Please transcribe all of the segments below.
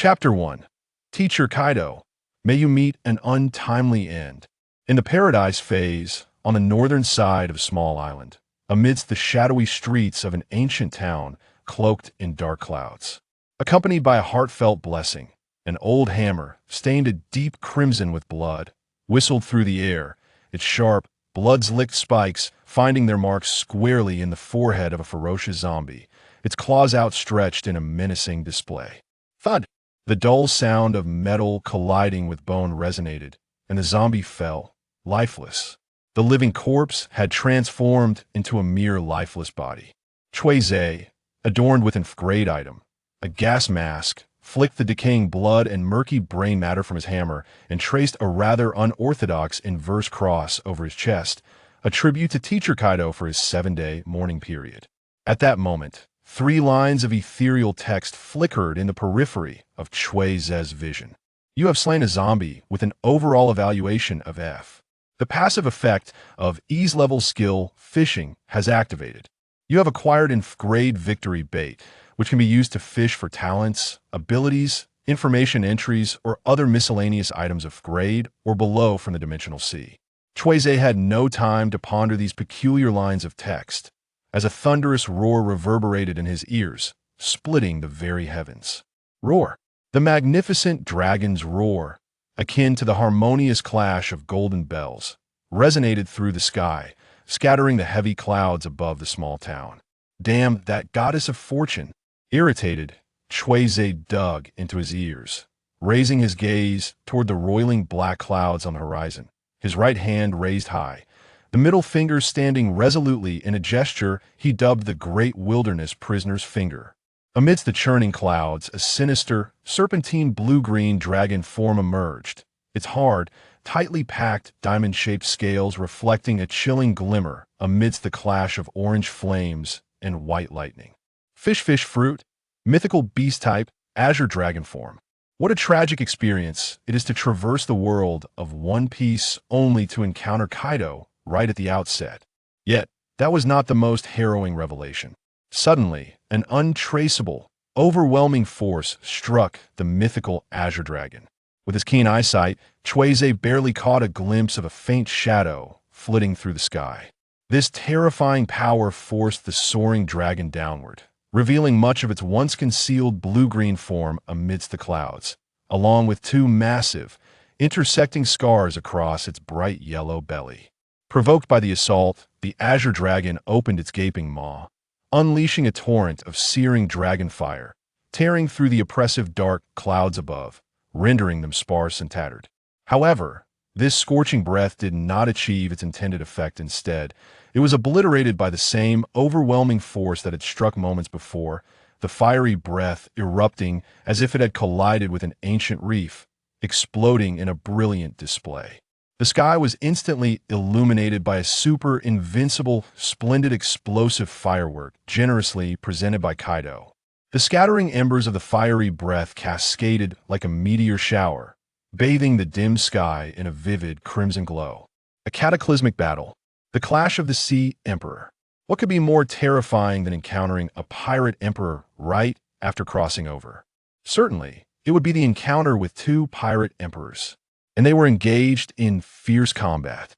Chapter 1. Teacher Kaido, may you meet an untimely end. In the Paradise phase, on the northern side of a small island, amidst the shadowy streets of an ancient town cloaked in dark clouds, accompanied by a heartfelt blessing, an old hammer, stained a deep crimson with blood, whistled through the air, its sharp, blood-licked spikes finding their marks squarely in the forehead of a ferocious zombie, its claws outstretched in a menacing display. Thud! The dull sound of metal colliding with bone resonated, and the zombie fell, lifeless. The living corpse had transformed into a mere lifeless body. Cui Ze, adorned with an grade item, a gas mask, flicked the decaying blood and murky brain matter from his hammer and traced a rather unorthodox inverse cross over his chest, a tribute to Teacher Kaido for his 7-day mourning period. At that moment, 3 lines of ethereal text flickered in the periphery of Cui Ze's vision. You have slain a zombie with an overall evaluation of F. The passive effect of ease-level skill fishing has activated. You have acquired grade victory bait, which can be used to fish for talents, abilities, information entries, or other miscellaneous items of grade or below from the Dimensional Sea. Cui Ze had no time to ponder these peculiar lines of text, as a thunderous roar reverberated in his ears, splitting the very heavens. Roar! The magnificent dragon's roar, akin to the harmonious clash of golden bells, resonated through the sky, scattering the heavy clouds above the small town. Damn that goddess of fortune! Irritated, Cui Ze dug into his ears, raising his gaze toward the roiling black clouds on the horizon, his right hand raised high, the middle finger standing resolutely in a gesture he dubbed the Great Wilderness Prisoner's Finger. Amidst the churning clouds, a sinister, serpentine blue-green dragon form emerged, its hard, tightly packed, diamond-shaped scales reflecting a chilling glimmer amidst the clash of orange flames and white lightning. Fish fruit, mythical beast type, azure dragon form. What a tragic experience it is to traverse the world of One Piece only to encounter Kaido right at the outset. Yet, that was not the most harrowing revelation. Suddenly, an untraceable, overwhelming force struck the mythical azure dragon. With his keen eyesight, Cui Ze barely caught a glimpse of a faint shadow flitting through the sky. This terrifying power forced the soaring dragon downward, revealing much of its once concealed blue-green form amidst the clouds, along with 2 massive, intersecting scars across its bright yellow belly. Provoked by the assault, the azure dragon opened its gaping maw, unleashing a torrent of searing dragon fire, tearing through the oppressive dark clouds above, rendering them sparse and tattered. However, this scorching breath did not achieve its intended effect. Instead, it was obliterated by the same overwhelming force that had struck moments before, the fiery breath erupting as if it had collided with an ancient reef, exploding in a brilliant display. The sky was instantly illuminated by a super invincible, splendid explosive firework generously presented by Kaido. The scattering embers of the fiery breath cascaded like a meteor shower, bathing the dim sky in a vivid crimson glow. A cataclysmic battle. The clash of the Sea Emperor. What could be more terrifying than encountering a pirate emperor right after crossing over? Certainly, it would be the encounter with 2 pirate emperors, and they were engaged in fierce combat.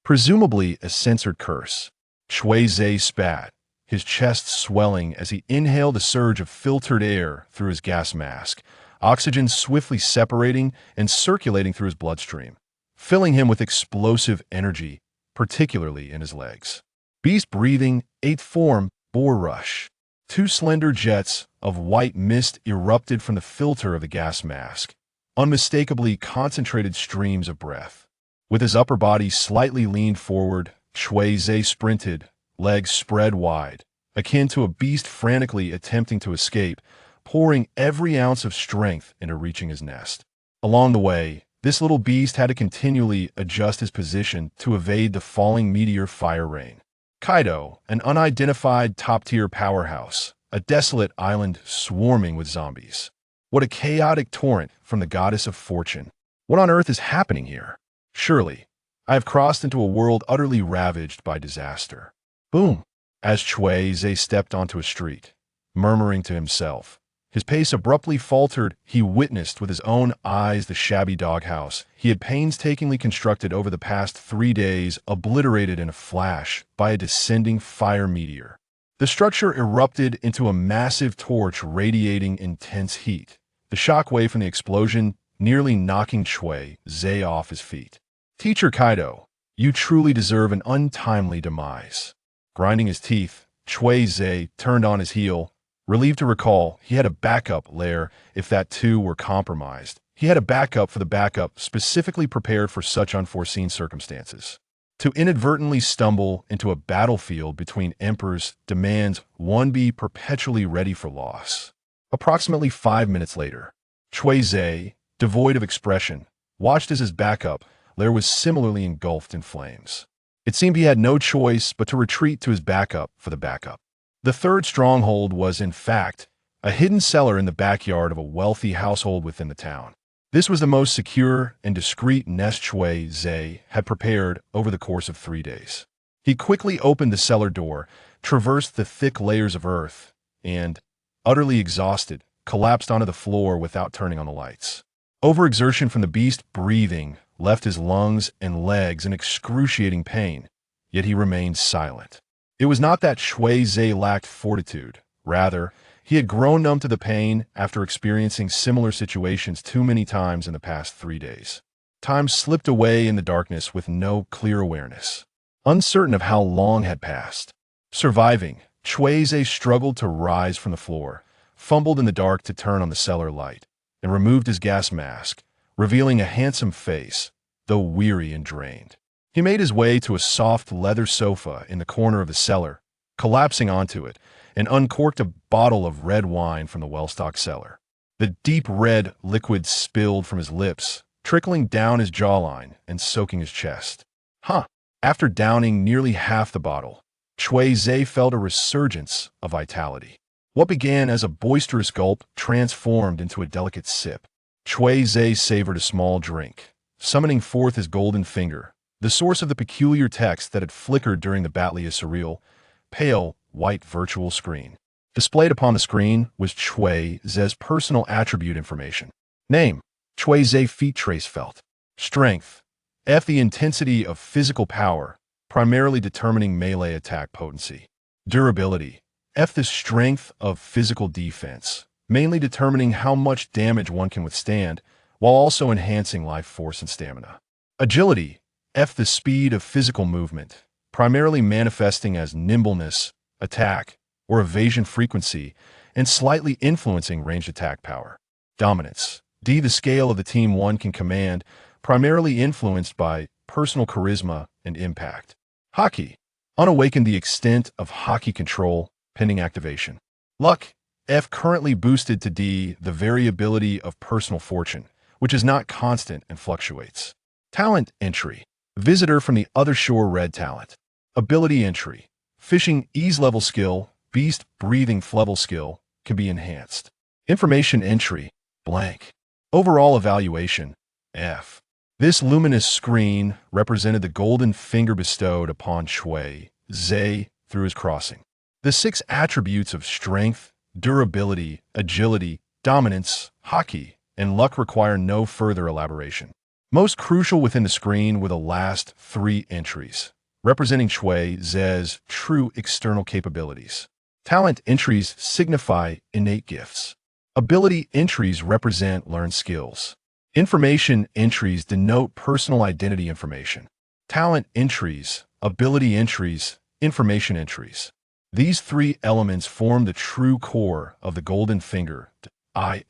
Presumably a censored curse. Cui Ze spat, his chest swelling as he inhaled a surge of filtered air through his gas mask, oxygen swiftly separating and circulating through his bloodstream, filling him with explosive energy, particularly in his legs. Beast breathing, 8th form, boar rush. 2 slender jets of white mist erupted from the filter of the gas mask, unmistakably concentrated streams of breath. With his upper body slightly leaned forward, Cui Ze sprinted, legs spread wide, akin to a beast frantically attempting to escape, pouring every ounce of strength into reaching his nest. Along the way, this little beast had to continually adjust his position to evade the falling meteor fire rain. Kaido, an unidentified top-tier powerhouse, a desolate island swarming with zombies. What a chaotic torrent from the goddess of fortune. What on earth is happening here? Surely, I have crossed into a world utterly ravaged by disaster. Boom! As Cui Ze stepped onto a street, murmuring to himself, His pace abruptly faltered. He witnessed with his own eyes the shabby doghouse he had painstakingly constructed over the past 3 days obliterated in a flash by a descending fire meteor. The structure erupted into a massive torch radiating intense heat, the shockwave from the explosion nearly knocking Cui Ze off his feet. "Teacher Kaido, you truly deserve an untimely demise." Grinding his teeth, Cui Ze turned on his heel, relieved to recall he had a backup layer if that too were compromised. He had a backup for the backup specifically prepared for such unforeseen circumstances. To inadvertently stumble into a battlefield between emperors demands one be perpetually ready for loss. Approximately 5 minutes later, Cui Ze, devoid of expression, watched as his backup layer was similarly engulfed in flames. It seemed he had no choice but to retreat to his backup for the backup. The third stronghold was, in fact, a hidden cellar in the backyard of a wealthy household within the town. This was the most secure and discreet nest Cui Ze had prepared over the course of 3 days. He quickly opened the cellar door, traversed the thick layers of earth, and, utterly exhausted, collapsed onto the floor without turning on the lights. Overexertion from the beast breathing left his lungs and legs in excruciating pain, yet he remained silent. It was not that Cui Ze lacked fortitude. Rather, he had grown numb to the pain after experiencing similar situations too many times in the past 3 days. Time slipped away in the darkness with no clear awareness. Uncertain of how long had passed. Surviving, Cui Ze struggled to rise from the floor, fumbled in the dark to turn on the cellar light, and removed his gas mask, revealing a handsome face, though weary and drained. He made his way to a soft leather sofa in the corner of the cellar, collapsing onto it, and uncorked a bottle of red wine from the well-stocked cellar. The deep red liquid spilled from his lips, trickling down his jawline and soaking his chest. After downing nearly half the bottle, Cui Ze felt a resurgence of vitality. What began as a boisterous gulp transformed into a delicate sip. Cui Ze savored a small drink, summoning forth his golden finger, the source of the peculiar text that had flickered during the Batlia's surreal, pale, white virtual screen. Displayed upon the screen was Cui Ze's personal attribute information. Name: Cui Ze feet trace felt. Strength: F. The intensity of physical power, primarily determining melee attack potency. Durability: F. The strength of physical defense, mainly determining how much damage one can withstand, while also enhancing life force and stamina. Agility: F. The speed of physical movement, primarily manifesting as nimbleness, attack, or evasion frequency, and slightly influencing ranged attack power. Dominance: D. The scale of the team one can command, primarily influenced by personal charisma and impact. Haki: Unawakened the extent of Haki control, pending activation. Luck: F. Currently boosted to D. The variability of personal fortune, which is not constant and fluctuates. Talent entry: Visitor from the other shore red talent. Ability entry: Fishing ease level skill, beast breathing level skill can be enhanced. Information entry: blank. Overall evaluation: F. This luminous screen represented the golden finger bestowed upon Cui Ze through his crossing. The 6 attributes of strength, durability, agility, dominance, haki, and luck require no further elaboration. Most crucial within the screen were the last 3 entries, representing Cui Ze's true external capabilities. Talent entries signify innate gifts. Ability entries represent learned skills. Information entries denote personal identity information. Talent entries, ability entries, information entries. These 3 elements form the true core of the golden finger.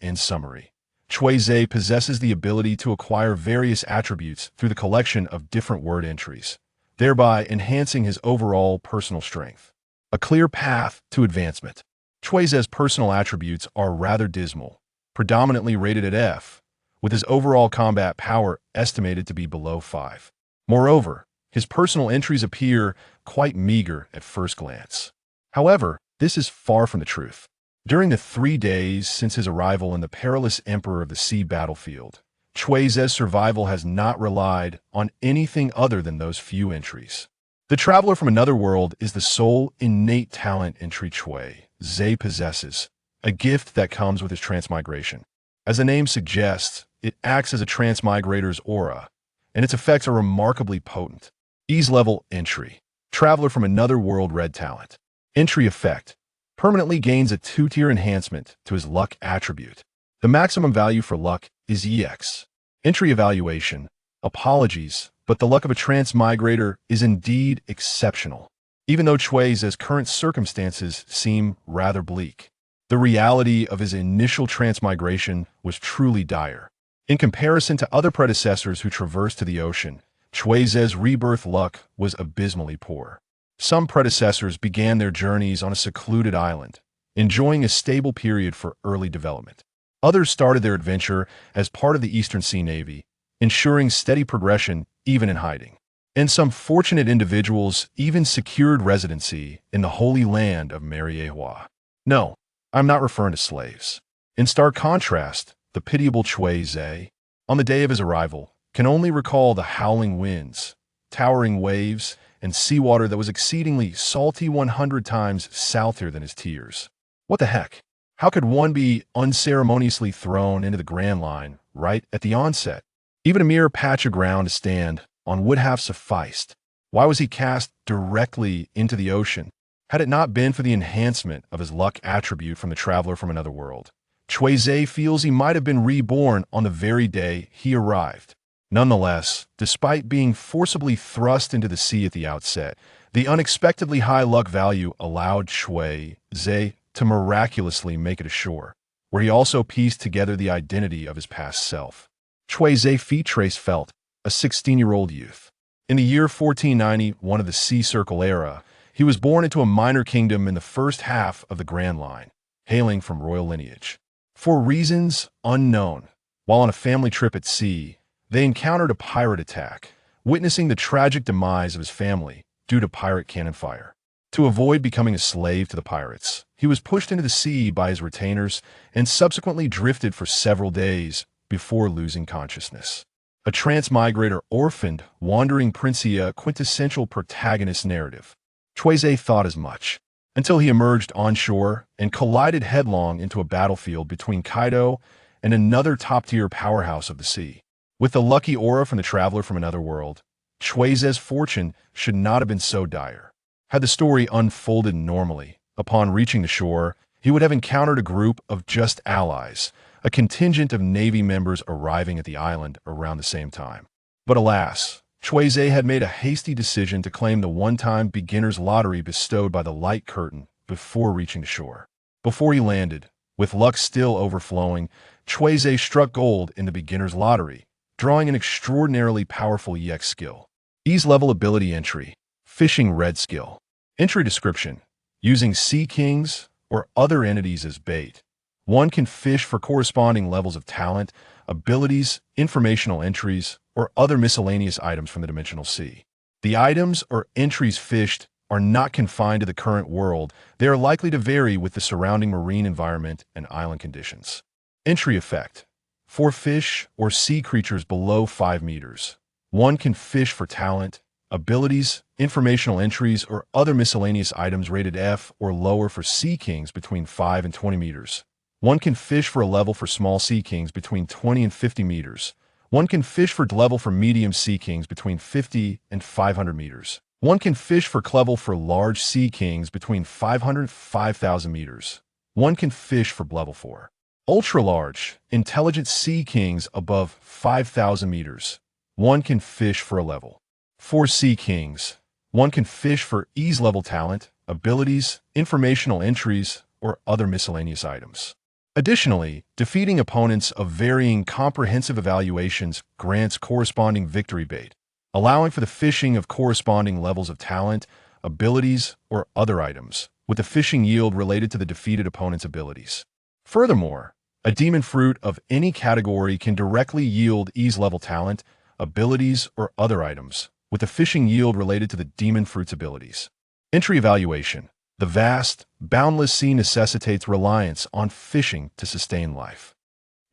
In summary, Cui Ze possesses the ability to acquire various attributes through the collection of different word entries, thereby enhancing his overall personal strength. A clear path to advancement. Cui Ze's personal attributes are rather dismal, predominantly rated at F, with his overall combat power estimated to be below 5. Moreover, his personal entries appear quite meager at first glance. However, this is far from the truth. During the 3 days since his arrival in the perilous Emperor of the Sea battlefield, Cui Ze's survival has not relied on anything other than those few entries. The traveler from another world is the sole innate talent entry Cui Ze possesses, a gift that comes with his transmigration. As the name suggests, it acts as a transmigrator's aura, and its effects are remarkably potent. Ease level entry. Traveler from another world red talent. Entry effect. Permanently gains a 2-tier enhancement to his luck attribute. The maximum value for luck is EX. Entry evaluation. Apologies, but the luck of a transmigrator is indeed exceptional. Even though Cui Ze's current circumstances seem rather bleak, the reality of his initial transmigration was truly dire. In comparison to other predecessors who traversed to the ocean, Cui Ze's rebirth luck was abysmally poor. Some predecessors began their journeys on a secluded island, enjoying a stable period for early development. Others started their adventure as part of the Eastern Sea Navy, ensuring steady progression even in hiding. And some fortunate individuals even secured residency in the holy land of Mariehua. No, I'm not referring to slaves. In stark contrast, the pitiable Cui Ze, on the day of his arrival, can only recall the howling winds, towering waves, and seawater that was exceedingly salty 100 times saltier than his tears. What the heck? How could one be unceremoniously thrown into the Grand Line right at the onset? Even a mere patch of ground to stand on would have sufficed. Why was he cast directly into the ocean? Had it not been for the enhancement of his luck attribute from the traveler from another world, Cui Ze feels he might have been reborn on the very day he arrived. Nonetheless, despite being forcibly thrust into the sea at the outset, the unexpectedly high luck value allowed Cui Ze to miraculously make it ashore, where he also pieced together the identity of his past self. Cui Ze Feite felt, a 16-year-old youth. In the year 1491 of the Sea Circle era, he was born into a minor kingdom in the first half of the Grand Line, hailing from royal lineage. For reasons unknown, while on a family trip at sea, they encountered a pirate attack, witnessing the tragic demise of his family due to pirate cannon fire. To avoid becoming a slave to the pirates, he was pushed into the sea by his retainers and subsequently drifted for several days before losing consciousness. A transmigrator orphaned wandering Princia quintessential protagonist narrative. Cui Ze thought as much, until he emerged onshore and collided headlong into a battlefield between Kaido and another top-tier powerhouse of the sea. With the lucky aura from the traveler from another world, Cui Ze's fortune should not have been so dire. Had the story unfolded normally, upon reaching the shore, he would have encountered a group of just allies, a contingent of Navy members arriving at the island around the same time. But alas, Cui Ze had made a hasty decision to claim the one-time beginner's lottery bestowed by the light curtain before reaching the shore. Before he landed, with luck still overflowing, Cui Ze struck gold in the beginner's lottery, drawing an extraordinarily powerful EX skill. Ease level ability entry. Fishing red skill. Entry description. Using sea kings or other entities as bait, one can fish for corresponding levels of talent, abilities, informational entries, or other miscellaneous items from the dimensional sea. The items or entries fished are not confined to the current world. They are likely to vary with the surrounding marine environment and island conditions. Entry effect. For fish or sea creatures below 5 meters, one can fish for talent, abilities, informational entries, or other miscellaneous items rated F or lower for sea kings between 5 and 20 meters. One can fish for a level for small sea kings between 20 and 50 meters. One can fish for level for medium sea kings between 50 and 500 meters. One can fish for level for large sea kings between 500 and 5,000 meters. One can fish for level 4. Ultra-large, intelligent sea kings above 5,000 meters. One can fish for a level 4 sea kings. One can fish for ease level talent, abilities, informational entries, or other miscellaneous items. Additionally, defeating opponents of varying comprehensive evaluations grants corresponding victory bait, allowing for the fishing of corresponding levels of talent, abilities, or other items, with the fishing yield related to the defeated opponent's abilities. Furthermore, a demon fruit of any category can directly yield ease-level talent, abilities, or other items, with the fishing yield related to the demon fruit's abilities. Entry evaluation. The vast, boundless sea necessitates reliance on fishing to sustain life.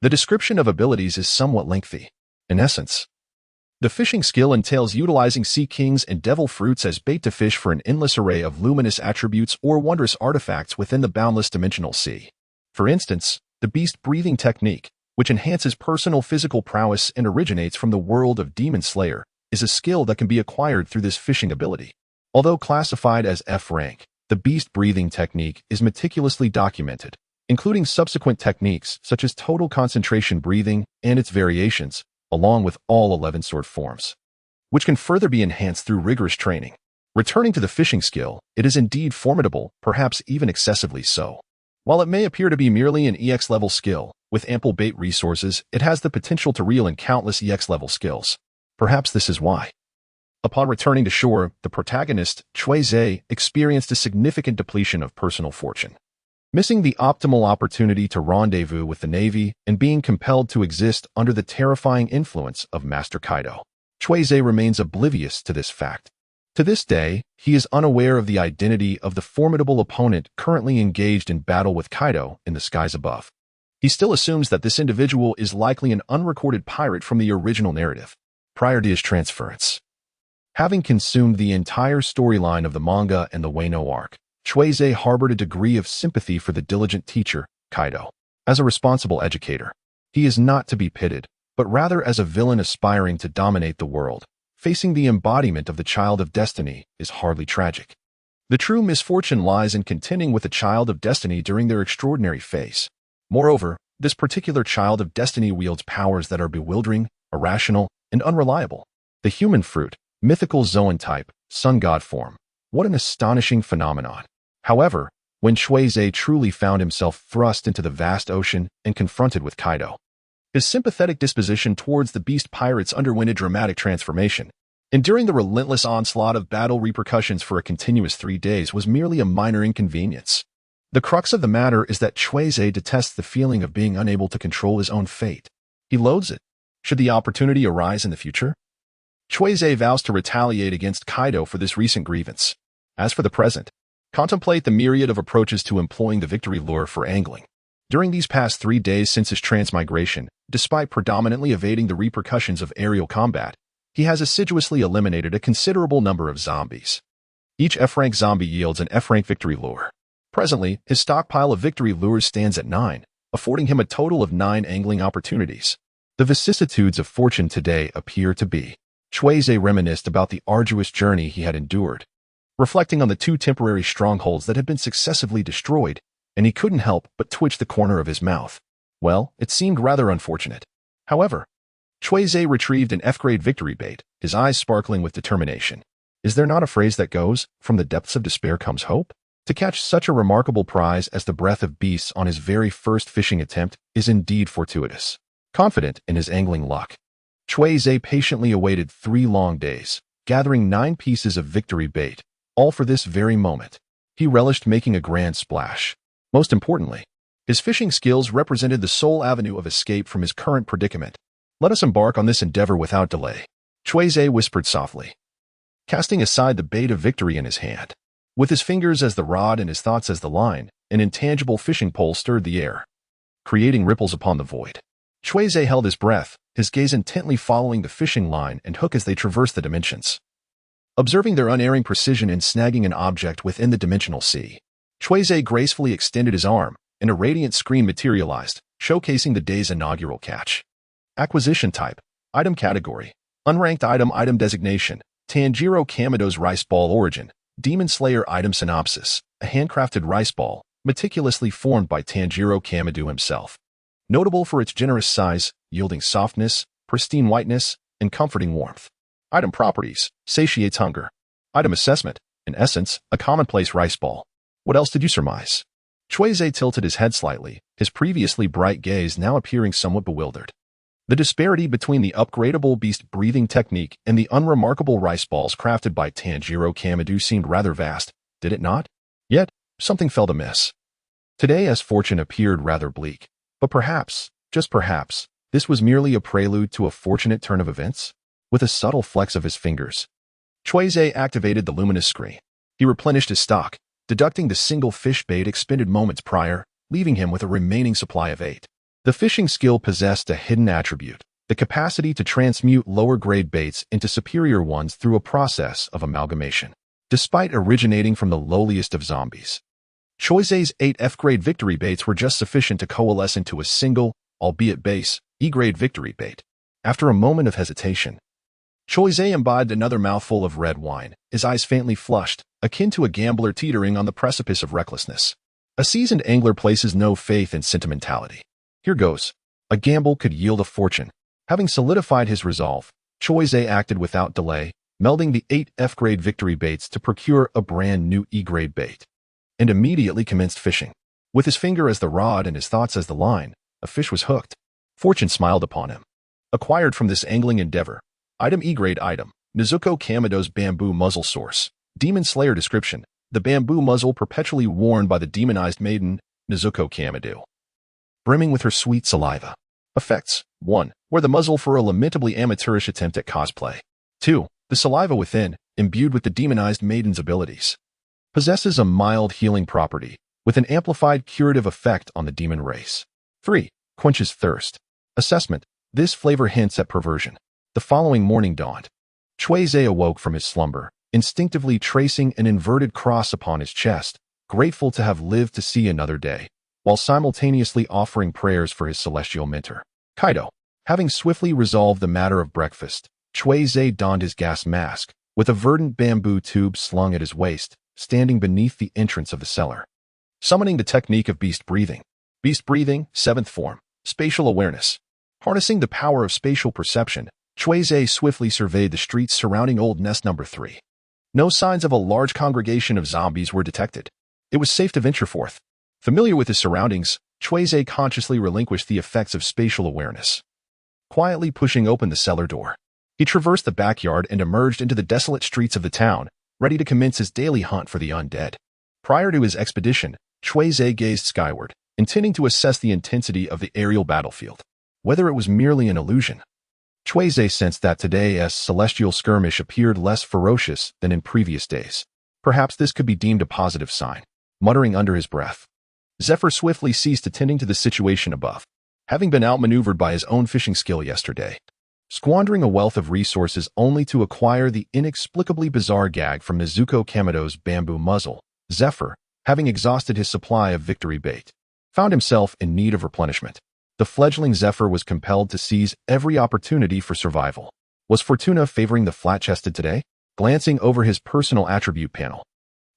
The description of abilities is somewhat lengthy. In essence, the fishing skill entails utilizing sea kings and devil fruits as bait to fish for an endless array of luminous attributes or wondrous artifacts within the boundless dimensional sea. For instance, the beast-breathing technique, which enhances personal physical prowess and originates from the world of Demon Slayer, is a skill that can be acquired through this fishing ability. Although classified as F rank, the beast-breathing technique is meticulously documented, including subsequent techniques such as total concentration breathing and its variations, along with all 11 sword forms, which can further be enhanced through rigorous training. Returning to the fishing skill, it is indeed formidable, perhaps even excessively so. While it may appear to be merely an EX-level skill, with ample bait resources, it has the potential to reel in countless EX-level skills. Perhaps this is why. Upon returning to shore, the protagonist, Cui Ze, experienced a significant depletion of personal fortune. Missing the optimal opportunity to rendezvous with the Navy and being compelled to exist under the terrifying influence of Master Kaido, Cui Ze remains oblivious to this fact. To this day, he is unaware of the identity of the formidable opponent currently engaged in battle with Kaido in the skies above. He still assumes that this individual is likely an unrecorded pirate from the original narrative, prior to his transference. Having consumed the entire storyline of the manga and the Wano arc, Cui Ze harbored a degree of sympathy for the diligent teacher, Kaido. As a responsible educator, he is not to be pitied, but rather as a villain aspiring to dominate the world. Facing the embodiment of the child of destiny is hardly tragic. The true misfortune lies in contending with the child of destiny during their extraordinary phase. Moreover, this particular child of destiny wields powers that are bewildering, irrational, and unreliable. The human fruit, mythical Zoan type, sun god form. What an astonishing phenomenon. However, when Cui Ze truly found himself thrust into the vast ocean and confronted with Kaido, his sympathetic disposition towards the beast pirates underwent a dramatic transformation. Enduring the relentless onslaught of battle repercussions for a continuous 3 days was merely a minor inconvenience. The crux of the matter is that Cui Ze detests the feeling of being unable to control his own fate. He loathes it. Should the opportunity arise in the future, Cui Ze vows to retaliate against Kaido for this recent grievance. As for the present, contemplate the myriad of approaches to employing the victory lure for angling. During these past 3 days since his transmigration, despite predominantly evading the repercussions of aerial combat, he has assiduously eliminated a considerable number of zombies. Each F-rank zombie yields an F-rank victory lure. Presently, his stockpile of victory lures stands at 9, affording him a total of 9 angling opportunities. The vicissitudes of fortune today appear to be. Cui Ze reminisced about the arduous journey he had endured, reflecting on the 2 temporary strongholds that had been successively destroyed, and he couldn't help but twitch the corner of his mouth. Well, it seemed rather unfortunate. However, Cui Ze retrieved an F-grade victory bait, his eyes sparkling with determination. Is there not a phrase that goes, "From the depths of despair comes hope"? To catch such a remarkable prize as the breath of beasts on his very first fishing attempt is indeed fortuitous. Confident in his angling luck, Cui Ze patiently awaited 3 long days, gathering 9 pieces of victory bait, all for this very moment. He relished making a grand splash. Most importantly, his fishing skills represented the sole avenue of escape from his current predicament. Let us embark on this endeavor without delay, Cui Ze whispered softly, casting aside the bait of victory in his hand. With his fingers as the rod and his thoughts as the line, an intangible fishing pole stirred the air, creating ripples upon the void. Cui Ze held his breath, his gaze intently following the fishing line and hook as they traversed the dimensions. Observing their unerring precision in snagging an object within the dimensional sea, Cui Ze gracefully extended his arm, and a radiant screen materialized, showcasing the day's inaugural catch. Acquisition type, item category, unranked item designation, Tanjiro Kamido's rice ball origin, Demon Slayer item synopsis, a handcrafted rice ball, meticulously formed by Tanjiro Kamado himself. Notable for its generous size, yielding softness, pristine whiteness, and comforting warmth. Item properties, satiates hunger. Item assessment, in essence, a commonplace rice ball. What else did you surmise? Cui Ze tilted his head slightly, his previously bright gaze now appearing somewhat bewildered. The disparity between the upgradable beast-breathing technique and the unremarkable rice balls crafted by Tanjiro Kamado seemed rather vast, did it not? Yet, something felt amiss. Today as fortune appeared rather bleak, but perhaps, just perhaps, this was merely a prelude to a fortunate turn of events? With a subtle flex of his fingers, Cui Ze activated the luminous screen. He replenished his stock, deducting the single fish bait expended moments prior, leaving him with a remaining supply of 8. The fishing skill possessed a hidden attribute, the capacity to transmute lower-grade baits into superior ones through a process of amalgamation. Despite originating from the lowliest of zombies, Cui Ze's 8 F-grade victory baits were just sufficient to coalesce into a single, albeit base, E-grade victory bait. After a moment of hesitation, Cui Ze imbibed another mouthful of red wine, his eyes faintly flushed, akin to a gambler teetering on the precipice of recklessness. A seasoned angler places no faith in sentimentality. Here goes. A gamble could yield a fortune. Having solidified his resolve, Cui Ze acted without delay, melding the 8 F-grade victory baits to procure a brand new E-grade bait, and immediately commenced fishing. With his finger as the rod and his thoughts as the line, a fish was hooked. Fortune smiled upon him. Acquired from this angling endeavor. Item E-grade item. Nezuko Kamido's bamboo muzzle source. Demon Slayer description. The bamboo muzzle perpetually worn by the demonized maiden, Nezuko Kamido, brimming with her sweet saliva. Effects. 1. Wear the muzzle for a lamentably amateurish attempt at cosplay. 2. The saliva within, imbued with the demonized maiden's abilities, possesses a mild healing property, with an amplified curative effect on the demon race. 3. Quenches thirst. Assessment. This flavor hints at perversion. The following morning dawned. Cui Ze awoke from his slumber, instinctively tracing an inverted cross upon his chest, grateful to have lived to see another day, while simultaneously offering prayers for his celestial mentor, Kaido. Having swiftly resolved the matter of breakfast, Cui Ze donned his gas mask, with a verdant bamboo tube slung at his waist, standing beneath the entrance of the cellar. Summoning the technique of beast breathing. Beast breathing, 7th form. Spatial awareness. Harnessing the power of spatial perception, Cui Ze swiftly surveyed the streets surrounding Old Nest Number 3. No signs of a large congregation of zombies were detected. It was safe to venture forth. Familiar with his surroundings, Cui Ze consciously relinquished the effects of spatial awareness. Quietly pushing open the cellar door, he traversed the backyard and emerged into the desolate streets of the town, ready to commence his daily hunt for the undead. Prior to his expedition, Cui Ze gazed skyward, intending to assess the intensity of the aerial battlefield. Whether it was merely an illusion. Cui Ze sensed that today's celestial skirmish appeared less ferocious than in previous days. Perhaps this could be deemed a positive sign. Muttering under his breath, Zephyr swiftly ceased attending to the situation above, having been outmaneuvered by his own fishing skill yesterday. Squandering a wealth of resources only to acquire the inexplicably bizarre gag from Nezuko Kamido's bamboo muzzle, Zephyr, having exhausted his supply of victory bait, found himself in need of replenishment. The fledgling Zephyr was compelled to seize every opportunity for survival. Was Fortuna favoring the flat-chested today? Glancing over his personal attribute panel,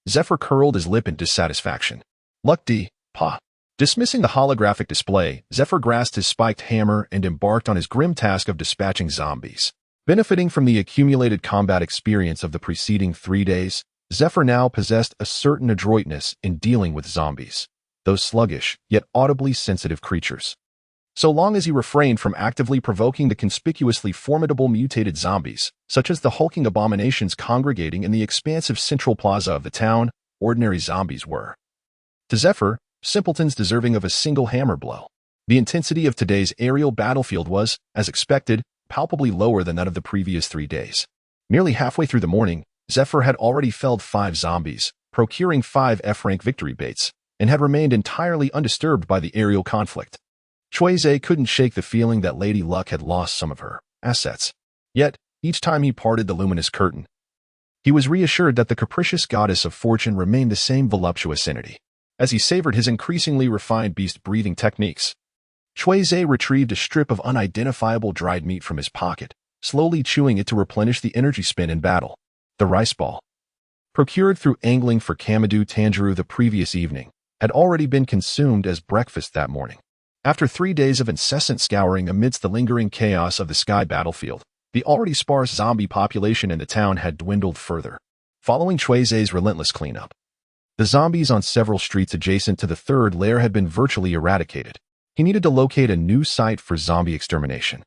Zephyr curled his lip in dissatisfaction. Luck D. Pa. Dismissing the holographic display, Zephyr grasped his spiked hammer and embarked on his grim task of dispatching zombies. Benefiting from the accumulated combat experience of the preceding 3 days, Zephyr now possessed a certain adroitness in dealing with zombies, those sluggish, yet audibly sensitive creatures. So long as he refrained from actively provoking the conspicuously formidable mutated zombies, such as the hulking abominations congregating in the expansive central plaza of the town, ordinary zombies were, to Zephyr, simpletons deserving of a single hammer blow. The intensity of today's aerial battlefield was, as expected, palpably lower than that of the previous 3 days. Nearly halfway through the morning, Zephyr had already felled 5 zombies, procuring 5 F-rank victory baits, and had remained entirely undisturbed by the aerial conflict. Cui Ze couldn't shake the feeling that Lady Luck had lost some of her assets. Yet, each time he parted the luminous curtain, he was reassured that the capricious goddess of fortune remained the same voluptuous entity. As he savored his increasingly refined beast-breathing techniques, Cui Ze retrieved a strip of unidentifiable dried meat from his pocket, slowly chewing it to replenish the energy spent in battle. The rice ball, procured through angling for Kamido Tanjiro the previous evening, had already been consumed as breakfast that morning. After 3 days of incessant scouring amidst the lingering chaos of the sky battlefield, the already sparse zombie population in the town had dwindled further. Following Cui Ze's relentless cleanup, the zombies on several streets adjacent to the third lair had been virtually eradicated. He needed to locate a new site for zombie extermination,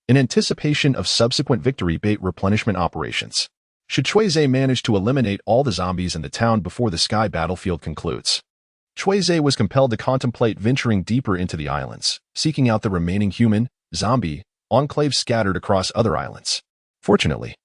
in anticipation of subsequent victory bait replenishment operations, should Cui Ze manage to eliminate all the zombies in the town before the sky battlefield concludes. Cui Ze was compelled to contemplate venturing deeper into the islands, seeking out the remaining human, zombie, enclaves scattered across other islands. Fortunately,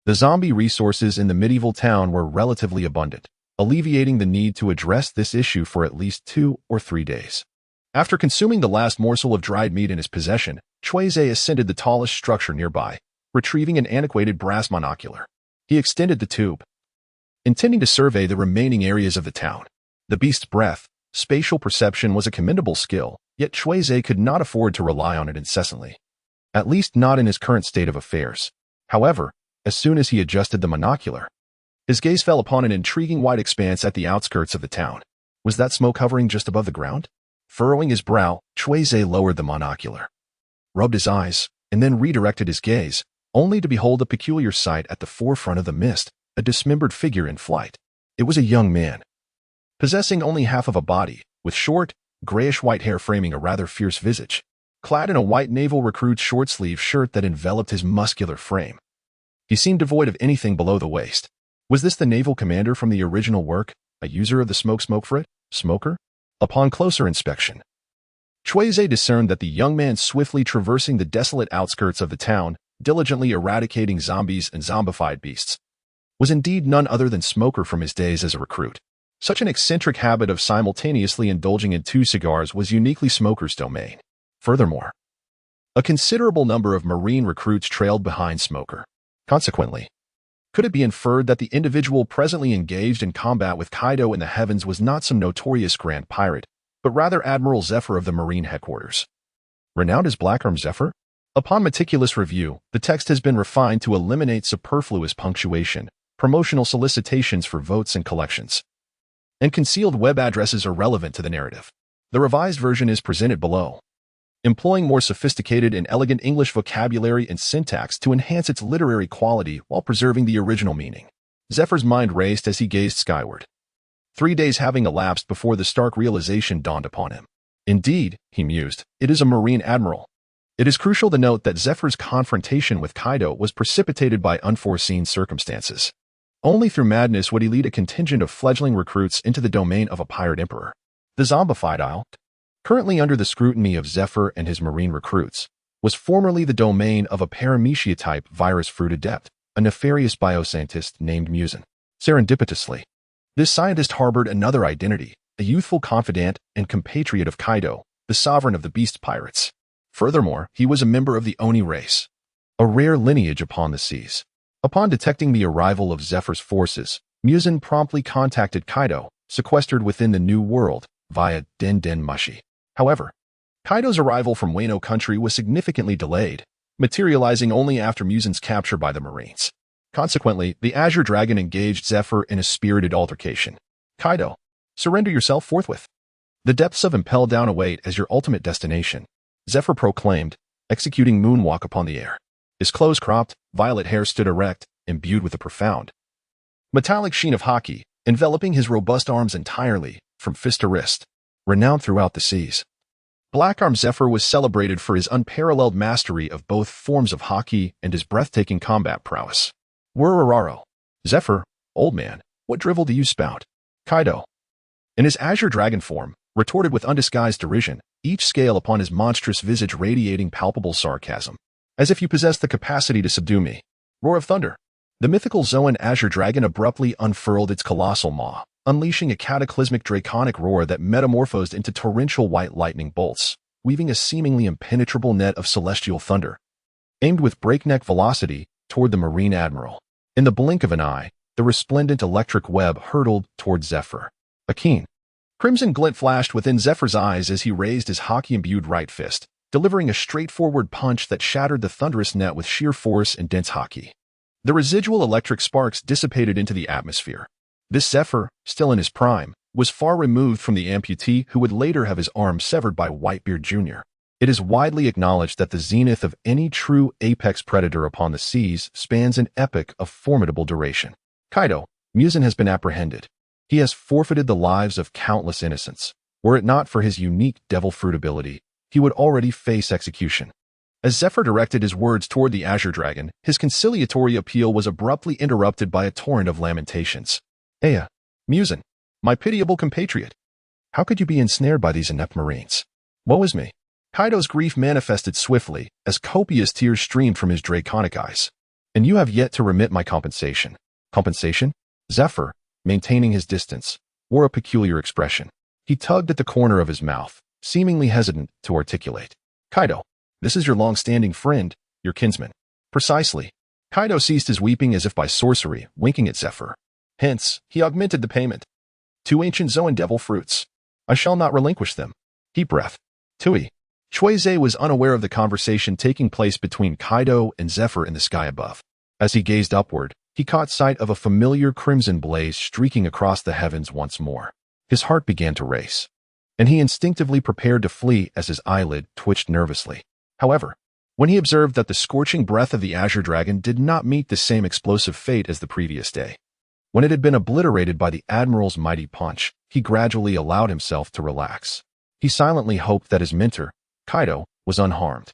the zombie resources in the medieval town were relatively abundant, alleviating the need to address this issue for at least 2 or 3 days. After consuming the last morsel of dried meat in his possession, Cui Ze ascended the tallest structure nearby, retrieving an antiquated brass monocular. He extended the tube, intending to survey the remaining areas of the town. The beast's breath, spatial perception was a commendable skill, yet Cui Ze could not afford to rely on it incessantly. At least not in his current state of affairs. However, as soon as he adjusted the monocular, his gaze fell upon an intriguing white expanse at the outskirts of the town. Was that smoke hovering just above the ground? Furrowing his brow, Cui Ze lowered the monocular, rubbed his eyes, and then redirected his gaze, only to behold a peculiar sight at the forefront of the mist, a dismembered figure in flight. It was a young man, possessing only half of a body, with short, grayish-white hair framing a rather fierce visage, clad in a white naval recruit's short-sleeved shirt that enveloped his muscular frame. He seemed devoid of anything below the waist. Was this the naval commander from the original work, a user of the smoker? Upon closer inspection, Cui Ze discerned that the young man swiftly traversing the desolate outskirts of the town, diligently eradicating zombies and zombified beasts, was indeed none other than Smoker from his days as a recruit. Such an eccentric habit of simultaneously indulging in 2 cigars was uniquely Smoker's domain. Furthermore, a considerable number of Marine recruits trailed behind Smoker. Consequently, could it be inferred that the individual presently engaged in combat with Kaido in the heavens was not some notorious grand pirate, but rather Admiral Zephyr of the Marine headquarters? Renowned as Blackarm Zephyr? Upon meticulous review, the text has been refined to eliminate superfluous punctuation, promotional solicitations for votes and collections, and concealed web addresses irrelevant to the narrative. The revised version is presented below, employing more sophisticated and elegant English vocabulary and syntax to enhance its literary quality while preserving the original meaning. Zephyr's mind raced as he gazed skyward, 3 days having elapsed before the stark realization dawned upon him. Indeed, he mused, it is a Marine admiral. It is crucial to note that Zephyr's confrontation with Kaido was precipitated by unforeseen circumstances. Only through madness would he lead a contingent of fledgling recruits into the domain of a pirate emperor. The zombified isle, currently under the scrutiny of Zephyr and his Marine recruits, was formerly the domain of a paramecia-type virus fruit adept, a nefarious bioscientist named Musen. Serendipitously, this scientist harbored another identity, a youthful confidant and compatriot of Kaido, the sovereign of the beast pirates. Furthermore, he was a member of the Oni race, a rare lineage upon the seas. Upon detecting the arrival of Zephyr's forces, Musen promptly contacted Kaido, sequestered within the New World, via Den Den Mushi. However, Kaido's arrival from Wano country was significantly delayed, materializing only after Musen's capture by the Marines. Consequently, the Azure Dragon engaged Zephyr in a spirited altercation. Kaido, surrender yourself forthwith. The depths of Impel Down await as your ultimate destination, Zephyr proclaimed, executing moonwalk upon the air. His close-cropped, violet hair stood erect, imbued with a profound, metallic sheen of haki, enveloping his robust arms entirely, from fist to wrist, renowned throughout the seas. Blackarm Zephyr was celebrated for his unparalleled mastery of both forms of haki and his breathtaking combat prowess. Wurararo. Zephyr, old man, what drivel do you spout? Kaido, in his Azure Dragon form, retorted with undisguised derision, each scale upon his monstrous visage radiating palpable sarcasm. As if you possess the capacity to subdue me. Roar of thunder. The mythical Zoan Azure Dragon abruptly unfurled its colossal maw, unleashing a cataclysmic draconic roar that metamorphosed into torrential white lightning bolts, weaving a seemingly impenetrable net of celestial thunder, aimed with breakneck velocity toward the Marine Admiral. In the blink of an eye, the resplendent electric web hurtled toward Zephyr. A keen, crimson glint flashed within Zephyr's eyes as he raised his haki-imbued right fist, delivering a straightforward punch that shattered the thunderous net with sheer force and dense haki. The residual electric sparks dissipated into the atmosphere. This Zephyr, still in his prime, was far removed from the amputee who would later have his arm severed by Whitebeard Jr. It is widely acknowledged that the zenith of any true apex predator upon the seas spans an epoch of formidable duration. Kaido, Musen has been apprehended. He has forfeited the lives of countless innocents. Were it not for his unique devil fruit ability, he would already face execution. As Zephyr directed his words toward the Azure Dragon, his conciliatory appeal was abruptly interrupted by a torrent of lamentations. Ea, Musen, my pitiable compatriot, how could you be ensnared by these inept Marines? Woe is me. Kaido's grief manifested swiftly, as copious tears streamed from his draconic eyes. And you have yet to remit my compensation. Compensation? Zephyr, maintaining his distance, wore a peculiar expression. He tugged at the corner of his mouth, seemingly hesitant to articulate. Kaido, this is your long-standing friend, your kinsman. Precisely. Kaido ceased his weeping as if by sorcery, winking at Zephyr. Hence, he augmented the payment. 2 ancient Zoan devil fruits. I shall not relinquish them. Deep breath. Tui. Cui Ze was unaware of the conversation taking place between Kaido and Zephyr in the sky above. As he gazed upward, he caught sight of a familiar crimson blaze streaking across the heavens once more. His heart began to race, and he instinctively prepared to flee as his eyelid twitched nervously. However, when he observed that the scorching breath of the Azure Dragon did not meet the same explosive fate as the previous day, when it had been obliterated by the Admiral's mighty punch, he gradually allowed himself to relax. He silently hoped that his mentor, Kaido, was unharmed.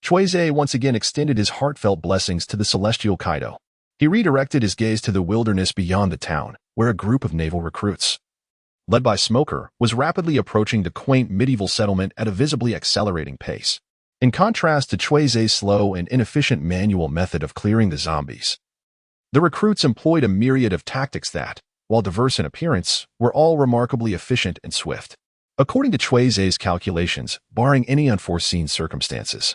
Cui Ze once again extended his heartfelt blessings to the celestial Kaido. He redirected his gaze to the wilderness beyond the town, where a group of naval recruits, led by Smoker, was rapidly approaching the quaint medieval settlement at a visibly accelerating pace. In contrast to Cui Ze's slow and inefficient manual method of clearing the zombies, the recruits employed a myriad of tactics that, while diverse in appearance, were all remarkably efficient and swift. According to Cui Ze's calculations, barring any unforeseen circumstances,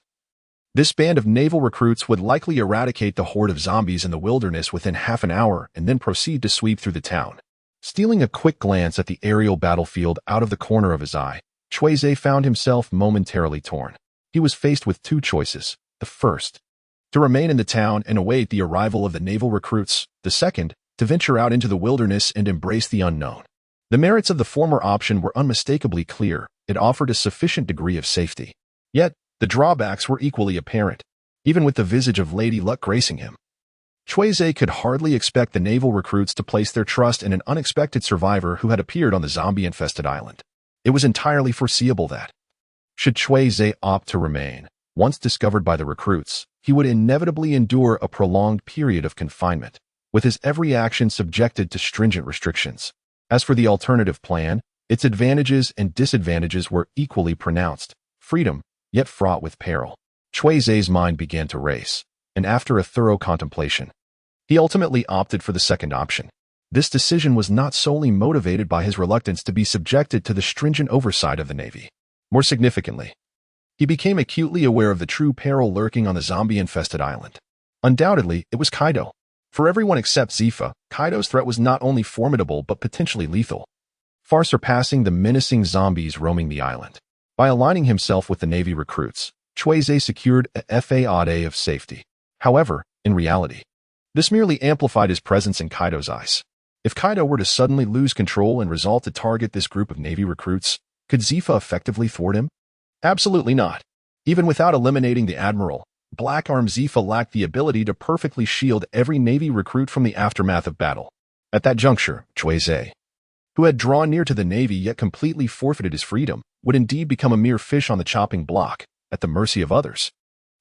this band of naval recruits would likely eradicate the horde of zombies in the wilderness within half an hour and then proceed to sweep through the town. Stealing a quick glance at the aerial battlefield out of the corner of his eye, Cui Ze found himself momentarily torn. He was faced with 2 choices. The first, to remain in the town and await the arrival of the naval recruits. The second, to venture out into the wilderness and embrace the unknown. The merits of the former option were unmistakably clear. It offered a sufficient degree of safety. Yet, the drawbacks were equally apparent, even with the visage of Lady Luck gracing him. Cui Ze could hardly expect the naval recruits to place their trust in an unexpected survivor who had appeared on the zombie-infested island. It was entirely foreseeable that, should Cui Ze opt to remain, once discovered by the recruits, he would inevitably endure a prolonged period of confinement, with his every action subjected to stringent restrictions. As for the alternative plan, its advantages and disadvantages were equally pronounced. Freedom, yet fraught with peril. Cui Ze's mind began to race, and after a thorough contemplation, he ultimately opted for the second option. This decision was not solely motivated by his reluctance to be subjected to the stringent oversight of the Navy. More significantly, he became acutely aware of the true peril lurking on the zombie-infested island. Undoubtedly, it was Kaido. For everyone except Zifa, Kaido's threat was not only formidable but potentially lethal, far surpassing the menacing zombies roaming the island. By aligning himself with the Navy recruits, Cui Ze secured a faade of safety. However, in reality, this merely amplified his presence in Kaido's eyes. If Kaido were to suddenly lose control and resolve to target this group of Navy recruits, could Zifa effectively thwart him? Absolutely not. Even without eliminating the Admiral, Black Arm Zifa lacked the ability to perfectly shield every Navy recruit from the aftermath of battle. At that juncture, Cui Ze, who had drawn near to the Navy yet completely forfeited his freedom, would indeed become a mere fish on the chopping block, at the mercy of others.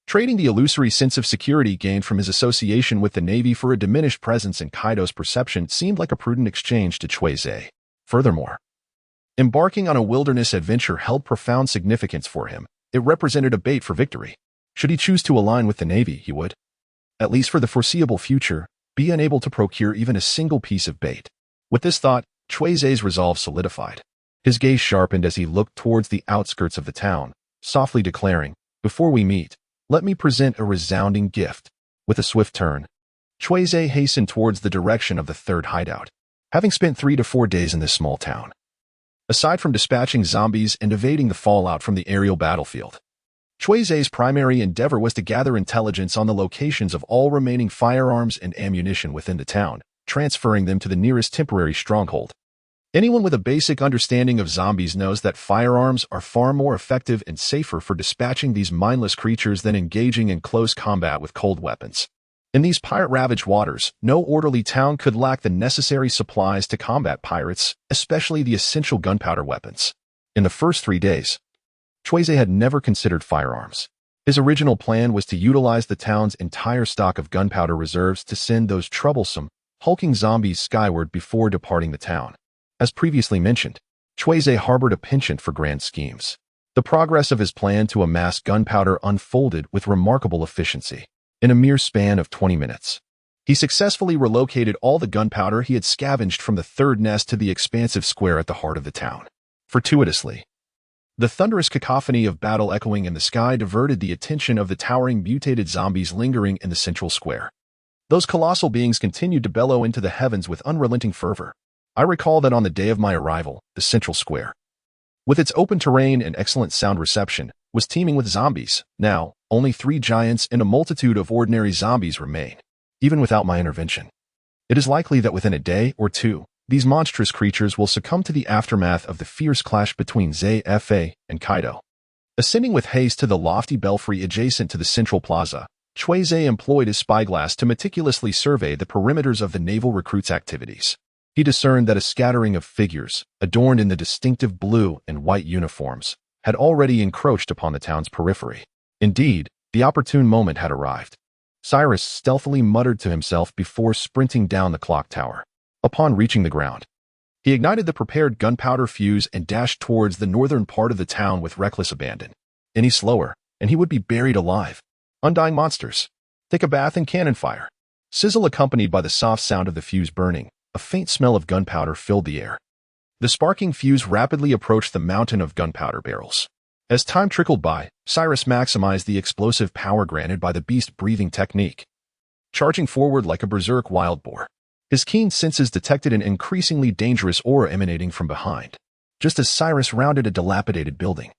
Trading the illusory sense of security gained from his association with the Navy for a diminished presence in Kaido's perception seemed like a prudent exchange to Cui Ze. Furthermore, embarking on a wilderness adventure held profound significance for him. It represented a bait for victory. Should he choose to align with the Navy, he would, at least for the foreseeable future, be unable to procure even a single piece of bait. With this thought, Cui Ze's resolve solidified. His gaze sharpened as he looked towards the outskirts of the town, softly declaring, "Before we meet, let me present a resounding gift." With a swift turn, Cui Ze hastened towards the direction of the third hideout. Having spent 3 to 4 days in this small town, aside from dispatching zombies and evading the fallout from the aerial battlefield, Cui Ze's primary endeavor was to gather intelligence on the locations of all remaining firearms and ammunition within the town, transferring them to the nearest temporary stronghold. Anyone with a basic understanding of zombies knows that firearms are far more effective and safer for dispatching these mindless creatures than engaging in close combat with cold weapons. In these pirate-ravaged waters, no orderly town could lack the necessary supplies to combat pirates, especially the essential gunpowder weapons. In the first 3 days, Cui Ze had never considered firearms. His original plan was to utilize the town's entire stock of gunpowder reserves to send those troublesome, hulking zombies skyward before departing the town. As previously mentioned, Cui Ze harbored a penchant for grand schemes. The progress of his plan to amass gunpowder unfolded with remarkable efficiency. In a mere span of 20 minutes, he successfully relocated all the gunpowder he had scavenged from the third nest to the expansive square at the heart of the town. Fortuitously, the thunderous cacophony of battle echoing in the sky diverted the attention of the towering mutated zombies lingering in the central square. Those colossal beings continued to bellow into the heavens with unrelenting fervor. I recall that on the day of my arrival, the central square, with its open terrain and excellent sound reception, was teeming with zombies. Now, only 3 giants and a multitude of ordinary zombies remain, even without my intervention. It is likely that within a day or two, these monstrous creatures will succumb to the aftermath of the fierce clash between Ze, Fa, and Kaido. Ascending with haste to the lofty belfry adjacent to the central plaza, Cui Ze employed his spyglass to meticulously survey the perimeters of the naval recruits' activities. He discerned that a scattering of figures, adorned in the distinctive blue and white uniforms, had already encroached upon the town's periphery. Indeed, the opportune moment had arrived. Cyrus stealthily muttered to himself before sprinting down the clock tower. Upon reaching the ground, he ignited the prepared gunpowder fuse and dashed towards the northern part of the town with reckless abandon. Any slower, and he would be buried alive. Undying monsters. Take a bath in cannon fire. Sizzle accompanied by the soft sound of the fuse burning. A faint smell of gunpowder filled the air. The sparking fuse rapidly approached the mountain of gunpowder barrels. As time trickled by, Cyrus maximized the explosive power granted by the beast-breathing technique, charging forward like a berserk wild boar. His keen senses detected an increasingly dangerous aura emanating from behind, just as Cyrus rounded a dilapidated building.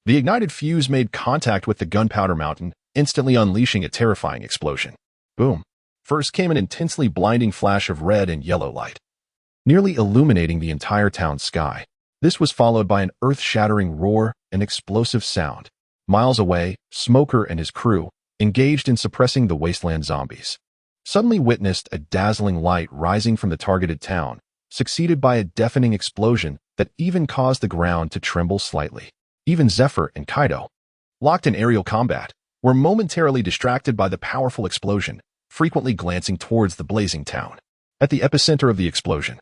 The ignited fuse made contact with the gunpowder mountain, instantly unleashing a terrifying explosion. Boom! First came an intensely blinding flash of red and yellow light, nearly illuminating the entire town sky. This was followed by an earth-shattering roar, an explosive sound. Miles away, Smoker and his crew, engaged in suppressing the wasteland zombies, suddenly witnessed a dazzling light rising from the targeted town, succeeded by a deafening explosion that even caused the ground to tremble slightly. Even Zephyr and Kaido, locked in aerial combat, were momentarily distracted by the powerful explosion, frequently glancing towards the blazing town. At the epicenter of the explosion,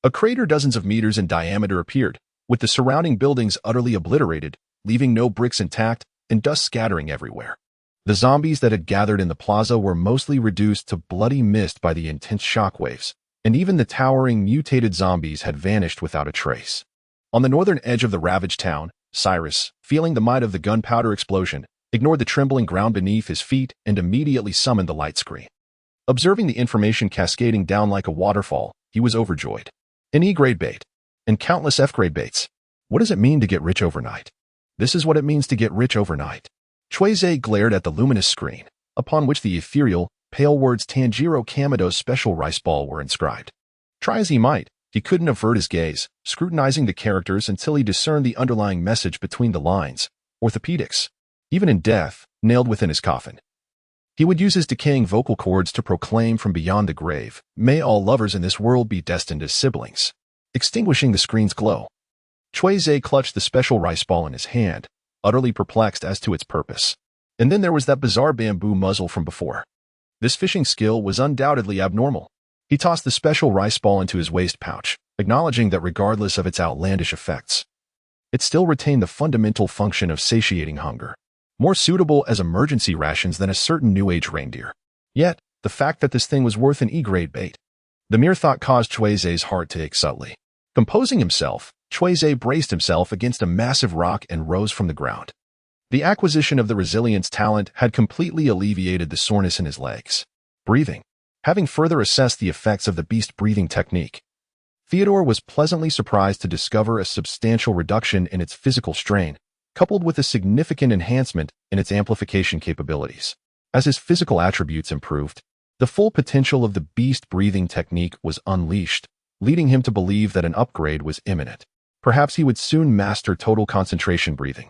a crater dozens of meters in diameter appeared, with the surrounding buildings utterly obliterated, leaving no bricks intact and dust scattering everywhere. The zombies that had gathered in the plaza were mostly reduced to bloody mist by the intense shockwaves, and even the towering mutated zombies had vanished without a trace. On the northern edge of the ravaged town, Cyrus, feeling the might of the gunpowder explosion, ignored the trembling ground beneath his feet and immediately summoned the light screen. Observing the information cascading down like a waterfall, he was overjoyed. An E-grade bait, and countless F-grade baits. What does it mean to get rich overnight? This is what it means to get rich overnight. Cui Ze glared at the luminous screen, upon which the ethereal, pale words Tanjiro Kamido's special rice ball were inscribed. Try as he might, he couldn't avert his gaze, scrutinizing the characters until he discerned the underlying message between the lines. Orthopedics. Even in death, nailed within his coffin, he would use his decaying vocal cords to proclaim from beyond the grave, "May all lovers in this world be destined as siblings." Extinguishing the screen's glow, Cui Ze clutched the special rice ball in his hand, utterly perplexed as to its purpose. And then there was that bizarre bamboo muzzle from before. This fishing skill was undoubtedly abnormal. He tossed the special rice ball into his waist pouch, acknowledging that regardless of its outlandish effects, it still retained the fundamental function of satiating hunger, more suitable as emergency rations than a certain New Age reindeer. Yet, the fact that this thing was worth an E-grade bait, the mere thought caused Cui Ze's heart to ache subtly. Composing himself, Cui Ze braced himself against a massive rock and rose from the ground. The acquisition of the resilience talent had completely alleviated the soreness in his legs. Breathing. Having further assessed the effects of the beast-breathing technique, Theodore was pleasantly surprised to discover a substantial reduction in its physical strain, coupled with a significant enhancement in its amplification capabilities. As his physical attributes improved, the full potential of the beast-breathing technique was unleashed, leading him to believe that an upgrade was imminent. Perhaps he would soon master total concentration breathing.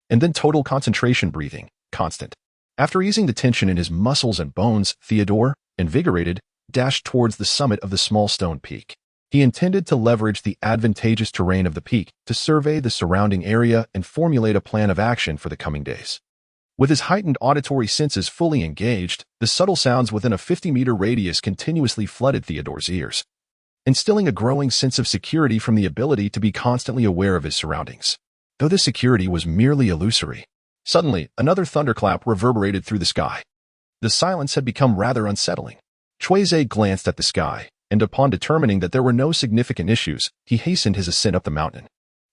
And then total concentration breathing, constant. After easing the tension in his muscles and bones, Theodore, invigorated, dashed towards the summit of the small stone peak. He intended to leverage the advantageous terrain of the peak to survey the surrounding area and formulate a plan of action for the coming days. With his heightened auditory senses fully engaged, the subtle sounds within a 50-meter radius continuously flooded Theodore's ears, instilling a growing sense of security from the ability to be constantly aware of his surroundings. Though this security was merely illusory, suddenly another thunderclap reverberated through the sky. The silence had become rather unsettling. Cui Ze glanced at the sky, and upon determining that there were no significant issues, he hastened his ascent up the mountain.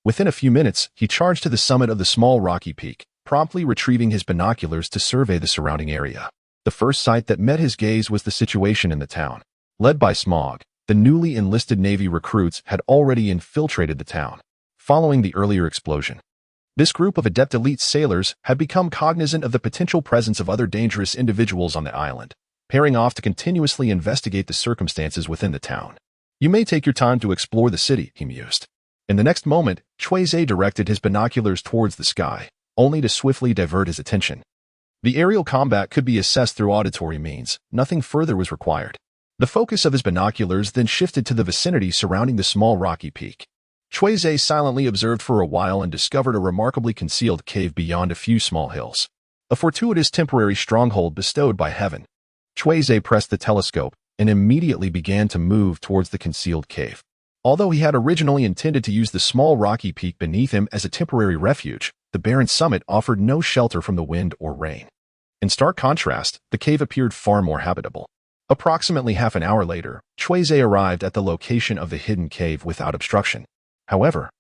Within a few minutes, he charged to the summit of the small rocky peak, promptly retrieving his binoculars to survey the surrounding area. The first sight that met his gaze was the situation in the town. Led by Smog, The newly enlisted Navy recruits had already infiltrated the town, following the earlier explosion. This group of adept elite sailors had become cognizant of the potential presence of other dangerous individuals on the island, pairing off to continuously investigate the circumstances within the town. You may take your time to explore the city, he mused. In the next moment, Cui Ze directed his binoculars towards the sky, only to swiftly divert his attention. The aerial combat could be assessed through auditory means. Nothing further was required. The focus of his binoculars then shifted to the vicinity surrounding the small rocky peak. Cui Ze silently observed for a while and discovered a remarkably concealed cave beyond a few small hills. A fortuitous temporary stronghold bestowed by heaven. Cui Ze pressed the telescope and immediately began to move towards the concealed cave. Although he had originally intended to use the small rocky peak beneath him as a temporary refuge, the barren summit offered no shelter from the wind or rain. In stark contrast, the cave appeared far more habitable. Approximately half an hour later, Cui Ze arrived at the location of the hidden cave without obstruction. However,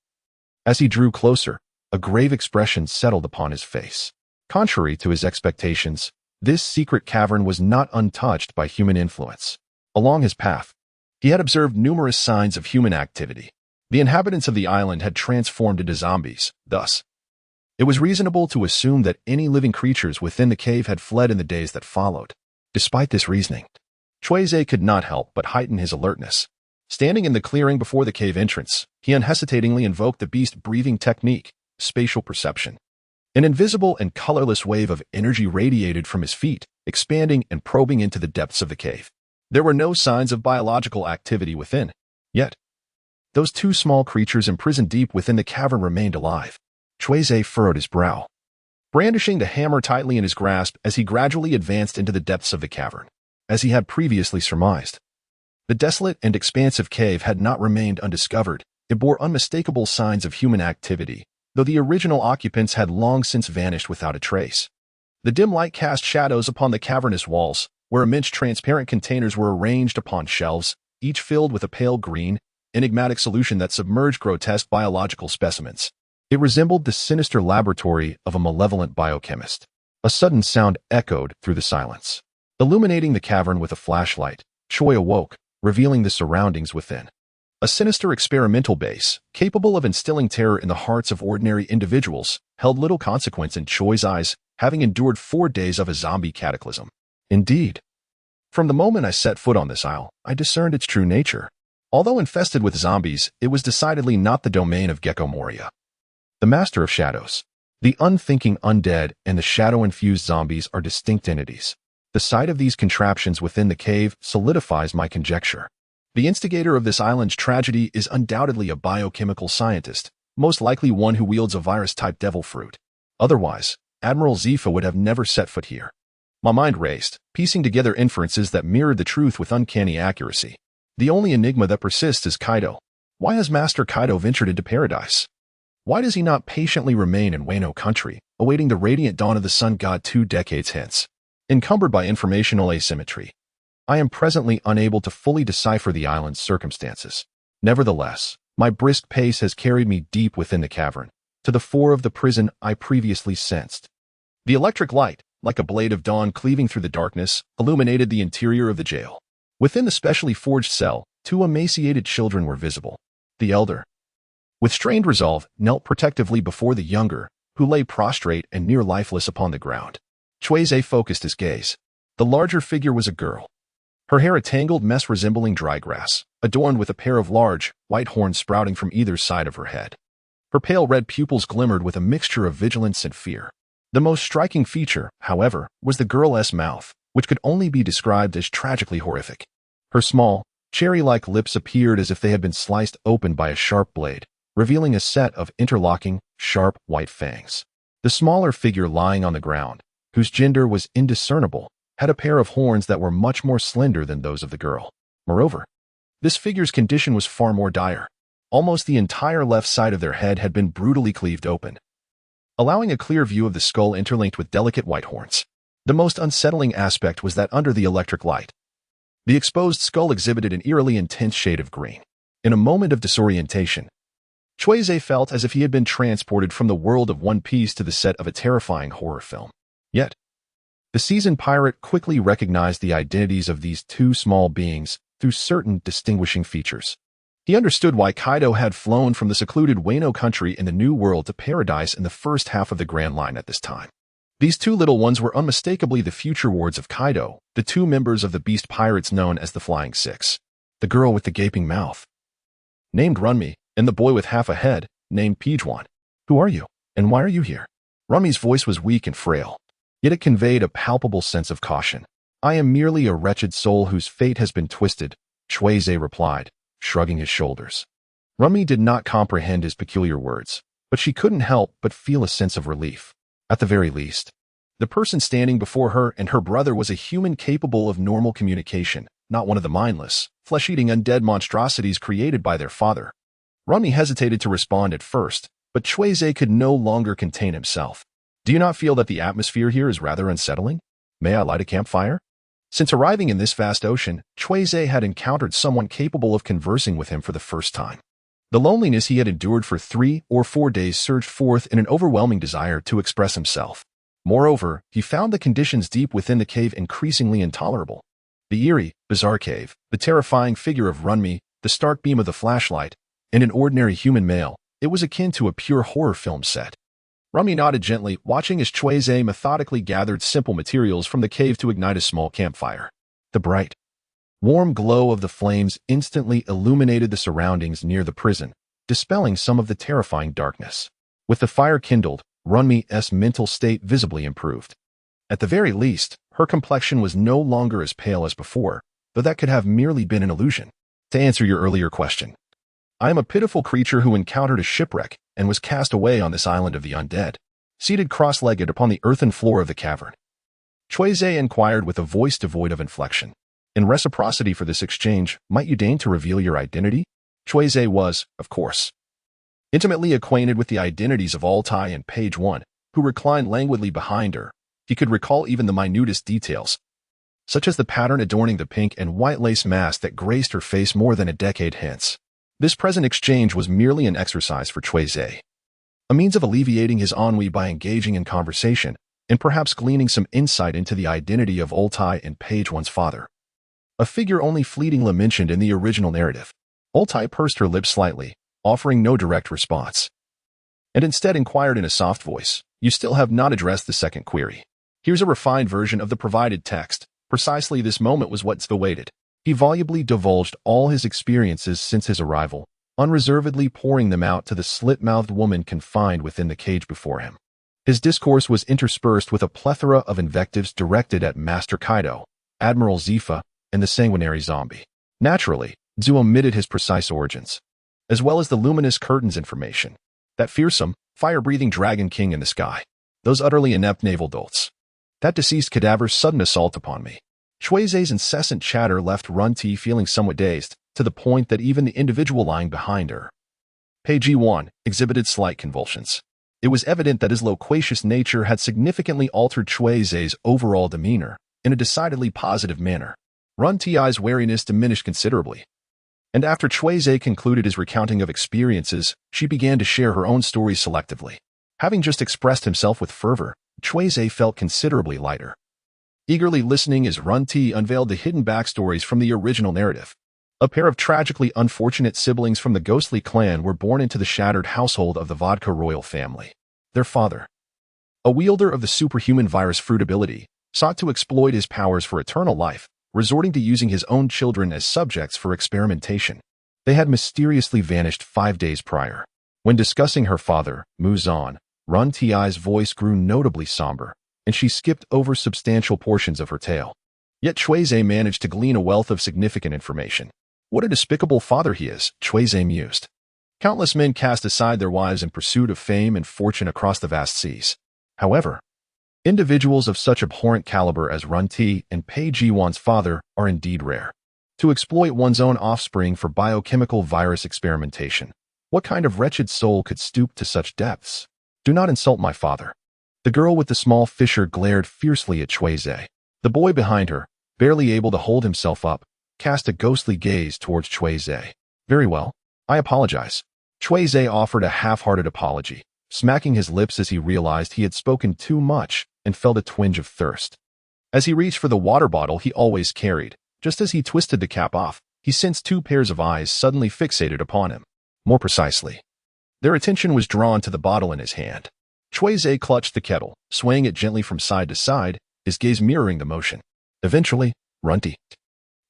as he drew closer, a grave expression settled upon his face. Contrary to his expectations, this secret cavern was not untouched by human influence. Along his path, he had observed numerous signs of human activity. The inhabitants of the island had transformed into zombies, thus, it was reasonable to assume that any living creatures within the cave had fled in the days that followed. Despite this reasoning, Cui Ze could not help but heighten his alertness. Standing in the clearing before the cave entrance, he unhesitatingly invoked the beast-breathing technique, spatial perception. An invisible and colorless wave of energy radiated from his feet, expanding and probing into the depths of the cave. There were no signs of biological activity within. Yet, those two small creatures imprisoned deep within the cavern remained alive. Cui Ze furrowed his brow, brandishing the hammer tightly in his grasp as he gradually advanced into the depths of the cavern. As he had previously surmised, the desolate and expansive cave had not remained undiscovered. It bore unmistakable signs of human activity, though the original occupants had long since vanished without a trace. The dim light cast shadows upon the cavernous walls, where immense transparent containers were arranged upon shelves, each filled with a pale green, enigmatic solution that submerged grotesque biological specimens. It resembled the sinister laboratory of a malevolent biochemist. A sudden sound echoed through the silence. Illuminating the cavern with a flashlight, Cui awoke, revealing the surroundings within. A sinister experimental base, capable of instilling terror in the hearts of ordinary individuals, held little consequence in Cui's eyes, having endured 4 days of a zombie cataclysm. Indeed, from the moment I set foot on this isle, I discerned its true nature. Although infested with zombies, it was decidedly not the domain of Gecko Moria. The Master of Shadows. The unthinking undead and the shadow-infused zombies are distinct entities. The sight of these contraptions within the cave solidifies my conjecture. The instigator of this island's tragedy is undoubtedly a biochemical scientist, most likely one who wields a virus-type devil fruit. Otherwise, Admiral Zifa would have never set foot here. My mind raced, piecing together inferences that mirrored the truth with uncanny accuracy. The only enigma that persists is Kaido. Why has Master Kaido ventured into paradise? Why does he not patiently remain in Wano country, awaiting the radiant dawn of the sun god 2 decades hence? Encumbered by informational asymmetry, I am presently unable to fully decipher the island's circumstances. Nevertheless, my brisk pace has carried me deep within the cavern, to the fore of the prison I previously sensed. The electric light, like a blade of dawn cleaving through the darkness, illuminated the interior of the jail. Within the specially forged cell, 2 emaciated children were visible. The elder, with strained resolve, knelt protectively before the younger, who lay prostrate and near lifeless upon the ground. Cui Ze focused his gaze. The larger figure was a girl. Her hair a tangled mess resembling dry grass, adorned with a pair of large, white horns sprouting from either side of her head. Her pale red pupils glimmered with a mixture of vigilance and fear. The most striking feature, however, was the girl's mouth, which could only be described as tragically horrific. Her small, cherry-like lips appeared as if they had been sliced open by a sharp blade, revealing a set of interlocking, sharp, white fangs. The smaller figure lying on the ground, whose gender was indiscernible, had a pair of horns that were much more slender than those of the girl. Moreover, this figure's condition was far more dire. Almost the entire left side of their head had been brutally cleaved open, allowing a clear view of the skull interlinked with delicate white horns. The most unsettling aspect was that under the electric light, the exposed skull exhibited an eerily intense shade of green. In a moment of disorientation, Cui Ze felt as if he had been transported from the world of One Piece to the set of a terrifying horror film. Yet, the seasoned pirate quickly recognized the identities of these 2 small beings through certain distinguishing features. He understood why Kaido had flown from the secluded Wano country in the New World to Paradise in the first half of the Grand Line at this time. These two little ones were unmistakably the future wards of Kaido, the two members of the beast pirates known as the Flying Six. The girl with the gaping mouth, named Runmi, and the boy with half a head, named Pijuan. Who are you, and why are you here? Runmi's voice was weak and frail, yet it conveyed a palpable sense of caution. I am merely a wretched soul whose fate has been twisted, Cui Ze replied, shrugging his shoulders. Runmi did not comprehend his peculiar words, but she couldn't help but feel a sense of relief. At the very least, the person standing before her and her brother was a human capable of normal communication, not one of the mindless, flesh-eating undead monstrosities created by their father. Runmi hesitated to respond at first, but Cui Ze could no longer contain himself. Do you not feel that the atmosphere here is rather unsettling? May I light a campfire? Since arriving in this vast ocean, Cui Ze had encountered someone capable of conversing with him for the first time. The loneliness he had endured for 3 or 4 days surged forth in an overwhelming desire to express himself. Moreover, he found the conditions deep within the cave increasingly intolerable. The eerie, bizarre cave, the terrifying figure of Runmi, the stark beam of the flashlight, and an ordinary human male, it was akin to a pure horror film set. Runmi nodded gently, watching as Cui Ze methodically gathered simple materials from the cave to ignite a small campfire. The bright, warm glow of the flames instantly illuminated the surroundings near the prison, dispelling some of the terrifying darkness. With the fire kindled, Runmi's mental state visibly improved. At the very least, her complexion was no longer as pale as before, though that could have merely been an illusion. To answer your earlier question, I am a pitiful creature who encountered a shipwreck and was cast away on this island of the undead, seated cross-legged upon the earthen floor of the cavern. Cui Ze inquired with a voice devoid of inflection. In reciprocity for this exchange, might you deign to reveal your identity? Cui Ze was, of course, intimately acquainted with the identities of Altai and Page One, who reclined languidly behind her. He could recall even the minutest details, such as the pattern adorning the pink and white lace mask that graced her face more than a decade hence. This present exchange was merely an exercise for Cui Ze, a means of alleviating his ennui by engaging in conversation and perhaps gleaning some insight into the identity of Altai and Page One's father, a figure only fleetingly mentioned in the original narrative. Altai pursed her lips slightly, offering no direct response, and instead inquired in a soft voice, "You still have not addressed the second query. Here's a refined version of the provided text. Precisely this moment was what's awaited." He volubly divulged all his experiences since his arrival, unreservedly pouring them out to the slit-mouthed woman confined within the cage before him. His discourse was interspersed with a plethora of invectives directed at Master Kaido, Admiral Zifa, and the sanguinary zombie. Naturally, Zu omitted his precise origins, as well as the luminous curtains information. That fearsome, fire-breathing dragon king in the sky. Those utterly inept naval dolts. That deceased cadaver's sudden assault upon me. Cui Ze's incessant chatter left Runti feeling somewhat dazed, to the point that even the individual lying behind her, Page One, exhibited slight convulsions. It was evident that his loquacious nature had significantly altered Cui Ze's overall demeanor in a decidedly positive manner. Runti's wariness diminished considerably, and after Cui Ze concluded his recounting of experiences, she began to share her own stories selectively. Having just expressed himself with fervor, Cui Ze felt considerably lighter, eagerly listening as Runti unveiled the hidden backstories from the original narrative. A pair of tragically unfortunate siblings from the ghostly clan were born into the shattered household of the Vodka royal family. Their father, a wielder of the superhuman virus fruit ability, sought to exploit his powers for eternal life, resorting to using his own children as subjects for experimentation. They had mysteriously vanished 5 days prior. When discussing her father, Muzan, Runti's voice grew notably somber, and she skipped over substantial portions of her tale. Yet Cui Ze managed to glean a wealth of significant information. What a despicable father he is, Cui Ze mused. Countless men cast aside their wives in pursuit of fame and fortune across the vast seas. However, individuals of such abhorrent caliber as Runti and Pei Jiwan's father are indeed rare. To exploit one's own offspring for biochemical virus experimentation. What kind of wretched soul could stoop to such depths? Do not insult my father. The girl with the small fisher glared fiercely at Cui Ze. The boy behind her, barely able to hold himself up, cast a ghostly gaze towards Cui Ze. Very well, I apologize. Cui Ze offered a half-hearted apology, smacking his lips as he realized he had spoken too much and felt a twinge of thirst. As he reached for the water bottle he always carried, just as he twisted the cap off, he sensed two pairs of eyes suddenly fixated upon him. More precisely, their attention was drawn to the bottle in his hand. Cui Ze clutched the kettle, swaying it gently from side to side, his gaze mirroring the motion. Eventually, Runty,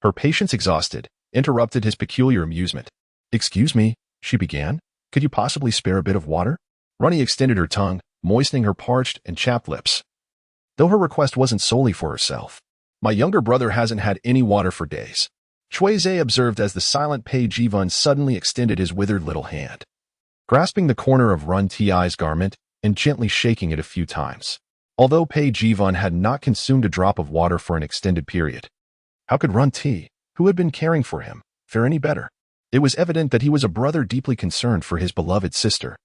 her patience exhausted, interrupted his peculiar amusement. "Excuse me," she began. "Could you possibly spare a bit of water?" Runty extended her tongue, moistening her parched and chapped lips. Though her request wasn't solely for herself. "My younger brother hasn't had any water for days," Cui Ze observed as the silent Pei Jivun suddenly extended his withered little hand, grasping the corner of Run Ti's garment and gently shaking it a few times. Although Pei Jivun had not consumed a drop of water for an extended period, how could Run Ti, who had been caring for him, fare any better? It was evident that he was a brother deeply concerned for his beloved sister.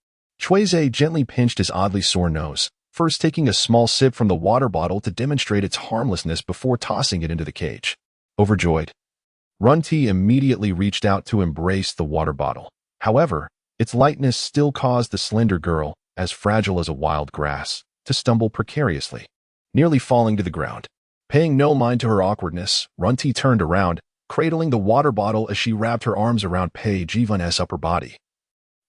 Cui Ze gently pinched his oddly sore nose, first taking a small sip from the water bottle to demonstrate its harmlessness before tossing it into the cage. Overjoyed, Run Ti immediately reached out to embrace the water bottle. However, its lightness still caused the slender girl, as fragile as a wild grass, to stumble precariously, nearly falling to the ground. Paying no mind to her awkwardness, Run Ti turned around, cradling the water bottle as she wrapped her arms around Pei Jivun's upper body,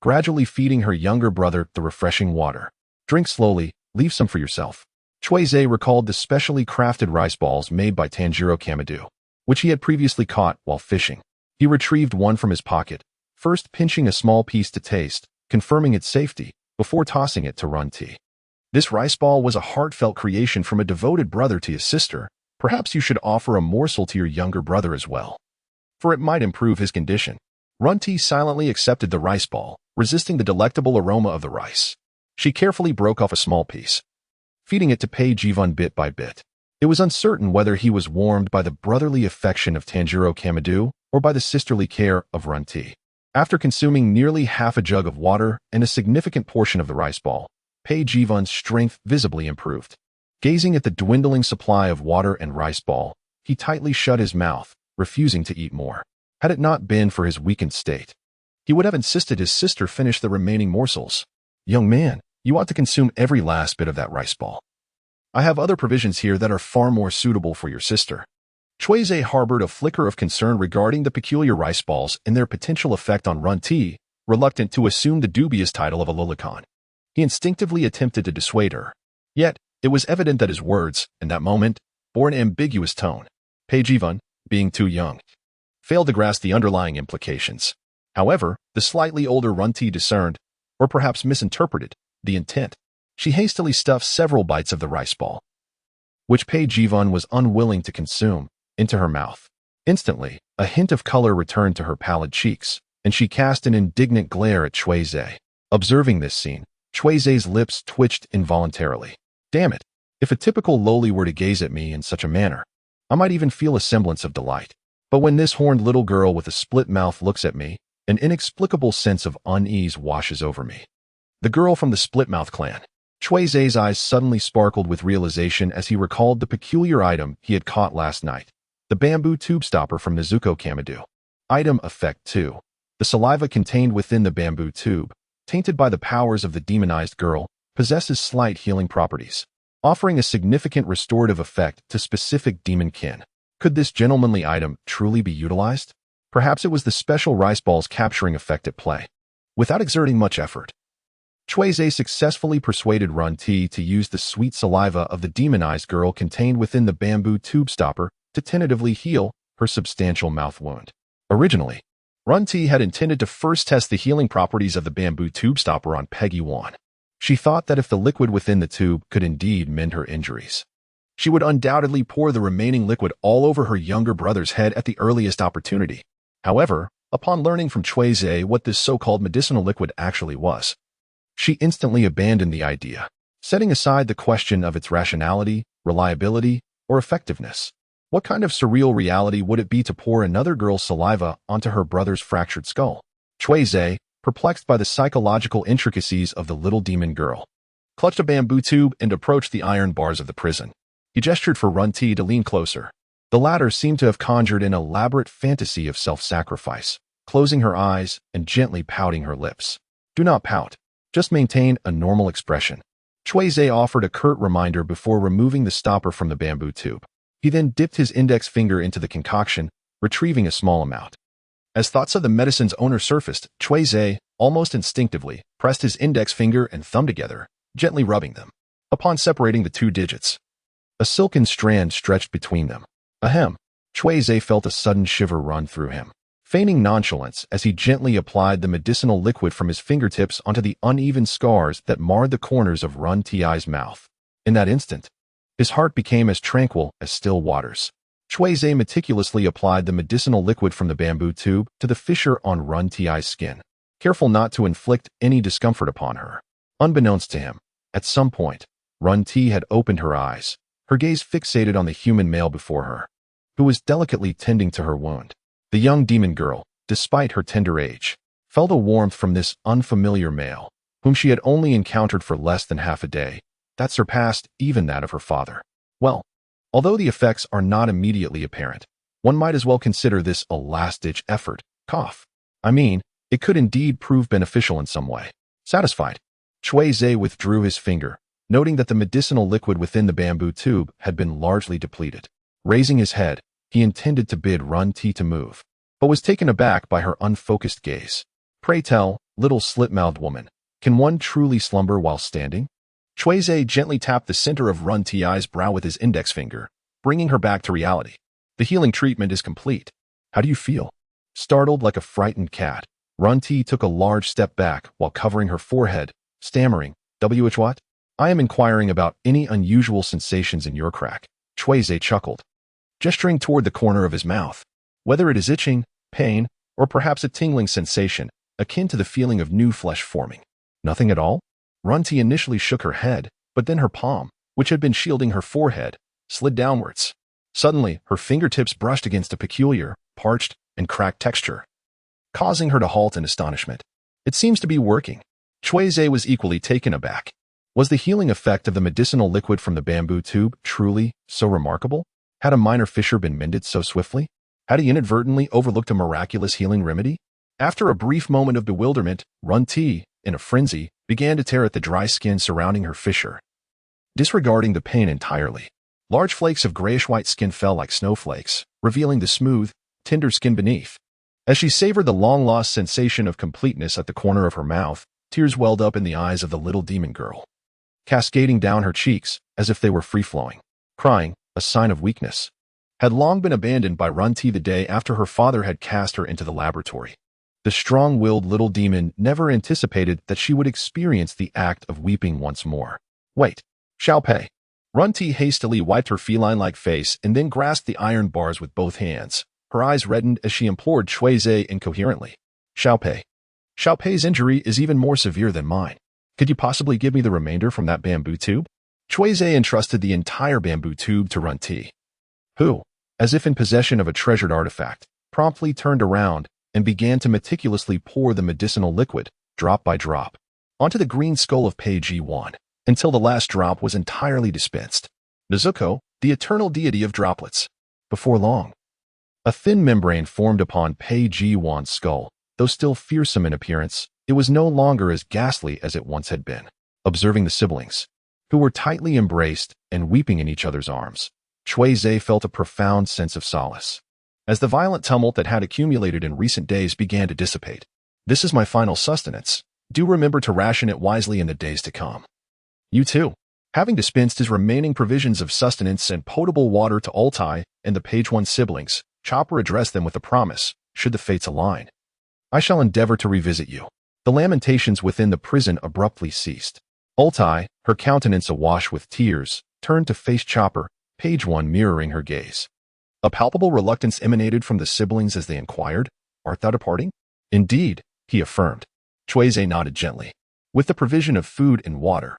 gradually feeding her younger brother the refreshing water. "Drink slowly, leave some for yourself." Cui Ze recalled the specially crafted rice balls made by Tanjiro Kamado, which he had previously caught while fishing. He retrieved one from his pocket, first pinching a small piece to taste, confirming its safety, before tossing it to Run Ti. This rice ball was a heartfelt creation from a devoted brother to his sister. Perhaps you should offer a morsel to your younger brother as well, for it might improve his condition. Run Ti silently accepted the rice ball, resisting the delectable aroma of the rice. She carefully broke off a small piece, feeding it to Pei Jivun bit by bit. It was uncertain whether he was warmed by the brotherly affection of Tanjiro Kamado or by the sisterly care of Run Ti. After consuming nearly half a jug of water and a significant portion of the rice ball, Pei Jivun's strength visibly improved. Gazing at the dwindling supply of water and rice ball, he tightly shut his mouth, refusing to eat more. Had it not been for his weakened state, he would have insisted his sister finish the remaining morsels. "Young man, you ought to consume every last bit of that rice ball. I have other provisions here that are far more suitable for your sister." Cui Ze harbored a flicker of concern regarding the peculiar rice balls and their potential effect on Run Ti, reluctant to assume the dubious title of a lolicon. He instinctively attempted to dissuade her. Yet, it was evident that his words, in that moment, bore an ambiguous tone. Pei Jivun, being too young, failed to grasp the underlying implications. However, the slightly older Run Ti discerned, or perhaps misinterpreted, the intent. She hastily stuffed several bites of the rice ball, which Pei Jivun was unwilling to consume, into her mouth. Instantly, a hint of color returned to her pallid cheeks, and she cast an indignant glare at Cui Ze. Observing this scene, Cui Ze's lips twitched involuntarily. Damn it, if a typical loli were to gaze at me in such a manner, I might even feel a semblance of delight. But when this horned little girl with a split mouth looks at me, an inexplicable sense of unease washes over me. The girl from the split-mouth clan. Cui Ze's eyes suddenly sparkled with realization as he recalled the peculiar item he had caught last night. The bamboo tube stopper from Nezuko Kamado. Item Effect 2. The saliva contained within the bamboo tube, tainted by the powers of the demonized girl, possesses slight healing properties, offering a significant restorative effect to specific demon kin. Could this gentlemanly item truly be utilized? Perhaps it was the special rice ball's capturing effect at play. Without exerting much effort, Cui Ze successfully persuaded Run Ti to use the sweet saliva of the demonized girl contained within the bamboo tube stopper to tentatively heal her substantial mouth wound. Originally, Run Ti had intended to first test the healing properties of the bamboo tube stopper on Peggy Wan. She thought that if the liquid within the tube could indeed mend her injuries, she would undoubtedly pour the remaining liquid all over her younger brother's head at the earliest opportunity. However, upon learning from Cui Ze what this so-called medicinal liquid actually was, she instantly abandoned the idea, setting aside the question of its rationality, reliability, or effectiveness. What kind of surreal reality would it be to pour another girl's saliva onto her brother's fractured skull? Cui Ze, perplexed by the psychological intricacies of the little demon girl, clutched a bamboo tube and approached the iron bars of the prison. He gestured for Run Ti to lean closer. The latter seemed to have conjured an elaborate fantasy of self-sacrifice, closing her eyes and gently pouting her lips. Do not pout. Just maintain a normal expression. Cui Ze offered a curt reminder before removing the stopper from the bamboo tube. He then dipped his index finger into the concoction, retrieving a small amount. As thoughts of the medicine's owner surfaced, Cui Ze, almost instinctively, pressed his index finger and thumb together, gently rubbing them. Upon separating the two digits, a silken strand stretched between them. Ahem. Cui Ze felt a sudden shiver run through him, feigning nonchalance as he gently applied the medicinal liquid from his fingertips onto the uneven scars that marred the corners of Run Ti's mouth. In that instant, his heart became as tranquil as still waters. Cui Ze meticulously applied the medicinal liquid from the bamboo tube to the fissure on Run Ti's skin, careful not to inflict any discomfort upon her. Unbeknownst to him, at some point, Run Ti had opened her eyes, her gaze fixated on the human male before her, who was delicately tending to her wound. The young demon girl, despite her tender age, felt a warmth from this unfamiliar male, whom she had only encountered for less than half a day, that surpassed even that of her father. Well, although the effects are not immediately apparent, one might as well consider this a last-ditch effort. It could indeed prove beneficial in some way. Satisfied, Cui Ze withdrew his finger, noting that the medicinal liquid within the bamboo tube had been largely depleted. Raising his head, he intended to bid Run Ti to move, but was taken aback by her unfocused gaze. Pray tell, little slit-mouthed woman, can one truly slumber while standing? Cui Ze gently tapped the center of Run Ti's brow with his index finger, bringing her back to reality. The healing treatment is complete. How do you feel? Startled like a frightened cat, Run Ti took a large step back while covering her forehead, stammering, what? I am inquiring about any unusual sensations in your crack. Cui Ze chuckled, gesturing toward the corner of his mouth. Whether it is itching, pain, or perhaps a tingling sensation, akin to the feeling of new flesh forming. Nothing at all? Run Ti initially shook her head, but then her palm, which had been shielding her forehead, slid downwards. Suddenly, her fingertips brushed against a peculiar, parched, and cracked texture, causing her to halt in astonishment. It seems to be working. Cui Ze was equally taken aback. Was the healing effect of the medicinal liquid from the bamboo tube truly so remarkable? Had a minor fissure been mended so swiftly? Had he inadvertently overlooked a miraculous healing remedy? After a brief moment of bewilderment, Run Ti, in a frenzy, began to tear at the dry skin surrounding her fissure. Disregarding the pain entirely, large flakes of grayish-white skin fell like snowflakes, revealing the smooth, tender skin beneath. As she savored the long-lost sensation of completeness at the corner of her mouth, tears welled up in the eyes of the little demon girl, cascading down her cheeks as if they were free-flowing. Crying, a sign of weakness, had long been abandoned by Run Ti the day after her father had cast her into the laboratory. The strong-willed little demon never anticipated that she would experience the act of weeping once more. Wait, Xiaopei. Run Ti hastily wiped her feline-like face and then grasped the iron bars with both hands. Her eyes reddened as she implored Cui Ze incoherently. Xiaopei. Xiaopei's injury is even more severe than mine. Could you possibly give me the remainder from that bamboo tube? Cui Ze entrusted the entire bamboo tube to Run Ti, who, as if in possession of a treasured artifact, promptly turned around and began to meticulously pour the medicinal liquid, drop by drop, onto the green skull of Pei Ji-wan, until the last drop was entirely dispensed. Nezuko, the eternal deity of droplets. Before long, a thin membrane formed upon Pei Ji-wan's skull. Though still fearsome in appearance, it was no longer as ghastly as it once had been. Observing the siblings, who were tightly embraced and weeping in each other's arms, Cui Ze felt a profound sense of solace. As the violent tumult that had accumulated in recent days began to dissipate, this is my final sustenance. Do remember to ration it wisely in the days to come. You too. Having dispensed his remaining provisions of sustenance and potable water to Altai and the Page One siblings, Chopper addressed them with a promise, should the fates align, I shall endeavor to revisit you. The lamentations within the prison abruptly ceased. Altai, her countenance awash with tears, turned to face Chopper, Page One mirroring her gaze. A palpable reluctance emanated from the siblings as they inquired, Art thou departing? Indeed, he affirmed. Cui Ze nodded gently. With the provision of food and water,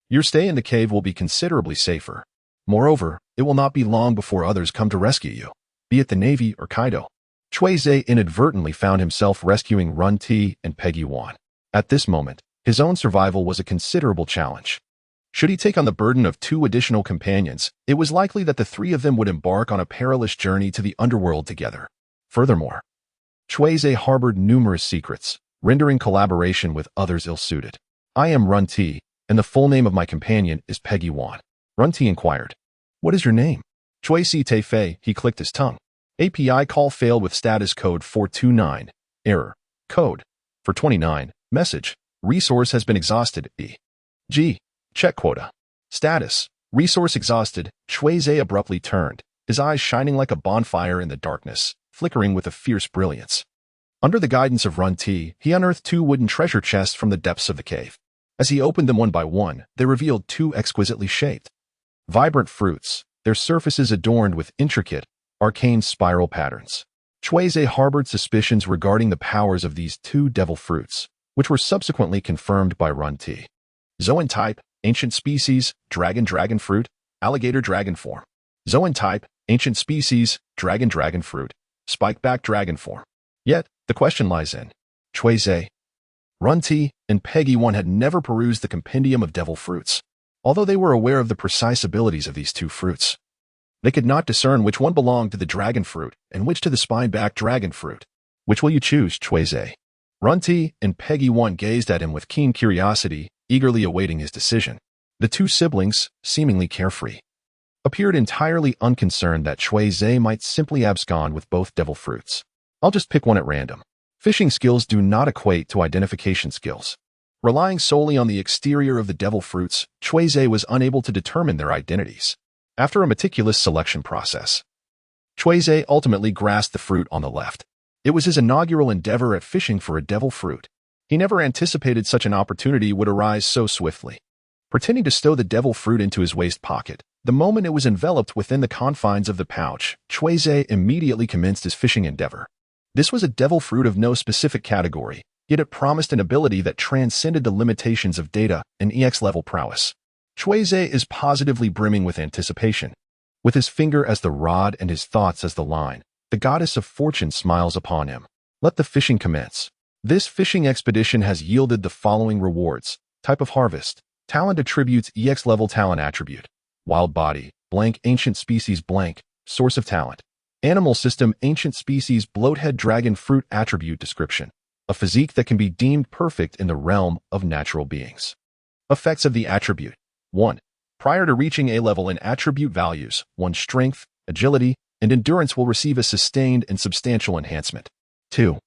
your stay in the cave will be considerably safer. Moreover, it will not be long before others come to rescue you, be it the Navy or Kaido. Cui Ze inadvertently found himself rescuing Run Ti and Peggy Wan. At this moment, his own survival was a considerable challenge. Should he take on the burden of 2 additional companions, it was likely that the 3 of them would embark on a perilous journey to the underworld together. Furthermore, Cui Ze harbored numerous secrets, rendering collaboration with others ill-suited. I am Run Ti, and the full name of my companion is Peggy Wan. Run Ti inquired, What is your name? Cui Si Te Fei, he clicked his tongue. API call failed with status code 429. Error. Code. For 29. Message. Resource has been exhausted. G. Check quota. Status. Resource exhausted. Cui Ze abruptly turned, his eyes shining like a bonfire in the darkness, flickering with a fierce brilliance. Under the guidance of Run T, he unearthed 2 wooden treasure chests from the depths of the cave. As he opened them one by one, they revealed 2 exquisitely shaped, vibrant fruits, their surfaces adorned with intricate, arcane spiral patterns. Cui Ze harbored suspicions regarding the powers of these 2 devil fruits, which were subsequently confirmed by Run T. Zoan type, ancient species, dragon fruit, alligator dragon form. Zoan type, ancient species, dragon fruit, spikeback dragon form. Yet, the question lies in Cui Ze. Run T and Peggy 1 had never perused the compendium of devil fruits, although they were aware of the precise abilities of these 2 fruits. They could not discern which one belonged to the dragon fruit and which to the spine-back dragon fruit. Which will you choose, Cui Ze? Run T and Peggy 1 gazed at him with keen curiosity, eagerly awaiting his decision. The 2 siblings, seemingly carefree, appeared entirely unconcerned that Cui Ze might simply abscond with both devil fruits. I'll just pick one at random. Fishing skills do not equate to identification skills. Relying solely on the exterior of the devil fruits, Cui Ze was unable to determine their identities. After a meticulous selection process, Cui Ze ultimately grasped the fruit on the left. It was his inaugural endeavor at fishing for a devil fruit. He never anticipated such an opportunity would arise so swiftly. Pretending to stow the devil fruit into his waist pocket, the moment it was enveloped within the confines of the pouch, Cui Ze immediately commenced his fishing endeavor. This was a devil fruit of no specific category, yet it promised an ability that transcended the limitations of data and EX-level prowess. Cui Ze is positively brimming with anticipation. With his finger as the rod and his thoughts as the line, the goddess of fortune smiles upon him. Let the fishing commence. This fishing expedition has yielded the following rewards. Type of harvest. Talent attributes EX-level talent attribute. Wild body, blank ancient species blank, source of talent. Animal system ancient species bloathead dragon fruit attribute description. A physique that can be deemed perfect in the realm of natural beings. Effects of the attribute. 1. Prior to reaching A level in attribute values, one's strength, agility, and endurance will receive a sustained and substantial enhancement. 2.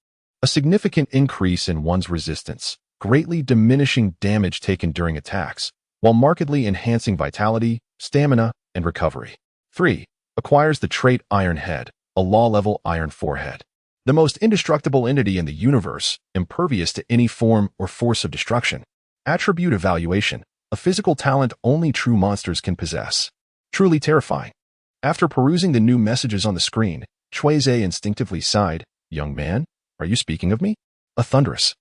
A significant increase in one's resistance, greatly diminishing damage taken during attacks, while markedly enhancing vitality, stamina, and recovery. 3. Acquires the trait Iron Head, a law-level iron forehead. The most indestructible entity in the universe, impervious to any form or force of destruction. Attribute evaluation. A physical talent only true monsters can possess. Truly terrifying. After perusing the new messages on the screen, Cui Ze instinctively sighed. Young man, are you speaking of me? A thunderous,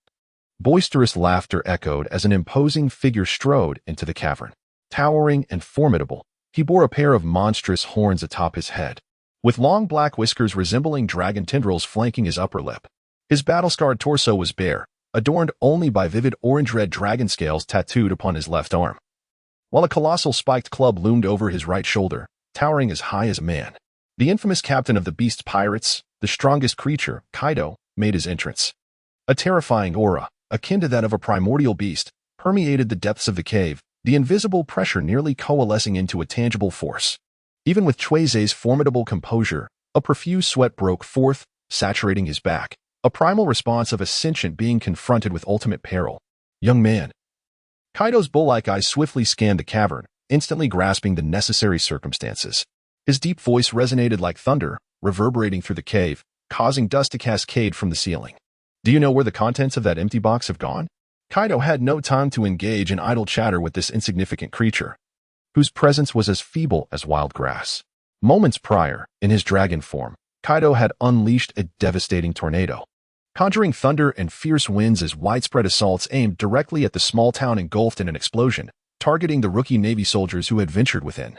boisterous laughter echoed as an imposing figure strode into the cavern. Towering and formidable, he bore a pair of monstrous horns atop his head, with long black whiskers resembling dragon tendrils flanking his upper lip. His battle-scarred torso was bare, adorned only by vivid orange-red dragon scales tattooed upon his left arm, while a colossal spiked club loomed over his right shoulder, towering as high as a man. The infamous captain of the beast pirates, the strongest creature, Kaido, made his entrance. A terrifying aura, akin to that of a primordial beast, permeated the depths of the cave, the invisible pressure nearly coalescing into a tangible force. Even with Cui Ze's formidable composure, a profuse sweat broke forth, saturating his back, a primal response of a sentient being confronted with ultimate peril. Young man. Kaido's bull-like eyes swiftly scanned the cavern, instantly grasping the necessary circumstances. His deep voice resonated like thunder, reverberating through the cave, causing dust to cascade from the ceiling. Do you know where the contents of that empty box have gone? Kaido had no time to engage in idle chatter with this insignificant creature, whose presence was as feeble as wild grass. Moments prior, in his dragon form, Kaido had unleashed a devastating tornado, conjuring thunder and fierce winds as widespread assaults aimed directly at the small town engulfed in an explosion, targeting the rookie Navy soldiers who had ventured within.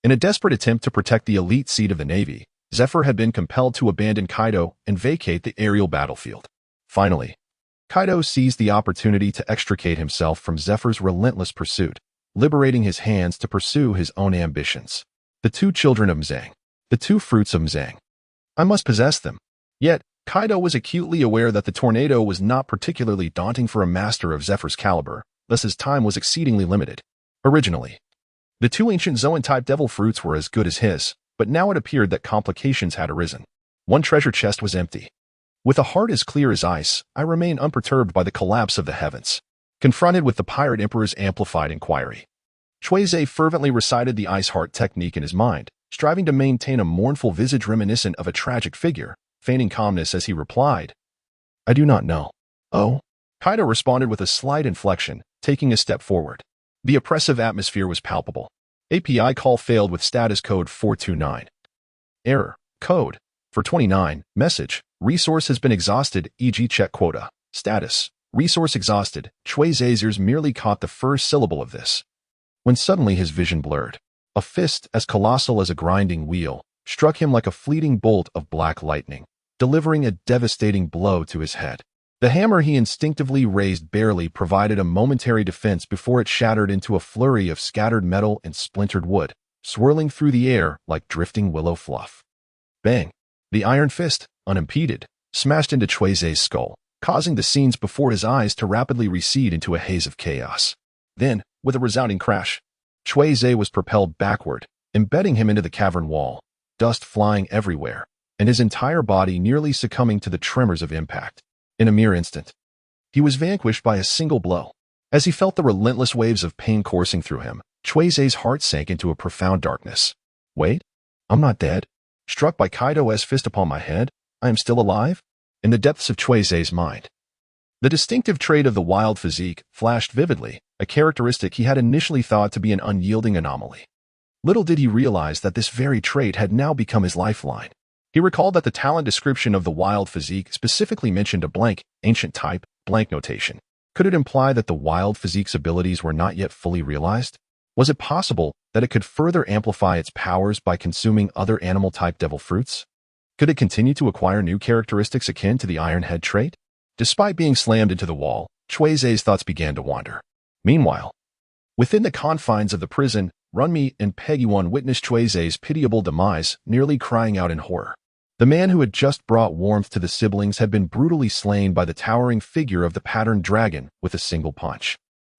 In a desperate attempt to protect the elite seat of the Navy, Zephyr had been compelled to abandon Kaido and vacate the aerial battlefield. Finally, Kaido seized the opportunity to extricate himself from Zephyr's relentless pursuit, liberating his hands to pursue his own ambitions. The 2 children of Mzang. The 2 fruits of Mzang. I must possess them. Yet, Kaido was acutely aware that the tornado was not particularly daunting for a master of Zephyr's caliber, thus his time was exceedingly limited. Originally, the 2 ancient Zoan-type devil fruits were as good as his, but now it appeared that complications had arisen. One treasure chest was empty. With a heart as clear as ice, I remained unperturbed by the collapse of the heavens. Confronted with the pirate emperor's amplified inquiry, Cui Ze fervently recited the ice heart technique in his mind, striving to maintain a mournful visage reminiscent of a tragic figure, feigning calmness as he replied, "I do not know." "Oh?" Kaido responded with a slight inflection, taking a step forward. The oppressive atmosphere was palpable. API call failed with status code 429. Error. Code. 429. Message. Resource has been exhausted, e.g. check quota. Status. Resource exhausted. Cui Ze's ears merely caught the first syllable of this, when suddenly his vision blurred. A fist, as colossal as a grinding wheel, struck him like a fleeting bolt of black lightning, delivering a devastating blow to his head. The hammer he instinctively raised barely provided a momentary defense before it shattered into a flurry of scattered metal and splintered wood, swirling through the air like drifting willow fluff. Bang! The iron fist, unimpeded, smashed into Cui Ze's skull, causing the scenes before his eyes to rapidly recede into a haze of chaos. Then, with a resounding crash, Cui Ze was propelled backward, embedding him into the cavern wall, dust flying everywhere, and his entire body nearly succumbing to the tremors of impact. In a mere instant, he was vanquished by a single blow. As he felt the relentless waves of pain coursing through him, Cui Ze's heart sank into a profound darkness. Wait, I'm not dead. Struck by Kaido's fist upon my head, I am still alive? In the depths of Cui Ze's mind, the distinctive trait of the wild physique flashed vividly, a characteristic he had initially thought to be an unyielding anomaly. Little did he realize that this very trait had now become his lifeline. He recalled that the talent description of the wild physique specifically mentioned a blank, ancient type, blank notation. Could it imply that the wild physique's abilities were not yet fully realized? Was it possible that it could further amplify its powers by consuming other animal-type devil fruits? Could it continue to acquire new characteristics akin to the Iron Head trait? Despite being slammed into the wall, Cui Ze's thoughts began to wander. Meanwhile, within the confines of the prison, Runmi and Peggy-1 witnessed Cui Ze's pitiable demise, nearly crying out in horror. The man who had just brought warmth to the siblings had been brutally slain by the towering figure of the patterned dragon with a single punch.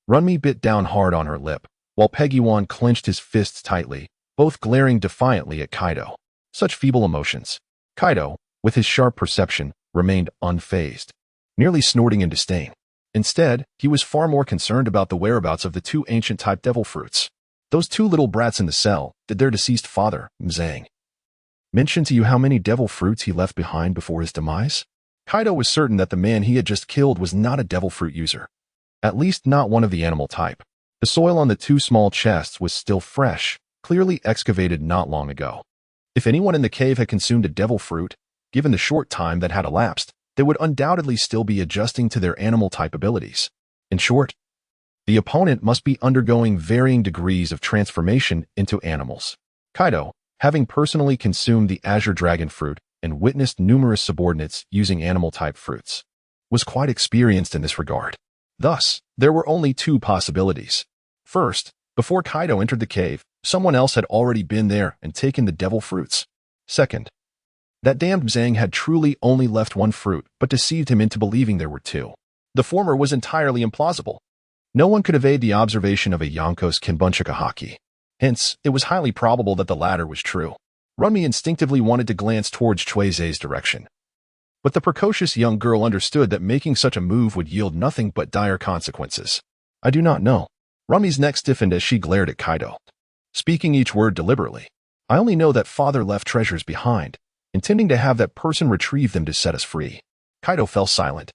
Runmi bit down hard on her lip, while Peggy-1 clenched his fists tightly, both glaring defiantly at Kaido. Such feeble emotions. Kaido, with his sharp perception, remained unfazed, nearly snorting in disdain. Instead, he was far more concerned about the whereabouts of the two ancient-type devil fruits. Those two little brats in the cell, did their deceased father, Mzang, mention to you how many devil fruits he left behind before his demise? Kaido was certain that the man he had just killed was not a devil fruit user. At least not one of the animal type. The soil on the two small chests was still fresh, clearly excavated not long ago. If anyone in the cave had consumed a devil fruit, given the short time that had elapsed, they would undoubtedly still be adjusting to their animal-type abilities. In short, the opponent must be undergoing varying degrees of transformation into animals. Kaido, having personally consumed the Azure Dragon fruit and witnessed numerous subordinates using animal-type fruits, was quite experienced in this regard. Thus, there were only two possibilities. First, before Kaido entered the cave, someone else had already been there and taken the devil fruits. Second, that damned Mzang had truly only left one fruit, but deceived him into believing there were two. The former was entirely implausible. No one could evade the observation of a Yonkos Kinbunchika haki. Hence, it was highly probable that the latter was true. Runmi instinctively wanted to glance towards Cui Ze's direction. But the precocious young girl understood that making such a move would yield nothing but dire consequences. I do not know. Runmi's neck stiffened as she glared at Kaido, speaking each word deliberately. I only know that father left treasures behind, intending to have that person retrieve them to set us free. Kaido fell silent,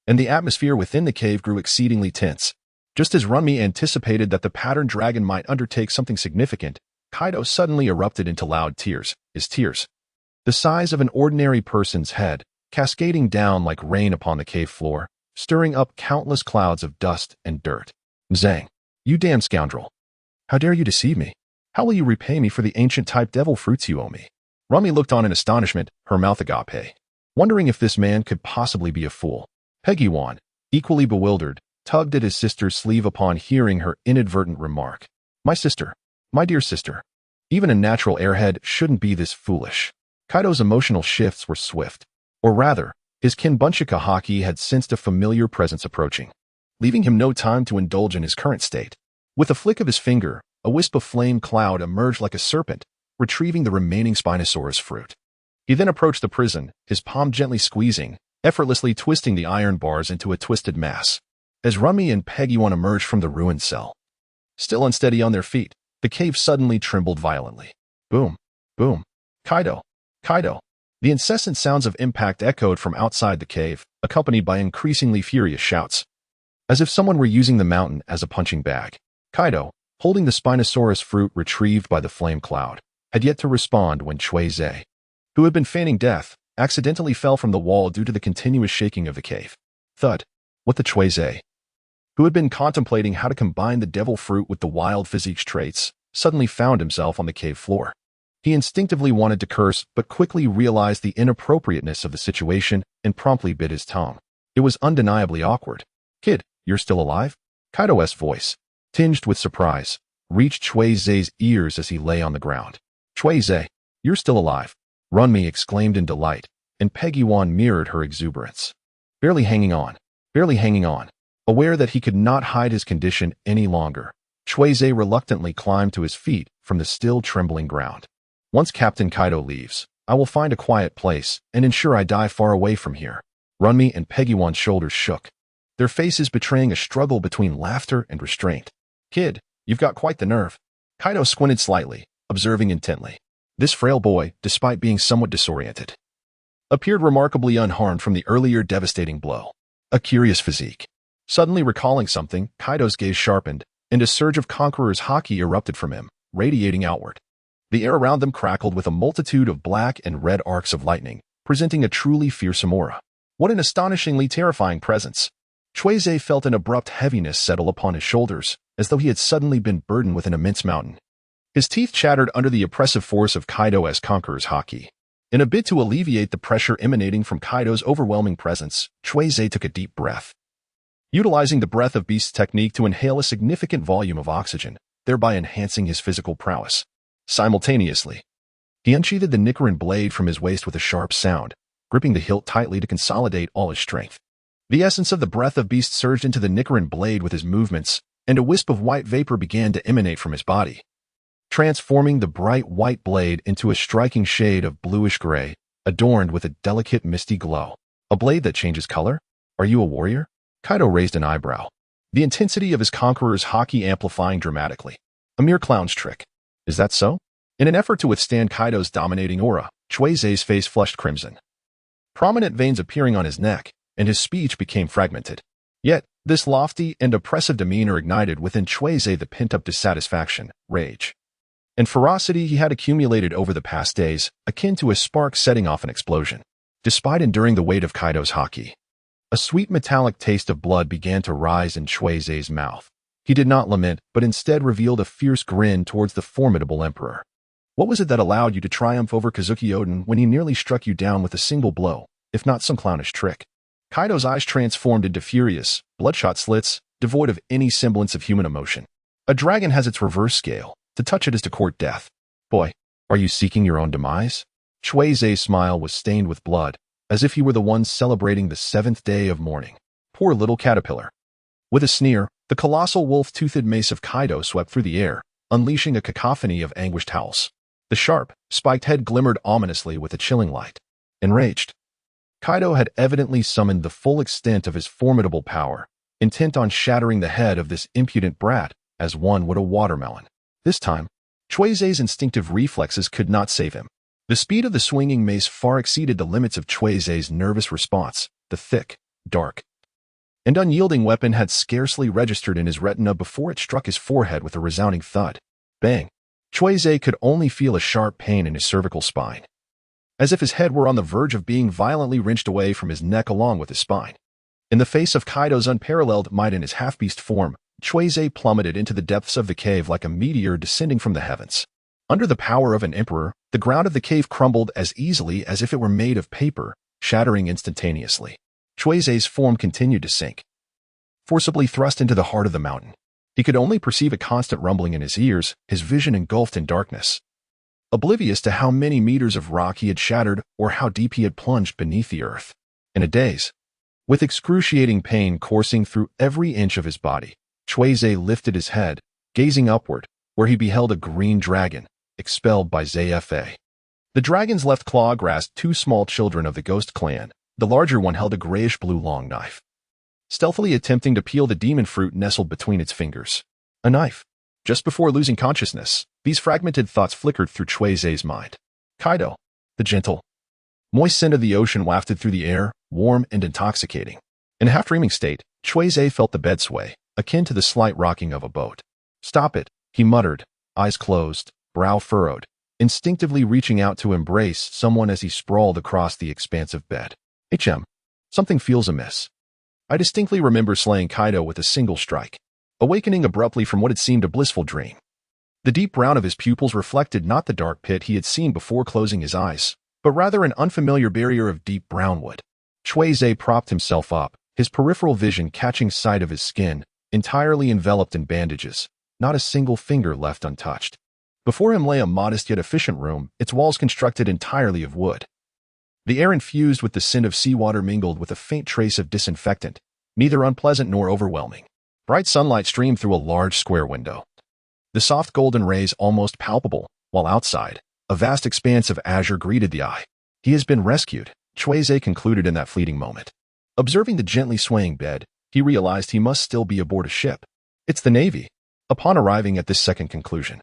and the atmosphere within the cave grew exceedingly tense. Just as Runmi anticipated that the patterned dragon might undertake something significant, Kaido suddenly erupted into loud tears, his tears, the size of an ordinary person's head, cascading down like rain upon the cave floor, stirring up countless clouds of dust and dirt. Mzang, you damn scoundrel. How dare you deceive me? How will you repay me for the ancient-type devil fruits you owe me? Runmi looked on in astonishment, her mouth agape, wondering if this man could possibly be a fool. Peggy-1, equally bewildered, tugged at his sister's sleeve upon hearing her inadvertent remark. My sister, my dear sister, even a natural airhead shouldn't be this foolish. Kaido's emotional shifts were swift. Or rather, his Kinbunchika haki had sensed a familiar presence approaching, leaving him no time to indulge in his current state. With a flick of his finger, a wisp of flame cloud emerged like a serpent, retrieving the remaining Spinosaurus fruit. He then approached the prison, his palm gently squeezing, effortlessly twisting the iron bars into a twisted mass. As Runmi and Peggy-wan emerged from the ruined cell, still unsteady on their feet, the cave suddenly trembled violently. Boom, boom, Kaido, Kaido. The incessant sounds of impact echoed from outside the cave, accompanied by increasingly furious shouts. As if someone were using the mountain as a punching bag. Kaido, holding the Spinosaurus fruit retrieved by the flame cloud, had yet to respond when Cui Ze, who had been feigning death, accidentally fell from the wall due to the continuous shaking of the cave. Thud. What the Cui Ze, who had been contemplating how to combine the devil fruit with the wild physique traits, suddenly found himself on the cave floor. He instinctively wanted to curse, but quickly realized the inappropriateness of the situation and promptly bit his tongue. It was undeniably awkward. Kid, you're still alive? Kaido's voice, tinged with surprise, reached Cui Ze's ears as he lay on the ground. Cui Ze, you're still alive, Runmi exclaimed in delight, and Peggy-wan mirrored her exuberance. Barely hanging on, barely hanging on. Aware that he could not hide his condition any longer, Cui Ze reluctantly climbed to his feet from the still trembling ground. Once Captain Kaido leaves, I will find a quiet place and ensure I die far away from here. Runmi and Peggy-wan's shoulders shook, their faces betraying a struggle between laughter and restraint. Kid, you've got quite the nerve. Kaido squinted slightly, observing intently. This frail boy, despite being somewhat disoriented, appeared remarkably unharmed from the earlier devastating blow. A curious physique. Suddenly recalling something, Kaido's gaze sharpened, and a surge of Conqueror's haki erupted from him, radiating outward. The air around them crackled with a multitude of black and red arcs of lightning, presenting a truly fearsome aura. What an astonishingly terrifying presence! Cui Ze felt an abrupt heaviness settle upon his shoulders, as though he had suddenly been burdened with an immense mountain. His teeth chattered under the oppressive force of Kaido's Conqueror's haki. In a bid to alleviate the pressure emanating from Kaido's overwhelming presence, Cui Ze took a deep breath. Utilizing the Breath of Beasts technique to inhale a significant volume of oxygen, thereby enhancing his physical prowess. Simultaneously, he unsheathed the Nichiren blade from his waist with a sharp sound, gripping the hilt tightly to consolidate all his strength. The essence of the Breath of Beast surged into the Nichiren blade with his movements, and a wisp of white vapor began to emanate from his body, transforming the bright white blade into a striking shade of bluish-gray, adorned with a delicate misty glow. A blade that changes color? Are you a warrior? Kaido raised an eyebrow, the intensity of his Conqueror's haki amplifying dramatically. A mere clown's trick. Is that so? In an effort to withstand Kaido's dominating aura, Cui Ze's face flushed crimson, prominent veins appearing on his neck, and his speech became fragmented. Yet, this lofty and oppressive demeanor ignited within Cui Ze the pent-up dissatisfaction, rage, and ferocity he had accumulated over the past days, akin to a spark setting off an explosion. Despite enduring the weight of Kaido's haki, a sweet metallic taste of blood began to rise in Cui Ze's mouth. He did not lament, but instead revealed a fierce grin towards the formidable emperor. What was it that allowed you to triumph over Kazuki Oden when he nearly struck you down with a single blow, if not some clownish trick? Kaido's eyes transformed into furious, bloodshot slits, devoid of any semblance of human emotion. A dragon has its reverse scale. To touch it is to court death. Boy, are you seeking your own demise? Cui Ze's smile was stained with blood, as if he were the one celebrating the 7th day of mourning. Poor little caterpillar. With a sneer, the colossal wolf-toothed mace of Kaido swept through the air, unleashing a cacophony of anguished howls. The sharp, spiked head glimmered ominously with a chilling light. Enraged, Kaido had evidently summoned the full extent of his formidable power, intent on shattering the head of this impudent brat as one would a watermelon. This time, Cui Ze's instinctive reflexes could not save him. The speed of the swinging mace far exceeded the limits of Cui Ze's nervous response. The thick, dark, and unyielding weapon had scarcely registered in his retina before it struck his forehead with a resounding thud. Bang! Cui Ze could only feel a sharp pain in his cervical spine, as if his head were on the verge of being violently wrenched away from his neck along with his spine. In the face of Kaido's unparalleled might in his half-beast form, Cui Ze plummeted into the depths of the cave like a meteor descending from the heavens. Under the power of an emperor, the ground of the cave crumbled as easily as if it were made of paper, shattering instantaneously. Cui Ze's form continued to sink, forcibly thrust into the heart of the mountain. He could only perceive a constant rumbling in his ears, his vision engulfed in darkness, oblivious to how many meters of rock he had shattered or how deep he had plunged beneath the earth. In a daze, with excruciating pain coursing through every inch of his body, Cui Ze lifted his head, gazing upward, where he beheld a green dragon, expelled by Zefa. The dragon's left claw grasped two small children of the ghost clan. The larger one held a grayish-blue long knife, stealthily attempting to peel the demon fruit nestled between its fingers. A knife. Just before losing consciousness, these fragmented thoughts flickered through Cui Ze's mind. Kaido, the gentle, moist scent of the ocean wafted through the air, warm and intoxicating. In a half-dreaming state, Cui Ze felt the bed sway, akin to the slight rocking of a boat. Stop it, he muttered, eyes closed, brow furrowed, instinctively reaching out to embrace someone as he sprawled across the expansive bed. Something feels amiss. I distinctly remember slaying Kaido with a single strike, awakening abruptly from what had seemed a blissful dream. The deep brown of his pupils reflected not the dark pit he had seen before closing his eyes, but rather an unfamiliar barrier of deep brown wood. Cui Ze propped himself up, his peripheral vision catching sight of his skin, entirely enveloped in bandages, not a single finger left untouched. Before him lay a modest yet efficient room, its walls constructed entirely of wood. The air infused with the scent of seawater mingled with a faint trace of disinfectant, neither unpleasant nor overwhelming. Bright sunlight streamed through a large square window, the soft golden rays almost palpable, while outside, a vast expanse of azure greeted the eye. He has been rescued, Cui Ze concluded in that fleeting moment. Observing the gently swaying bed, he realized he must still be aboard a ship. It's the Navy. Upon arriving at this second conclusion,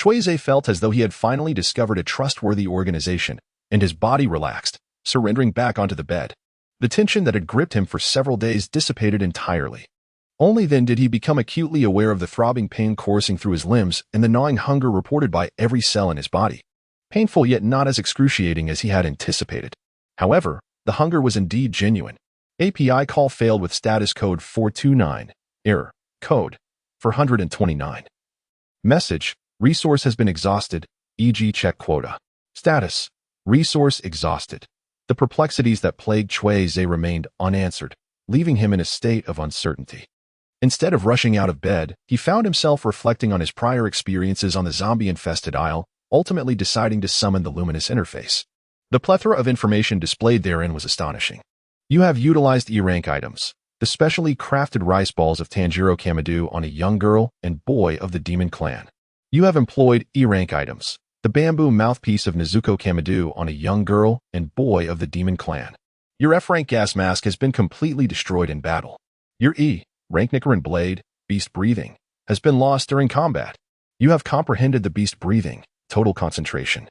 Cui Ze felt as though he had finally discovered a trustworthy organization, and his body relaxed, surrendering back onto the bed. The tension that had gripped him for several days dissipated entirely. Only then did he become acutely aware of the throbbing pain coursing through his limbs and the gnawing hunger reported by every cell in his body. Painful yet not as excruciating as he had anticipated. However, the hunger was indeed genuine. API call failed with status code 429. Error. Code 429. Message. Resource has been exhausted, e.g. check quota. Status. Resource exhausted. The perplexities that plagued Cui Ze remained unanswered, leaving him in a state of uncertainty. Instead of rushing out of bed, he found himself reflecting on his prior experiences on the zombie-infested isle, ultimately deciding to summon the luminous interface. The plethora of information displayed therein was astonishing. You have utilized E-rank items, the specially crafted rice balls of Tanjiro Kamado on a young girl and boy of the demon clan. You have employed E-rank items, the bamboo mouthpiece of Nezuko Kamado on a young girl and boy of the demon clan. Your F-rank gas mask has been completely destroyed in battle. Your E-rank Nicaran blade, beast breathing, has been lost during combat. You have comprehended the beast breathing, total concentration,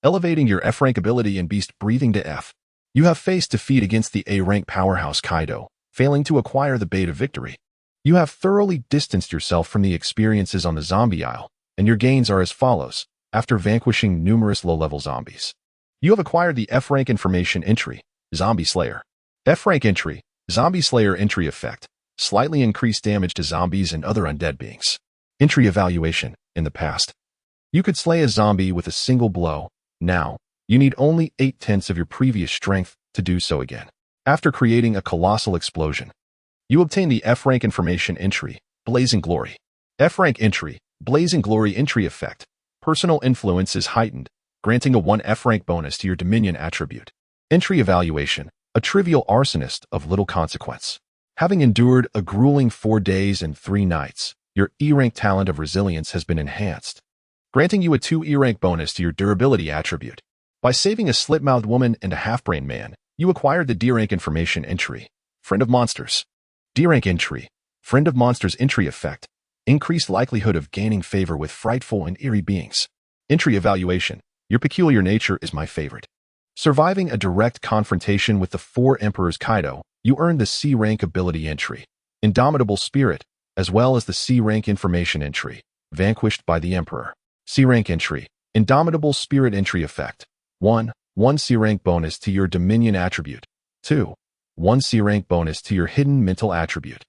elevating your F-rank ability in beast breathing to F. You have faced defeat against the A-rank powerhouse Kaido, failing to acquire the bait of victory. You have thoroughly distanced yourself from the experiences on the zombie isle, and your gains are as follows. After vanquishing numerous low-level zombies, you have acquired the F-rank information entry, Zombie Slayer. F-rank entry, Zombie Slayer entry effect, slightly increased damage to zombies and other undead beings. Entry evaluation, in the past, you could slay a zombie with a single blow. Now, you need only 8/10 of your previous strength to do so again. After creating a colossal explosion, you obtain the F-rank information entry, Blazing Glory. F-rank entry, Blazing Glory entry effect. Personal influence is heightened, granting a 1 F-rank bonus to your Dominion attribute. Entry evaluation, a trivial arsonist of little consequence. Having endured a grueling 4 days and 3 nights, your E-rank talent of resilience has been enhanced, granting you a 2 E-rank bonus to your durability attribute. By saving a slit-mouthed woman and a half-brain man, you acquired the D-rank information entry, Friend of Monsters. D-rank entry, Friend of Monsters entry effect, increased likelihood of gaining favor with frightful and eerie beings. Entry evaluation, your peculiar nature is my favorite. Surviving a direct confrontation with the 4 Emperors Kaido, you earned the C-rank ability entry, Indomitable Spirit, as well as the C-rank information entry, Vanquished by the Emperor. C-rank entry, Indomitable Spirit entry effect. 1 C-rank bonus to your Dominion attribute. 2 1 C-rank bonus to your Hidden Mental attribute,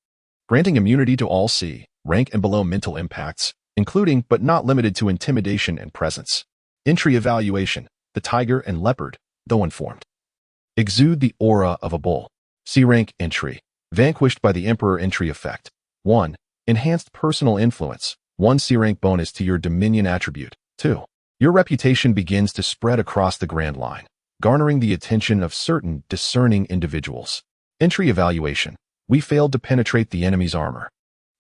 granting immunity to all C-rank and below mental impacts, including but not limited to intimidation and presence. Entry evaluation, the tiger and leopard, though informed, exude the aura of a bull. C-rank entry, Vanquished by the Emperor entry effect. 1 Enhanced personal influence, 1 C-rank bonus to your Dominion attribute. 2 Your reputation begins to spread across the Grand Line, garnering the attention of certain discerning individuals. Entry evaluation, we failed to penetrate the enemy's armor.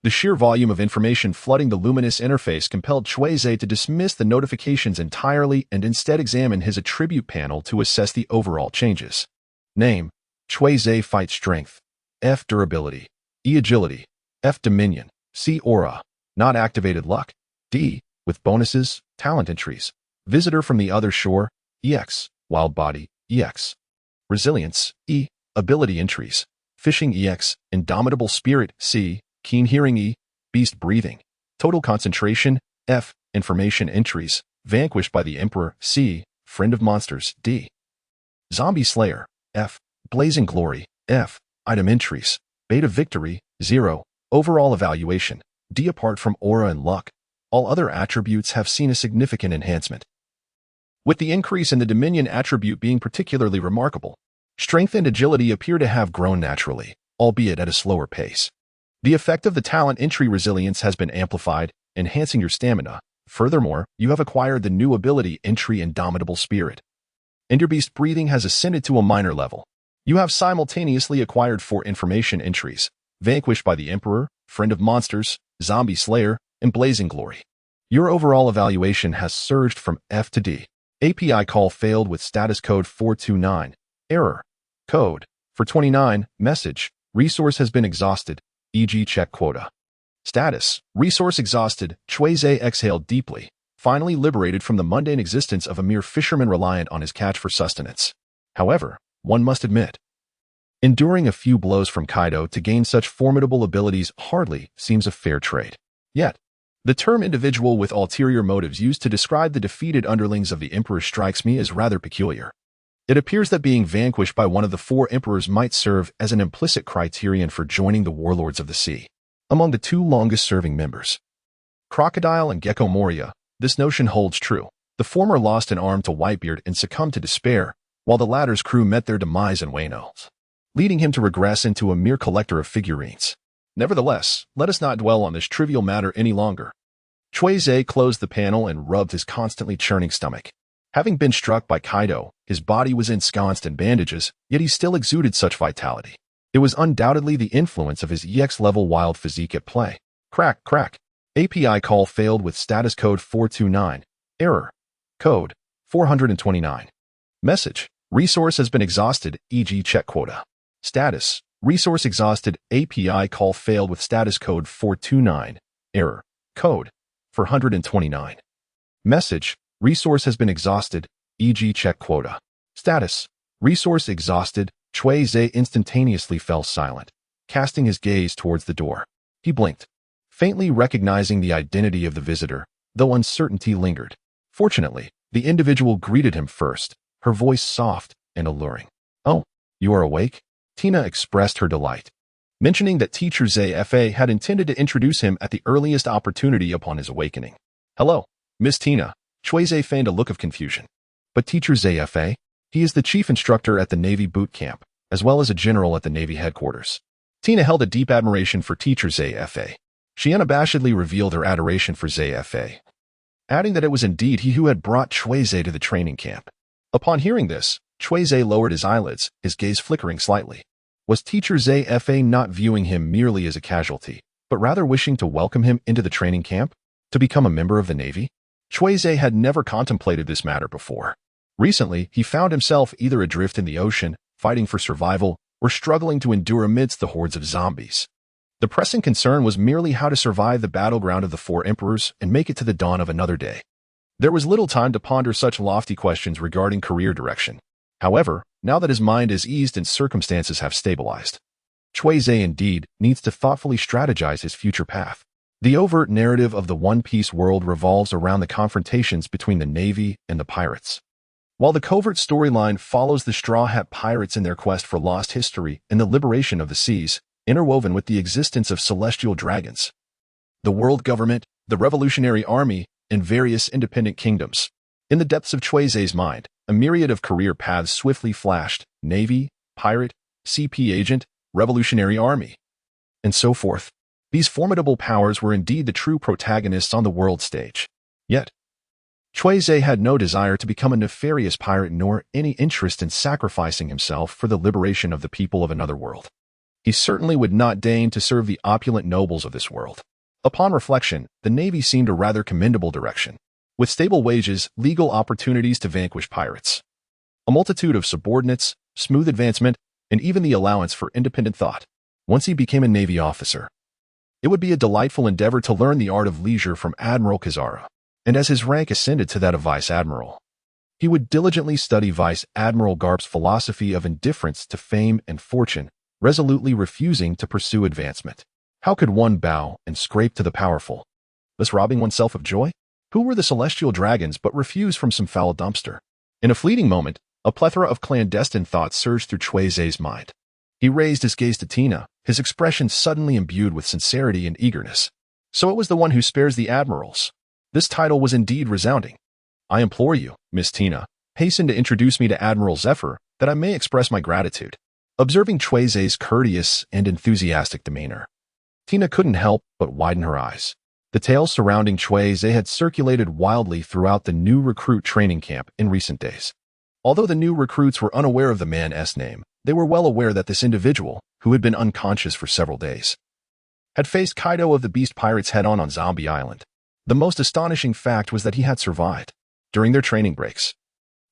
The sheer volume of information flooding the luminous interface compelled Cui Ze to dismiss the notifications entirely and instead examine his attribute panel to assess the overall changes. Name: Cui Ze Fight Strength. F. Durability. E. Agility. F. Dominion. C. Aura. Not activated luck. D. With bonuses, talent entries. Visitor from the other shore. EX. Wild body. EX. Resilience. E. Ability entries. Fishing EX. Indomitable spirit. C. Keen hearing. E. Beast breathing. Total concentration. F. Information entries. Vanquished by the Emperor. C. Friend of monsters. D. Zombie Slayer. F. Blazing glory. F. Item entries. Beta victory. 0. Overall evaluation. D. Apart from aura and luck, all other attributes have seen a significant enhancement, with the increase in the Dominion attribute being particularly remarkable. Strength and agility appear to have grown naturally, albeit at a slower pace. The effect of the talent entry resilience has been amplified, enhancing your stamina. Furthermore, you have acquired the new ability entry Indomitable Spirit, and your beast breathing has ascended to a minor level. You have simultaneously acquired 4 information entries: Vanquished by the Emperor, Friend of Monsters, Zombie Slayer, and Blazing Glory. Your overall evaluation has surged from F to D. API call failed with status code 429. Error. Code. For 29. Message. Resource has been exhausted. E.g. check quota. Status. Resource exhausted. Cui Ze exhaled deeply, finally liberated from the mundane existence of a mere fisherman reliant on his catch for sustenance. However, one must admit, enduring a few blows from Kaido to gain such formidable abilities hardly seems a fair trade. Yet, the term individual with ulterior motives used to describe the defeated underlings of the Emperor strikes me as rather peculiar. It appears that being vanquished by one of the 4 emperors might serve as an implicit criterion for joining the warlords of the sea. Among the 2 longest-serving members, Crocodile and Gecko Moria, this notion holds true. The former lost an arm to Whitebeard and succumbed to despair, while the latter's crew met their demise in Wano, leading him to regress into a mere collector of figurines. Nevertheless, let us not dwell on this trivial matter any longer. Cui Ze closed the panel and rubbed his constantly churning stomach. Having been struck by Kaido, his body was ensconced in bandages, yet he still exuded such vitality. It was undoubtedly the influence of his EX-level wild physique at play. Crack, crack. API call failed with status code 429. Error. Code. 429. Message. Resource has been exhausted, e.g. check quota. Status. Resource exhausted. API call failed with status code 429. Error. Code. 429. Message. Resource has been exhausted, e.g. check quota. Status. Resource exhausted. Cui Ze instantaneously fell silent, casting his gaze towards the door. He blinked, faintly recognizing the identity of the visitor, though uncertainty lingered. Fortunately, the individual greeted him first, her voice soft and alluring. "Oh, you are awake?" Tina expressed her delight, mentioning that Teacher Ze Fa had intended to introduce him at the earliest opportunity upon his awakening. "Hello, Miss Tina." Cui Ze feigned a look of confusion. "But Teacher Ze Fa? He is the chief instructor at the Navy boot camp, as well as a general at the Navy headquarters." Tina held a deep admiration for Teacher Ze Fa. She unabashedly revealed her adoration for Ze Fa, adding that it was indeed he who had brought Cui Ze to the training camp. Upon hearing this, Cui Ze lowered his eyelids, his gaze flickering slightly. Was Teacher Ze Fa not viewing him merely as a casualty, but rather wishing to welcome him into the training camp, to become a member of the Navy? Cui Ze had never contemplated this matter before. Recently, he found himself either adrift in the ocean, fighting for survival, or struggling to endure amidst the hordes of zombies. The pressing concern was merely how to survive the battleground of the 4 emperors and make it to the dawn of another day. There was little time to ponder such lofty questions regarding career direction. However, now that his mind is eased and circumstances have stabilized, Cui Ze indeed needs to thoughtfully strategize his future path. The overt narrative of the One Piece world revolves around the confrontations between the Navy and the pirates, while the covert storyline follows the Straw Hat Pirates in their quest for lost history and the liberation of the seas, interwoven with the existence of celestial dragons, the world government, the Revolutionary Army, and various independent kingdoms. In the depths of Cui Ze's mind, a myriad of career paths swiftly flashed: Navy, pirate, CP agent, Revolutionary Army, and so forth. These formidable powers were indeed the true protagonists on the world stage. Yet, Cui Ze had no desire to become a nefarious pirate nor any interest in sacrificing himself for the liberation of the people of another world. He certainly would not deign to serve the opulent nobles of this world. Upon reflection, the Navy seemed a rather commendable direction, with stable wages, legal opportunities to vanquish pirates, a multitude of subordinates, smooth advancement, and even the allowance for independent thought. Once he became a Navy officer, it would be a delightful endeavor to learn the art of leisure from Admiral Kizaru, and as his rank ascended to that of Vice Admiral, he would diligently study Vice Admiral Garp's philosophy of indifference to fame and fortune, resolutely refusing to pursue advancement. How could one bow and scrape to the powerful, thus robbing oneself of joy? Who were the celestial dragons but refuse from some foul dumpster? In a fleeting moment, a plethora of clandestine thoughts surged through Cui Ze's mind. He raised his gaze to Tina, his expression suddenly imbued with sincerity and eagerness. So it was the one who spares the admirals. This title was indeed resounding. I implore you, Miss Tina, hasten to introduce me to Admiral Zephyr, that I may express my gratitude. Observing Cui Ze's courteous and enthusiastic demeanor, Tina couldn't help but widen her eyes. The tales surrounding Cui Ze had circulated wildly throughout the new recruit training camp in recent days. Although the new recruits were unaware of the man's name, they were well aware that this individual, who had been unconscious for several days, had faced Kaido of the Beast Pirates head-on Zombie Island. The most astonishing fact was that he had survived. During their training breaks,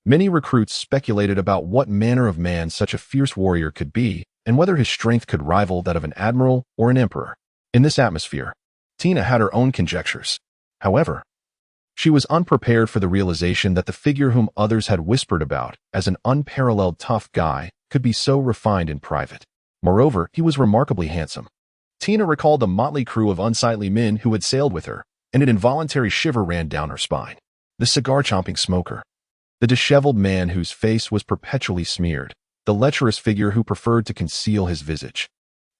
many recruits speculated about what manner of man such a fierce warrior could be and whether his strength could rival that of an admiral or an emperor. In this atmosphere, Tina had her own conjectures. However, she was unprepared for the realization that the figure whom others had whispered about as an unparalleled tough guy could be so refined in private. Moreover, he was remarkably handsome. Tina recalled the motley crew of unsightly men who had sailed with her, and an involuntary shiver ran down her spine. The cigar-chomping smoker, the disheveled man whose face was perpetually smeared, the lecherous figure who preferred to conceal his visage,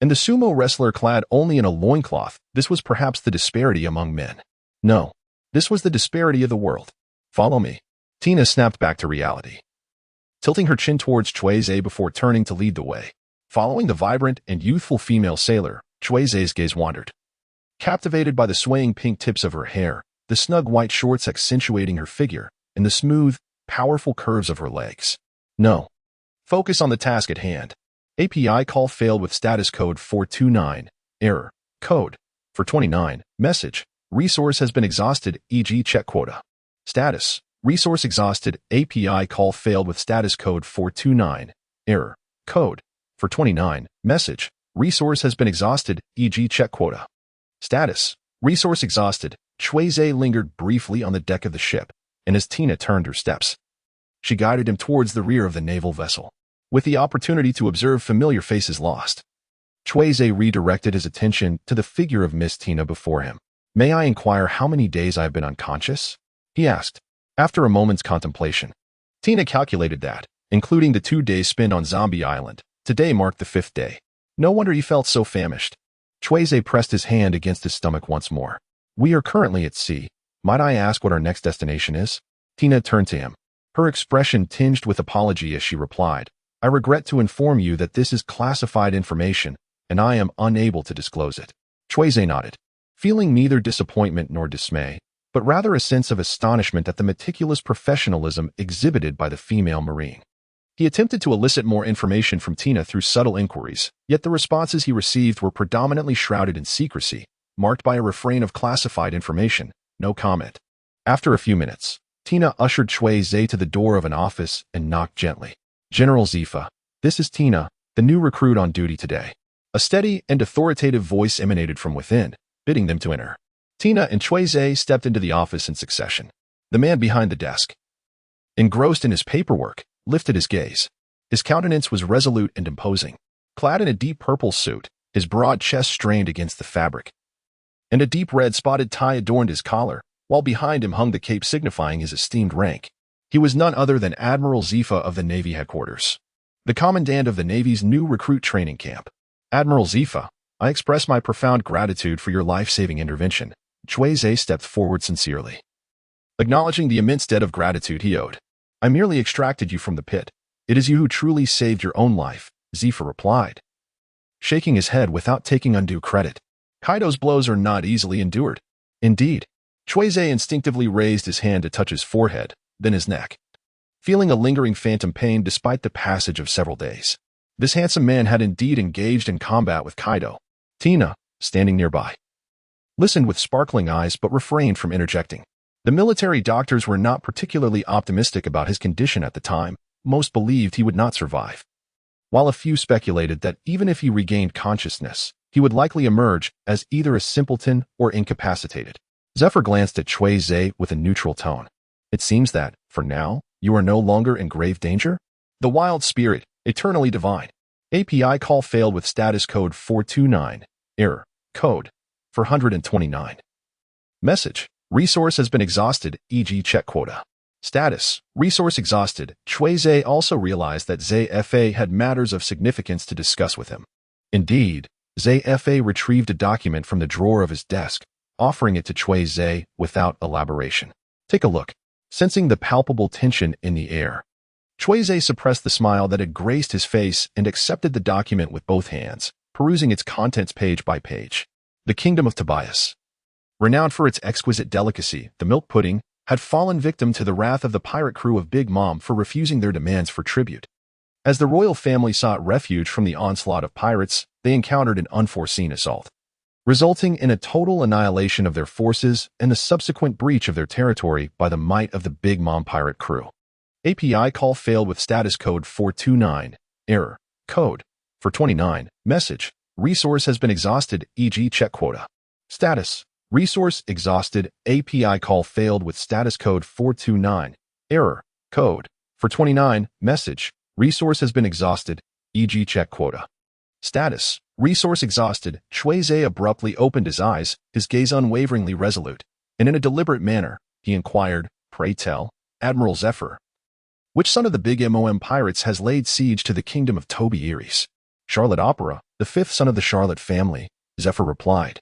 and the sumo wrestler clad only in a loincloth. This was perhaps the disparity among men. No, this was the disparity of the world. Follow me. Tina snapped back to reality, tilting her chin towards Cui Ze before turning to lead the way. Following the vibrant and youthful female sailor, Cui Ze's gaze wandered. Captivated by the swaying pink tips of her hair, the snug white shorts accentuating her figure, and the smooth, powerful curves of her legs. No. Focus on the task at hand. API call failed with status code 429. Error. Code. For 29. Message. Resource has been exhausted, e.g. check quota. Status. Resource exhausted. API call failed with status code 429. Error. Code. For 29. Message. Resource has been exhausted, e.g. check quota. Status. Resource exhausted. Cui Ze lingered briefly on the deck of the ship, and as Tina turned her steps, she guided him towards the rear of the naval vessel. With the opportunity to observe familiar faces lost, Cui Ze redirected his attention to the figure of Miss Tina before him. May I inquire how many days I have been unconscious? He asked. After a moment's contemplation, Tina calculated that, including the 2 days spent on Zombie Island, today marked the 5th day. No wonder he felt so famished. Cui Ze pressed his hand against his stomach once more. We are currently at sea. Might I ask what our next destination is? Tina turned to him, her expression tinged with apology as she replied, I regret to inform you that this is classified information, and I am unable to disclose it. Cui Ze nodded, feeling neither disappointment nor dismay, but rather a sense of astonishment at the meticulous professionalism exhibited by the female Marine. He attempted to elicit more information from Tina through subtle inquiries, yet the responses he received were predominantly shrouded in secrecy, marked by a refrain of classified information, no comment. After a few minutes, Tina ushered Cui Ze to the door of an office and knocked gently. General Zifa, this is Tina, the new recruit on duty today. A steady and authoritative voice emanated from within, bidding them to enter. Tina and Cui Ze stepped into the office in succession. The man behind the desk, engrossed in his paperwork, lifted his gaze. His countenance was resolute and imposing. Clad in a deep purple suit, his broad chest strained against the fabric, and a deep red spotted tie adorned his collar, while behind him hung the cape signifying his esteemed rank. He was none other than Admiral Zifa of the Navy headquarters, the commandant of the Navy's new recruit training camp. Admiral Zifa, I express my profound gratitude for your life-saving intervention. Cui Ze stepped forward sincerely, acknowledging the immense debt of gratitude he owed. I merely extracted you from the pit. It is you who truly saved your own life, Zifa replied, shaking his head without taking undue credit. Kaido's blows are not easily endured. Indeed. Cui Ze instinctively raised his hand to touch his forehead, then his neck, feeling a lingering phantom pain despite the passage of several days. This handsome man had indeed engaged in combat with Kaido. Tina, standing nearby, listened with sparkling eyes but refrained from interjecting. The military doctors were not particularly optimistic about his condition at the time. Most believed he would not survive, while a few speculated that even if he regained consciousness, he would likely emerge as either a simpleton or incapacitated. Zephyr glanced at Cui Ze with a neutral tone. It seems that, for now, you are no longer in grave danger? The wild spirit, eternally divine. API call failed with status code 429. Error. Code 429. Message. Resource has been exhausted, e.g. check quota. Status. Resource exhausted. Cui Ze also realized that Ze Fa had matters of significance to discuss with him. Indeed, Ze Fa retrieved a document from the drawer of his desk, offering it to Cui Ze without elaboration. Take a look. Sensing the palpable tension in the air, Cui Ze suppressed the smile that had graced his face and accepted the document with both hands, perusing its contents page by page. The Kingdom of Tobias. Renowned for its exquisite delicacy, the milk pudding had fallen victim to the wrath of the pirate crew of Big Mom for refusing their demands for tribute. As the royal family sought refuge from the onslaught of pirates, they encountered an unforeseen assault, resulting in a total annihilation of their forces and the subsequent breach of their territory by the might of the Big Mom pirate crew. API call failed with status code 429. Error. Code 429. Message. Resource has been exhausted, e.g. check quota. Status. Resource exhausted. API call failed with status code 429. Error. Code 429. Message. Resource has been exhausted, e.g. check quota. Status. Resource exhausted. Cui Ze abruptly opened his eyes, his gaze unwaveringly resolute, and in a deliberate manner, he inquired, "Pray tell, Admiral Zephyr, which son of the Big Mom pirates has laid siege to the kingdom of Toby Eries?" "Charlotte Opera, the fifth son of the Charlotte family," Zephyr replied,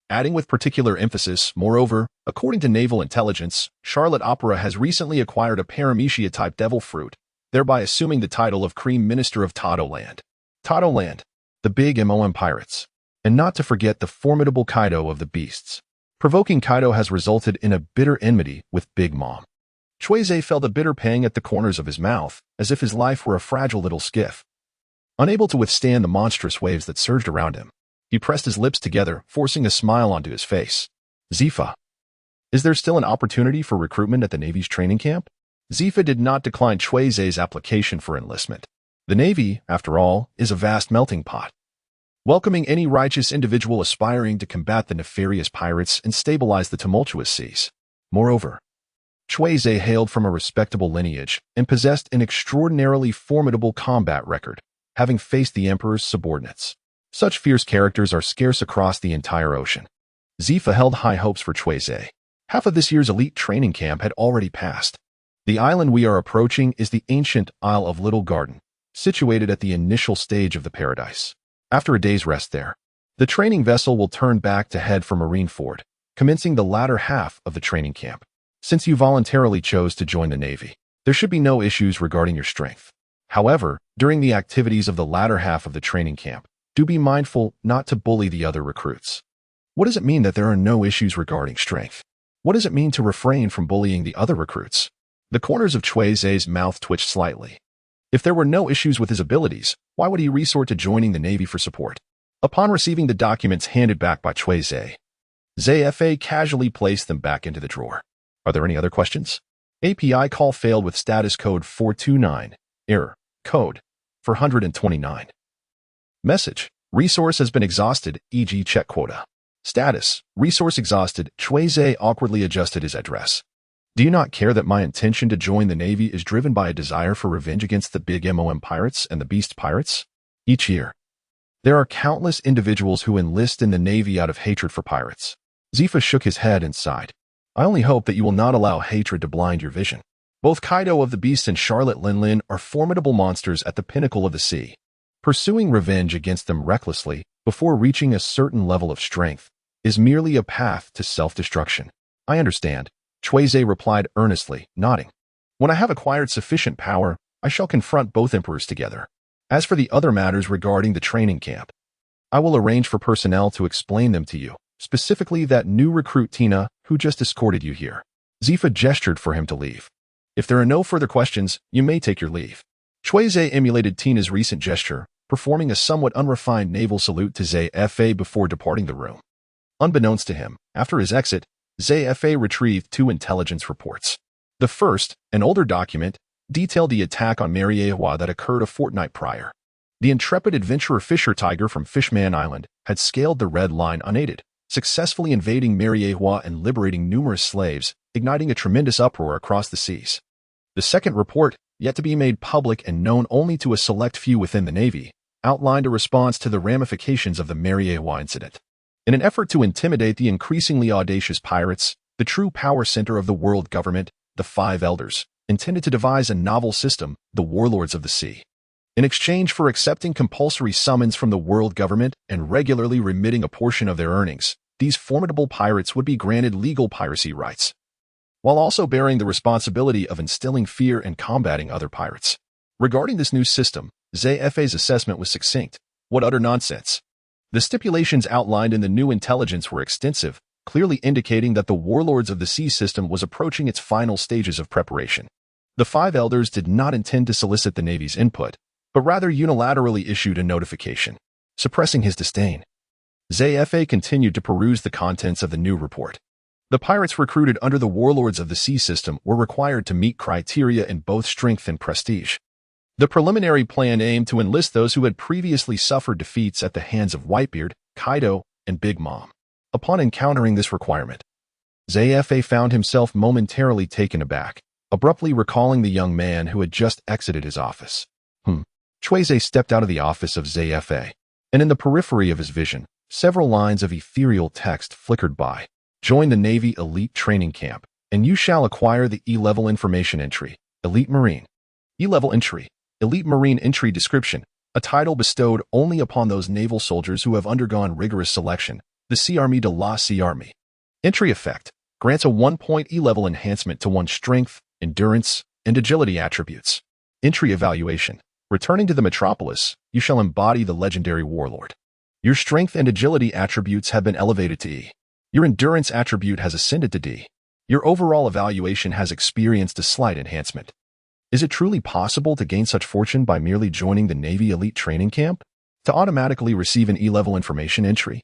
adding with particular emphasis, "Moreover, according to naval intelligence, Charlotte Opera has recently acquired a paramecia-type devil fruit, thereby assuming the title of Cream Minister of Todoland." Todoland, the Big Mom pirates, and not to forget the formidable Kaido of the beasts. Provoking Kaido has resulted in a bitter enmity with Big Mom. Cui Ze felt a bitter pang at the corners of his mouth, as if his life were a fragile little skiff. Unable to withstand the monstrous waves that surged around him, he pressed his lips together, forcing a smile onto his face. "Zifa, is there still an opportunity for recruitment at the Navy's training camp?" Zifa did not decline Cui Ze's application for enlistment. The Navy, after all, is a vast melting pot, welcoming any righteous individual aspiring to combat the nefarious pirates and stabilize the tumultuous seas. Moreover, Cui Ze hailed from a respectable lineage and possessed an extraordinarily formidable combat record, having faced the Emperor's subordinates. Such fierce characters are scarce across the entire ocean. Zifa held high hopes for Cui Ze. Half of this year's elite training camp had already passed. The island we are approaching is the ancient Isle of Little Garden, situated at the initial stage of the paradise. After a day's rest there, the training vessel will turn back to head for Marineford, commencing the latter half of the training camp. Since you voluntarily chose to join the Navy, there should be no issues regarding your strength. However, during the activities of the latter half of the training camp, do be mindful not to bully the other recruits. What does it mean that there are no issues regarding strength? What does it mean to refrain from bullying the other recruits? The corners of Cui Ze's mouth twitched slightly. If there were no issues with his abilities, why would he resort to joining the Navy for support? Upon receiving the documents handed back by Cui Ze, Ze casually placed them back into the drawer. "Are there any other questions?" API call failed with status code 429. Error. Code 429. Message. Resource has been exhausted, e.g. check quota. Status. Resource exhausted. Cui Ze awkwardly adjusted his address. "Do you not care that my intention to join the Navy is driven by a desire for revenge against the Big Mom pirates and the Beast pirates? Each year, there are countless individuals who enlist in the Navy out of hatred for pirates." Zifa shook his head and sighed. "I only hope that you will not allow hatred to blind your vision. Both Kaido of the Beast and Charlotte Linlin are formidable monsters at the pinnacle of the sea. Pursuing revenge against them recklessly before reaching a certain level of strength is merely a path to self-destruction." "I understand," Cui Ze replied earnestly, nodding. "When I have acquired sufficient power, I shall confront both emperors together. As for the other matters regarding the training camp, I will arrange for personnel to explain them to you, specifically that new recruit Tina, who just escorted you here." Zifa gestured for him to leave. "If there are no further questions, you may take your leave." Cui Ze emulated Tina's recent gesture, performing a somewhat unrefined naval salute to Ze Fa before departing the room. Unbeknownst to him, after his exit, Ze Fa retrieved 2 intelligence reports. The first, an older document, detailed the attack on Mariewa that occurred a fortnight prior. The intrepid adventurer Fisher Tiger from Fishman Island had scaled the Red Line unaided, successfully invading Mariewa and liberating numerous slaves, igniting a tremendous uproar across the seas. The second report, yet to be made public and known only to a select few within the Navy, outlined a response to the ramifications of the Mariewa incident. In an effort to intimidate the increasingly audacious pirates, the true power center of the world government, the Five Elders, intended to devise a novel system, the Warlords of the Sea. In exchange for accepting compulsory summons from the world government and regularly remitting a portion of their earnings, these formidable pirates would be granted legal piracy rights, while also bearing the responsibility of instilling fear and combating other pirates. Regarding this new system, ZFA's assessment was succinct. What utter nonsense! The stipulations outlined in the new intelligence were extensive, clearly indicating that the Warlords of the Sea system was approaching its final stages of preparation. The Five Elders did not intend to solicit the Navy's input, but rather unilaterally issued a notification, suppressing his disdain. ZFA continued to peruse the contents of the new report. The pirates recruited under the Warlords of the Sea system were required to meet criteria in both strength and prestige. The preliminary plan aimed to enlist those who had previously suffered defeats at the hands of Whitebeard, Kaido, and Big Mom. Upon encountering this requirement, ZFA found himself momentarily taken aback, abruptly recalling the young man who had just exited his office. Cui Ze stepped out of the office of ZFA, and in the periphery of his vision, several lines of ethereal text flickered by. Join the Navy Elite Training Camp, and you shall acquire the E-Level Information Entry, Elite Marine. E-Level Entry, Elite Marine Entry Description, a title bestowed only upon those naval soldiers who have undergone rigorous selection, the Sea Army de la Sea Army. Entry Effect, grants a 1-point E-Level enhancement to one's strength, endurance, and agility attributes. Entry Evaluation, returning to the metropolis, you shall embody the legendary warlord. Your strength and agility attributes have been elevated to E. Your endurance attribute has ascended to D. Your overall evaluation has experienced a slight enhancement. Is it truly possible to gain such fortune by merely joining the Navy Elite Training Camp? To automatically receive an E-Level information entry?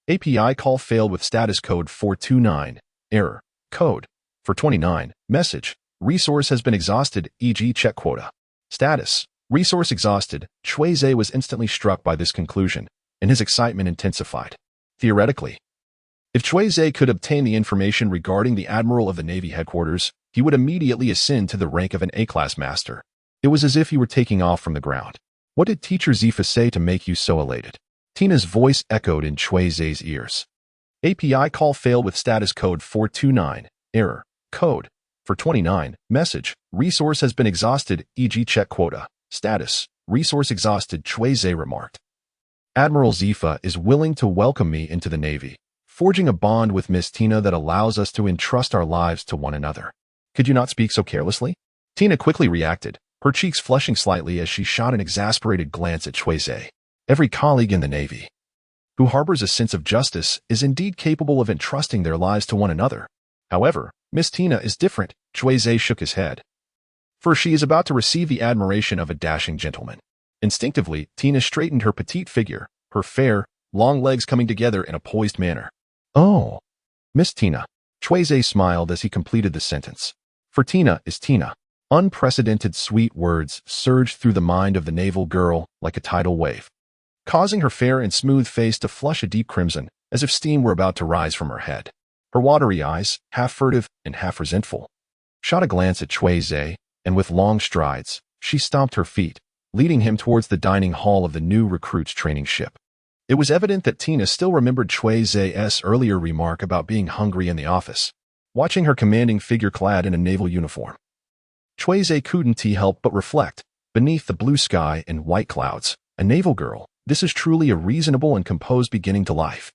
API call failed with status code 429, error, code, for 29, message, resource has been exhausted, e.g. check quota. Status, resource exhausted. Cui Ze was instantly struck by this conclusion, and his excitement intensified. Theoretically, if Cui Ze could obtain the information regarding the Admiral of the Navy headquarters, he would immediately ascend to the rank of an A-class master. It was as if he were taking off from the ground. What did Teacher Zifa say to make you so elated? Tina's voice echoed in Cui Ze's ears. API call failed with status code 429, error, code, for 29, message, resource has been exhausted, e.g. check quota. Status, resource exhausted, Cui Ze remarked. Admiral Zifa is willing to welcome me into the Navy, forging a bond with Miss Tina that allows us to entrust our lives to one another. Could you not speak so carelessly? Tina quickly reacted, her cheeks flushing slightly as she shot an exasperated glance at Cui Ze. Every colleague in the Navy who harbors a sense of justice is indeed capable of entrusting their lives to one another. However, Miss Tina is different. Cui Ze shook his head. For she is about to receive the admiration of a dashing gentleman. Instinctively, Tina straightened her petite figure, her fair, long legs coming together in a poised manner. Oh, Miss Tina. Cui Ze smiled as he completed the sentence. For Tina is Tina. Unprecedented sweet words surged through the mind of the naval girl like a tidal wave, causing her fair and smooth face to flush a deep crimson, as if steam were about to rise from her head. Her watery eyes, half furtive and half resentful, shot a glance at Cui Ze, and with long strides, she stomped her feet, leading him towards the dining hall of the new recruits training ship. It was evident that Tina still remembered Cui Ze's earlier remark about being hungry in the office, watching her commanding figure clad in a naval uniform. Cui Ze couldn't help but reflect, beneath the blue sky and white clouds, a naval girl, this is truly a reasonable and composed beginning to life.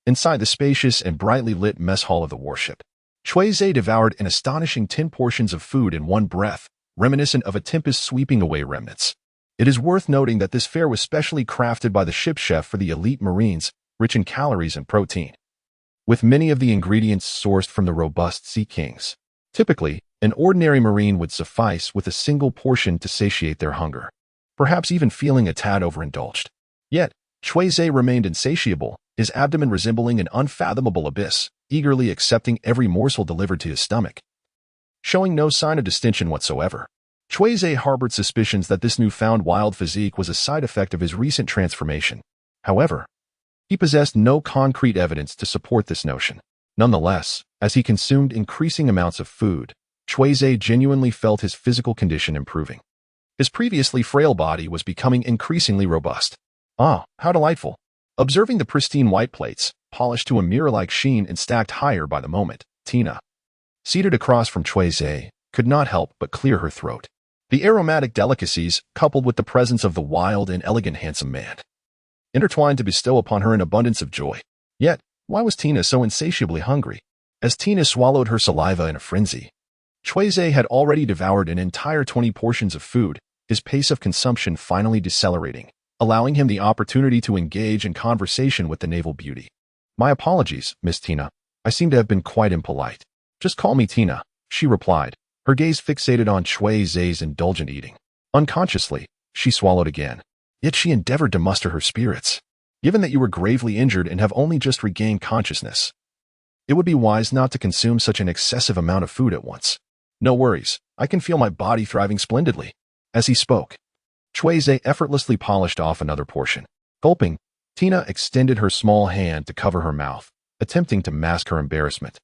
Inside the spacious and brightly lit mess hall of the warship, Cui Ze devoured an astonishing 10 portions of food in one breath, reminiscent of a tempest sweeping away remnants. It is worth noting that this fare was specially crafted by the ship chef for the elite Marines, rich in calories and protein, with many of the ingredients sourced from the robust Sea Kings. Typically, An ordinary marine would suffice with a single portion to satiate their hunger, perhaps even feeling a tad overindulged. Yet, Cui Ze remained insatiable, his abdomen resembling an unfathomable abyss, eagerly accepting every morsel delivered to his stomach. Showing no sign of distinction whatsoever, Cui Ze harbored suspicions that this newfound wild physique was a side effect of his recent transformation. However, he possessed no concrete evidence to support this notion. Nonetheless, as he consumed increasing amounts of food, Cui Ze genuinely felt his physical condition improving. His previously frail body was becoming increasingly robust. Ah, how delightful! Observing the pristine white plates, polished to a mirror-like sheen and stacked higher by the moment, Tina, seated across from Cui Ze, could not help but clear her throat. The aromatic delicacies, coupled with the presence of the wild and elegant handsome man, intertwined to bestow upon her an abundance of joy. Yet, why was Tina so insatiably hungry? As Tina swallowed her saliva in a frenzy, Cui Ze had already devoured an entire 20 portions of food, his pace of consumption finally decelerating, allowing him the opportunity to engage in conversation with the naval beauty. My apologies, Miss Tina. I seem to have been quite impolite. Just call me Tina, she replied, her gaze fixated on Cui Ze's indulgent eating. Unconsciously, she swallowed again. Yet she endeavored to muster her spirits. Given that you were gravely injured and have only just regained consciousness, it would be wise not to consume such an excessive amount of food at once. No worries, I can feel my body thriving splendidly. As he spoke, Cui Ze effortlessly polished off another portion. Gulping, Tina extended her small hand to cover her mouth, attempting to mask her embarrassment,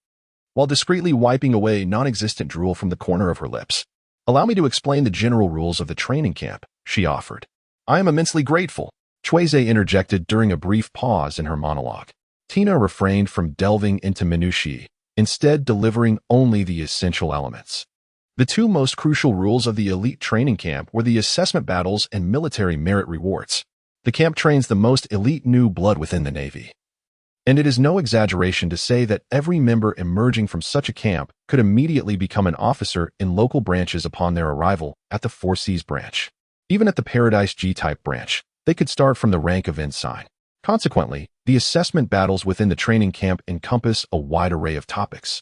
while discreetly wiping away non-existent drool from the corner of her lips. Allow me to explain the general rules of the training camp, she offered. I am immensely grateful, Cui Ze interjected during a brief pause in her monologue. Tina refrained from delving into minutiae, instead delivering only the essential elements. The two most crucial rules of the elite training camp were the assessment battles and military merit rewards. The camp trains the most elite new blood within the Navy. And it is no exaggeration to say that every member emerging from such a camp could immediately become an officer in local branches upon their arrival at the Four Seas branch. Even at the Paradise G-type branch, they could start from the rank of ensign. Consequently, the assessment battles within the training camp encompass a wide array of topics,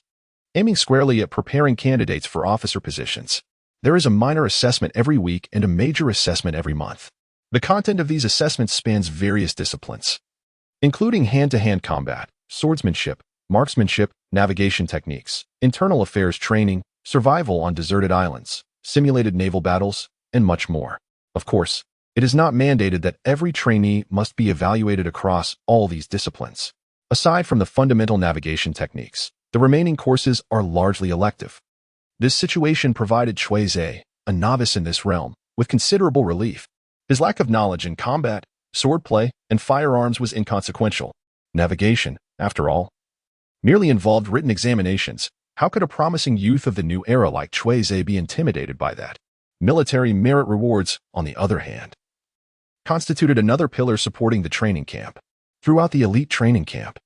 aiming squarely at preparing candidates for officer positions. There is a minor assessment every week and a major assessment every month. The content of these assessments spans various disciplines, including hand-to-hand combat, swordsmanship, marksmanship, navigation techniques, internal affairs training, survival on deserted islands, simulated naval battles, and much more. Of course, it is not mandated that every trainee must be evaluated across all these disciplines. Aside from the fundamental navigation techniques, the remaining courses are largely elective. This situation provided Cui Ze, a novice in this realm, with considerable relief. His lack of knowledge in combat, swordplay, and firearms was inconsequential. Navigation, after all, merely involved written examinations. How could a promising youth of the new era like Cui Ze be intimidated by that? Military merit rewards, on the other hand, constituted another pillar supporting the training camp. Throughout the elite training camp,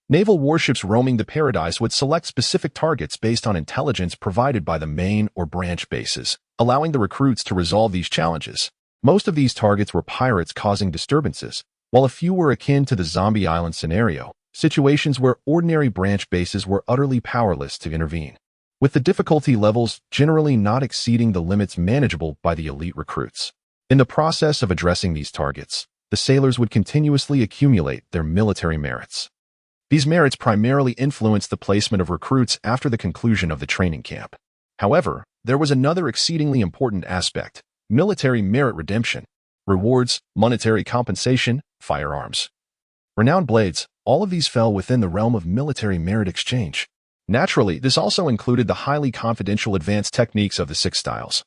naval warships roaming the Paradise would select specific targets based on intelligence provided by the main or branch bases, allowing the recruits to resolve these challenges. Most of these targets were pirates causing disturbances, while a few were akin to the zombie island scenario, situations where ordinary branch bases were utterly powerless to intervene, with the difficulty levels generally not exceeding the limits manageable by the elite recruits. In the process of addressing these targets, the sailors would continuously accumulate their military merits. These merits primarily influenced the placement of recruits after the conclusion of the training camp. However, there was another exceedingly important aspect: military merit redemption, rewards, monetary compensation, firearms, renowned blades. All of these fell within the realm of military merit exchange. Naturally, this also included the highly confidential advanced techniques of the Six Styles,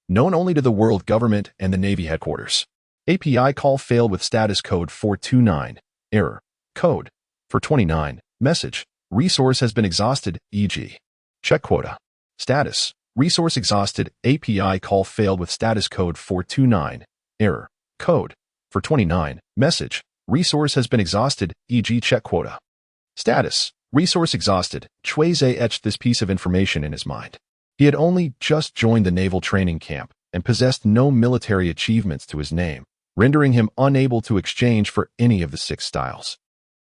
known only to the world government and the Navy headquarters. API call failed with status code 429, error, code 429, message, resource has been exhausted, e.g. check quota. Status, resource exhausted, API call failed with status code 429, error, code 429, message, resource has been exhausted, e.g. check quota. Status, resource exhausted. Cui Ze etched this piece of information in his mind. He had only just joined the naval training camp and possessed no military achievements to his name, rendering him unable to exchange for any of the Six Styles.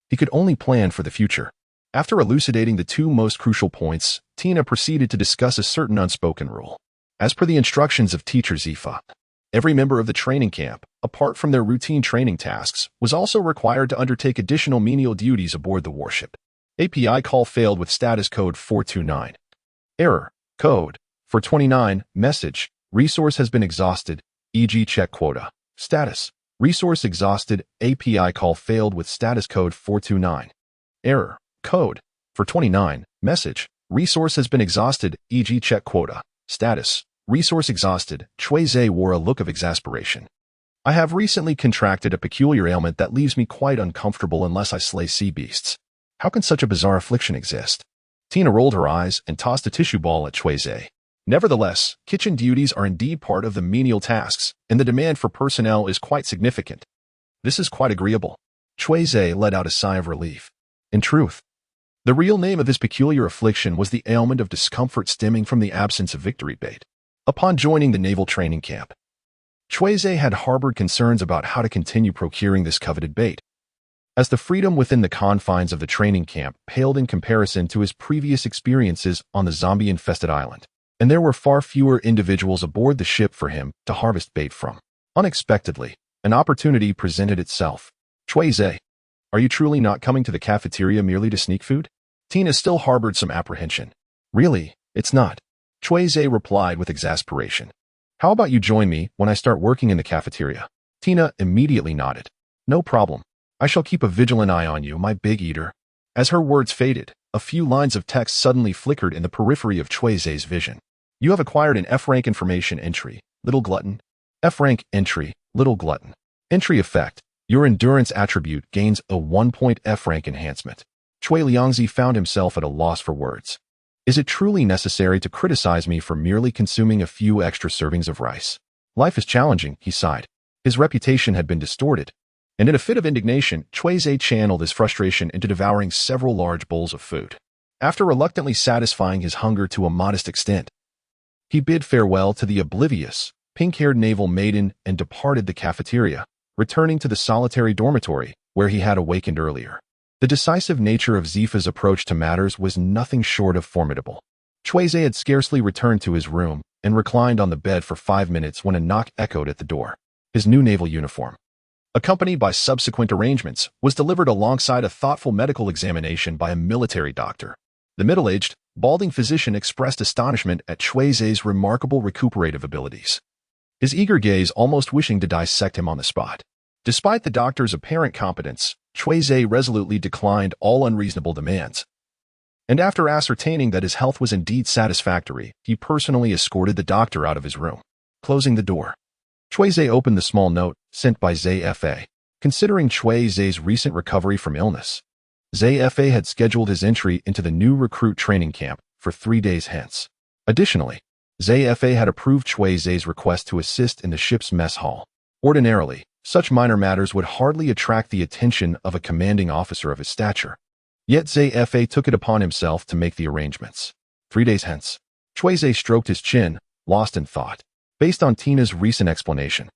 He could only plan for the future. After elucidating the two most crucial points, Tina proceeded to discuss a certain unspoken rule. As per the instructions of teacher Zifa, every member of the training camp, apart from their routine training tasks, was also required to undertake additional menial duties aboard the warship. API call failed with status code 429. Error. Code 429. Message. Resource has been exhausted, e.g. check quota. Status. Resource exhausted. API call failed with status code 429. Error. Code 429. Message. Resource has been exhausted, e.g. check quota. Status. Resource exhausted. Cui Ze wore a look of exasperation. I have recently contracted a peculiar ailment that leaves me quite uncomfortable unless I slay sea beasts. How can such a bizarre affliction exist? Tina rolled her eyes and tossed a tissue ball at Cui Ze. Nevertheless, kitchen duties are indeed part of the menial tasks, and the demand for personnel is quite significant. This is quite agreeable. Cui Ze let out a sigh of relief. In truth, the real name of this peculiar affliction was the ailment of discomfort stemming from the absence of victory bait. Upon joining the naval training camp, Cui Ze had harbored concerns about how to continue procuring this coveted bait, as the freedom within the confines of the training camp paled in comparison to his previous experiences on the zombie-infested island, and there were far fewer individuals aboard the ship for him to harvest bait from. Unexpectedly, an opportunity presented itself. Cui Ze, are you truly not coming to the cafeteria merely to sneak food? Tina still harbored some apprehension. Really, it's not. Cui Ze replied with exasperation. How about you join me when I start working in the cafeteria? Tina immediately nodded. No problem. I shall keep a vigilant eye on you, my big eater. As her words faded, a few lines of text suddenly flickered in the periphery of Cui Ze's vision. You have acquired an F-rank information entry, little glutton. F-rank entry, little glutton. Entry effect. Your endurance attribute gains a 1-point F-rank enhancement. Cui Liangzi found himself at a loss for words. Is it truly necessary to criticize me for merely consuming a few extra servings of rice? Life is challenging, he sighed. His reputation had been distorted, and in a fit of indignation, Cui Ze channeled his frustration into devouring several large bowls of food. After reluctantly satisfying his hunger to a modest extent, he bid farewell to the oblivious, pink-haired naval maiden and departed the cafeteria, returning to the solitary dormitory where he had awakened earlier. The decisive nature of Zifa's approach to matters was nothing short of formidable. Cui Ze had scarcely returned to his room and reclined on the bed for 5 minutes when a knock echoed at the door. His new naval uniform, accompanied by subsequent arrangements, was delivered alongside a thoughtful medical examination by a military doctor. The middle-aged, balding physician expressed astonishment at Cui Ze's remarkable recuperative abilities, his eager gaze almost wishing to dissect him on the spot. Despite the doctor's apparent competence, Cui Ze resolutely declined all unreasonable demands, and after ascertaining that his health was indeed satisfactory, he personally escorted the doctor out of his room. Closing the door, Cui Ze opened the small note sent by Ze Fa. Considering Cui Ze's recent recovery from illness, Ze Fa had scheduled his entry into the new recruit training camp for 3 days hence. Additionally, Ze Fa had approved Cui Ze's request to assist in the ship's mess hall. Ordinarily, such minor matters would hardly attract the attention of a commanding officer of his stature. Yet Ze Fa took it upon himself to make the arrangements. 3 days hence, Cui Ze stroked his chin, lost in thought. Based on Tina's recent explanation,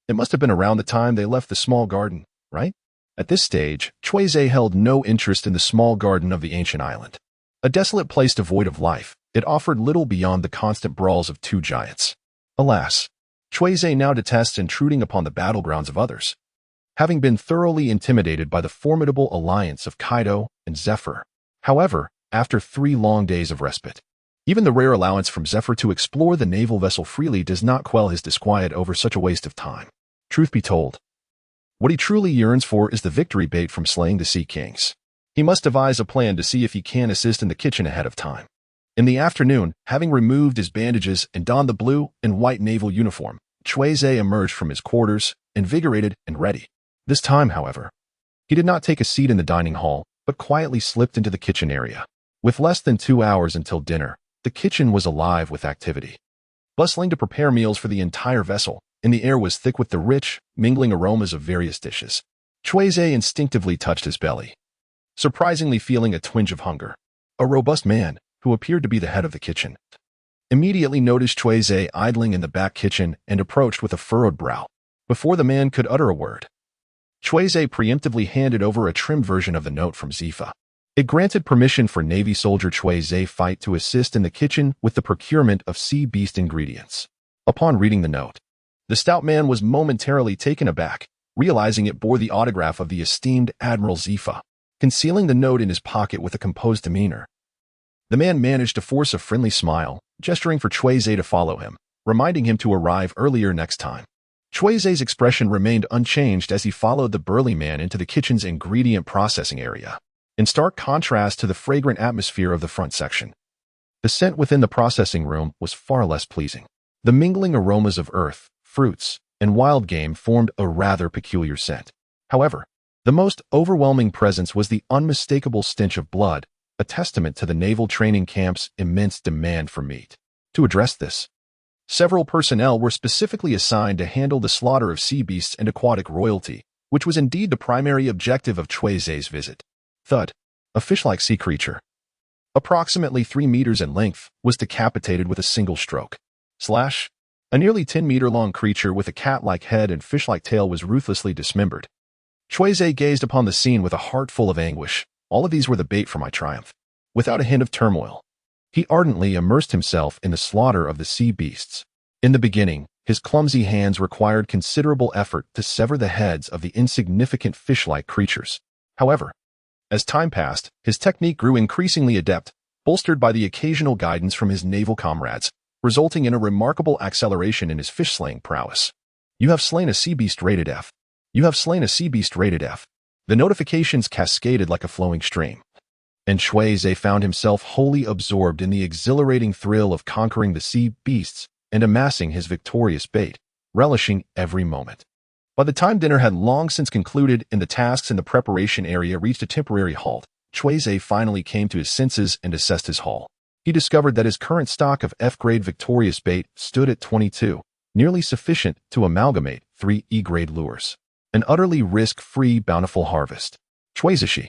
it must have been around the time they left the small garden, right? At this stage, Cui Ze held no interest in the small garden of the ancient island. A desolate place devoid of life, it offered little beyond the constant brawls of two giants. Alas, Cui Ze now detests intruding upon the battlegrounds of others, having been thoroughly intimidated by the formidable alliance of Kaido and Zephyr. However, after 3 long days of respite, even the rare allowance from Zephyr to explore the naval vessel freely does not quell his disquiet over such a waste of time. Truth be told, what he truly yearns for is the victory bait from slaying the Sea Kings. He must devise a plan to see if he can assist in the kitchen ahead of time. In the afternoon, having removed his bandages and donned the blue and white naval uniform, Cui Ze emerged from his quarters, invigorated and ready. This time, however, he did not take a seat in the dining hall, but quietly slipped into the kitchen area. With less than 2 hours until dinner, the kitchen was alive with activity. Bustling to prepare meals for the entire vessel, and the air was thick with the rich, mingling aromas of various dishes. Cui Ze instinctively touched his belly, surprisingly feeling a twinge of hunger. A robust man, who appeared to be the head of the kitchen, immediately noticed Cui Ze idling in the back kitchen and approached with a furrowed brow. Before the man could utter a word, Cui Ze preemptively handed over a trimmed version of the note from Zifa. It granted permission for Navy soldier Cui Ze Feite to assist in the kitchen with the procurement of sea beast ingredients. Upon reading the note, the stout man was momentarily taken aback, realizing it bore the autograph of the esteemed Admiral Zifa. Concealing the note in his pocket with a composed demeanor, the man managed to force a friendly smile, gesturing for Cui Ze to follow him, reminding him to arrive earlier next time. Cui Ze's expression remained unchanged as he followed the burly man into the kitchen's ingredient processing area, in stark contrast to the fragrant atmosphere of the front section. The scent within the processing room was far less pleasing. The mingling aromas of earth, fruits, and wild game formed a rather peculiar scent. However, the most overwhelming presence was the unmistakable stench of blood, a testament to the naval training camp's immense demand for meat. To address this, several personnel were specifically assigned to handle the slaughter of sea beasts and aquatic royalty, which was indeed the primary objective of Cui Ze's visit. Thud, a fish-like sea creature, approximately 3 meters in length, was decapitated with a single stroke. Slash, a nearly 10-meter-long creature with a cat-like head and fish-like tail was ruthlessly dismembered. Cui Ze gazed upon the scene with a heart full of anguish. All of these were the bait for my triumph. Without a hint of turmoil, he ardently immersed himself in the slaughter of the sea beasts. In the beginning, his clumsy hands required considerable effort to sever the heads of the insignificant fish-like creatures. However, as time passed, his technique grew increasingly adept, bolstered by the occasional guidance from his naval comrades, resulting in a remarkable acceleration in his fish-slaying prowess. You have slain a sea beast rated F. You have slain a sea beast rated F. The notifications cascaded like a flowing stream, and Cui Ze found himself wholly absorbed in the exhilarating thrill of conquering the sea beasts and amassing his victorious bait, relishing every moment. By the time dinner had long since concluded and the tasks in the preparation area reached a temporary halt, Cui Ze finally came to his senses and assessed his haul. He discovered that his current stock of F-grade victorious bait stood at 22, nearly sufficient to amalgamate 3 E-grade lures. An utterly risk-free, bountiful harvest. Cui Ze,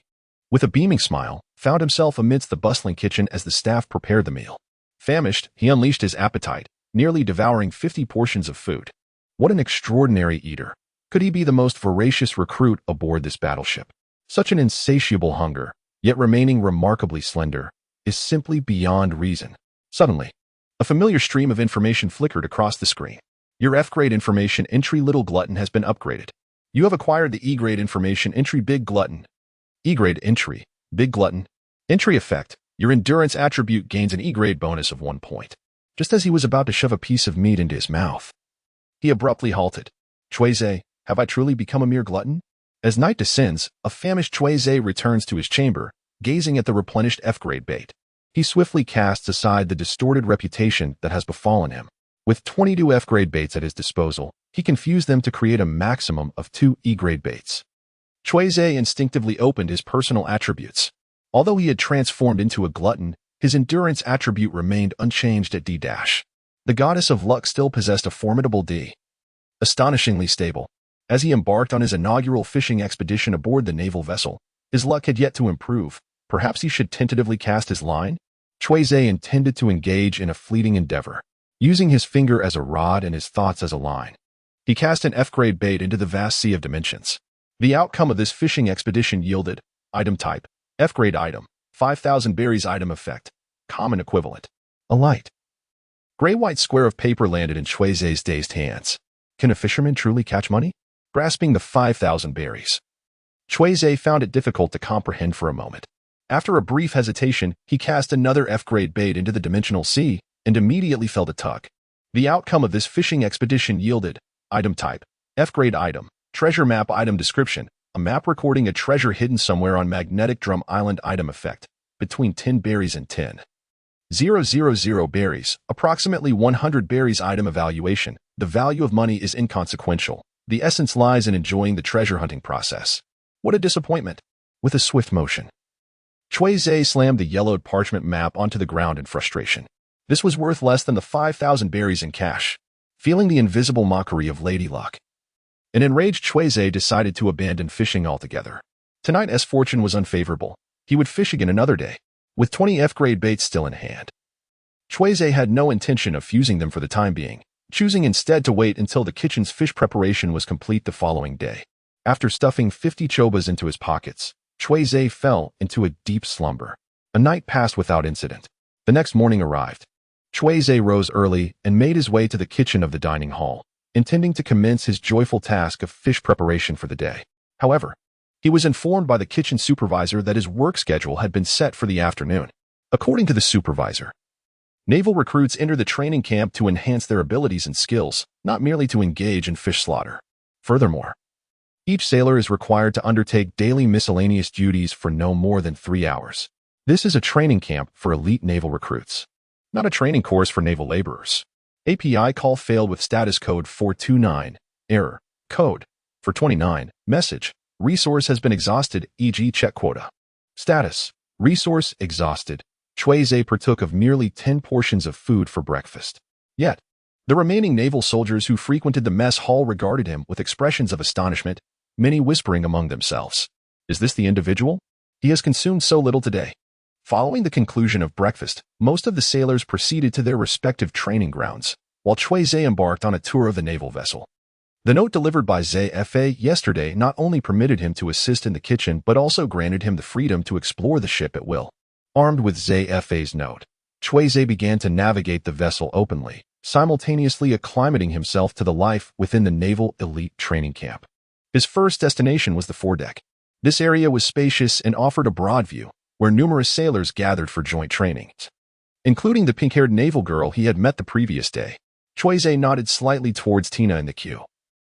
with a beaming smile, found himself amidst the bustling kitchen as the staff prepared the meal. Famished, he unleashed his appetite, nearly devouring 50 portions of food. What an extraordinary eater. Could he be the most voracious recruit aboard this battleship? Such an insatiable hunger, yet remaining remarkably slender, is simply beyond reason. Suddenly, a familiar stream of information flickered across the screen. Your F-grade information entry Little Glutton has been upgraded. You have acquired the E-grade information entry Big Glutton. E-grade entry, Big Glutton. Entry effect, your endurance attribute gains an E-grade bonus of 1 point. Just as he was about to shove a piece of meat into his mouth, he abruptly halted. Cui Ze, have I truly become a mere glutton? As night descends, a famished Cui Ze returns to his chamber, gazing at the replenished F-grade bait. He swiftly casts aside the distorted reputation that has befallen him. With 22 F-grade baits at his disposal, he confused them to create a maximum of 2 E-grade baits. Cui Ze instinctively opened his personal attributes. Although he had transformed into a glutton, his endurance attribute remained unchanged at D-. The goddess of luck still possessed a formidable D. Astonishingly stable. As he embarked on his inaugural fishing expedition aboard the naval vessel, his luck had yet to improve. Perhaps he should tentatively cast his line? Cui Ze intended to engage in a fleeting endeavor, using his finger as a rod and his thoughts as a line. He cast an F-grade bait into the vast sea of dimensions. The outcome of this fishing expedition yielded, item type, F-grade item, 5,000 berries item effect, common equivalent, a light gray-white square of paper landed in Cui Ze's dazed hands. Can a fisherman truly catch money? Grasping the 5,000 berries, Cui Ze found it difficult to comprehend for a moment. After a brief hesitation, he cast another F-grade bait into the dimensional sea and immediately felt a tug. The outcome of this fishing expedition yielded, item type, F-grade item, treasure map item description, a map recording a treasure hidden somewhere on Magnetic Drum Island item effect, between 10 berries and 10,000 berries, approximately 100 berries item evaluation. The value of money is inconsequential. The essence lies in enjoying the treasure hunting process. What a disappointment. With a swift motion, Cui Ze slammed the yellowed parchment map onto the ground in frustration. This was worth less than the 5,000 berries in cash. Feeling the invisible mockery of Lady Luck, an enraged Cui Ze decided to abandon fishing altogether. Tonight's fortune was unfavorable. He would fish again another day, with 20 F-grade baits still in hand. Cui Ze had no intention of fusing them for the time being, choosing instead to wait until the kitchen's fish preparation was complete the following day. After stuffing 50 chobas into his pockets, Cui Ze fell into a deep slumber. A night passed without incident. The next morning arrived. Cui Ze rose early and made his way to the kitchen of the dining hall, intending to commence his joyful task of fish preparation for the day. However, he was informed by the kitchen supervisor that his work schedule had been set for the afternoon. According to the supervisor, naval recruits enter the training camp to enhance their abilities and skills, not merely to engage in fish slaughter. Furthermore, each sailor is required to undertake daily miscellaneous duties for no more than 3 hours. This is a training camp for elite naval recruits, not a training course for naval laborers. API call failed with status code 429. Error. Code 429. Message. Resource has been exhausted, e.g. check quota. Status. Resource exhausted. Cui Ze partook of merely 10 portions of food for breakfast. Yet, the remaining naval soldiers who frequented the mess hall regarded him with expressions of astonishment, many whispering among themselves. Is this the individual? He has consumed so little today. Following the conclusion of breakfast, most of the sailors proceeded to their respective training grounds, while Cui Ze embarked on a tour of the naval vessel. The note delivered by Ze Fa yesterday not only permitted him to assist in the kitchen but also granted him the freedom to explore the ship at will. Armed with Ze Fa's note, Cui Ze began to navigate the vessel openly, simultaneously acclimating himself to the life within the naval elite training camp. His first destination was the foredeck. This area was spacious and offered a broad view, where numerous sailors gathered for joint training, including the pink-haired naval girl he had met the previous day. Cui Ze nodded slightly towards Tina in the queue,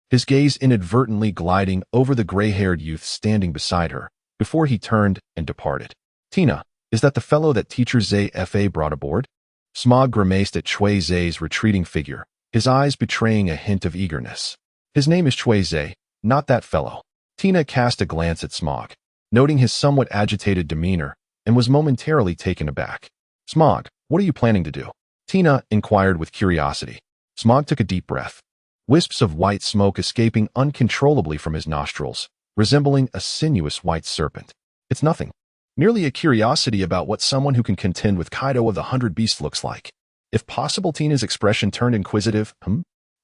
his gaze inadvertently gliding over the gray-haired youth standing beside her, before he turned and departed. Tina, is that the fellow that teacher Ze Fa brought aboard? Smog grimaced at Cui Ze's retreating figure, his eyes betraying a hint of eagerness. His name is Cui Ze, not that fellow. Tina cast a glance at Smog, noting his somewhat agitated demeanor, and was momentarily taken aback. Smog, what are you planning to do? Tina inquired with curiosity. Smog took a deep breath, wisps of white smoke escaping uncontrollably from his nostrils, resembling a sinuous white serpent. It's nothing. Merely a curiosity about what someone who can contend with Kaido of the 100 Beasts looks like. If possible, Tina's expression turned inquisitive.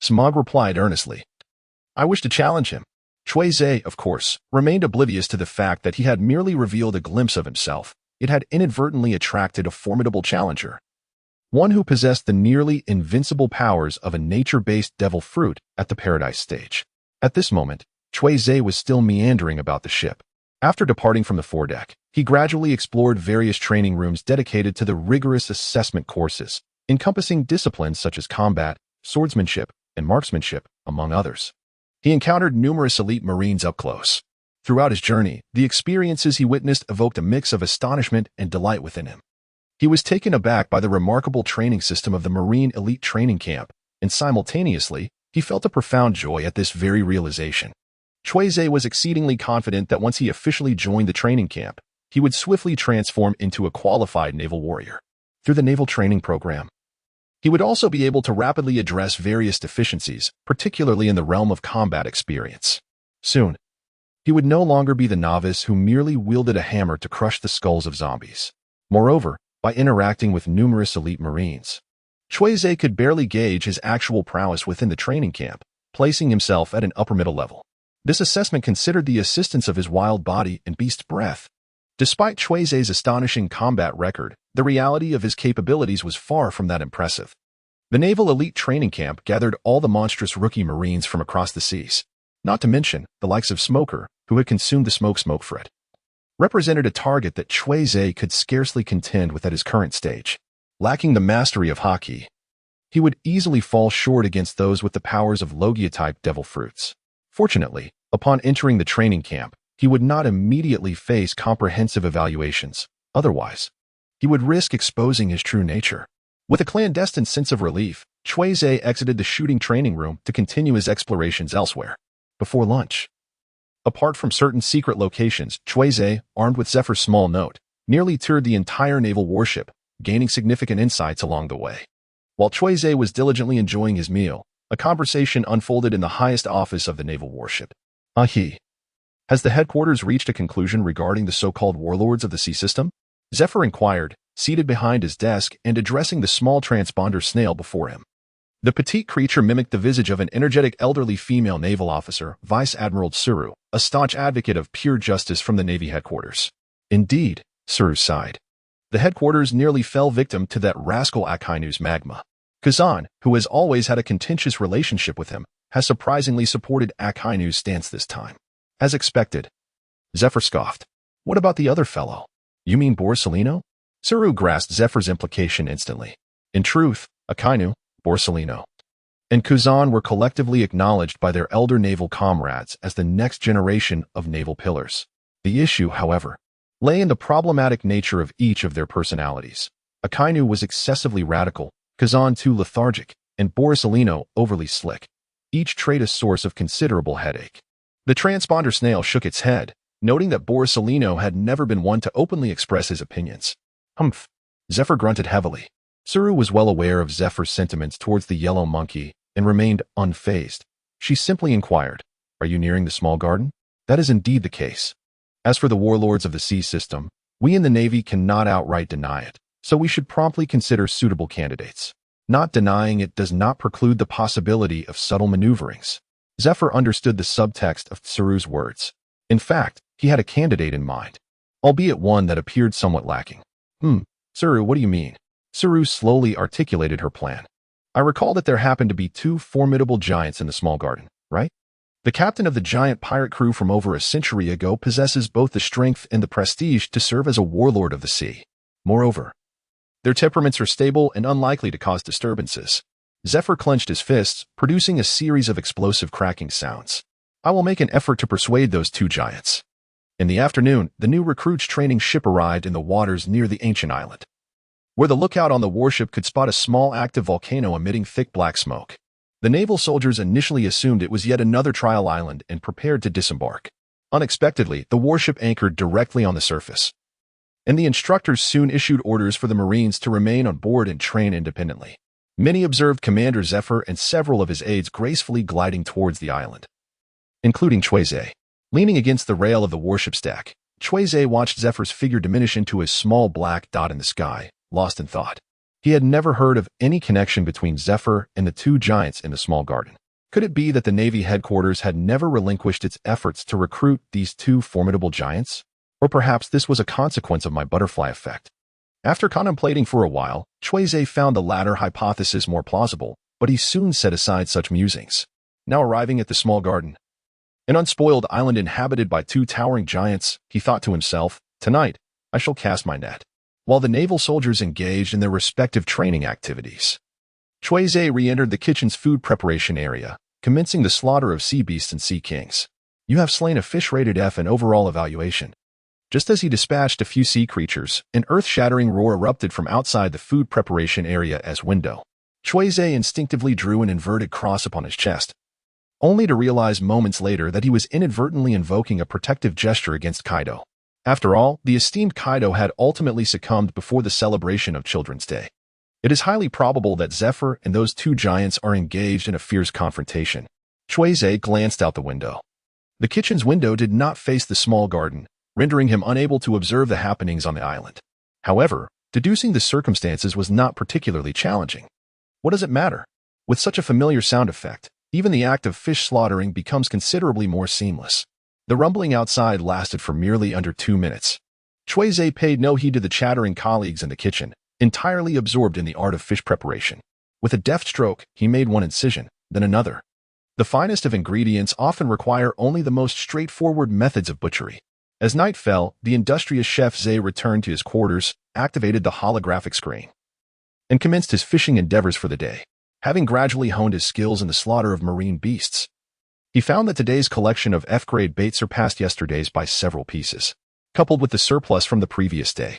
Smog replied earnestly. I wish to challenge him. Cui Ze, of course, remained oblivious to the fact that he had merely revealed a glimpse of himself. It had inadvertently attracted a formidable challenger, one who possessed the nearly invincible powers of a nature-based devil fruit at the paradise stage. At this moment, Cui Ze was still meandering about the ship. After departing from the foredeck, he gradually explored various training rooms dedicated to the rigorous assessment courses, encompassing disciplines such as combat, swordsmanship, and marksmanship, among others. He encountered numerous elite Marines up close. Throughout his journey, the experiences he witnessed evoked a mix of astonishment and delight within him. He was taken aback by the remarkable training system of the Marine elite training camp, and simultaneously, he felt a profound joy at this very realization. Cui Ze was exceedingly confident that once he officially joined the training camp, he would swiftly transform into a qualified naval warrior. Through the naval training program, he would also be able to rapidly address various deficiencies, particularly in the realm of combat experience. Soon, he would no longer be the novice who merely wielded a hammer to crush the skulls of zombies. Moreover, by interacting with numerous elite Marines, Cui Ze could barely gauge his actual prowess within the training camp, placing himself at an upper-middle level. This assessment considered the assistance of his wild body and beast breath. Despite Cui Ze's astonishing combat record, the reality of his capabilities was far from that impressive. The naval elite training camp gathered all the monstrous rookie Marines from across the seas, not to mention the likes of Smoker, who had consumed the smoke fret, represented a target that Cui Ze could scarcely contend with at his current stage. Lacking the mastery of Haki, he would easily fall short against those with the powers of Logia-type devil fruits. Fortunately, upon entering the training camp, he would not immediately face comprehensive evaluations. Otherwise, he would risk exposing his true nature. With a clandestine sense of relief, Cui Ze exited the shooting training room to continue his explorations elsewhere. Before lunch, apart from certain secret locations, Cui Ze, armed with Zephyr's small note, nearly toured the entire naval warship, gaining significant insights along the way. While Cui Ze was diligently enjoying his meal, a conversation unfolded in the highest office of the naval warship. Has the headquarters reached a conclusion regarding the so-called warlords of the sea system? Zephyr inquired, seated behind his desk and addressing the small transponder snail before him. The petite creature mimicked the visage of an energetic elderly female naval officer, Vice Admiral Kizaru, a staunch advocate of pure justice from the Navy headquarters. Indeed, Kizaru sighed. The headquarters nearly fell victim to that rascal Akainu's magma. Kazan, who has always had a contentious relationship with him, has surprisingly supported Akainu's stance this time. As expected. Zephyr scoffed. What about the other fellow? You mean Borsalino? Kizaru grasped Zephyr's implication instantly. In truth, Akainu, Borsalino, and Kazan were collectively acknowledged by their elder naval comrades as the next generation of naval pillars. The issue, however, lay in the problematic nature of each of their personalities. Akainu was excessively radical, Kazan too lethargic, and Borsalino overly slick, each trait a source of considerable headache. The transponder snail shook its head, noting that Borsalino had never been one to openly express his opinions. Humph. Zephyr grunted heavily. Kizaru was well aware of Zephyr's sentiments towards the yellow monkey and remained unfazed. She simply inquired, "Are you nearing the small garden?" That is indeed the case. As for the warlords of the sea system, we in the Navy cannot outright deny it, so we should promptly consider suitable candidates. Not denying it does not preclude the possibility of subtle maneuverings. Zephyr understood the subtext of Kizaru's words. In fact, he had a candidate in mind, albeit one that appeared somewhat lacking. Kizaru, what do you mean? Kizaru slowly articulated her plan. I recall that there happened to be two formidable giants in the small garden, right? The captain of the giant pirate crew from over a century ago possesses both the strength and the prestige to serve as a warlord of the sea. Moreover, their temperaments are stable and unlikely to cause disturbances. Zephyr clenched his fists, producing a series of explosive cracking sounds. I will make an effort to persuade those two giants. In the afternoon, the new recruits' training ship arrived in the waters near the ancient island, where the lookout on the warship could spot a small active volcano emitting thick black smoke. The naval soldiers initially assumed it was yet another trial island and prepared to disembark. Unexpectedly, the warship anchored directly on the surface, and the instructors soon issued orders for the Marines to remain on board and train independently. Many observed Commander Zephyr and several of his aides gracefully gliding towards the island, including Cui Ze. Leaning against the rail of the warship's deck, Cui Ze watched Zephyr's figure diminish into a small black dot in the sky, lost in thought. He had never heard of any connection between Zephyr and the two giants in the small garden. Could it be that the Navy headquarters had never relinquished its efforts to recruit these two formidable giants? Or perhaps this was a consequence of my butterfly effect. After contemplating for a while, Cui Ze found the latter hypothesis more plausible, but he soon set aside such musings. Now arriving at the small garden, an unspoiled island inhabited by two towering giants, he thought to himself, tonight, I shall cast my net. While the naval soldiers engaged in their respective training activities, Cui Ze re-entered the kitchen's food preparation area, commencing the slaughter of sea beasts and sea kings. You have slain a fish rated F in overall evaluation. Just as he dispatched a few sea creatures, an earth-shattering roar erupted from outside the food preparation area as window. Cui Ze instinctively drew an inverted cross upon his chest, only to realize moments later that he was inadvertently invoking a protective gesture against Kaido. After all, the esteemed Kaido had ultimately succumbed before the celebration of Children's Day. It is highly probable that Zephyr and those two giants are engaged in a fierce confrontation. Cui Ze glanced out the window. The kitchen's window did not face the small garden, rendering him unable to observe the happenings on the island. However, deducing the circumstances was not particularly challenging. What does it matter? With such a familiar sound effect, even the act of fish slaughtering becomes considerably more seamless. The rumbling outside lasted for merely under 2 minutes. Cui Ze paid no heed to the chattering colleagues in the kitchen, entirely absorbed in the art of fish preparation. With a deft stroke, he made one incision, then another. The finest of ingredients often require only the most straightforward methods of butchery. As night fell, the industrious chef Ze returned to his quarters, activated the holographic screen, and commenced his fishing endeavors for the day. Having gradually honed his skills in the slaughter of marine beasts, he found that today's collection of F-grade bait surpassed yesterday's by several pieces, coupled with the surplus from the previous day.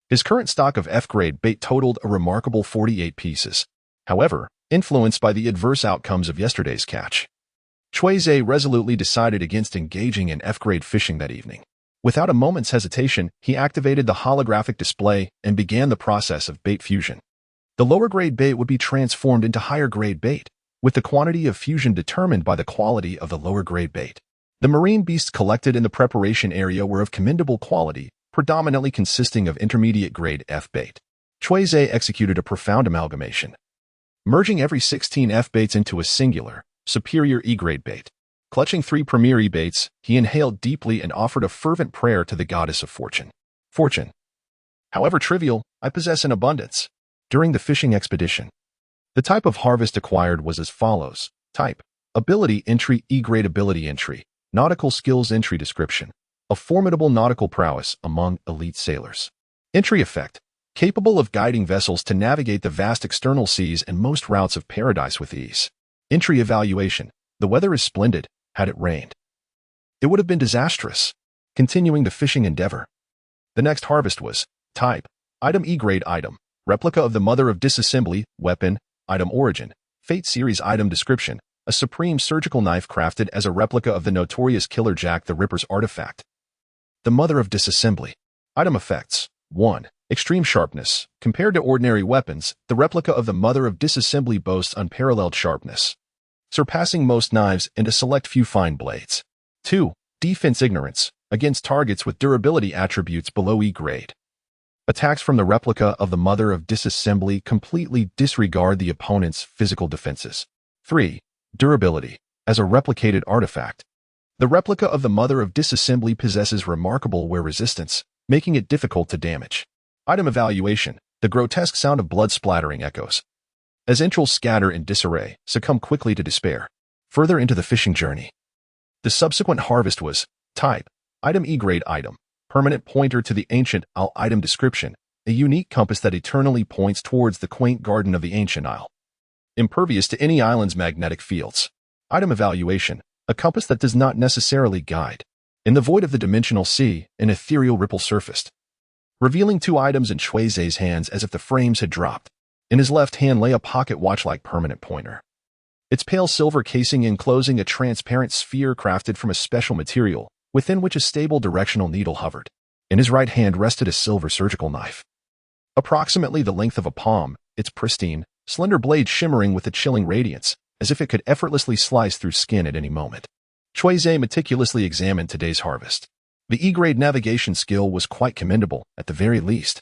His current stock of F-grade bait totaled a remarkable 48 pieces. However, influenced by the adverse outcomes of yesterday's catch, Cui Ze resolutely decided against engaging in F-grade fishing that evening. Without a moment's hesitation, he activated the holographic display and began the process of bait fusion. The lower-grade bait would be transformed into higher-grade bait, with the quantity of fusion determined by the quality of the lower-grade bait. The marine beasts collected in the preparation area were of commendable quality, predominantly consisting of intermediate-grade F bait. Cui Ze executed a profound amalgamation, merging every 16 F-baits into a singular, superior E-grade bait. Clutching 3 premier E-baits, he inhaled deeply and offered a fervent prayer to the goddess of fortune. Fortune, however trivial, I possess in abundance. During the fishing expedition, the type of harvest acquired was as follows. Type: ability entry, E-grade ability entry, nautical skills entry description, a formidable nautical prowess among elite sailors. Entry effect: capable of guiding vessels to navigate the vast external seas and most routes of paradise with ease. Entry evaluation: the weather is splendid. Had it rained, it would have been disastrous. Continuing the fishing endeavor. The next harvest was type: item E-grade item, replica of the Mother of Disassembly, weapon, item origin, Fate series item description, a supreme surgical knife crafted as a replica of the notorious Killer Jack the Ripper's artifact. The Mother of Disassembly. Item effects: 1. Extreme sharpness. Compared to ordinary weapons, the replica of the Mother of Disassembly boasts unparalleled sharpness, surpassing most knives and a select few fine blades. 2. Defense ignorance, against targets with durability attributes below E-grade. Attacks from the replica of the Mother of Disassembly completely disregard the opponent's physical defenses. 3. Durability, as a replicated artifact. The replica of the Mother of Disassembly possesses remarkable wear resistance, making it difficult to damage. Item evaluation: the grotesque sound of blood splattering echoes as entrails scatter in disarray, succumb quickly to despair. Further into the fishing journey. The subsequent harvest was type: item E-grade item, permanent pointer to the ancient Isle item description, a unique compass that eternally points towards the quaint garden of the ancient Isle. Impervious to any island's magnetic fields. Item evaluation: a compass that does not necessarily guide. In the void of the dimensional sea, an ethereal ripple surfaced, revealing 2 items in Cui Ze's hands as if the frames had dropped. In his left hand lay a pocket watch-like permanent pointer, its pale silver casing enclosing a transparent sphere crafted from a special material, within which a stable directional needle hovered. In his right hand rested a silver surgical knife, approximately the length of a palm, its pristine, slender blade shimmering with a chilling radiance, as if it could effortlessly slice through skin at any moment. Cui Ze meticulously examined today's harvest. The E-grade navigation skill was quite commendable, at the very least.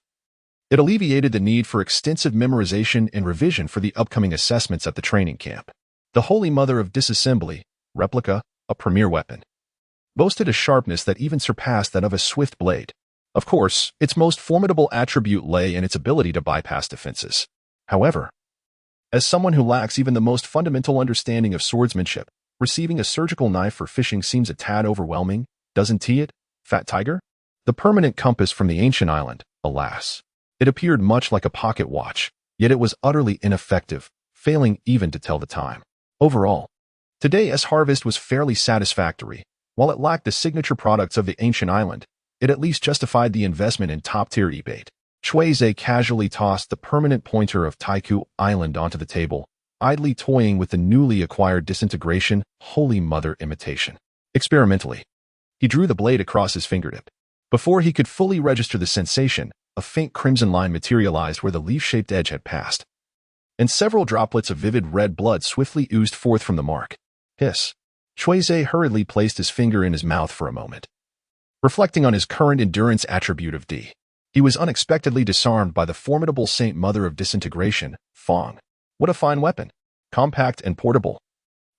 It alleviated the need for extensive memorization and revision for the upcoming assessments at the training camp. The Holy Mother of Disassembly, replica, a premier weapon, boasted a sharpness that even surpassed that of a swift blade. Of course, its most formidable attribute lay in its ability to bypass defenses. However, as someone who lacks even the most fundamental understanding of swordsmanship, receiving a surgical knife for fishing seems a tad overwhelming, doesn't it, Fat Tiger? The permanent compass from the ancient island, alas. It appeared much like a pocket watch, yet it was utterly ineffective, failing even to tell the time. Overall, today's harvest was fairly satisfactory. While it lacked the signature products of the ancient island, it at least justified the investment in top-tier e-bait. Cui Ze casually tossed the permanent pointer of Taiku Island onto the table, idly toying with the newly acquired disintegration Holy Mother imitation. Experimentally, he drew the blade across his fingertip. Before he could fully register the sensation, a faint crimson line materialized where the leaf-shaped edge had passed, and several droplets of vivid red blood swiftly oozed forth from the mark. Hiss. Cui Ze hurriedly placed his finger in his mouth for a moment. Reflecting on his current endurance attribute of D, he was unexpectedly disarmed by the formidable Saint Mother of Disintegration, Fong. What a fine weapon. Compact and portable.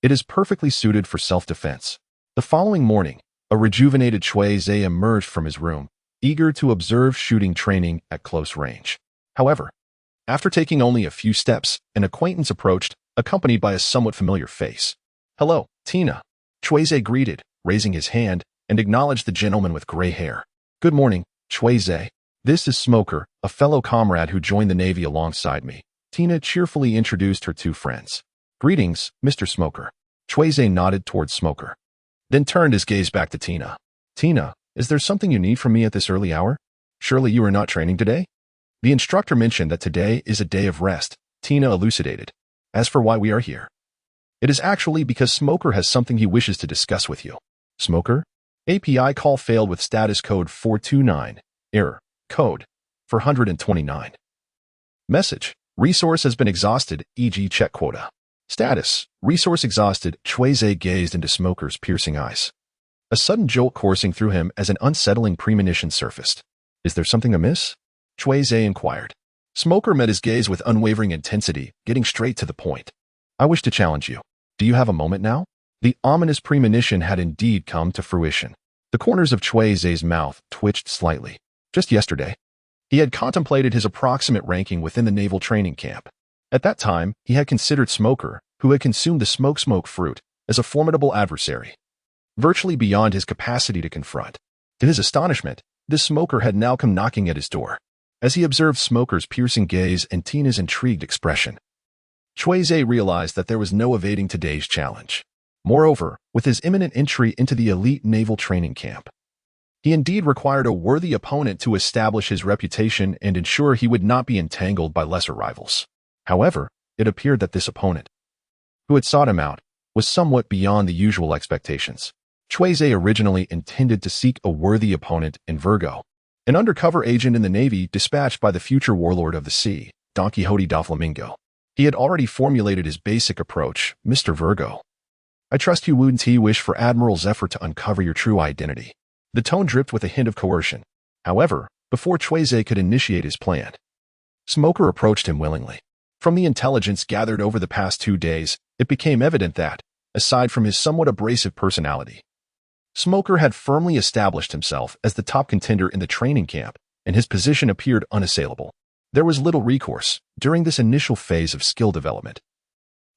It is perfectly suited for self-defense. The following morning, a rejuvenated Cui Ze emerged from his room, eager to observe shooting training at close range. However, after taking only a few steps, an acquaintance approached, accompanied by a somewhat familiar face. "Hello, Tina," Cui Ze greeted, raising his hand, and acknowledged the gentleman with gray hair. "Good morning, Cui Ze. This is Smoker, a fellow comrade who joined the Navy alongside me." Tina cheerfully introduced her 2 friends. "Greetings, Mr. Smoker." Cui Ze nodded towards Smoker, then turned his gaze back to Tina. "Tina, is there something you need from me at this early hour? Surely you are not training today?" The instructor mentioned that today is a day of rest, Tina elucidated. "As for why we are here, it is actually because Smoker has something he wishes to discuss with you." "Smoker?" "API call failed with status code 429. Error. Code 429. Message. Resource has been exhausted, e.g. check quota. Status. Resource exhausted." Cui Ze gazed into Smoker's piercing eyes. A sudden jolt coursing through him as an unsettling premonition surfaced. "Is there something amiss?" Cui Ze inquired. Smoker met his gaze with unwavering intensity, getting straight to the point. I wish to challenge you. Do you have a moment now? The ominous premonition had indeed come to fruition. The corners of Cui Ze's mouth twitched slightly. Just yesterday, he had contemplated his approximate ranking within the naval training camp. At that time, he had considered Smoker, who had consumed the smoke fruit, as a formidable adversary, virtually beyond his capacity to confront. To his astonishment, this Smoker had now come knocking at his door. As he observed Smoker's piercing gaze and Tina's intrigued expression, Cui Ze realized that there was no evading today's challenge. Moreover, with his imminent entry into the elite naval training camp, he indeed required a worthy opponent to establish his reputation and ensure he would not be entangled by lesser rivals. However, it appeared that this opponent, who had sought him out, was somewhat beyond the usual expectations. Cui Ze originally intended to seek a worthy opponent in Virgo, an undercover agent in the Navy dispatched by the future warlord of the sea, Don Quixote da Flamingo. He had already formulated his basic approach, Mr. Virgo. I trust you wouldn't wish for Admiral Zephyr to uncover your true identity. The tone dripped with a hint of coercion. However, before Cui Ze could initiate his plan, Smoker approached him willingly. From the intelligence gathered over the past 2 days, it became evident that, aside from his somewhat abrasive personality, Smoker had firmly established himself as the top contender in the training camp, and his position appeared unassailable. There was little recourse during this initial phase of skill development.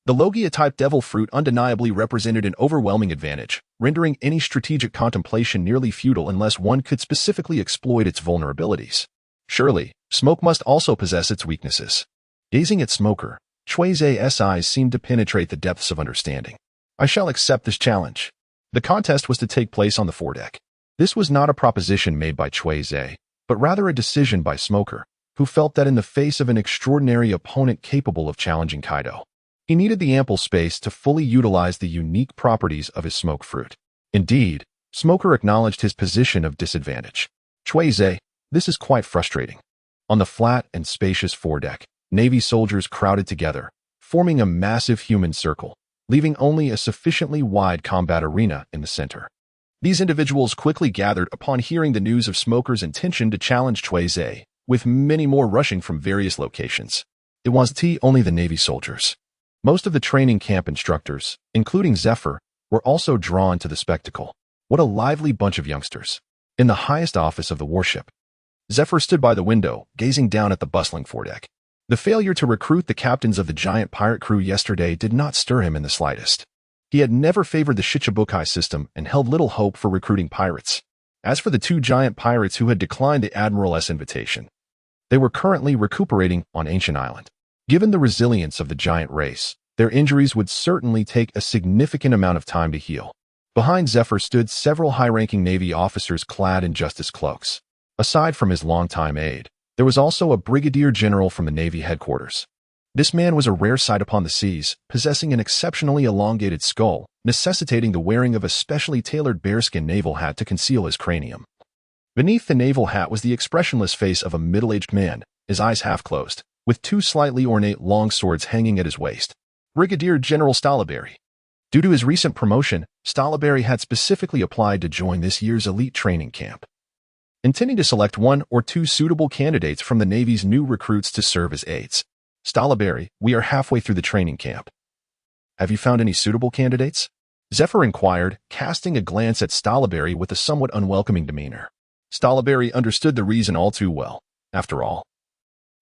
The Logia-type devil fruit undeniably represented an overwhelming advantage, rendering any strategic contemplation nearly futile unless one could specifically exploit its vulnerabilities. Surely, smoke must also possess its weaknesses. Gazing at Smoker, Cui Ze's eyes seemed to penetrate the depths of understanding. I shall accept this challenge. The contest was to take place on the foredeck. This was not a proposition made by Cui Ze, but rather a decision by Smoker, who felt that in the face of an extraordinary opponent capable of challenging Kaido, he needed the ample space to fully utilize the unique properties of his smoke fruit. Indeed, Smoker acknowledged his position of disadvantage. Cui Ze, this is quite frustrating. On the flat and spacious foredeck, Navy soldiers crowded together, forming a massive human circle, leaving only a sufficiently wide combat arena in the center. These individuals quickly gathered upon hearing the news of Smoker's intention to challenge Cui Ze, with many more rushing from various locations. It was only the Navy soldiers. Most of the training camp instructors, including Zephyr, were also drawn to the spectacle. What a lively bunch of youngsters. In the highest office of the warship, Zephyr stood by the window, gazing down at the bustling foredeck. The failure to recruit the captains of the giant pirate crew yesterday did not stir him in the slightest. He had never favored the Shichibukai system and held little hope for recruiting pirates. As for the 2 giant pirates who had declined the Admiral's invitation, they were currently recuperating on Ancient Island. Given the resilience of the giant race, their injuries would certainly take a significant amount of time to heal. Behind Zephyr stood several high-ranking Navy officers clad in justice cloaks. Aside from his longtime aide, there was also a brigadier general from the Navy headquarters. This man was a rare sight upon the seas, possessing an exceptionally elongated skull, necessitating the wearing of a specially tailored bearskin naval hat to conceal his cranium. Beneath the naval hat was the expressionless face of a middle-aged man, his eyes half closed, with 2 slightly ornate long swords hanging at his waist. Brigadier General Stalaberry. Due to his recent promotion, Stalaberry had specifically applied to join this year's elite training camp, intending to select 1 or 2 suitable candidates from the Navy's new recruits to serve as aides. Stalaberry, we are halfway through the training camp. Have you found any suitable candidates? Zephyr inquired, casting a glance at Stalaberry with a somewhat unwelcoming demeanor. Stalaberry understood the reason all too well. After all,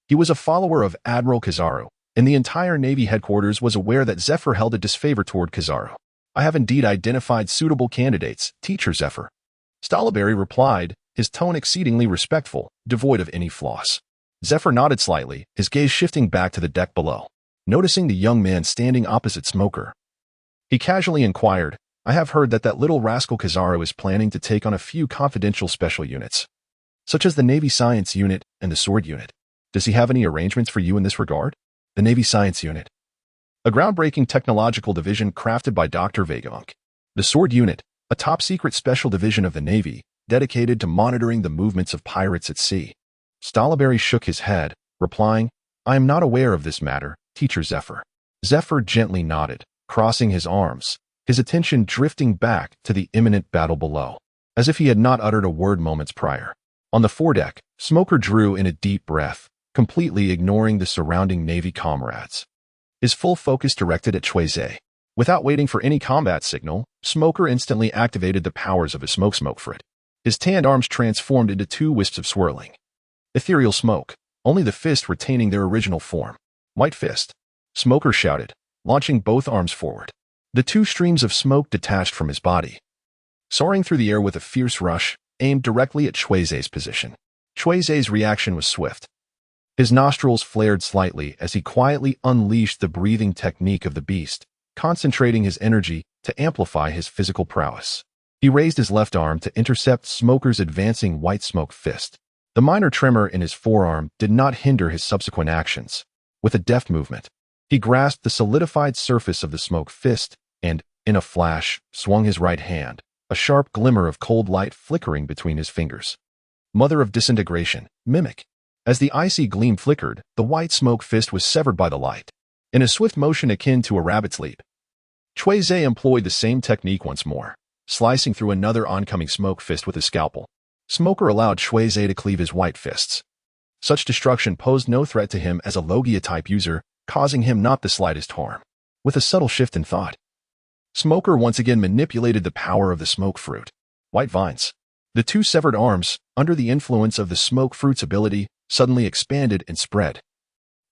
he was a follower of Admiral Kizaru, and the entire Navy headquarters was aware that Zephyr held a disfavor toward Kizaru. I have indeed identified suitable candidates, Teacher Zephyr. Stalaberry replied, his tone exceedingly respectful, devoid of any flaws. Zephyr nodded slightly, his gaze shifting back to the deck below. Noticing the young man standing opposite Smoker, he casually inquired, I have heard that little rascal Kizaru is planning to take on a few confidential special units, such as the Navy Science Unit and the Sword Unit. Does he have any arrangements for you in this regard? The Navy Science Unit, a groundbreaking technological division crafted by Dr. Vegavunk. The Sword Unit, a top-secret special division of the Navy, dedicated to monitoring the movements of pirates at sea. Stalaberry shook his head, replying, I am not aware of this matter, Teacher Zephyr. Zephyr gently nodded, crossing his arms, his attention drifting back to the imminent battle below, as if he had not uttered a word moments prior. On the foredeck, Smoker drew in a deep breath, completely ignoring the surrounding Navy comrades. His full focus directed at Cui Ze. Without waiting for any combat signal, Smoker instantly activated the powers of his smoke fruit. His tanned arms transformed into two wisps of swirling, ethereal smoke, only the fist retaining their original form. White fist. Smoker shouted, launching both arms forward. The two streams of smoke detached from his body, soaring through the air with a fierce rush, aimed directly at Cui Ze's position. Cui Ze's reaction was swift. His nostrils flared slightly as he quietly unleashed the breathing technique of the beast, concentrating his energy to amplify his physical prowess. He raised his left arm to intercept Smoker's advancing white smoke fist. The minor tremor in his forearm did not hinder his subsequent actions. With a deft movement, he grasped the solidified surface of the smoke fist and, in a flash, swung his right hand, a sharp glimmer of cold light flickering between his fingers. Mother of disintegration, mimic. As the icy gleam flickered, the white smoke fist was severed by the light. In a swift motion akin to a rabbit's leap, Cui Ze employed the same technique once more, slicing through another oncoming smoke fist with his scalpel. Smoker allowed Cui Ze to cleave his white fists. Such destruction posed no threat to him as a Logia-type user, causing him not the slightest harm. With a subtle shift in thought, Smoker once again manipulated the power of the smoke fruit. White vines. The two severed arms, under the influence of the smoke fruit's ability, suddenly expanded and spread,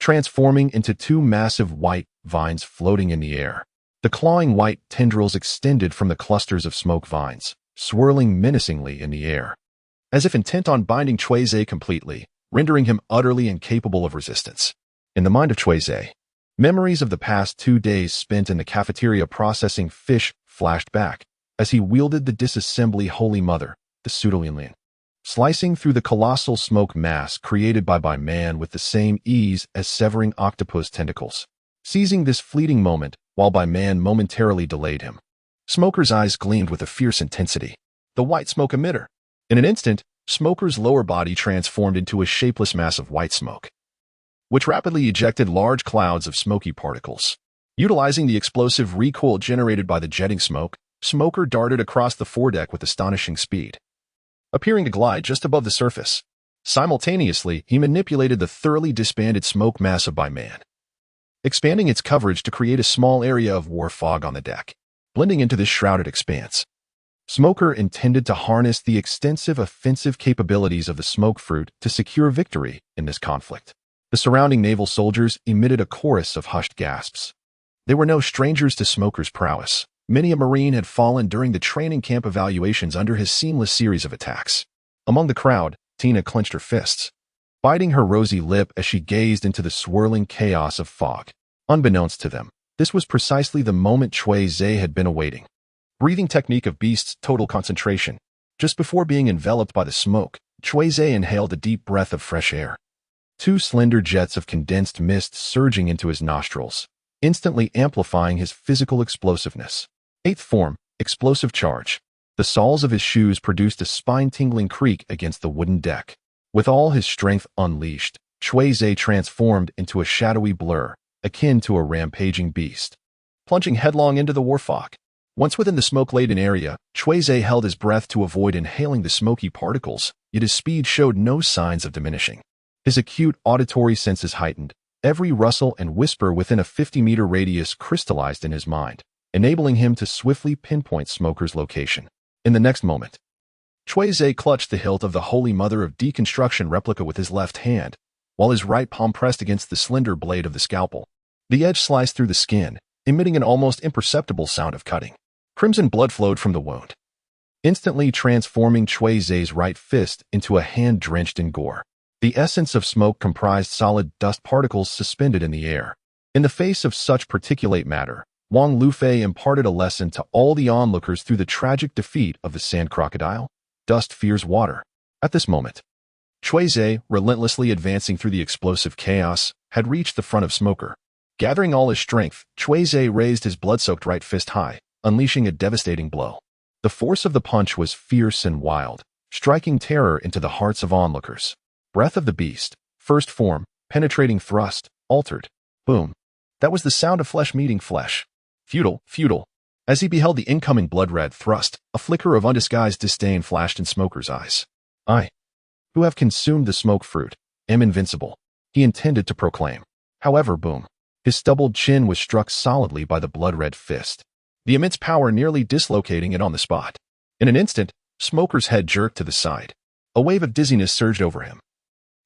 transforming into two massive white vines floating in the air. The clawing white tendrils extended from the clusters of smoke vines, swirling menacingly in the air, as if intent on binding Cui Ze completely, rendering him utterly incapable of resistance. In the mind of Cui Ze, memories of the past 2 days spent in the cafeteria processing fish flashed back as he wielded the disassembly Holy Mother, the pseudo-alien, slicing through the colossal smoke mass created by man with the same ease as severing octopus tentacles. Seizing this fleeting moment, while by man momentarily delayed him, Smoker's eyes gleamed with a fierce intensity. The white smoke emitter. In an instant, Smoker's lower body transformed into a shapeless mass of white smoke, which rapidly ejected large clouds of smoky particles. Utilizing the explosive recoil generated by the jetting smoke, Smoker darted across the foredeck with astonishing speed, appearing to glide just above the surface. Simultaneously, he manipulated the thoroughly disbanded smoke mass of by man, expanding its coverage to create a small area of war fog on the deck. Blending into this shrouded expanse, Smoker intended to harness the extensive offensive capabilities of the smoke fruit to secure victory in this conflict. The surrounding naval soldiers emitted a chorus of hushed gasps. They were no strangers to Smoker's prowess. Many a Marine had fallen during the training camp evaluations under his seamless series of attacks. Among the crowd, Tina clenched her fists, biting her rosy lip as she gazed into the swirling chaos of fog. Unbeknownst to them, this was precisely the moment Cui Ze had been awaiting. Breathing technique of beast's total concentration. Just before being enveloped by the smoke, Cui Ze inhaled a deep breath of fresh air. Two slender jets of condensed mist surging into his nostrils, instantly amplifying his physical explosiveness. Eighth form, explosive charge. The soles of his shoes produced a spine-tingling creak against the wooden deck. With all his strength unleashed, Cui Ze transformed into a shadowy blur, akin to a rampaging beast, plunging headlong into the war fog. Once within the smoke-laden area, Cui Ze held his breath to avoid inhaling the smoky particles, yet his speed showed no signs of diminishing. His acute auditory senses heightened. Every rustle and whisper within a 50-meter radius crystallized in his mind, enabling him to swiftly pinpoint Smoker's location. In the next moment, Cui Ze clutched the hilt of the Holy Mother of Deconstruction replica with his left hand, while his right palm pressed against the slender blade of the scalpel. The edge sliced through the skin, emitting an almost imperceptible sound of cutting. Crimson blood flowed from the wound, instantly transforming Cui Ze's right fist into a hand drenched in gore. The essence of smoke comprised solid dust particles suspended in the air. In the face of such particulate matter, Wang Lufei imparted a lesson to all the onlookers through the tragic defeat of the sand crocodile. Dust fears water. At this moment, Cui Ze, relentlessly advancing through the explosive chaos, had reached the front of Smoker. Gathering all his strength, Cui Ze raised his blood-soaked right fist high, unleashing a devastating blow. The force of the punch was fierce and wild, striking terror into the hearts of onlookers. Breath of the beast, first form, penetrating thrust, altered. Boom. That was the sound of flesh meeting flesh. Futile. As he beheld the incoming blood-red thrust, a flicker of undisguised disdain flashed in Smoker's eyes. I, who have consumed the smoke fruit, am invincible. he intended to proclaim. However, boom. His stubbled chin was struck solidly by the blood-red fist, the immense power nearly dislocating it on the spot. In an instant, Smoker's head jerked to the side. A wave of dizziness surged over him,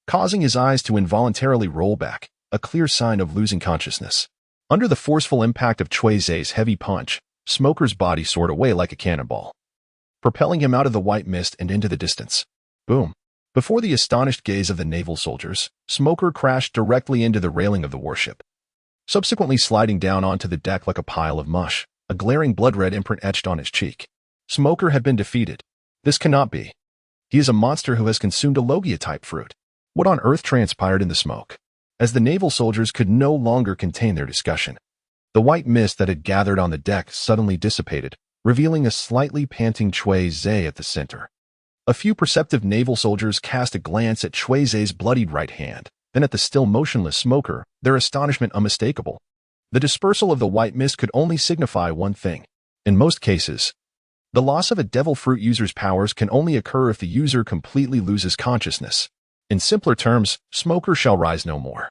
causing his eyes to involuntarily roll back, a clear sign of losing consciousness. Under the forceful impact of Cui Ze's heavy punch, Smoker's body soared away like a cannonball, propelling him out of the white mist and into the distance. Boom. Before the astonished gaze of the naval soldiers, Smoker crashed directly into the railing of the warship, subsequently sliding down onto the deck like a pile of mush, a glaring blood-red imprint etched on his cheek. Smoker had been defeated. This cannot be. He is a monster who has consumed a Logia-type fruit. What on earth transpired in the smoke? As the naval soldiers could no longer contain their discussion, the white mist that had gathered on the deck suddenly dissipated, revealing a slightly panting Cui Ze at the center. A few perceptive naval soldiers cast a glance at Cui Ze's bloodied right hand, then at the still motionless Smoker, their astonishment unmistakable. The dispersal of the white mist could only signify one thing. In most cases, the loss of a devil fruit user's powers can only occur if the user completely loses consciousness. In simpler terms, Smoker shall rise no more.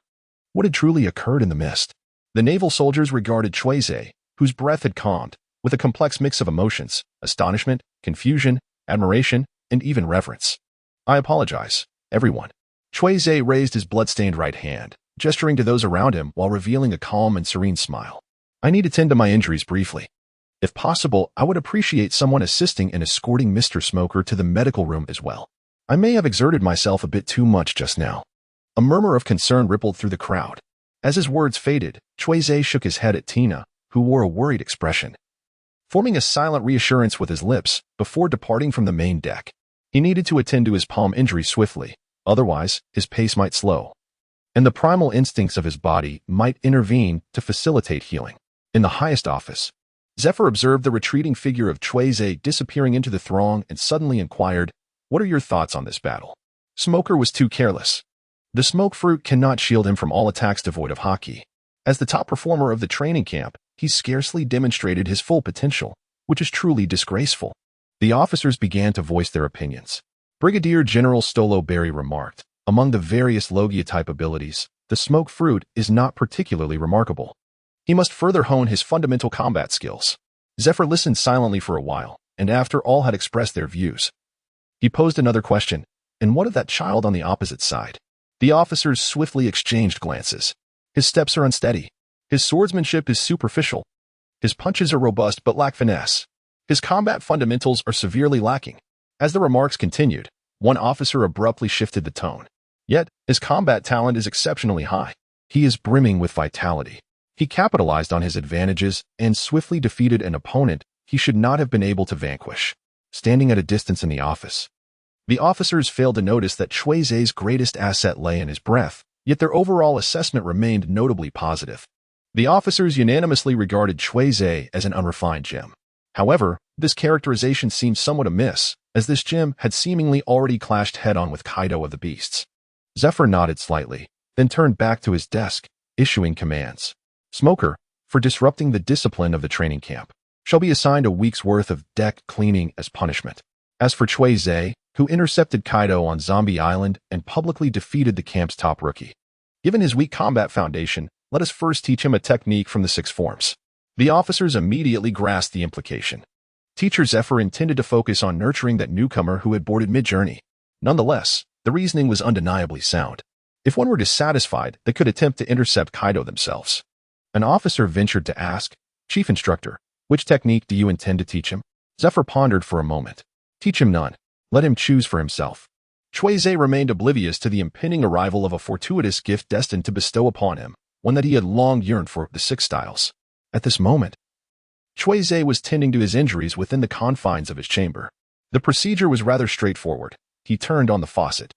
What had truly occurred in the mist? The naval soldiers regarded Cui Ze, whose breath had calmed, with a complex mix of emotions: astonishment, confusion, admiration, and even reverence. I apologize, everyone. Cui Ze raised his blood-stained right hand, gesturing to those around him while revealing a calm and serene smile. I need to tend to my injuries briefly. If possible, I would appreciate someone assisting in escorting Mr. Smoker to the medical room as well. I may have exerted myself a bit too much just now. A murmur of concern rippled through the crowd. As his words faded, Cui Ze shook his head at Tina, who wore a worried expression, forming a silent reassurance with his lips before departing from the main deck. He needed to attend to his palm injury swiftly, otherwise his pace might slow, and the primal instincts of his body might intervene to facilitate healing. In the highest office, Zephyr observed the retreating figure of Cui Ze disappearing into the throng and suddenly inquired, "What are your thoughts on this battle?" Smoker was too careless. The smoke fruit cannot shield him from all attacks devoid of haki. As the top performer of the training camp, he scarcely demonstrated his full potential, which is truly disgraceful. The officers began to voice their opinions. Brigadier General Stolo Berry remarked, "Among the various Logia-type abilities, the smoke fruit is not particularly remarkable. He must further hone his fundamental combat skills." Zephyr listened silently for a while, and after all had expressed their views, he posed another question, "And what of that child on the opposite side?" The officers swiftly exchanged glances. His steps are unsteady. His swordsmanship is superficial. His punches are robust but lack finesse. His combat fundamentals are severely lacking. As the remarks continued, one officer abruptly shifted the tone. Yet, his combat talent is exceptionally high. He is brimming with vitality. He capitalized on his advantages and swiftly defeated an opponent he should not have been able to vanquish. Standing at a distance in the office, the officers failed to notice that Cui Ze's greatest asset lay in his breath, yet their overall assessment remained notably positive. The officers unanimously regarded Cui Ze as an unrefined gem. However, this characterization seemed somewhat amiss, as this gem had seemingly already clashed head-on with Kaido of the Beasts. Zephyr nodded slightly, then turned back to his desk, issuing commands. Smoker, for disrupting the discipline of the training camp, shall be assigned a week's worth of deck cleaning as punishment. As for Cui Ze, who intercepted Kaido on Zombie Island and publicly defeated the camp's top rookie, given his weak combat foundation, let us first teach him a technique from the 6 forms. The officers immediately grasped the implication. Teacher Zephyr intended to focus on nurturing that newcomer who had boarded mid-journey. Nonetheless, the reasoning was undeniably sound. If one were dissatisfied, they could attempt to intercept Kaido themselves. An officer ventured to ask, "Chief Instructor, which technique do you intend to teach him?" Zephyr pondered for a moment. "Teach him none. Let him choose for himself." Cui Ze remained oblivious to the impending arrival of a fortuitous gift destined to bestow upon him, one that he had long yearned for, the 6 styles. At this moment, Cui Ze was tending to his injuries within the confines of his chamber. The procedure was rather straightforward. He turned on the faucet,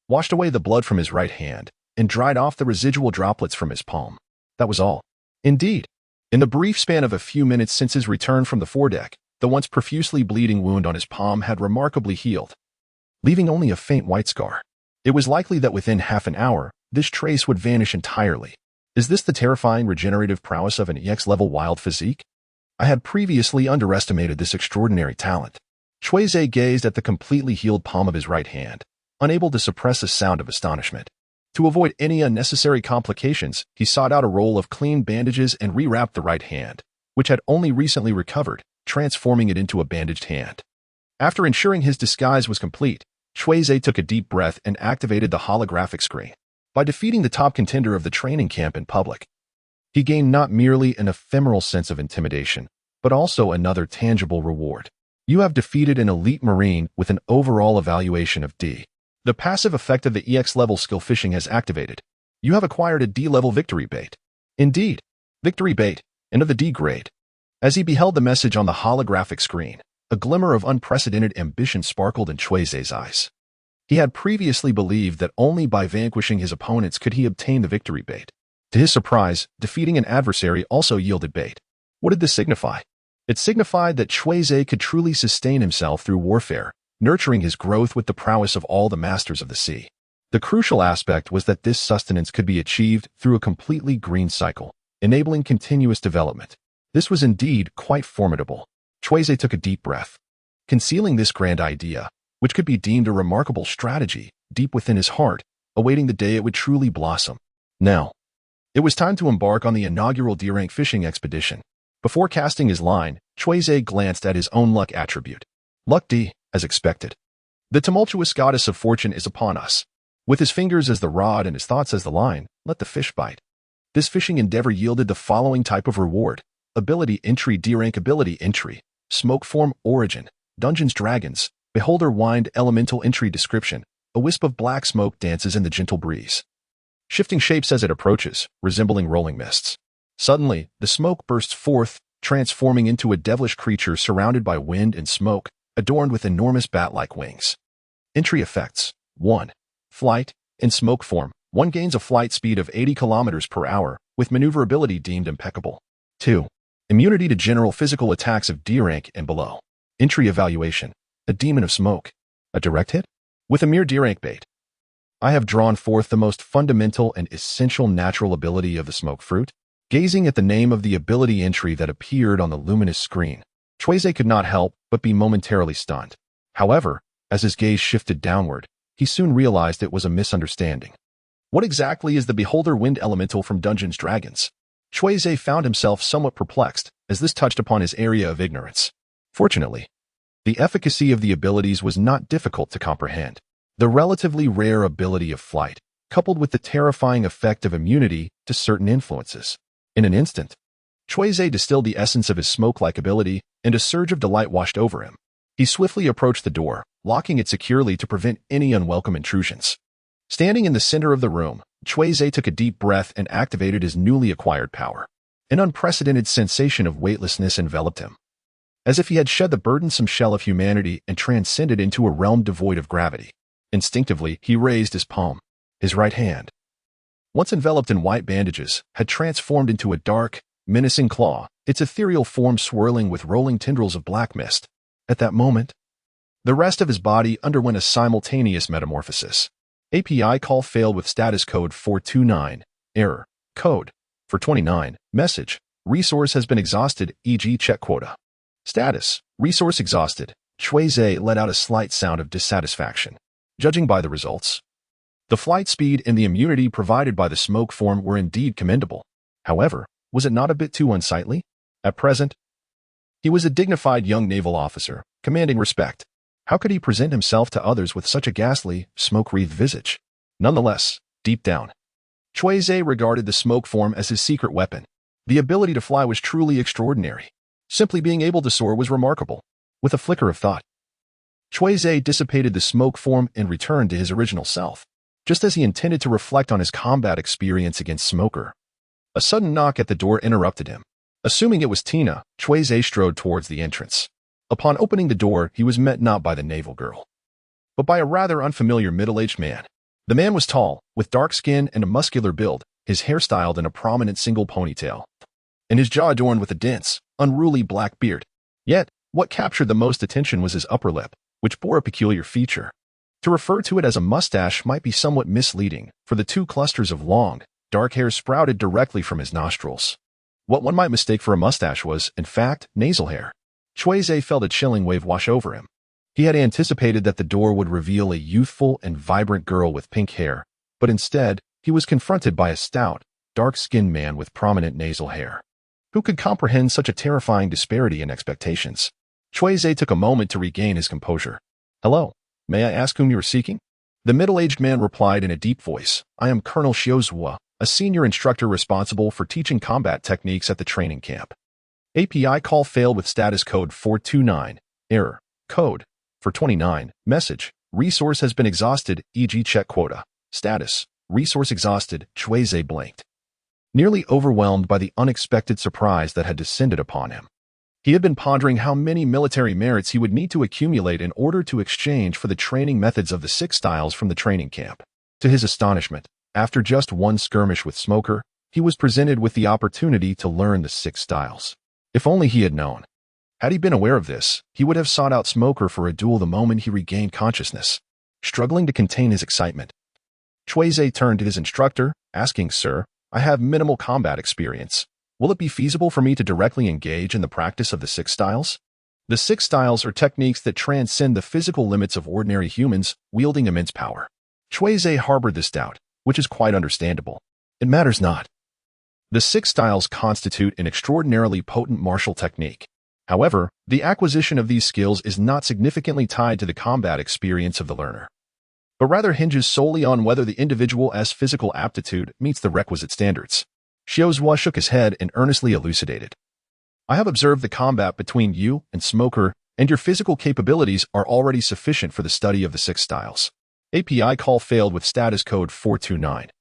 washed away the blood from his right hand, and dried off the residual droplets from his palm. That was all. Indeed, in the brief span of a few minutes since his return from the foredeck, the once profusely bleeding wound on his palm had remarkably healed, leaving only a faint white scar. It was likely that within half an hour, this trace would vanish entirely. Is this the terrifying regenerative prowess of an EX-level wild physique? I had previously underestimated this extraordinary talent. Cui Ze gazed at the completely healed palm of his right hand, unable to suppress a sound of astonishment. To avoid any unnecessary complications, he sought out a roll of clean bandages and rewrapped the right hand, which had only recently recovered, transforming it into a bandaged hand. After ensuring his disguise was complete, Cui Ze took a deep breath and activated the holographic screen. By defeating the top contender of the training camp in public, he gained not merely an ephemeral sense of intimidation, but also another tangible reward. You have defeated an elite Marine with an overall evaluation of D. The passive effect of the EX level skill fishing has activated. You have acquired a D level victory bait. Indeed, victory bait, and of the D grade. As he beheld the message on the holographic screen, a glimmer of unprecedented ambition sparkled in Cui Ze's eyes. He had previously believed that only by vanquishing his opponents could he obtain the victory bait. To his surprise, defeating an adversary also yielded bait. What did this signify? It signified that Cui Ze could truly sustain himself through warfare, nurturing his growth with the prowess of all the masters of the sea. The crucial aspect was that this sustenance could be achieved through a completely green cycle, enabling continuous development. This was indeed quite formidable. Cui Ze took a deep breath. Concealing this grand idea, which could be deemed a remarkable strategy, deep within his heart, awaiting the day it would truly blossom. Now, it was time to embark on the inaugural D-rank fishing expedition. Before casting his line, Cui Ze glanced at his own luck attribute. Luck D, as expected. The tumultuous goddess of fortune is upon us. With his fingers as the rod and his thoughts as the line, let the fish bite. This fishing endeavor yielded the following type of reward. Ability entry D-rank ability entry. Smoke form origin. Dungeons Dragons. Beholder wind elemental entry description. A wisp of black smoke dances in the gentle breeze, shifting shapes as it approaches, resembling rolling mists. Suddenly, the smoke bursts forth, transforming into a devilish creature surrounded by wind and smoke, adorned with enormous bat-like wings. Entry effects. 1. Flight. In smoke form, one gains a flight speed of 80 km per hour, with maneuverability deemed impeccable. 2. Immunity to general physical attacks of D rank and below. Entry evaluation. A demon of smoke. A direct hit? With a mere D rank bait, I have drawn forth the most fundamental and essential natural ability of the smoke fruit. Gazing at the name of the ability entry that appeared on the luminous screen, Cui Ze could not help but be momentarily stunned. However, as his gaze shifted downward, he soon realized it was a misunderstanding. What exactly is the Beholder Wind Elemental from Dungeons Dragons? Cui Ze found himself somewhat perplexed, as this touched upon his area of ignorance. Fortunately, the efficacy of the abilities was not difficult to comprehend. The relatively rare ability of flight, coupled with the terrifying effect of immunity to certain influences. In an instant, Cui Ze distilled the essence of his smoke-like ability, and a surge of delight washed over him. He swiftly approached the door, locking it securely to prevent any unwelcome intrusions. Standing in the center of the room, Cui Ze took a deep breath and activated his newly acquired power. An unprecedented sensation of weightlessness enveloped him, as if he had shed the burdensome shell of humanity and transcended into a realm devoid of gravity. Instinctively, he raised his palm. His right hand, once enveloped in white bandages, had transformed into a dark, menacing claw, its ethereal form swirling with rolling tendrils of black mist. At that moment, the rest of his body underwent a simultaneous metamorphosis. API call failed with status code 429. Error. Code 429. Message. Resource has been exhausted, e.g. check quota. Status. Resource exhausted. Cui Ze let out a slight sound of dissatisfaction. Judging by the results, the flight speed and the immunity provided by the smoke form were indeed commendable. However, was it not a bit too unsightly? At present, he was a dignified young naval officer, commanding respect. How could he present himself to others with such a ghastly, smoke-wreathed visage? Nonetheless, deep down, Cui Ze regarded the smoke form as his secret weapon. The ability to fly was truly extraordinary. Simply being able to soar was remarkable. With a flicker of thought, Cui Ze dissipated the smoke form and returned to his original self. Just as he intended to reflect on his combat experience against Smoker, a sudden knock at the door interrupted him. Assuming it was Tina, Cui Ze strode towards the entrance. Upon opening the door, he was met not by the naval girl, but by a rather unfamiliar middle-aged man. The man was tall, with dark skin and a muscular build, his hair styled in a prominent single ponytail, and his jaw adorned with a dense, unruly black beard. Yet, what captured the most attention was his upper lip, which bore a peculiar feature. To refer to it as a mustache might be somewhat misleading, for the two clusters of long, dark hair sprouted directly from his nostrils. What one might mistake for a mustache was, in fact, nasal hair. Cui Ze felt a chilling wave wash over him. He had anticipated that the door would reveal a youthful and vibrant girl with pink hair, but but instead, he was confronted by a stout, dark-skinned man with prominent nasal hair. Who could comprehend such a terrifying disparity in expectations? Cui Ze took a moment to regain his composure. "Hello, may I ask whom you are seeking?" The middle-aged man replied in a deep voice, "I am Colonel Shiozua, a senior instructor responsible for teaching combat techniques at the training camp." API call failed with status code 429. Error. Code. 429. Message. Resource has been exhausted, e.g. check quota. Status. Resource exhausted. Cui Ze blinked, nearly overwhelmed by the unexpected surprise that had descended upon him. He had been pondering how many military merits he would need to accumulate in order to exchange for the training methods of the 6 styles from the training camp. To his astonishment, after just one skirmish with Smoker, he was presented with the opportunity to learn the 6 styles. If only he had known. Had he been aware of this, he would have sought out Smoker for a duel the moment he regained consciousness. Struggling to contain his excitement, Cui Ze turned to his instructor, asking, "Sir, I have minimal combat experience. Will it be feasible for me to directly engage in the practice of the 6 styles?" The 6 styles are techniques that transcend the physical limits of ordinary humans, wielding immense power. Cui Ze harbored this doubt, which is quite understandable. It matters not. The 6 styles constitute an extraordinarily potent martial technique. However, the acquisition of these skills is not significantly tied to the combat experience of the learner, but rather hinges solely on whether the individual's physical aptitude meets the requisite standards. Shiozua shook his head and earnestly elucidated. "I have observed the combat between you and Smoker, and your physical capabilities are already sufficient for the study of the 6 styles." API call failed with status code 429.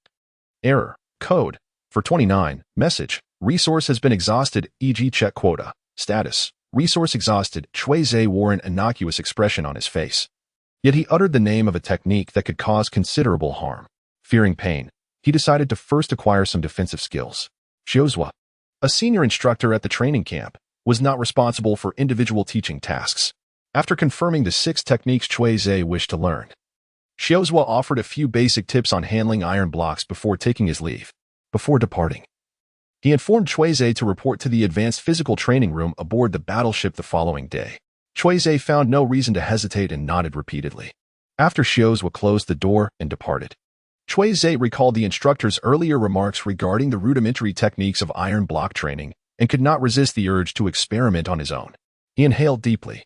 Error. Code. 429. Message. Resource has been exhausted, e.g. check quota. Status. Resource exhausted. Cui Ze wore an innocuous expression on his face. Yet he uttered the name of a technique that could cause considerable harm. Fearing pain, he decided to first acquire some defensive skills. Shiozua, a senior instructor at the training camp, was not responsible for individual teaching tasks. After confirming the 6 techniques Cui Ze wished to learn, Shiozua offered a few basic tips on handling iron blocks before taking his leave. Before departing, he informed Cui Ze to report to the advanced physical training room aboard the battleship the following day. Cui Ze found no reason to hesitate and nodded repeatedly. After Shiozua closed the door and departed, Cui Ze recalled the instructor's earlier remarks regarding the rudimentary techniques of iron block training and could not resist the urge to experiment on his own. He inhaled deeply,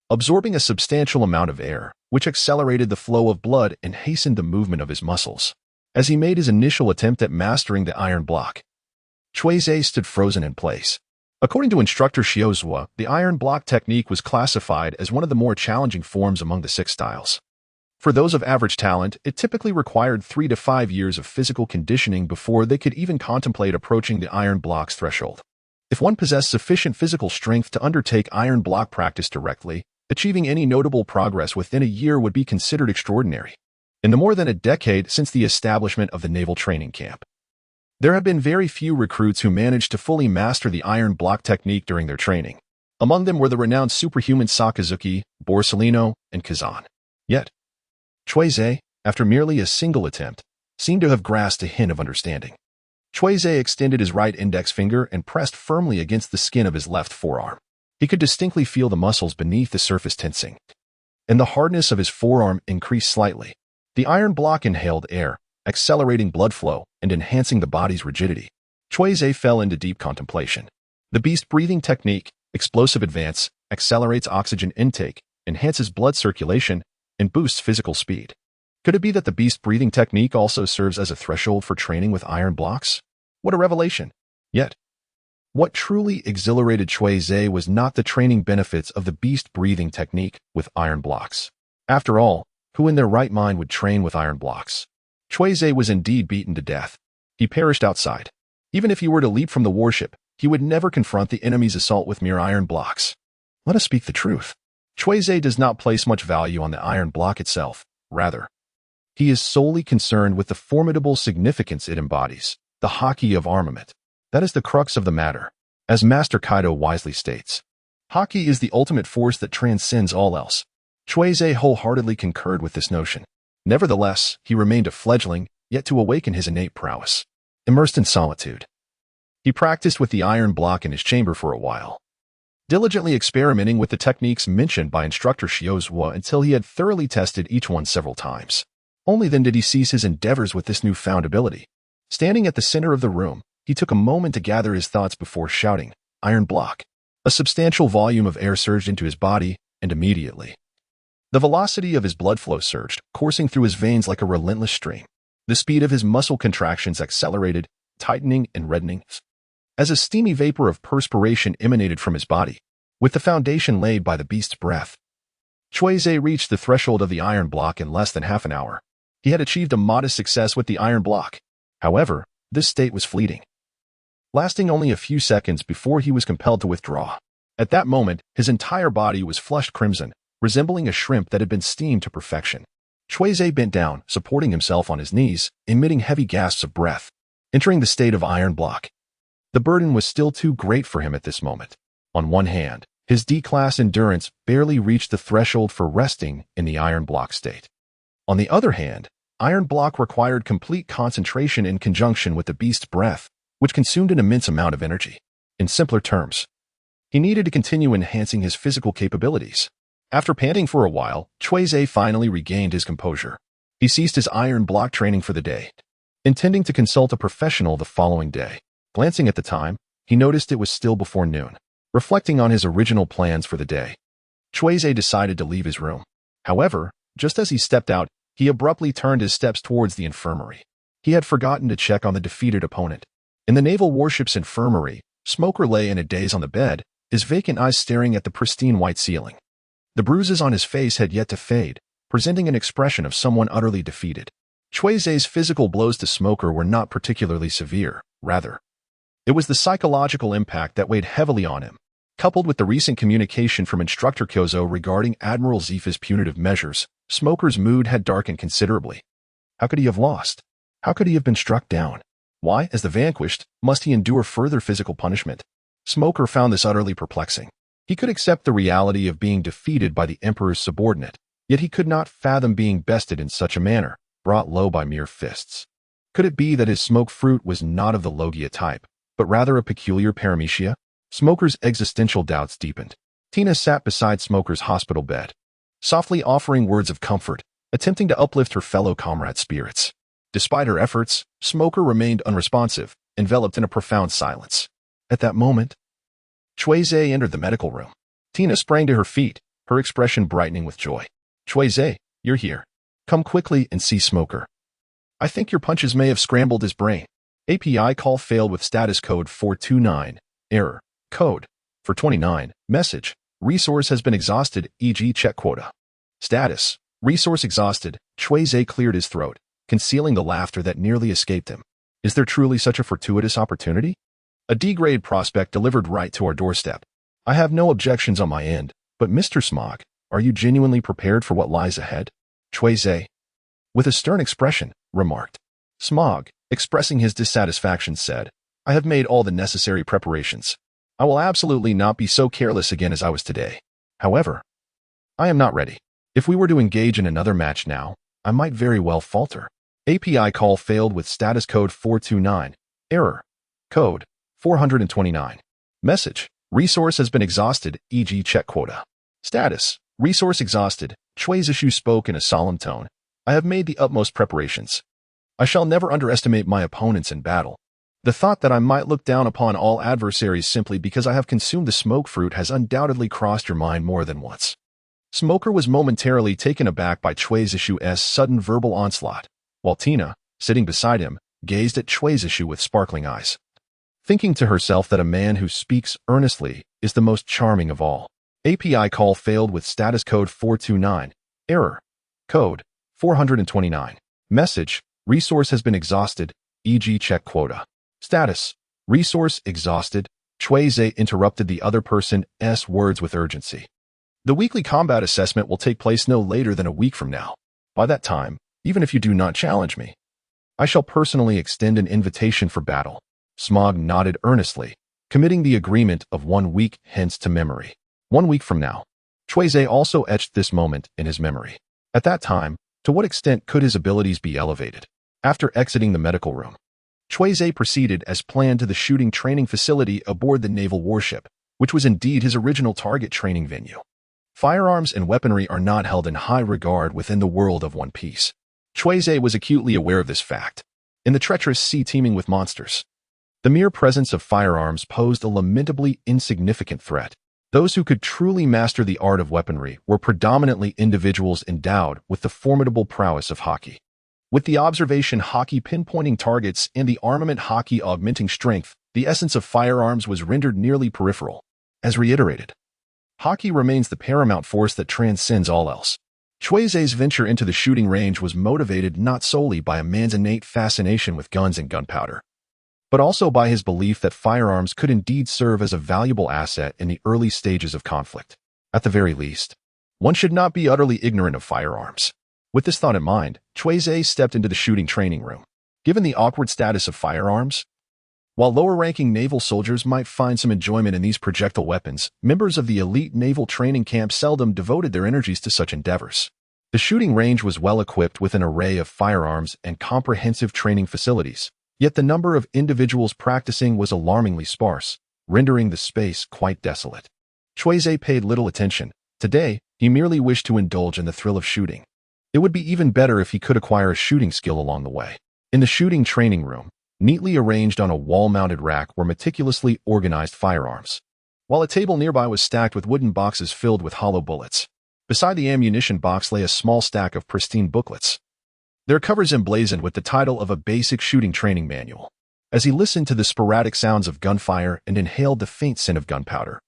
absorbing a substantial amount of air, which accelerated the flow of blood and hastened the movement of his muscles. As he made his initial attempt at mastering the iron block, Cui Ze stood frozen in place. According to instructor Shiozua, the iron block technique was classified as one of the more challenging forms among the 6 styles. For those of average talent, it typically required 3 to 5 years of physical conditioning before they could even contemplate approaching the iron block's threshold. If one possessed sufficient physical strength to undertake iron block practice directly, achieving any notable progress within a year would be considered extraordinary. In the more than a decade since the establishment of the naval training camp, there have been very few recruits who managed to fully master the iron block technique during their training. Among them were the renowned superhuman Sakazuki, Borsellino, and Kazan. Yet, Cui Ze, after merely a single attempt, seemed to have grasped a hint of understanding. Cui Ze extended his right index finger and pressed firmly against the skin of his left forearm. He could distinctly feel the muscles beneath the surface tensing, and the hardness of his forearm increased slightly. The iron block inhaled air, accelerating blood flow and enhancing the body's rigidity. Cui Ze fell into deep contemplation. The beast breathing technique, explosive advance, accelerates oxygen intake, enhances blood circulation, and boosts physical speed. Could it be that the beast breathing technique also serves as a threshold for training with iron blocks? What a revelation! Yet, what truly exhilarated Cui Ze was not the training benefits of the beast breathing technique with iron blocks. After all, who in their right mind would train with iron blocks? Cui Ze was indeed beaten to death. He perished outside. Even if he were to leap from the warship, he would never confront the enemy's assault with mere iron blocks. Let us speak the truth. Cui Ze does not place much value on the iron block itself. Rather, he is solely concerned with the formidable significance it embodies, the haki of armament. That is the crux of the matter. As Master Kaido wisely states, haki is the ultimate force that transcends all else. Cui Ze wholeheartedly concurred with this notion. Nevertheless, he remained a fledgling, yet to awaken his innate prowess. Immersed in solitude, he practiced with the iron block in his chamber for a while, diligently experimenting with the techniques mentioned by instructor Shiozua until he had thoroughly tested each one several times. Only then did he cease his endeavors with this newfound ability. Standing at the center of the room, he took a moment to gather his thoughts before shouting, "Iron block." A substantial volume of air surged into his body, and immediately, the velocity of his blood flow surged, coursing through his veins like a relentless stream. The speed of his muscle contractions accelerated, tightening and reddening, as a steamy vapor of perspiration emanated from his body. With the foundation laid by the beast's breath, Cui Ze reached the threshold of the iron block in less than half an hour. He had achieved a modest success with the iron block. However, this state was fleeting, lasting only a few seconds before he was compelled to withdraw. At that moment, his entire body was flushed crimson, resembling a shrimp that had been steamed to perfection. Cui Ze bent down, supporting himself on his knees, emitting heavy gasps of breath, entering the state of iron block. The burden was still too great for him at this moment. On one hand, his D-class endurance barely reached the threshold for resting in the iron block state. On the other hand, iron block required complete concentration in conjunction with the beast's breath, which consumed an immense amount of energy. In simpler terms, he needed to continue enhancing his physical capabilities. After panting for a while, Cui Ze finally regained his composure. He ceased his iron block training for the day, intending to consult a professional the following day. Glancing at the time, he noticed it was still before noon. Reflecting on his original plans for the day, Cui Ze decided to leave his room. However, just as he stepped out, he abruptly turned his steps towards the infirmary. He had forgotten to check on the defeated opponent. In the naval warship's infirmary, Smoker lay in a daze on the bed, his vacant eyes staring at the pristine white ceiling. The bruises on his face had yet to fade, presenting an expression of someone utterly defeated. Cui Ze's physical blows to Smoker were not particularly severe. Rather, it was the psychological impact that weighed heavily on him. Coupled with the recent communication from Instructor Kozo regarding Admiral Zifa's punitive measures, Smoker's mood had darkened considerably. How could he have lost? How could he have been struck down? Why, as the vanquished, must he endure further physical punishment? Smoker found this utterly perplexing. He could accept the reality of being defeated by the Emperor's subordinate, yet he could not fathom being bested in such a manner, brought low by mere fists. Could it be that his smoke fruit was not of the Logia type, but rather a peculiar paramecia? Smoker's existential doubts deepened. Tina sat beside Smoker's hospital bed, softly offering words of comfort, attempting to uplift her fellow comrade's spirits. Despite her efforts, Smoker remained unresponsive, enveloped in a profound silence. At that moment, Cui Ze entered the medical room. Tina sprang to her feet, her expression brightening with joy. "Cui Ze, you're here. Come quickly and see Smoker. I think your punches may have scrambled his brain." API call failed with status code 429. Error. Code 429. Message. Resource has been exhausted, e.g. check quota. Status. Resource exhausted. Cui Ze cleared his throat, concealing the laughter that nearly escaped him. Is there truly such a fortuitous opportunity? A D-grade prospect delivered right to our doorstep. I have no objections on my end, but Mr. Smog, are you genuinely prepared for what lies ahead? Cui Ze, with a stern expression, remarked. Smog, expressing his dissatisfaction, said, I have made all the necessary preparations. I will absolutely not be so careless again as I was today. However, I am not ready. If we were to engage in another match now, I might very well falter. API call failed with status code 429. Error. Code 429. Message. Resource has been exhausted, e.g. check quota. Status. Resource exhausted. Cui Ze spoke in a solemn tone. I have made the utmost preparations. I shall never underestimate my opponents in battle. The thought that I might look down upon all adversaries simply because I have consumed the smoke fruit has undoubtedly crossed your mind more than once. Smoker was momentarily taken aback by Cui Ze's sudden verbal onslaught, while Tina, sitting beside him, gazed at Cui Ze with sparkling eyes, thinking to herself that a man who speaks earnestly is the most charming of all. API call failed with status code 429. Error. Code 429. Message. Resource has been exhausted, e.g. check quota. Status. Resource exhausted. Cui Ze interrupted the other person's words with urgency. The weekly combat assessment will take place no later than a week from now. By that time, even if you do not challenge me, I shall personally extend an invitation for battle. Smog nodded earnestly, committing the agreement of 1 week hence to memory. 1 week from now. Cui Ze also etched this moment in his memory. At that time, to what extent could his abilities be elevated? After exiting the medical room, Cui Ze proceeded as planned to the shooting training facility aboard the naval warship, which was indeed his original target training venue. Firearms and weaponry are not held in high regard within the world of One Piece. Cui Ze was acutely aware of this fact. In the treacherous sea teeming with monsters, the mere presence of firearms posed a lamentably insignificant threat. Those who could truly master the art of weaponry were predominantly individuals endowed with the formidable prowess of Haki. With the observation Haki pinpointing targets and the armament Haki augmenting strength, the essence of firearms was rendered nearly peripheral. As reiterated, Haki remains the paramount force that transcends all else. Cui Ze's venture into the shooting range was motivated not solely by a man's innate fascination with guns and gunpowder, but also by his belief that firearms could indeed serve as a valuable asset in the early stages of conflict. At the very least, one should not be utterly ignorant of firearms. With this thought in mind, Cui Ze stepped into the shooting training room. Given the awkward status of firearms, while lower-ranking naval soldiers might find some enjoyment in these projectile weapons, members of the elite naval training camp seldom devoted their energies to such endeavors. The shooting range was well equipped with an array of firearms and comprehensive training facilities, yet the number of individuals practicing was alarmingly sparse, rendering the space quite desolate. Cui Ze paid little attention. Today, he merely wished to indulge in the thrill of shooting. It would be even better if he could acquire a shooting skill along the way. In the shooting training room, neatly arranged on a wall-mounted rack were meticulously organized firearms, while a table nearby was stacked with wooden boxes filled with hollow bullets. Beside the ammunition box lay a small stack of pristine booklets, their covers emblazoned with the title of a basic shooting training manual. As he listened to the sporadic sounds of gunfire and inhaled the faint scent of gunpowder,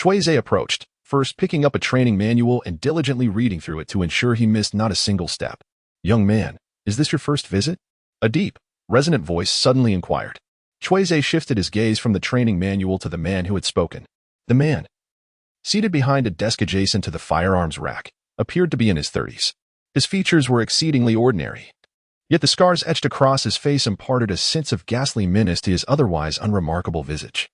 Cui Ze approached, first picking up a training manual and diligently reading through it to ensure he missed not a single step. "Young man, is this your first visit?" A deep, resonant voice suddenly inquired. Cui Ze shifted his gaze from the training manual to the man who had spoken. The man, seated behind a desk adjacent to the firearms rack, appeared to be in his 30s. His features were exceedingly ordinary, yet the scars etched across his face imparted a sense of ghastly menace to his otherwise unremarkable visage.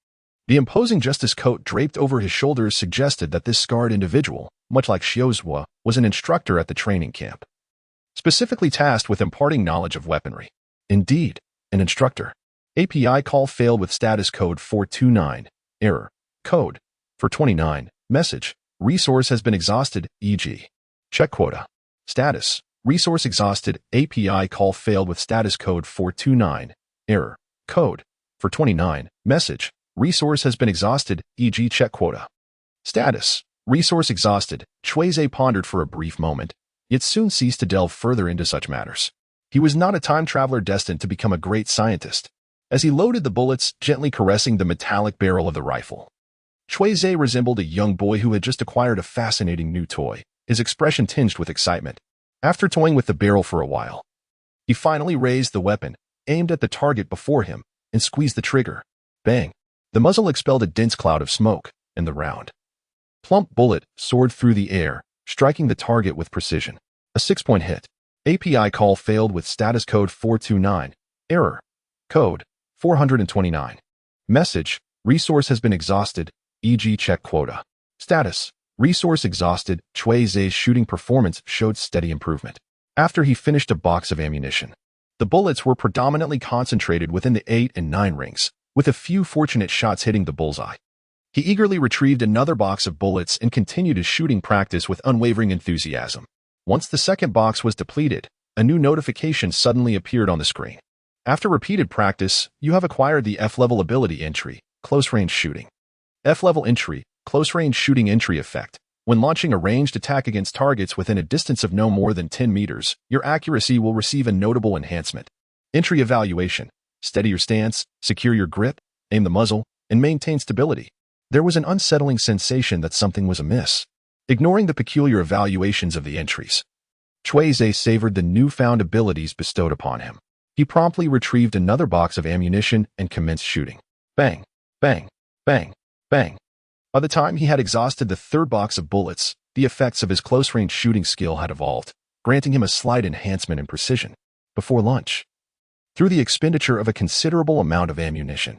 The imposing justice coat draped over his shoulders suggested that this scarred individual, much like Shiozua, was an instructor at the training camp, specifically tasked with imparting knowledge of weaponry. Indeed, an instructor. API call failed with status code 429. Error. Code 429. Message. Resource has been exhausted, e.g. check quota. Status. Resource exhausted. API call failed with status code 429. Error. Code 429. Message. Resource has been exhausted, e.g. check quota. Status. Resource exhausted. Cui Ze pondered for a brief moment, yet soon ceased to delve further into such matters. He was not a time traveler destined to become a great scientist. As he loaded the bullets, gently caressing the metallic barrel of the rifle, Cui Ze resembled a young boy who had just acquired a fascinating new toy, his expression tinged with excitement. After toying with the barrel for a while, he finally raised the weapon, aimed at the target before him, and squeezed the trigger. Bang! The muzzle expelled a dense cloud of smoke, and the round, plump bullet soared through the air, striking the target with precision. A 6-point hit. API call failed with status code 429. Error. Code 429. Message. Resource has been exhausted, e.g. check quota. Status. Resource exhausted. Cui Ze's shooting performance showed steady improvement. After he finished a box of ammunition, the bullets were predominantly concentrated within the 8 and 9 rings, with a few fortunate shots hitting the bullseye. He eagerly retrieved another box of bullets and continued his shooting practice with unwavering enthusiasm. Once the second box was depleted, a new notification suddenly appeared on the screen. After repeated practice, you have acquired the F-level ability entry, close-range shooting. F-level entry, close-range shooting entry effect. When launching a ranged attack against targets within a distance of no more than 10 meters, your accuracy will receive a notable enhancement. Entry evaluation. Steady your stance, secure your grip, aim the muzzle, and maintain stability. There was an unsettling sensation that something was amiss. Ignoring the peculiar evaluations of the entries, Cui Ze savored the newfound abilities bestowed upon him. He promptly retrieved another box of ammunition and commenced shooting. Bang, bang, bang, bang. By the time he had exhausted the third box of bullets, the effects of his close-range shooting skill had evolved, granting him a slight enhancement in precision. Before lunch, through the expenditure of a considerable amount of ammunition,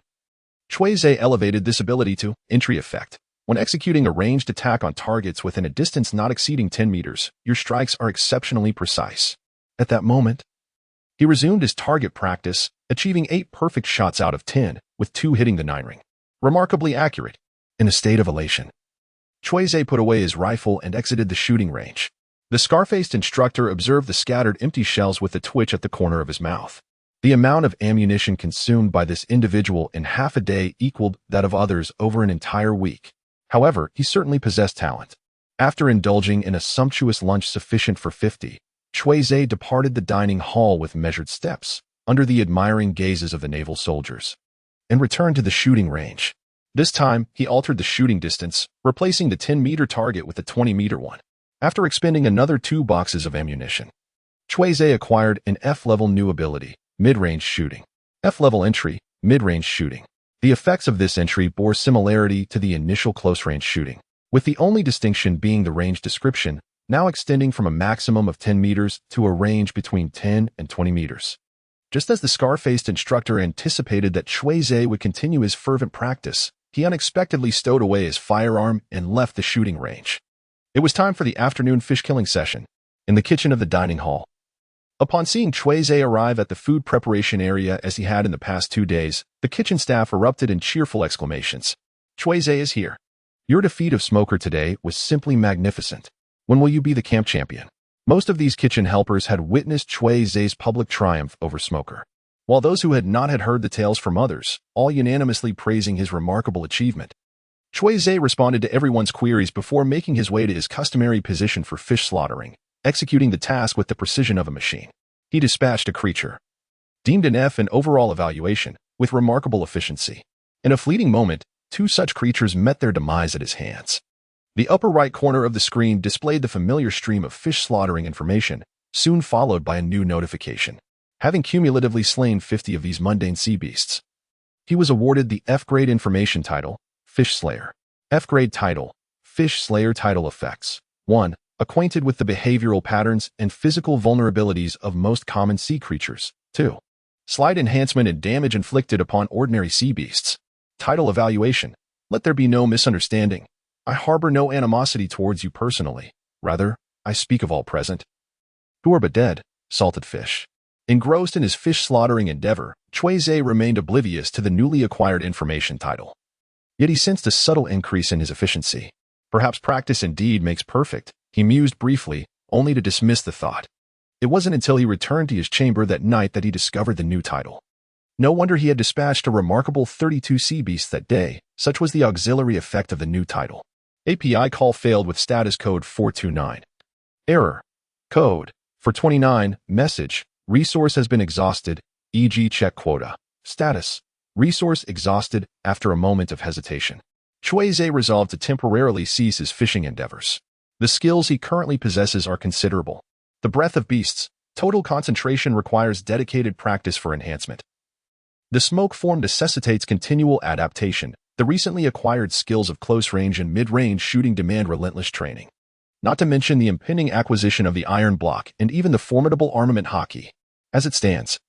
Cui Ze elevated this ability to entry effect. When executing a ranged attack on targets within a distance not exceeding 10 meters, your strikes are exceptionally precise. At that moment, he resumed his target practice, achieving 8 perfect shots out of 10, with 2 hitting the 9 ring. Remarkably accurate. In a state of elation, Cui Ze put away his rifle and exited the shooting range. The scar-faced instructor observed the scattered empty shells with a twitch at the corner of his mouth. The amount of ammunition consumed by this individual in half a day equaled that of others over an entire week. However, he certainly possessed talent. After indulging in a sumptuous lunch sufficient for 50, Cui Ze departed the dining hall with measured steps, under the admiring gazes of the naval soldiers, and returned to the shooting range. This time, he altered the shooting distance, replacing the 10-meter target with a 20-meter one. After expending another 2 boxes of ammunition, Cui Ze acquired an F-level new ability, mid-range shooting. F-level entry, mid-range shooting. The effects of this entry bore similarity to the initial close-range shooting, with the only distinction being the range description, now extending from a maximum of 10 meters to a range between 10 and 20 meters. Just as the scar-faced instructor anticipated that Cui Ze would continue his fervent practice, he unexpectedly stowed away his firearm and left the shooting range. It was time for the afternoon fish-killing session, in the kitchen of the dining hall. Upon seeing Cui Ze arrive at the food preparation area as he had in the past 2 days, the kitchen staff erupted in cheerful exclamations. "Cui Ze is here. Your defeat of Smoker today was simply magnificent. When will you be the camp champion?" Most of these kitchen helpers had witnessed Cui Ze's public triumph over Smoker, while those who had not had heard the tales from others, all unanimously praising his remarkable achievement. Cui Ze responded to everyone's queries before making his way to his customary position for fish slaughtering, executing the task with the precision of a machine. He dispatched a creature, deemed an F in overall evaluation, with remarkable efficiency. In a fleeting moment, 2 such creatures met their demise at his hands. The upper right corner of the screen displayed the familiar stream of fish slaughtering information, soon followed by a new notification. Having cumulatively slain 50 of these mundane sea beasts, he was awarded the F-grade information title, Fish Slayer. F-grade title, Fish Slayer title effects. 1. Acquainted with the behavioral patterns and physical vulnerabilities of most common sea creatures. 2. Slight enhancement in damage inflicted upon ordinary sea beasts. Title evaluation. Let there be no misunderstanding. I harbor no animosity towards you personally. Rather, I speak of all present, who are but dead, salted fish. Engrossed in his fish-slaughtering endeavor, Cui Ze remained oblivious to the newly acquired information title. Yet he sensed a subtle increase in his efficiency. Perhaps practice indeed makes perfect, he mused briefly, only to dismiss the thought. It wasn't until he returned to his chamber that night that he discovered the new title. No wonder he had dispatched a remarkable 32 sea beasts that day, such was the auxiliary effect of the new title. API call failed with status code 429. Error. Code 429, message, resource has been exhausted, e.g. check quota. Status. Resource exhausted after a moment of hesitation. Cui Ze resolved to temporarily cease his fishing endeavors. The skills he currently possesses are considerable. The breadth of beasts, total concentration requires dedicated practice for enhancement. The smoke form necessitates continual adaptation. The recently acquired skills of close-range and mid-range shooting demand relentless training. Not to mention the impending acquisition of the iron block and even the formidable armament hockey. As it stands,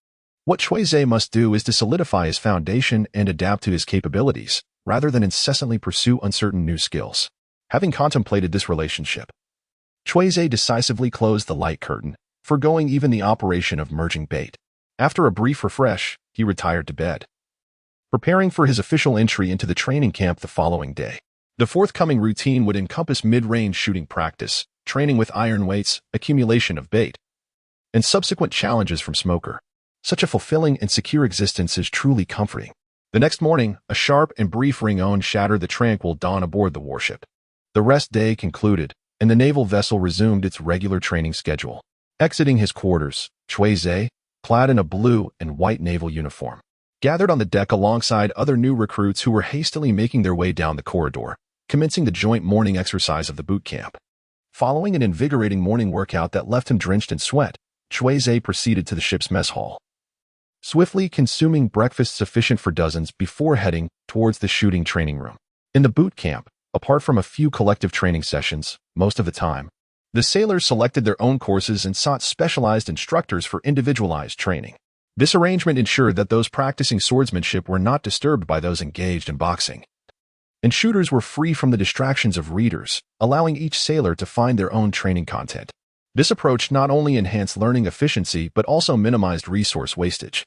what Cui Ze must do is to solidify his foundation and adapt to his capabilities, rather than incessantly pursue uncertain new skills. Having contemplated this relationship, Cui Ze decisively closed the light curtain, foregoing even the operation of merging bait. After a brief refresh, he retired to bed, preparing for his official entry into the training camp the following day. The forthcoming routine would encompass mid-range shooting practice, training with iron weights, accumulation of bait, and subsequent challenges from Smoker. Such a fulfilling and secure existence is truly comforting. The next morning, a sharp and brief ring-on shattered the tranquil dawn aboard the warship. The rest day concluded, and the naval vessel resumed its regular training schedule. Exiting his quarters, Cui Ze, clad in a blue and white naval uniform, gathered on the deck alongside other new recruits who were hastily making their way down the corridor, commencing the joint morning exercise of the boot camp. Following an invigorating morning workout that left him drenched in sweat, Cui Ze proceeded to the ship's mess hall, swiftly consuming breakfast sufficient for dozens before heading towards the shooting training room. In the boot camp, apart from a few collective training sessions, most of the time, the sailors selected their own courses and sought specialized instructors for individualized training. This arrangement ensured that those practicing swordsmanship were not disturbed by those engaged in boxing, and shooters were free from the distractions of readers, allowing each sailor to find their own training content. This approach not only enhanced learning efficiency but also minimized resource wastage.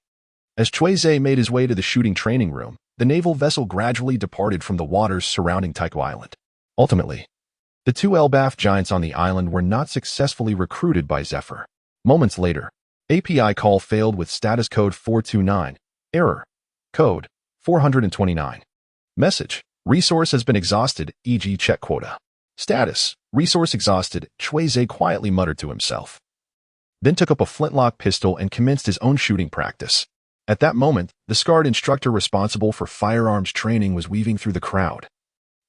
As Cui Ze made his way to the shooting training room, the naval vessel gradually departed from the waters surrounding Taiko Island. Ultimately, The two Elbaf giants on the island were not successfully recruited by Zephyr. Moments later, API call failed with status code 429, error, code 429. Message, resource has been exhausted, e.g. check quota. Status, resource exhausted, Cui Ze quietly muttered to himself. Then took up a flintlock pistol and commenced his own shooting practice. At that moment, the scarred instructor responsible for firearms training was weaving through the crowd,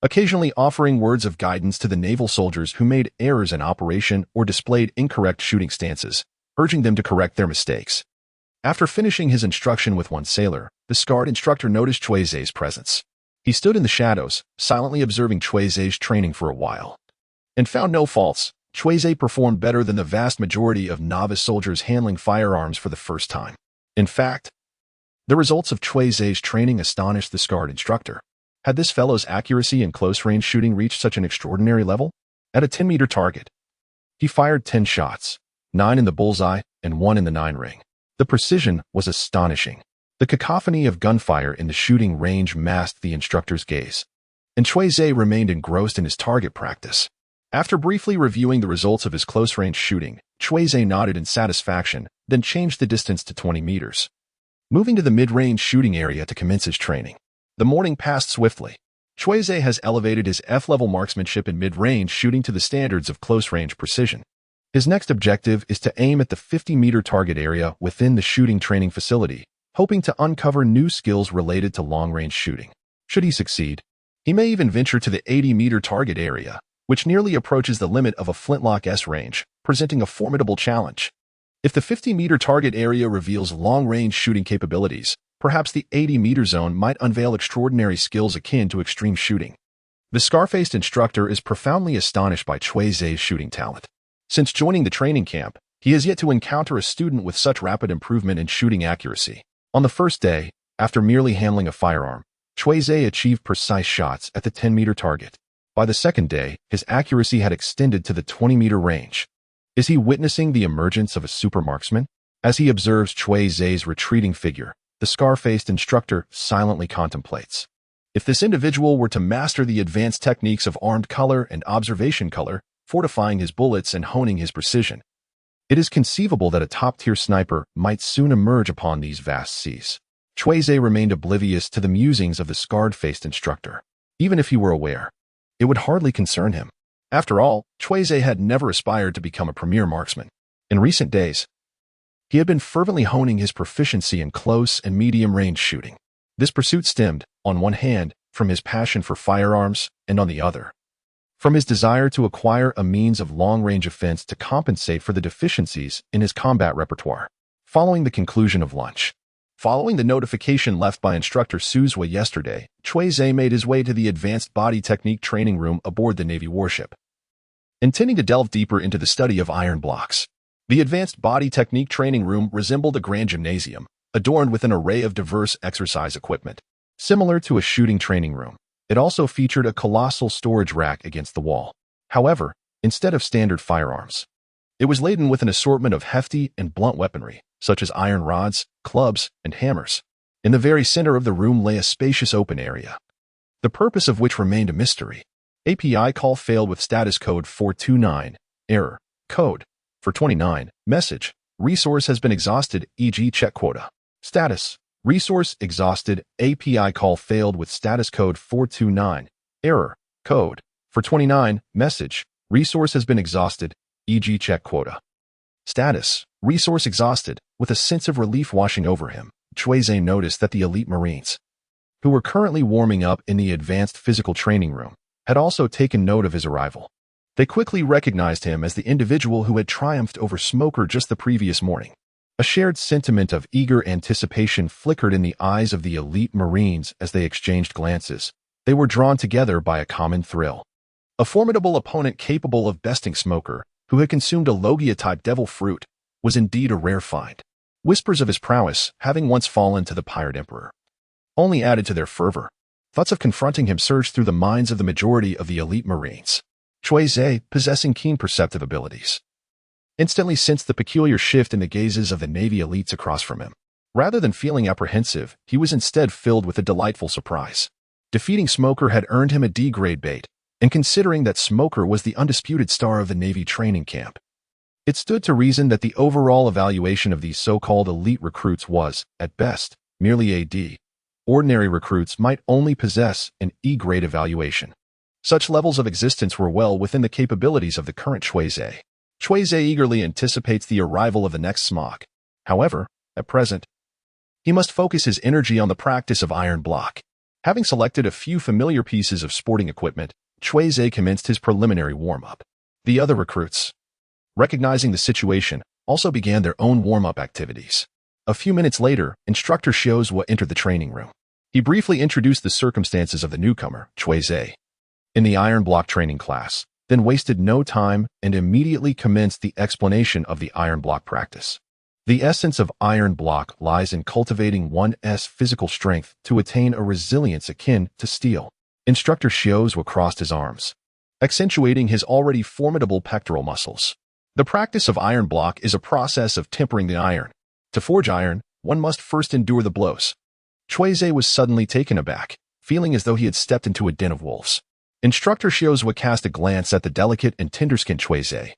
occasionally offering words of guidance to the naval soldiers who made errors in operation or displayed incorrect shooting stances, urging them to correct their mistakes. After finishing his instruction with one sailor, the scarred instructor noticed Cui Ze's presence. He stood in the shadows, silently observing Cui Ze's training for a while, and found no faults. Cui Ze performed better than the vast majority of novice soldiers handling firearms for the first time. In fact, the results of Cui Ze's training astonished the scarred instructor. Had this fellow's accuracy in close-range shooting reached such an extraordinary level? At a 10-meter target, he fired 10 shots, 9 in the bullseye and 1 in the 9-ring. The precision was astonishing. The cacophony of gunfire in the shooting range masked the instructor's gaze, and Cui Ze remained engrossed in his target practice. After briefly reviewing the results of his close-range shooting, Cui Ze nodded in satisfaction, then changed the distance to 20 meters, moving to the mid-range shooting area to commence his training. The morning passed swiftly. Cui Ze has elevated his F-level marksmanship in mid-range shooting to the standards of close-range precision. His next objective is to aim at the 50-meter target area within the shooting training facility, hoping to uncover new skills related to long-range shooting. Should he succeed, he may even venture to the 80-meter target area, which nearly approaches the limit of a flintlock S range, presenting a formidable challenge. If the 50-meter target area reveals long-range shooting capabilities, perhaps the 80-meter zone might unveil extraordinary skills akin to extreme shooting. The scar-faced instructor is profoundly astonished by Cui Ze's shooting talent. Since joining the training camp, he has yet to encounter a student with such rapid improvement in shooting accuracy. On the first day, after merely handling a firearm, Cui Ze achieved precise shots at the 10-meter target. By the second day, his accuracy had extended to the 20-meter range. Is he witnessing the emergence of a super marksman? As he observes Cui Ze's retreating figure, the scar-faced instructor silently contemplates. If this individual were to master the advanced techniques of armed color and observation color, fortifying his bullets and honing his precision, it is conceivable that a top-tier sniper might soon emerge upon these vast seas. Cui Ze remained oblivious to the musings of the scarred-faced instructor. Even if he were aware, it would hardly concern him. After all, Cui Ze had never aspired to become a premier marksman. In recent days, he had been fervently honing his proficiency in close and medium-range shooting. This pursuit stemmed, on one hand, from his passion for firearms, and on the other, from his desire to acquire a means of long-range offense to compensate for the deficiencies in his combat repertoire. Following the conclusion of lunch, following the notification left by instructor Suzua yesterday, Cui Ze made his way to the advanced body technique training room aboard the Navy warship, intending to delve deeper into the study of iron blocks. The advanced body technique training room resembled a grand gymnasium, adorned with an array of diverse exercise equipment. Similar to a shooting training room, it also featured a colossal storage rack against the wall. However, instead of standard firearms, it was laden with an assortment of hefty and blunt weaponry, such as iron rods, clubs, and hammers. In the very center of the room lay a spacious open area, the purpose of which remained a mystery. API call failed with status code 429, error, code 429, message, resource has been exhausted, e.g. check quota. Status, resource exhausted, API call failed with status code 429, error, code 429, message, resource has been exhausted, e.g. check quota. Status, resource exhausted. With a sense of relief washing over him, Cui Ze noticed that the elite Marines, who were currently warming up in the advanced physical training room, had also taken note of his arrival. They quickly recognized him as the individual who had triumphed over Smoker just the previous morning. A shared sentiment of eager anticipation flickered in the eyes of the elite Marines as they exchanged glances. They were drawn together by a common thrill. A formidable opponent capable of besting Smoker, who had consumed a Logia-type devil fruit, was indeed a rare find. Whispers of his prowess, having once fallen to the pirate emperor, only added to their fervor. Thoughts of confronting him surged through the minds of the majority of the elite Marines. Cui Ze, possessing keen perceptive abilities, instantly sensed the peculiar shift in the gazes of the Navy elites across from him. Rather than feeling apprehensive, he was instead filled with a delightful surprise. Defeating Smoker had earned him a D-grade bait, and considering that Smoker was the undisputed star of the Navy training camp, it stood to reason that the overall evaluation of these so-called elite recruits was, at best, merely a D. Ordinary recruits might only possess an E-grade evaluation. Such levels of existence were well within the capabilities of the current Cui Ze. Cui Ze eagerly anticipates the arrival of the next smock. However, at present, he must focus his energy on the practice of iron block. Having selected a few familiar pieces of sporting equipment, Cui Ze commenced his preliminary warm-up. The other recruits, recognizing the situation, also began their own warm-up activities. A few minutes later, Instructor Shiozua entered the training room. He briefly introduced the circumstances of the newcomer, Cui Ze, in the iron block training class, then wasted no time and immediately commenced the explanation of the iron block practice. The essence of iron block lies in cultivating one's physical strength to attain a resilience akin to steel. Instructor Shiozua crossed his arms, accentuating his already formidable pectoral muscles. The practice of iron block is a process of tempering the iron. To forge iron, one must first endure the blows. Cui Ze was suddenly taken aback, feeling as though he had stepped into a den of wolves. Instructor Shiozua cast a glance at the delicate and tender-skinned Cui Ze,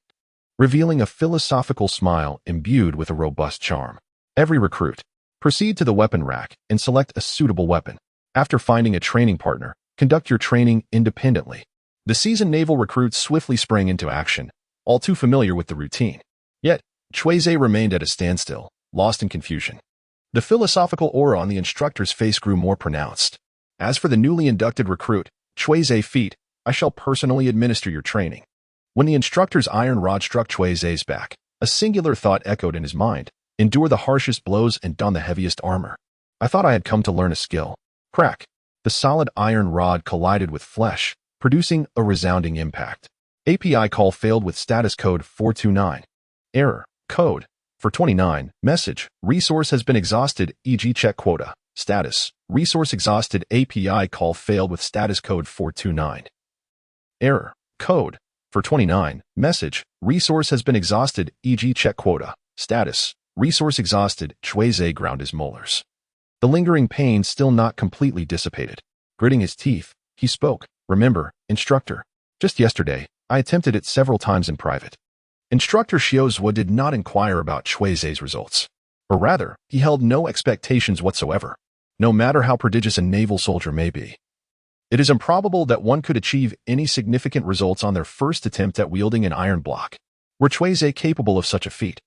revealing a philosophical smile imbued with a robust charm. Every recruit, proceed to the weapon rack and select a suitable weapon. After finding a training partner, conduct your training independently. The seasoned naval recruits swiftly sprang into action, all too familiar with the routine. Yet, Cui Ze remained at a standstill, lost in confusion. The philosophical aura on the instructor's face grew more pronounced. As for the newly inducted recruit, Cui Ze Feite, I shall personally administer your training. When the instructor's iron rod struck Cui Ze's back, a singular thought echoed in his mind: endure the harshest blows and don the heaviest armor. I thought I had come to learn a skill. Crack! The solid iron rod collided with flesh, producing a resounding impact. API call failed with status code 429. Error. Code 429. Message. Resource has been exhausted, e.g. check quota. Status. Resource exhausted. API call failed with status code 429. Error. Code 429. Message. Resource has been exhausted, e.g. check quota. Status. Resource exhausted. Cui Ze ground his molars. The lingering pain still not completely dissipated. Gritting his teeth, he spoke. Remember, instructor, just yesterday, I attempted it several times in private. Instructor Shiozua did not inquire about Cui Ze's results. Or rather, he held no expectations whatsoever. No matter how prodigious a naval soldier may be, it is improbable that one could achieve any significant results on their first attempt at wielding an iron block. Were Cui Ze capable of such a feat?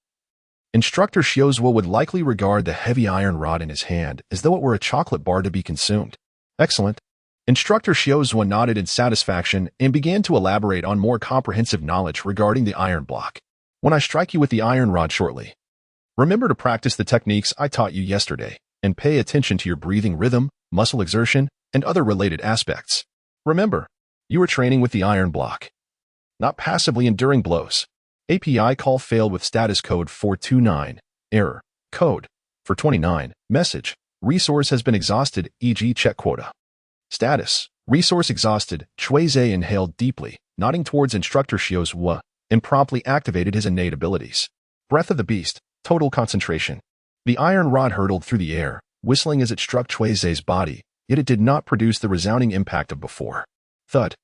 Instructor Shiozua would likely regard the heavy iron rod in his hand as though it were a chocolate bar to be consumed. Excellent. Instructor Shiozua nodded in satisfaction and began to elaborate on more comprehensive knowledge regarding the iron block. When I strike you with the iron rod shortly, remember to practice the techniques I taught you yesterday and pay attention to your breathing rhythm, muscle exertion, and other related aspects. Remember, you are training with the iron block, not passively enduring blows. API call failed with status code 429. Error. Code 429. Message. Resource has been exhausted, e.g. check quota. Status. Resource exhausted. Cui Ze inhaled deeply, nodding towards Instructor Shiozua, and promptly activated his innate abilities. Breath of the Beast. Total concentration. The iron rod hurtled through the air, whistling as it struck Cui Ze's body, yet it did not produce the resounding impact of before. Thud.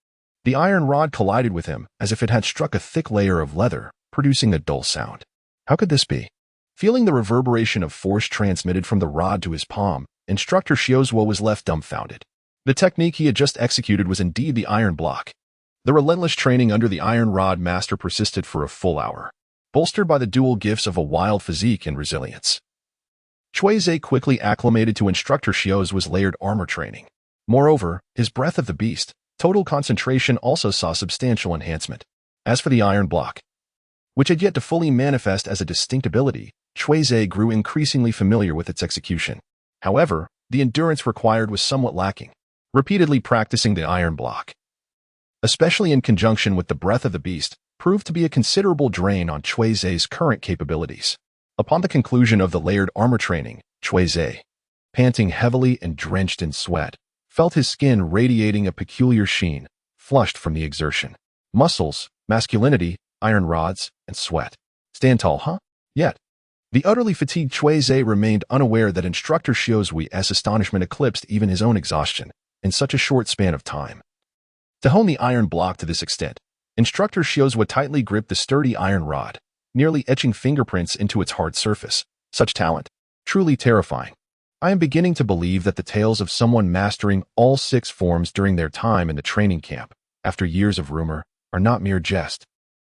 The iron rod collided with him as if it had struck a thick layer of leather, producing a dull sound. How could this be? Feeling the reverberation of force transmitted from the rod to his palm, Instructor Shiozua was left dumbfounded. The technique he had just executed was indeed the iron block. The relentless training under the iron rod master persisted for a full hour, bolstered by the dual gifts of a wild physique and resilience. Cui Ze quickly acclimated to Instructor Shiozua's layered armor training. Moreover, his breath of the beast, total concentration, also saw substantial enhancement. As for the iron block, which had yet to fully manifest as a distinct ability, Cui Ze grew increasingly familiar with its execution. However, the endurance required was somewhat lacking. Repeatedly practicing the iron block, especially in conjunction with the breath of the beast, proved to be a considerable drain on Cui Ze's current capabilities. Upon the conclusion of the layered armor training, Cui Ze, panting heavily and drenched in sweat, felt his skin radiating a peculiar sheen, flushed from the exertion. Muscles, masculinity, iron rods, and sweat. Stand tall, huh? Yet, the utterly fatigued Cui Ze remained unaware that Instructor Shiozui's astonishment eclipsed even his own exhaustion in such a short span of time. To hone the iron block to this extent, instructor Shiozwa tightly gripped the sturdy iron rod, nearly etching fingerprints into its hard surface. Such talent. Truly terrifying. I am beginning to believe that the tales of someone mastering all 6 forms during their time in the training camp, after years of rumor, are not mere jest,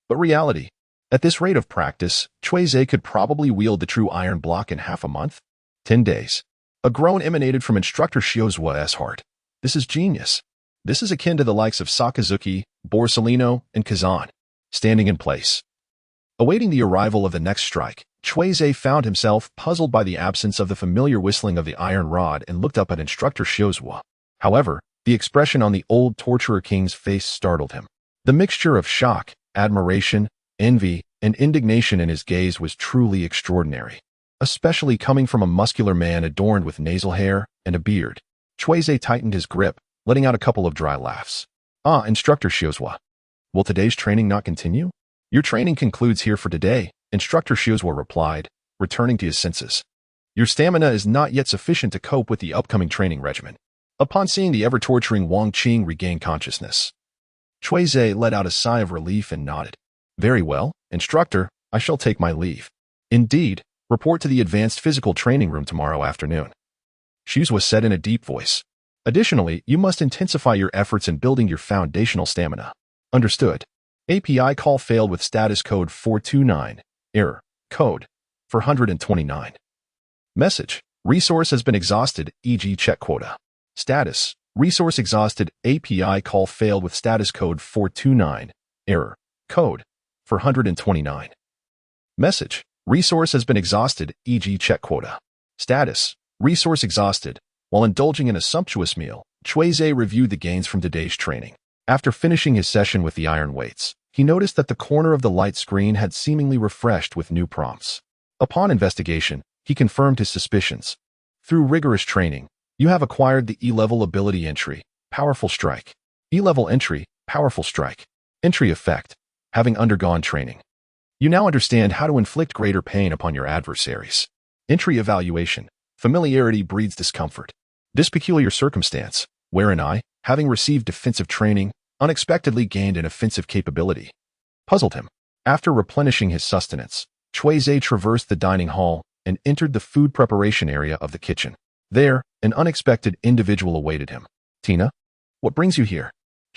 but reality. At this rate of practice, Cui Ze could probably wield the true iron block in half a month. 10 days. A groan emanated from instructor Shiozwa's heart. This is genius. This is akin to the likes of Sakazuki, Borsellino, and Kazan. Standing in place. Awaiting the arrival of the next strike, Cui Ze found himself puzzled by the absence of the familiar whistling of the iron rod and looked up at instructor Shiozwa. However, the expression on the old torturer king's face startled him. The mixture of shock, admiration, envy, and indignation in his gaze was truly extraordinary, especially coming from a muscular man adorned with nasal hair and a beard. Cui Ze tightened his grip, letting out a couple of dry laughs. Ah, Instructor Shiozwa. Will today's training not continue? Your training concludes here for today, Instructor Shiozwa replied, returning to his senses. Your stamina is not yet sufficient to cope with the upcoming training regimen. Upon seeing the ever-torturing Wang Qing regain consciousness, Cui Ze let out a sigh of relief and nodded. Very well, Instructor, I shall take my leave. Indeed, report to the advanced physical training room tomorrow afternoon. Shiozwa said in a deep voice. Additionally, you must intensify your efforts in building your foundational stamina. Understood. API call failed with status code 429. Error. Code 429. Message. Resource has been exhausted, e.g. check quota. Status. Resource exhausted. API call failed with status code 429. Error. Code 429. Message. Resource has been exhausted, e.g. check quota. Status. Resource exhausted. While indulging in a sumptuous meal, Cui Ze reviewed the gains from today's training. After finishing his session with the iron weights, he noticed that the corner of the light screen had seemingly refreshed with new prompts. Upon investigation, he confirmed his suspicions. Through rigorous training, you have acquired the E-level ability entry, Powerful Strike. E-level entry, Powerful Strike. Entry effect. Having undergone training, you now understand how to inflict greater pain upon your adversaries. Entry evaluation. Familiarity breeds discomfort. This peculiar circumstance, wherein I, having received defensive training, unexpectedly gained an offensive capability, puzzled him. After replenishing his sustenance, Cui Ze traversed the dining hall and entered the food preparation area of the kitchen. There, an unexpected individual awaited him. Tina, what brings you here?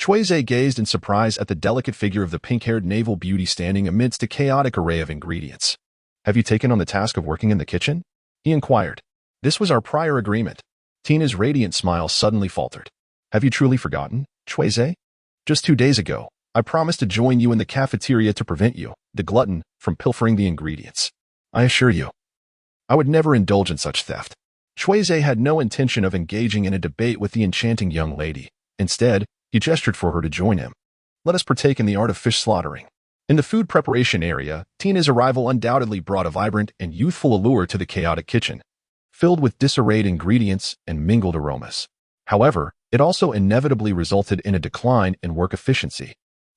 Cui Ze gazed in surprise at the delicate figure of the pink-haired naval beauty standing amidst a chaotic array of ingredients. Have you taken on the task of working in the kitchen? He inquired. This was our prior agreement. Tina's radiant smile suddenly faltered. Have you truly forgotten, Cui Ze? Just 2 days ago, I promised to join you in the cafeteria to prevent you, the glutton, from pilfering the ingredients. I assure you, I would never indulge in such theft. Cui Ze had no intention of engaging in a debate with the enchanting young lady. Instead, he gestured for her to join him. Let us partake in the art of fish slaughtering. In the food preparation area, Tina's arrival undoubtedly brought a vibrant and youthful allure to the chaotic kitchen, filled with disarrayed ingredients and mingled aromas. However, it also inevitably resulted in a decline in work efficiency.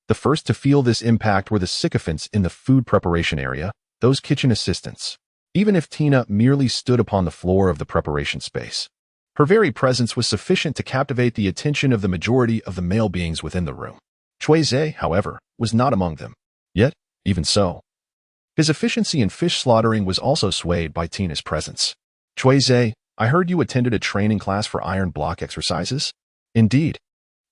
The first to feel this impact were the sycophants in the food preparation area, those kitchen assistants. Even if Tina merely stood upon the floor of the preparation space, her very presence was sufficient to captivate the attention of the majority of the male beings within the room. Cui Ze, however, was not among them. Yet, even so, his efficiency in fish slaughtering was also swayed by Tina's presence. Cui Ze, I heard you attended a training class for iron block exercises? Indeed.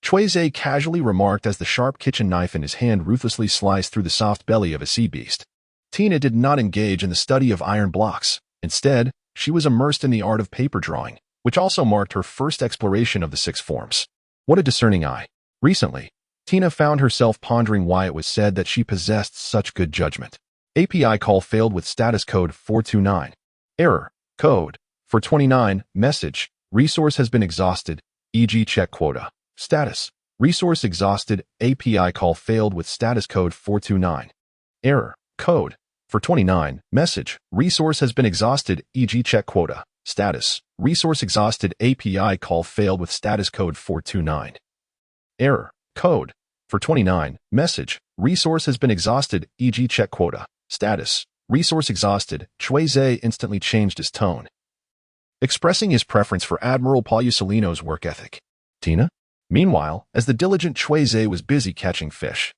Cui Ze casually remarked as the sharp kitchen knife in his hand ruthlessly sliced through the soft belly of a sea beast. Tina did not engage in the study of iron blocks. Instead, she was immersed in the art of paper drawing, which also marked her first exploration of the 6 forms. What a discerning eye. Recently, Tina found herself pondering why it was said that she possessed such good judgment. API call failed with status code 429. Error. Code 429. Message. Resource has been exhausted, e.g. check quota. Status. Resource exhausted. API call failed with status code 429. Error. Code 429. Message. Resource has been exhausted, e.g. check quota. Status. Resource exhausted. API call failed with status code 429. Error. Code 429. Message. Resource has been exhausted, e.g. check quota. Status. Resource exhausted. Cui Ze instantly changed his tone, expressing his preference for Admiral Borsellino's work ethic. Tina? Meanwhile, as the diligent Cui Ze was busy catching fish,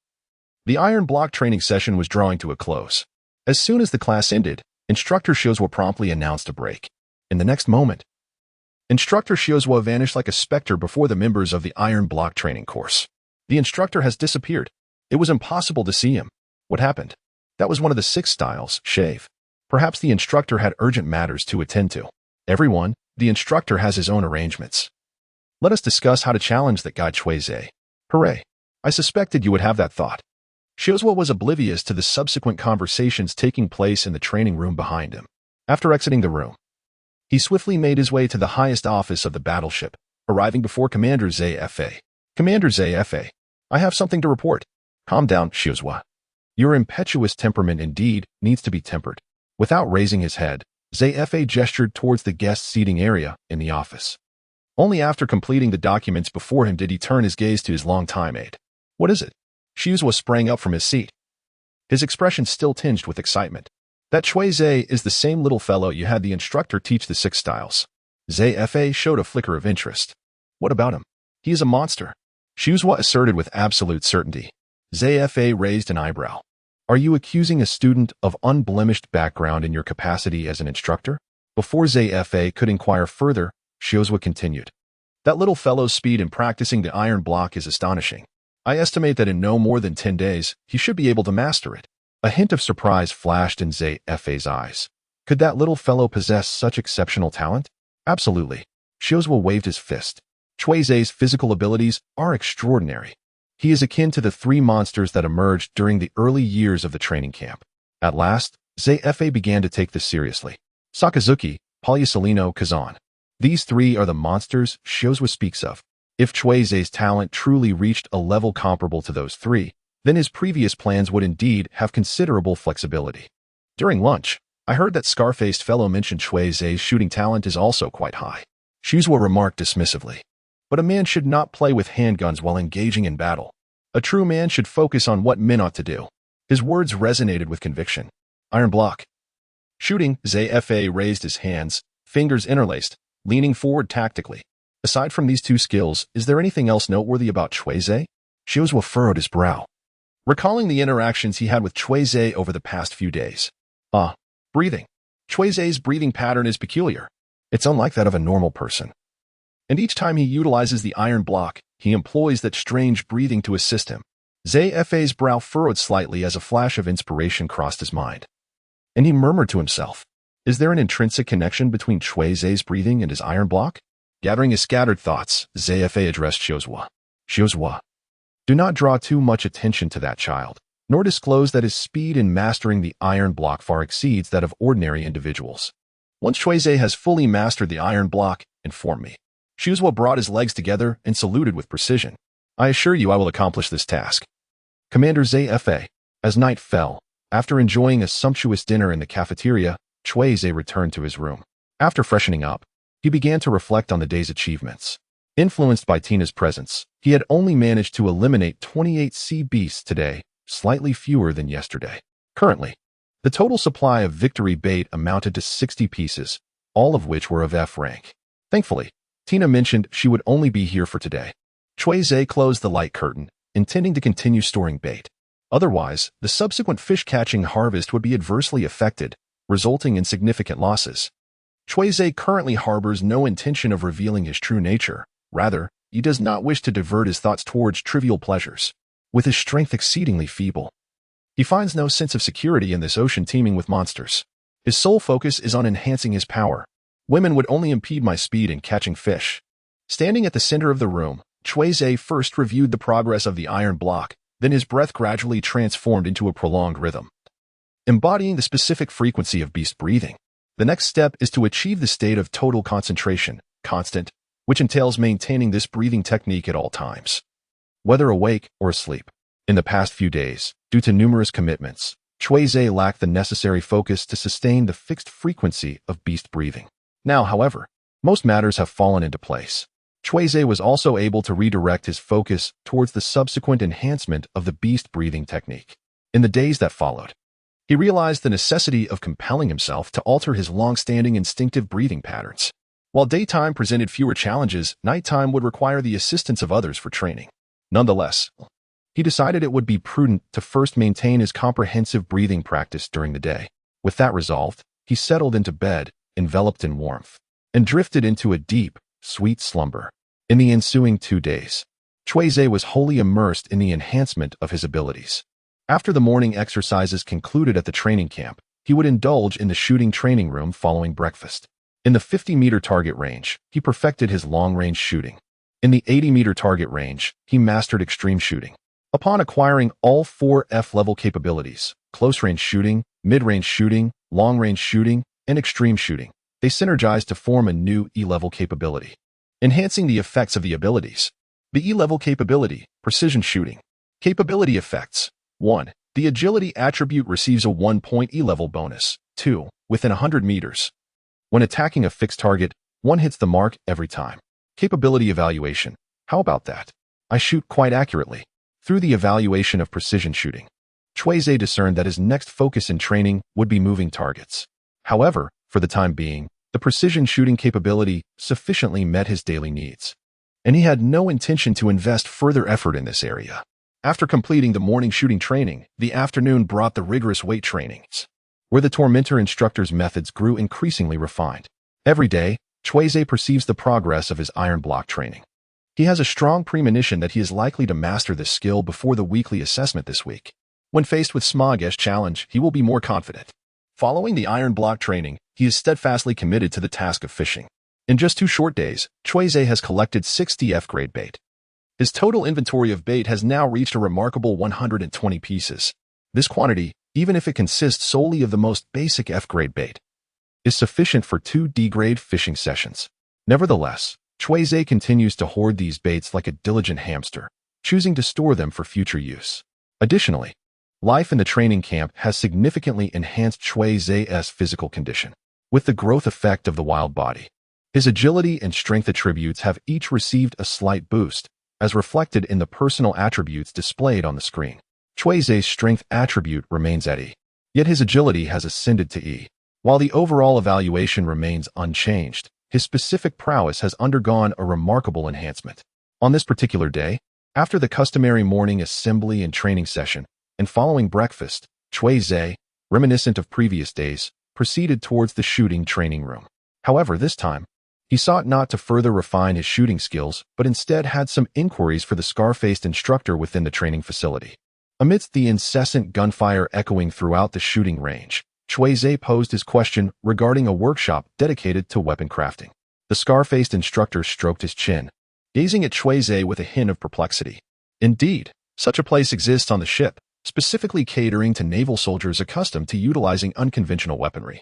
the iron block training session was drawing to a close. As soon as the class ended, Instructor Shiozwa promptly announced a break. In the next moment, Instructor Shiozwa vanished like a specter before the members of the iron block training course. The instructor has disappeared. It was impossible to see him. What happened? That was one of the 6 styles, shave. Perhaps the instructor had urgent matters to attend to. Everyone, the instructor has his own arrangements. Let us discuss how to challenge that guy Cui Ze. Hooray. I suspected you would have that thought. Shiozwa was oblivious to the subsequent conversations taking place in the training room behind him. After exiting the room, he swiftly made his way to the highest office of the battleship, arriving before Commander Ze Fa. Commander Ze Fa, I have something to report. Calm down, Shiozwa. Your impetuous temperament indeed needs to be tempered. Without raising his head, Ze Fa gestured towards the guest seating area in the office. Only after completing the documents before him did he turn his gaze to his longtime aide. What is it? Shiozwa sprang up from his seat, his expression still tinged with excitement. That Cui Ze is the same little fellow you had the instructor teach the 6 styles. Ze Fa showed a flicker of interest. What about him? He is a monster, Shiozwa asserted with absolute certainty. Ze Fa raised an eyebrow. Are you accusing a student of unblemished background in your capacity as an instructor? Before Ze Fa could inquire further, Shiozwa continued. That little fellow's speed in practicing the iron block is astonishing. I estimate that in no more than 10 days, he should be able to master it. A hint of surprise flashed in Ze Fa's eyes. Could that little fellow possess such exceptional talent? Absolutely. Shiozwa waved his fist. Cui Ze's physical abilities are extraordinary. He is akin to the 3 monsters that emerged during the early years of the training camp. At last, Ze Fa began to take this seriously. Sakazuki, Polyusilino, Kazan. These 3 are the monsters Shiozwa speaks of. If Cui Ze's talent truly reached a level comparable to those 3, then his previous plans would indeed have considerable flexibility. During lunch, I heard that scar-faced fellow mentioned Cui Ze's shooting talent is also quite high. Shiozwa remarked dismissively. But a man should not play with handguns while engaging in battle. A true man should focus on what men ought to do. His words resonated with conviction. Iron block. Shooting, Ze Fa raised his hands, fingers interlaced, leaning forward tactically. Aside from these 2 skills, is there anything else noteworthy about Cui Ze? Shiozwa furrowed his brow, recalling the interactions he had with Cui Ze over the past few days. Breathing. Cui Ze's breathing pattern is peculiar. It's unlike that of a normal person. And each time he utilizes the iron block, he employs that strange breathing to assist him. Ze Fa's brow furrowed slightly as a flash of inspiration crossed his mind. And he murmured to himself, is there an intrinsic connection between Cui Ze's breathing and his iron block? Gathering his scattered thoughts, Ze Fa addressed Shiozwa. Shiozwa, do not draw too much attention to that child, nor disclose that his speed in mastering the iron block far exceeds that of ordinary individuals. Once Cui Ze has fully mastered the iron block, inform me. Shiozwa brought his legs together and saluted with precision. I assure you I will accomplish this task. Commander Ze Fa. As night fell, after enjoying a sumptuous dinner in the cafeteria, Cui Ze returned to his room. After freshening up, he began to reflect on the day's achievements. Influenced by Tina's presence, he had only managed to eliminate 28 sea beasts today, slightly fewer than yesterday. Currently, the total supply of victory bait amounted to 60 pieces, all of which were of F rank. Thankfully, Tina mentioned she would only be here for today. Cui Ze closed the light curtain, intending to continue storing bait. Otherwise, the subsequent fish-catching harvest would be adversely affected, resulting in significant losses. Cui Ze currently harbors no intention of revealing his true nature. Rather, he does not wish to divert his thoughts towards trivial pleasures. With his strength exceedingly feeble, he finds no sense of security in this ocean teeming with monsters. His sole focus is on enhancing his power. Women would only impede my speed in catching fish. Standing at the center of the room, Cui Ze first reviewed the progress of the iron block, then his breath gradually transformed into a prolonged rhythm, embodying the specific frequency of beast breathing. The next step is to achieve the state of total concentration, constant, which entails maintaining this breathing technique at all times, whether awake or asleep. In the past few days, due to numerous commitments, Cui Ze lacked the necessary focus to sustain the fixed frequency of beast breathing. Now, however, most matters have fallen into place. Cui Ze was also able to redirect his focus towards the subsequent enhancement of the beast breathing technique. In the days that followed, he realized the necessity of compelling himself to alter his long-standing instinctive breathing patterns. While daytime presented fewer challenges, nighttime would require the assistance of others for training. Nonetheless, he decided it would be prudent to first maintain his comprehensive breathing practice during the day. With that resolved, he settled into bed, enveloped in warmth, and drifted into a deep, sweet slumber. In the ensuing 2 days, Cui Ze was wholly immersed in the enhancement of his abilities. After the morning exercises concluded at the training camp, he would indulge in the shooting training room following breakfast. In the 50-meter target range, he perfected his long-range shooting. In the 80-meter target range, he mastered extreme shooting. Upon acquiring all 4 F-level capabilities, close-range shooting, mid-range shooting, long-range shooting, and extreme shooting, they synergized to form a new E-level capability. Enhancing the effects of the abilities. The E-level capability, precision shooting. Capability effects. 1. The agility attribute receives a 1-point E-level bonus. 2. Within 100 meters. When attacking a fixed target, one hits the mark every time. Capability evaluation. How about that? I shoot quite accurately. Through the evaluation of precision shooting, Cui Ze discerned that his next focus in training would be moving targets. However, for the time being, the precision shooting capability sufficiently met his daily needs, and he had no intention to invest further effort in this area. After completing the morning shooting training, the afternoon brought the rigorous weight trainings, where the tormentor instructor's methods grew increasingly refined. Every day, Cui Ze perceives the progress of his iron block training. He has a strong premonition that he is likely to master this skill before the weekly assessment this week. When faced with Smogesh's challenge, he will be more confident. Following the iron block training, he is steadfastly committed to the task of fishing. In just 2 short days, Cui Ze has collected 60 F-grade bait. His total inventory of bait has now reached a remarkable 120 pieces. This quantity, even if it consists solely of the most basic F-grade bait, is sufficient for 2 D-grade fishing sessions. Nevertheless, Cui Ze continues to hoard these baits like a diligent hamster, choosing to store them for future use. Additionally, life in the training camp has significantly enhanced Cui Ze's physical condition. With the growth effect of the wild body, his agility and strength attributes have each received a slight boost, as reflected in the personal attributes displayed on the screen. Cui Ze's strength attribute remains at E, yet his agility has ascended to E. While the overall evaluation remains unchanged, his specific prowess has undergone a remarkable enhancement. On this particular day, after the customary morning assembly and training session, and following breakfast, Cui Ze, reminiscent of previous days, proceeded towards the shooting training room. However, this time, he sought not to further refine his shooting skills, but instead had some inquiries for the scar-faced instructor within the training facility. Amidst the incessant gunfire echoing throughout the shooting range, Cui Ze posed his question regarding a workshop dedicated to weapon crafting. The scar-faced instructor stroked his chin, gazing at Cui Ze with a hint of perplexity. Indeed, such a place exists on the ship, specifically catering to naval soldiers accustomed to utilizing unconventional weaponry,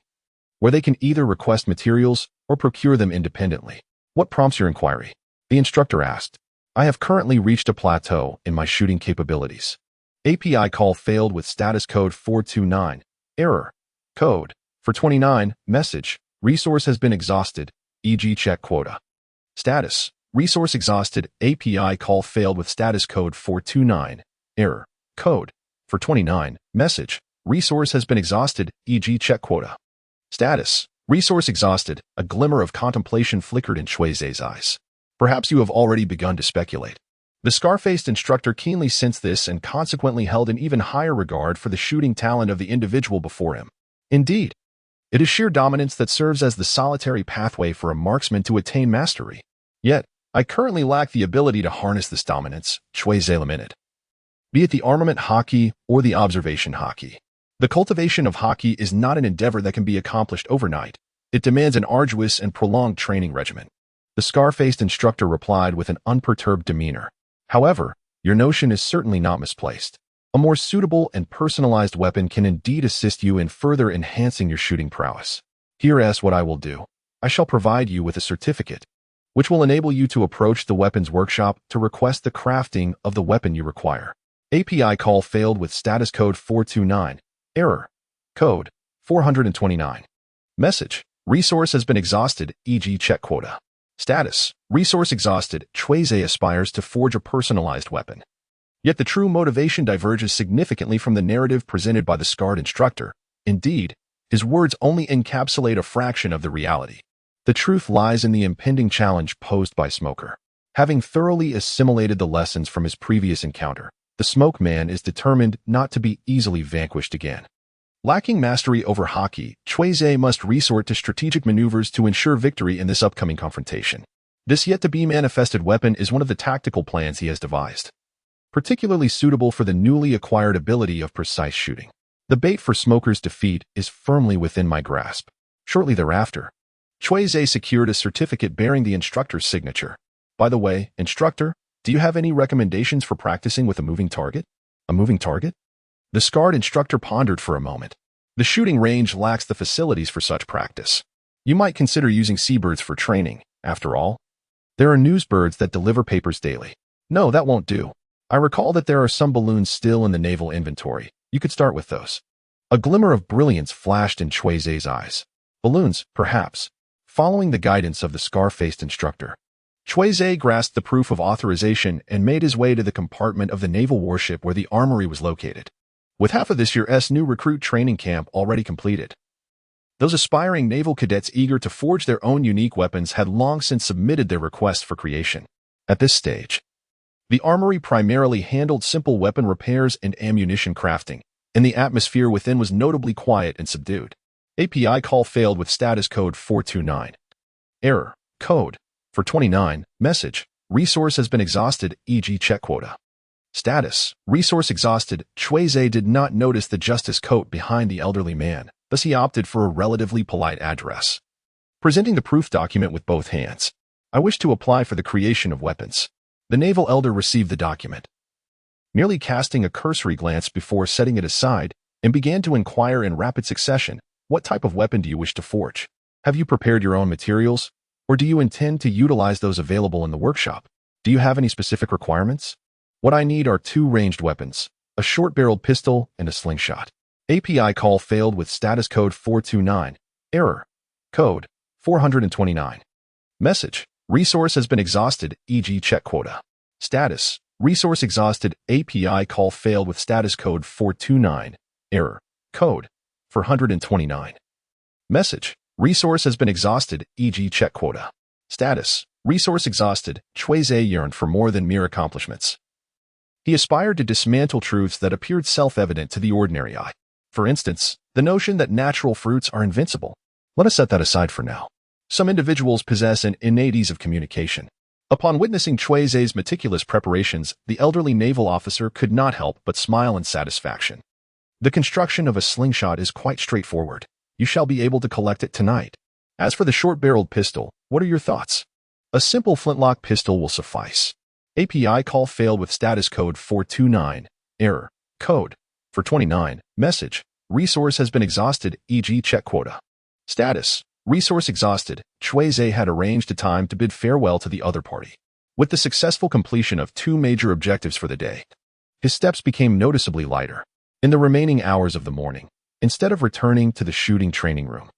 where they can either request materials or procure them independently. What prompts your inquiry? The instructor asked. I have currently reached a plateau in my shooting capabilities. API call failed with status code 429. Error. Code. For 29. Message. Resource has been exhausted. E.g. check quota. Status. Resource exhausted. API call failed with status code 429. Error. Code. For 29. Message. Resource has been exhausted. E.g. check quota. Status. Resource exhausted. A glimmer of contemplation flickered in Cui Ze's eyes. Perhaps you have already begun to speculate. The scar-faced instructor keenly sensed this and consequently held an even higher regard for the shooting talent of the individual before him. Indeed, it is sheer dominance that serves as the solitary pathway for a marksman to attain mastery. Yet, I currently lack the ability to harness this dominance, Cui Ze lamented. Be it the armament haki or the observation haki. The cultivation of haki is not an endeavor that can be accomplished overnight. It demands an arduous and prolonged training regimen. The scar-faced instructor replied with an unperturbed demeanor. However, your notion is certainly not misplaced. A more suitable and personalized weapon can indeed assist you in further enhancing your shooting prowess. Here is what I will do. I shall provide you with a certificate, which will enable you to approach the weapons workshop to request the crafting of the weapon you require. API call failed with status code 429. Error. Code 429. Message. Resource has been exhausted, e.g. check quota. Status. Resource exhausted. Cui Ze aspires to forge a personalized weapon. Yet the true motivation diverges significantly from the narrative presented by the scarred instructor. Indeed, his words only encapsulate a fraction of the reality. The truth lies in the impending challenge posed by Smoker. Having thoroughly assimilated the lessons from his previous encounter, the Smoke Man is determined not to be easily vanquished again. Lacking mastery over Haki, Cui Ze must resort to strategic maneuvers to ensure victory in this upcoming confrontation. This yet-to-be-manifested weapon is one of the tactical plans he has devised, particularly suitable for the newly acquired ability of precise shooting. The bait for Smoker's defeat is firmly within my grasp. Shortly thereafter, Cui Ze secured a certificate bearing the instructor's signature. By the way, instructor, do you have any recommendations for practicing with a moving target? A moving target? The scarred instructor pondered for a moment. The shooting range lacks the facilities for such practice. You might consider using seabirds for training, after all. There are newsbirds that deliver papers daily. No, that won't do. I recall that there are some balloons still in the naval inventory. You could start with those. A glimmer of brilliance flashed in Cui Ze's eyes. Balloons, perhaps. Following the guidance of the scar-faced instructor, Cui Ze grasped the proof of authorization and made his way to the compartment of the naval warship where the armory was located. With half of this year's new recruit training camp already completed, those aspiring naval cadets eager to forge their own unique weapons had long since submitted their request for creation. At this stage, the armory primarily handled simple weapon repairs and ammunition crafting, and the atmosphere within was notably quiet and subdued. API call failed with status code 429. Error. Code. For 29. Message. Resource has been exhausted, e.g. check quota. Status. Resource exhausted. Cui Ze did not notice the justice coat behind the elderly man, thus he opted for a relatively polite address. Presenting the proof document with both hands. I wish to apply for the creation of weapons. The naval elder received the document, merely casting a cursory glance before setting it aside, and began to inquire in rapid succession, what type of weapon do you wish to forge? Have you prepared your own materials? Or do you intend to utilize those available in the workshop? Do you have any specific requirements? What I need are 2 ranged weapons, a short-barreled pistol and a slingshot. API call failed with status code 429. Error. Code 429. Message. Resource has been exhausted, e.g. check quota. Status. Resource exhausted. API call failed with status code 429. Error. Code 429. Message. Resource has been exhausted, e.g. check quota. Status. Resource exhausted. Cui Ze yearned for more than mere accomplishments. He aspired to dismantle truths that appeared self-evident to the ordinary eye. For instance, the notion that natural fruits are invincible. Let us set that aside for now. Some individuals possess an innate ease of communication. Upon witnessing Cui Ze's meticulous preparations, the elderly naval officer could not help but smile in satisfaction. The construction of a slingshot is quite straightforward. You shall be able to collect it tonight. As for the short-barreled pistol, what are your thoughts? A simple flintlock pistol will suffice. API call failed with status code 429. Error. Code. For 29. Message. Resource has been exhausted, e.g. check quota. Status. Resource exhausted. Cui Ze had arranged a time to bid farewell to the other party. With the successful completion of 2 major objectives for the day, his steps became noticeably lighter. In the remaining hours of the morning, instead of returning to the shooting training room,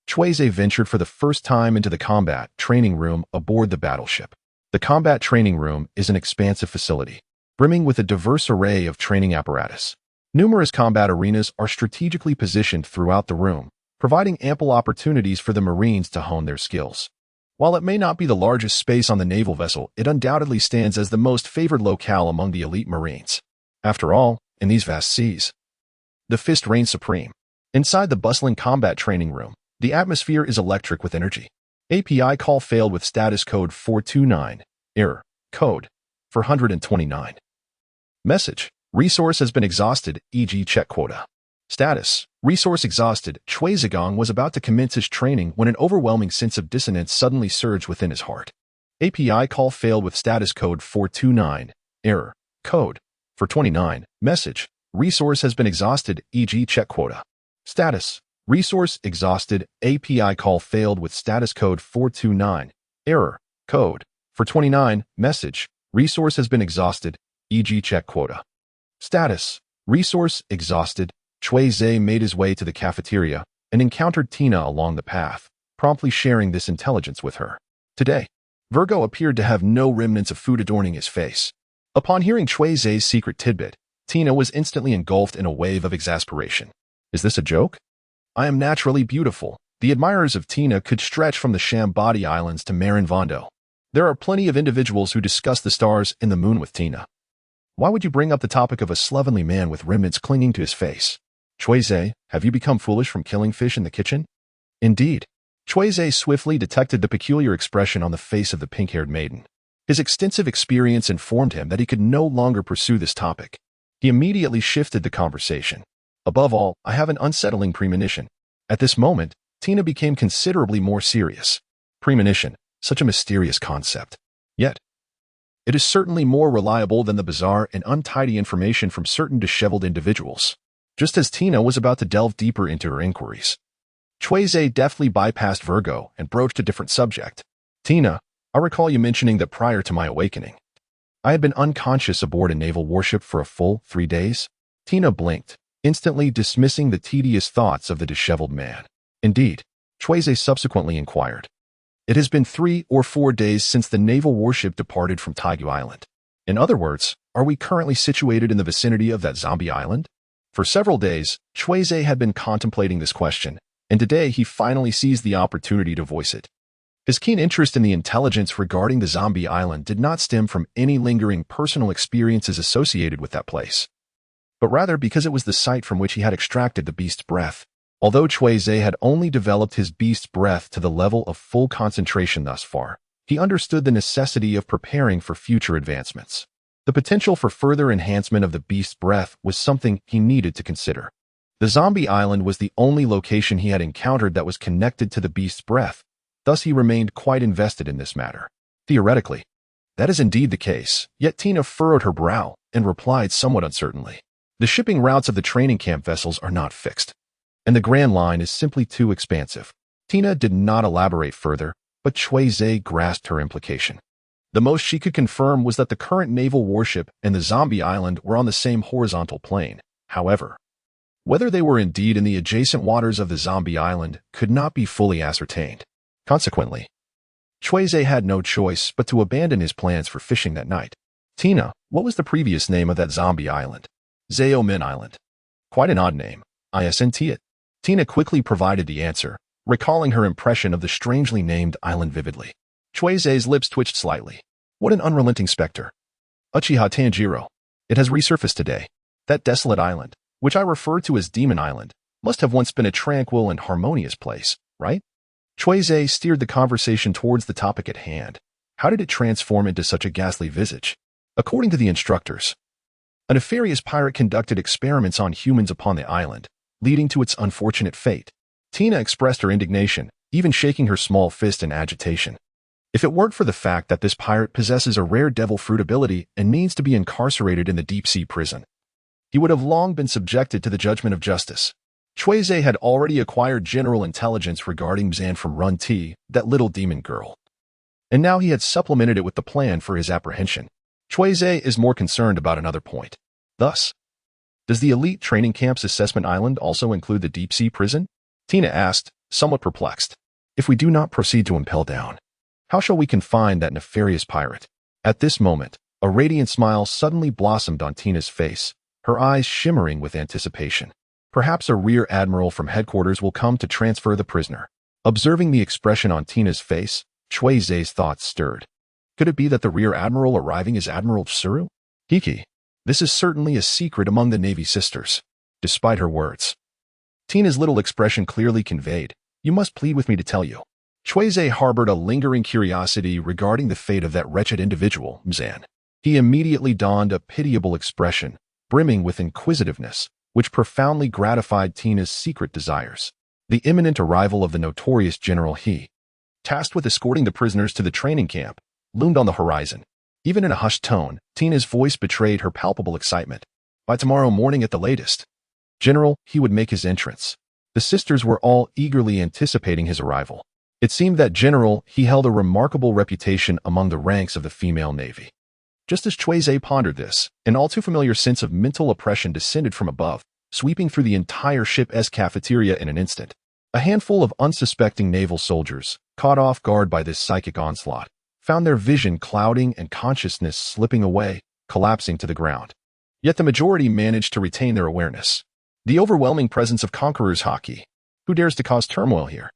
Cui Ze ventured for the first time into the combat training room aboard the battleship. The combat training room is an expansive facility, brimming with a diverse array of training apparatus. Numerous combat arenas are strategically positioned throughout the room, providing ample opportunities for the Marines to hone their skills. While it may not be the largest space on the naval vessel, it undoubtedly stands as the most favored locale among the elite Marines. After all, in these vast seas, the fist reigns supreme. Inside the bustling combat training room, the atmosphere is electric with energy. API call failed with status code 429. Error. Code 429. Message. Resource has been exhausted, e.g. check quota. Status. Resource exhausted. Cui Zigong was about to commence his training when an overwhelming sense of dissonance suddenly surged within his heart. API call failed with status code 429. Error. Code 429. Message. Resource has been exhausted, e.g. check quota. Status. Resource exhausted. API call failed with status code 429. Error. Code 429. Message. Resource has been exhausted, e.g. check quota. Status. Resource exhausted. Cui Ze made his way to the cafeteria and encountered Tina along the path, promptly sharing this intelligence with her. Today, Virgo appeared to have no remnants of food adorning his face. Upon hearing Cui Ze's secret tidbit, Tina was instantly engulfed in a wave of exasperation. Is this a joke? I am naturally beautiful. The admirers of Tina could stretch from the Shambadi Islands to Marin Vondo. There are plenty of individuals who discuss the stars and the moon with Tina. Why would you bring up the topic of a slovenly man with remnants clinging to his face? Cui Ze, have you become foolish from killing fish in the kitchen? Indeed. Cui Ze swiftly detected the peculiar expression on the face of the pink-haired maiden. His extensive experience informed him that he could no longer pursue this topic. He immediately shifted the conversation. Above all, I have an unsettling premonition. At this moment, Tina became considerably more serious. Premonition, such a mysterious concept. Yet, it is certainly more reliable than the bizarre and untidy information from certain disheveled individuals. Just as Tina was about to delve deeper into her inquiries, Cui Ze deftly bypassed Virgo and broached a different subject. Tina, I recall you mentioning that prior to my awakening, I had been unconscious aboard a naval warship for a full 3 days. Tina blinked, instantly dismissing the tedious thoughts of the disheveled man. Indeed, Cui Ze subsequently inquired. It has been 3 or 4 days since the naval warship departed from Taigu Island. In other words, are we currently situated in the vicinity of that zombie island? For several days, Cui Ze had been contemplating this question, and today he finally seized the opportunity to voice it. His keen interest in the intelligence regarding the zombie island did not stem from any lingering personal experiences associated with that place, but rather because it was the site from which he had extracted the beast's breath. Although Cui Ze had only developed his beast's breath to the level of full concentration thus far, he understood the necessity of preparing for future advancements. The potential for further enhancement of the beast's breath was something he needed to consider. The zombie island was the only location he had encountered that was connected to the beast's breath, thus he remained quite invested in this matter. Theoretically, that is indeed the case, yet Tina furrowed her brow and replied somewhat uncertainly. The shipping routes of the training camp vessels are not fixed, and the Grand Line is simply too expansive. Tina did not elaborate further, but Cui Ze grasped her implication. The most she could confirm was that the current naval warship and the zombie island were on the same horizontal plane. However, whether they were indeed in the adjacent waters of the zombie island could not be fully ascertained. Consequently, Cui Ze had no choice but to abandon his plans for fishing that night. Tina, what was the previous name of that zombie island? Zao Min Island. Quite an odd name. Isn't it? Tina quickly provided the answer, recalling her impression of the strangely named island vividly. Cui Ze's lips twitched slightly. What an unrelenting specter. Uchiha Tanjiro. It has resurfaced today. That desolate island, which I refer to as Demon Island, must have once been a tranquil and harmonious place, right? Cui Ze steered the conversation towards the topic at hand. How did it transform into such a ghastly visage? According to the instructors, a nefarious pirate conducted experiments on humans upon the island, leading to its unfortunate fate. Tina expressed her indignation, even shaking her small fist in agitation. If it weren't for the fact that this pirate possesses a rare devil fruit ability and means to be incarcerated in the deep-sea prison, he would have long been subjected to the judgment of justice. Cui Ze had already acquired general intelligence regarding Zan from Run T, that little demon girl, and now he had supplemented it with the plan for his apprehension. Cui Ze is more concerned about another point. Thus, does the elite training camp's assessment island also include the deep-sea prison? Tina asked, somewhat perplexed. If we do not proceed to impel down, how shall we confine that nefarious pirate? At this moment, a radiant smile suddenly blossomed on Tina's face, her eyes shimmering with anticipation. Perhaps a rear admiral from headquarters will come to transfer the prisoner. Observing the expression on Tina's face, Cui Ze's thoughts stirred. Could it be that the rear admiral arriving is Admiral Kizaru? Hiki. This is certainly a secret among the Navy sisters. Despite her words, Tina's little expression clearly conveyed, you must plead with me to tell you. Cui Ze harbored a lingering curiosity regarding the fate of that wretched individual, Zan. He immediately donned a pitiable expression, brimming with inquisitiveness, which profoundly gratified Tina's secret desires. The imminent arrival of the notorious General He, tasked with escorting the prisoners to the training camp, loomed on the horizon. Even in a hushed tone, Tina's voice betrayed her palpable excitement. By tomorrow morning at the latest, General He would make his entrance. The sisters were all eagerly anticipating his arrival. It seemed that General He held a remarkable reputation among the ranks of the female navy. Just as Cui Ze pondered this, an all-too-familiar sense of mental oppression descended from above, sweeping through the entire ship's cafeteria in an instant. A handful of unsuspecting naval soldiers, caught off guard by this psychic onslaught, found their vision clouding and consciousness slipping away, collapsing to the ground. Yet the majority managed to retain their awareness. The overwhelming presence of Conqueror's Haki. Who dares to cause turmoil here?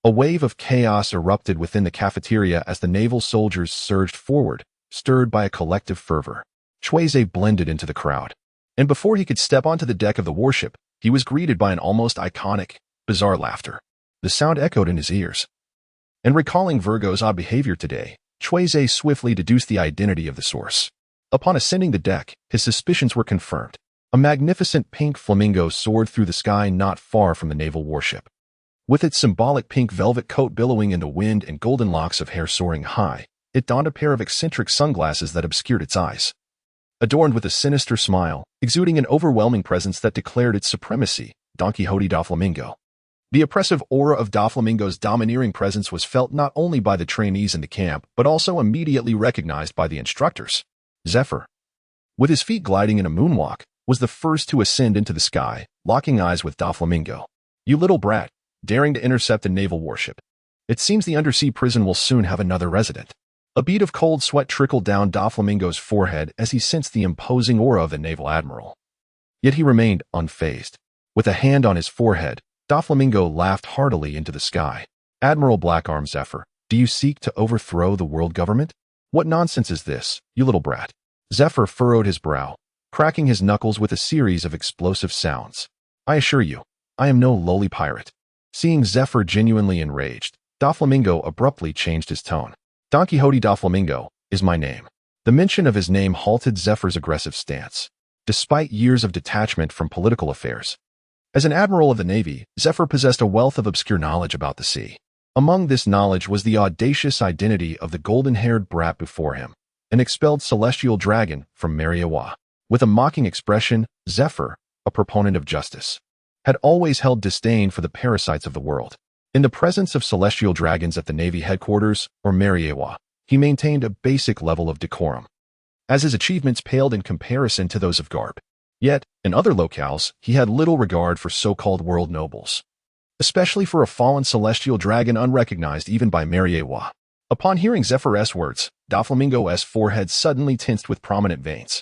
A wave of chaos erupted within the cafeteria as the naval soldiers surged forward, stirred by a collective fervor. Cui Ze blended into the crowd. And before he could step onto the deck of the warship, he was greeted by an almost iconic, bizarre laughter. The sound echoed in his ears. And recalling Virgo's odd behavior today, Cui Ze swiftly deduced the identity of the source. Upon ascending the deck, his suspicions were confirmed. A magnificent pink flamingo soared through the sky not far from the naval warship. With its symbolic pink velvet coat billowing in the wind and golden locks of hair soaring high, it donned a pair of eccentric sunglasses that obscured its eyes. Adorned with a sinister smile, exuding an overwhelming presence that declared its supremacy, Don Quixote da Flamingo. The oppressive aura of Doflamingo's domineering presence was felt not only by the trainees in the camp, but also immediately recognized by the instructors. Zephyr, with his feet gliding in a moonwalk, was the first to ascend into the sky, locking eyes with Doflamingo. "You little brat, daring to intercept a naval warship. It seems the undersea prison will soon have another resident." A bead of cold sweat trickled down Doflamingo's forehead as he sensed the imposing aura of the naval admiral. Yet he remained unfazed. With a hand on his forehead, Doflamingo laughed heartily into the sky. "Admiral Blackarm Zephyr, do you seek to overthrow the world government? What nonsense is this, you little brat?" Zephyr furrowed his brow, cracking his knuckles with a series of explosive sounds. "I assure you, I am no lowly pirate." Seeing Zephyr genuinely enraged, Doflamingo abruptly changed his tone. "Don Quixote da Flamingo is my name." The mention of his name halted Zephyr's aggressive stance. Despite years of detachment from political affairs, as an admiral of the Navy, Zephyr possessed a wealth of obscure knowledge about the sea. Among this knowledge was the audacious identity of the golden-haired brat before him, an expelled celestial dragon from Mariewa. With a mocking expression, Zephyr, a proponent of justice, had always held disdain for the parasites of the world. In the presence of celestial dragons at the Navy headquarters, or Mariewa, he maintained a basic level of decorum, as his achievements paled in comparison to those of Garb. Yet, in other locales, he had little regard for so-called world nobles, especially for a fallen celestial dragon unrecognized even by Mariewa. Upon hearing Zephyr's words, Doflamingo's forehead suddenly tensed with prominent veins,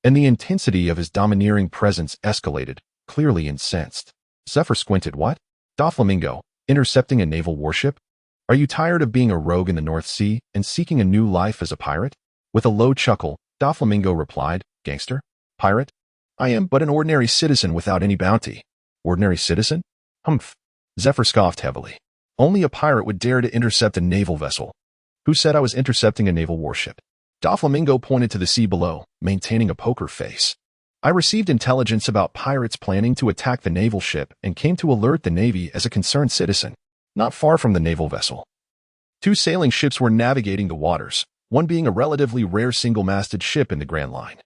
and the intensity of his domineering presence escalated, clearly incensed. Zephyr squinted. "What? Doflamingo, intercepting a naval warship? Are you tired of being a rogue in the North Sea and seeking a new life as a pirate?" With a low chuckle, Doflamingo replied, "Gangster? Pirate? I am but an ordinary citizen without any bounty." "Ordinary citizen? Humph." Zephyr scoffed heavily. "Only a pirate would dare to intercept a naval vessel." "Who said I was intercepting a naval warship?" Doflamingo pointed to the sea below, maintaining a poker face. "I received intelligence about pirates planning to attack the naval ship and came to alert the Navy as a concerned citizen." Not far from the naval vessel, two sailing ships were navigating the waters, one being a relatively rare single-masted ship in the Grand Line,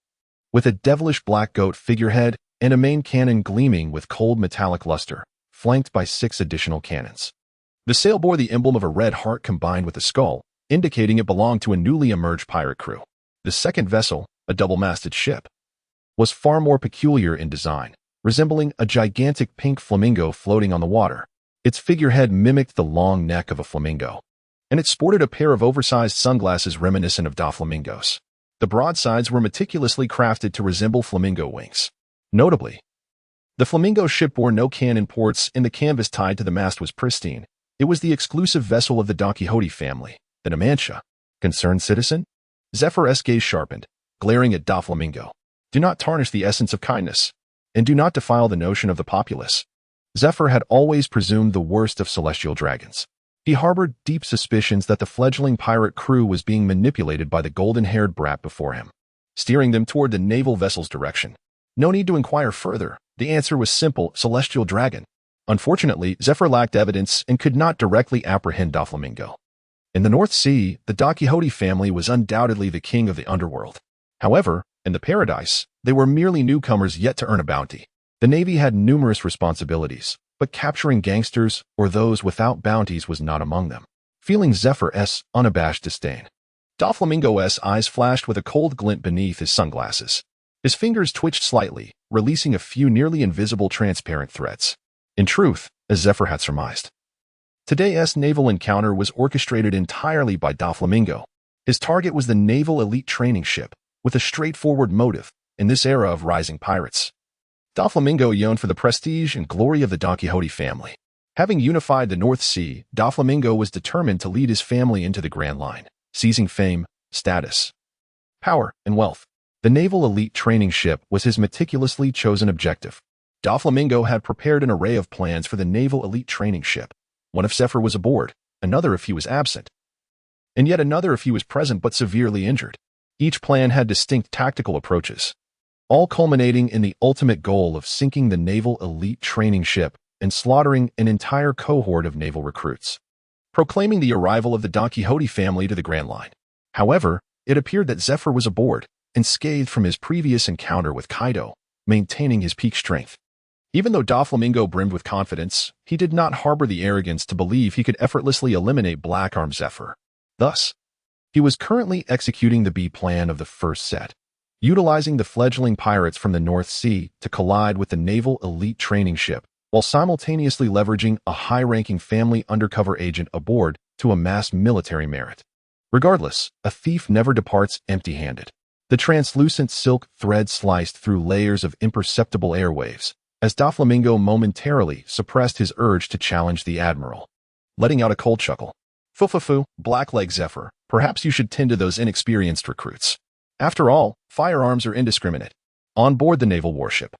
with a devilish black goat figurehead and a main cannon gleaming with cold metallic luster, flanked by 6 additional cannons. The sail bore the emblem of a red heart combined with a skull, indicating it belonged to a newly emerged pirate crew. The second vessel, a double-masted ship, was far more peculiar in design, resembling a gigantic pink flamingo floating on the water. Its figurehead mimicked the long neck of a flamingo, and it sported a pair of oversized sunglasses reminiscent of Doflamingo's. The broadsides were meticulously crafted to resemble flamingo wings. Notably, the flamingo ship bore no cannon ports and the canvas tied to the mast was pristine. It was the exclusive vessel of the Don Quixote family, the Numancia. "Concerned citizen?" Zephyr's gaze sharpened, glaring at Doflamingo. "Do not tarnish the essence of kindness, and do not defile the notion of the populace." Zephyr had always presumed the worst of celestial dragons. He harbored deep suspicions that the fledgling pirate crew was being manipulated by the golden-haired brat before him, steering them toward the naval vessel's direction. No need to inquire further. The answer was simple: celestial dragon. Unfortunately, Zephyr lacked evidence and could not directly apprehend Doflamingo. In the North Sea, the Don Quixote family was undoubtedly the king of the underworld. However, in the Paradise, they were merely newcomers yet to earn a bounty. The Navy had numerous responsibilities, but capturing gangsters or those without bounties was not among them. Feeling Zephyr's unabashed disdain, Doflamingo's eyes flashed with a cold glint beneath his sunglasses. His fingers twitched slightly, releasing a few nearly invisible transparent threads. In truth, as Zephyr had surmised, today's naval encounter was orchestrated entirely by Doflamingo. His target was the naval elite training ship, with a straightforward motive in this era of rising pirates. Doflamingo yearned for the prestige and glory of the Don Quixote family. Having unified the North Sea, Doflamingo was determined to lead his family into the Grand Line, seizing fame, status, power, and wealth. The naval elite training ship was his meticulously chosen objective. Doflamingo had prepared an array of plans for the naval elite training ship. One if Zephyr was aboard, another if he was absent, and yet another if he was present but severely injured. Each plan had distinct tactical approaches, all culminating in the ultimate goal of sinking the naval elite training ship and slaughtering an entire cohort of naval recruits, proclaiming the arrival of the Don Quixote family to the Grand Line. However, it appeared that Zephyr was aboard, unscathed from his previous encounter with Kaido, maintaining his peak strength. Even though Doflamingo brimmed with confidence, he did not harbor the arrogance to believe he could effortlessly eliminate Black Arm Zephyr. Thus, he was currently executing the B plan of the first set, utilizing the fledgling pirates from the North Sea to collide with the naval elite training ship, while simultaneously leveraging a high-ranking family undercover agent aboard to amass military merit. Regardless, a thief never departs empty-handed. The translucent silk thread sliced through layers of imperceptible airwaves, as Doflamingo momentarily suppressed his urge to challenge the admiral, letting out a cold chuckle. Fufufu, Blackleg Zephyr, perhaps you should tend to those inexperienced recruits. After all, firearms are indiscriminate. On board the naval warship.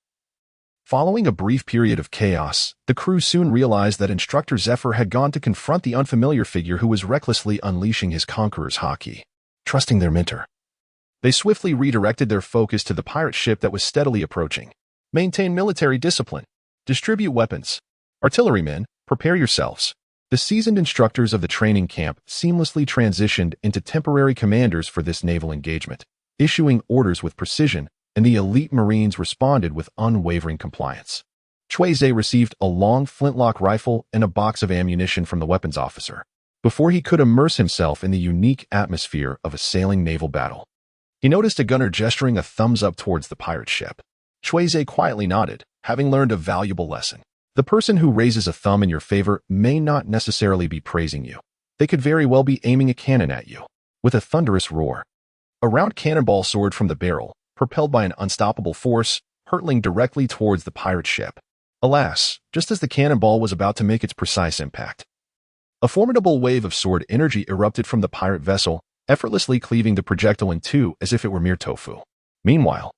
Following a brief period of chaos, the crew soon realized that Instructor Zephyr had gone to confront the unfamiliar figure who was recklessly unleashing his conqueror's haki. Trusting their mentor, they swiftly redirected their focus to the pirate ship that was steadily approaching. Maintain military discipline. Distribute weapons. Artillerymen, prepare yourselves. The seasoned instructors of the training camp seamlessly transitioned into temporary commanders for this naval engagement, issuing orders with precision, and the elite Marines responded with unwavering compliance. Cui Ze received a long flintlock rifle and a box of ammunition from the weapons officer, before he could immerse himself in the unique atmosphere of a sailing naval battle. He noticed a gunner gesturing a thumbs up towards the pirate ship. Cui Ze quietly nodded, having learned a valuable lesson. The person who raises a thumb in your favor may not necessarily be praising you. They could very well be aiming a cannon at you. With a thunderous roar, a round cannonball soared from the barrel, propelled by an unstoppable force, hurtling directly towards the pirate ship. Alas, just as the cannonball was about to make its precise impact, a formidable wave of sword energy erupted from the pirate vessel, effortlessly cleaving the projectile in two as if it were mere tofu. Meanwhile,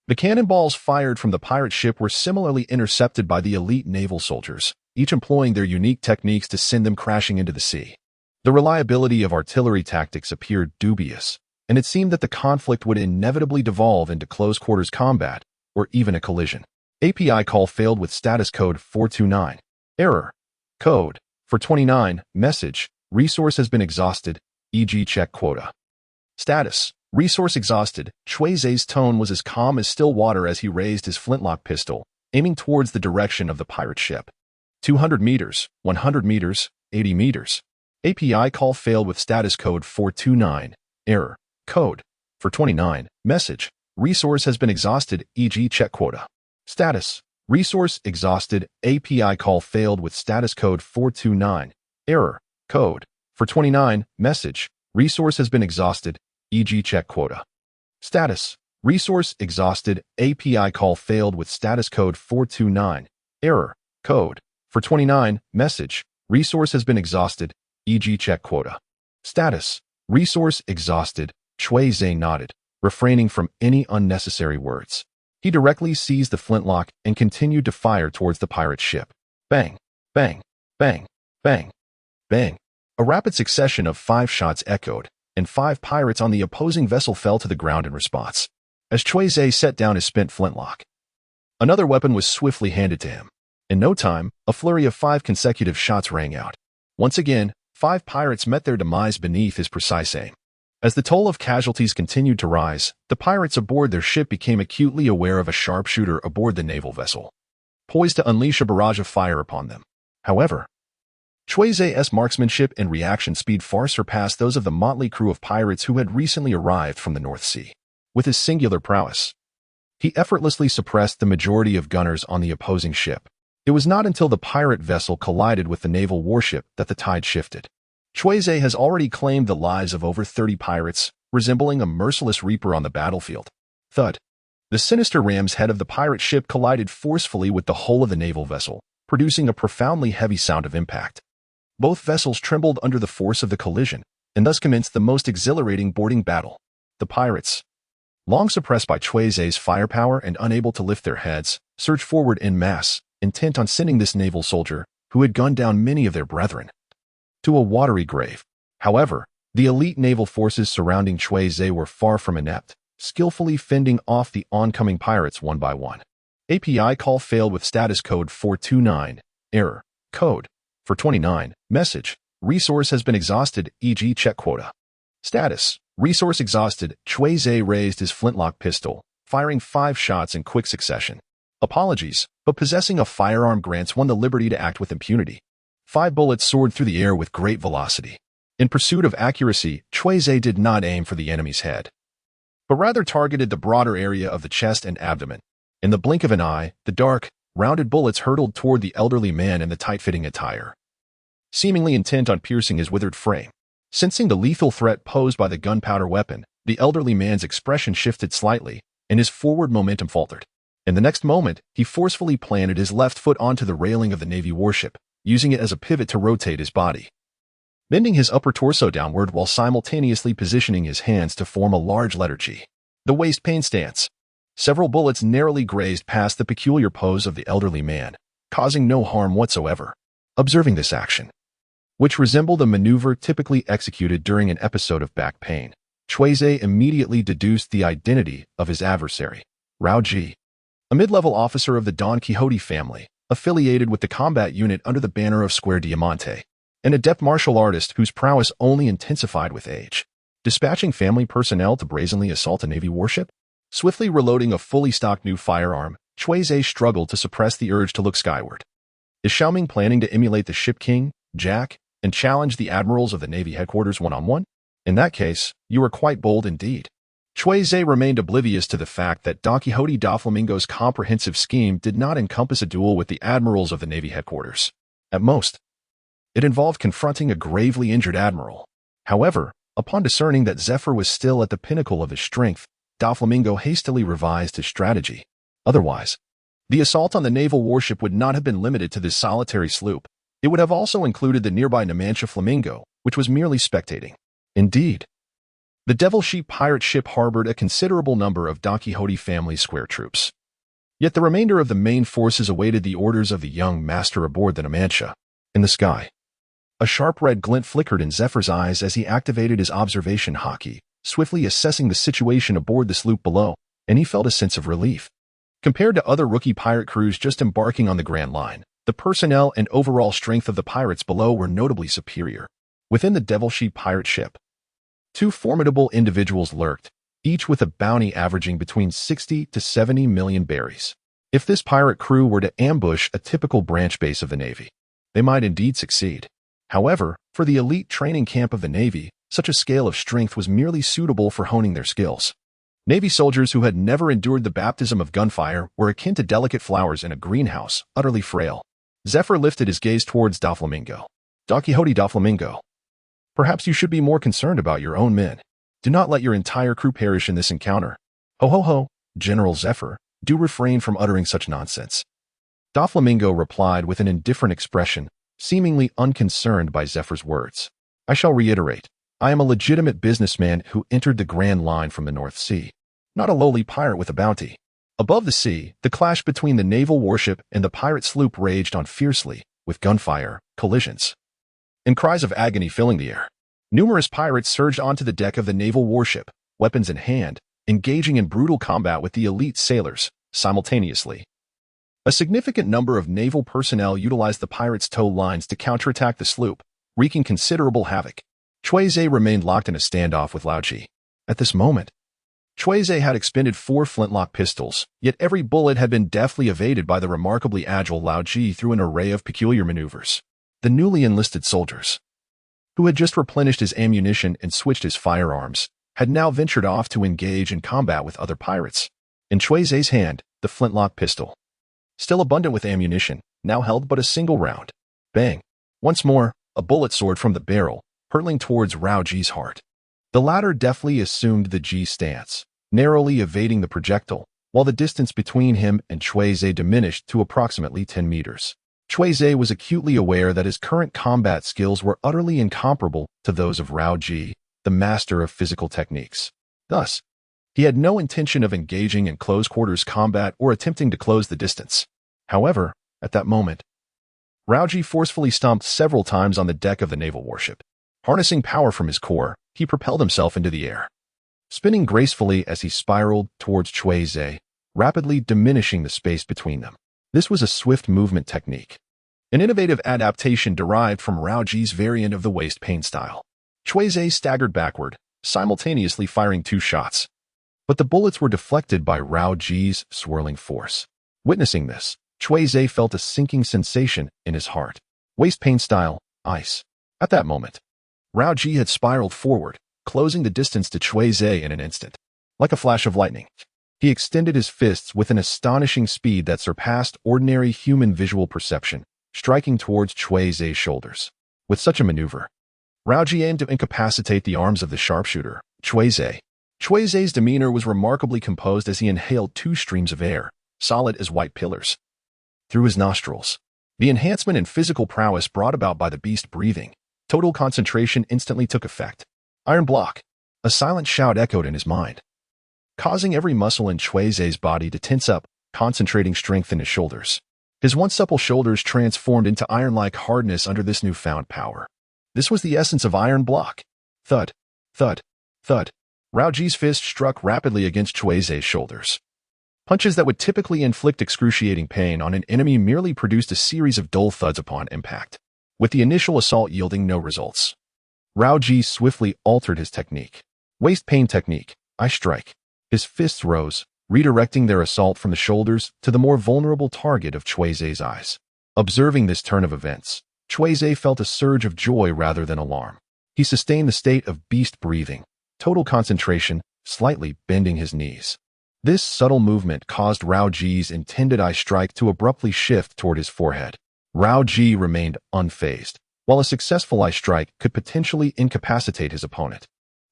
the cannonballs fired from the pirate ship were similarly intercepted by the elite naval soldiers, each employing their unique techniques to send them crashing into the sea. The reliability of artillery tactics appeared dubious, and it seemed that the conflict would inevitably devolve into close-quarters combat, or even a collision. API call failed with status code 429. Error. Code. For 29. Message. Resource has been exhausted, e.g. check quota. Status. Resource exhausted. Cui Ze's tone was as calm as still water as he raised his flintlock pistol, aiming towards the direction of the pirate ship. 200 meters, 100 meters, 80 meters. API call failed with status code 429. Error. Code. For 29. Message. Resource has been exhausted, e.g. check quota. Status. Resource exhausted. API call failed with status code 429. Error. Code. For 29. Message. Resource has been exhausted, e.g. check quota. Status. Resource exhausted. API call failed with status code 429. Error. Code. For 29. Message. Resource has been exhausted, e.g. check quota. Status. Resource exhausted. Cui Ze nodded, refraining from any unnecessary words. He directly seized the flintlock and continued to fire towards the pirate ship. Bang, bang, bang, bang, bang. A rapid succession of 5 shots echoed, and 5 pirates on the opposing vessel fell to the ground in response. As Cui Ze set down his spent flintlock, another weapon was swiftly handed to him. In no time, a flurry of 5 consecutive shots rang out. Once again, 5 pirates met their demise beneath his precise aim. As the toll of casualties continued to rise, the pirates aboard their ship became acutely aware of a sharpshooter aboard the naval vessel, poised to unleash a barrage of fire upon them. However, Cui Ze's marksmanship and reaction speed far surpassed those of the motley crew of pirates who had recently arrived from the North Sea. With his singular prowess, he effortlessly suppressed the majority of gunners on the opposing ship. It was not until the pirate vessel collided with the naval warship that the tide shifted. Cui Ze has already claimed the lives of over 30 pirates, resembling a merciless reaper on the battlefield. Thud. The sinister ram's head of the pirate ship collided forcefully with the hull of the naval vessel, producing a profoundly heavy sound of impact. Both vessels trembled under the force of the collision, and thus commenced the most exhilarating boarding battle. The pirates, long suppressed by Cui Ze's firepower and unable to lift their heads, surged forward en masse, intent on sending this naval soldier, who had gunned down many of their brethren, to a watery grave. However, the elite naval forces surrounding Cui Ze were far from inept, skillfully fending off the oncoming pirates one by one. API call failed with status code 429, error, code 429, message, resource has been exhausted, e.g. check quota. Status, resource exhausted. Cui Ze raised his flintlock pistol, firing 5 shots in quick succession. Apologies, but possessing a firearm grants one the liberty to act with impunity. 5 bullets soared through the air with great velocity. In pursuit of accuracy, Cui Ze did not aim for the enemy's head, but rather targeted the broader area of the chest and abdomen. In the blink of an eye, the dark, rounded bullets hurtled toward the elderly man in the tight-fitting attire, seemingly intent on piercing his withered frame. Sensing the lethal threat posed by the gunpowder weapon, the elderly man's expression shifted slightly, and his forward momentum faltered. In the next moment, he forcefully planted his left foot onto the railing of the Navy warship, using it as a pivot to rotate his body, bending his upper torso downward while simultaneously positioning his hands to form a large letter G. The waist pain stance. Several bullets narrowly grazed past the peculiar pose of the elderly man, causing no harm whatsoever. Observing this action, which resembled a maneuver typically executed during an episode of back pain, Cui Ze immediately deduced the identity of his adversary, Aokiji, a mid-level officer of the Don Quixote family, affiliated with the combat unit under the banner of Square Diamante, an adept martial artist whose prowess only intensified with age. Dispatching family personnel to brazenly assault a Navy warship? Swiftly reloading a fully stocked new firearm, Cui Ze struggled to suppress the urge to look skyward. Is Xiaoming planning to emulate the Ship King, Jack, and challenge the admirals of the Navy headquarters one-on-one? In that case, you are quite bold indeed. Cui Ze remained oblivious to the fact that Don Quixote Doflamingo's comprehensive scheme did not encompass a duel with the admirals of the Navy headquarters. At most, it involved confronting a gravely injured admiral. However, upon discerning that Zephyr was still at the pinnacle of his strength, Doflamingo hastily revised his strategy. Otherwise, the assault on the naval warship would not have been limited to this solitary sloop. It would have also included the nearby Numancia Flamingo, which was merely spectating. Indeed, the Devil Sheep pirate ship harbored a considerable number of Don Quixote family square troops. Yet the remainder of the main forces awaited the orders of the young master aboard the Numancia. In the sky, a sharp red glint flickered in Zephyr's eyes as he activated his observation hotkey, swiftly assessing the situation aboard the sloop below, and he felt a sense of relief. Compared to other rookie pirate crews just embarking on the Grand Line, the personnel and overall strength of the pirates below were notably superior. Within the Devil Sheep pirate ship, 2 formidable individuals lurked, each with a bounty averaging between 60 to 70 million berries. If this pirate crew were to ambush a typical branch base of the Navy, they might indeed succeed. However, for the elite training camp of the Navy, such a scale of strength was merely suitable for honing their skills. Navy soldiers who had never endured the baptism of gunfire were akin to delicate flowers in a greenhouse, utterly frail. Zephyr lifted his gaze towards Doflamingo. Don Quixote Doflamingo, perhaps you should be more concerned about your own men. Do not let your entire crew perish in this encounter. Ho ho ho, General Zephyr, do refrain from uttering such nonsense. Doflamingo replied with an indifferent expression, seemingly unconcerned by Zephyr's words. I shall reiterate, I am a legitimate businessman who entered the Grand Line from the North Sea, not a lowly pirate with a bounty. Above the sea, the clash between the naval warship and the pirate sloop raged on fiercely, with gunfire, collisions, and cries of agony filling the air. Numerous pirates surged onto the deck of the naval warship, weapons in hand, engaging in brutal combat with the elite sailors, simultaneously. A significant number of naval personnel utilized the pirates' tow lines to counterattack the sloop, wreaking considerable havoc. Cui Ze remained locked in a standoff with Aokiji. At this moment, Cui Ze had expended 4 flintlock pistols, yet every bullet had been deftly evaded by the remarkably agile Aokiji through an array of peculiar maneuvers. The newly enlisted soldiers, who had just replenished his ammunition and switched his firearms, had now ventured off to engage in combat with other pirates. In Cui Ze's hand, the flintlock pistol, still abundant with ammunition, now held but a single round. Bang! Once more, a bullet soared from the barrel, hurtling towards Aokiji's heart. The latter deftly assumed the G stance, narrowly evading the projectile, while the distance between him and Cui Ze diminished to approximately 10 meters. Cui Ze was acutely aware that his current combat skills were utterly incomparable to those of Aokiji, the master of physical techniques. Thus, he had no intention of engaging in close-quarters combat or attempting to close the distance. However, at that moment, Aokiji forcefully stomped several times on the deck of the naval warship. Harnessing power from his core, he propelled himself into the air, spinning gracefully as he spiraled towards Cui Ze, rapidly diminishing the space between them. This was a swift movement technique, an innovative adaptation derived from Aokiji's variant of the waist pain style. Cui Ze staggered backward, simultaneously firing 2 shots. But the bullets were deflected by Aokiji's swirling force. Witnessing this, Cui Ze felt a sinking sensation in his heart. Waist pain style, ice. At that moment, Aokiji had spiraled forward, closing the distance to Cui Ze in an instant. Like a flash of lightning, he extended his fists with an astonishing speed that surpassed ordinary human visual perception, striking towards Cui Ze's shoulders. With such a maneuver, Aokiji aimed to incapacitate the arms of the sharpshooter, Cui Ze. Cui Ze's demeanor was remarkably composed as he inhaled 2 streams of air, solid as white pillars, through his nostrils. The enhancement in physical prowess brought about by the beast breathing, total concentration instantly took effect. Iron block. A silent shout echoed in his mind, causing every muscle in Cui Ze's body to tense up, concentrating strength in his shoulders. His once supple shoulders transformed into iron-like hardness under this newfound power. This was the essence of iron block. Thud, thud, thud. Aokiji's fist struck rapidly against Cui Ze's shoulders. Punches that would typically inflict excruciating pain on an enemy merely produced a series of dull thuds upon impact, with the initial assault yielding no results. Aokiji swiftly altered his technique. Waist pain technique, I strike. His fists rose, redirecting their assault from the shoulders to the more vulnerable target of Cui Ze's eyes. Observing this turn of events, Cui Ze felt a surge of joy rather than alarm. He sustained the state of beast breathing, total concentration, slightly bending his knees. This subtle movement caused Aokiji's intended eye strike to abruptly shift toward his forehead. Aokiji remained unfazed, while a successful eye strike could potentially incapacitate his opponent.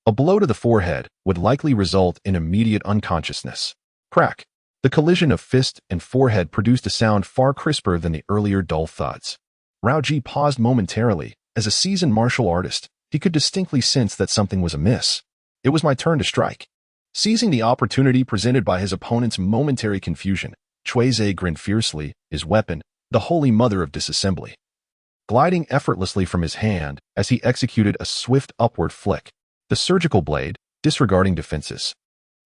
A blow to the forehead would likely result in immediate unconsciousness. Crack. The collision of fist and forehead produced a sound far crisper than the earlier dull thuds. Aokiji paused momentarily. As a seasoned martial artist, he could distinctly sense that something was amiss. It was my turn to strike. Seizing the opportunity presented by his opponent's momentary confusion, Cui Ze grinned fiercely, his weapon, the holy mother of disassembly, gliding effortlessly from his hand as he executed a swift upward flick. The surgical blade, disregarding defenses,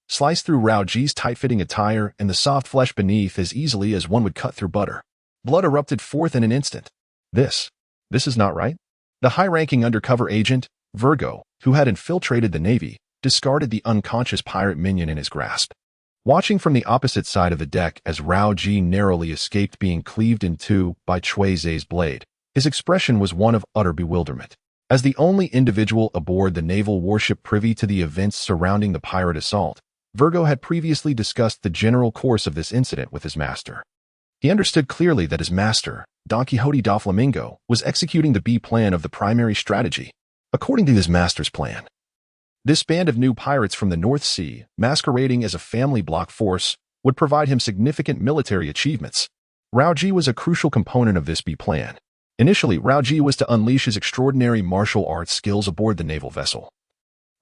sliced through Aokiji's tight-fitting attire and the soft flesh beneath as easily as one would cut through butter. Blood erupted forth in an instant. This is not right. The high-ranking undercover agent, Virgo, who had infiltrated the Navy, discarded the unconscious pirate minion in his grasp. Watching from the opposite side of the deck as Aokiji narrowly escaped being cleaved in 2 by Cui Ze's blade, his expression was one of utter bewilderment. As the only individual aboard the naval warship privy to the events surrounding the pirate assault, Virgo had previously discussed the general course of this incident with his master. He understood clearly that his master, Don Quixote da Flamingo, was executing the B plan of the primary strategy. According to his master's plan, this band of new pirates from the North Sea, masquerading as a family block force, would provide him significant military achievements. Aokiji was a crucial component of this B plan. Initially, Aokiji was to unleash his extraordinary martial arts skills aboard the naval vessel,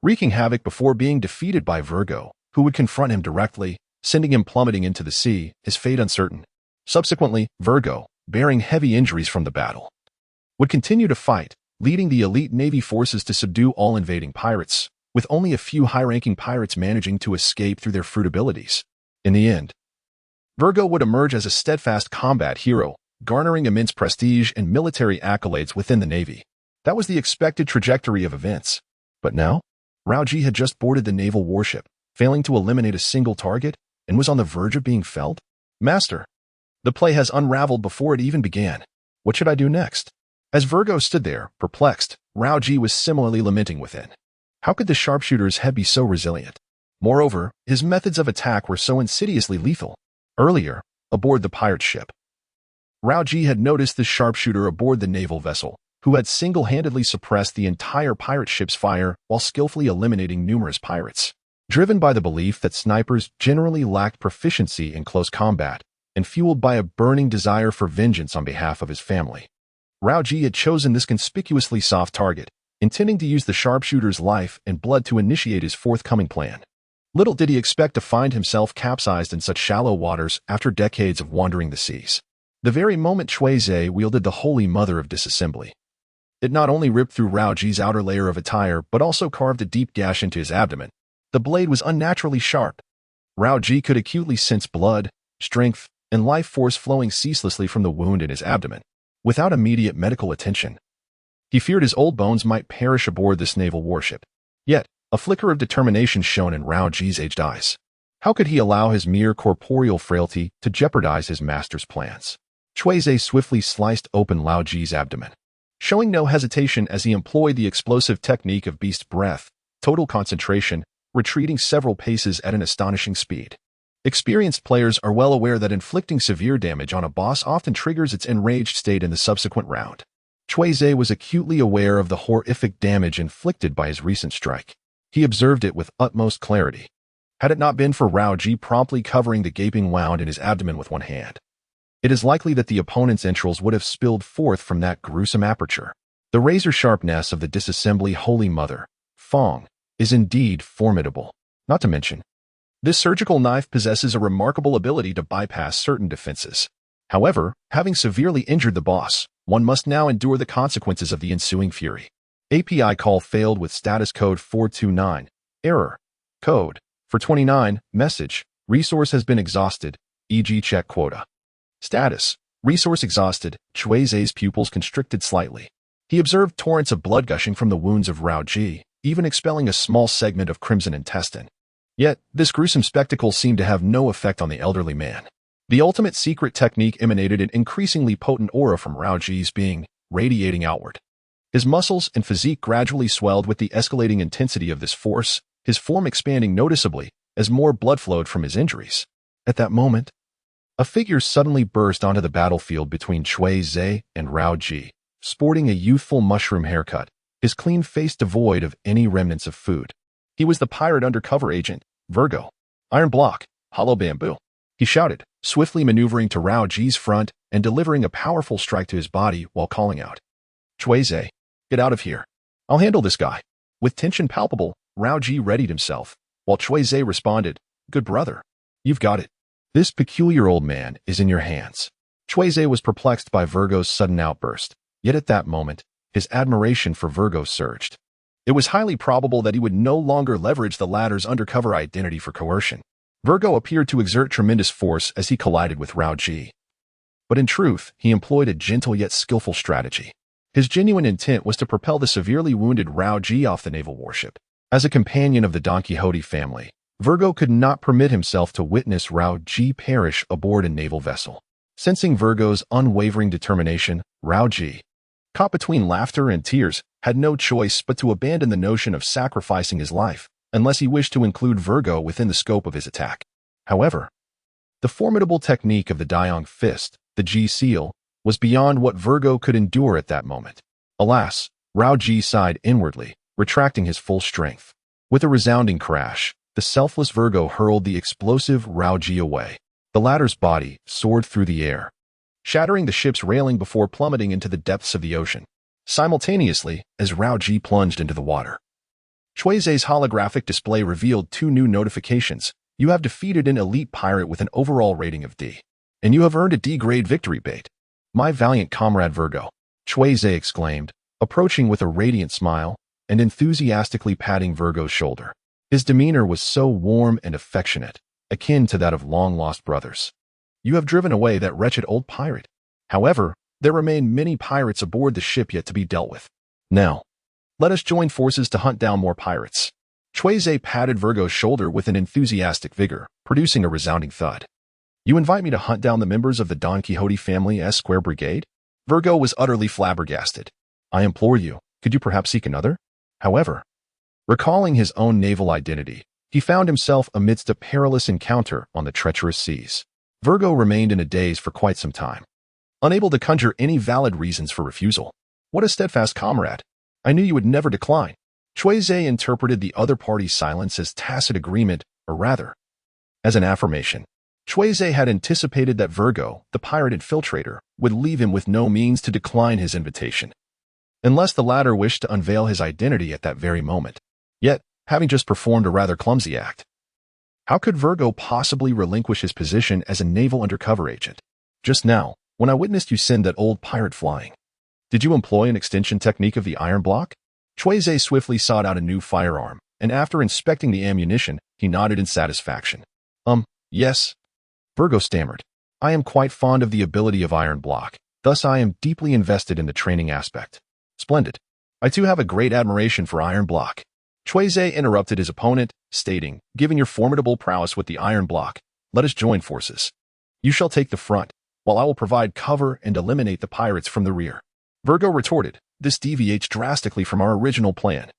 wreaking havoc before being defeated by Virgo, who would confront him directly, sending him plummeting into the sea, his fate uncertain. Subsequently, Virgo, bearing heavy injuries from the battle, would continue to fight, leading the elite Navy forces to subdue all invading pirates, with only a few high-ranking pirates managing to escape through their fruit abilities. In the end, Virgo would emerge as a steadfast combat hero, garnering immense prestige and military accolades within the Navy. That was the expected trajectory of events. But now, Aokiji had just boarded the naval warship, failing to eliminate a single target, and was on the verge of being felled. Master, the play has unraveled before it even began. What should I do next? As Virgo stood there, perplexed, Aokiji was similarly lamenting within. How could the sharpshooter's head be so resilient? Moreover, his methods of attack were so insidiously lethal. Earlier, aboard the pirate ship, Aokiji had noticed the sharpshooter aboard the naval vessel, who had single-handedly suppressed the entire pirate ship's fire while skillfully eliminating numerous pirates. Driven by the belief that snipers generally lacked proficiency in close combat, and fueled by a burning desire for vengeance on behalf of his family. Aokiji had chosen this conspicuously soft target, intending to use the sharpshooter's life and blood to initiate his forthcoming plan. Little did he expect to find himself capsized in such shallow waters after decades of wandering the seas. The very moment Cui Ze wielded the holy mother of disassembly, it not only ripped through Aokiji's outer layer of attire but also carved a deep gash into his abdomen. The blade was unnaturally sharp. Aokiji could acutely sense blood, strength, and life force flowing ceaselessly from the wound in his abdomen. Without immediate medical attention, he feared his old bones might perish aboard this naval warship. Yet, a flicker of determination shone in Aokiji's aged eyes. How could he allow his mere corporeal frailty to jeopardize his master's plans? Cui Ze swiftly sliced open Aokiji's abdomen, showing no hesitation as he employed the explosive technique of beast breath, total concentration, retreating several paces at an astonishing speed. Experienced players are well aware that inflicting severe damage on a boss often triggers its enraged state in the subsequent round. Cui Ze was acutely aware of the horrific damage inflicted by his recent strike. He observed it with utmost clarity. Had it not been for Aokiji promptly covering the gaping wound in his abdomen with one hand, it is likely that the opponent's entrails would have spilled forth from that gruesome aperture. The razor-sharpness of the disassembly Holy Mother, Fong, is indeed formidable. Not to mention, this surgical knife possesses a remarkable ability to bypass certain defenses. However, having severely injured the boss, one must now endure the consequences of the ensuing fury. API call failed with status code 429. Error. Code. For 29. Message. Resource has been exhausted. E.g. check quota. Status. Resource exhausted. Cui Ze's pupils constricted slightly. He observed torrents of blood gushing from the wounds of Aokiji, even expelling a small segment of crimson intestine. Yet, this gruesome spectacle seemed to have no effect on the elderly man. The ultimate secret technique emanated an increasingly potent aura from Aokiji's being, radiating outward. His muscles and physique gradually swelled with the escalating intensity of this force, his form expanding noticeably as more blood flowed from his injuries. At that moment, a figure suddenly burst onto the battlefield between Cui Ze and Aokiji, sporting a youthful mushroom haircut, his clean face devoid of any remnants of food. He was the pirate undercover agent, Virgo. Iron block, hollow bamboo. He shouted, swiftly maneuvering to Aokiji's front and delivering a powerful strike to his body while calling out, "Cui Ze, get out of here. I'll handle this guy." With tension palpable, Aokiji readied himself, while Cui Ze responded, "Good brother. You've got it. This peculiar old man is in your hands." Cui Ze was perplexed by Virgo's sudden outburst, yet at that moment, his admiration for Virgo surged. It was highly probable that he would no longer leverage the latter's undercover identity for coercion. Virgo appeared to exert tremendous force as he collided with Aokiji. But in truth, he employed a gentle yet skillful strategy. His genuine intent was to propel the severely wounded Aokiji off the naval warship. As a companion of the Don Quixote family, Virgo could not permit himself to witness Aokiji perish aboard a naval vessel. Sensing Virgo's unwavering determination, Aokiji, caught between laughter and tears, had no choice but to abandon the notion of sacrificing his life, unless he wished to include Virgo within the scope of his attack. However, the formidable technique of the Daiyang Fist, the Ji Seal, was beyond what Virgo could endure at that moment. Alas, Aokiji sighed inwardly, retracting his full strength. With a resounding crash, the selfless Virgo hurled the explosive Aokiji away. The latter's body soared through the air, shattering the ship's railing before plummeting into the depths of the ocean, simultaneously as Aokiji plunged into the water. Cui Ze's holographic display revealed two new notifications. You have defeated an elite pirate with an overall rating of D, and you have earned a D-grade victory bait. My valiant comrade Virgo, Cui Ze exclaimed, approaching with a radiant smile and enthusiastically patting Virgo's shoulder. His demeanor was so warm and affectionate, akin to that of long-lost brothers. You have driven away that wretched old pirate. However, there remain many pirates aboard the ship yet to be dealt with. Now, let us join forces to hunt down more pirates. Cui Ze patted Virgo's shoulder with an enthusiastic vigor, producing a resounding thud. You invite me to hunt down the members of the Don Quixote family S-Square Brigade? Virgo was utterly flabbergasted. I implore you, could you perhaps seek another? However, recalling his own naval identity, he found himself amidst a perilous encounter on the treacherous seas. Virgo remained in a daze for quite some time, unable to conjure any valid reasons for refusal. What a steadfast comrade. I knew you would never decline. Cui Ze interpreted the other party's silence as tacit agreement, or rather, as an affirmation. Cui Ze had anticipated that Virgo, the pirate infiltrator, would leave him with no means to decline his invitation, unless the latter wished to unveil his identity at that very moment. Yet, having just performed a rather clumsy act, how could Virgo possibly relinquish his position as a naval undercover agent? Just now, when I witnessed you send that old pirate flying, did you employ an extension technique of the iron block? Cui Ze swiftly sought out a new firearm, and after inspecting the ammunition, he nodded in satisfaction. Yes. Virgo stammered. I am quite fond of the ability of iron block, thus I am deeply invested in the training aspect. Splendid. I too have a great admiration for iron block. Cui Ze interrupted his opponent, stating, given your formidable prowess with the iron block, let us join forces. You shall take the front, while I will provide cover and eliminate the pirates from the rear. Virgo retorted, this deviates drastically from our original plan.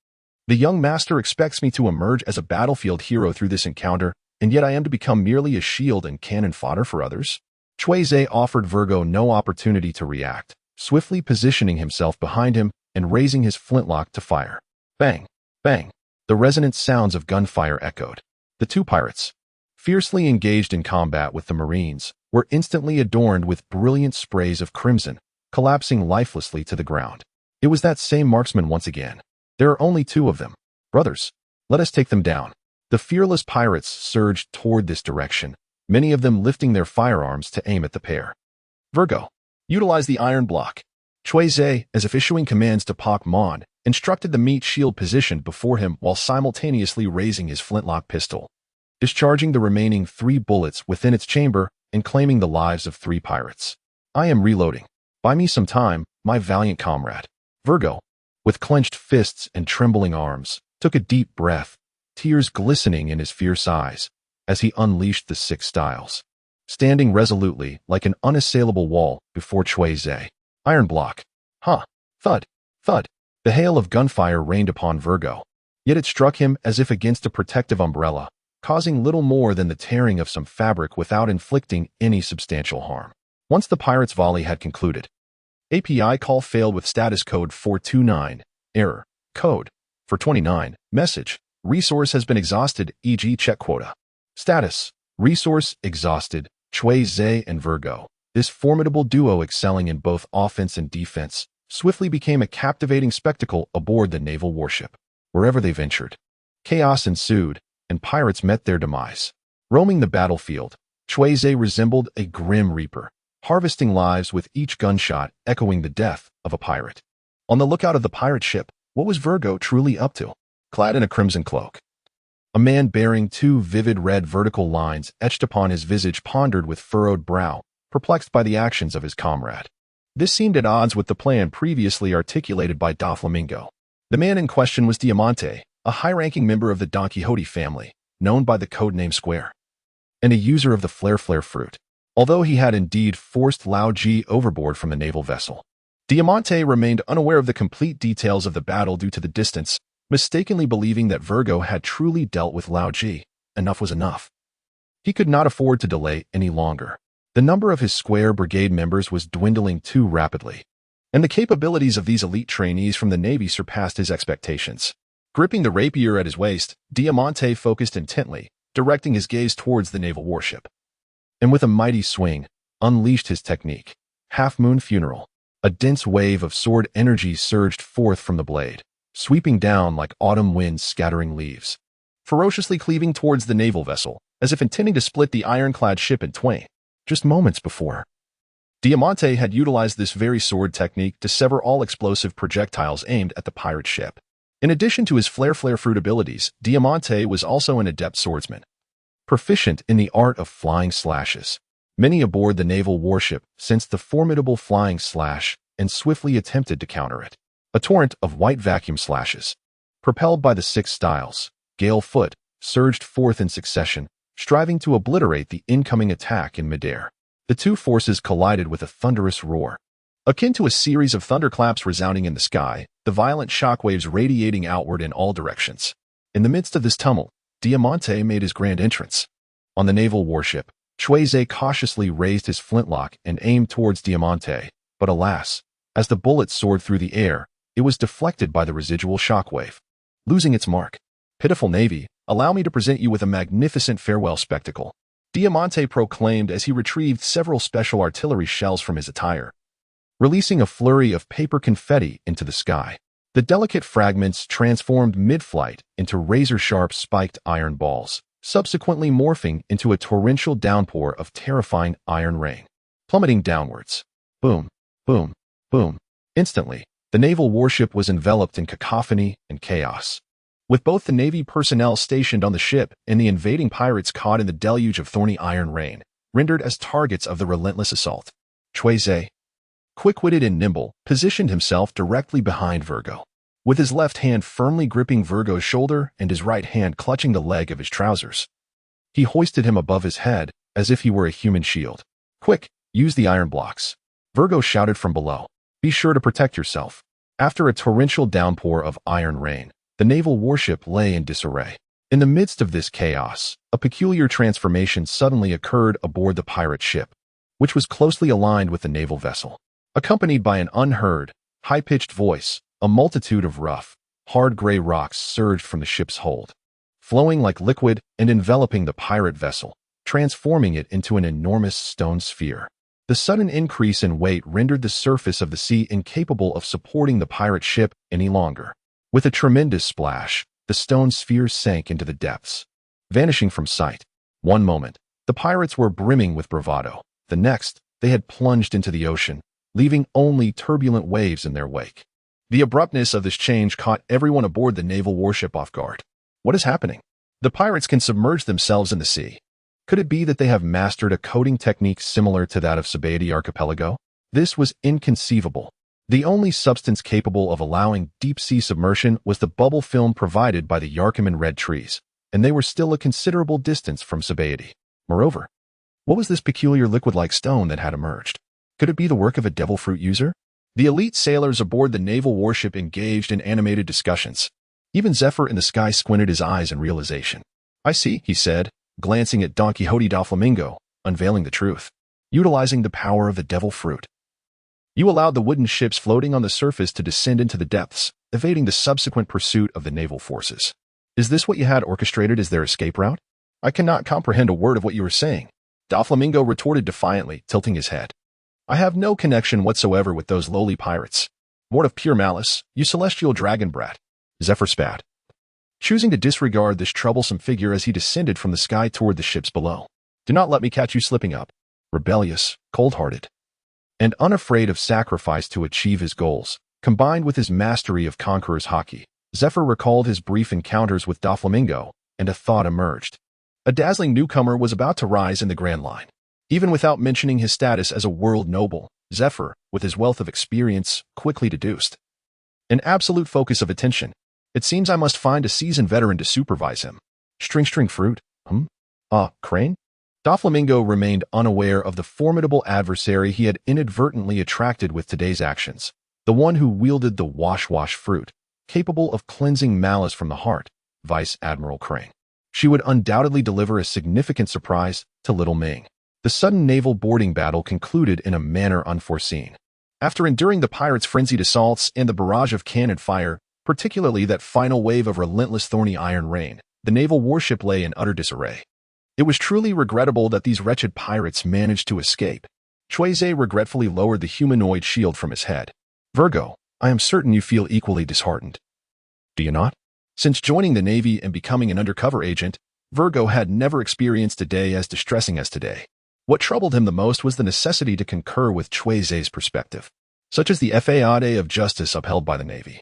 The young master expects me to emerge as a battlefield hero through this encounter, and yet I am to become merely a shield and cannon fodder for others? Cui Ze offered Virgo no opportunity to react, swiftly positioning himself behind him and raising his flintlock to fire. Bang! Bang! The resonant sounds of gunfire echoed. The two pirates, fiercely engaged in combat with the Marines, were instantly adorned with brilliant sprays of crimson, collapsing lifelessly to the ground. It was that same marksman once again. There are only two of them. Brothers, let us take them down. The fearless pirates surged toward this direction, many of them lifting their firearms to aim at the pair. Virgo, utilize the iron block. Cui Ze, as if issuing commands to Pak Mon, instructed the meat shield positioned before him while simultaneously raising his flintlock pistol, discharging the remaining 3 bullets within its chamber and claiming the lives of 3 pirates. I am reloading. Buy me some time, my valiant comrade. Virgo, with clenched fists and trembling arms, took a deep breath, tears glistening in his fierce eyes, as he unleashed the 6 styles, standing resolutely like an unassailable wall before Cui Ze. Iron block. Huh. Thud. Thud. The hail of gunfire rained upon Virgo, yet it struck him as if against a protective umbrella, causing little more than the tearing of some fabric without inflicting any substantial harm. Once the pirate's volley had concluded, API call failed with status code 429, error, code 429, message, resource has been exhausted, e.g. check quota. Status, resource exhausted, Cui Ze and Virgo, this formidable duo excelling in both offense and defense, swiftly became a captivating spectacle aboard the naval warship. Wherever they ventured, chaos ensued, and pirates met their demise. Roaming the battlefield, Cui Ze resembled a grim reaper, harvesting lives with each gunshot echoing the death of a pirate. On the lookout of the pirate ship, what was Virgo truly up to? Clad in a crimson cloak, a man bearing 2 vivid red vertical lines etched upon his visage pondered with furrowed brow, perplexed by the actions of his comrade. This seemed at odds with the plan previously articulated by Doflamingo. The man in question was Diamante, a high-ranking member of the Don Quixote family, known by the codename Square, and a user of the flare fruit. Although he had indeed forced Aokiji overboard from the naval vessel, Diamante remained unaware of the complete details of the battle due to the distance, mistakenly believing that Virgo had truly dealt with Aokiji. Enough was enough. He could not afford to delay any longer. The number of his Square Brigade members was dwindling too rapidly, and the capabilities of these elite trainees from the Navy surpassed his expectations. Gripping the rapier at his waist, Diamante focused intently, directing his gaze towards the naval warship, and with a mighty swing, unleashed his technique. Half-moon funeral. A dense wave of sword energy surged forth from the blade, sweeping down like autumn winds scattering leaves, ferociously cleaving towards the naval vessel, as if intending to split the ironclad ship in twain. Just moments before, Diamante had utilized this very sword technique to sever all explosive projectiles aimed at the pirate ship. In addition to his flare fruit abilities, Diamante was also an adept swordsman, proficient in the art of flying slashes. Many aboard the naval warship sensed the formidable flying slash and swiftly attempted to counter it. A torrent of white vacuum slashes, propelled by the 6 styles, gale foot, surged forth in succession, striving to obliterate the incoming attack in midair. The two forces collided with a thunderous roar, akin to a series of thunderclaps resounding in the sky, the violent shockwaves radiating outward in all directions. In the midst of this tumult, Diamante made his grand entrance. On the naval warship, Cui Ze cautiously raised his flintlock and aimed towards Diamante, but alas, as the bullet soared through the air, it was deflected by the residual shockwave, losing its mark. Pitiful Navy, allow me to present you with a magnificent farewell spectacle. Diamante proclaimed as he retrieved several special artillery shells from his attire, releasing a flurry of paper confetti into the sky. The delicate fragments transformed mid-flight into razor-sharp spiked iron balls, subsequently morphing into a torrential downpour of terrifying iron rain, plummeting downwards. Boom, boom, boom. Instantly, the naval warship was enveloped in cacophony and chaos. With both the Navy personnel stationed on the ship and the invading pirates caught in the deluge of thorny iron rain, rendered as targets of the relentless assault. Cui Ze, quick-witted and nimble, positioned himself directly behind Virgo, with his left hand firmly gripping Virgo's shoulder and his right hand clutching the leg of his trousers. He hoisted him above his head as if he were a human shield. "Quick, use the iron blocks," Virgo shouted from below. "Be sure to protect yourself." After a torrential downpour of iron rain, the naval warship lay in disarray. In the midst of this chaos, a peculiar transformation suddenly occurred aboard the pirate ship, which was closely aligned with the naval vessel. Accompanied by an unheard, high-pitched voice, a multitude of rough, hard gray rocks surged from the ship's hold, flowing like liquid and enveloping the pirate vessel, transforming it into an enormous stone sphere. The sudden increase in weight rendered the surface of the sea incapable of supporting the pirate ship any longer. With a tremendous splash, the stone sphere sank into the depths, vanishing from sight. One moment, the pirates were brimming with bravado. The next, they had plunged into the ocean, leaving only turbulent waves in their wake. The abruptness of this change caught everyone aboard the naval warship off guard. What is happening? The pirates can submerge themselves in the sea. Could it be that they have mastered a coding technique similar to that of Sabaody Archipelago? This was inconceivable. The only substance capable of allowing deep-sea submersion was the bubble film provided by the Yarkaman red trees, and they were still a considerable distance from Sabaody. Moreover, what was this peculiar liquid-like stone that had emerged? Could it be the work of a devil fruit user? The elite sailors aboard the naval warship engaged in animated discussions. Even Zephyr in the sky squinted his eyes in realization. "I see," he said, glancing at Don Quixote da Flamingo, unveiling the truth. "Utilizing the power of the devil fruit, you allowed the wooden ships floating on the surface to descend into the depths, evading the subsequent pursuit of the naval forces. Is this what you had orchestrated as their escape route?" "I cannot comprehend a word of what you are saying," Da Flamingo retorted defiantly, tilting his head. "I have no connection whatsoever with those lowly pirates. Born of pure malice, you celestial dragon brat." Zephyr spat, choosing to disregard this troublesome figure as he descended from the sky toward the ships below. "Do not let me catch you slipping up." Rebellious, cold-hearted, and unafraid of sacrifice to achieve his goals, combined with his mastery of conqueror's haki, Zephyr recalled his brief encounters with Doflamingo, and a thought emerged. A dazzling newcomer was about to rise in the Grand Line. Even without mentioning his status as a world noble, Zephyr, with his wealth of experience, quickly deduced an absolute focus of attention. "It seems I must find a seasoned veteran to supervise him." String fruit? Crane? Doflamingo remained unaware of the formidable adversary he had inadvertently attracted with today's actions, the one who wielded the wash fruit, capable of cleansing malice from the heart, Vice Admiral Crane. She would undoubtedly deliver a significant surprise to Little Ming. The sudden naval boarding battle concluded in a manner unforeseen. After enduring the pirates' frenzied assaults and the barrage of cannon fire, particularly that final wave of relentless thorny iron rain, the naval warship lay in utter disarray. It was truly regrettable that these wretched pirates managed to escape. Cui Ze regretfully lowered the humanoid shield from his head. "Virgo, I am certain you feel equally disheartened. Do you not?" Since joining the Navy and becoming an undercover agent, Virgo had never experienced a day as distressing as today. What troubled him the most was the necessity to concur with Cui Ze's perspective, such as the Feite of justice upheld by the Navy.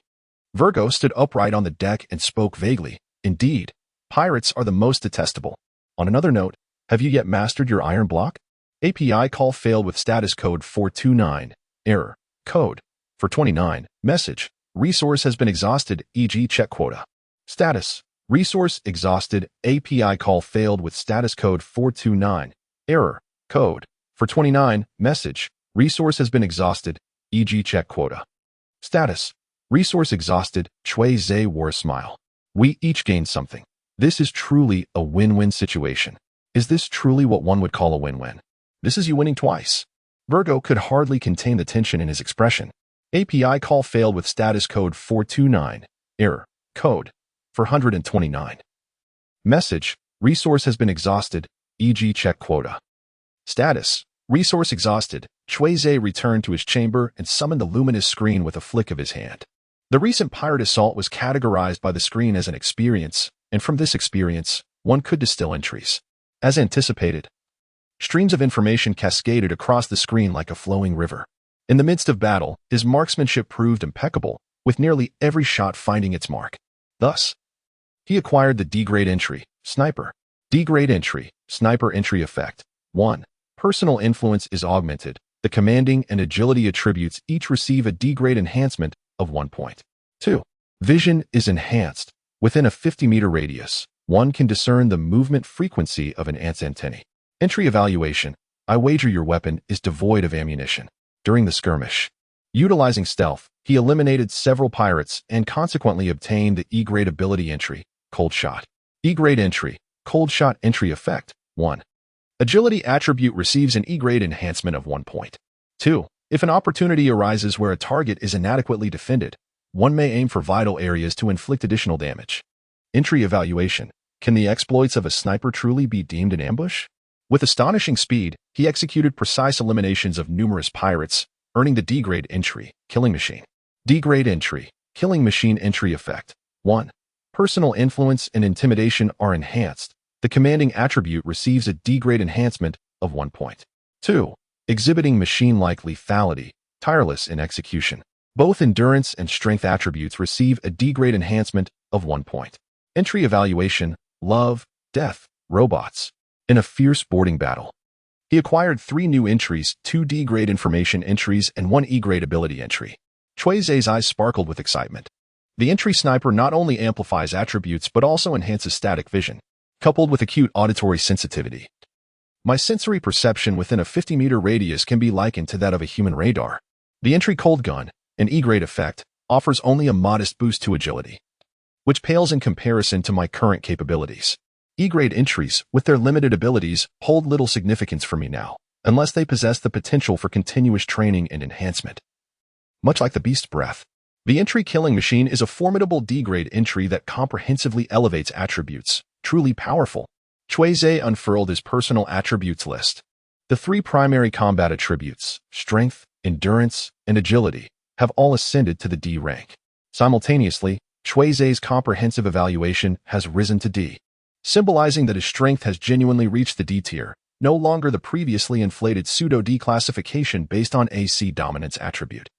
Virgo stood upright on the deck and spoke vaguely. "Indeed, pirates are the most detestable. On another note, have you yet mastered your iron block? API call failed with status code 429. Error. Code. For 29. Message. Resource has been exhausted, e.g. check quota. Status. Resource exhausted. API call failed with status code 429. Error. Code. For 29. Message. Resource has been exhausted, e.g. check quota. Status. Resource exhausted. Cui Ze wore a smile. We each gained something. This is truly a win-win situation. Is this truly what one would call a win-win? This is you winning twice." Virgo could hardly contain the tension in his expression. API call failed with status code 429. Error. Code. For 129. Message. Resource has been exhausted, e.g. check quota. Status: resource exhausted. Cui Ze returned to his chamber and summoned the luminous screen with a flick of his hand. The recent pirate assault was categorized by the screen as an experience, and from this experience, one could distill entries. As anticipated, streams of information cascaded across the screen like a flowing river. In the midst of battle, his marksmanship proved impeccable, with nearly every shot finding its mark. Thus, he acquired the D-grade entry, Sniper. D-grade entry, Sniper entry effect. 1. Personal influence is augmented. The commanding and agility attributes each receive a D-grade enhancement of 1 point. 2. Vision is enhanced. Within a 50-meter radius, one can discern the movement frequency of an ant's antennae. Entry evaluation. I wager your weapon is devoid of ammunition. During the skirmish, utilizing stealth, he eliminated several pirates and consequently obtained the E-grade ability entry, Cold Shot. E-grade entry, Cold Shot entry effect. 1. Agility attribute receives an E-grade enhancement of 1 point. 2. If an opportunity arises where a target is inadequately defended, one may aim for vital areas to inflict additional damage. Entry evaluation. Can the exploits of a sniper truly be deemed an ambush? With astonishing speed, he executed precise eliminations of numerous pirates, earning the D-grade entry, Killing Machine. D-grade entry, Killing Machine entry effect. 1. Personal influence and intimidation are enhanced. The commanding attribute receives a D-grade enhancement of 1 point. 2. Exhibiting machine-like lethality, tireless in execution. Both endurance and strength attributes receive a D-grade enhancement of 1 point. Entry evaluation, Love, Death, Robots. In a fierce boarding battle, he acquired 3 new entries, 2 D-grade information entries and 1 E-grade ability entry. Cui Ze's eyes sparkled with excitement. The entry Sniper not only amplifies attributes but also enhances static vision, coupled with acute auditory sensitivity. My sensory perception within a 50-meter radius can be likened to that of a human radar. The entry Cold Gun, an E-grade effect, offers only a modest boost to agility, which pales in comparison to my current capabilities. E-grade entries, with their limited abilities, hold little significance for me now, unless they possess the potential for continuous training and enhancement. Much like the Beast's Breath, the entry Killing Machine is a formidable D-grade entry that comprehensively elevates attributes, truly powerful. Cui Ze unfurled his personal attributes list. The 3 primary combat attributes, strength, endurance, and agility, have all ascended to the D rank. Simultaneously, Cui Ze's comprehensive evaluation has risen to D, symbolizing that his strength has genuinely reached the D tier, no longer the previously inflated pseudo-D classification based on AC dominance attribute.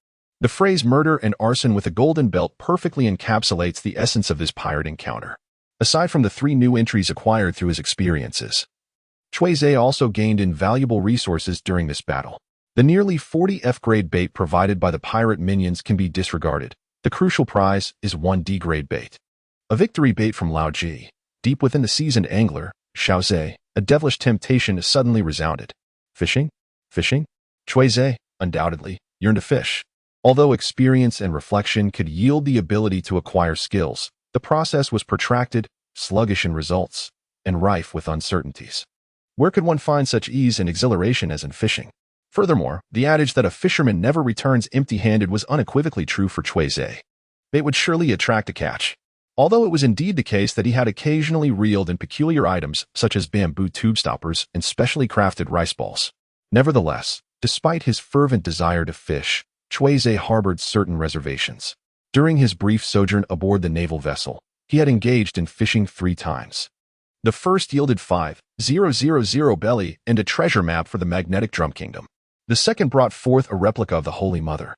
The phrase murder and arson with a golden belt perfectly encapsulates the essence of this pirate encounter. Aside from the 3 new entries acquired through his experiences, Cui Ze also gained invaluable resources during this battle. The nearly 40 F-grade bait provided by the pirate minions can be disregarded. The crucial prize is 1 D-grade bait. A victory bait from Lao Ji. Deep within the seasoned angler, Xiao Ze, a devilish temptation suddenly resounded. Fishing? Fishing? Cui Ze, undoubtedly, yearned to fish. Although experience and reflection could yield the ability to acquire skills, the process was protracted, sluggish in results, and rife with uncertainties. Where could one find such ease and exhilaration as in fishing? Furthermore, the adage that a fisherman never returns empty-handed was unequivocally true for Cui Ze. Bait would surely attract a catch. Although it was indeed the case that he had occasionally reeled in peculiar items such as bamboo tube stoppers and specially crafted rice balls. Nevertheless, despite his fervent desire to fish, Cui Ze harbored certain reservations. During his brief sojourn aboard the naval vessel, he had engaged in fishing 3 times. The first yielded 5,000 belly and a treasure map for the magnetic drum kingdom. The second brought forth a replica of the Holy Mother,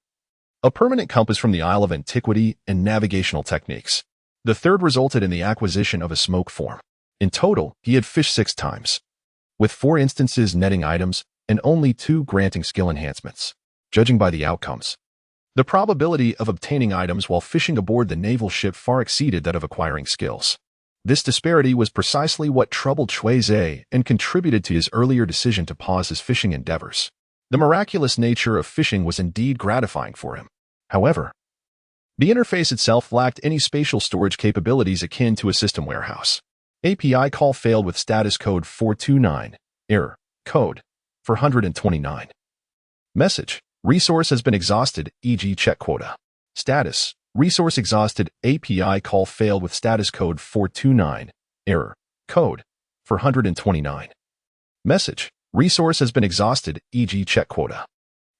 a permanent compass from the Isle of Antiquity, and navigational techniques. The third resulted in the acquisition of a smoke form. In total, he had fished 6 times, with 4 instances netting items and only 2 granting skill enhancements. Judging by the outcomes, the probability of obtaining items while fishing aboard the naval ship far exceeded that of acquiring skills. This disparity was precisely what troubled Cui Ze and contributed to his earlier decision to pause his fishing endeavors. The miraculous nature of fishing was indeed gratifying for him. However, the interface itself lacked any spatial storage capabilities akin to a system warehouse. API call failed with status code 429. Error. Code 429. Message. Resource has been exhausted, e.g. check quota. Status. Resource exhausted. API call failed with status code 429. Error. Code 429. Message: resource has been exhausted, e.g. check quota.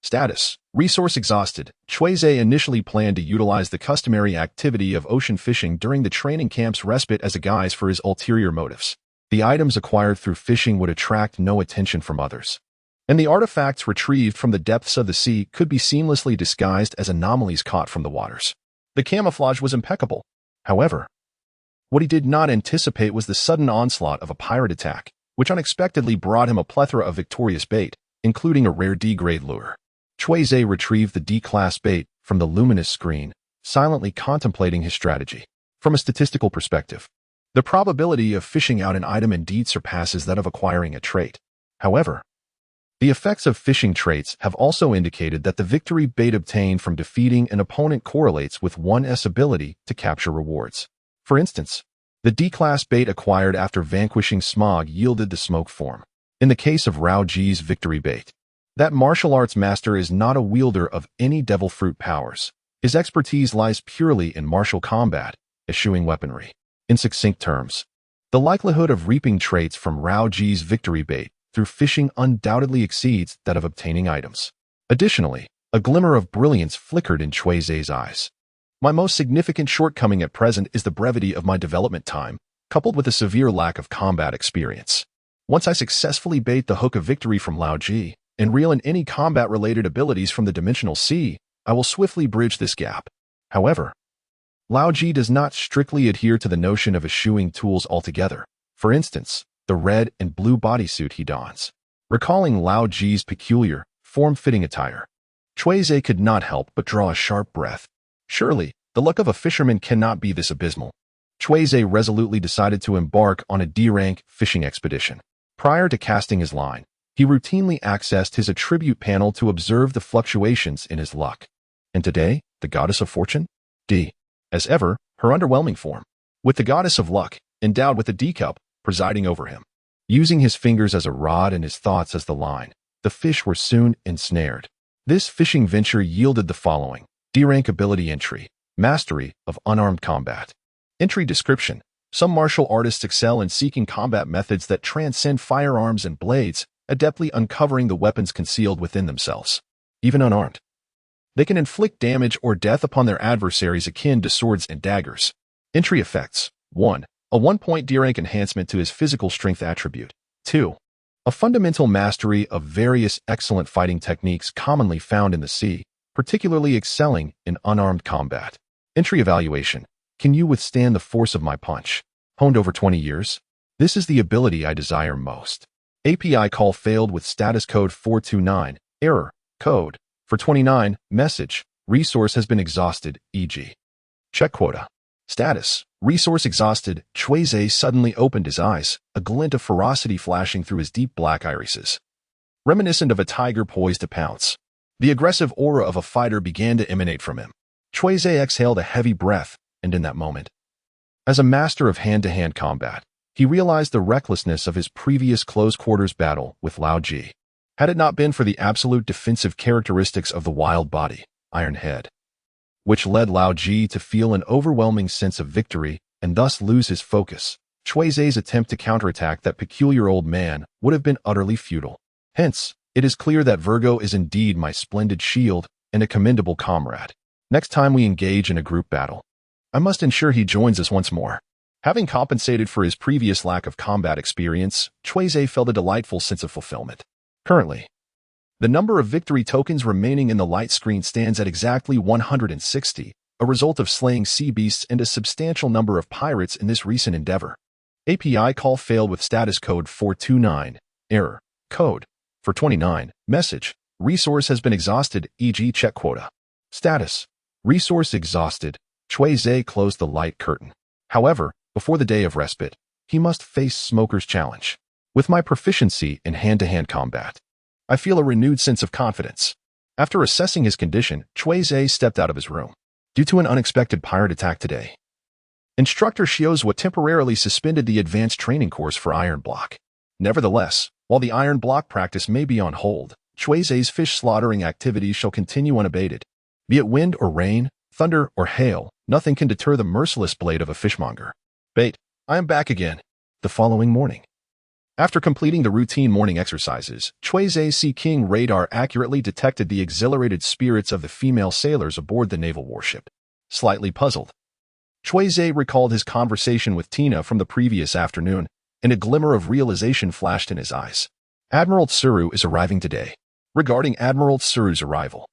Status: resource exhausted. Cui Ze initially planned to utilize the customary activity of ocean fishing during the training camp's respite as a guise for his ulterior motives. The items acquired through fishing would attract no attention from others, and the artifacts retrieved from the depths of the sea could be seamlessly disguised as anomalies caught from the waters. The camouflage was impeccable. However, what he did not anticipate was the sudden onslaught of a pirate attack, which unexpectedly brought him a plethora of victorious bait, including a rare D-grade lure. Cui Ze retrieved the D-class bait from the luminous screen, silently contemplating his strategy. From a statistical perspective, the probability of fishing out an item indeed surpasses that of acquiring a trait. However, the effects of fishing traits have also indicated that the victory bait obtained from defeating an opponent correlates with one's ability to capture rewards. For instance, the D-class bait acquired after vanquishing Smog yielded the smoke form. In the case of Aokiji's victory bait, that martial arts master is not a wielder of any devil fruit powers. His expertise lies purely in martial combat, eschewing weaponry. In succinct terms, the likelihood of reaping traits from Aokiji's victory bait through fishing undoubtedly exceeds that of obtaining items. Additionally, a glimmer of brilliance flickered in Cui Ze's eyes. My most significant shortcoming at present is the brevity of my development time, coupled with a severe lack of combat experience. Once I successfully bait the hook of victory from Aokiji and reel in any combat-related abilities from the Dimensional Sea, I will swiftly bridge this gap. However, Aokiji does not strictly adhere to the notion of eschewing tools altogether. For instance, the red and blue bodysuit he dons. Recalling Aokiji's peculiar, form-fitting attire, Cui Ze could not help but draw a sharp breath. Surely, the luck of a fisherman cannot be this abysmal. Cui Ze resolutely decided to embark on a D-rank fishing expedition. Prior to casting his line, he routinely accessed his attribute panel to observe the fluctuations in his luck. And today, the goddess of fortune? D. As ever, her underwhelming form. With the goddess of luck, endowed with a D-cup, presiding over him. Using his fingers as a rod and his thoughts as the line, the fish were soon ensnared. This fishing venture yielded the following: D-rank ability entry, mastery of unarmed combat. Entry description: some martial artists excel in seeking combat methods that transcend firearms and blades, adeptly uncovering the weapons concealed within themselves. Even unarmed, they can inflict damage or death upon their adversaries akin to swords and daggers. Entry effects: 1. A 1-point D-rank enhancement to his physical strength attribute. 2. A fundamental mastery of various excellent fighting techniques commonly found in the sea, particularly excelling in unarmed combat. Entry evaluation: can you withstand the force of my punch? Honed over 20 years? This is the ability I desire most. API call failed with status code 429, error, code. For 29, message, resource has been exhausted, e.g. check quota. Status, resource exhausted. Cui Ze suddenly opened his eyes, a glint of ferocity flashing through his deep black irises. Reminiscent of a tiger poised to pounce, the aggressive aura of a fighter began to emanate from him. Cui Ze exhaled a heavy breath, and in that moment, as a master of hand-to-hand combat, he realized the recklessness of his previous close-quarters battle with Aokiji. Had it not been for the absolute defensive characteristics of the wild body, Iron Head, which led Aokiji to feel an overwhelming sense of victory and thus lose his focus, Cui Ze's attempt to counterattack that peculiar old man would have been utterly futile. Hence, it is clear that Virgo is indeed my splendid shield and a commendable comrade. Next time we engage in a group battle, I must ensure he joins us once more. Having compensated for his previous lack of combat experience, Cui Ze felt a delightful sense of fulfillment. Currently, the number of victory tokens remaining in the light screen stands at exactly 160, a result of slaying sea beasts and a substantial number of pirates in this recent endeavor. API call failed with status code 429, error, code. For 29, message, resource has been exhausted, e.g. check quota. Status, resource exhausted. Cui Ze closed the light curtain. However, before the day of respite, he must face Smoker's challenge. With my proficiency in hand-to-hand combat, I feel a renewed sense of confidence. After assessing his condition, Cui Ze stepped out of his room. Due to an unexpected pirate attack today, Instructor Shiozua temporarily suspended the advanced training course for Iron Block. Nevertheless, while the Iron Block practice may be on hold, Cui Ze's fish slaughtering activities shall continue unabated. Be it wind or rain, thunder or hail, nothing can deter the merciless blade of a fishmonger. Bait, I am back again. The following morning, After completing the routine morning exercises, Cui Ze Sea King radar accurately detected the exhilarated spirits of the female sailors aboard the naval warship. Slightly puzzled, Cui Ze recalled his conversation with Tina from the previous afternoon, and a glimmer of realization flashed in his eyes. Admiral Kizaru is arriving today. Regarding Admiral Kizaru's arrival,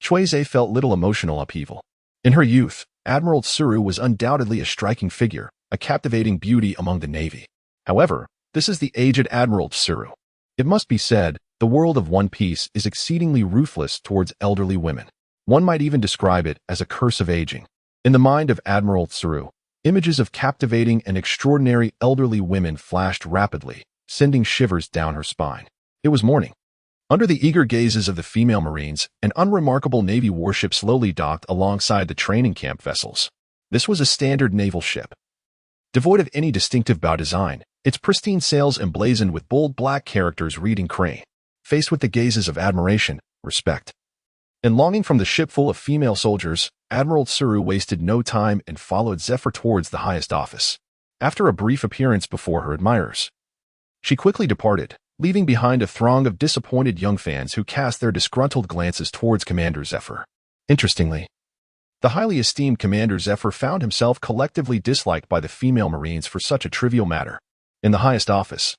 Cui Ze felt little emotional upheaval. In her youth, Admiral Kizaru was undoubtedly a striking figure, a captivating beauty among the Navy. However, this is the aged Admiral Kizaru. It must be said, the world of One Piece is exceedingly ruthless towards elderly women. One might even describe it as a curse of aging. In the mind of Admiral Kizaru, images of captivating and extraordinary elderly women flashed rapidly, sending shivers down her spine. It was morning. Under the eager gazes of the female Marines, an unremarkable Navy warship slowly docked alongside the training camp vessels. This was a standard naval ship. Devoid of any distinctive bow design, its pristine sails emblazoned with bold black characters reading Crane. Faced with the gazes of admiration, respect, and longing from the ship full of female soldiers, Admiral Kizaru wasted no time and followed Zephyr towards the highest office. After a brief appearance before her admirers, she quickly departed, leaving behind a throng of disappointed young fans who cast their disgruntled glances towards Commander Zephyr. Interestingly, the highly esteemed Commander Zephyr found himself collectively disliked by the female Marines for such a trivial matter. In the highest office,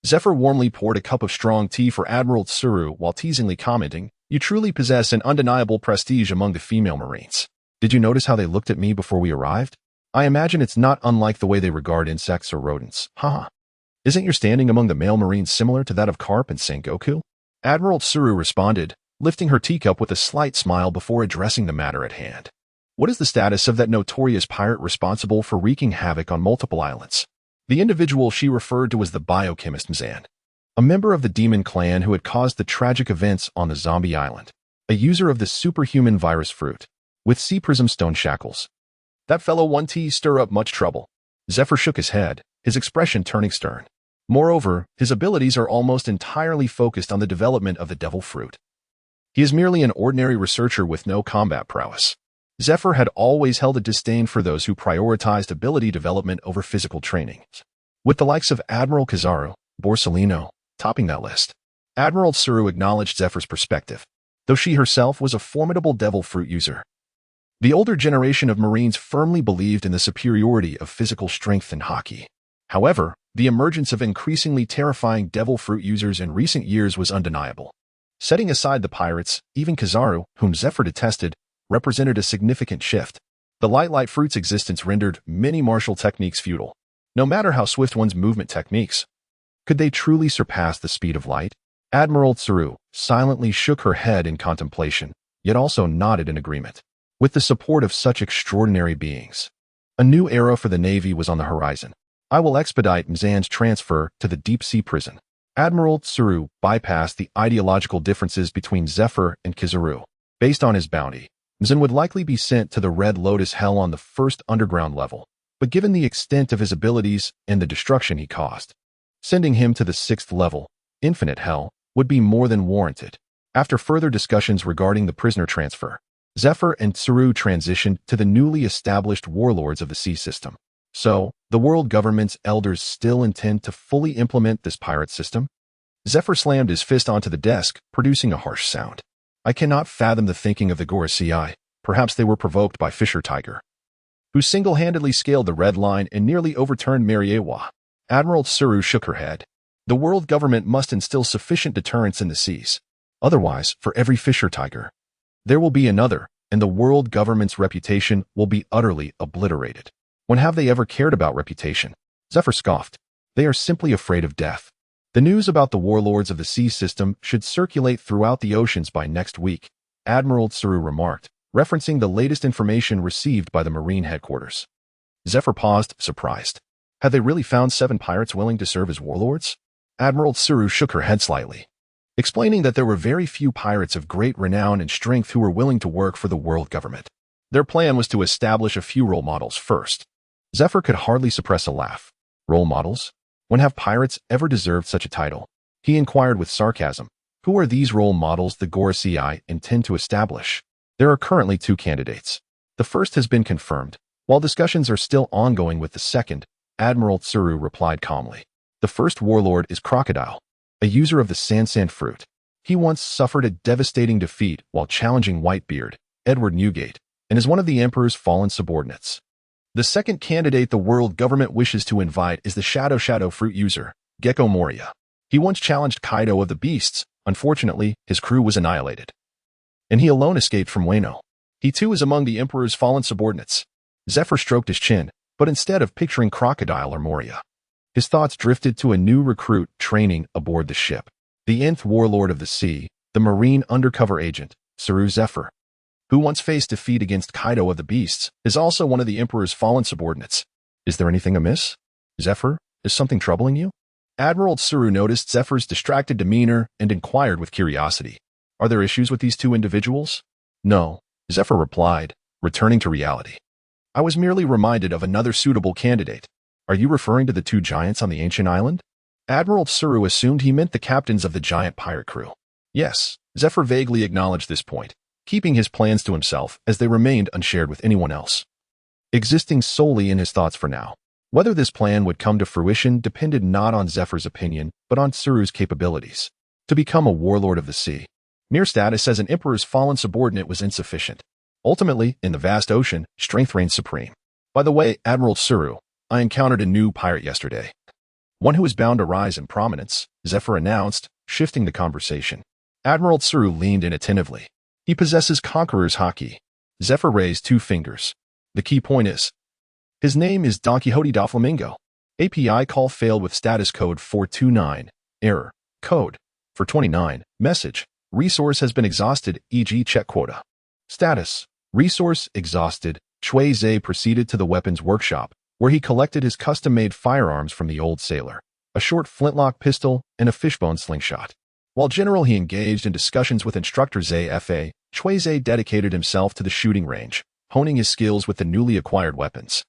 Zephyr warmly poured a cup of strong tea for Admiral Kizaru while teasingly commenting, "You truly possess an undeniable prestige among the female Marines. Did you notice how they looked at me before we arrived? I imagine it's not unlike the way they regard insects or rodents. Haha. Isn't your standing among the male Marines similar to that of Carp and Sengoku?" Admiral Kizaru responded, lifting her teacup with a slight smile before addressing the matter at hand. "What is the status of that notorious pirate responsible for wreaking havoc on multiple islands?" The individual she referred to was the biochemist Mzan, a member of the demon clan who had caused the tragic events on the zombie island, a user of the superhuman virus fruit, with sea prism stone shackles. "That fellow won't stir up much trouble." Zephyr shook his head, his expression turning stern. "Moreover, his abilities are almost entirely focused on the development of the devil fruit. He is merely an ordinary researcher with no combat prowess." Zephyr had always held a disdain for those who prioritized ability development over physical training, with the likes of Admiral Kizaru, Borsellino, topping that list. Admiral Kizaru acknowledged Zephyr's perspective, though she herself was a formidable devil fruit user. The older generation of Marines firmly believed in the superiority of physical strength in hockey. However, the emergence of increasingly terrifying devil fruit users in recent years was undeniable. Setting aside the pirates, even Kizaru, whom Zephyr detested, represented a significant shift. The light fruit's existence rendered many martial techniques futile. No matter how swift one's movement techniques, could they truly surpass the speed of light? Admiral Kizaru silently shook her head in contemplation, yet also nodded in agreement. With the support of such extraordinary beings, a new era for the Navy was on the horizon. "I will expedite Mzan's transfer to the deep-sea prison." Admiral Kizaru bypassed the ideological differences between Zephyr and Kizaru. Based on his bounty, Mzan would likely be sent to the Red Lotus Hell on the first underground level, but given the extent of his abilities and the destruction he caused, sending him to the 6th level, Infinite Hell, would be more than warranted. After further discussions regarding the prisoner transfer, Zephyr and Kizaru transitioned to the newly established warlords of the sea system. So, the world government's elders still intend to fully implement this pirate system? Zephyr slammed his fist onto the desk, producing a harsh sound. "I cannot fathom the thinking of the Gorosei. Perhaps they were provoked by Fisher Tiger, who single-handedly scaled the red line and nearly overturned Mariewa." Admiral Kizaru shook her head. "The world government must instill sufficient deterrence in the seas. Otherwise, for every Fisher Tiger, there will be another, and the world government's reputation will be utterly obliterated." "When have they ever cared about reputation?" Zephyr scoffed. "They are simply afraid of death." "The news about the warlords of the sea system should circulate throughout the oceans by next week," Admiral Kizaru remarked, referencing the latest information received by the Marine headquarters. Zephyr paused, surprised. Had they really found 7 pirates willing to serve as warlords? Admiral Kizaru shook her head slightly, explaining that there were very few pirates of great renown and strength who were willing to work for the world government. Their plan was to establish a few role models first. Zephyr could hardly suppress a laugh. "Role models? When have pirates ever deserved such a title?" He inquired with sarcasm. "Who are these role models the Gorosei intend to establish?" "There are currently 2 candidates. The first has been confirmed, while discussions are still ongoing with the second," Admiral Kizaru replied calmly. The first warlord is Crocodile, a user of the Sansan fruit. He once suffered a devastating defeat while challenging Whitebeard, Edward Newgate, and is one of the Emperor's fallen subordinates. The second candidate the world government wishes to invite is the Shadow fruit user, Gecko Moria. He once challenged Kaido of the Beasts. Unfortunately, his crew was annihilated, and he alone escaped from Wano. He too is among the Emperor's fallen subordinates. Zephyr stroked his chin, but instead of picturing Crocodile or Moria, his thoughts drifted to a new recruit training aboard the ship. The nth warlord of the sea, the marine undercover agent, Saru Zephyr, who once faced defeat against Kaido of the Beasts, is also one of the Emperor's fallen subordinates. Is there anything amiss? Zephyr, is something troubling you? Admiral Saru noticed Zephyr's distracted demeanor and inquired with curiosity. Are there issues with these two individuals? No, Zephyr replied, returning to reality. I was merely reminded of another suitable candidate. Are you referring to the two giants on the ancient island? Admiral Saru assumed he meant the captains of the giant pirate crew. Yes, Zephyr vaguely acknowledged this point, keeping his plans to himself as they remained unshared with anyone else, existing solely in his thoughts for now. Whether this plan would come to fruition depended not on Zephyr's opinion, but on Saru's capabilities. To become a warlord of the sea, mere status as an Emperor's fallen subordinate was insufficient. Ultimately, in the vast ocean, strength reigned supreme. By the way, Admiral Saru, I encountered a new pirate yesterday. One who is bound to rise in prominence, Zephyr announced, shifting the conversation. Admiral Saru leaned in attentively. He possesses Conqueror's haki. Zephyr raised 2 fingers. The key point is, his name is Don Quixote da Flamingo. API call failed with status code 429. Error. Code. 429. Message. Resource has been exhausted, e.g. check quota. Status. Resource exhausted. Cui Ze proceeded to the weapons workshop, where he collected his custom-made firearms from the old sailor, a short flintlock pistol and a fishbone slingshot. While general he engaged in discussions with instructor Ze Fa, Cui Ze dedicated himself to the shooting range, honing his skills with the newly acquired weapons.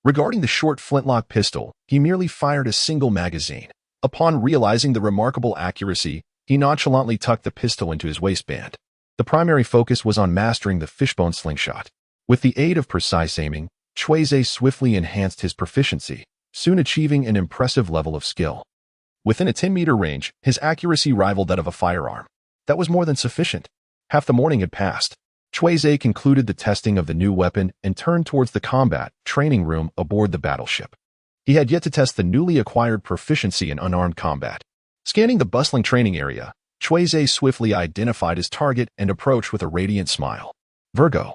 Regarding the short flintlock pistol, he merely fired a single magazine. Upon realizing the remarkable accuracy, he nonchalantly tucked the pistol into his waistband. The primary focus was on mastering the fishbone slingshot. With the aid of precise aiming, Cui Ze swiftly enhanced his proficiency, soon achieving an impressive level of skill. Within a 10-meter range, his accuracy rivaled that of a firearm. That was more than sufficient. Half the morning had passed. Cui Ze concluded the testing of the new weapon and turned towards the combat training room aboard the battleship. He had yet to test the newly acquired proficiency in unarmed combat. Scanning the bustling training area, Cui Ze swiftly identified his target and approached with a radiant smile. Virgo.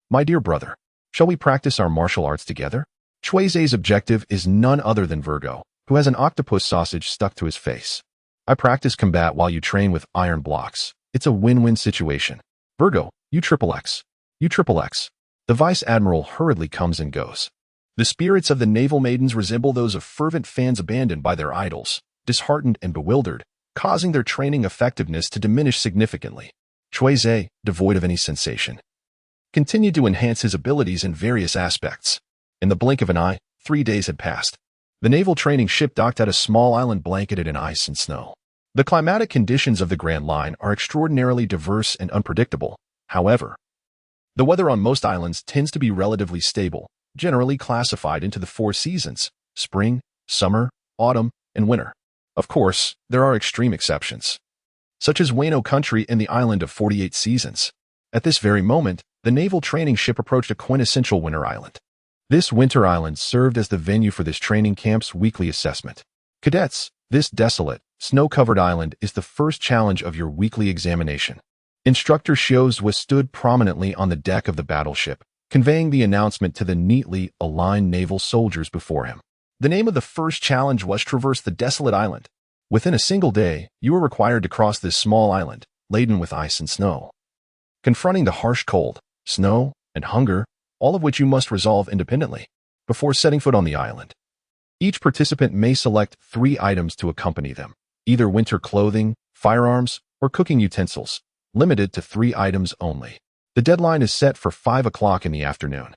My dear brother, shall we practice our martial arts together? Cui Ze's objective is none other than Virgo, who has an octopus sausage stuck to his face. I practice combat while you train with iron blocks. It's a win-win situation. Virgo, you triple X. You triple X. The vice admiral hurriedly comes and goes. The spirits of the naval maidens resemble those of fervent fans abandoned by their idols, disheartened and bewildered, causing their training effectiveness to diminish significantly. Cui Ze, devoid of any sensation, continued to enhance his abilities in various aspects. In the blink of an eye, 3 days had passed. The naval training ship docked at a small island blanketed in ice and snow. The climatic conditions of the Grand Line are extraordinarily diverse and unpredictable. However, the weather on most islands tends to be relatively stable, generally classified into the 4 seasons: spring, summer, autumn, and winter. Of course, there are extreme exceptions, such as Wano Country and the island of 48 seasons. At this very moment, the naval training ship approached a quintessential winter island. This winter island served as the venue for this training camp's weekly assessment. Cadets, this desolate, snow-covered island is the first challenge of your weekly examination. Instructor Shiozue stood prominently on the deck of the battleship, conveying the announcement to the neatly aligned naval soldiers before him. The name of the first challenge was traverse the desolate island. Within a single day, you were required to cross this small island, laden with ice and snow, confronting the harsh cold, snow, and hunger, all of which you must resolve independently before setting foot on the island. Each participant may select 3 items to accompany them, either winter clothing, firearms, or cooking utensils, limited to 3 items only. The deadline is set for 5 o'clock in the afternoon.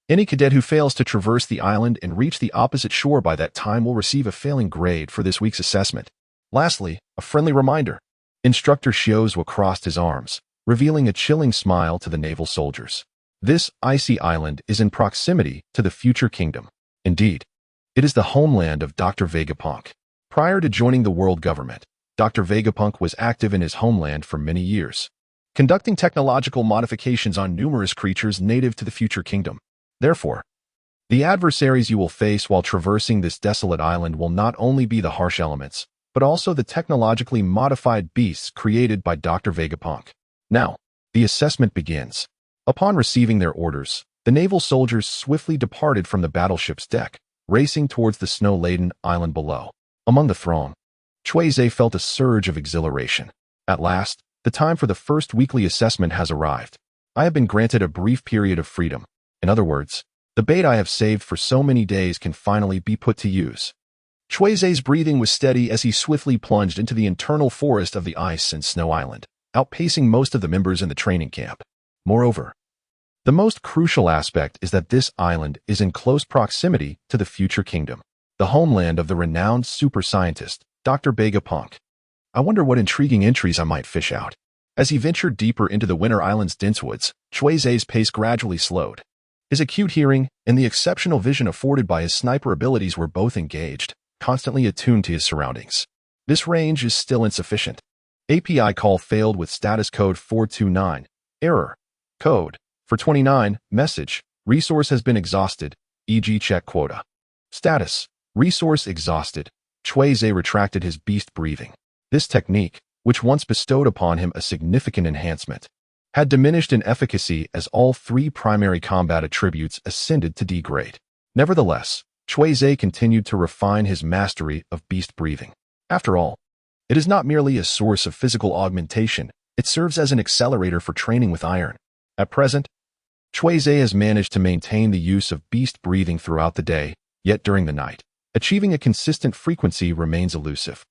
Any cadet who fails to traverse the island and reach the opposite shore by that time will receive a failing grade for this week's assessment. Lastly, a friendly reminder. Instructor Shiozue crossed his arms, revealing a chilling smile to the naval soldiers. This icy island is in proximity to the future kingdom. Indeed, it is the homeland of Dr. Vegapunk. Prior to joining the world government, Dr. Vegapunk was active in his homeland for many years, conducting technological modifications on numerous creatures native to the future kingdom. Therefore, the adversaries you will face while traversing this desolate island will not only be the harsh elements, but also the technologically modified beasts created by Dr. Vegapunk. Now, the assessment begins. Upon receiving their orders, the naval soldiers swiftly departed from the battleship's deck, racing towards the snow-laden island below. Among the throng, Cui Ze felt a surge of exhilaration. At last, the time for the first weekly assessment has arrived. I have been granted a brief period of freedom. In other words, the bait I have saved for so many days can finally be put to use. Cui Ze's breathing was steady as he swiftly plunged into the internal forest of the ice and snow island, outpacing most of the members in the training camp. Moreover, the most crucial aspect is that this island is in close proximity to the future kingdom, the homeland of the renowned super scientist, Dr. Vegapunk. I wonder what intriguing entries I might fish out. As he ventured deeper into the Winter Island's dense woods, Cui Ze's pace gradually slowed. His acute hearing and the exceptional vision afforded by his sniper abilities were both engaged, constantly attuned to his surroundings. This range is still insufficient. API call failed with status code 429. Error. Code. For 29, message. Resource has been exhausted, e.g. check quota. Status. Resource exhausted. Cui Ze retracted his beast breathing. This technique, which once bestowed upon him a significant enhancement, had diminished in efficacy as all three primary combat attributes ascended to D-grade. Nevertheless, Cui Ze continued to refine his mastery of beast breathing. After all, it is not merely a source of physical augmentation, it serves as an accelerator for training with iron. At present, Cui Ze has managed to maintain the use of beast breathing throughout the day, yet during the night, achieving a consistent frequency remains elusive.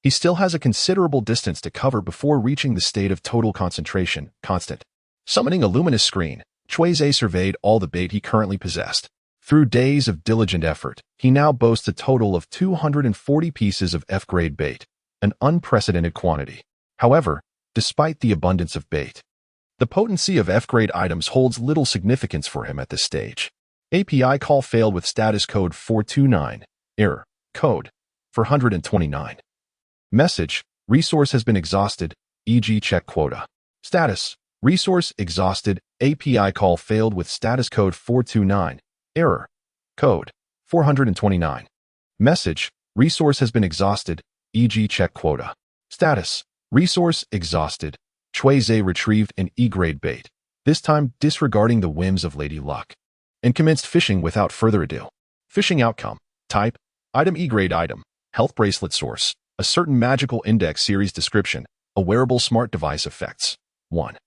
He still has a considerable distance to cover before reaching the state of total concentration, constant. Summoning a luminous screen, Cui Ze surveyed all the bait he currently possessed. Through days of diligent effort, he now boasts a total of 240 pieces of F-grade bait, an unprecedented quantity. However, despite the abundance of bait, the potency of F-grade items holds little significance for him at this stage. API call failed with status code 429. Error. Code. 429. Message. Resource has been exhausted, e.g. check quota. Status. Resource exhausted. API call failed with status code 429. Error. Code. 429. Message. Resource has been exhausted, e.g. check quota. Status. Resource exhausted. Cui Ze retrieved an E-grade bait, this time disregarding the whims of Lady Luck, and commenced fishing without further ado. Fishing outcome. Type. Item E-grade item. Health bracelet source. A certain magical index series description. A wearable smart device effects. 1.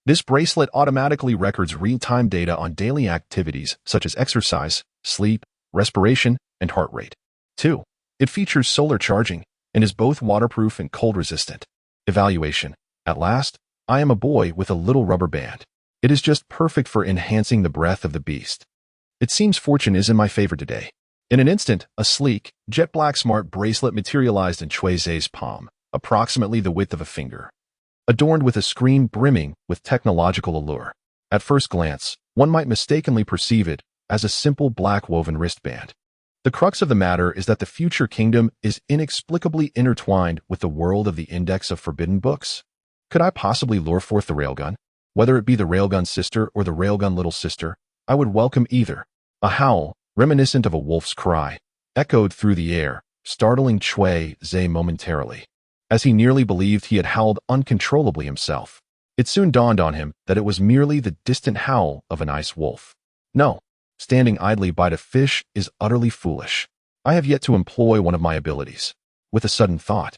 This bracelet automatically records real-time data on daily activities such as exercise, sleep, respiration, and heart rate. 2. It features solar charging and is both waterproof and cold-resistant. Evaluation. At last, I am a boy with a little rubber band. It is just perfect for enhancing the breath of the beast. It seems fortune is in my favor today. In an instant, a sleek, jet-black smart bracelet materialized in Cui Ze's palm, approximately the width of a finger, adorned with a screen brimming with technological allure. At first glance, one might mistakenly perceive it as a simple black woven wristband. The crux of the matter is that the future kingdom is inexplicably intertwined with the world of the Index of Forbidden Books. Could I possibly lure forth the railgun? Whether it be the railgun sister or the railgun little sister, I would welcome either. A howl, reminiscent of a wolf's cry, echoed through the air, startling Cui Ze momentarily. As he nearly believed he had howled uncontrollably himself, it soon dawned on him that it was merely the distant howl of an ice wolf. No, standing idly by to fish is utterly foolish. I have yet to employ one of my abilities. With a sudden thought,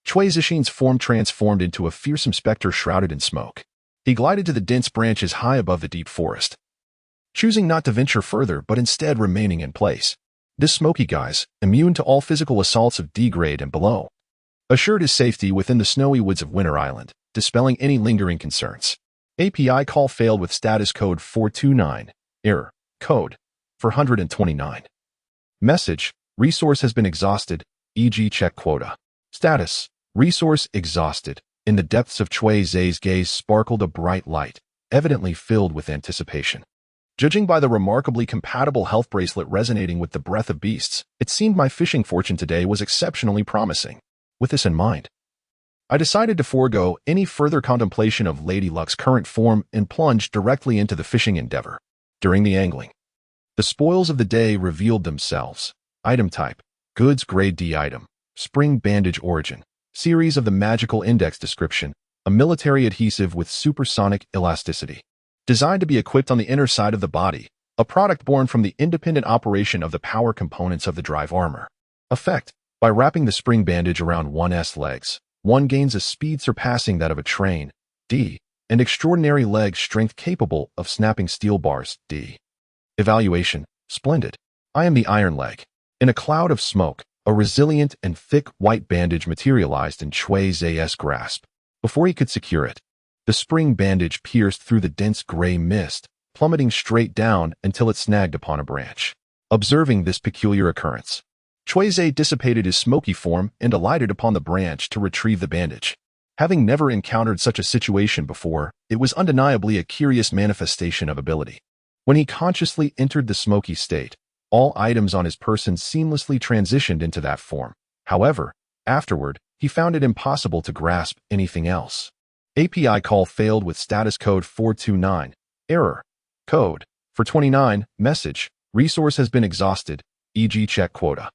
Cui Zishin's form transformed into a fearsome specter shrouded in smoke. He glided to the dense branches high above the deep forest, choosing not to venture further but instead remaining in place. This smoky guise, immune to all physical assaults of D-grade and below, assured his safety within the snowy woods of Winter Island, dispelling any lingering concerns. API call failed with status code 429. Error. Code. 429. Message. Resource has been exhausted, e.g. check quota. Status. Resource exhausted. In the depths of Cui Ze's gaze sparkled a bright light, evidently filled with anticipation. Judging by the remarkably compatible health bracelet resonating with the breath of beasts, it seemed my fishing fortune today was exceptionally promising. With this in mind, I decided to forego any further contemplation of Lady Luck's current form and plunged directly into the fishing endeavor. During the angling, the spoils of the day revealed themselves. Item type: goods grade D item. Spring bandage origin. Series of the magical index description. A military adhesive with supersonic elasticity. Designed to be equipped on the inner side of the body. A product born from the independent operation of the power components of the drive armor. Effect: by wrapping the spring bandage around one's legs, one gains a speed surpassing that of a train, D, and extraordinary leg strength capable of snapping steel bars, D. Evaluation: splendid. I am the Iron Leg. In a cloud of smoke, a resilient and thick white bandage materialized in Cui Ze's grasp. Before he could secure it, the spring bandage pierced through the dense gray mist, plummeting straight down until it snagged upon a branch. Observing this peculiar occurrence, Cui Ze dissipated his smoky form and alighted upon the branch to retrieve the bandage. Having never encountered such a situation before, it was undeniably a curious manifestation of ability. When he consciously entered the smoky state, all items on his person seamlessly transitioned into that form. However, afterward, he found it impossible to grasp anything else. API call failed with status code 429. Error. Code. For 29. Message. Resource has been exhausted, e.g. check quota.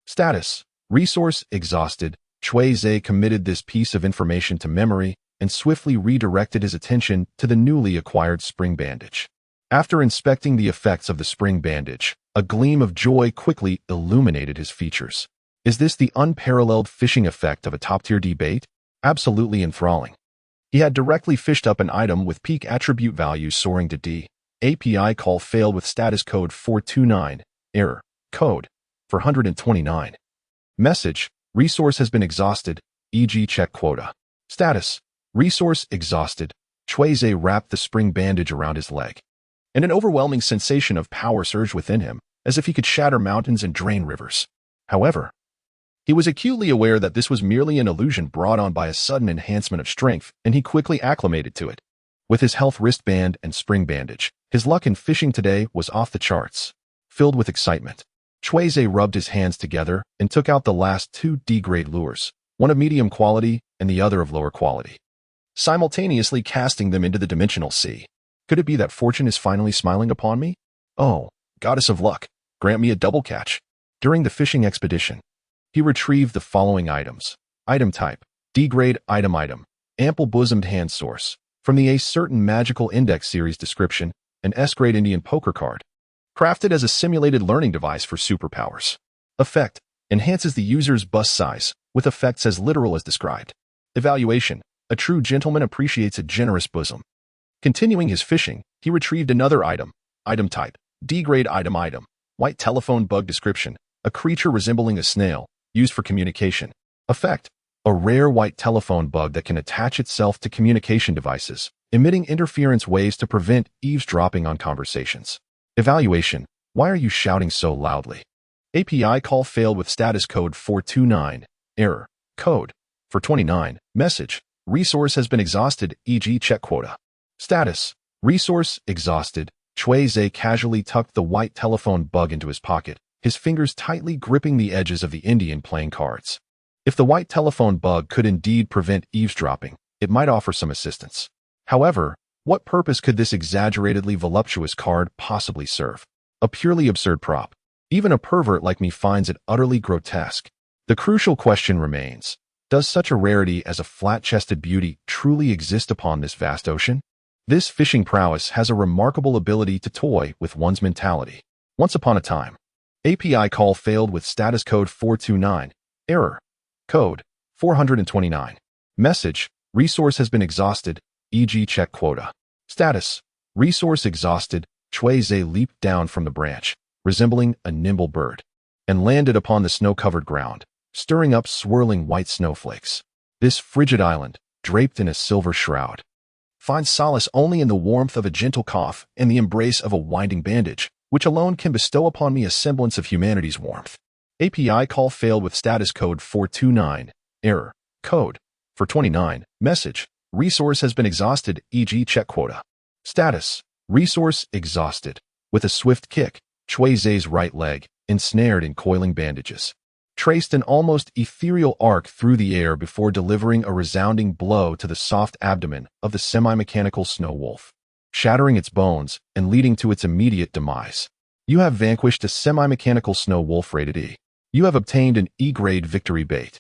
Status. Resource exhausted. Cui Ze committed this piece of information to memory and swiftly redirected his attention to the newly acquired spring bandage. After inspecting the effects of the spring bandage, a gleam of joy quickly illuminated his features. Is this the unparalleled fishing effect of a top-tier D bait? Absolutely enthralling. He had directly fished up an item with peak attribute values soaring to D. API call failed with status code 429. Error. Code. For 129. Message. Resource has been exhausted, e.g. check quota. Status. Resource exhausted. Cui Ze wrapped the spring bandage around his leg, and an overwhelming sensation of power surged within him, as if he could shatter mountains and drain rivers. However, he was acutely aware that this was merely an illusion brought on by a sudden enhancement of strength, and he quickly acclimated to it. With his health wristband and spring bandage, his luck in fishing today was off the charts. Filled with excitement, Cui Ze rubbed his hands together and took out the last 2 D-grade lures, one of medium quality and the other of lower quality, simultaneously casting them into the dimensional sea. Could it be that fortune is finally smiling upon me? Oh, goddess of luck, grant me a double catch. During the fishing expedition, he retrieved the following items. Item type: D-grade item. Ample bosomed hand source. From the A Certain Magical Index series description, an S-grade Indian poker card. Crafted as a simulated learning device for superpowers. Effect: enhances the user's bust size, with effects as literal as described. Evaluation: a true gentleman appreciates a generous bosom. Continuing his fishing, he retrieved another item. Item type: D-grade item. White telephone bug description. A creature resembling a snail, used for communication. Effect: a rare white telephone bug that can attach itself to communication devices, emitting interference waves to prevent eavesdropping on conversations. Evaluation: why are you shouting so loudly? API call failed with status code 429. Error. Code. For 29. Message. Resource has been exhausted, e.g. check quota. Status. Resource exhausted. Cui Ze casually tucked the white telephone bug into his pocket, his fingers tightly gripping the edges of the Indian playing cards. If the white telephone bug could indeed prevent eavesdropping, it might offer some assistance. However, what purpose could this exaggeratedly voluptuous card possibly serve? A purely absurd prop. Even a pervert like me finds it utterly grotesque. The crucial question remains: does such a rarity as a flat-chested beauty truly exist upon this vast ocean? This fishing prowess has a remarkable ability to toy with one's mentality. Once upon a time, API call failed with status code 429. Error. Code. 429. Message. Resource has been exhausted, e.g. check quota. Status. Resource exhausted. Cui Ze leaped down from the branch, resembling a nimble bird, and landed upon the snow-covered ground, stirring up swirling white snowflakes. This frigid island, draped in a silver shroud, finds solace only in the warmth of a gentle cough and the embrace of a winding bandage, which alone can bestow upon me a semblance of humanity's warmth. API call failed with status code 429. Error. Code. For 29. Message. Resource has been exhausted, e.g. check quota. Status. Resource exhausted. With a swift kick, Cui Ze's right leg, ensnared in coiling bandages, traced an almost ethereal arc through the air before delivering a resounding blow to the soft abdomen of the semi-mechanical snow wolf, shattering its bones and leading to its immediate demise. You have vanquished a semi-mechanical snow wolf rated E. You have obtained an E-grade victory bait.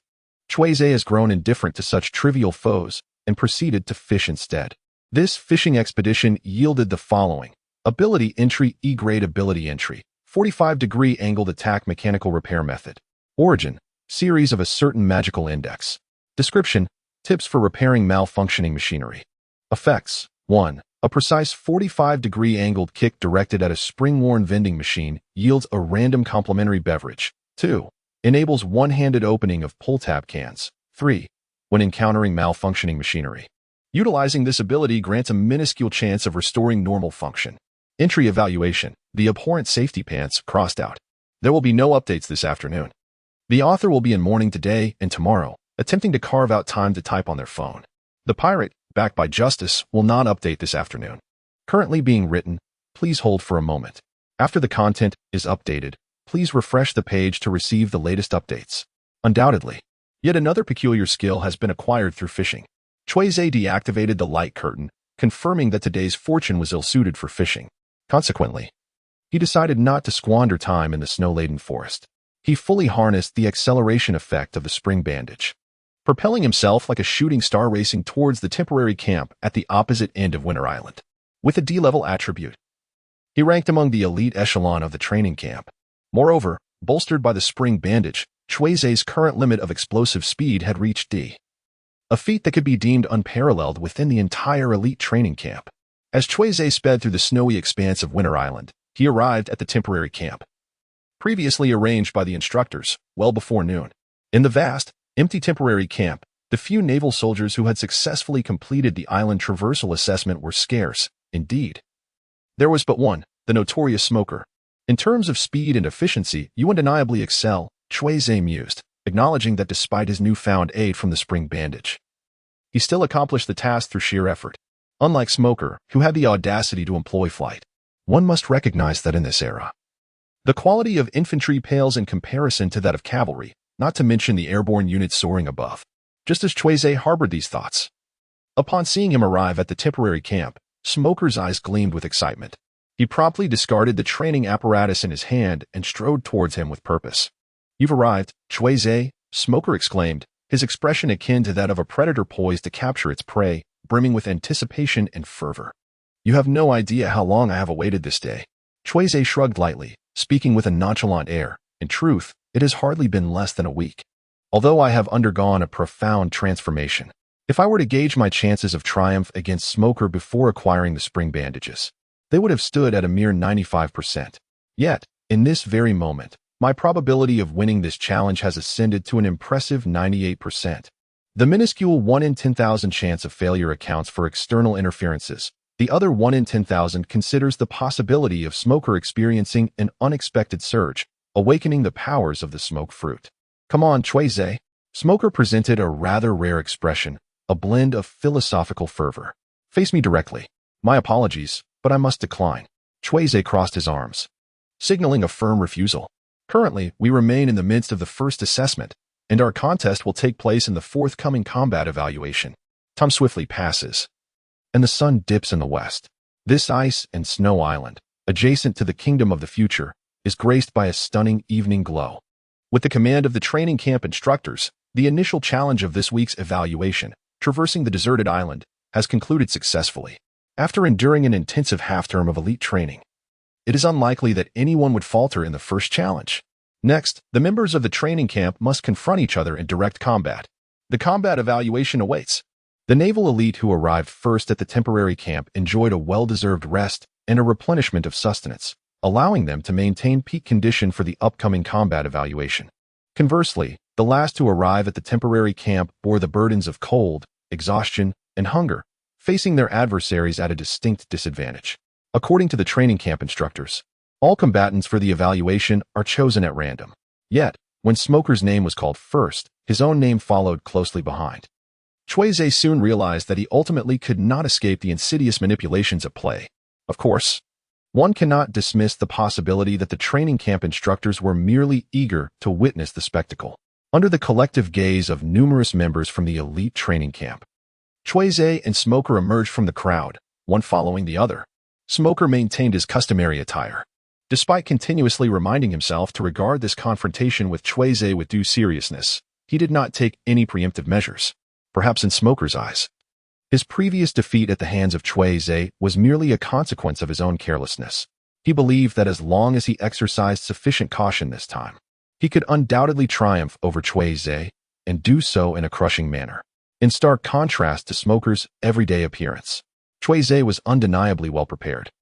Cui Ze has grown indifferent to such trivial foes and proceeded to fish instead. This fishing expedition yielded the following: Ability Entry, E-grade ability entry, 45-degree angled attack mechanical repair method. Origin, series of a certain magical index. Description, tips for repairing malfunctioning machinery. Effects, 1. A precise 45-degree angled kick directed at a spring-worn vending machine yields a random complimentary beverage. 2. Enables one-handed opening of pull-tab cans. 3. When encountering malfunctioning machinery, utilizing this ability grants a minuscule chance of restoring normal function. Entry evaluation, the abhorrent safety pants crossed out. There will be no updates this afternoon. The author will be in mourning today and tomorrow, attempting to carve out time to type on their phone. The pirate, backed by justice, will not update this afternoon. Currently being written, please hold for a moment. After the content is updated, please refresh the page to receive the latest updates. Undoubtedly, yet another peculiar skill has been acquired through fishing. Cui Ze deactivated the light curtain, confirming that today's fortune was ill-suited for fishing. Consequently, he decided not to squander time in the snow-laden forest. He fully harnessed the acceleration effect of the spring bandage, propelling himself like a shooting star racing towards the temporary camp at the opposite end of Winter Island. With a D-level attribute, he ranked among the elite echelon of the training camp. Moreover, bolstered by the spring bandage, Cui Ze's current limit of explosive speed had reached D, a feat that could be deemed unparalleled within the entire elite training camp. As Cui Ze sped through the snowy expanse of Winter Island, he arrived at the temporary camp, previously arranged by the instructors, well before noon. In the vast, empty temporary camp, the few naval soldiers who had successfully completed the island traversal assessment were scarce. Indeed, there was but one, the notorious Smoker. In terms of speed and efficiency, you undeniably excel, Cui Ze mused, acknowledging that despite his newfound aid from the spring bandage, he still accomplished the task through sheer effort. Unlike Smoker, who had the audacity to employ flight, one must recognize that in this era, the quality of infantry pales in comparison to that of cavalry, not to mention the airborne units soaring above. Just as Cui Ze harbored these thoughts, upon seeing him arrive at the temporary camp, Smoker's eyes gleamed with excitement. He promptly discarded the training apparatus in his hand and strode towards him with purpose. "You've arrived, Cui Ze," Smoker exclaimed, his expression akin to that of a predator poised to capture its prey, brimming with anticipation and fervor. "You have no idea how long I have awaited this day." Cui Ze shrugged lightly, speaking with a nonchalant air. "In truth, it has hardly been less than a week. Although I have undergone a profound transformation. If I were to gauge my chances of triumph against Smoker before acquiring the spring bandages, they would have stood at a mere 95%. Yet, in this very moment, my probability of winning this challenge has ascended to an impressive 98%. The minuscule 1 in 10,000 chance of failure accounts for external interferences. The other 1 in 10,000 considers the possibility of Smoker experiencing an unexpected surge, awakening the powers of the smoke fruit. Come on, Cui Ze." Smoker presented a rather rare expression, a blend of philosophical fervor. "Face me directly. My apologies, but I must decline." Cui Ze crossed his arms, signaling a firm refusal. "Currently, we remain in the midst of the first assessment, and our contest will take place in the forthcoming combat evaluation. Time swiftly passes, and the sun dips in the west. This ice and snow island, adjacent to the kingdom of the future, is graced by a stunning evening glow. With the command of the training camp instructors, the initial challenge of this week's evaluation, traversing the deserted island, has concluded successfully. After enduring an intensive half-term of elite training, it is unlikely that anyone would falter in the first challenge. Next, the members of the training camp must confront each other in direct combat. The combat evaluation awaits. The naval elite who arrived first at the temporary camp enjoyed a well-deserved rest and a replenishment of sustenance, allowing them to maintain peak condition for the upcoming combat evaluation. Conversely, the last to arrive at the temporary camp bore the burdens of cold, exhaustion, and hunger, facing their adversaries at a distinct disadvantage. According to the training camp instructors, all combatants for the evaluation are chosen at random. Yet, when Smoker's name was called first, his own name followed closely behind. Cui Ze soon realized that he ultimately could not escape the insidious manipulations at play. Of course, One cannot dismiss the possibility that the training camp instructors were merely eager to witness the spectacle. Under the collective gaze of numerous members from the elite training camp, Cui Ze and Smoker emerged from the crowd, one following the other. Smoker maintained his customary attire. Despite continuously reminding himself to regard this confrontation with Cui Ze with due seriousness, he did not take any preemptive measures. Perhaps in Smoker's eyes, his previous defeat at the hands of Cui Ze was merely a consequence of his own carelessness. He believed that as long as he exercised sufficient caution this time, he could undoubtedly triumph over Cui Ze and do so in a crushing manner. In stark contrast to Smoker's everyday appearance, Cui Ze was undeniably well prepared.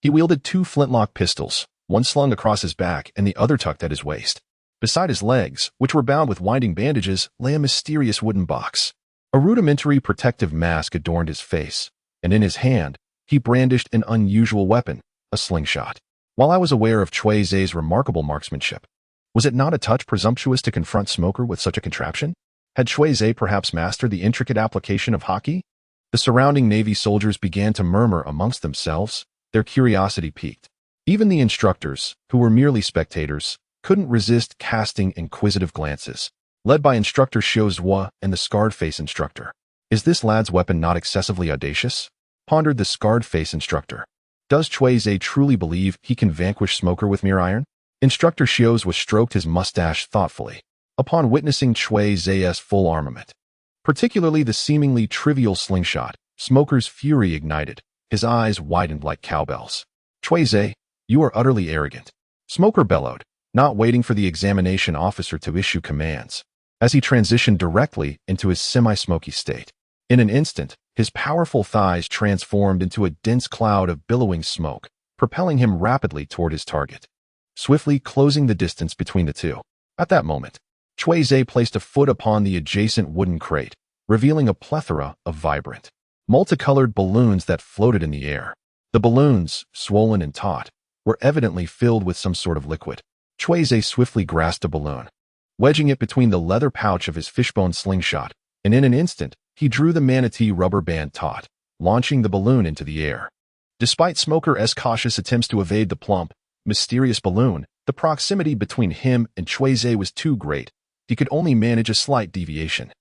He wielded 2 flintlock pistols, one slung across his back and the other tucked at his waist. Beside his legs, which were bound with winding bandages, lay a mysterious wooden box. A rudimentary protective mask adorned his face, and in his hand, he brandished an unusual weapon, a slingshot. While I was aware of Cui Ze's remarkable marksmanship, was it not a touch presumptuous to confront Smoker with such a contraption? Had Cui Ze perhaps mastered the intricate application of hockey? The surrounding Navy soldiers began to murmur amongst themselves, their curiosity piqued. Even the instructors, who were merely spectators, couldn't resist casting inquisitive glances. Led by Instructor Xiuzhua and the scarred face instructor. Is this lad's weapon not excessively audacious? Pondered the scarred face instructor. Does Cui Ze truly believe he can vanquish Smoker with mere iron? Instructor Xiuzhua stroked his mustache thoughtfully upon witnessing Cui Ze's full armament. Particularly the seemingly trivial slingshot, Smoker's fury ignited. His eyes widened like cowbells. Cui Ze, you are utterly arrogant. Smoker bellowed, not waiting for the examination officer to issue commands, as he transitioned directly into his semi-smoky state. In an instant, his powerful thighs transformed into a dense cloud of billowing smoke, propelling him rapidly toward his target, swiftly closing the distance between the two. At that moment, Cui Ze placed a foot upon the adjacent wooden crate, revealing a plethora of vibrant, multicolored balloons that floated in the air. The balloons, swollen and taut, were evidently filled with some sort of liquid. Cui Ze swiftly grasped a balloon, wedging it between the leather pouch of his fishbone slingshot, and in an instant, he drew the manatee rubber band taut, launching the balloon into the air. Despite Smoker's cautious attempts to evade the plump, mysterious balloon, the proximity between him and Cui Ze was too great. He could only manage a slight deviation.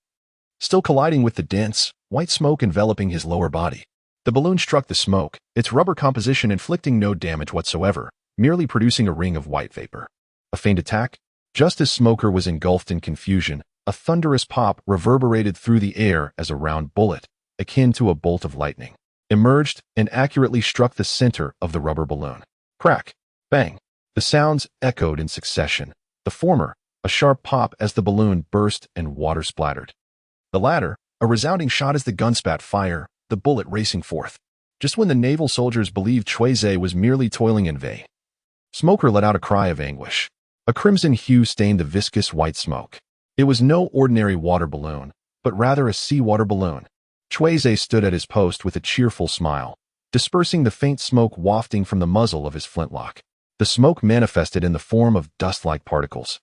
Still colliding with the dense, white smoke enveloping his lower body, the balloon struck the smoke, its rubber composition inflicting no damage whatsoever, merely producing a ring of white vapor. A faint attack? Just as Smoker was engulfed in confusion, a thunderous pop reverberated through the air as a round bullet, akin to a bolt of lightning, emerged and accurately struck the center of the rubber balloon. Crack! Bang! The sounds echoed in succession. The former, a sharp pop as the balloon burst and water splattered. The latter, a resounding shot as the gun spat fire, the bullet racing forth. Just when the naval soldiers believed Cui Ze was merely toiling in vain, Smoker let out a cry of anguish. A crimson hue stained the viscous white smoke. It was no ordinary water balloon, but rather a seawater balloon. Cui Ze stood at his post with a cheerful smile, dispersing the faint smoke wafting from the muzzle of his flintlock. The smoke manifested in the form of dust-like particles,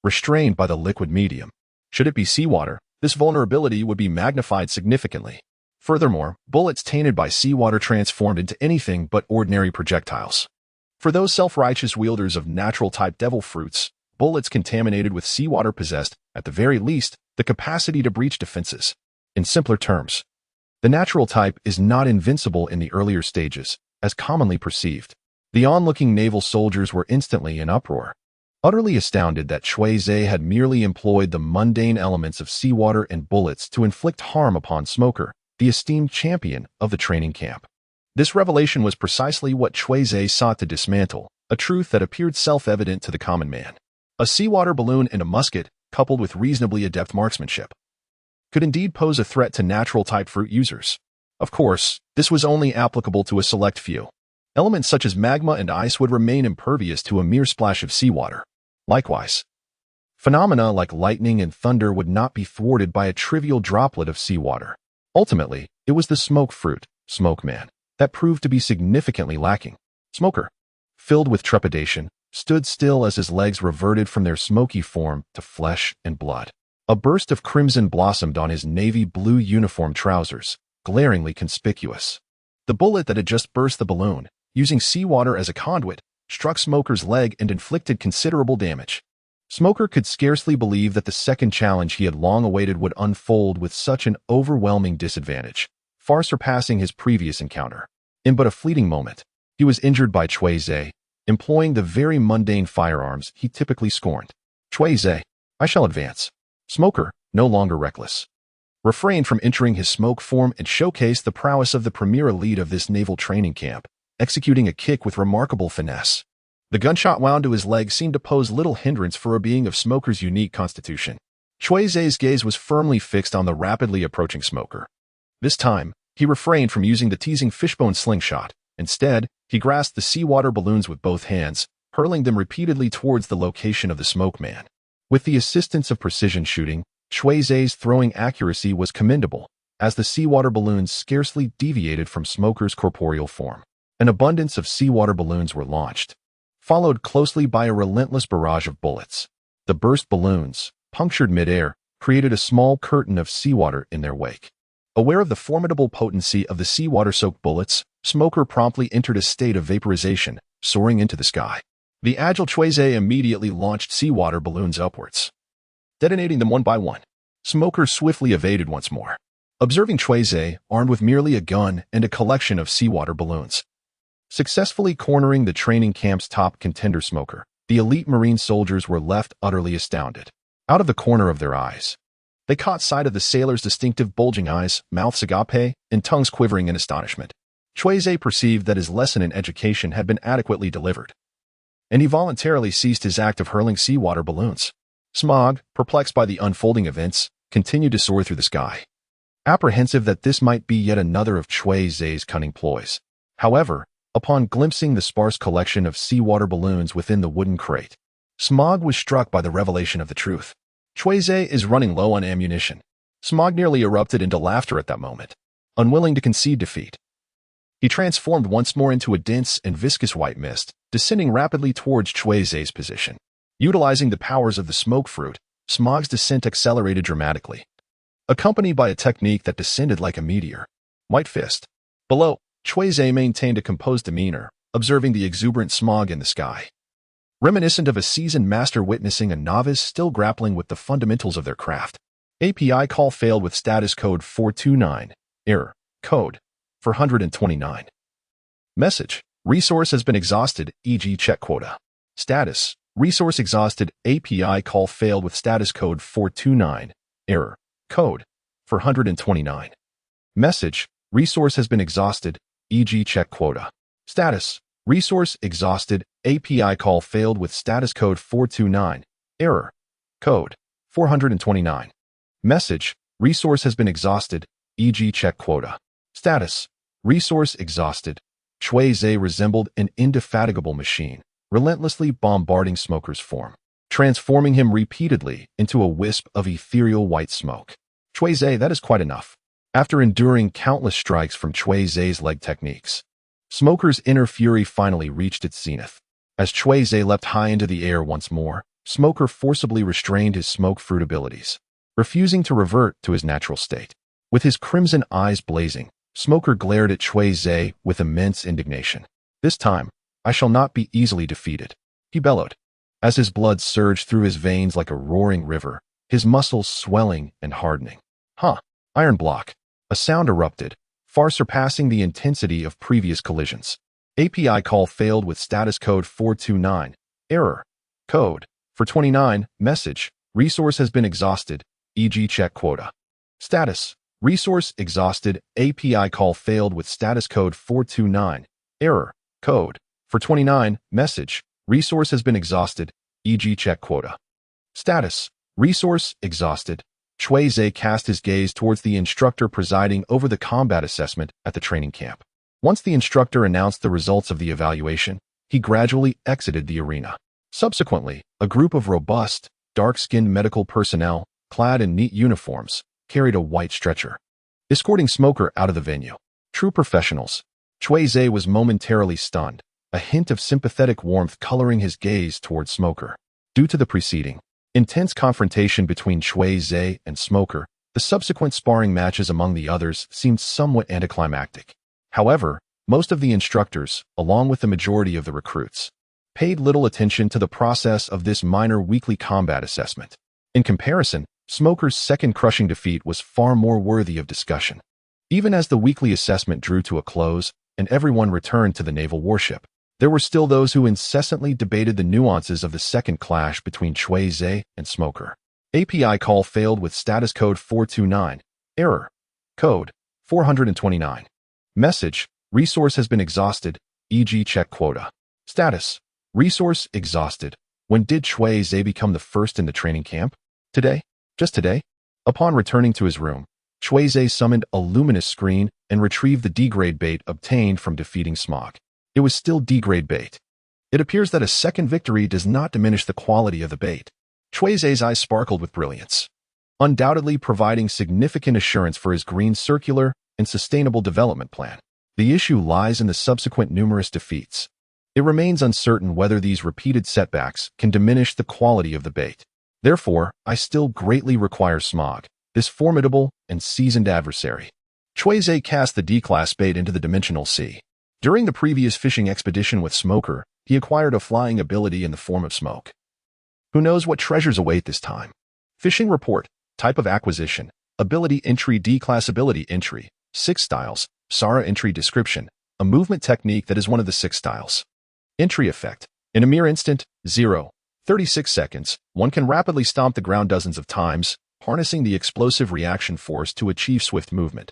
restrained by the liquid medium. Should it be seawater, this vulnerability would be magnified significantly. Furthermore, bullets tainted by seawater transformed into anything but ordinary projectiles. For those self-righteous wielders of natural-type devil fruits, bullets contaminated with seawater possessed, at the very least, the capacity to breach defenses. In simpler terms, the natural type is not invincible in the earlier stages, as commonly perceived. The onlooking naval soldiers were instantly in uproar, utterly astounded that Cui Ze had merely employed the mundane elements of seawater and bullets to inflict harm upon Smoker, the esteemed champion of the training camp. This revelation was precisely what Cui Ze sought to dismantle, a truth that appeared self-evident to the common man. A seawater balloon and a musket, coupled with reasonably adept marksmanship, could indeed pose a threat to natural-type fruit users. Of course, this was only applicable to a select few. Elements such as magma and ice would remain impervious to a mere splash of seawater. Likewise, phenomena like lightning and thunder would not be thwarted by a trivial droplet of seawater. Ultimately, it was the smoke fruit, Smoke Man, that proved to be significantly lacking. Smoker, filled with trepidation, stood still as his legs reverted from their smoky form to flesh and blood. A burst of crimson blossomed on his navy blue uniform trousers, glaringly conspicuous. The bullet that had just burst the balloon, using seawater as a conduit, struck Smoker's leg and inflicted considerable damage. Smoker could scarcely believe that the second challenge he had long awaited would unfold with such an overwhelming disadvantage, far surpassing his previous encounter. In but a fleeting moment, he was injured by Cui Ze, employing the very mundane firearms he typically scorned. Cui Ze, I shall advance. Smoker, no longer reckless, refrained from entering his smoke form and showcased the prowess of the premier elite of this naval training camp, executing a kick with remarkable finesse. The gunshot wound to his leg seemed to pose little hindrance for a being of Smoker's unique constitution. Cui Ze's gaze was firmly fixed on the rapidly approaching Smoker. This time, he refrained from using the teasing fishbone slingshot. Instead, he grasped the seawater balloons with both hands, hurling them repeatedly towards the location of the smoke man. With the assistance of precision shooting, Cui Ze's throwing accuracy was commendable, as the seawater balloons scarcely deviated from Smoker's corporeal form. An abundance of seawater balloons were launched, followed closely by a relentless barrage of bullets. The burst balloons, punctured midair, created a small curtain of seawater in their wake. Aware of the formidable potency of the seawater-soaked bullets, Smoker promptly entered a state of vaporization, soaring into the sky. The agile Cui Ze immediately launched seawater balloons upwards, detonating them one by one. Smoker swiftly evaded once more, observing Cui Ze armed with merely a gun and a collection of seawater balloons. Successfully cornering the training camp's top contender Smoker, the elite Marine soldiers were left utterly astounded. Out of the corner of their eyes, they caught sight of the sailors' distinctive bulging eyes, mouths agape, and tongues quivering in astonishment. Cui Ze perceived that his lesson in education had been adequately delivered, and he voluntarily ceased his act of hurling seawater balloons. Smog, perplexed by the unfolding events, continued to soar through the sky, apprehensive that this might be yet another of Cui Ze's cunning ploys. However, upon glimpsing the sparse collection of seawater balloons within the wooden crate, Smog was struck by the revelation of the truth. Cui Ze is running low on ammunition. Smog nearly erupted into laughter at that moment, unwilling to concede defeat. He transformed once more into a dense and viscous white mist, descending rapidly towards Cui Ze's position. Utilizing the powers of the smoke fruit, Smog's descent accelerated dramatically, accompanied by a technique that descended like a meteor. White Fist. Below, Cui Ze maintained a composed demeanor, observing the exuberant Smog in the sky. Reminiscent of a seasoned master witnessing a novice still grappling with the fundamentals of their craft. API call failed with status code 429. Error. Code 429. Message. Resource has been exhausted, e.g. check quota. Status. Resource exhausted. API call failed with status code 429. Error. Code 429. Message. Resource has been exhausted, e.g. check quota. Status. Resource exhausted. API call failed with status code 429. Error. Code 429. Message. Resource has been exhausted, e.g. check quota. Status. Resource exhausted. Cui Ze resembled an indefatigable machine, relentlessly bombarding Smoker's form, transforming him repeatedly into a wisp of ethereal white smoke. Cui Ze, that is quite enough. After enduring countless strikes from Cui Ze's leg techniques, Smoker's inner fury finally reached its zenith. As Cui Ze leapt high into the air once more, Smoker forcibly restrained his smoke fruit abilities, refusing to revert to his natural state. With his crimson eyes blazing, Smoker glared at Cui Ze with immense indignation. This time, I shall not be easily defeated, he bellowed, as his blood surged through his veins like a roaring river, his muscles swelling and hardening. Iron block. A sound erupted, far surpassing the intensity of previous collisions. API call failed with status code 429. Error. Code 429. Message. Resource has been exhausted, e.g. check quota. Status. Resource exhausted. API call failed with status code 429. Error. Code 429. Message. Resource has been exhausted, e.g. check quota. Status. Resource exhausted. Cui Ze cast his gaze towards the instructor presiding over the combat assessment at the training camp. Once the instructor announced the results of the evaluation, he gradually exited the arena. Subsequently, a group of robust, dark-skinned medical personnel, clad in neat uniforms, carried a white stretcher, escorting Smoker out of the venue. True professionals. Cui Ze was momentarily stunned, a hint of sympathetic warmth coloring his gaze towards Smoker. Due to the preceding intense confrontation between Cui Ze and Smoker, the subsequent sparring matches among the others seemed somewhat anticlimactic. However, Most of the instructors, along with the majority of the recruits, paid little attention to the process of this minor weekly combat assessment. In comparison, Smoker's second crushing defeat was far more worthy of discussion. Even as the weekly assessment drew to a close and everyone returned to the naval warship, there were still those who incessantly debated the nuances of the second clash between Cui Ze and Smoker. API call failed with status code 429. Error. Code 429. Message. Resource has been exhausted, e.g. check quota. Status. Resource exhausted. When did Cui Ze become the first in the training camp? Today? Just today? Upon returning to his room, Cui Ze summoned a luminous screen and retrieved the D-grade bait obtained from defeating Smog. It was still D-grade bait. It appears that a second victory does not diminish the quality of the bait. Cui Ze's eyes sparkled with brilliance, undoubtedly providing significant assurance for his green circular and sustainable development plan. The issue lies in the subsequent numerous defeats. It remains uncertain whether these repeated setbacks can diminish the quality of the bait. Therefore, I still greatly require Smog, this formidable and seasoned adversary. Cui Ze cast the D-class bait into the dimensional sea. During the previous fishing expedition with Smoker, he acquired a flying ability in the form of smoke. Who knows what treasures await this time? Fishing report, type of acquisition, ability entry, D-class ability entry, 6 styles, Sara entry description, a movement technique that is one of the 6 styles. Entry effect. In a mere instant, 36 seconds, one can rapidly stomp the ground dozens of times, harnessing the explosive reaction force to achieve swift movement,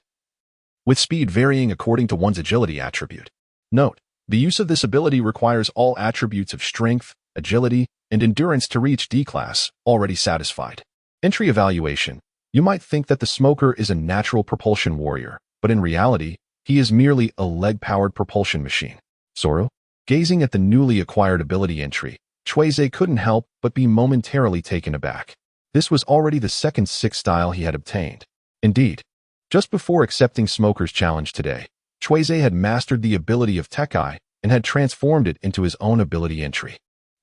with speed varying according to one's agility attribute. Note, the use of this ability requires all attributes of strength, agility, and endurance to reach D-class, already satisfied. Entry evaluation. You might think that the Smoker is a natural propulsion warrior, but in reality, he is merely a leg-powered propulsion machine. Soru? Gazing at the newly acquired ability entry, Cui Ze couldn't help but be momentarily taken aback. This was already the second 6 style he had obtained. Indeed, just before accepting Smoker's challenge today, Cui Ze had mastered the ability of Tekai and had transformed it into his own ability entry.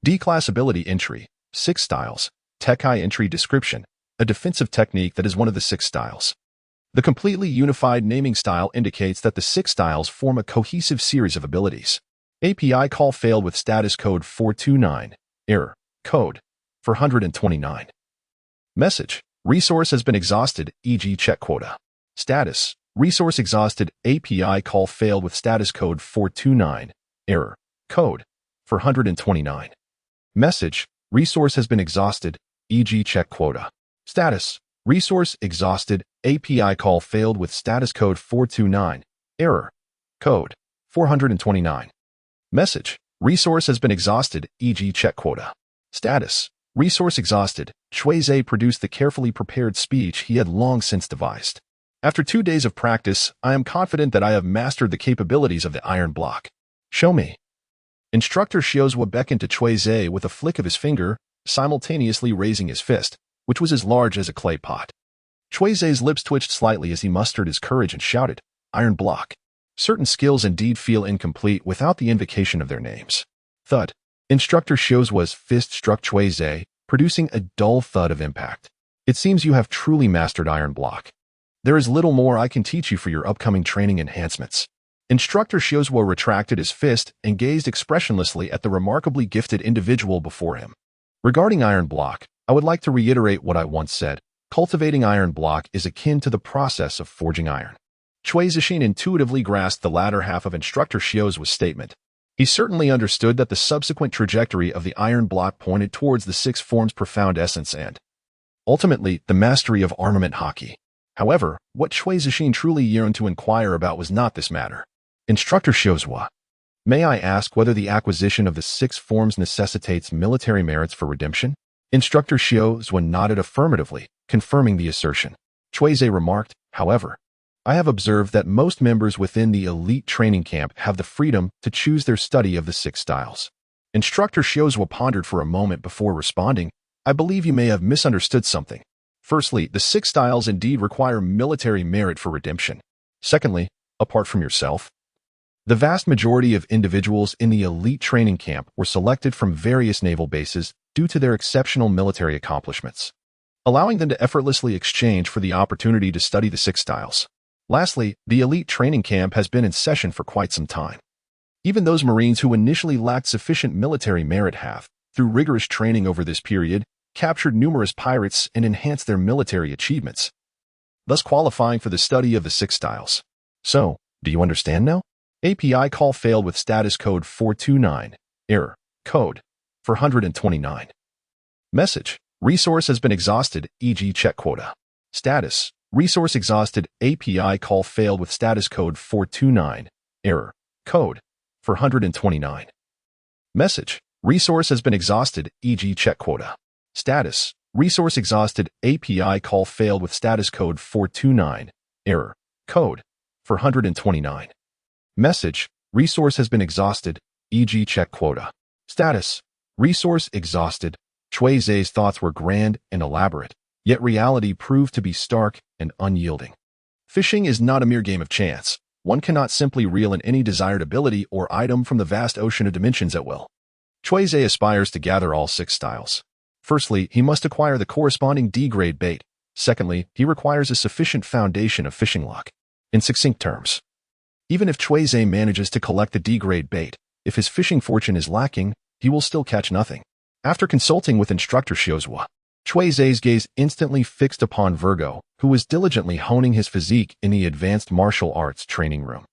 D-class ability entry, 6 styles, Tekai entry description, a defensive technique that is one of the 6 styles. The completely unified naming style indicates that the 6 styles form a cohesive series of abilities. API call failed with status code 429. Error. Code 429. Message. Resource has been exhausted, e.g. check quota. Status. Resource exhausted. API call failed with status code 429. Error. Code 429. Message. Resource has been exhausted, e.g. check quota. Status. Resource exhausted. API call failed with status code 429. Error. Code 429. Message. Resource has been exhausted, e.g. check quota. Status. Resource exhausted. Cui Ze produced the carefully prepared speech he had long since devised. After 2 days of practice, I am confident that I have mastered the capabilities of the iron block. Show me. Instructor Shiozua beckoned to Cui Ze with a flick of his finger, simultaneously raising his fist, which was as large as a clay pot. Cui Ze's lips twitched slightly as he mustered his courage and shouted, "Iron block." Certain skills indeed feel incomplete without the invocation of their names. Thud. Instructor Shiozua's fist struck Cui Ze, producing a dull thud of impact. It seems you have truly mastered iron block. There is little more I can teach you for your upcoming training enhancements. Instructor Shiozua retracted his fist and gazed expressionlessly at the remarkably gifted individual before him. Regarding iron block, I would like to reiterate what I once said. Cultivating iron block is akin to the process of forging iron. Cui Ze intuitively grasped the latter half of Instructor Shiozua's statement. He certainly understood that the subsequent trajectory of the iron block pointed towards the 6 forms' profound essence and, ultimately, the mastery of armament hockey. However, what Cui Ze truly yearned to inquire about was not this matter. Instructor Shiozua, may I ask whether the acquisition of the 6 forms necessitates military merits for redemption? Instructor Shiozua nodded affirmatively, confirming the assertion. Cui Ze remarked, however, I have observed that most members within the elite training camp have the freedom to choose their study of the 6 styles. Instructor Shiozua pondered for a moment before responding, I believe you may have misunderstood something. Firstly, the 6 styles indeed require military merit for redemption. Secondly, apart from yourself, the vast majority of individuals in the elite training camp were selected from various naval bases due to their exceptional military accomplishments, allowing them to effortlessly exchange for the opportunity to study the 6 styles. Lastly, the elite training camp has been in session for quite some time. Even those Marines who initially lacked sufficient military merit have, through rigorous training over this period, captured numerous pirates and enhanced their military achievements, thus qualifying for the study of the 6 styles. So, do you understand now? API call failed with status code 429. Error. Code 429. Message. Resource has been exhausted, e.g. check quota. Status. Resource exhausted. API call failed with status code 429. Error. Code 429. Message. Resource has been exhausted, e.g. check quota. Status. Resource exhausted. API call failed with status code 429. Error. Code 429. Message. Resource has been exhausted, e.g. check quota. Status. Resource exhausted. Cui Ze's thoughts were grand and elaborate, yet reality proved to be stark and unyielding. Fishing is not a mere game of chance. One cannot simply reel in any desired ability or item from the vast ocean of dimensions at will. Cui Ze aspires to gather all 6 styles. Firstly, he must acquire the corresponding D-grade bait. Secondly, he requires a sufficient foundation of fishing luck. In succinct terms, even if Cui Ze manages to collect the D-grade bait, if his fishing fortune is lacking, he will still catch nothing. After consulting with instructor Shiozua, Cui Ze's gaze instantly fixed upon Virgo, who was diligently honing his physique in the advanced martial arts training room.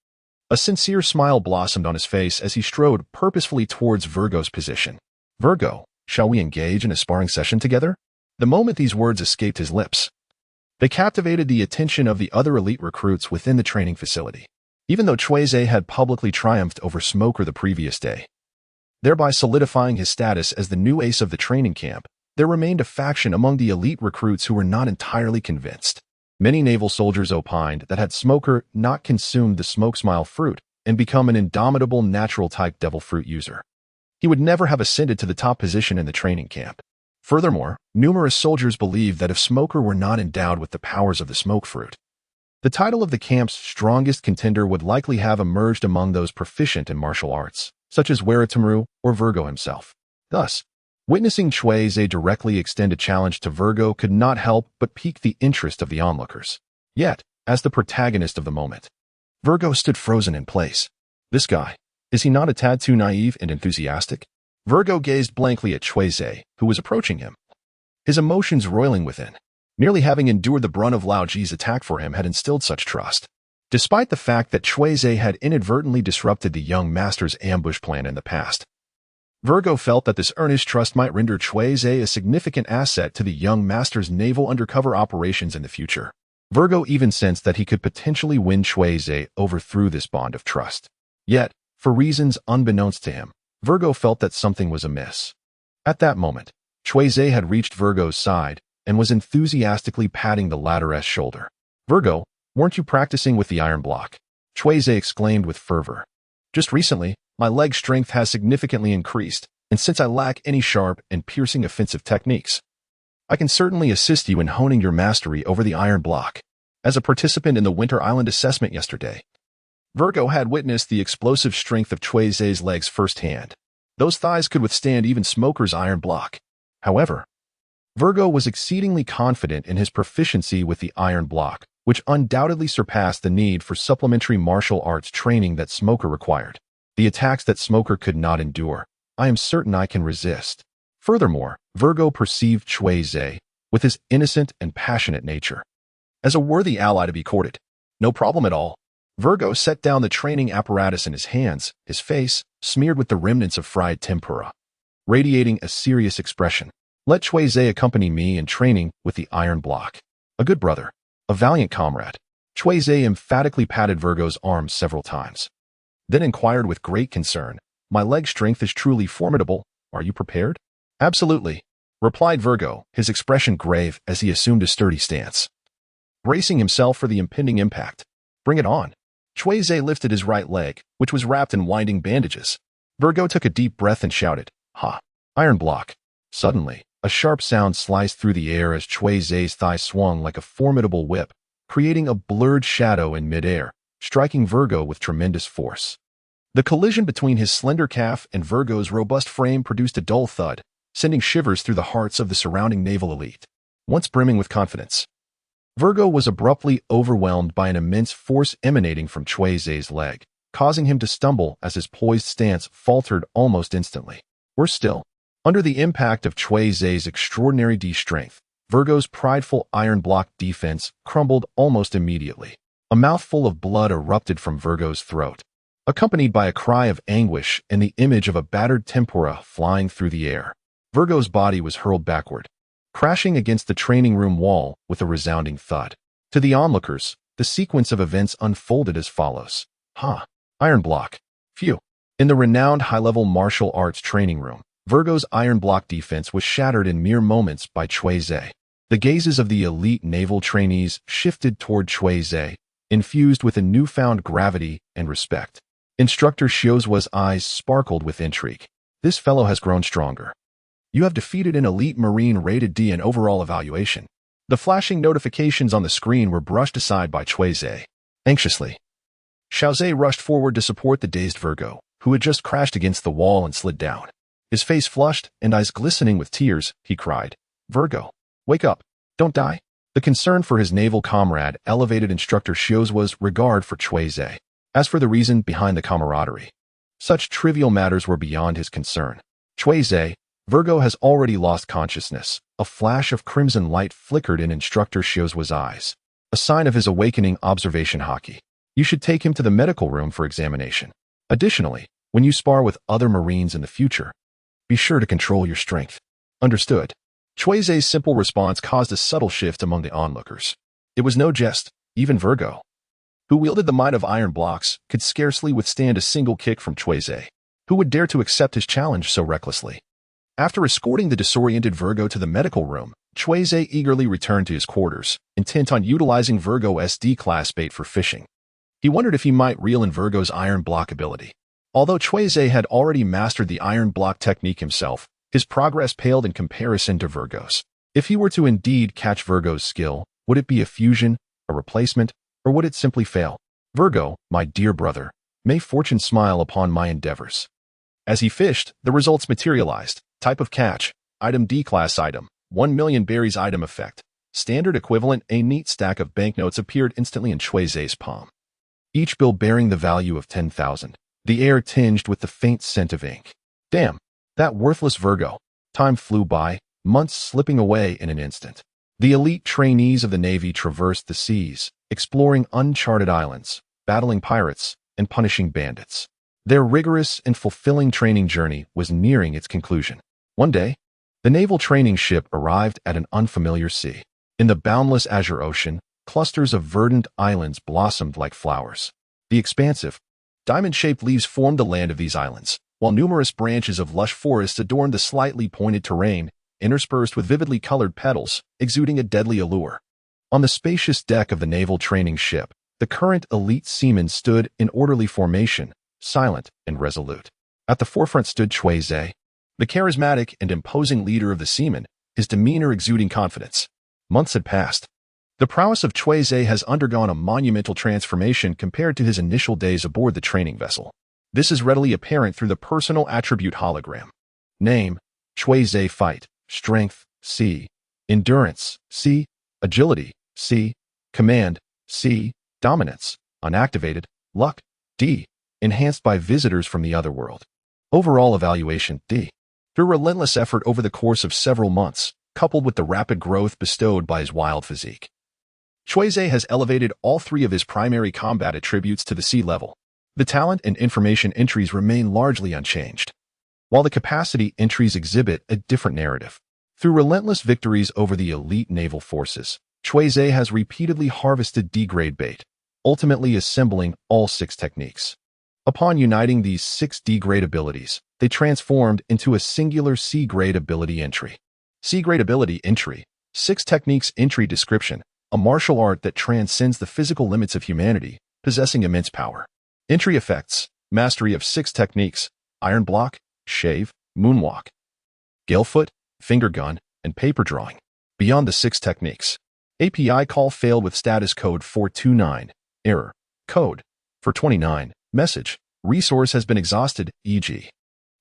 A sincere smile blossomed on his face as he strode purposefully towards Virgo's position. Virgo, shall we engage in a sparring session together? The moment these words escaped his lips, they captivated the attention of the other elite recruits within the training facility. Even though Cui Ze had publicly triumphed over Smoker the previous day, thereby solidifying his status as the new ace of the training camp, there remained a faction among the elite recruits who were not entirely convinced. Many naval soldiers opined that had Smoker not consumed the smoke smile fruit and become an indomitable natural-type devil fruit user, he would never have ascended to the top position in the training camp. Furthermore, numerous soldiers believed that if Smoker were not endowed with the powers of the smoke fruit, the title of the camp's strongest contender would likely have emerged among those proficient in martial arts, such as Weratomaru or Virgo himself. Thus, witnessing Cui Ze directly extend a challenge to Virgo could not help but pique the interest of the onlookers. Yet, as the protagonist of the moment, Virgo stood frozen in place. This guy, is he not a tad too naive and enthusiastic? Virgo gazed blankly at Cui Ze, who was approaching him, his emotions roiling within. Merely having endured the brunt of Lao Ji's attack for him had instilled such trust. Despite the fact that Cui Ze had inadvertently disrupted the young master's ambush plan in the past, Virgo felt that this earnest trust might render Cui Ze a significant asset to the young master's naval undercover operations in the future. Virgo even sensed that he could potentially win Cui Ze over through this bond of trust. Yet, for reasons unbeknownst to him, Virgo felt that something was amiss. At that moment, Cui Ze had reached Virgo's side and was enthusiastically patting the latter's shoulder. Virgo, weren't you practicing with the iron block? Cui Ze exclaimed with fervor. Just recently, my leg strength has significantly increased, and since I lack any sharp and piercing offensive techniques, I can certainly assist you in honing your mastery over the iron block. As a participant in the Winter Island assessment yesterday, Virgo had witnessed the explosive strength of Cui Ze's legs firsthand. Those thighs could withstand even Smoker's iron block. However, Virgo was exceedingly confident in his proficiency with the iron block, which undoubtedly surpassed the need for supplementary martial arts training that Smoker required. The attacks that Smoker could not endure, I am certain I can resist. Furthermore, Virgo perceived Cui Ze, with his innocent and passionate nature, as a worthy ally to be courted. No problem at all. Virgo set down the training apparatus in his hands, his face smeared with the remnants of fried tempura, radiating a serious expression. Let Cui Ze accompany me in training with the iron block. A good brother, a valiant comrade. Cui Ze emphatically patted Virgo's arm several times, then inquired with great concern, my leg strength is truly formidable. Are you prepared? Absolutely, replied Virgo, his expression grave as he assumed a sturdy stance, bracing himself for the impending impact. Bring it on. Cui Ze lifted his right leg, which was wrapped in winding bandages. Virgo took a deep breath and shouted, Ha! Iron block. Suddenly, a sharp sound sliced through the air as Cui Ze's thigh swung like a formidable whip, creating a blurred shadow in midair, striking Virgo with tremendous force. The collision between his slender calf and Virgo's robust frame produced a dull thud, sending shivers through the hearts of the surrounding naval elite. Once brimming with confidence, Virgo was abruptly overwhelmed by an immense force emanating from Cui Ze's leg, causing him to stumble as his poised stance faltered almost instantly. Worse still, under the impact of Cui Ze's extraordinary strength, Virgo's prideful iron block defense crumbled almost immediately. A mouthful of blood erupted from Virgo's throat, accompanied by a cry of anguish and the image of a battered tempura flying through the air. Virgo's body was hurled backward, crashing against the training room wall with a resounding thud. To the onlookers, the sequence of events unfolded as follows. Iron block. Phew. In the renowned high-level martial arts training room, Virgo's iron block defense was shattered in mere moments by Cui Ze. The gazes of the elite naval trainees shifted toward Cui Ze, infused with a newfound gravity and respect. Instructor Xiuzuo's eyes sparkled with intrigue. This fellow has grown stronger. You have defeated an elite Marine rated D in overall evaluation. The flashing notifications on the screen were brushed aside by Cui Ze. Anxiously, Xiao Ze rushed forward to support the dazed Virgo, who had just crashed against the wall and slid down. His face flushed and eyes glistening with tears, he cried, "Virgo, wake up. Don't die." The concern for his naval comrade elevated Instructor Xiuzuo's regard for Cui Ze. As for the reason behind the camaraderie, such trivial matters were beyond his concern. Cui Ze, Virgo has already lost consciousness. A flash of crimson light flickered in Instructor Xiuzuo's eyes, a sign of his awakening observation haki. You should take him to the medical room for examination. Additionally, when you spar with other Marines in the future, be sure to control your strength. Understood. Cui Ze's simple response caused a subtle shift among the onlookers. It was no jest. Even Virgo, who wielded the might of iron blocks, could scarcely withstand a single kick from Cui Ze. Who would dare to accept his challenge so recklessly? After escorting the disoriented Virgo to the medical room, Cui Ze eagerly returned to his quarters, intent on utilizing Virgo's D-class bait for fishing. He wondered if he might reel in Virgo's iron block ability. Although Cui Ze had already mastered the iron block technique himself, his progress paled in comparison to Virgo's. If he were to indeed catch Virgo's skill, would it be a fusion, a replacement, or would it simply fail? Virgo, my dear brother, may fortune smile upon my endeavors. As he fished, the results materialized. Type of catch, item D-class item, 1 million berries item effect. Standard equivalent, a neat stack of banknotes appeared instantly in Cui Ze's palm. Each bill bearing the value of 10,000. The air tinged with the faint scent of ink. Damn, that worthless Virgo. Time flew by, months slipping away in an instant. The elite trainees of the Navy traversed the seas, exploring uncharted islands, battling pirates, and punishing bandits. Their rigorous and fulfilling training journey was nearing its conclusion. One day, the naval training ship arrived at an unfamiliar sea. In the boundless azure ocean, clusters of verdant islands blossomed like flowers. The expansive, diamond-shaped leaves formed the land of these islands, while numerous branches of lush forests adorned the slightly pointed terrain, interspersed with vividly colored petals, exuding a deadly allure. On the spacious deck of the naval training ship, the current elite seamen stood in orderly formation, silent and resolute. At the forefront stood Cui Ze, the charismatic and imposing leader of the seamen, his demeanor exuding confidence. Months had passed. The prowess of Cui Ze has undergone a monumental transformation compared to his initial days aboard the training vessel. This is readily apparent through the personal attribute hologram. Name, Cui Ze Feite. Strength, C. Endurance, C. Agility, C. Command, C. Dominance, unactivated. Luck, D. Enhanced by visitors from the other world. Overall evaluation, D. Through relentless effort over the course of several months, coupled with the rapid growth bestowed by his wild physique, Cui Ze has elevated all three of his primary combat attributes to the C level. The talent and information entries remain largely unchanged, while the capacity entries exhibit a different narrative. Through relentless victories over the elite naval forces, Cui Ze has repeatedly harvested D-grade bait, ultimately assembling all 6 techniques. Upon uniting these 6 D-grade abilities, they transformed into a singular C-grade ability entry. C-grade ability entry, 6 techniques entry description, a martial art that transcends the physical limits of humanity, possessing immense power. Entry effects, mastery of 6 techniques, iron block, shave, moonwalk, galefoot, finger gun, and paper drawing. Beyond the 6 techniques, API call failed with status code 429, error, code, 429, message, resource has been exhausted, e.g.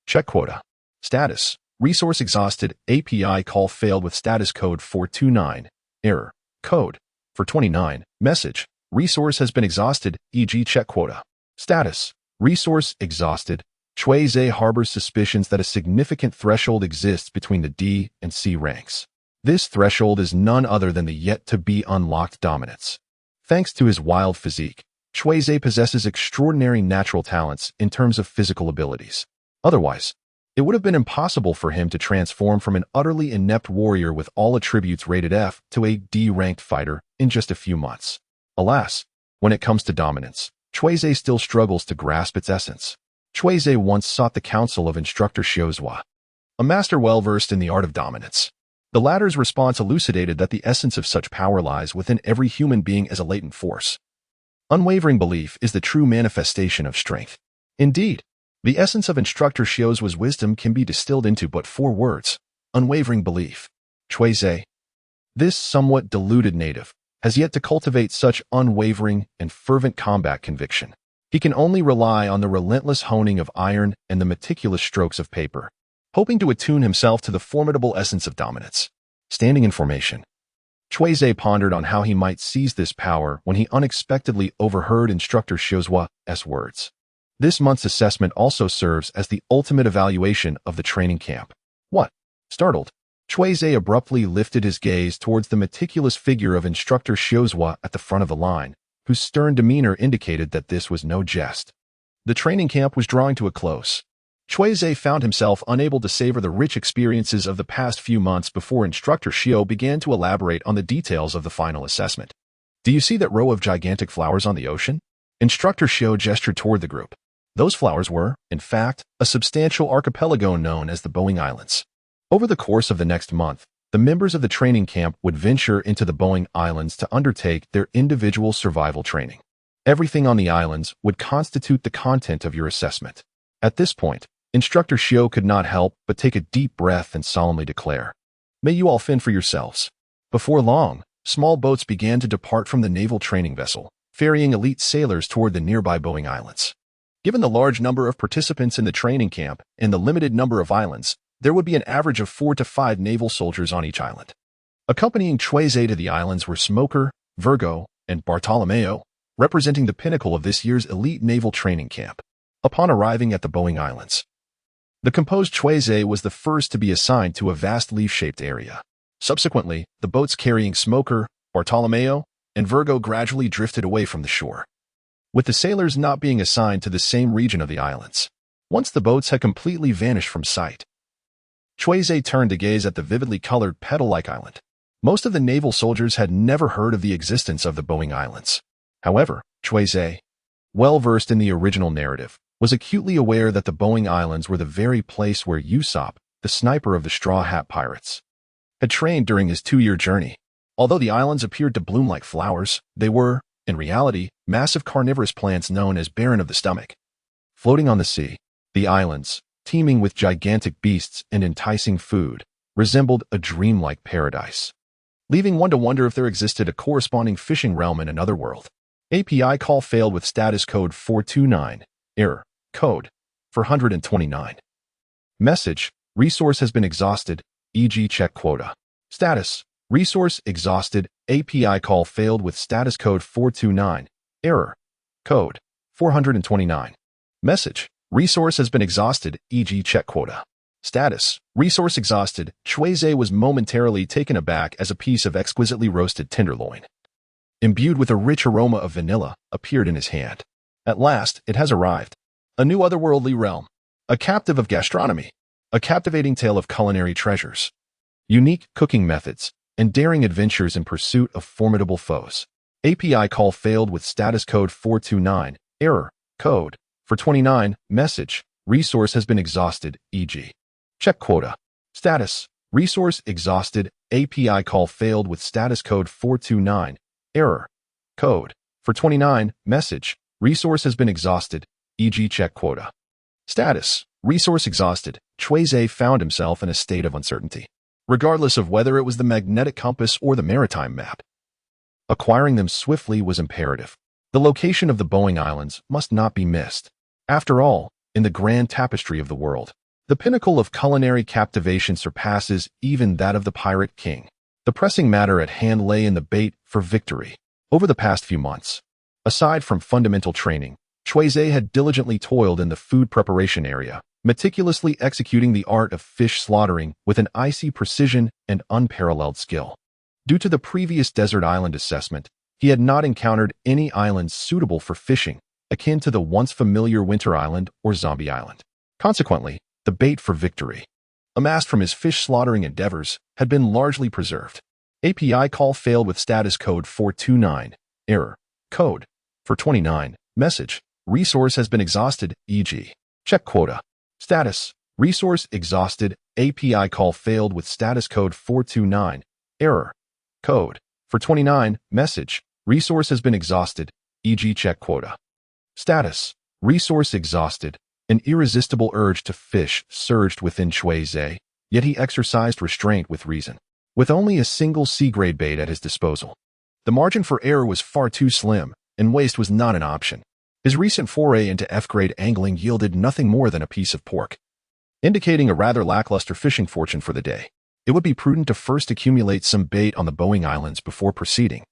check quota. Status, resource exhausted, API call failed with status code 429, error, code, For 29, message. Resource has been exhausted, e.g. check quota. Status. Resource exhausted. Cui Ze harbors suspicions that a significant threshold exists between the D and C ranks. This threshold is none other than the yet-to-be unlocked dominance. Thanks to his wild physique, Cui Ze possesses extraordinary natural talents in terms of physical abilities. Otherwise, it would have been impossible for him to transform from an utterly inept warrior with all attributes rated F to a D-ranked fighter in just a few months. Alas, when it comes to dominance, Cui Ze still struggles to grasp its essence. Cui Ze once sought the counsel of instructor Xiozhua, a master well-versed in the art of dominance. The latter's response elucidated that the essence of such power lies within every human being as a latent force. Unwavering belief is the true manifestation of strength. Indeed, the essence of instructor Xiozhua's wisdom can be distilled into but 4 words: unwavering belief. Cui Ze, this somewhat deluded native, has yet to cultivate such unwavering and fervent combat conviction. He can only rely on the relentless honing of iron and the meticulous strokes of paper, hoping to attune himself to the formidable essence of dominance. Standing in formation, Cui Ze pondered on how he might seize this power when he unexpectedly overheard instructor Xiozhua's words. This month's assessment also serves as the ultimate evaluation of the training camp. What? Startled, Cui Ze abruptly lifted his gaze towards the meticulous figure of instructor Xiozhua at the front of the line, whose stern demeanor indicated that this was no jest. The training camp was drawing to a close. Cui Ze found himself unable to savor the rich experiences of the past few months before instructor Xiao began to elaborate on the details of the final assessment. Do you see that row of gigantic flowers on the ocean? Instructor Xiao gestured toward the group. Those flowers were, in fact, a substantial archipelago known as the Boeing Islands. Over the course of the next month, the members of the training camp would venture into the Boeing Islands to undertake their individual survival training. Everything on the islands would constitute the content of your assessment. At this point, Instructor Xiao could not help but take a deep breath and solemnly declare, "May you all fend for yourselves." Before long, small boats began to depart from the naval training vessel, ferrying elite sailors toward the nearby Boeing Islands. Given the large number of participants in the training camp and the limited number of islands, there would be an average of 4 to 5 naval soldiers on each island. Accompanying Cui Ze to the islands were Smoker, Virgo, and Bartolomeo, representing the pinnacle of this year's elite naval training camp. Upon arriving at the Boeing Islands, the composed Cui Ze was the first to be assigned to a vast leaf-shaped area. Subsequently, the boats carrying Smoker, Bartolomeo, and Virgo gradually drifted away from the shore, with the sailors not being assigned to the same region of the islands. Once the boats had completely vanished from sight, Cui Ze turned to gaze at the vividly colored petal-like island. Most of the naval soldiers had never heard of the existence of the Boeing Islands. However, Cui Ze, well-versed in the original narrative, was acutely aware that the Boeing Islands were the very place where Usopp, the sniper of the Straw Hat Pirates, had trained during his 2-year journey. Although the islands appeared to bloom like flowers, they were, in reality, massive carnivorous plants known as barren of the stomach. Floating on the sea, the islands, teeming with gigantic beasts and enticing food, resembled a dreamlike paradise, leaving one to wonder if there existed a corresponding fishing realm in another world. API call failed with status code 429, error, code 429. Message, resource has been exhausted, e.g. check quota. Status, resource exhausted, API call failed with status code 429, error, code 429. Message, resource has been exhausted, e.g. check quota. Status, resource exhausted. Cui Ze was momentarily taken aback as a piece of exquisitely roasted tenderloin, imbued with a rich aroma of vanilla, appeared in his hand. At last, it has arrived. A new otherworldly realm. A captive of gastronomy. A captivating tale of culinary treasures, unique cooking methods, and daring adventures in pursuit of formidable foes. API call failed with status code 429, error, code 429. Message, resource has been exhausted, e.g. check quota. Status, resource exhausted, API call failed with status code 429, error, code 429. Message, resource has been exhausted, e.g. check quota. Status, resource exhausted. Cui Ze found himself in a state of uncertainty, regardless of whether it was the magnetic compass or the maritime map. Acquiring them swiftly was imperative. The location of the Boeing Islands must not be missed. After all, in the grand tapestry of the world, the pinnacle of culinary captivation surpasses even that of the Pirate King. The pressing matter at hand lay in the bait for victory. Over the past few months, aside from fundamental training, Cui Ze had diligently toiled in the food preparation area, meticulously executing the art of fish slaughtering with an icy precision and unparalleled skill. Due to the previous desert island assessment, he had not encountered any islands suitable for fishing, akin to the once familiar Winter Island or Zombie Island. Consequently, the bait for victory, amassed from his fish slaughtering endeavors, had been largely preserved. API call failed with status code 429. Error. Code. For 29. Message. Resource has been exhausted, e.g. Check quota. Status. Resource exhausted. API call failed with status code 429. Error. Code. For 29. Message. Resource has been exhausted, e.g. check quota. Status. Resource exhausted. An irresistible urge to fish surged within Cui Ze, yet he exercised restraint with reason. With only a single C-grade bait at his disposal, the margin for error was far too slim, and waste was not an option. His recent foray into F-grade angling yielded nothing more than a piece of pork, indicating a rather lackluster fishing fortune for the day. It would be prudent to first accumulate some bait on the Boeing Islands before proceeding.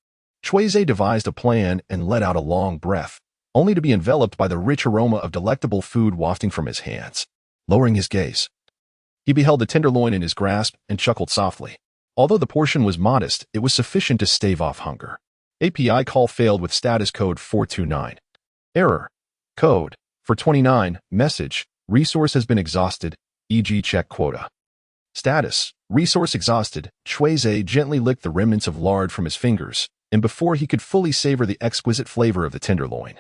Cui Ze devised a plan and let out a long breath, only to be enveloped by the rich aroma of delectable food wafting from his hands. Lowering his gaze, he beheld the tenderloin in his grasp and chuckled softly. Although the portion was modest, it was sufficient to stave off hunger. API call failed with status code 429. Error. Code. For 29. Message. Resource has been exhausted, e.g. check quota. Status. Resource exhausted. Cui Ze gently licked the remnants of lard from his fingers, and before he could fully savor the exquisite flavor of the tenderloin,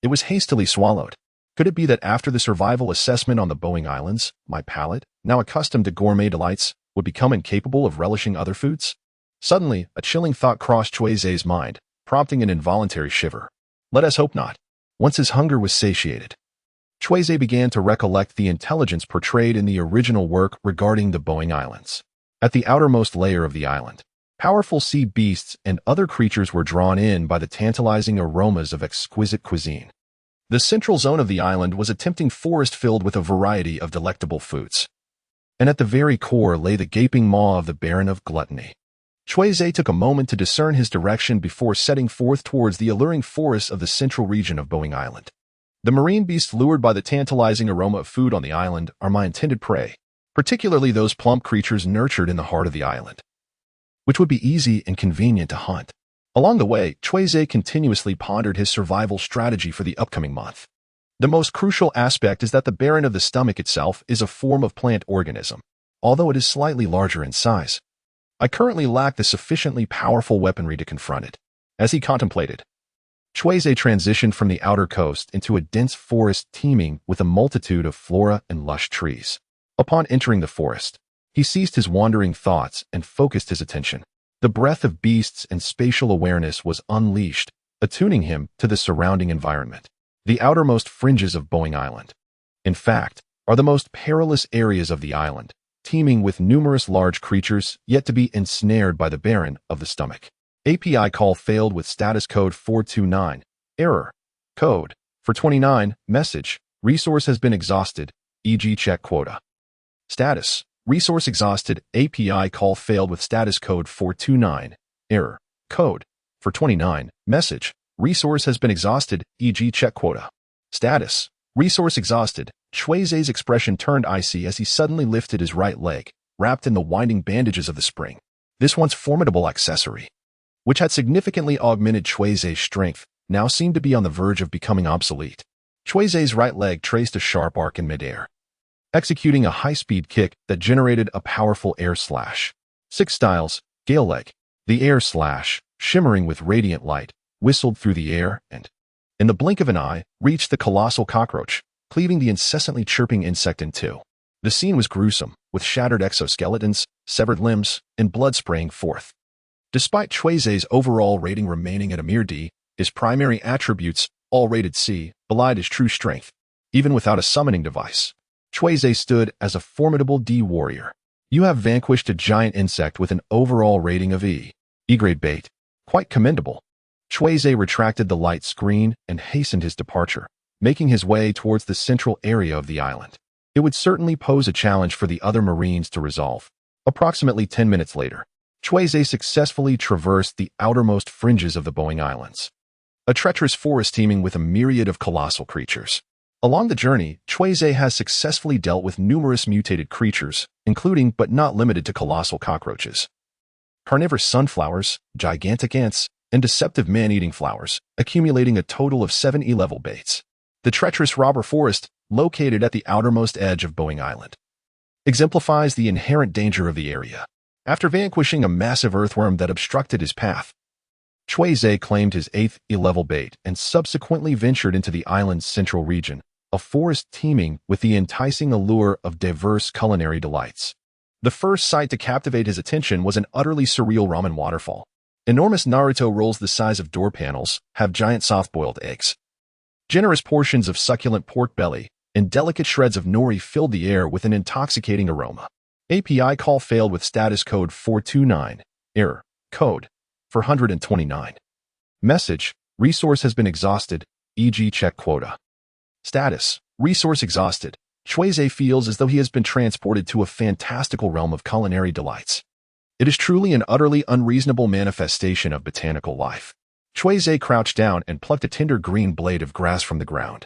it was hastily swallowed. Could it be that after the survival assessment on the Boeing Islands, my palate, now accustomed to gourmet delights, would become incapable of relishing other foods? Suddenly, a chilling thought crossed Cui Ze's mind, prompting an involuntary shiver. Let us hope not. Once his hunger was satiated, Cui Ze began to recollect the intelligence portrayed in the original work regarding the Boeing Islands. At the outermost layer of the island, powerful sea beasts and other creatures were drawn in by the tantalizing aromas of exquisite cuisine. The central zone of the island was a tempting forest filled with a variety of delectable foods. And at the very core lay the gaping maw of the Baron of Gluttony. Cui Ze took a moment to discern his direction before setting forth towards the alluring forests of the central region of Boeing Island. The marine beasts lured by the tantalizing aroma of food on the island are my intended prey, particularly those plump creatures nurtured in the heart of the island, which would be easy and convenient to hunt. Along the way, Cui Ze continuously pondered his survival strategy for the upcoming month. The most crucial aspect is that the Baron of the stomach itself is a form of plant organism, although it is slightly larger in size. I currently lack the sufficiently powerful weaponry to confront it. As he contemplated, Cui Ze transitioned from the outer coast into a dense forest teeming with a multitude of flora and lush trees. Upon entering the forest, he ceased his wandering thoughts and focused his attention. The breath of beasts and spatial awareness was unleashed, attuning him to the surrounding environment. The outermost fringes of Boeing Island, in fact, are the most perilous areas of the island, teeming with numerous large creatures yet to be ensnared by the Baron of the stomach. API call failed with status code 429. Error. Code. For 29. Message. Resource has been exhausted, e.g. check quota. Status. Resource exhausted. API call failed with status code 429. Error. Code. For 29. Message. Resource has been exhausted, e.g. check quota. Status. Resource exhausted. Cui Ze's expression turned icy as he suddenly lifted his right leg, wrapped in the winding bandages of the spring. This once formidable accessory, which had significantly augmented Cui Ze's strength, now seemed to be on the verge of becoming obsolete. Cui Ze's right leg traced a sharp arc in midair, executing a high-speed kick that generated a powerful air slash. 6 styles, gale leg. The air slash, shimmering with radiant light, whistled through the air and, in the blink of an eye, reached the colossal cockroach, cleaving the incessantly chirping insect in two. The scene was gruesome, with shattered exoskeletons, severed limbs, and blood spraying forth. Despite Cui Ze's overall rating remaining at a mere D, his primary attributes, all rated C, belied his true strength. Even without a summoning device, Cui Ze stood as a formidable D warrior. You have vanquished a giant insect with an overall rating of E. E-grade bait. Quite commendable. Cui Ze retracted the light screen and hastened his departure, making his way towards the central area of the island. It would certainly pose a challenge for the other Marines to resolve. Approximately 10 minutes later, Cui Ze successfully traversed the outermost fringes of the Boeing Islands, a treacherous forest teeming with a myriad of colossal creatures. Along the journey, Cui Ze has successfully dealt with numerous mutated creatures, including but not limited to colossal cockroaches, carnivorous sunflowers, gigantic ants, and deceptive man-eating flowers, accumulating a total of 7 E-level baits. The treacherous robber forest, located at the outermost edge of Boeing Island, exemplifies the inherent danger of the area. After vanquishing a massive earthworm that obstructed his path, Cui Ze claimed his 8th E-level bait and subsequently ventured into the island's central region, a forest teeming with the enticing allure of diverse culinary delights. The first sight to captivate his attention was an utterly surreal ramen waterfall. Enormous Naruto rolls the size of door panels have giant soft-boiled eggs. Generous portions of succulent pork belly and delicate shreds of nori filled the air with an intoxicating aroma. API call failed with status code 429. Error. Code 429. Message. Resource has been exhausted, e.g. check quota. Status. Resource exhausted. Cui Ze feels as though he has been transported to a fantastical realm of culinary delights. It is truly an utterly unreasonable manifestation of botanical life. Cui Ze crouched down and plucked a tender green blade of grass from the ground.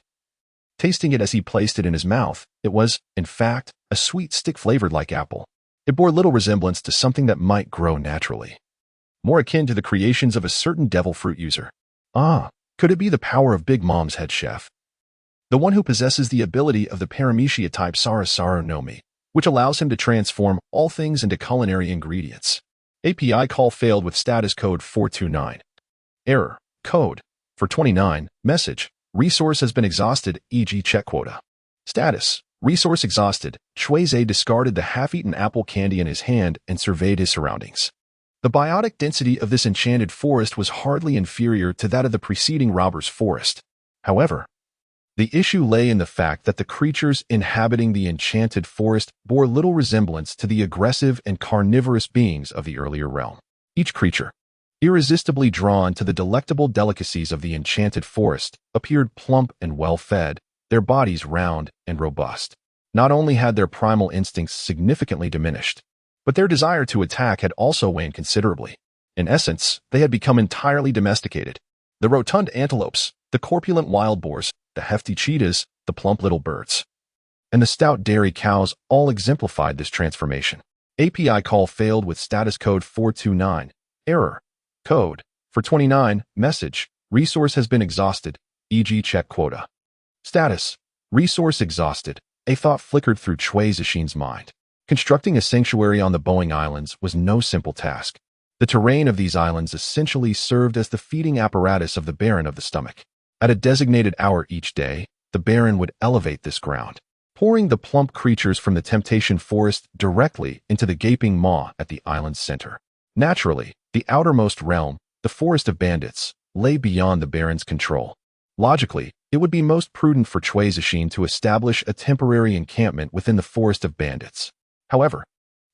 Tasting it as he placed it in his mouth, it was, in fact, a sweet stick flavored like apple. It bore little resemblance to something that might grow naturally, more akin to the creations of a certain devil fruit user. Ah, could it be the power of Big Mom's head chef? The one who possesses the ability of the Paramecia type Sarasaru no Mi, which allows him to transform all things into culinary ingredients. API call failed with status code 429. Error. Code 429. Message. Resource has been exhausted, e.g. check quota. Status. Resource exhausted. Cui Ze discarded the half-eaten apple candy in his hand and surveyed his surroundings. The biotic density of this enchanted forest was hardly inferior to that of the preceding robber's forest. However, the issue lay in the fact that the creatures inhabiting the enchanted forest bore little resemblance to the aggressive and carnivorous beings of the earlier realm. Each creature, irresistibly drawn to the delectable delicacies of the enchanted forest, appeared plump and well-fed, their bodies round and robust. Not only had their primal instincts significantly diminished, but their desire to attack had also waned considerably. In essence, they had become entirely domesticated. The rotund antelopes, the corpulent wild boars, the hefty cheetahs, the plump little birds, and the stout dairy cows all exemplified this transformation. API call failed with status code 429. Error. Code 429. Message. Resource has been exhausted, e.g. check quota. Status. Resource exhausted. A thought flickered through Cui Ze's mind. Constructing a sanctuary on the Boeing Islands was no simple task. The terrain of these islands essentially served as the feeding apparatus of the Baron of the Stomach. At a designated hour each day, the Baron would elevate this ground, pouring the plump creatures from the Temptation Forest directly into the gaping maw at the island's center. Naturally, the outermost realm, the Forest of Bandits, lay beyond the Baron's control. Logically, it would be most prudent for Cui Ze to establish a temporary encampment within the Forest of Bandits. However,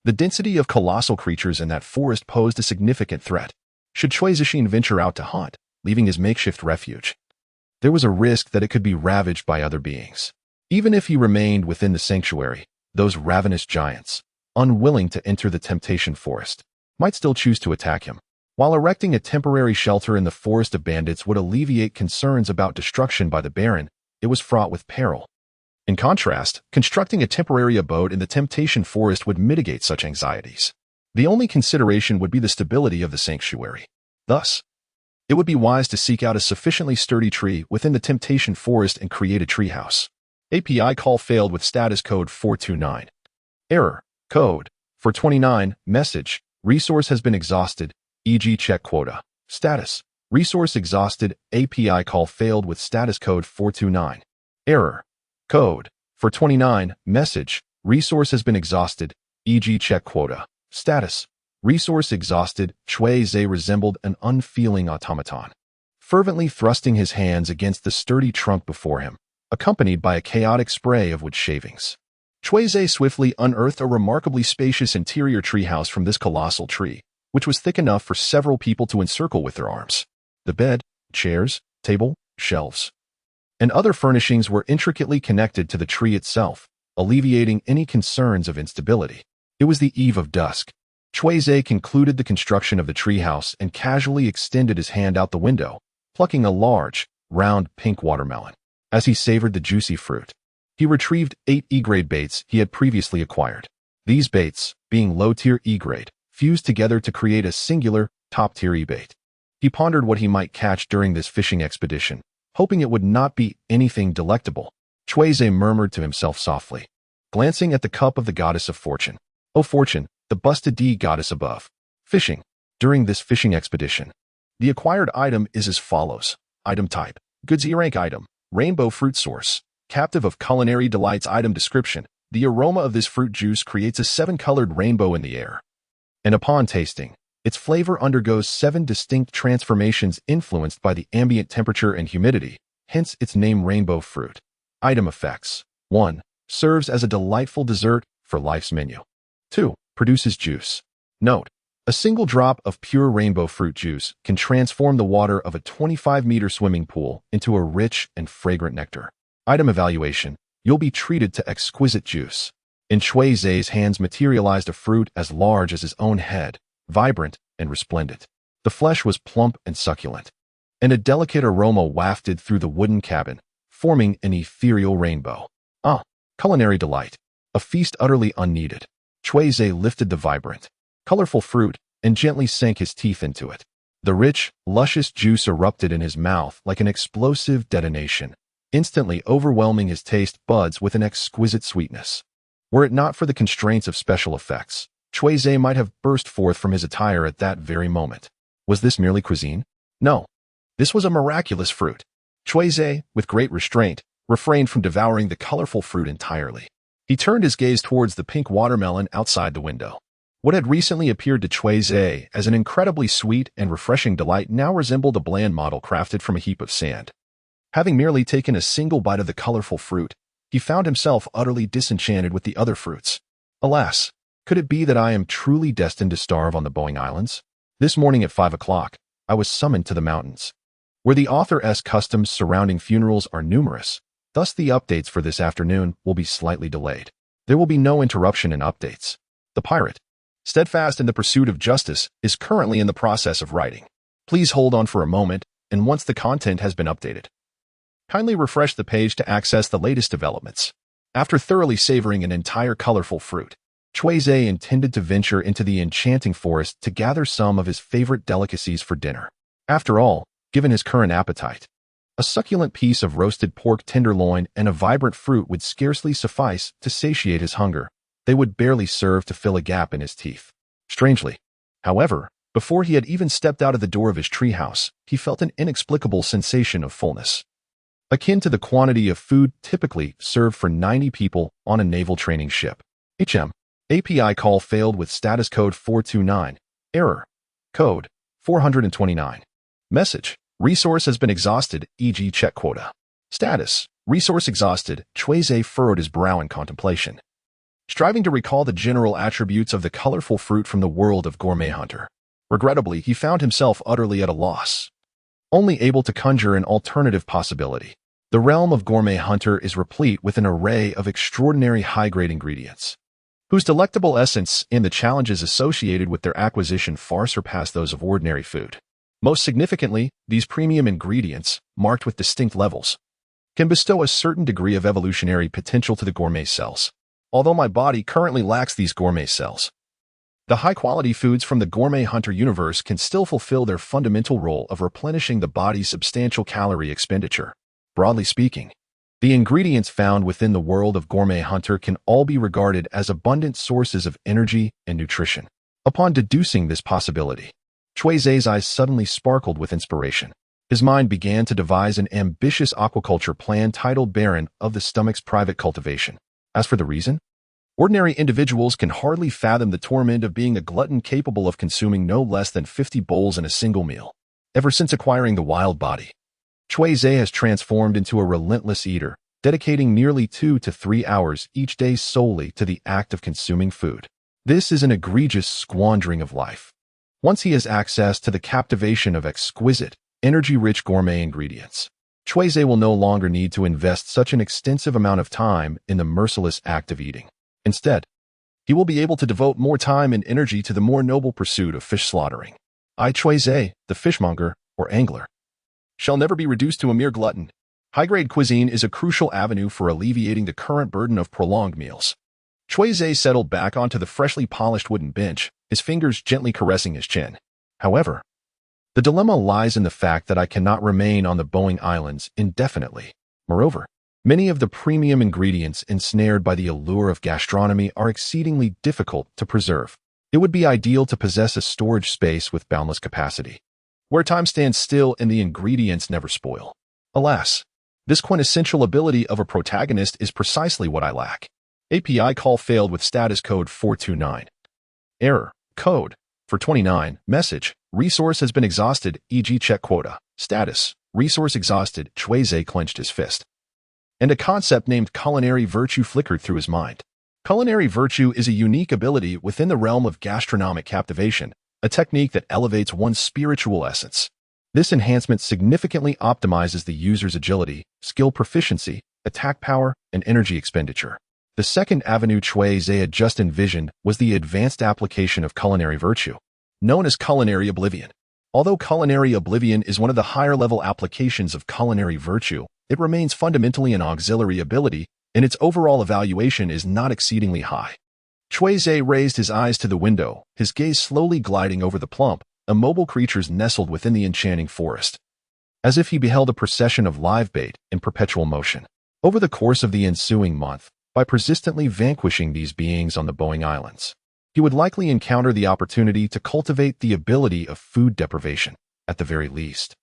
the density of colossal creatures in that forest posed a significant threat. Should Cui Ze venture out to hunt, leaving his makeshift refuge, there was a risk that it could be ravaged by other beings. Even if he remained within the sanctuary, those ravenous giants, unwilling to enter the Temptation Forest, might still choose to attack him. While erecting a temporary shelter in the Forest of Bandits would alleviate concerns about destruction by the Baron, it was fraught with peril. In contrast, constructing a temporary abode in the Temptation Forest would mitigate such anxieties. The only consideration would be the stability of the sanctuary. Thus, it would be wise to seek out a sufficiently sturdy tree within the Temptation Forest and create a treehouse. API call failed with status code 429. Error. Code 429. Message. Resource has been exhausted, e.g. check quota. Status. Resource exhausted. API call failed with status code 429. Error. Code 429. Message. Resource has been exhausted, e.g. check quota. Status. Resource exhausted. Cui Ze resembled an unfeeling automaton, fervently thrusting his hands against the sturdy trunk before him, accompanied by a chaotic spray of wood shavings. Cui Ze swiftly unearthed a remarkably spacious interior treehouse from this colossal tree, which was thick enough for several people to encircle with their arms. The bed, chairs, table, shelves, and other furnishings were intricately connected to the tree itself, alleviating any concerns of instability. It was the eve of dusk, Cui Ze concluded the construction of the treehouse and casually extended his hand out the window, plucking a large, round pink watermelon. As he savored the juicy fruit, he retrieved 8 E-grade baits he had previously acquired. These baits, being low-tier E-grade, fused together to create a singular, top-tier E-bait. He pondered what he might catch during this fishing expedition, hoping it would not be anything delectable. Cui Ze murmured to himself softly, glancing at the cup of the goddess of fortune. "O fortune, the busted D goddess above." Fishing. During this fishing expedition, the acquired item is as follows. Item type: Good Z rank item, rainbow fruit source. Captive of culinary delights. Item description: the aroma of this fruit juice creates a 7-colored rainbow in the air, and upon tasting, its flavor undergoes 7 distinct transformations influenced by the ambient temperature and humidity, hence its name rainbow fruit. Item effects: 1. Serves as a delightful dessert for life's menu. 2. Produces juice. Note: a single drop of pure rainbow fruit juice can transform the water of a 25-meter swimming pool into a rich and fragrant nectar. Item evaluation: you'll be treated to exquisite juice. In Cui Ze's hands materialized a fruit as large as his own head, vibrant and resplendent. The flesh was plump and succulent, and a delicate aroma wafted through the wooden cabin, forming an ethereal rainbow. Culinary delight. A feast utterly unneeded. Cui Ze lifted the vibrant, colorful fruit and gently sank his teeth into it. The rich, luscious juice erupted in his mouth like an explosive detonation, instantly overwhelming his taste buds with an exquisite sweetness. Were it not for the constraints of special effects, Cui Ze might have burst forth from his attire at that very moment. Was this merely cuisine? No. This was a miraculous fruit. Cui Ze, with great restraint, refrained from devouring the colorful fruit entirely. He turned his gaze towards the pink watermelon outside the window. What had recently appeared to Cui Ze as an incredibly sweet and refreshing delight now resembled a bland model crafted from a heap of sand. Having merely taken a single bite of the colorful fruit, he found himself utterly disenchanted with the other fruits. Alas, could it be that I am truly destined to starve on the Boeing Islands? This morning at 5 o'clock, I was summoned to the mountains, where the author's customs surrounding funerals are numerous. Thus the updates for this afternoon will be slightly delayed. There will be no interruption in updates. The pirate, steadfast in the pursuit of justice, is currently in the process of writing. Please hold on for a moment, and once the content has been updated, kindly refresh the page to access the latest developments. After thoroughly savoring an entire colorful fruit, Cui Ze intended to venture into the enchanting forest to gather some of his favorite delicacies for dinner. After all, given his current appetite, a succulent piece of roasted pork tenderloin and a vibrant fruit would scarcely suffice to satiate his hunger. They would barely serve to fill a gap in his teeth. Strangely, however, before he had even stepped out of the door of his treehouse, he felt an inexplicable sensation of fullness, akin to the quantity of food typically served for 90 people on a naval training ship. API call failed with status code 429. Error. Code 429. Message: resource has been exhausted, e.g. check quota. Status: resource exhausted. Cui Ze furrowed his brow in contemplation, striving to recall the general attributes of the colorful fruit from the world of Gourmet Hunter. Regrettably, he found himself utterly at a loss, only able to conjure an alternative possibility. The realm of Gourmet Hunter is replete with an array of extraordinary high-grade ingredients, whose delectable essence and the challenges associated with their acquisition far surpass those of ordinary food. Most significantly, these premium ingredients, marked with distinct levels, can bestow a certain degree of evolutionary potential to the gourmet cells. Although my body currently lacks these gourmet cells, the high-quality foods from the Gourmet Hunter universe can still fulfill their fundamental role of replenishing the body's substantial calorie expenditure. Broadly speaking, the ingredients found within the world of Gourmet Hunter can all be regarded as abundant sources of energy and nutrition. Upon deducing this possibility, Cui Ze's eyes suddenly sparkled with inspiration. His mind began to devise an ambitious aquaculture plan titled Baron of the Stomach's Private Cultivation. As for the reason, ordinary individuals can hardly fathom the torment of being a glutton capable of consuming no less than 50 bowls in a single meal. Ever since acquiring the wild body, Cui Ze has transformed into a relentless eater, dedicating nearly 2 to 3 hours each day solely to the act of consuming food. This is an egregious squandering of life. Once he has access to the captivation of exquisite, energy-rich gourmet ingredients, Cui Ze will no longer need to invest such an extensive amount of time in the merciless act of eating. Instead, he will be able to devote more time and energy to the more noble pursuit of fish slaughtering. Cui Ze, the fishmonger, or angler, shall never be reduced to a mere glutton. High-grade cuisine is a crucial avenue for alleviating the current burden of prolonged meals. Cui Ze settled back onto the freshly polished wooden bench, his fingers gently caressing his chin. However, the dilemma lies in the fact that I cannot remain on the Boeing Islands indefinitely. Moreover, many of the premium ingredients ensnared by the allure of gastronomy are exceedingly difficult to preserve. It would be ideal to possess a storage space with boundless capacity, where time stands still and the ingredients never spoil. Alas, this quintessential ability of a protagonist is precisely what I lack. API call failed with status code 429. Error. Code. For 29. Message. Resource has been exhausted, e.g. check quota. Status. Resource exhausted. Cui Ze clenched his fist. And a concept named culinary virtue flickered through his mind. Culinary virtue is a unique ability within the realm of gastronomic captivation, a technique that elevates one's spiritual essence. This enhancement significantly optimizes the user's agility, skill proficiency, attack power, and energy expenditure. The second avenue Cui Ze had just envisioned was the advanced application of culinary virtue, known as culinary oblivion. Although culinary oblivion is one of the higher-level applications of culinary virtue, it remains fundamentally an auxiliary ability, and its overall evaluation is not exceedingly high. Cui Ze raised his eyes to the window, his gaze slowly gliding over the plump, immobile creatures nestled within the enchanting forest, as if he beheld a procession of live bait in perpetual motion. Over the course of the ensuing month, by persistently vanquishing these beings on the Boeing Islands, he would likely encounter the opportunity to cultivate the ability of food deprivation, at the very least.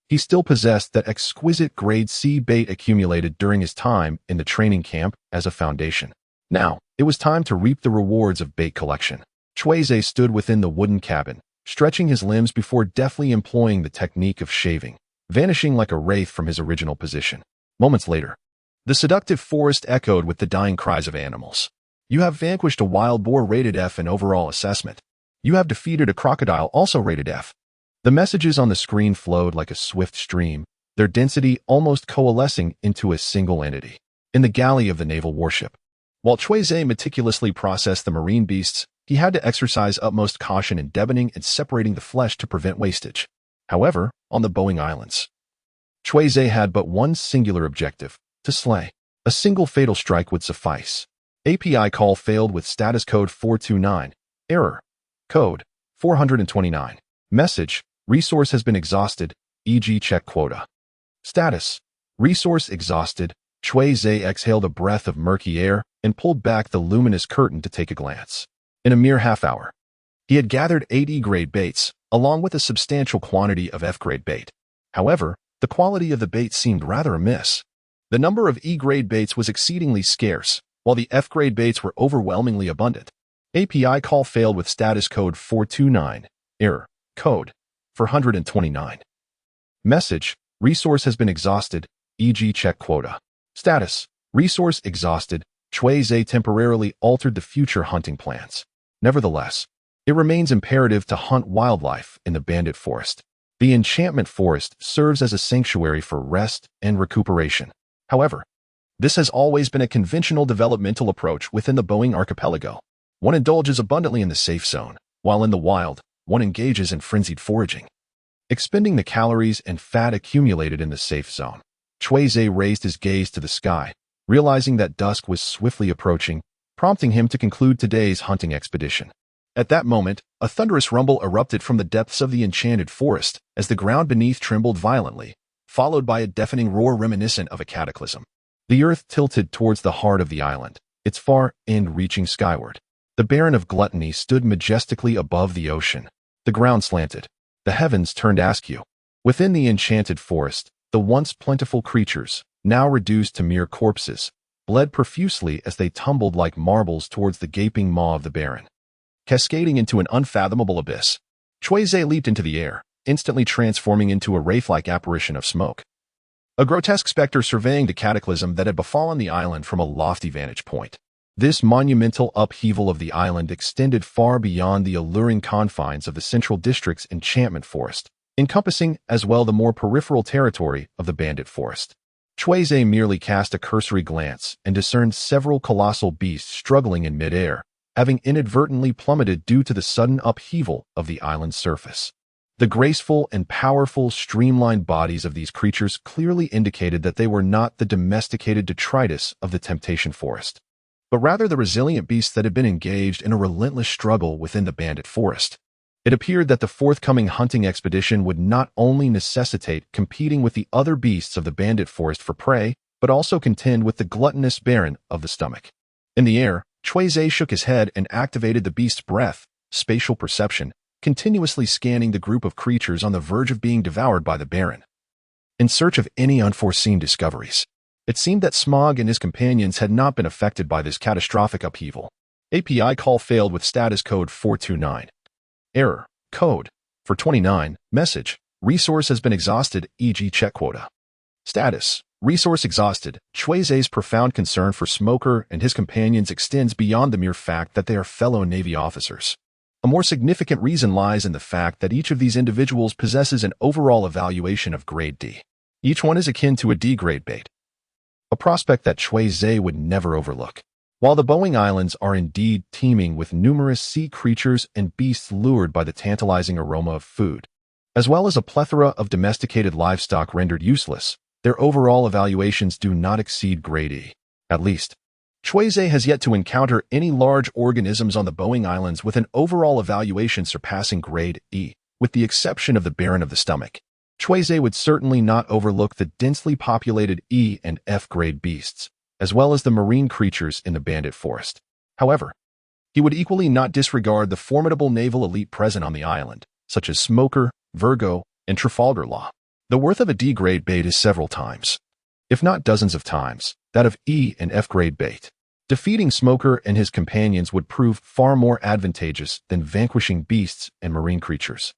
He still possessed that exquisite grade C bait accumulated during his time in the training camp as a foundation. Now, it was time to reap the rewards of bait collection. Cui Ze stood within the wooden cabin, stretching his limbs before deftly employing the technique of shaving, vanishing like a wraith from his original position. Moments later, the seductive forest echoed with the dying cries of animals. You have vanquished a wild boar rated F in overall assessment. You have defeated a crocodile also rated F. The messages on the screen flowed like a swift stream, their density almost coalescing into a single entity. In the galley of the naval warship, while Cui Ze meticulously processed the marine beasts, he had to exercise utmost caution in deboning and separating the flesh to prevent wastage. However, on the Boeing Islands, Cui Ze had but one singular objective: to slay. A single fatal strike would suffice. API call failed with status code 429. Error. Code 429. Message. Resource has been exhausted, e.g. check quota. Status. Resource exhausted. Cui Ze exhaled a breath of murky air and pulled back the luminous curtain to take a glance. In a mere half hour, he had gathered 8 E-grade baits, along with a substantial quantity of F-grade bait. However, the quality of the bait seemed rather amiss. The number of E-grade baits was exceedingly scarce, while the F-grade baits were overwhelmingly abundant. API call failed with status code 429. Error. Code 429. Message. Resource has been exhausted, e.g. check quota. Status. Resource exhausted. Cui Ze temporarily altered the future hunting plans. Nevertheless, it remains imperative to hunt wildlife in the bandit forest. The enchantment forest serves as a sanctuary for rest and recuperation. However, this has always been a conventional developmental approach within the Boeing archipelago. One indulges abundantly in the safe zone, while in the wild, one engages in frenzied foraging, expending the calories and fat accumulated in the safe zone. Cui Ze raised his gaze to the sky, realizing that dusk was swiftly approaching, prompting him to conclude today's hunting expedition. At that moment, a thunderous rumble erupted from the depths of the enchanted forest as the ground beneath trembled violently, followed by a deafening roar reminiscent of a cataclysm. The earth tilted towards the heart of the island, its far end reaching skyward. The Baron of Gluttony stood majestically above the ocean. The ground slanted. The heavens turned askew. Within the enchanted forest, the once plentiful creatures, now reduced to mere corpses, bled profusely as they tumbled like marbles towards the gaping maw of the Baron, cascading into an unfathomable abyss. Cui Ze leaped into the air, instantly transforming into a wraith-like apparition of smoke. A grotesque specter surveying the cataclysm that had befallen the island from a lofty vantage point. This monumental upheaval of the island extended far beyond the alluring confines of the central district's enchantment forest, encompassing as well the more peripheral territory of the bandit forest. Cui Ze merely cast a cursory glance and discerned several colossal beasts struggling in midair, having inadvertently plummeted due to the sudden upheaval of the island's surface. The graceful and powerful, streamlined bodies of these creatures clearly indicated that they were not the domesticated detritus of the temptation forest, but rather the resilient beasts that had been engaged in a relentless struggle within the bandit forest. It appeared that the forthcoming hunting expedition would not only necessitate competing with the other beasts of the bandit forest for prey, but also contend with the gluttonous baron of the stomach. In the air, Cui Ze shook his head and activated the beast's breath, spatial perception, continuously scanning the group of creatures on the verge of being devoured by the baron. In search of any unforeseen discoveries, it seemed that Smog and his companions had not been affected by this catastrophic upheaval. API call failed with status code 429. Error. Code. For 29. Message. Resource has been exhausted, e.g. check quota. Status. Resource exhausted. Cui Ze's profound concern for Smoker and his companions extends beyond the mere fact that they are fellow Navy officers. A more significant reason lies in the fact that each of these individuals possesses an overall evaluation of grade D. Each one is akin to a D-grade bait, a prospect that Cui Ze would never overlook. While the Boeing Islands are indeed teeming with numerous sea creatures and beasts lured by the tantalizing aroma of food, as well as a plethora of domesticated livestock rendered useless, their overall evaluations do not exceed grade E. At least, Cui Ze has yet to encounter any large organisms on the Boeing Islands with an overall evaluation surpassing grade E, with the exception of the Baron of the Stomach. Cui Ze would certainly not overlook the densely populated E and F grade beasts, as well as the marine creatures in the bandit forest. However, he would equally not disregard the formidable naval elite present on the island, such as Smoker, Virgo, and Trafalgar Law. The worth of a D-grade bait is several times, if not dozens of times, that of E and F-grade bait. Defeating Smoker and his companions would prove far more advantageous than vanquishing beasts and marine creatures.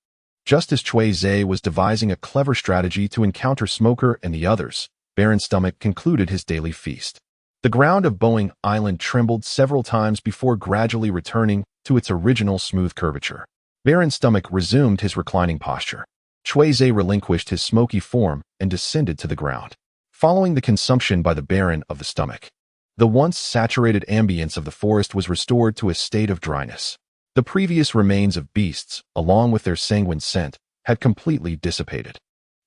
Just as Cui Ze was devising a clever strategy to encounter Smoker and the others, Baron Stomach concluded his daily feast. The ground of Boeing Island trembled several times before gradually returning to its original smooth curvature. Baron Stomach resumed his reclining posture. Cui Ze relinquished his smoky form and descended to the ground, following the consumption by the Baron of the Stomach. The once saturated ambience of the forest was restored to a state of dryness. The previous remains of beasts, along with their sanguine scent, had completely dissipated.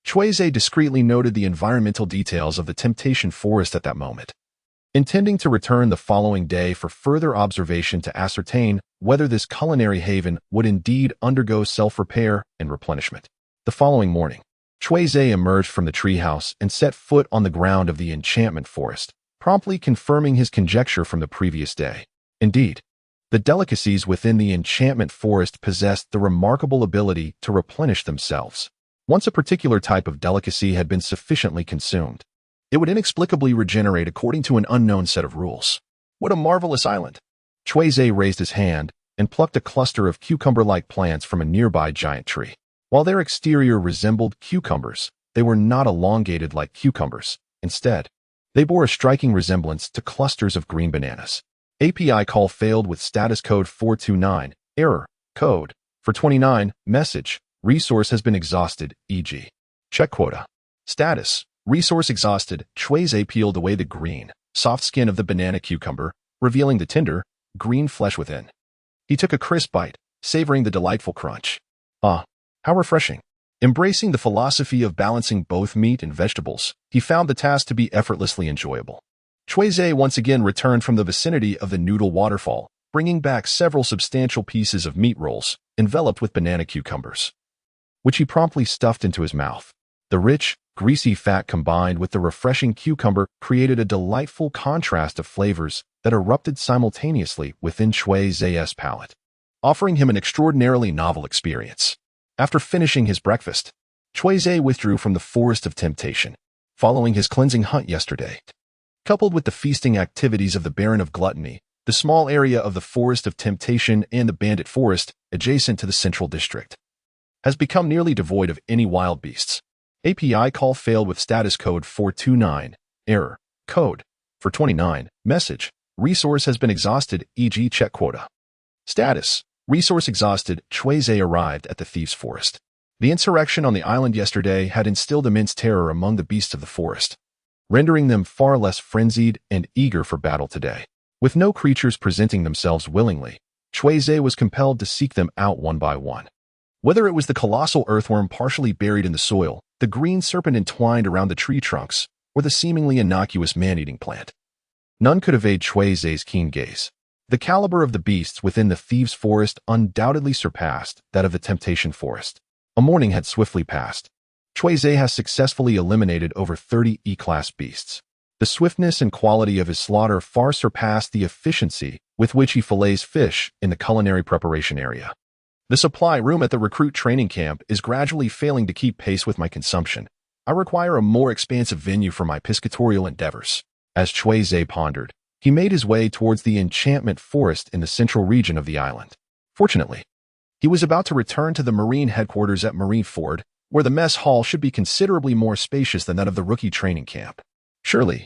Cui Ze discreetly noted the environmental details of the temptation forest at that moment, intending to return the following day for further observation to ascertain whether this culinary haven would indeed undergo self-repair and replenishment. The following morning, Cui Ze emerged from the treehouse and set foot on the ground of the enchantment forest, promptly confirming his conjecture from the previous day. Indeed, the delicacies within the enchantment forest possessed the remarkable ability to replenish themselves. Once a particular type of delicacy had been sufficiently consumed, it would inexplicably regenerate according to an unknown set of rules. What a marvelous island! Cui Ze raised his hand and plucked a cluster of cucumber-like plants from a nearby giant tree. While their exterior resembled cucumbers, they were not elongated like cucumbers. Instead, they bore a striking resemblance to clusters of green bananas. API call failed with status code 429. Error. Code. For 29. Message. Resource has been exhausted, e.g. check quota. Status. Resource exhausted. Cui Ze peeled away the green, soft skin of the banana cucumber, revealing the tender, green flesh within. He took a crisp bite, savoring the delightful crunch. Ah, how refreshing. Embracing the philosophy of balancing both meat and vegetables, he found the task to be effortlessly enjoyable. Cui Ze once again returned from the vicinity of the noodle waterfall, bringing back several substantial pieces of meat rolls, enveloped with banana cucumbers, which he promptly stuffed into his mouth. The rich, greasy fat combined with the refreshing cucumber created a delightful contrast of flavors that erupted simultaneously within Cui Ze's palate, offering him an extraordinarily novel experience. After finishing his breakfast, Cui Ze withdrew from the forest of temptation, following his cleansing hunt yesterday. Coupled with the feasting activities of the Baron of Gluttony, the small area of the forest of temptation and the bandit forest adjacent to the central district has become nearly devoid of any wild beasts. API call failed with status code 429. Error. Code. For 29. Message. Resource has been exhausted, e.g. check quota. Status. Resource exhausted. Cui Ze arrived at the Thieves' Forest. The insurrection on the island yesterday had instilled immense terror among the beasts of the forest, rendering them far less frenzied and eager for battle today. With no creatures presenting themselves willingly, Cui Ze was compelled to seek them out one by one. Whether it was the colossal earthworm partially buried in the soil, the green serpent entwined around the tree trunks, or the seemingly innocuous man-eating plant, none could evade Cui Ze's keen gaze. The caliber of the beasts within the thieves' forest undoubtedly surpassed that of the temptation forest. A morning had swiftly passed. Cui Ze has successfully eliminated over 30 E-class beasts. The swiftness and quality of his slaughter far surpassed the efficiency with which he fillets fish in the culinary preparation area. The supply room at the recruit training camp is gradually failing to keep pace with my consumption. I require a more expansive venue for my piscatorial endeavors. As Cui Ze pondered, he made his way towards the enchantment forest in the central region of the island. Fortunately, he was about to return to the Marine headquarters at Marineford, where the mess hall should be considerably more spacious than that of the rookie training camp. Surely,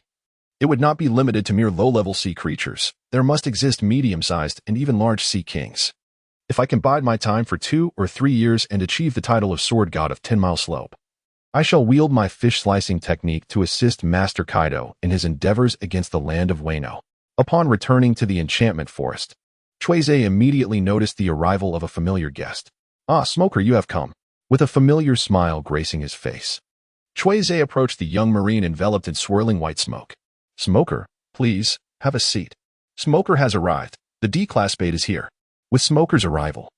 it would not be limited to mere low-level sea creatures. There must exist medium-sized and even large sea kings. If I can bide my time for 2 or 3 years and achieve the title of Sword God of 10 Mile Slope, I shall wield my fish-slicing technique to assist Master Kaido in his endeavors against the land of Wano. Upon returning to the enchantment forest, Cui Ze immediately noticed the arrival of a familiar guest. "Ah, Smoker, you have come." With a familiar smile gracing his face, Cui Ze approached the young marine enveloped in swirling white smoke. "Smoker, please, have a seat. Smoker has arrived. The D-class bait is here." With Smoker's arrival,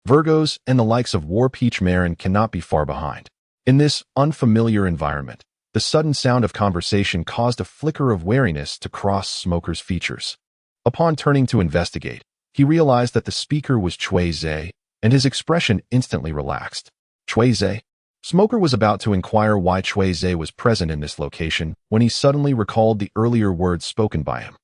Virgos and the likes of War Peach Marin cannot be far behind. In this unfamiliar environment, the sudden sound of conversation caused a flicker of wariness to cross Smoker's features. Upon turning to investigate, he realized that the speaker was Cui Ze, and his expression instantly relaxed. "Cui Ze?" Smoker was about to inquire why Cui Ze was present in this location when he suddenly recalled the earlier words spoken by him.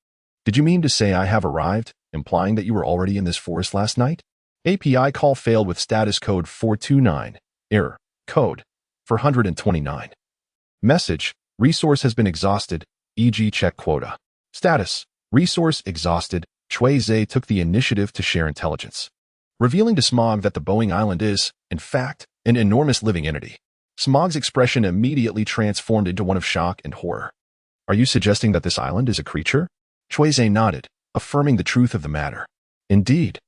"Did you mean to say I have arrived, implying that you were already in this forest last night?" API call failed with status code 429. Error. Code 429. Message. Resource has been exhausted, e.g. check quota. Status. Resource exhausted. Cui Ze took the initiative to share intelligence, revealing to Smog that the Boeing Island is, in fact, an enormous living entity. Smog's expression immediately transformed into one of shock and horror. "Are you suggesting that this island is a creature?" Cui Ze nodded, affirming the truth of the matter. "Indeed.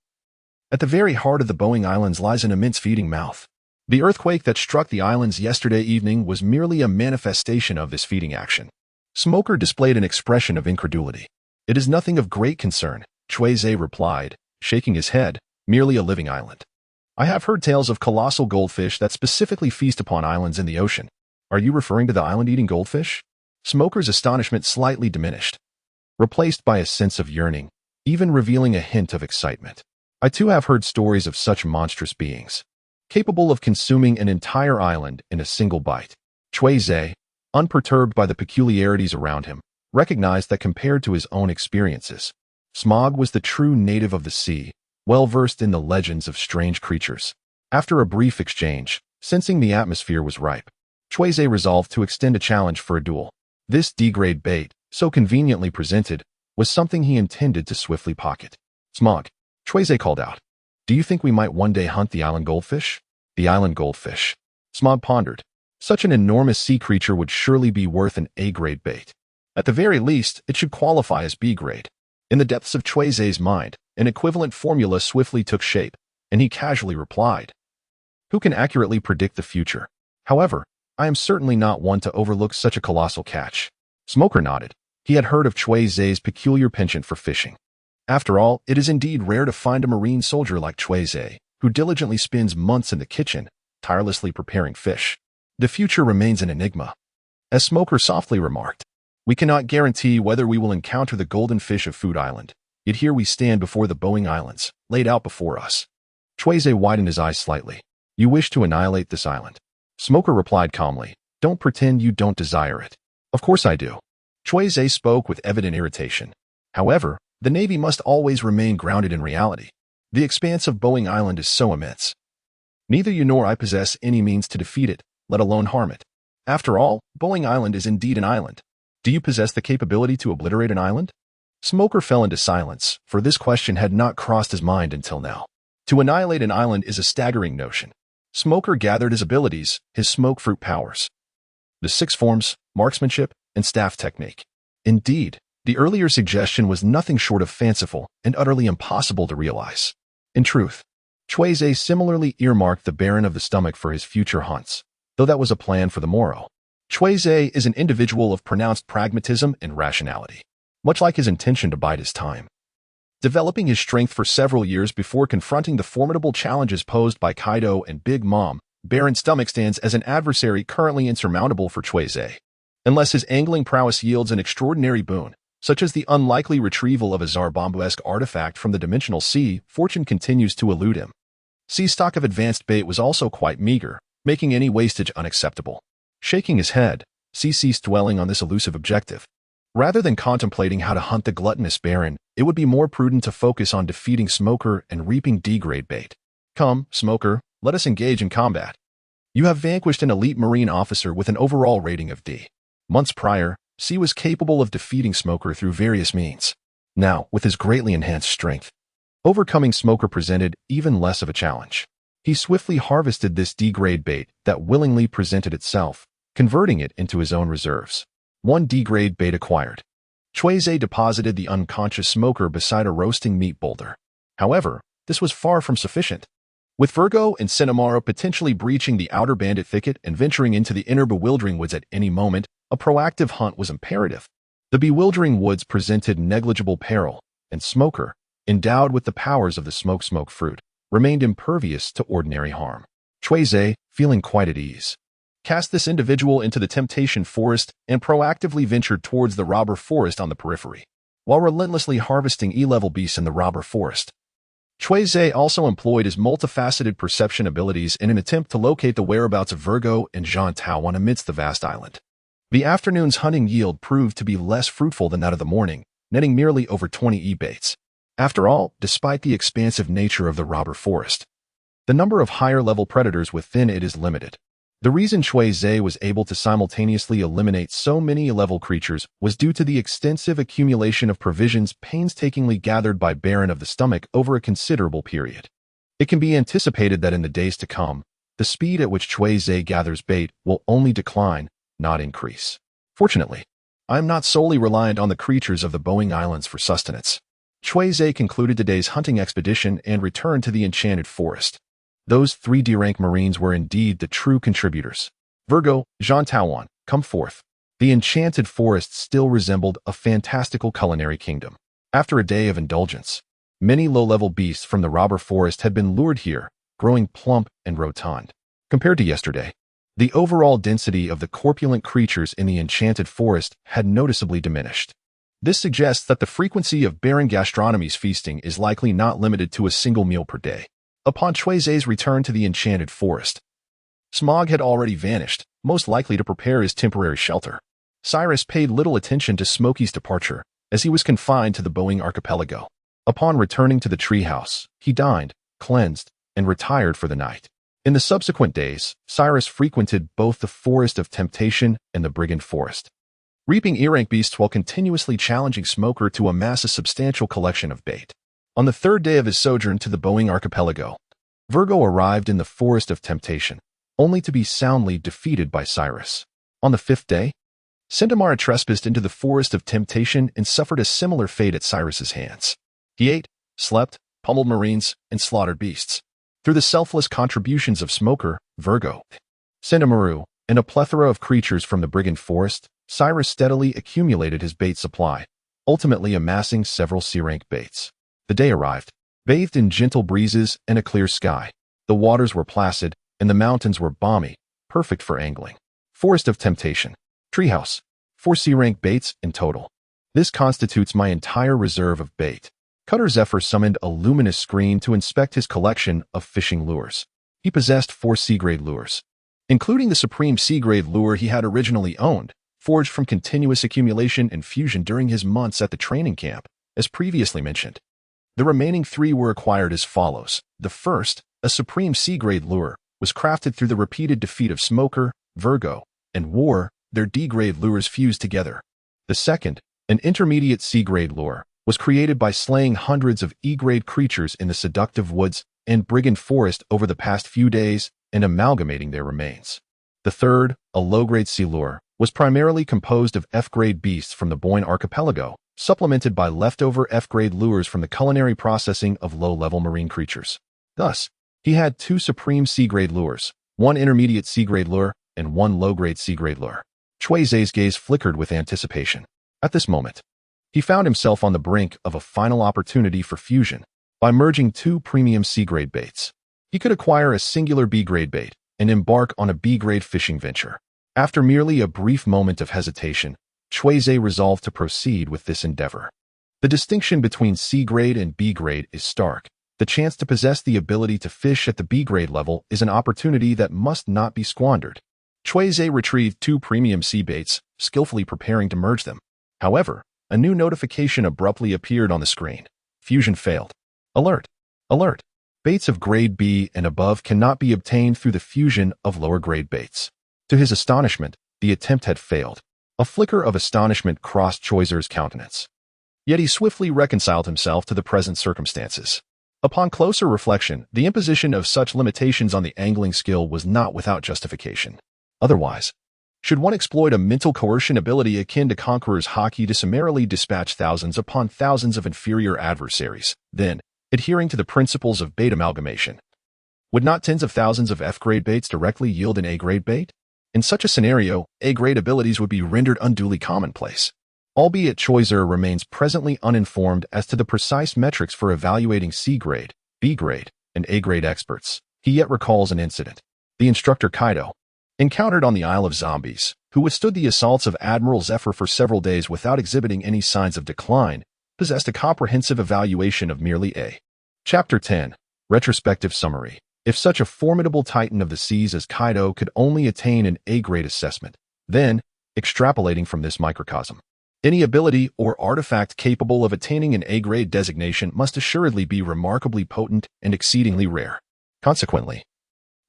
At the very heart of the Boeing Islands lies an immense feeding mouth. The earthquake that struck the islands yesterday evening was merely a manifestation of this feeding action." Smoker displayed an expression of incredulity. "It is nothing of great concern," Cui Ze replied, shaking his head, "merely a living island. I have heard tales of colossal goldfish that specifically feast upon islands in the ocean. Are you referring to the island-eating goldfish?" Smoker's astonishment slightly diminished, replaced by a sense of yearning, even revealing a hint of excitement. "I too have heard stories of such monstrous beings, capable of consuming an entire island in a single bite." Cui Ze, unperturbed by the peculiarities around him, recognized that compared to his own experiences, Smog was the true native of the sea, well-versed in the legends of strange creatures. After a brief exchange, sensing the atmosphere was ripe, Cui Ze resolved to extend a challenge for a duel. This D-grade bait, so conveniently presented, was something he intended to swiftly pocket. "Smog," Cui Ze called out, "do you think we might one day hunt the island goldfish?" The island goldfish. Smog pondered. Such an enormous sea creature would surely be worth an A-grade bait. At the very least, it should qualify as B-grade. In the depths of Cui Ze's mind, an equivalent formula swiftly took shape, and he casually replied, "Who can accurately predict the future? However, I am certainly not one to overlook such a colossal catch." Smoker nodded. He had heard of Cui Ze's peculiar penchant for fishing. After all, it is indeed rare to find a marine soldier like Cui Ze, who diligently spends months in the kitchen, tirelessly preparing fish. The future remains an enigma. As Smoker softly remarked, "We cannot guarantee whether we will encounter the golden fish of Food Island. Yet here we stand before the Boeing Islands, laid out before us." Cui Ze widened his eyes slightly. "You wish to annihilate this island?" Smoker replied calmly, "Don't pretend you don't desire it." "Of course I do." Cui Ze spoke with evident irritation. "However, the Navy must always remain grounded in reality. The expanse of Boeing Island is so immense. Neither you nor I possess any means to defeat it, let alone harm it. After all, Boeing Island is indeed an island. Do you possess the capability to obliterate an island?" Smoker fell into silence, for this question had not crossed his mind until now. To annihilate an island is a staggering notion. Smoker gathered his abilities, his smoke fruit powers, the 6 forms, marksmanship, and staff technique. Indeed, The earlier suggestion was nothing short of fanciful and utterly impossible to realize. In truth, Cui Ze similarly earmarked the Baron of the Stomach for his future hunts, though that was a plan for the morrow. Cui Ze is an individual of pronounced pragmatism and rationality, much like his intention to bide his time, developing his strength for several years before confronting the formidable challenges posed by Kaido and Big Mom. Baron Stomach stands as an adversary currently insurmountable for Cui Ze. Unless his angling prowess yields an extraordinary boon, such as the unlikely retrieval of a Zarbombo-esque artifact from the dimensional sea, fortune continues to elude him. Sea's stock of advanced bait was also quite meager, making any wastage unacceptable. Shaking his head, C ceased dwelling on this elusive objective. Rather than contemplating how to hunt the gluttonous Baron, it would be more prudent to focus on defeating Smoker and reaping D-grade bait. Come, Smoker, let us engage in combat. You have vanquished an elite Marine officer with an overall rating of D. Months prior, C was capable of defeating Smoker through various means. Now, with his greatly enhanced strength, overcoming Smoker presented even less of a challenge. He swiftly harvested this D-grade bait that willingly presented itself, converting it into his own reserves. 1 D-grade bait acquired. Cui Ze deposited the unconscious Smoker beside a roasting meat boulder. However, this was far from sufficient. With Virgo and Cinnamaro potentially breaching the outer bandit thicket and venturing into the inner bewildering woods at any moment, a proactive hunt was imperative. The bewildering woods presented negligible peril, and Smoker, endowed with the powers of the smoke fruit, remained impervious to ordinary harm. Cui Ze, feeling quite at ease, cast this individual into the temptation forest and proactively ventured towards the robber forest on the periphery. While relentlessly harvesting E-level beasts in the robber forest, Cui Ze also employed his multifaceted perception abilities in an attempt to locate the whereabouts of Virgo and Jean Taoan amidst the vast island. The afternoon's hunting yield proved to be less fruitful than that of the morning, netting merely over 20 E-baits. After all, despite the expansive nature of the robber forest, the number of higher-level predators within it is limited. The reason Cui Ze was able to simultaneously eliminate so many E-level creatures was due to the extensive accumulation of provisions painstakingly gathered by Baron of the Stomach over a considerable period. It can be anticipated that in the days to come, the speed at which Cui Ze gathers bait will only decline, not increase. Fortunately, I am not solely reliant on the creatures of the Boeing Islands for sustenance. Cui Ze concluded today's hunting expedition and returned to the Enchanted Forest. Those 3 D-rank Marines were indeed the true contributors. Virgo, Jean Taoan, come forth. The Enchanted Forest still resembled a fantastical culinary kingdom. After a day of indulgence, many low-level beasts from the robber forest had been lured here, growing plump and rotund. Compared to yesterday, the overall density of the corpulent creatures in the Enchanted Forest had noticeably diminished. This suggests that the frequency of Baron Gastronomy's feasting is likely not limited to a single meal per day. Upon Cui Ze's return to the Enchanted Forest, Smog had already vanished, most likely to prepare his temporary shelter. Cyrus paid little attention to Smokey's departure, as he was confined to the Boeing archipelago. Upon returning to the treehouse, he dined, cleansed, and retired for the night. In the subsequent days, Cyrus frequented both the Forest of Temptation and the Brigand Forest, reaping E-rank beasts while continuously challenging Smoker to amass a substantial collection of bait. On the 3rd day of his sojourn to the Boeing archipelago, Virgo arrived in the Forest of Temptation, only to be soundly defeated by Cyrus. On the 5th day, Centaur trespassed into the Forest of Temptation and suffered a similar fate at Cyrus's hands. He ate, slept, pummeled Marines, and slaughtered beasts. Through the selfless contributions of Smoker, Virgo, Centaur, and a plethora of creatures from the Brigand Forest, Cyrus steadily accumulated his bait supply, ultimately amassing several C-rank baits. The day arrived, bathed in gentle breezes and a clear sky. The waters were placid, and the mountains were balmy, perfect for angling. Forest of Temptation. Treehouse. 4 C-rank baits in total. This constitutes my entire reserve of bait. Cutter Zephyr summoned a luminous screen to inspect his collection of fishing lures. He possessed 4 C-grade lures, including the supreme C-grade lure he had originally owned, forged from continuous accumulation and fusion during his months at the training camp, as previously mentioned. The remaining 3 were acquired as follows. The first, a supreme C-grade lure, was crafted through the repeated defeat of Smoker, Virgo, and War, their D-grade lures fused together. The second, an intermediate C-grade lure, was created by slaying hundreds of E-grade creatures in the seductive woods and Brigand Forest over the past few days and amalgamating their remains. The third, a low-grade C lure, was primarily composed of F-grade beasts from the Boyne Archipelago supplemented by leftover F-grade lures from the culinary processing of low-level marine creatures. Thus, he had 2 supreme C-grade lures, 1 intermediate C-grade lure, and 1 low-grade C-grade lure. Cui Ze's gaze flickered with anticipation. At this moment, he found himself on the brink of a final opportunity for fusion. By merging 2 premium C-grade baits, he could acquire a singular B-grade bait and embark on a B-grade fishing venture. After merely a brief moment of hesitation, Cui Ze resolved to proceed with this endeavor. The distinction between C-grade and B-grade is stark. The chance to possess the ability to fish at the B-grade level is an opportunity that must not be squandered. Cui Ze retrieved 2 premium sea baits, skillfully preparing to merge them. However, a new notification abruptly appeared on the screen. Fusion failed. Alert! Alert! Baits of grade B and above cannot be obtained through the fusion of lower grade baits. To his astonishment, the attempt had failed. A flicker of astonishment crossed Cui Ze's countenance. Yet he swiftly reconciled himself to the present circumstances. Upon closer reflection, the imposition of such limitations on the angling skill was not without justification. Otherwise, should one exploit a mental coercion ability akin to Conqueror's Haki to summarily dispatch thousands upon thousands of inferior adversaries, then, adhering to the principles of bait amalgamation, would not tens of thousands of F-grade baits directly yield an A-grade bait? In such a scenario, A-grade abilities would be rendered unduly commonplace. Albeit Cui Ze remains presently uninformed as to the precise metrics for evaluating C-grade, B-grade, and A-grade experts, he yet recalls an incident. The instructor Kaido, encountered on the Isle of Zombies, who withstood the assaults of Admiral Zephyr for several days without exhibiting any signs of decline, possessed a comprehensive evaluation of merely A. Chapter 10. Retrospective Summary. If such a formidable titan of the seas as Kaido could only attain an A-grade assessment, then, extrapolating from this microcosm, any ability or artifact capable of attaining an A-grade designation must assuredly be remarkably potent and exceedingly rare. Consequently,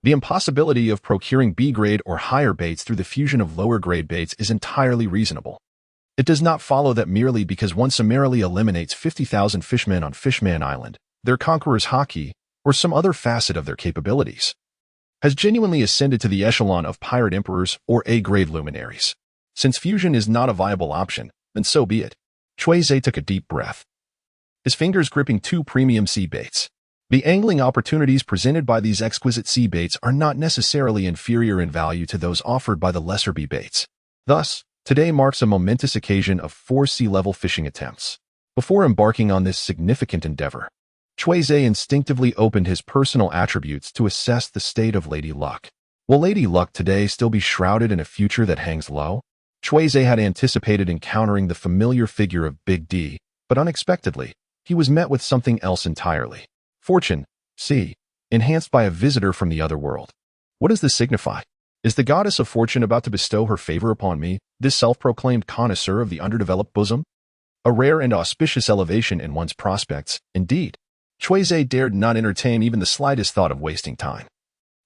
the impossibility of procuring B-grade or higher baits through the fusion of lower-grade baits is entirely reasonable. It does not follow that merely because one summarily eliminates 50,000 fishmen on Fishman Island, their Conqueror's Haki, or some other facet of their capabilities, has genuinely ascended to the echelon of pirate emperors or A-grade luminaries. Since fusion is not a viable option, then so be it. Cui Ze took a deep breath, his fingers gripping 2 premium sea baits. The angling opportunities presented by these exquisite sea baits are not necessarily inferior in value to those offered by the lesser B baits. Thus, today marks a momentous occasion of 4 sea-level fishing attempts. Before embarking on this significant endeavor, Cui Ze instinctively opened his personal attributes to assess the state of Lady Luck. Will Lady Luck today still be shrouded in a future that hangs low? Cui Ze had anticipated encountering the familiar figure of Big D, but unexpectedly, he was met with something else entirely. Fortune, see, enhanced by a visitor from the other world. What does this signify? Is the goddess of fortune about to bestow her favor upon me, this self-proclaimed connoisseur of the underdeveloped bosom? A rare and auspicious elevation in one's prospects, indeed. Cui Ze dared not entertain even the slightest thought of wasting time.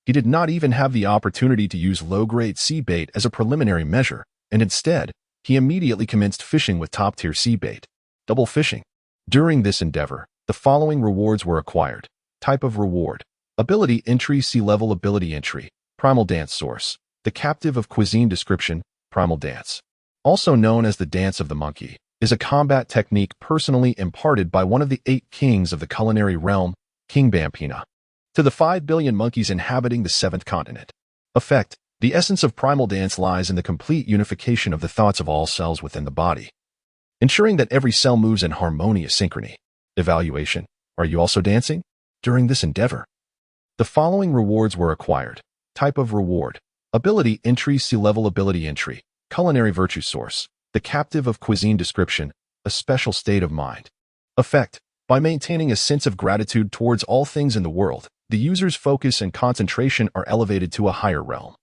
He did not even have the opportunity to use low-grade sea bait as a preliminary measure, and instead, he immediately commenced fishing with top-tier sea bait. Double fishing. During this endeavor, the following rewards were acquired. Type of reward. Ability entry, sea-level ability entry. Primal dance source. The captive of cuisine description, primal dance. Also known as the dance of the monkey, is a combat technique personally imparted by one of the 8 kings of the culinary realm, King Bampina, to the 5 billion monkeys inhabiting the 7th continent. Effect. The essence of primal dance lies in the complete unification of the thoughts of all cells within the body, ensuring that every cell moves in harmonious synchrony. Evaluation. Are you also dancing? During this endeavor, the following rewards were acquired. Type of reward. Ability entry, sea-level ability entry. Culinary virtue source. The captive of cuisine description, a special state of mind. Effect. By maintaining a sense of gratitude towards all things in the world, the user's focus and concentration are elevated to a higher realm,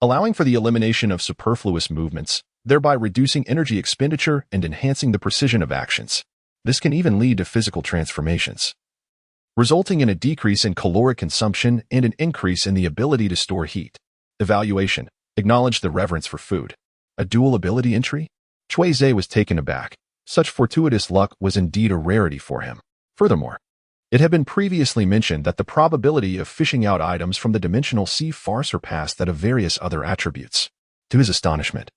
allowing for the elimination of superfluous movements, thereby reducing energy expenditure and enhancing the precision of actions. This can even lead to physical transformations, resulting in a decrease in caloric consumption and an increase in the ability to store heat. Evaluation. Acknowledge the reverence for food. A dual ability entry? Cui Ze was taken aback. Such fortuitous luck was indeed a rarity for him. Furthermore, it had been previously mentioned that the probability of fishing out items from the dimensional sea far surpassed that of various other attributes. To his astonishment,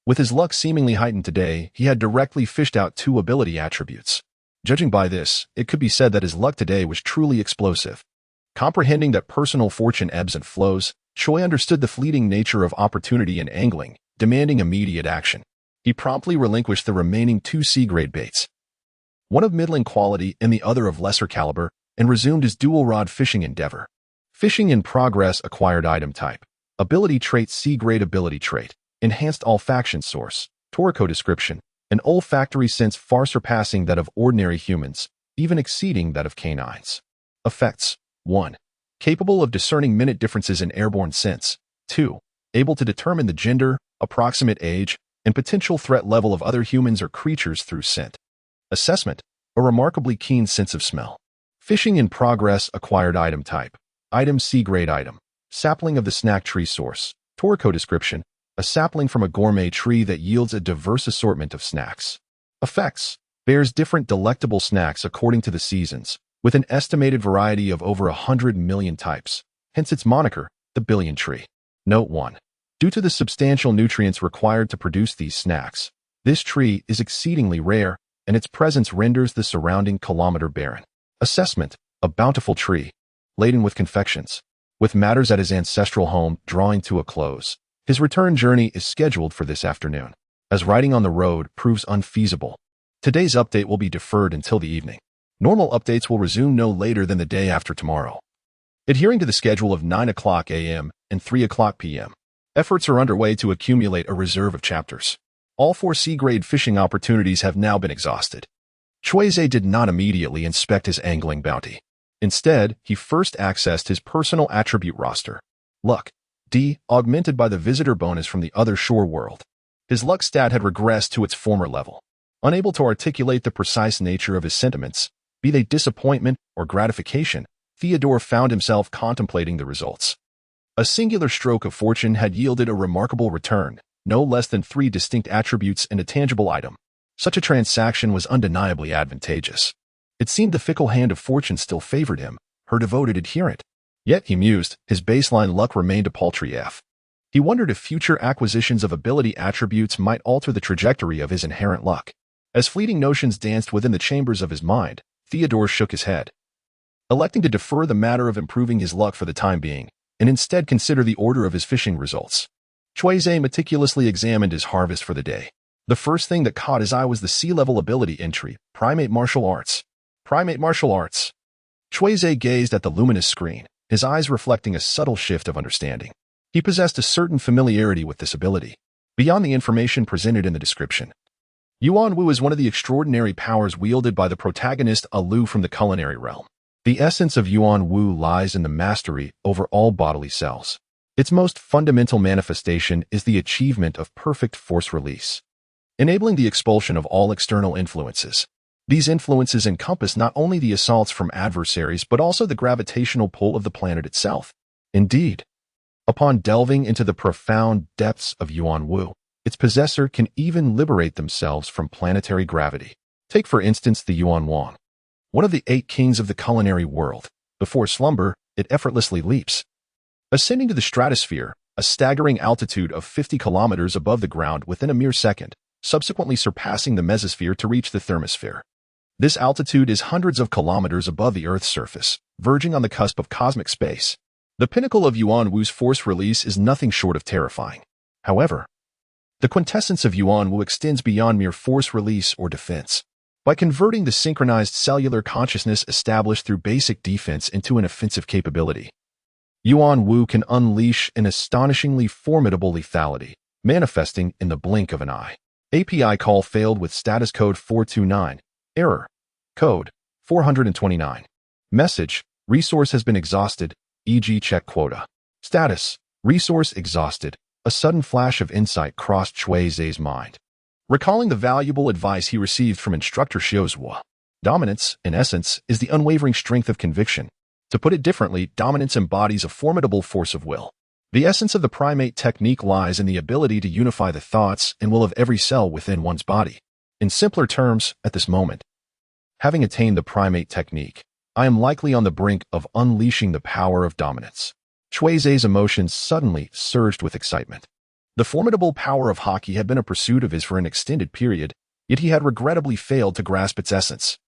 With his luck seemingly heightened today, he had directly fished out 2 ability attributes. Judging by this, it could be said that his luck today was truly explosive. Comprehending that personal fortune ebbs and flows, Choi understood the fleeting nature of opportunity and angling, demanding immediate action. He promptly relinquished the remaining 2 C-grade baits, one of middling quality and the other of lesser caliber, and resumed his dual-rod fishing endeavor. Fishing in progress. Acquired item type. Ability trait. C-grade ability trait. Enhanced olfaction source. Toriko description. An olfactory sense far surpassing that of ordinary humans, even exceeding that of canines. Effects. 1. Capable of discerning minute differences in airborne sense. 2. Able to determine the gender, approximate age, and potential threat level of other humans or creatures through scent. Assessment. A remarkably keen sense of smell. Fishing in progress. Acquired item type. Item. C-grade item. Sapling of the snack tree source. Toriko description. A sapling from a gourmet tree that yields a diverse assortment of snacks. Effects. Bears different delectable snacks according to the seasons, with an estimated variety of over 100 million types, hence its moniker, the Billion Tree. Note 1. Due to the substantial nutrients required to produce these snacks, this tree is exceedingly rare, and its presence renders the surrounding kilometer barren. Assessment. A bountiful tree, laden with confections. With matters at his ancestral home drawing to a close, his return journey is scheduled for this afternoon, as riding on the road proves unfeasible. Today's update will be deferred until the evening. Normal updates will resume no later than the day after tomorrow. Adhering to the schedule of 9 o'clock a.m. and 3 o'clock p.m., efforts are underway to accumulate a reserve of chapters. All 4 C-grade fishing opportunities have now been exhausted. Cui Ze did not immediately inspect his angling bounty. Instead, he first accessed his personal attribute roster. Luck. D, augmented by the visitor bonus from the other shore world. His luck stat had regressed to its former level. Unable to articulate the precise nature of his sentiments, be they disappointment or gratification, Theodore found himself contemplating the results. A singular stroke of fortune had yielded a remarkable return, no less than 3 distinct attributes and a tangible item. Such a transaction was undeniably advantageous. It seemed the fickle hand of fortune still favored him, her devoted adherent. Yet, he mused, his baseline luck remained a paltry F. He wondered if future acquisitions of ability attributes might alter the trajectory of his inherent luck. As fleeting notions danced within the chambers of his mind, Theodore shook his head, electing to defer the matter of improving his luck for the time being, and instead consider the order of his fishing results. Cui Ze meticulously examined his harvest for the day. The first thing that caught his eye was the C-level ability entry, Primate Martial Arts. Primate Martial Arts. Cui Ze gazed at the luminous screen, his eyes reflecting a subtle shift of understanding. He possessed a certain familiarity with this ability, beyond the information presented in the description. Yuan Wu is one of the extraordinary powers wielded by the protagonist Alu from the culinary realm. The essence of Yuan Wu lies in the mastery over all bodily cells. Its most fundamental manifestation is the achievement of perfect force release, enabling the expulsion of all external influences. These influences encompass not only the assaults from adversaries but also the gravitational pull of the planet itself. Indeed, upon delving into the profound depths of Yuan Wu, its possessor can even liberate themselves from planetary gravity. Take for instance the Yuan Wang, one of the 8 kings of the culinary world. Before slumber, it effortlessly leaps, ascending to the stratosphere, a staggering altitude of 50 kilometers above the ground within a mere second, subsequently surpassing the mesosphere to reach the thermosphere. This altitude is hundreds of kilometers above the Earth's surface, verging on the cusp of cosmic space. The pinnacle of Yuan Wu's force release is nothing short of terrifying. However, the quintessence of Yuan Wu extends beyond mere force release or defense. By converting the synchronized cellular consciousness established through basic defense into an offensive capability, Yuan Wu can unleash an astonishingly formidable lethality, manifesting in the blink of an eye. API call failed with status code 429. Error. Code 429. Message. Resource has been exhausted, e.g. check quota. Status. Resource exhausted. A sudden flash of insight crossed Cui Ze's mind, recalling the valuable advice he received from instructor Xiozhua. Dominance, in essence, is the unwavering strength of conviction. To put it differently, dominance embodies a formidable force of will. The essence of the primate technique lies in the ability to unify the thoughts and will of every cell within one's body. In simpler terms, at this moment, having attained the primate technique, I am likely on the brink of unleashing the power of dominance. Cui Ze's emotions suddenly surged with excitement. The formidable power of hockey had been a pursuit of his for an extended period, yet he had regrettably failed to grasp its essence.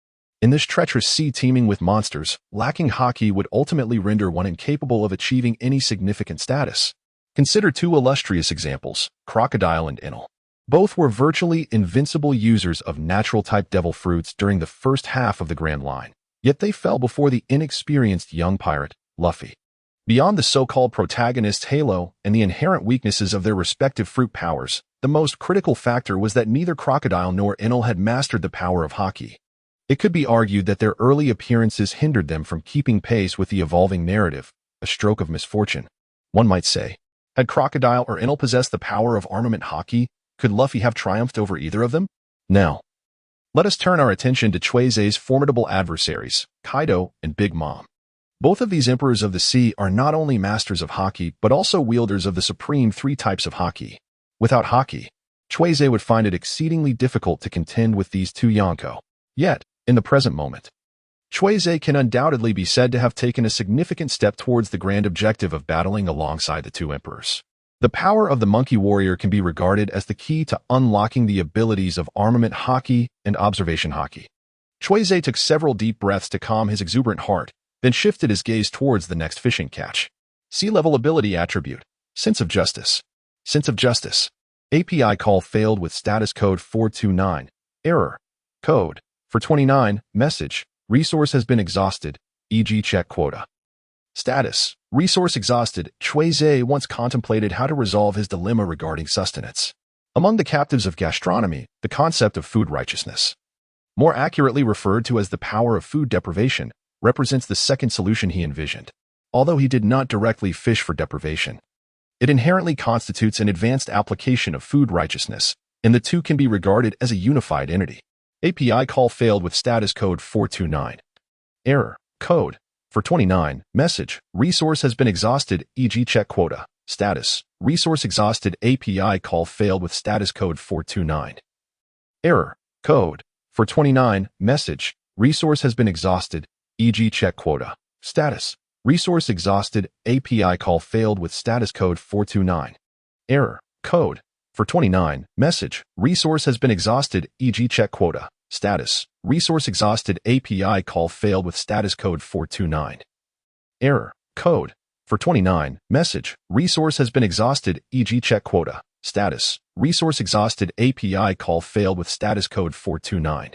In this treacherous sea teeming with monsters, lacking hockey would ultimately render one incapable of achieving any significant status. Consider two illustrious examples, Crocodile and Enel. Both were virtually invincible users of natural-type devil fruits during the first half of the Grand Line, yet they fell before the inexperienced young pirate, Luffy. Beyond the so-called protagonist's halo and the inherent weaknesses of their respective fruit powers, the most critical factor was that neither Crocodile nor Enel had mastered the power of hockey. It could be argued that their early appearances hindered them from keeping pace with the evolving narrative, a stroke of misfortune. One might say, had Crocodile or Enel possessed the power of armament hockey, could Luffy have triumphed over either of them? Now, let us turn our attention to Cui Ze's formidable adversaries, Kaido and Big Mom. Both of these emperors of the sea are not only masters of hockey, but also wielders of the supreme three types of hockey. Without hockey, Cui Ze would find it exceedingly difficult to contend with these two Yonko. Yet, in the present moment, Cui Ze can undoubtedly be said to have taken a significant step towards the grand objective of battling alongside the two emperors. The power of the monkey warrior can be regarded as the key to unlocking the abilities of armament hockey and observation hockey. Cui Ze took several deep breaths to calm his exuberant heart, then shifted his gaze towards the next fishing catch. Sea-level ability attribute, Sense of Justice. Sense of Justice. API call failed with status code 429. Error. Code. For 29, message, resource has been exhausted, e.g. check quota. Status, resource exhausted. Cui Ze once contemplated how to resolve his dilemma regarding sustenance. Among the captives of gastronomy, the concept of food righteousness, more accurately referred to as the power of food deprivation, represents the second solution he envisioned. Although he did not directly fish for deprivation, it inherently constitutes an advanced application of food righteousness, and the two can be regarded as a unified entity. API call failed with status code 429. Error. Code. For 29, message, resource has been exhausted, e.g. check quota. Status, resource exhausted. API call failed with status code 429. Error. Code. For 29, message, resource has been exhausted, e.g. check quota. Status, resource exhausted. API call failed with status code 429. Error. Code. For 29, message, resource has been exhausted, e.g. check quota. Status, resource exhausted. API call failed with status code 429. Error. Code. For 29, message, resource has been exhausted, e.g. check quota. Status, resource exhausted. API call failed with status code 429.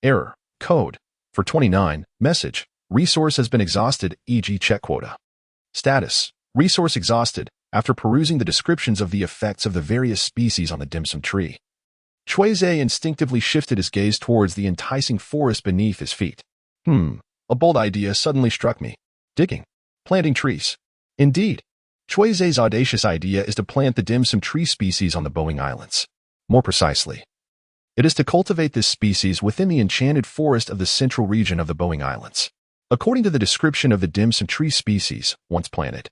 Error. Code. For 29, message, resource has been exhausted, e.g. check quota. Status, resource exhausted. After perusing the descriptions of the effects of the various species on the dim sum tree, Cui Ze instinctively shifted his gaze towards the enticing forest beneath his feet. A bold idea suddenly struck me. Digging. Planting trees. Indeed, Cui Ze's audacious idea is to plant the dim sum tree species on the Boeing Islands. More precisely, it is to cultivate this species within the enchanted forest of the central region of the Boeing Islands. According to the description of the dim sum tree species, once planted,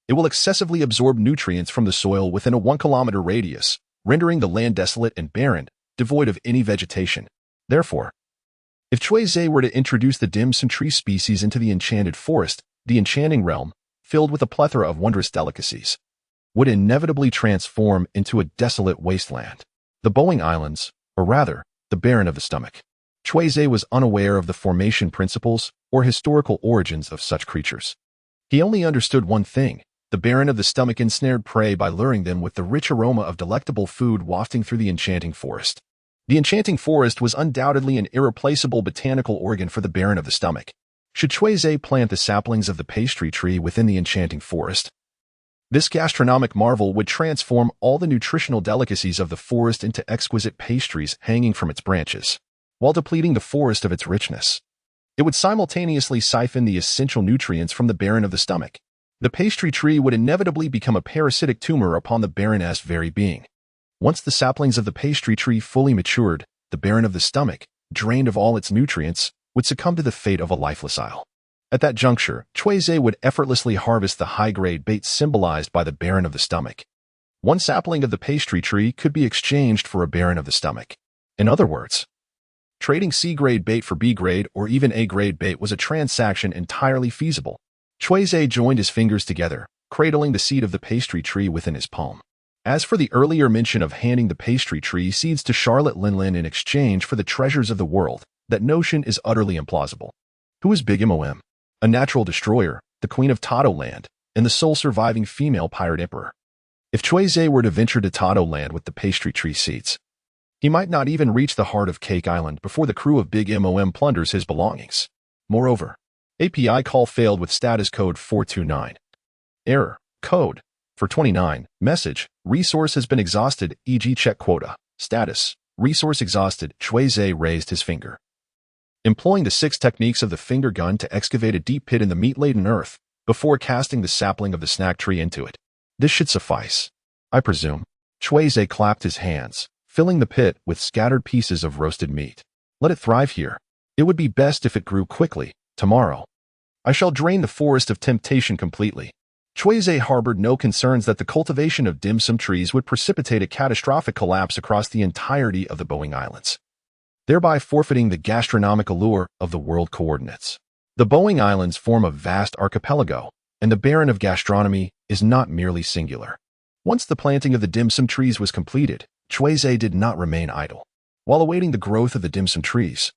it will excessively absorb nutrients from the soil within a 1-kilometer radius, rendering the land desolate and barren, devoid of any vegetation. Therefore, if Cui Ze were to introduce the dim sum tree species into the enchanted forest, the enchanting realm, filled with a plethora of wondrous delicacies, would inevitably transform into a desolate wasteland. The Boeing Islands, or rather, the barren of the stomach. Cui Ze was unaware of the formation principles or historical origins of such creatures. He only understood one thing: the barren of the stomach ensnared prey by luring them with the rich aroma of delectable food wafting through the enchanting forest. The enchanting forest was undoubtedly an irreplaceable botanical organ for the barren of the stomach. Should Cui Ze plant the saplings of the pastry tree within the enchanting forest, this gastronomic marvel would transform all the nutritional delicacies of the forest into exquisite pastries hanging from its branches, while depleting the forest of its richness. It would simultaneously siphon the essential nutrients from the barren of the stomach. The pastry tree would inevitably become a parasitic tumor upon the barren-ass very being. Once the saplings of the pastry tree fully matured, the barren of the stomach, drained of all its nutrients, would succumb to the fate of a lifeless isle. At that juncture, Cui Ze would effortlessly harvest the high-grade bait symbolized by the barren of the stomach. One sapling of the pastry tree could be exchanged for a barren of the stomach. In other words, trading C-grade bait for B-grade or even A-grade bait was a transaction entirely feasible. Cui Ze joined his fingers together, cradling the seed of the pastry tree within his palm. As for the earlier mention of handing the pastry tree seeds to Charlotte Linlin in exchange for the treasures of the world, that notion is utterly implausible. Who is Big Mom? A natural destroyer, the queen of Tado Land, and the sole surviving female pirate emperor. If Cui Ze were to venture to Tado Land with the pastry tree seeds, he might not even reach the heart of Cake Island before the crew of Big Mom plunders his belongings. Moreover, API call failed with status code 429. Error. Code. For 29. Message. Resource has been exhausted, e.g. check quota. Status. Resource exhausted. Cui Ze raised his finger. Employing the 6 techniques of the finger gun to excavate a deep pit in the meat-laden earth before casting the sapling of the snack tree into it. This should suffice, I presume. Cui Ze clapped his hands, filling the pit with scattered pieces of roasted meat. Let it thrive here. It would be best if it grew quickly, tomorrow. I shall drain the forest of temptation completely. Cui Ze harbored no concerns that the cultivation of dim sum trees would precipitate a catastrophic collapse across the entirety of the Boeing Islands, thereby forfeiting the gastronomic allure of the world coordinates. The Boeing Islands form a vast archipelago, and the barren of gastronomy is not merely singular. Once the planting of the dim sum trees was completed, Cui Ze did not remain idle. While awaiting the growth of the dim sum trees,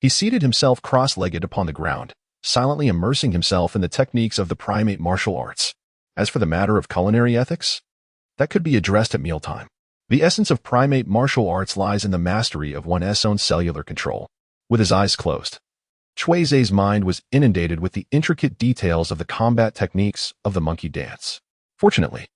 he seated himself cross-legged upon the ground, silently immersing himself in the techniques of the primate martial arts. As for the matter of culinary ethics, that could be addressed at mealtime. The essence of primate martial arts lies in the mastery of one's own cellular control. With his eyes closed, Cui Ze's mind was inundated with the intricate details of the combat techniques of the monkey dance. Fortunately,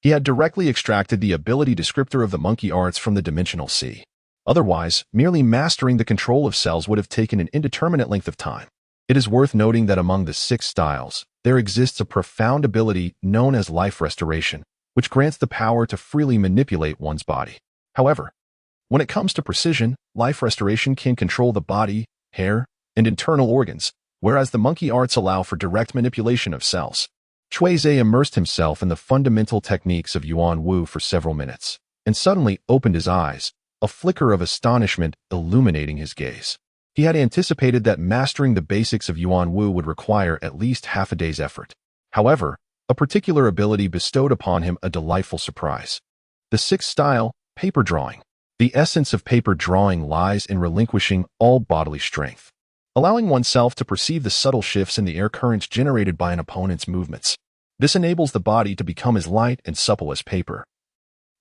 he had directly extracted the ability descriptor of the monkey arts from the dimensional sea. Otherwise, merely mastering the control of cells would have taken an indeterminate length of time. It is worth noting that among the 6 styles, there exists a profound ability known as life restoration, which grants the power to freely manipulate one's body. However, when it comes to precision, life restoration can control the body, hair, and internal organs, whereas the monkey arts allow for direct manipulation of cells. Cui Ze immersed himself in the fundamental techniques of Yuan Wu for several minutes, and suddenly opened his eyes, a flicker of astonishment illuminating his gaze. He had anticipated that mastering the basics of Yuan Wu would require at least half a day's effort. However, a particular ability bestowed upon him a delightful surprise. The 6th style, paper drawing. The essence of paper drawing lies in relinquishing all bodily strength, allowing oneself to perceive the subtle shifts in the air currents generated by an opponent's movements. This enables the body to become as light and supple as paper,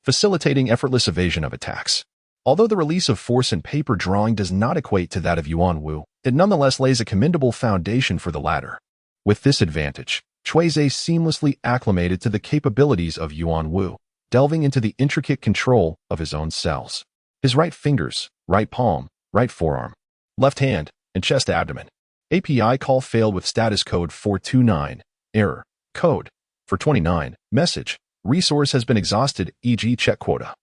facilitating effortless evasion of attacks. Although the release of force in paper drawing does not equate to that of Yuan Wu, it nonetheless lays a commendable foundation for the latter. With this advantage, Cui Ze seamlessly acclimated to the capabilities of Yuan Wu, delving into the intricate control of his own cells. His right fingers, right palm, right forearm, left hand, and chest abdomen. API call failed with status code 429. Error. Code. For 29. Message. Resource has been exhausted, e.g. check quota.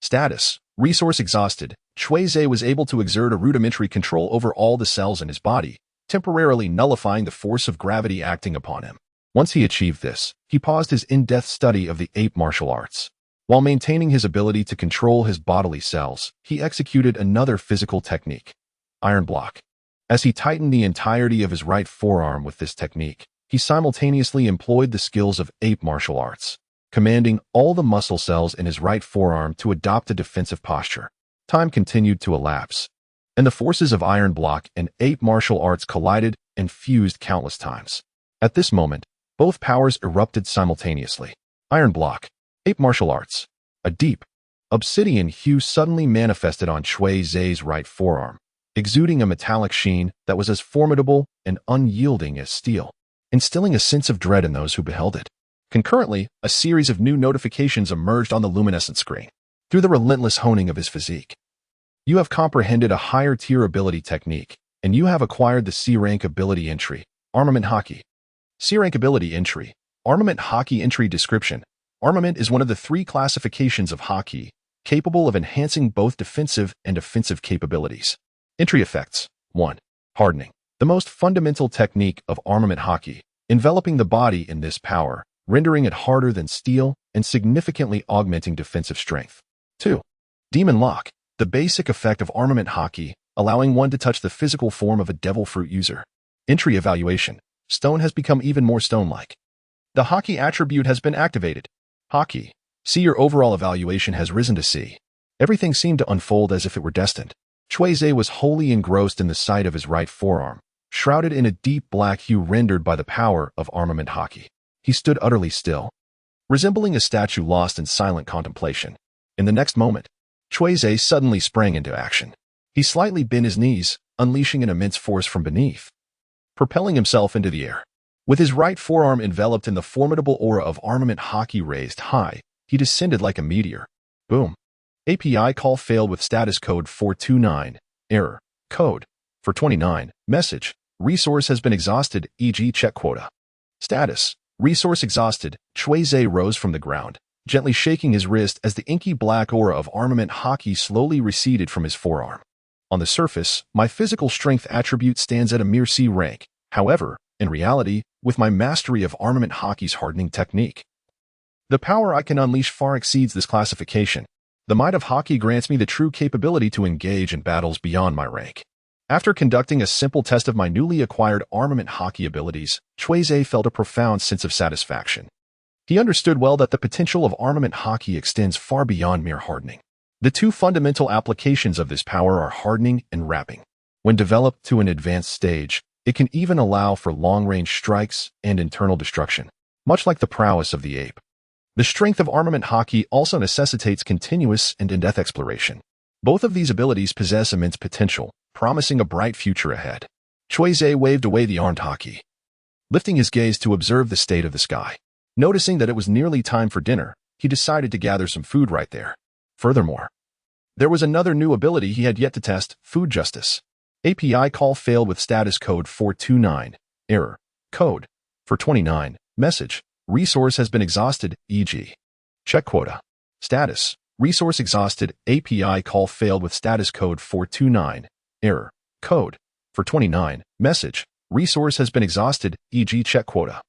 Status. Resource exhausted. Cui Ze was able to exert a rudimentary control over all the cells in his body, temporarily nullifying the force of gravity acting upon him. Once he achieved this, he paused his in-depth study of the ape martial arts. While maintaining his ability to control his bodily cells, he executed another physical technique, iron block. As he tightened the entirety of his right forearm with this technique, he simultaneously employed the skills of ape martial arts, commanding all the muscle cells in his right forearm to adopt a defensive posture. Time continued to elapse, and the forces of iron block and ape martial arts collided and fused countless times. At this moment, both powers erupted simultaneously. Iron block, ape martial arts. A deep, obsidian hue suddenly manifested on Cui Ze's right forearm, exuding a metallic sheen that was as formidable and unyielding as steel, instilling a sense of dread in those who beheld it. Concurrently, a series of new notifications emerged on the luminescent screen. Through the relentless honing of his physique, you have comprehended a higher tier ability technique, and you have acquired the C-rank ability entry, Armament Haki. C-rank ability entry, Armament Haki entry description. Armament is one of the 3 classifications of Haki, capable of enhancing both defensive and offensive capabilities. Entry effects. 1. Hardening. The most fundamental technique of Armament Haki, enveloping the body in this power, rendering it harder than steel and significantly augmenting defensive strength. 2. Demon Lock, the basic effect of Armament Haki, allowing one to touch the physical form of a devil fruit user. Entry evaluation. Stone has become even more stone-like. The Haki attribute has been activated. Haki. See, your overall evaluation has risen to C. Everything seemed to unfold as if it were destined. Cui Ze was wholly engrossed in the sight of his right forearm, shrouded in a deep black hue rendered by the power of armament haki. He stood utterly still, resembling a statue lost in silent contemplation. In the next moment, Cui Ze suddenly sprang into action. He slightly bent his knees, unleashing an immense force from beneath, propelling himself into the air. With his right forearm enveloped in the formidable aura of armament haki raised high, he descended like a meteor. Boom. API call failed with status code 429. Error. Code. 429. Message. Resource has been exhausted, e.g. check quota. Status. Resource exhausted. Cui Ze rose from the ground, gently shaking his wrist as the inky black aura of armament haki slowly receded from his forearm. On the surface, my physical strength attribute stands at a mere C rank. However, in reality, with my mastery of armament haki's hardening technique, the power I can unleash far exceeds this classification. The might of haki grants me the true capability to engage in battles beyond my rank. After conducting a simple test of my newly acquired armament haki abilities, Cui Ze felt a profound sense of satisfaction. He understood well that the potential of armament haki extends far beyond mere hardening. The two fundamental applications of this power are hardening and wrapping. When developed to an advanced stage, it can even allow for long-range strikes and internal destruction, much like the prowess of the ape. The strength of armament haki also necessitates continuous and in-depth exploration. Both of these abilities possess immense potential, promising a bright future ahead. Cui Ze waved away the armed haki, lifting his gaze to observe the state of the sky. Noticing that it was nearly time for dinner, he decided to gather some food right there. Furthermore, there was another new ability he had yet to test, food justice. API call failed with status code 429. Error. Code. 429. Message. Resource has been exhausted, e.g. check quota. Status. Resource exhausted. API call failed with status code 429. Error. Code. 429. Message. Resource has been exhausted, e.g. check quota.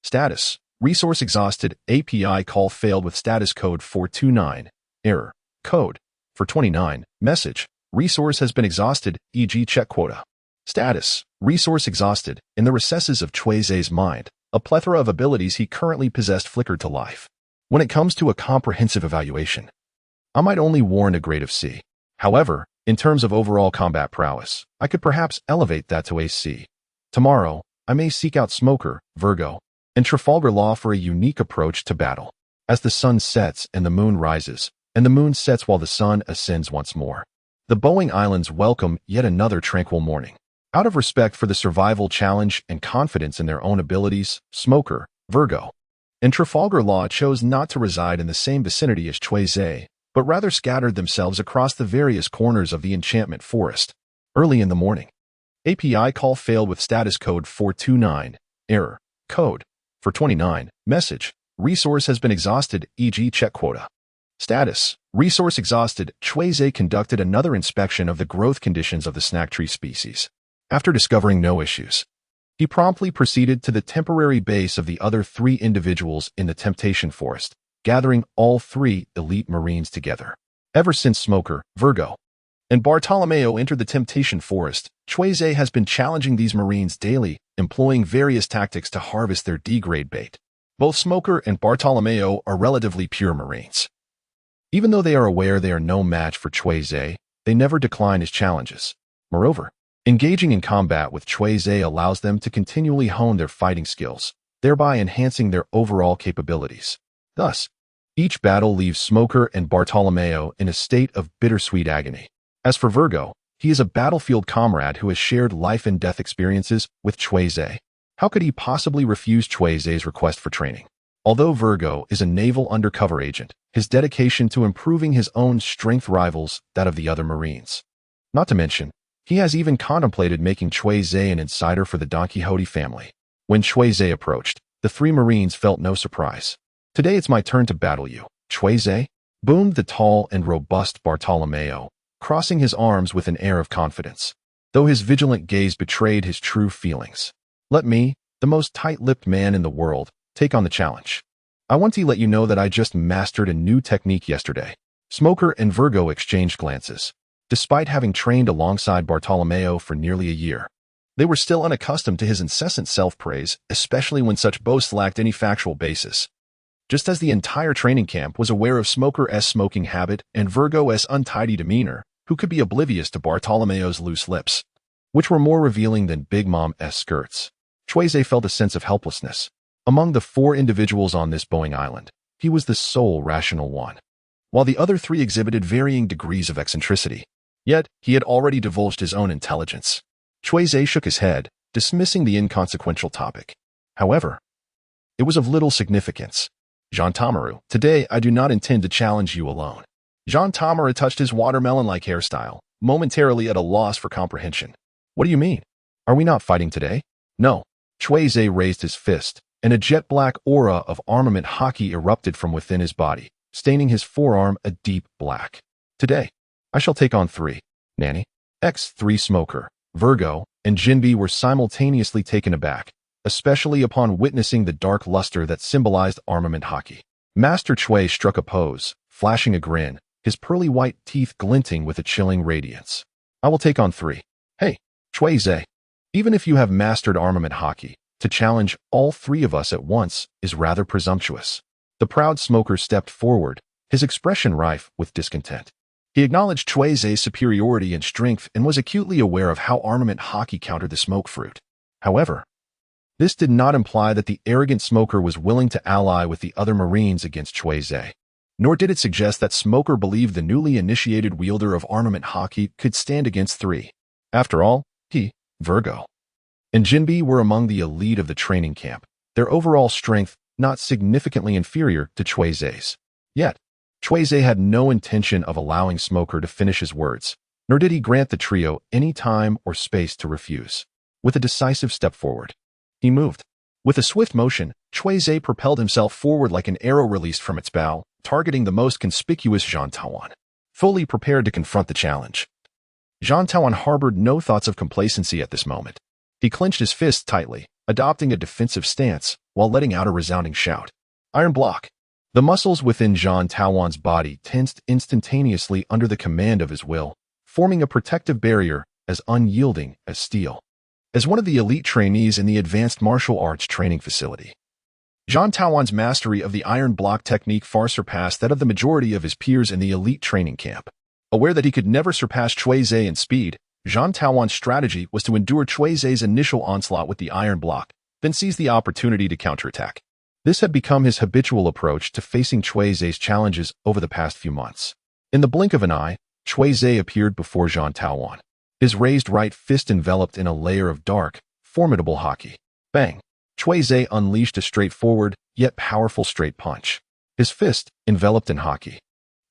Status. Resource exhausted. API call failed with status code 429. Error. Code. 429. Message. Resource has been exhausted, e.g. check quota. Status. Resource exhausted. In the recesses of Cui Ze's mind, a plethora of abilities he currently possessed flickered to life. When it comes to a comprehensive evaluation, I might only warrant a grade of C. However, in terms of overall combat prowess, I could perhaps elevate that to a C. Tomorrow, I may seek out Smoker, Virgo, and Trafalgar Law for a unique approach to battle. As the sun sets and the moon rises, and the moon sets while the sun ascends once more, the Boeing Islands welcome yet another tranquil morning. Out of respect for the survival challenge and confidence in their own abilities, Smoker, Virgo, and Trafalgar Law chose not to reside in the same vicinity as Cui Ze, but rather scattered themselves across the various corners of the enchantment forest. Early in the morning, API call failed with status code 429. Error. Code. 429. Message. Resource has been exhausted, e.g. check quota. Status. Resource exhausted. Cui Ze conducted another inspection of the growth conditions of the snack tree species. After discovering no issues, he promptly proceeded to the temporary base of the other three individuals in the Temptation Forest, gathering all three elite Marines together. Ever since Smoker, Virgo, and Bartolomeo entered the Temptation Forest, Cui Ze has been challenging these Marines daily, employing various tactics to harvest their D-grade bait. Both Smoker and Bartolomeo are relatively pure Marines. Even though they are aware they are no match for Cui Ze, they never decline his challenges. Moreover, engaging in combat with Cui Ze allows them to continually hone their fighting skills, thereby enhancing their overall capabilities. Thus, each battle leaves Smoker and Bartolomeo in a state of bittersweet agony. As for Virgo, he is a battlefield comrade who has shared life and death experiences with Cui Ze. How could he possibly refuse Cui Ze's request for training? Although Virgo is a naval undercover agent, his dedication to improving his own strength rivals that of the other Marines. Not to mention, he has even contemplated making Cui Ze an insider for the Don Quixote family. When Cui Ze approached, the three Marines felt no surprise. Today it's my turn to battle you, Cui Ze, boomed the tall and robust Bartolomeo, crossing his arms with an air of confidence, though his vigilant gaze betrayed his true feelings. Let me, the most tight-lipped man in the world, take on the challenge. I want to let you know that I just mastered a new technique yesterday. Smoker and Virgo exchanged glances. Despite having trained alongside Bartolomeo for nearly a year, they were still unaccustomed to his incessant self-praise, especially when such boasts lacked any factual basis. Just as the entire training camp was aware of Smoker's smoking habit and Virgo's untidy demeanor, who could be oblivious to Bartolomeo's loose lips, which were more revealing than Big Mom's skirts. Cui Ze felt a sense of helplessness. Among the 4 individuals on this Boeing island, he was the sole rational one, while the other 3 exhibited varying degrees of eccentricity. Yet, he had already divulged his own intelligence. Cui Ze shook his head, dismissing the inconsequential topic. However, it was of little significance. Jean Tamaru, today I do not intend to challenge you alone. Jean Tamaru touched his watermelon-like hairstyle, momentarily at a loss for comprehension. What do you mean? Are we not fighting today? No. Cui Ze raised his fist, and a jet-black aura of armament hockey erupted from within his body, staining his forearm a deep black. Today, I shall take on 3. Nanny, X3 Smoker, Virgo, and Jinbi were simultaneously taken aback, especially upon witnessing the dark luster that symbolized armament hockey. Master Cui struck a pose, flashing a grin, his pearly white teeth glinting with a chilling radiance. I will take on 3. Hey, Cui Ze, even if you have mastered armament hockey, to challenge all 3 of us at once is rather presumptuous. The proud smoker stepped forward, his expression rife with discontent. He acknowledged Cui Ze's superiority in strength and was acutely aware of how armament hockey countered the smoke fruit. However, this did not imply that the arrogant smoker was willing to ally with the other Marines against Cui Ze, nor did it suggest that Smoker believed the newly initiated wielder of armament hockey could stand against 3. After all, he, Virgo, and Jinbi were among the elite of the training camp, their overall strength not significantly inferior to Cui Ze's. Yet, Cui Ze had no intention of allowing Smoker to finish his words, nor did he grant the trio any time or space to refuse. With a decisive step forward, he moved. With a swift motion, Cui Ze propelled himself forward like an arrow released from its bow, targeting the most conspicuous Jean Tawan. Fully prepared to confront the challenge, Jean Tawan harbored no thoughts of complacency at this moment. He clenched his fists tightly, adopting a defensive stance, while letting out a resounding shout. Iron block! The muscles within Jean Tawan's body tensed instantaneously under the command of his will, forming a protective barrier as unyielding as steel. As one of the elite trainees in the advanced martial arts training facility, Jean Tawan's mastery of the iron block technique far surpassed that of the majority of his peers in the elite training camp. Aware that he could never surpass Cui Ze in speed, Jean Tawan's strategy was to endure Cui Ze's initial onslaught with the iron block, then seize the opportunity to counterattack. This had become his habitual approach to facing Cui Ze's challenges over the past few months. In the blink of an eye, Cui Ze appeared before Jean Tawan, his raised right fist enveloped in a layer of dark, formidable hockey. Bang! Cui Ze unleashed a straightforward, yet powerful straight punch. His fist, enveloped in hockey,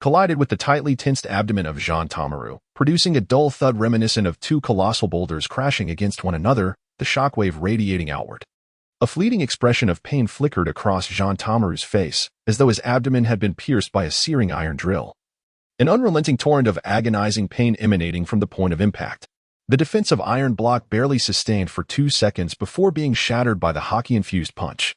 collided with the tightly tensed abdomen of Jean Tamaru, producing a dull thud reminiscent of 2 colossal boulders crashing against one another, the shockwave radiating outward. A fleeting expression of pain flickered across Jean Tamaru's face, as though his abdomen had been pierced by a searing iron drill. An unrelenting torrent of agonizing pain emanating from the point of impact. The defensive iron block barely sustained for 2 seconds before being shattered by the hockey-infused punch.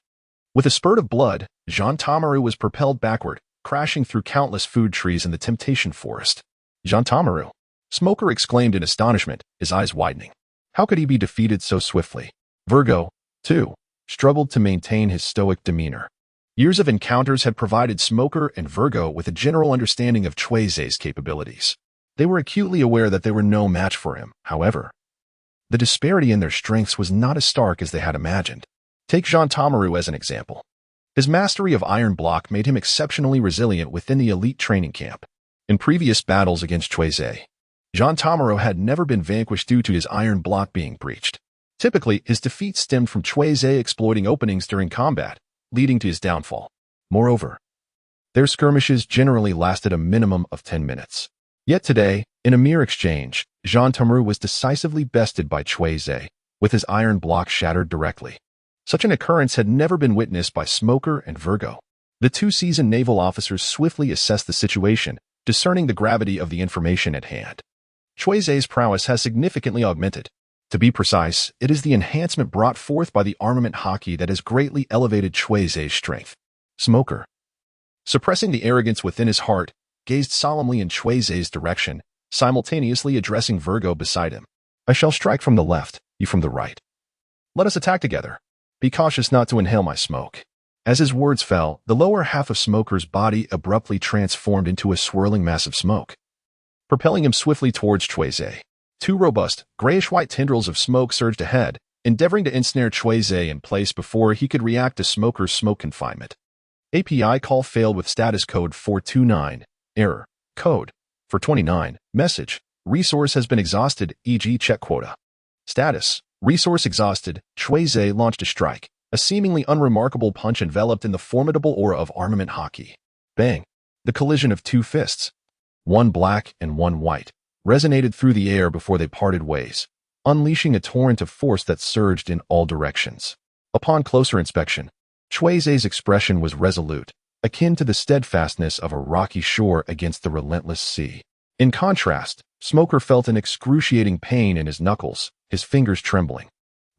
With a spurt of blood, Jean Tamaru was propelled backward, crashing through countless food trees in the temptation forest. Jean Tamaru! Smoker exclaimed in astonishment, his eyes widening. How could he be defeated so swiftly? Virgo, too, struggled to maintain his stoic demeanor. Years of encounters had provided Smoker and Virgo with a general understanding of Cui Ze's capabilities. They were acutely aware that they were no match for him, however. The disparity in their strengths was not as stark as they had imagined. Take Jean Tamaru as an example. His mastery of iron block made him exceptionally resilient within the elite training camp. In previous battles against Cui Ze, Jean Tamaru had never been vanquished due to his iron block being breached. Typically, his defeat stemmed from Cui Ze exploiting openings during combat, leading to his downfall. Moreover, their skirmishes generally lasted a minimum of 10 minutes. Yet today, in a mere exchange, Jean Tamaru was decisively bested by Cui Ze, with his iron block shattered directly. Such an occurrence had never been witnessed by Smoker and Virgo. The 2 seasoned naval officers swiftly assessed the situation, discerning the gravity of the information at hand. Cui Ze's prowess has significantly augmented. To be precise, it is the enhancement brought forth by the armament hockey that has greatly elevated Cui Ze's strength. Smoker, suppressing the arrogance within his heart, gazed solemnly in Cui Ze's direction, simultaneously addressing Virgo beside him. I shall strike from the left, you from the right. Let us attack together. Be cautious not to inhale my smoke. As his words fell, the lower half of Smoker's body abruptly transformed into a swirling mass of smoke, propelling him swiftly towards Cui Ze. Two robust, grayish-white tendrils of smoke surged ahead, endeavoring to ensnare Cui Ze in place before he could react to Smoker's smoke confinement. API call failed with status code 429. Error. Code. For 29. Message. Resource has been exhausted, e.g. check quota. Status. Resource exhausted. Cui Ze launched a strike. A seemingly unremarkable punch enveloped in the formidable aura of armament hockey. Bang! The collision of two fists, one black and one white, resonated through the air before they parted ways, unleashing a torrent of force that surged in all directions. Upon closer inspection, Cui Ze's expression was resolute, akin to the steadfastness of a rocky shore against the relentless sea. In contrast, Smoker felt an excruciating pain in his knuckles, his fingers trembling,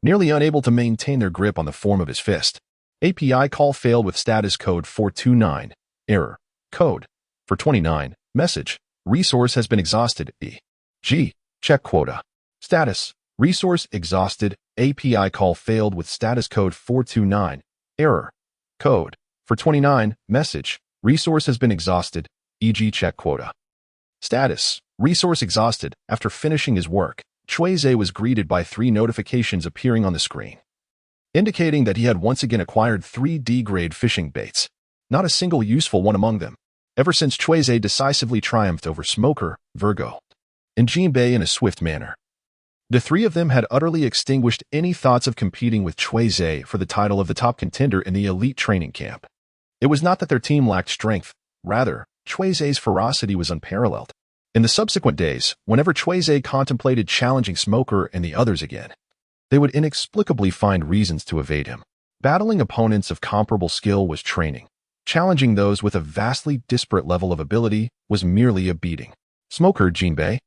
nearly unable to maintain their grip on the form of his fist. API call failed with status code 429. Error. Code. For 29. Message. Resource has been exhausted, e.g. check quota. Status. Resource exhausted. API call failed with status code 429. Error. Code. For 29. Message. Resource has been exhausted, e.g. check quota. Status. Resource exhausted. After finishing his work, Cui Ze was greeted by 3 notifications appearing on the screen, indicating that he had once again acquired 3 D-grade fishing baits, not a single useful one among them, ever since Cui Ze decisively triumphed over Smoker, Virgo, and Jinbei in a swift manner. The 3 of them had utterly extinguished any thoughts of competing with Cui Ze for the title of the top contender in the elite training camp. It was not that their team lacked strength, rather, Cui Ze's ferocity was unparalleled. In the subsequent days, whenever Cui Ze contemplated challenging Smoker and the others again, they would inexplicably find reasons to evade him. Battling opponents of comparable skill was training. Challenging those with a vastly disparate level of ability was merely a beating. Smoker, Jinbei,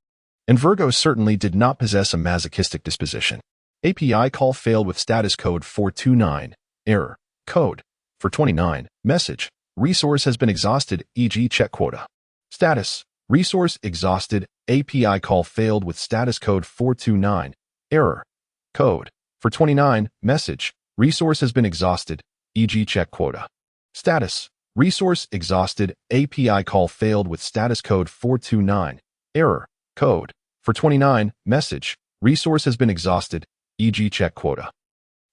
and Virgo certainly did not possess a masochistic disposition. API call failed with status code 429. Error. Code. For 29. Message. Resource has been exhausted, e.g. check quota. Status. Resource exhausted. API call failed with status code 429. Error. Code. For 29. Message. Resource has been exhausted, e.g. check quota. Status. Resource exhausted. API call failed with status code 429. Error. Code. For 29. Message. Resource has been exhausted, e.g. check quota.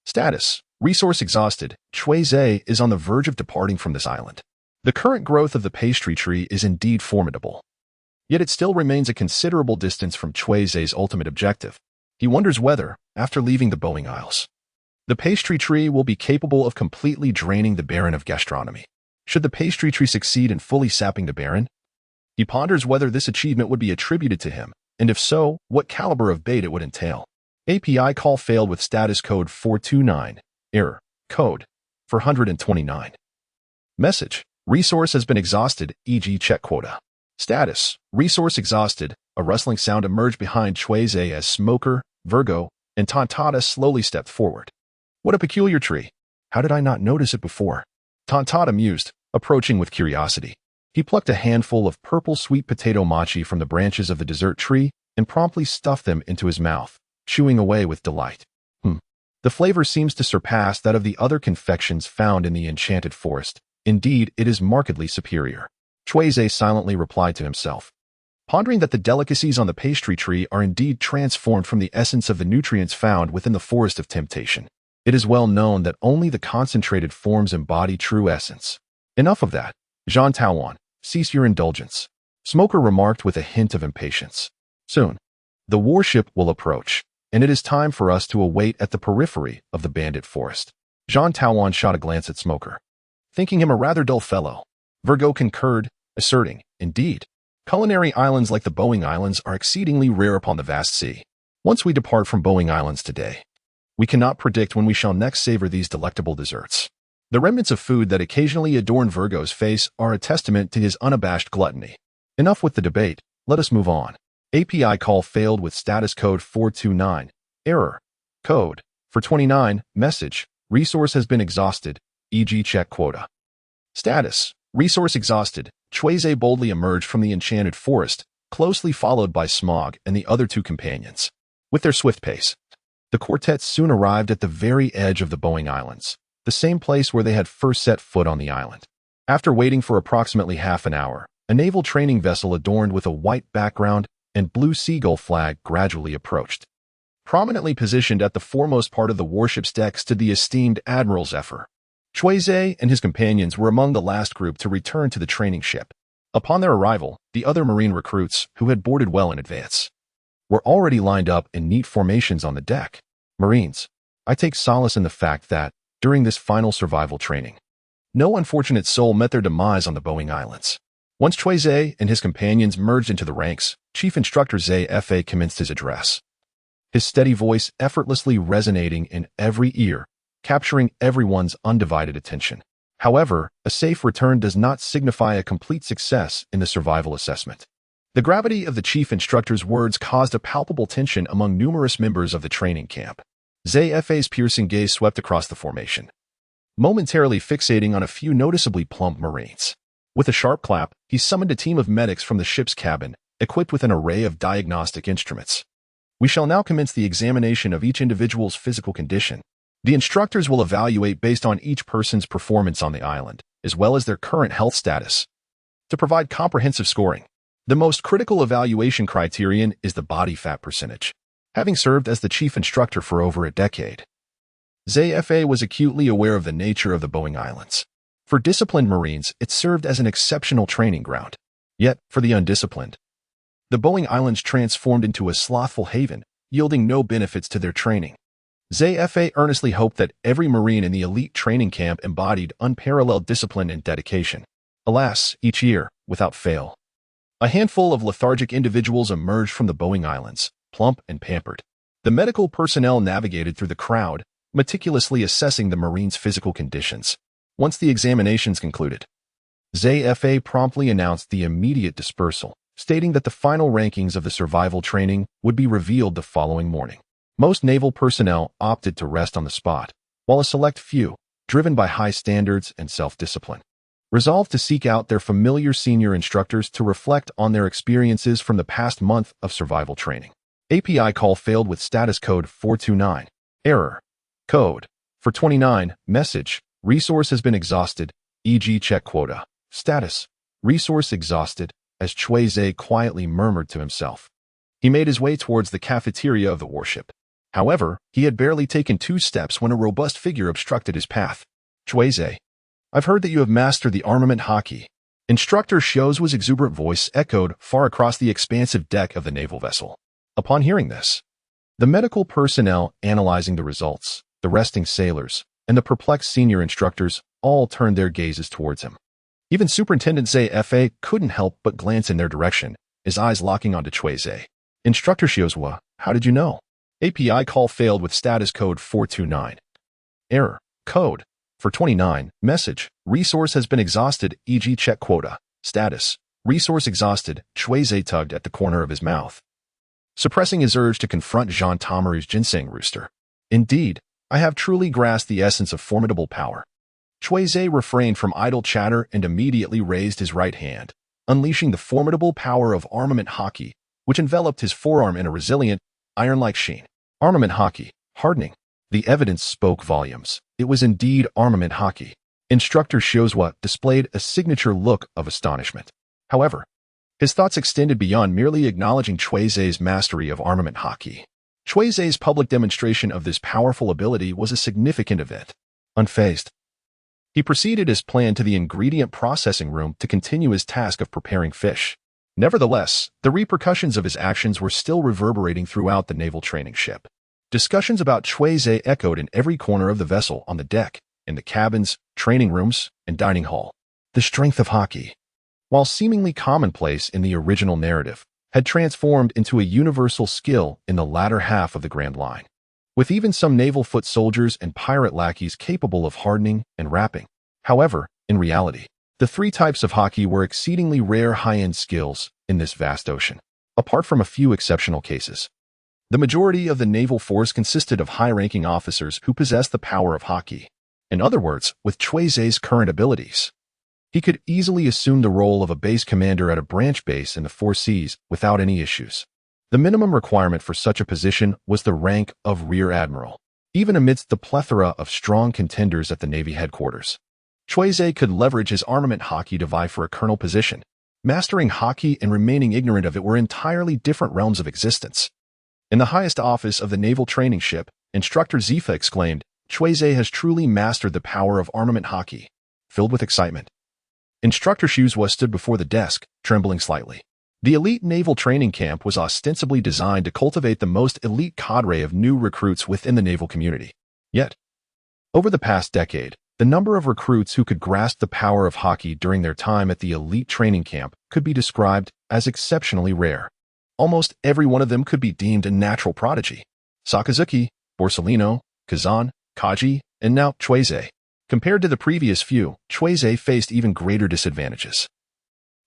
Status. Resource exhausted. Cui Ze is on the verge of departing from this island. The current growth of the pastry tree is indeed formidable, yet it still remains a considerable distance from Cui Ze's ultimate objective. He wonders whether, after leaving the Boeing Isles, the pastry tree will be capable of completely draining the Baron of gastronomy. Should the pastry tree succeed in fully sapping the Baron, he ponders whether this achievement would be attributed to him, and if so, what caliber of bait it would entail. API call failed with status code 429. Error. Code. For 129. Message. Resource has been exhausted, e.g. check quota. Status. Resource exhausted. A rustling sound emerged behind Cui Ze as Smoker, Virgo, and Tontata slowly stepped forward. What a peculiar tree. How did I not notice it before? Tontata mused, approaching with curiosity. He plucked a handful of purple sweet potato mochi from the branches of the dessert tree and promptly stuffed them into his mouth, chewing away with delight. The flavor seems to surpass that of the other confections found in the enchanted forest. Indeed, it is markedly superior. Cui Ze silently replied to himself, pondering that the delicacies on the pastry tree are indeed transformed from the essence of the nutrients found within the forest of temptation. It is well known that only the concentrated forms embody true essence. Enough of that. Jean Taoan, cease your indulgence. Smoker remarked with a hint of impatience. Soon, the warship will approach, and it is time for us to await at the periphery of the bandit forest. Jean Taoan shot a glance at Smoker, thinking him a rather dull fellow. Virgo concurred, asserting, indeed, culinary islands like the Boeing Islands are exceedingly rare upon the vast sea. Once we depart from Boeing Islands today, we cannot predict when we shall next savor these delectable desserts. The remnants of food that occasionally adorn Virgo's face are a testament to his unabashed gluttony. Enough with the debate, let us move on. API call failed with status code 429. Error. Code. For 29. Message. Resource has been exhausted, e.g. check quota. Status. Resource exhausted. Cui Ze boldly emerged from the enchanted forest, closely followed by Smog and the other 2 companions. With their swift pace, the quartet soon arrived at the very edge of the Boeing Islands. the same place where they had first set foot on the island. After waiting for approximately half an hour, a naval training vessel adorned with a white background and blue seagull flag gradually approached. Prominently positioned at the foremost part of the warship's deck stood the esteemed admirals Cui Ze and his companions were among the last group to return to the training ship. Upon their arrival, the other marine recruits, who had boarded well in advance, were already lined up in neat formations on the deck. Marines, I take solace in the fact that, during this final survival training, no unfortunate soul met their demise on the Boeing Islands. Once Cui Ze and his companions merged into the ranks, Chief Instructor Ze Fa commenced his address. His steady voice effortlessly resonating in every ear, capturing everyone's undivided attention. However, a safe return does not signify a complete success in the survival assessment. The gravity of the chief instructor's words caused a palpable tension among numerous members of the training camp. Ze Fa's piercing gaze swept across the formation, momentarily fixating on a few noticeably plump Marines. With a sharp clap, he summoned a team of medics from the ship's cabin, equipped with an array of diagnostic instruments. We shall now commence the examination of each individual's physical condition. The instructors will evaluate based on each person's performance on the island, as well as their current health status, to provide comprehensive scoring. The most critical evaluation criterion is the body fat percentage. Having served as the chief instructor for over a decade, Ze Fa was acutely aware of the nature of the Boeing Islands. For disciplined Marines, it served as an exceptional training ground. Yet, for the undisciplined, the Boeing Islands transformed into a slothful haven, yielding no benefits to their training. Ze Fa earnestly hoped that every Marine in the elite training camp embodied unparalleled discipline and dedication. Alas, each year, without fail, a handful of lethargic individuals emerged from the Boeing Islands, plump and pampered. The medical personnel navigated through the crowd, meticulously assessing the Marines' physical conditions. Once the examinations concluded, Ze Fa promptly announced the immediate dispersal, stating that the final rankings of the survival training would be revealed the following morning. Most naval personnel opted to rest on the spot, while a select few, driven by high standards and self-discipline, resolved to seek out their familiar senior instructors to reflect on their experiences from the past month of survival training. API call failed with status code 429. Error. Code 429. Message. Resource has been exhausted, e.g. check quota. Status. Resource exhausted, as Cui Ze quietly murmured to himself. He made his way towards the cafeteria of the warship. However, he had barely taken 2 steps when a robust figure obstructed his path. Cui Ze, I've heard that you have mastered the armament haki. Instructor Shozua's exuberant voice echoed far across the expansive deck of the naval vessel. Upon hearing this, the medical personnel analyzing the results, the resting sailors, and the perplexed senior instructors all turned their gazes towards him. Even Superintendent Ze Fa couldn't help but glance in their direction, his eyes locking onto Cui Ze. Instructor Shozua, how did you know? API call failed with status code 429. Error. Code 429. Message. Resource has been exhausted, e.g. check quota. Status. Resource exhausted. Cui Ze tugged at the corner of his mouth, suppressing his urge to confront Jean Tamaru's ginseng rooster. Indeed, I have truly grasped the essence of formidable power. Cui Ze refrained from idle chatter and immediately raised his right hand, unleashing the formidable power of armament haki, which enveloped his forearm in a resilient, iron-like sheen. Armament haki, hardening. The evidence spoke volumes. It was indeed armament haki. Instructor Shozua displayed a signature look of astonishment. However, his thoughts extended beyond merely acknowledging Cui Ze's mastery of armament haki. Cui Ze's public demonstration of this powerful ability was a significant event. Unfazed, he proceeded as planned to the ingredient processing room to continue his task of preparing fish. Nevertheless, the repercussions of his actions were still reverberating throughout the naval training ship. Discussions about Cui Ze echoed in every corner of the vessel, on the deck, in the cabins, training rooms, and dining hall. The strength of haki, while seemingly commonplace in the original narrative, had transformed into a universal skill in the latter half of the Grand Line, with even some naval foot soldiers and pirate lackeys capable of hardening and wrapping. However, in reality, the 3 types of haki were exceedingly rare high-end skills in this vast ocean. Apart from a few exceptional cases, the majority of the naval force consisted of high-ranking officers who possessed the power of haki. In other words, with Cui Ze's current abilities, he could easily assume the role of a base commander at a branch base in the 4 seas without any issues. The minimum requirement for such a position was the rank of Rear Admiral. even amidst the plethora of strong contenders at the Navy headquarters. Cui Ze could leverage his armament haki to vie for a colonel position. Mastering haki and remaining ignorant of it were entirely different realms of existence. In the highest office of the naval training ship, Instructor Zifa exclaimed, "Cui Ze has truly mastered the power of armament haki." Filled with excitement, Instructor Shuzwa stood before the desk, trembling slightly. The elite naval training camp was ostensibly designed to cultivate the most elite cadre of new recruits within the naval community. Yet, over the past decade, the number of recruits who could grasp the power of haki during their time at the elite training camp could be described as exceptionally rare. Almost every one of them could be deemed a natural prodigy. Sakazuki, Borsellino, Kazan, Kaji, and now Cui Ze. Compared to the previous few, Cui Ze faced even greater disadvantages.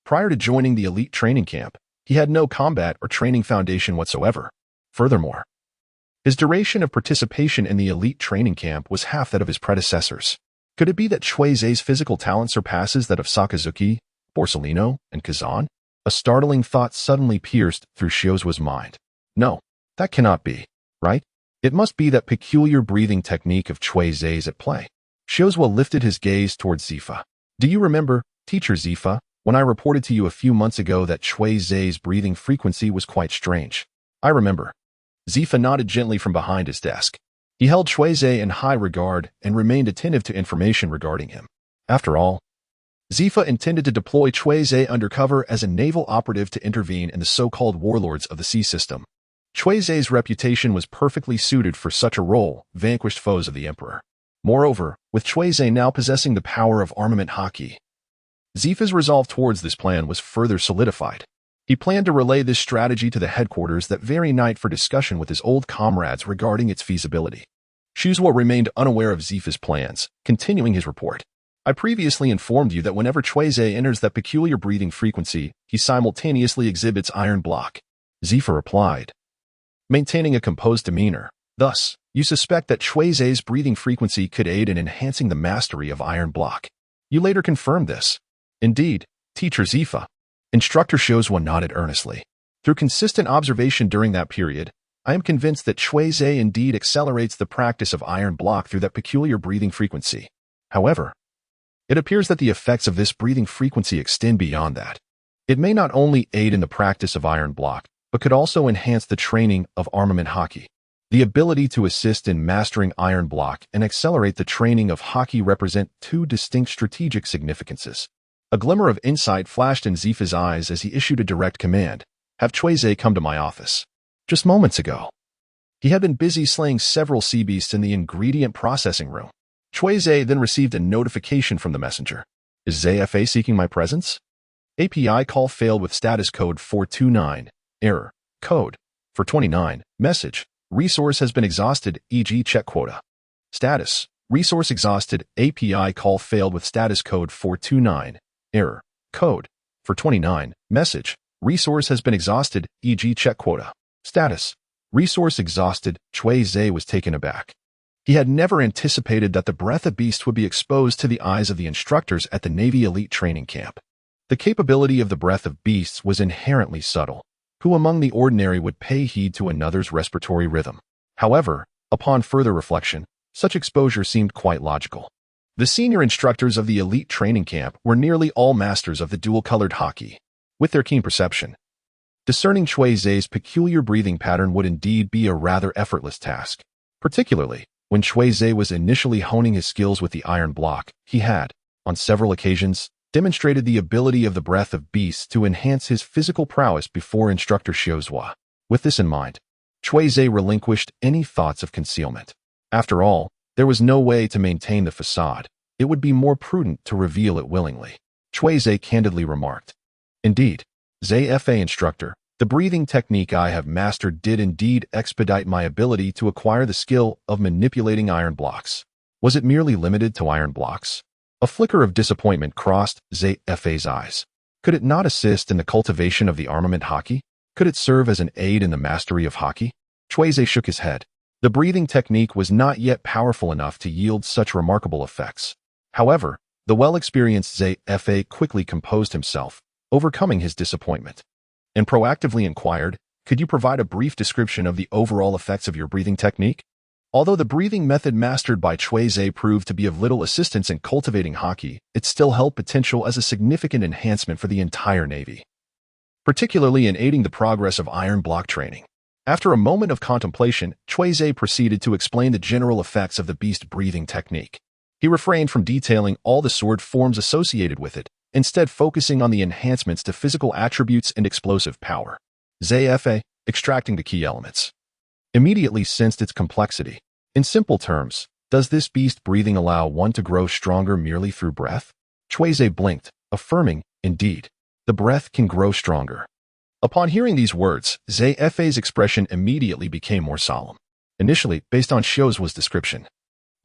Prior to joining the elite training camp, he had no combat or training foundation whatsoever. Furthermore, his duration of participation in the elite training camp was half that of his predecessors. Could it be that Cui Ze's physical talent surpasses that of Sakazuki, Borsellino, and Kazan? A startling thought suddenly pierced through Shiozua's mind. No, that cannot be, right? It must be that peculiar breathing technique of Cui Ze's at play. Shiozua lifted his gaze towards Zifa. Do you remember, Teacher Zifa, when I reported to you a few months ago that Cui Ze's breathing frequency was quite strange? I remember. Zifa nodded gently from behind his desk. He held Cui Ze in high regard and remained attentive to information regarding him. After all, Zifa intended to deploy Cui Ze undercover as a naval operative to intervene in the so-called warlords of the sea system. Cui Ze's reputation was perfectly suited for such a role, vanquished foes of the emperor. Moreover, with Cui Ze now possessing the power of armament haki, Zifa's resolve towards this plan was further solidified. He planned to relay this strategy to the headquarters that very night for discussion with his old comrades regarding its feasibility. Shuzwa remained unaware of Zifa's plans, continuing his report. I previously informed you that whenever Cui Ze enters that peculiar breathing frequency, he simultaneously exhibits iron block. Zifa replied, maintaining a composed demeanor. Thus, you suspect that Cui Ze's breathing frequency could aid in enhancing the mastery of iron block. You later confirmed this. Indeed, Teacher Zifa. Instructor Shozwa nodded earnestly. Through consistent observation during that period, I am convinced that Cui Ze indeed accelerates the practice of iron block through that peculiar breathing frequency. However, it appears that the effects of this breathing frequency extend beyond that. It may not only aid in the practice of iron block, but could also enhance the training of armament haki. The ability to assist in mastering iron block and accelerate the training of haki represent two distinct strategic significances. A glimmer of insight flashed in Zifa's eyes as he issued a direct command. Have Cui Ze come to my office. Just moments ago, he had been busy slaying several sea beasts in the ingredient processing room. Cui Ze then received a notification from the messenger. Is ZFA seeking my presence? API call failed with status code 429. Error. Code. For 29. Message. Resource has been exhausted, e.g. check quota. Status. Resource exhausted. API call failed with status code 429. Error. Code. For 29. Message. Resource has been exhausted, e.g. check quota. Status. Resource exhausted. Cui Ze was taken aback. He had never anticipated that the breath of beast would be exposed to the eyes of the instructors at the Navy elite training camp. The capability of the breath of beasts was inherently subtle. Who among the ordinary would pay heed to another's respiratory rhythm? However, upon further reflection, such exposure seemed quite logical. The senior instructors of the elite training camp were nearly all masters of the dual-colored haki. With their keen perception, discerning Cui Ze's peculiar breathing pattern would indeed be a rather effortless task. Particularly, when Cui Ze was initially honing his skills with the iron block, he had, on several occasions, demonstrated the ability of the breath of beasts to enhance his physical prowess before Instructor Shiozua. With this in mind, Cui Ze relinquished any thoughts of concealment. After all, there was no way to maintain the facade. It would be more prudent to reveal it willingly. Cui Ze candidly remarked. Indeed, ZFA instructor, the breathing technique I have mastered did indeed expedite my ability to acquire the skill of manipulating iron blocks. Was it merely limited to iron blocks? A flicker of disappointment crossed ZFA's eyes. Could it not assist in the cultivation of the armament haki? Could it serve as an aid in the mastery of haki? Cui Ze shook his head. The breathing technique was not yet powerful enough to yield such remarkable effects. However, the well-experienced ZFA quickly composed himself, overcoming his disappointment, and proactively inquired, could you provide a brief description of the overall effects of your breathing technique? Although the breathing method mastered by Cui Ze proved to be of little assistance in cultivating haki, it still held potential as a significant enhancement for the entire Navy, particularly in aiding the progress of iron block training. After a moment of contemplation, Cui Ze proceeded to explain the general effects of the beast breathing technique. He refrained from detailing all the sword forms associated with it, instead focusing on the enhancements to physical attributes and explosive power. Ze, extracting the key elements, immediately sensed its complexity. In simple terms, does this beast breathing allow one to grow stronger merely through breath? Cui Ze blinked, affirming, indeed, the breath can grow stronger. Upon hearing these words, Ze-Fe's expression immediately became more solemn. Initially, based on Shio's description,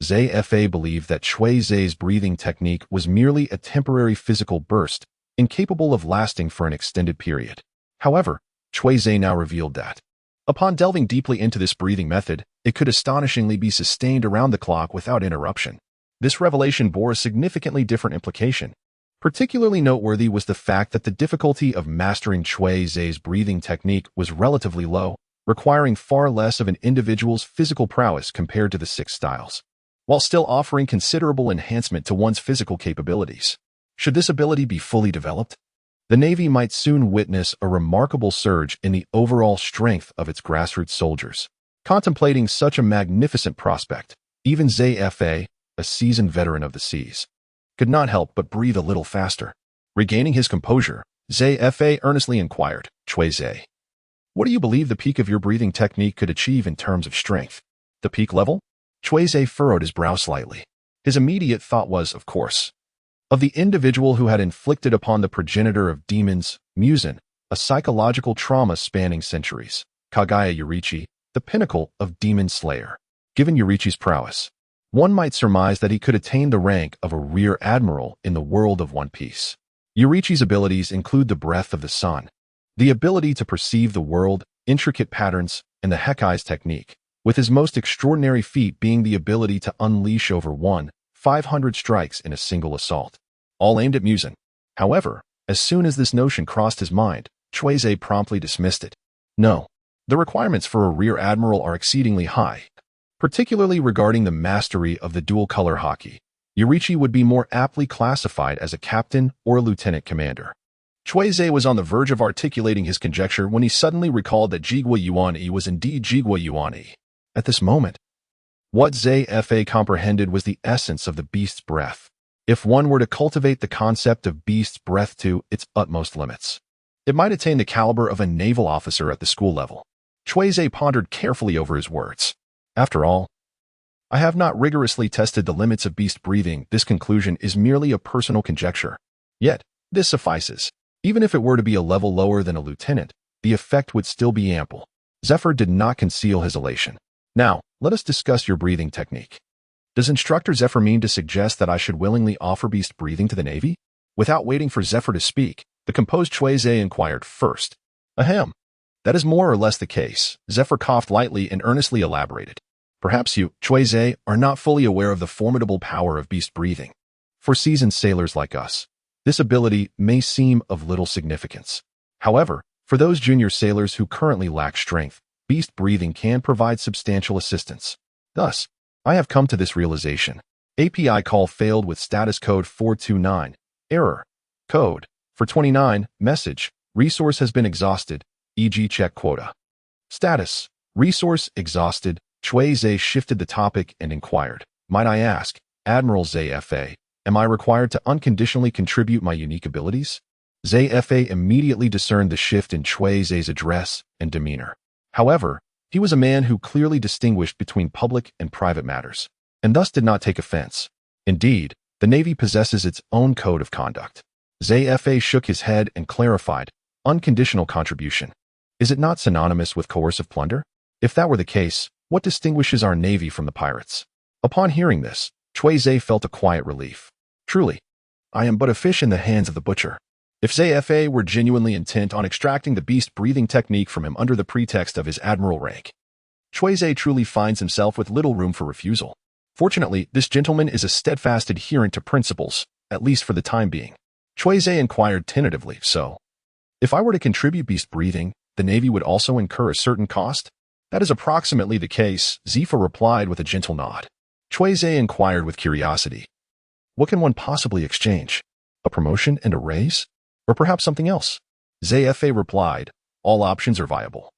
Ze-Fe believed that Cui Ze's breathing technique was merely a temporary physical burst, incapable of lasting for an extended period. However, Cui Ze now revealed that, upon delving deeply into this breathing method, it could astonishingly be sustained around the clock without interruption. This revelation bore a significantly different implication. Particularly noteworthy was the fact that the difficulty of mastering Cui Ze's breathing technique was relatively low, requiring far less of an individual's physical prowess compared to the 6 styles, while still offering considerable enhancement to one's physical capabilities. Should this ability be fully developed, the Navy might soon witness a remarkable surge in the overall strength of its grassroots soldiers. Contemplating such a magnificent prospect, even Ze-Fe, a seasoned veteran of the seas, could not help but breathe a little faster. Regaining his composure, Ze-Fe earnestly inquired, Cui Ze, what do you believe the peak of your breathing technique could achieve in terms of strength? The peak level? Cui Ze furrowed his brow slightly. His immediate thought was, of course, of the individual who had inflicted upon the progenitor of demons, Muzan, a psychological trauma spanning centuries, Kagaya Yurichi, the pinnacle of demon slayer. Given Yurichi's prowess, one might surmise that he could attain the rank of a rear admiral in the world of One Piece. Yurichi's abilities include the breath of the sun, the ability to perceive the world, intricate patterns, and the Hekai's technique, with his most extraordinary feat being the ability to unleash over 500 strikes in a single assault, all aimed at Muzan. However, as soon as this notion crossed his mind, Cui Ze promptly dismissed it. No, the requirements for a rear admiral are exceedingly high, particularly regarding the mastery of the dual-color haki. Yurichi would be more aptly classified as a captain or a lieutenant commander. Cui Ze was on the verge of articulating his conjecture when he suddenly recalled that Jigwa Yuan-I was indeed Jigwa Yuan-I. At this moment, what Ze-Fe comprehended was the essence of the beast's breath. If one were to cultivate the concept of beast's breath to its utmost limits, it might attain the caliber of a naval officer at the school level. Cui Ze pondered carefully over his words. After all, I have not rigorously tested the limits of beast breathing. This conclusion is merely a personal conjecture. Yet, this suffices. Even if it were to be a level lower than a lieutenant, the effect would still be ample. Zephyr did not conceal his elation. Now, let us discuss your breathing technique. Does Instructor Zephyr mean to suggest that I should willingly offer beast breathing to the Navy? Without waiting for Zephyr to speak, the composed Cui Ze inquired first. Ahem. That is more or less the case. Zephyr coughed lightly and earnestly elaborated. Perhaps you, Cui Ze, are not fully aware of the formidable power of beast breathing. For seasoned sailors like us, this ability may seem of little significance. However, for those junior sailors who currently lack strength, beast breathing can provide substantial assistance. Thus, I have come to this realization. API call failed with status code 429. Error. Code. For 29. Message. Resource has been exhausted, e.g. check quota. Status. Resource exhausted. Cui Ze shifted the topic and inquired, might I ask, Admiral Ze-Fe, am I required to unconditionally contribute my unique abilities? Ze-Fe immediately discerned the shift in Cui Ze's address and demeanor. However, he was a man who clearly distinguished between public and private matters, and thus did not take offense. Indeed, the Navy possesses its own code of conduct. Ze-Fe shook his head and clarified, unconditional contribution. Is it not synonymous with coercive plunder? If that were the case, what distinguishes our Navy from the pirates? Upon hearing this, Cui Ze felt a quiet relief. Truly, I am but a fish in the hands of the butcher. If Ze-Fe were genuinely intent on extracting the beast breathing technique from him under the pretext of his admiral rank, Cui Ze truly finds himself with little room for refusal. Fortunately, this gentleman is a steadfast adherent to principles, at least for the time being. Cui Ze inquired tentatively, so, if I were to contribute beast breathing, the Navy would also incur a certain cost? That is approximately the case, Zifa replied with a gentle nod. Cui Ze inquired with curiosity. What can one possibly exchange? A promotion and a raise? Or perhaps something else? Zifa replied, all options are viable.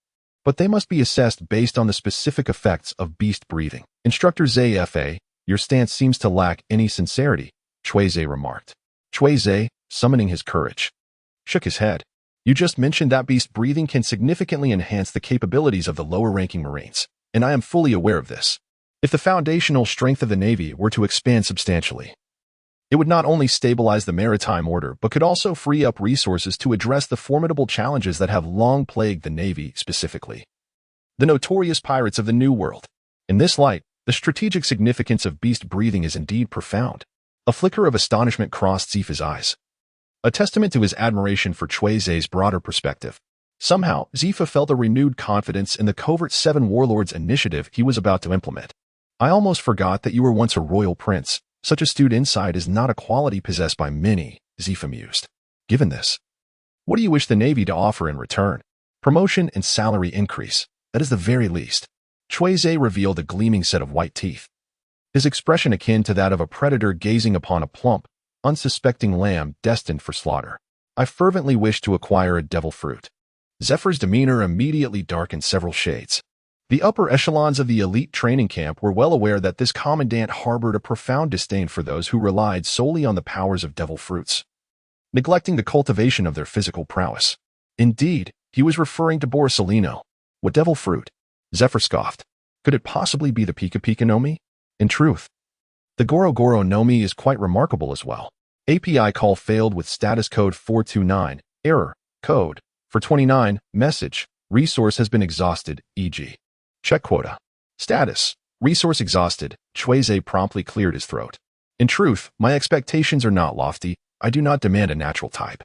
But they must be assessed based on the specific effects of beast breathing. Instructor Zifa, your stance seems to lack any sincerity, Cui Ze remarked. Cui Ze, summoning his courage, shook his head. You just mentioned that beast breathing can significantly enhance the capabilities of the lower-ranking Marines, and I am fully aware of this. If the foundational strength of the Navy were to expand substantially, it would not only stabilize the maritime order, but could also free up resources to address the formidable challenges that have long plagued the Navy, specifically the notorious pirates of the New World. In this light, the strategic significance of beast breathing is indeed profound. A flicker of astonishment crossed Zifa's eyes, a testament to his admiration for Cui Ze's broader perspective. Somehow, Zifa felt a renewed confidence in the covert Seven Warlords initiative he was about to implement. I almost forgot that you were once a royal prince. Such astute insight is not a quality possessed by many, Zifa mused. Given this, what do you wish the Navy to offer in return? Promotion and salary increase, that is the very least. Cui Ze revealed a gleaming set of white teeth, his expression akin to that of a predator gazing upon a plump, unsuspecting lamb destined for slaughter. I fervently wish to acquire a devil fruit. Zephyr's demeanor immediately darkened several shades. The upper echelons of the elite training camp were well aware that this commandant harbored a profound disdain for those who relied solely on the powers of devil fruits, neglecting the cultivation of their physical prowess. Indeed, he was referring to Borsalino. What devil fruit? Zephyr scoffed. Could it possibly be the Pika Pika no Mi? In truth, the Goro Goro no Mi is quite remarkable as well. API call failed with status code 429, error, code, for 29, message, resource has been exhausted, e.g. check quota. Status, resource exhausted, Cui Ze promptly cleared his throat. In truth, my expectations are not lofty. I do not demand a natural type.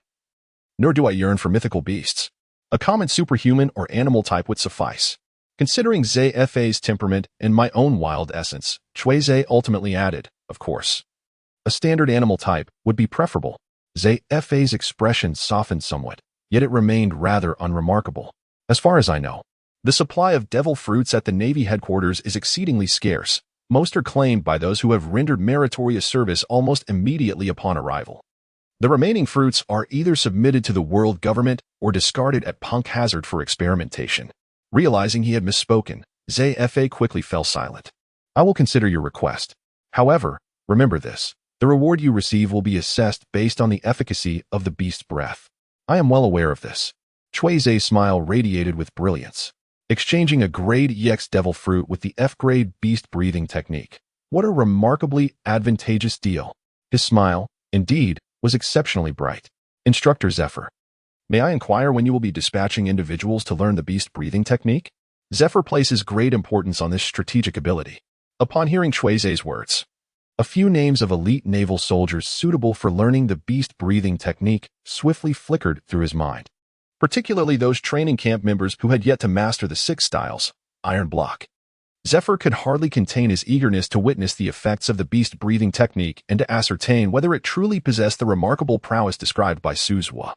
Nor do I yearn for mythical beasts. A common superhuman or animal type would suffice. Considering Zifa's temperament and my own wild essence, Cui Ze ultimately added, of course, a standard animal type would be preferable. Zifa's expression softened somewhat, yet it remained rather unremarkable. As far as I know, the supply of devil fruits at the Navy headquarters is exceedingly scarce. Most are claimed by those who have rendered meritorious service almost immediately upon arrival. The remaining fruits are either submitted to the world government or discarded at punk hazard for experimentation. Realizing he had misspoken, Zifa quickly fell silent. I will consider your request. However, remember this. The reward you receive will be assessed based on the efficacy of the beast's breath. I am well aware of this. Cui Ze's smile radiated with brilliance. Exchanging a grade EX devil fruit with the F-grade beast breathing technique. What a remarkably advantageous deal. His smile, indeed, was exceptionally bright. Instructor Zephyr, may I inquire when you will be dispatching individuals to learn the beast breathing technique? Zephyr places great importance on this strategic ability. Upon hearing Cui Ze's words, a few names of elite naval soldiers suitable for learning the beast breathing technique swiftly flickered through his mind, particularly those training camp members who had yet to master the 6 styles, iron block. Zephyr could hardly contain his eagerness to witness the effects of the beast breathing technique and to ascertain whether it truly possessed the remarkable prowess described by Suzua.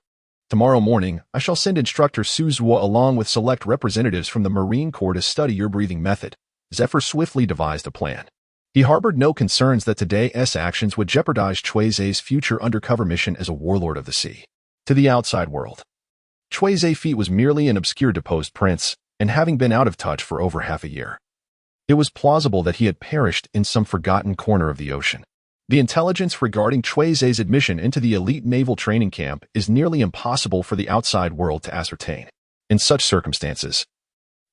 Tomorrow morning, I shall send instructor Suzua along with select representatives from the Marine Corps to study your breathing method. Zephyr swiftly devised a plan. He harbored no concerns that today's actions would jeopardize Cui Ze's future undercover mission as a warlord of the sea. To the outside world, Cui Ze Feite was merely an obscure deposed prince, and having been out of touch for over half a year, it was plausible that he had perished in some forgotten corner of the ocean. The intelligence regarding Cui Ze's admission into the elite naval training camp is nearly impossible for the outside world to ascertain. In such circumstances,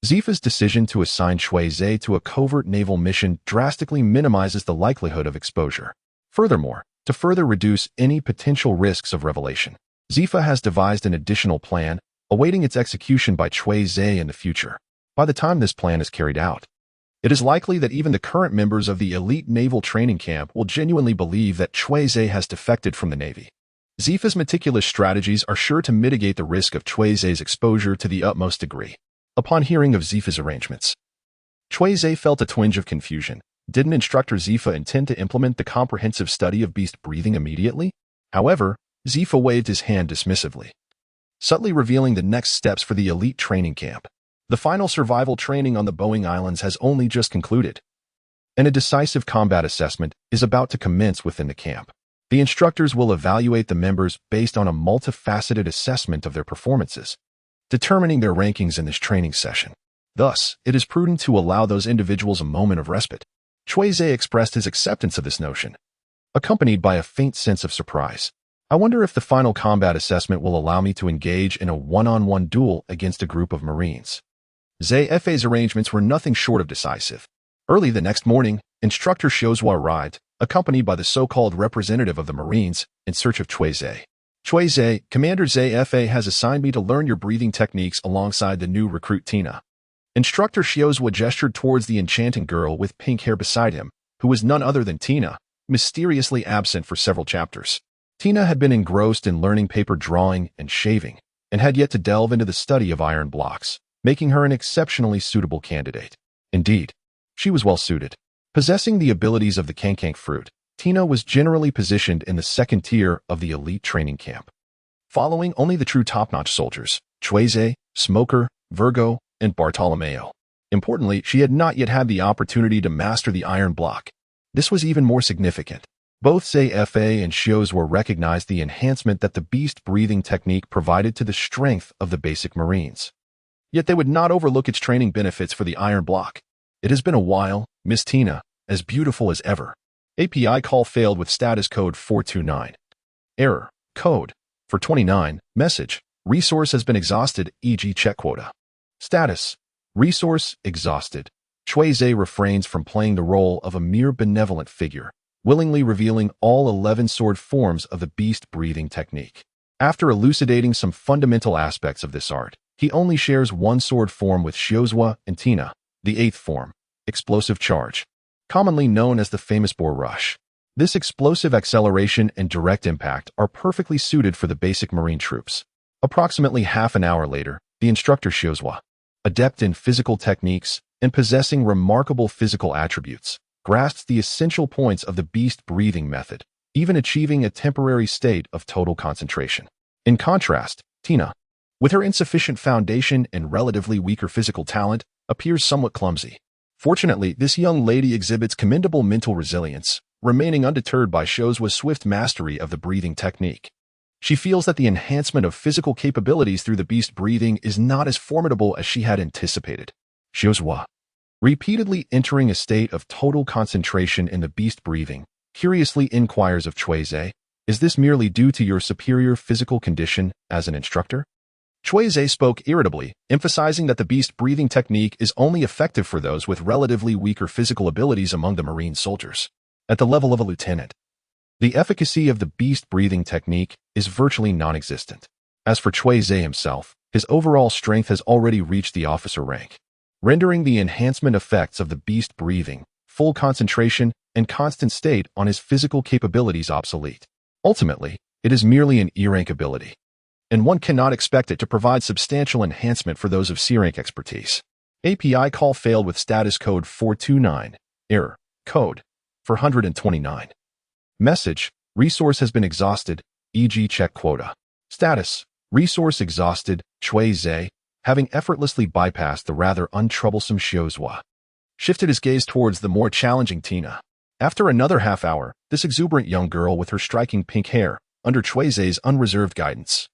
Zifa's decision to assign Cui Ze to a covert naval mission drastically minimizes the likelihood of exposure. Furthermore, to further reduce any potential risks of revelation, Zifa has devised an additional plan, awaiting its execution by Cui Ze in the future. By the time this plan is carried out, it is likely that even the current members of the elite naval training camp will genuinely believe that Cui Ze has defected from the Navy. Zifa's meticulous strategies are sure to mitigate the risk of Cui Ze's exposure to the utmost degree. Upon hearing of Zifa's arrangements, Cui Ze felt a twinge of confusion. Didn't instructor Zifa intend to implement the comprehensive study of beast breathing immediately? However, Zifa waved his hand dismissively, subtly revealing the next steps for the elite training camp. The final survival training on the Boeing Islands has only just concluded, and a decisive combat assessment is about to commence within the camp. The instructors will evaluate the members based on a multifaceted assessment of their performances, determining their rankings in this training session. Thus, it is prudent to allow those individuals a moment of respite. Cui Ze expressed his acceptance of this notion, accompanied by a faint sense of surprise. I wonder if the final combat assessment will allow me to engage in a one-on-one duel against a group of Marines. Ze-Fe's arrangements were nothing short of decisive. Early the next morning, Instructor Shiozwa arrived, accompanied by the so-called representative of the Marines, in search of Cui Ze. Cui Ze, Commander Ze-Fe has assigned me to learn your breathing techniques alongside the new recruit Tina. Instructor Shiozwa gestured towards the enchanting girl with pink hair beside him, who was none other than Tina, mysteriously absent for several chapters. Tina had been engrossed in learning paper drawing and shaving, and had yet to delve into the study of iron blocks, making her an exceptionally suitable candidate. Indeed, she was well suited. Possessing the abilities of the Kankank fruit, Tina was generally positioned in the second tier of the elite training camp, following only the true top-notch soldiers, Cui Ze, Smoker, Virgo, and Bartolomeo. Importantly, she had not yet had the opportunity to master the iron block. This was even more significant. Both Ze-Fe and Shiozwa recognized the enhancement that the beast breathing technique provided to the strength of the basic Marines. Yet they would not overlook its training benefits for the iron block. It has been a while, Miss Tina, as beautiful as ever. API call failed with status code 429. Error. Code. For 29. Message. Resource has been exhausted, e.g. check quota. Status. Resource exhausted. Cui Ze refrains from playing the role of a mere benevolent figure, willingly revealing all 11 sword forms of the beast breathing technique. After elucidating some fundamental aspects of this art, he only shares one sword form with Shiozwa and Tina, the 8th form, explosive charge, commonly known as the famous boar rush. This explosive acceleration and direct impact are perfectly suited for the basic Marine troops. Approximately half an hour later, the instructor Shiozwa, adept in physical techniques and possessing remarkable physical attributes, grasps the essential points of the beast breathing method, even achieving a temporary state of total concentration. In contrast, Tina, with her insufficient foundation and relatively weaker physical talent, appears somewhat clumsy. Fortunately, this young lady exhibits commendable mental resilience, remaining undeterred by Shiozwa's swift mastery of the breathing technique. She feels that the enhancement of physical capabilities through the beast breathing is not as formidable as she had anticipated. Shiozwa, repeatedly entering a state of total concentration in the beast breathing, curiously inquires of Cui Ze, is this merely due to your superior physical condition as an instructor? Cui Ze spoke irritably, emphasizing that the beast breathing technique is only effective for those with relatively weaker physical abilities among the Marine soldiers. At the level of a lieutenant, the efficacy of the beast breathing technique is virtually non-existent. As for Cui Ze himself, his overall strength has already reached the officer rank, rendering the enhancement effects of the beast breathing, full concentration, and constant state on his physical capabilities obsolete. Ultimately, it is merely an E-rank ability, and one cannot expect it to provide substantial enhancement for those of C-rank expertise. API call failed with status code 429. Error. Code. For 129. Message. Resource has been exhausted, e.g. check quota. Status. Resource exhausted, Cui Ze, having effortlessly bypassed the rather untroublesome Shiozwa, shifted his gaze towards the more challenging Tina. After another half hour, this exuberant young girl with her striking pink hair, under Cui Ze's unreserved guidance,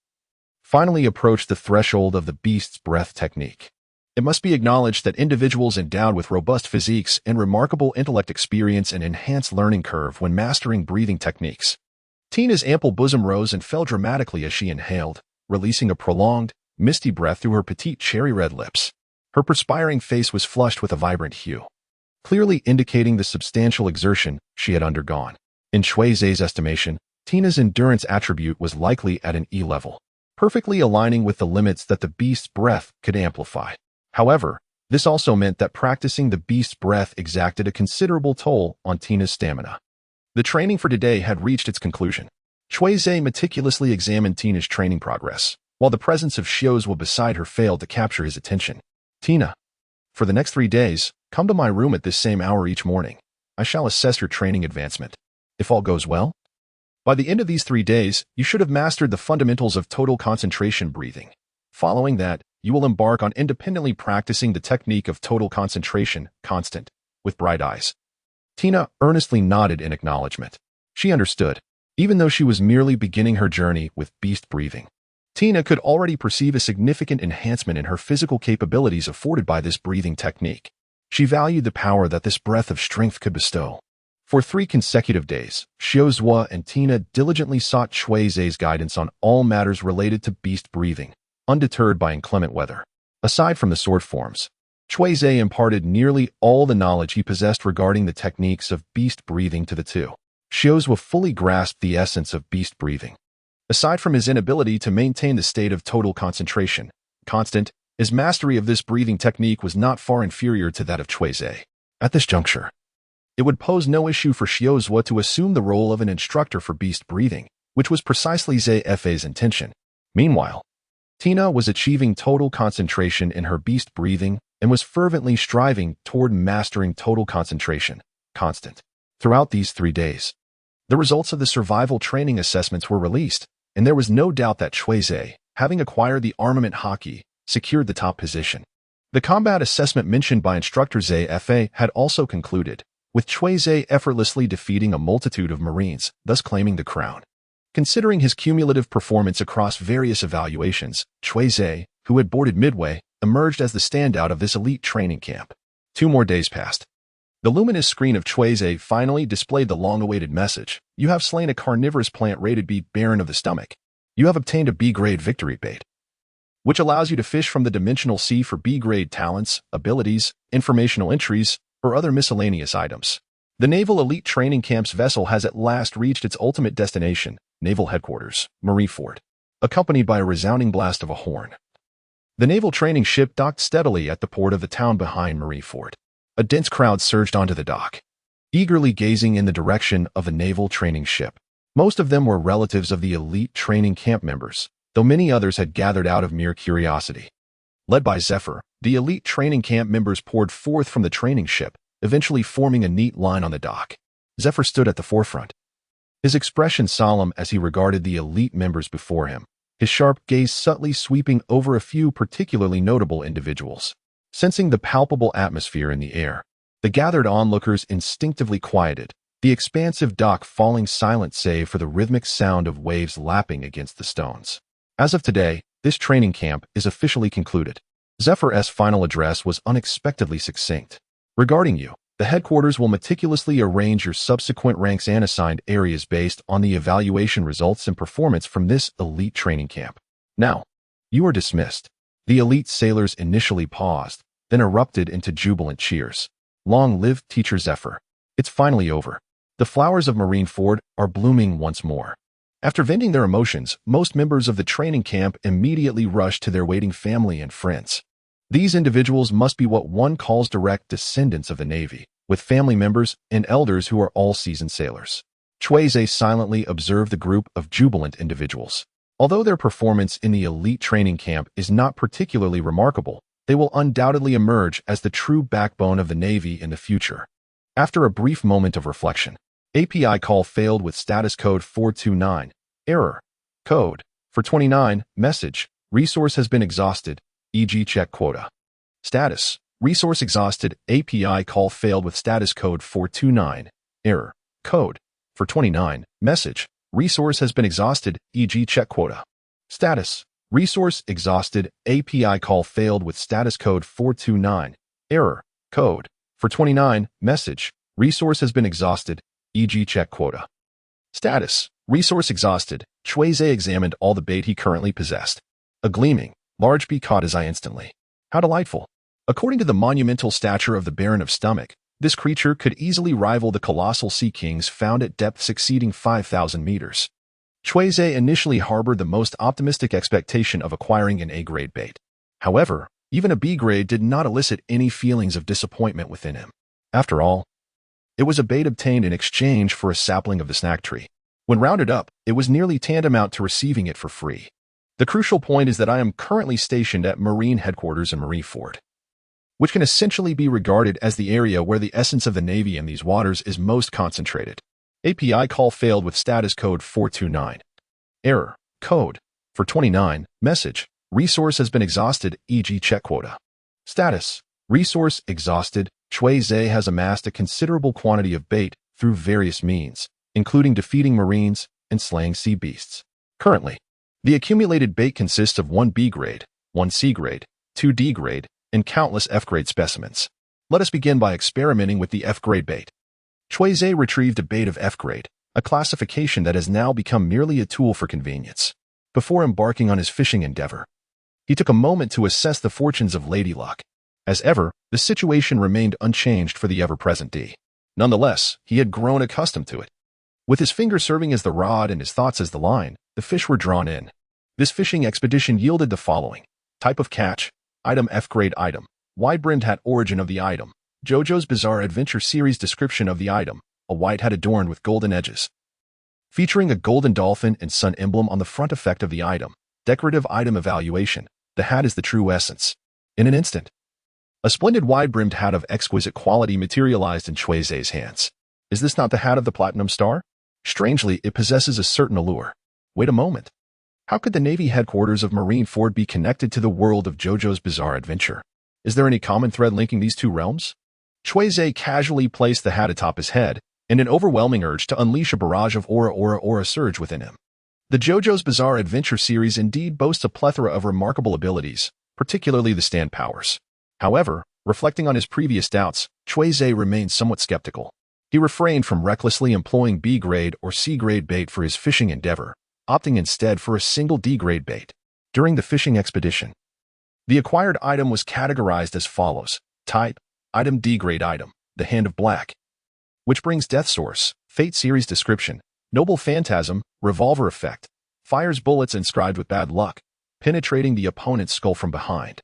finally approached the threshold of the beast's breath technique. It must be acknowledged that individuals endowed with robust physiques and remarkable intellect experience an enhanced learning curve when mastering breathing techniques. Tina's ample bosom rose and fell dramatically as she inhaled, releasing a prolonged, misty breath through her petite cherry-red lips. Her perspiring face was flushed with a vibrant hue, clearly indicating the substantial exertion she had undergone. In Cui Ze's estimation, Tina's endurance attribute was likely at an E level, perfectly aligning with the limits that the beast's breath could amplify. However, this also meant that practicing the beast's breath exacted a considerable toll on Tina's stamina. The training for today had reached its conclusion. Cui Ze meticulously examined Tina's training progress, while the presence of Shiozwa beside her failed to capture his attention. Tina, for the next 3 days, come to my room at this same hour each morning. I shall assess your training advancement. If all goes well, by the end of these 3 days, you should have mastered the fundamentals of total concentration breathing. Following that, you will embark on independently practicing the technique of total concentration, constant, with bright eyes. Tina earnestly nodded in acknowledgement. She understood, even though she was merely beginning her journey with beast breathing. Tina could already perceive a significant enhancement in her physical capabilities afforded by this breathing technique. She valued the power that this breath of strength could bestow. For 3 consecutive days, Cui Ze and Tina diligently sought Cui Ze's guidance on all matters related to beast breathing, undeterred by inclement weather. Aside from the sword forms, Cui Ze imparted nearly all the knowledge he possessed regarding the techniques of beast breathing to the two. Cui Ze fully grasped the essence of beast breathing. Aside from his inability to maintain the state of total concentration, constant, his mastery of this breathing technique was not far inferior to that of Cui Ze. At this juncture, it would pose no issue for Cui Ze to assume the role of an instructor for beast breathing, which was precisely Ze's intention. Meanwhile, Tina was achieving total concentration in her beast breathing and was fervently striving toward mastering total concentration, constant. Throughout these 3 days, the results of the survival training assessments were released, and there was no doubt that Cui Ze, having acquired the armament Haki, secured the top position. The combat assessment mentioned by instructor Ze had also concluded, with Cui Ze effortlessly defeating a multitude of Marines, thus claiming the crown. Considering his cumulative performance across various evaluations, Cui Ze, who had boarded midway, emerged as the standout of this elite training camp. 2 more days passed. The luminous screen of Cui Ze finally displayed the long-awaited message. You have slain a carnivorous plant rated B, barren of the stomach. You have obtained a B-grade victory bait, which allows you to fish from the dimensional sea for B-grade talents, abilities, informational entries, or other miscellaneous items. The Naval Elite Training Camp's vessel has at last reached its ultimate destination, Naval Headquarters, Marineford, accompanied by a resounding blast of a horn. The naval training ship docked steadily at the port of the town behind Marineford. A dense crowd surged onto the dock, eagerly gazing in the direction of the naval training ship. Most of them were relatives of the elite training camp members, though many others had gathered out of mere curiosity. Led by Zephyr, the elite training camp members poured forth from the training ship, eventually forming a neat line on the dock. Zephyr stood at the forefront, his expression solemn as he regarded the elite members before him, his sharp gaze subtly sweeping over a few particularly notable individuals. Sensing the palpable atmosphere in the air, the gathered onlookers instinctively quieted, the expansive dock falling silent save for the rhythmic sound of waves lapping against the stones. As of today, this training camp is officially concluded. Zephyr's final address was unexpectedly succinct. Regarding you, the headquarters will meticulously arrange your subsequent ranks and assigned areas based on the evaluation results and performance from this elite training camp. Now, you are dismissed. The elite sailors initially paused, then erupted into jubilant cheers. Long live Teacher Zephyr. It's finally over. The flowers of Marineford are blooming once more. After venting their emotions, most members of the training camp immediately rushed to their waiting family and friends. These individuals must be what one calls direct descendants of the Navy, with family members and elders who are all seasoned sailors. Cui Ze silently observed the group of jubilant individuals. Although their performance in the elite training camp is not particularly remarkable, they will undoubtedly emerge as the true backbone of the Navy in the future. After a brief moment of reflection, API call failed with status code 429. Error. Code. For 29. Message. Resource has been exhausted. E.g. check quota. Status. Resource exhausted. API call failed with status code 429. Error. Code. For 29. Message. Resource has been exhausted. E.g. check quota. Status. Resource exhausted. API call failed with status code 429. Error. Code. For 29. Message. Resource has been exhausted. E.g. check quota. Status. Resource exhausted. Cui Ze examined all the bait he currently possessed. A gleaming, large bee caught his eye instantly. How delightful. According to the monumental stature of the Baron of Stomach, this creature could easily rival the colossal sea kings found at depths exceeding 5,000 meters. Cui Ze initially harbored the most optimistic expectation of acquiring an A-grade bait. However, even a B-grade did not elicit any feelings of disappointment within him. After all, it was a bait obtained in exchange for a sapling of the snack tree. When rounded up, it was nearly tantamount to receiving it for free. The crucial point is that I am currently stationed at Marine Headquarters in Marineford, which can essentially be regarded as the area where the essence of the Navy in these waters is most concentrated. API call failed with status code 429. Error. Code. For 29. Message. Resource has been exhausted, e.g. check quota. Status. Resource exhausted. Cui Ze has amassed a considerable quantity of bait through various means, including defeating marines and slaying sea beasts. Currently, the accumulated bait consists of 1 B grade, 1 C grade, 2 D grade, and countless F grade specimens. Let us begin by experimenting with the F grade bait. Cui Ze retrieved a bait of F grade, a classification that has now become merely a tool for convenience. Before embarking on his fishing endeavor, he took a moment to assess the fortunes of Lady Luck. As ever, the situation remained unchanged for the ever-present D. Nonetheless, he had grown accustomed to it. With his finger serving as the rod and his thoughts as the line, the fish were drawn in. This fishing expedition yielded the following: type of catch, item F grade item, wide-brimmed hat origin of the item, JoJo's Bizarre Adventure series description of the item, a white hat adorned with golden edges, featuring a golden dolphin and sun emblem on the front effect of the item, decorative item evaluation, the hat is the true essence. In an instant, a splendid wide-brimmed hat of exquisite quality materialized in Cui Ze's hands. Is this not the hat of the Platinum Star? Strangely, it possesses a certain allure. Wait a moment. How could the Navy headquarters of Marineford be connected to the world of JoJo's Bizarre Adventure? Is there any common thread linking these two realms? Cui Ze casually placed the hat atop his head, and an overwhelming urge to unleash a barrage of aura surged within him. The JoJo's Bizarre Adventure series indeed boasts a plethora of remarkable abilities, particularly the stand powers. However, reflecting on his previous doubts, Cui Ze remained somewhat skeptical. He refrained from recklessly employing B-grade or C-grade bait for his fishing endeavor, opting instead for a single D-grade bait. During the fishing expedition, the acquired item was categorized as follows: type, item D-grade item, the Hand of Black, which brings Death Source, Fate series description, Noble Phantasm, Revolver effect, fires bullets inscribed with bad luck, penetrating the opponent's skull from behind.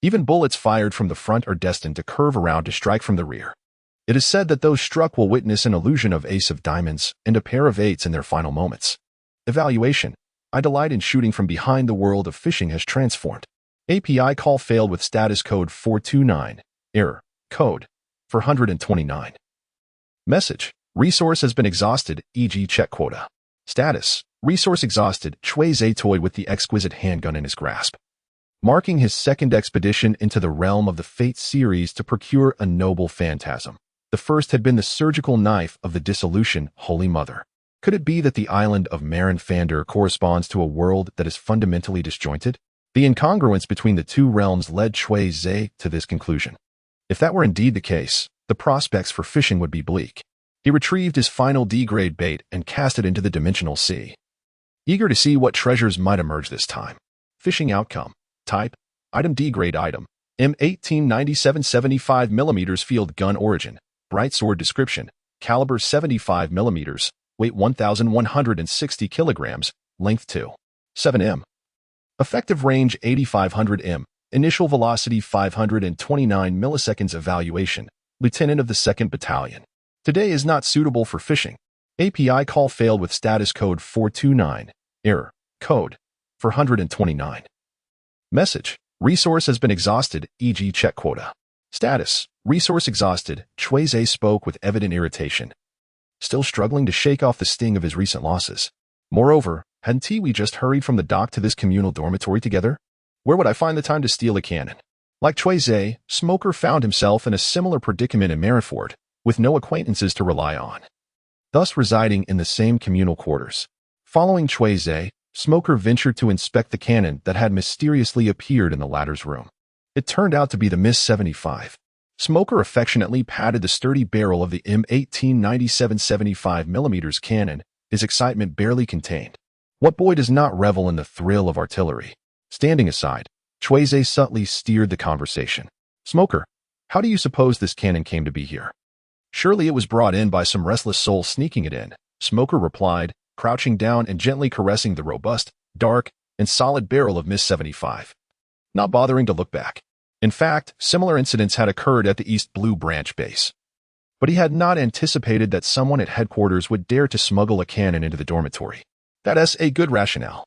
Even bullets fired from the front are destined to curve around to strike from the rear. It is said that those struck will witness an illusion of Ace of Diamonds and a pair of eights in their final moments. Evaluation. I delight in shooting from behind. The world of fishing has transformed. API call failed with status code 429. Error. Code 429. Message. Resource has been exhausted, e.g. check quota. Status. Resource exhausted. Cui Ze toyed with the exquisite handgun in his grasp, marking his second expedition into the realm of the Fate series to procure a noble phantasm. The first had been the surgical knife of the dissolution Holy Mother. Could it be that the island of Marin Fander corresponds to a world that is fundamentally disjointed? The incongruence between the two realms led Cui Ze to this conclusion. If that were indeed the case, the prospects for fishing would be bleak. He retrieved his final D-grade bait and cast it into the dimensional sea, eager to see what treasures might emerge this time. Fishing outcome. Type, item D-grade item, M18 97-75mm field gun origin, bright sword description, caliber 75mm, weight 1,160 kilograms, length 2.7 m. Effective range 8,500 m, initial velocity 529 milliseconds. Evaluation, Lieutenant of the 2nd Battalion. Today is not suitable for fishing. API call failed with status code 429. Error. Code 429. Message. Resource has been exhausted, e.g. check quota. Status. Resource exhausted. Cui Ze spoke with evident irritation, still struggling to shake off the sting of his recent losses. Moreover, hadn't we just hurried from the dock to this communal dormitory together? Where would I find the time to steal a cannon? Like Cui Ze, Smoker found himself in a similar predicament in Marineford, with no acquaintances to rely on, thus residing in the same communal quarters. Following Cui Ze, Smoker ventured to inspect the cannon that had mysteriously appeared in the latter's room. It turned out to be the Miss 75. Smoker affectionately patted the sturdy barrel of the M18 97-75mm cannon, his excitement barely contained. What boy does not revel in the thrill of artillery? Standing aside, Cui Ze subtly steered the conversation. Smoker, how do you suppose this cannon came to be here? Surely it was brought in by some restless soul sneaking it in, Smoker replied, crouching down and gently caressing the robust, dark, and solid barrel of Miss 75. Not bothering to look back. In fact, similar incidents had occurred at the East Blue Branch base. But he had not anticipated that someone at headquarters would dare to smuggle a cannon into the dormitory. That's a good rationale.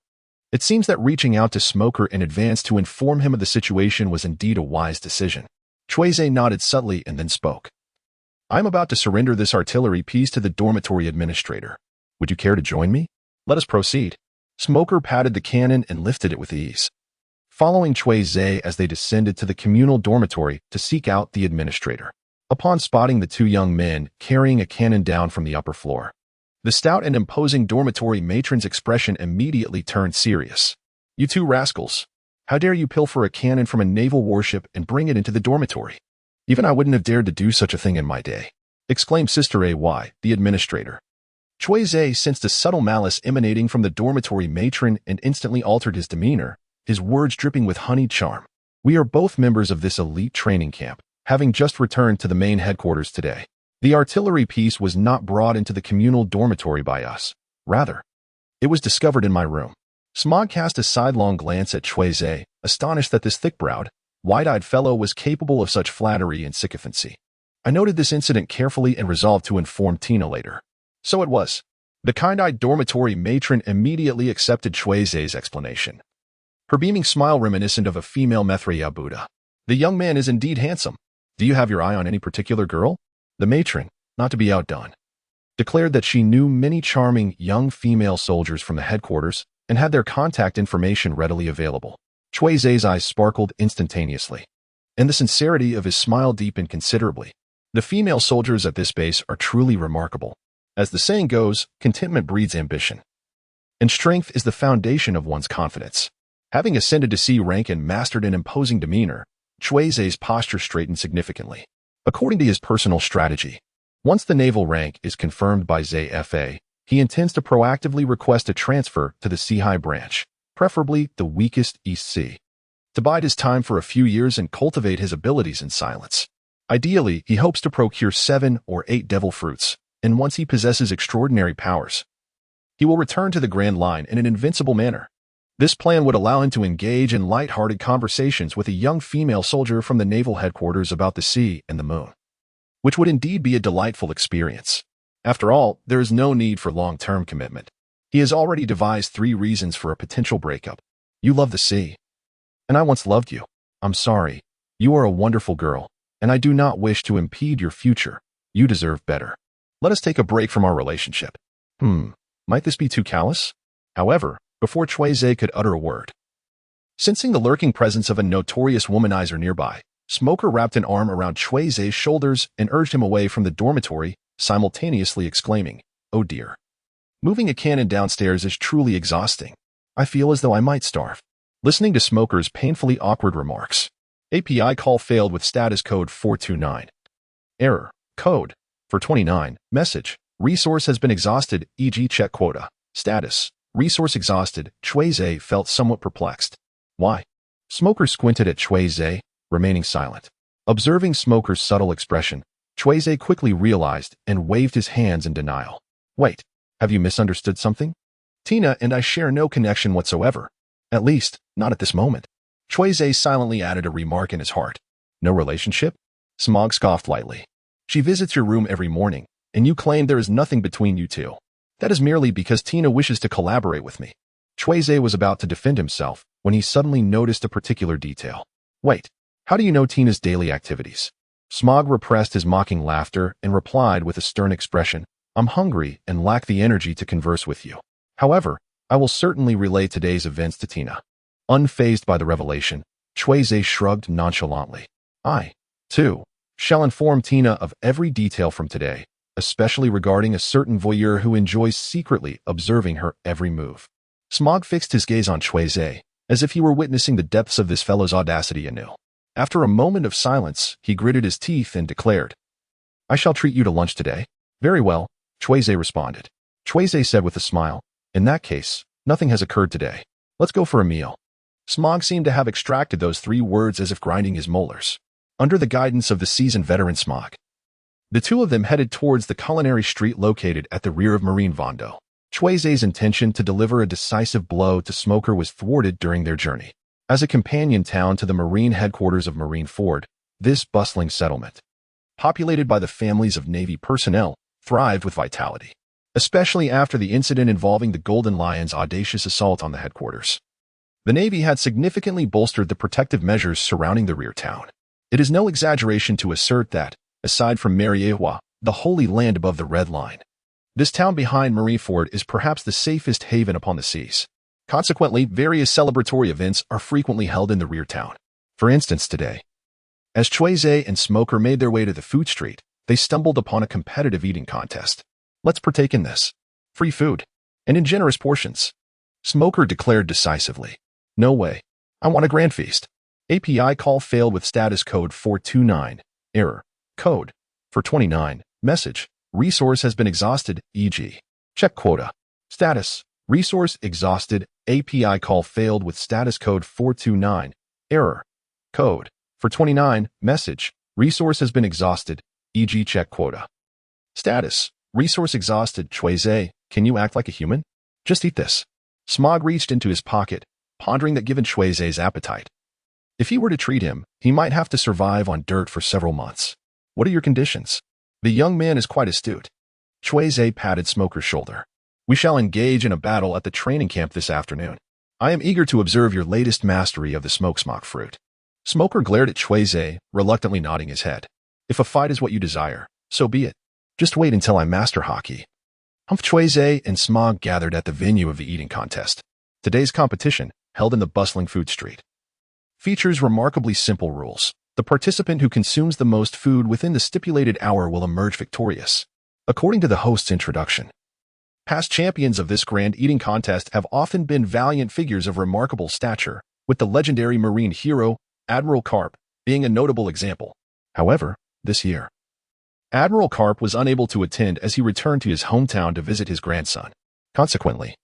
It seems that reaching out to Smoker in advance to inform him of the situation was indeed a wise decision. Cui Ze nodded subtly and then spoke. I am about to surrender this artillery piece to the dormitory administrator. Would you care to join me? Let us proceed. Smoker patted the cannon and lifted it with ease, following Cui Ze as they descended to the communal dormitory to seek out the administrator. Upon spotting the two young men carrying a cannon down from the upper floor, the stout and imposing dormitory matron's expression immediately turned serious. "You two rascals! How dare you pilfer a cannon from a naval warship and bring it into the dormitory? Even I wouldn't have dared to do such a thing in my day," exclaimed Sister Ay, the administrator. Cui Ze sensed a subtle malice emanating from the dormitory matron and instantly altered his demeanor, his words dripping with honeyed charm. "We are both members of this elite training camp, having just returned to the main headquarters today. The artillery piece was not brought into the communal dormitory by us. Rather, it was discovered in my room." Smog cast a sidelong glance at Cui Ze, astonished that this thick-browed, wide-eyed fellow was capable of such flattery and sycophancy. "I noted this incident carefully and resolved to inform Tina later." So it was. The kind-eyed dormitory matron immediately accepted Cui Ze's explanation, her beaming smile reminiscent of a female Maitreya Buddha. "The young man is indeed handsome. Do you have your eye on any particular girl?" The matron, not to be outdone, declared that she knew many charming young female soldiers from the headquarters and had their contact information readily available. Cui Ze's eyes sparkled instantaneously, and the sincerity of his smile deepened considerably. The female soldiers at this base are truly remarkable. As the saying goes, contentment breeds ambition, and strength is the foundation of one's confidence. Having ascended to C rank and mastered an imposing demeanor, Cui Ze's posture straightened significantly. According to his personal strategy, once the naval rank is confirmed by ZFA, he intends to proactively request a transfer to the Sea branch, preferably the weakest East Sea, to bide his time for a few years and cultivate his abilities in silence. Ideally, he hopes to procure 7 or 8 devil fruits, and once he possesses extraordinary powers, he will return to the Grand Line in an invincible manner. This plan would allow him to engage in light-hearted conversations with a young female soldier from the naval headquarters about the sea and the moon, which would indeed be a delightful experience. After all, there is no need for long-term commitment. He has already devised 3 reasons for a potential breakup. "You love the sea, and I once loved you. I'm sorry. You are a wonderful girl, and I do not wish to impede your future. You deserve better. Let us take a break from our relationship." Might this be too callous? However, before Cui Ze could utter a word, sensing the lurking presence of a notorious womanizer nearby, Smoker wrapped an arm around Cui Ze's shoulders and urged him away from the dormitory, simultaneously exclaiming, "Oh dear. Moving a cannon downstairs is truly exhausting. I feel as though I might starve." Listening to Smoker's painfully awkward remarks, API call failed with status code 429. Error. Code 429. Message. Resource has been exhausted, e.g. check quota. Status. Resource exhausted. Cui Ze felt somewhat perplexed. "Why?" Smoker squinted at Cui Ze, remaining silent. Observing Smoker's subtle expression, Cui Ze quickly realized and waved his hands in denial. "Wait, have you misunderstood something? Tina and I share no connection whatsoever. At least, not at this moment." Cui Ze silently added a remark in his heart. "No relationship?" Smog scoffed lightly. "She visits your room every morning, and you claim there is nothing between you two. That is merely because Tina wishes to collaborate with me." Cui Ze was about to defend himself when he suddenly noticed a particular detail. "Wait, how do you know Tina's daily activities?" Smog repressed his mocking laughter and replied with a stern expression, "I'm hungry and lack the energy to converse with you. However, I will certainly relay today's events to Tina." Unfazed by the revelation, Cui Ze shrugged nonchalantly. "I, too, shall inform Tina of every detail from today, especially regarding a certain voyeur who enjoys secretly observing her every move." Smog fixed his gaze on Cui Ze, as if he were witnessing the depths of this fellow's audacity anew. After a moment of silence, he gritted his teeth and declared, "I shall treat you to lunch today." "Very well," Cui Ze responded. Cui Ze said with a smile, "In that case, nothing has occurred today. Let's go for a meal." Smog seemed to have extracted those 3 words as if grinding his molars. Under the guidance of the seasoned veteran Smog, the two of them headed towards the culinary street located at the rear of Marine Vondo. Cui Ze's intention to deliver a decisive blow to Smoker was thwarted during their journey. As a companion town to the Marine headquarters of Marine Ford, this bustling settlement, populated by the families of Navy personnel, thrived with vitality, especially after the incident involving the Golden Lion's audacious assault on the headquarters. The Navy had significantly bolstered the protective measures surrounding the rear town. It is no exaggeration to assert that, aside from Mariewa, the holy land above the Red Line, this town behind Marineford is perhaps the safest haven upon the seas. Consequently, various celebratory events are frequently held in the rear town. For instance, today, as Cui Ze and Smoker made their way to the food street, they stumbled upon a competitive eating contest. Let's partake in this. Free food. And in generous portions. Smoker declared decisively. No way. I want a grand feast. API call failed with status code 429. Error. Code. For 29. Message. Resource has been exhausted, e.g. Check quota. Status. Resource exhausted. API call failed with status code 429. Error. Code. For 29. Message. Resource has been exhausted, e.g. check quota. Status. Resource exhausted. Cui Ze, can you act like a human? Just eat this. Smog reached into his pocket, pondering that given Cui Ze's appetite, if he were to treat him, he might have to survive on dirt for several months. What are your conditions? The young man is quite astute. Cui Ze patted Smoker's shoulder. We shall engage in a battle at the training camp this afternoon. I am eager to observe your latest mastery of the smoke fruit. Smoker glared at Cui Ze, reluctantly nodding his head. If a fight is what you desire, so be it. Just wait until I master hockey. Cui Ze and Smog gathered at the venue of the eating contest. Today's competition, held in the bustling food street, features remarkably simple rules. The participant who consumes the most food within the stipulated hour will emerge victorious. According to the host's introduction, past champions of this grand eating contest have often been valiant figures of remarkable stature, with the legendary marine hero, Admiral Carp, being a notable example. However, this year, Admiral Carp was unable to attend as he returned to his hometown to visit his grandson. Consequently,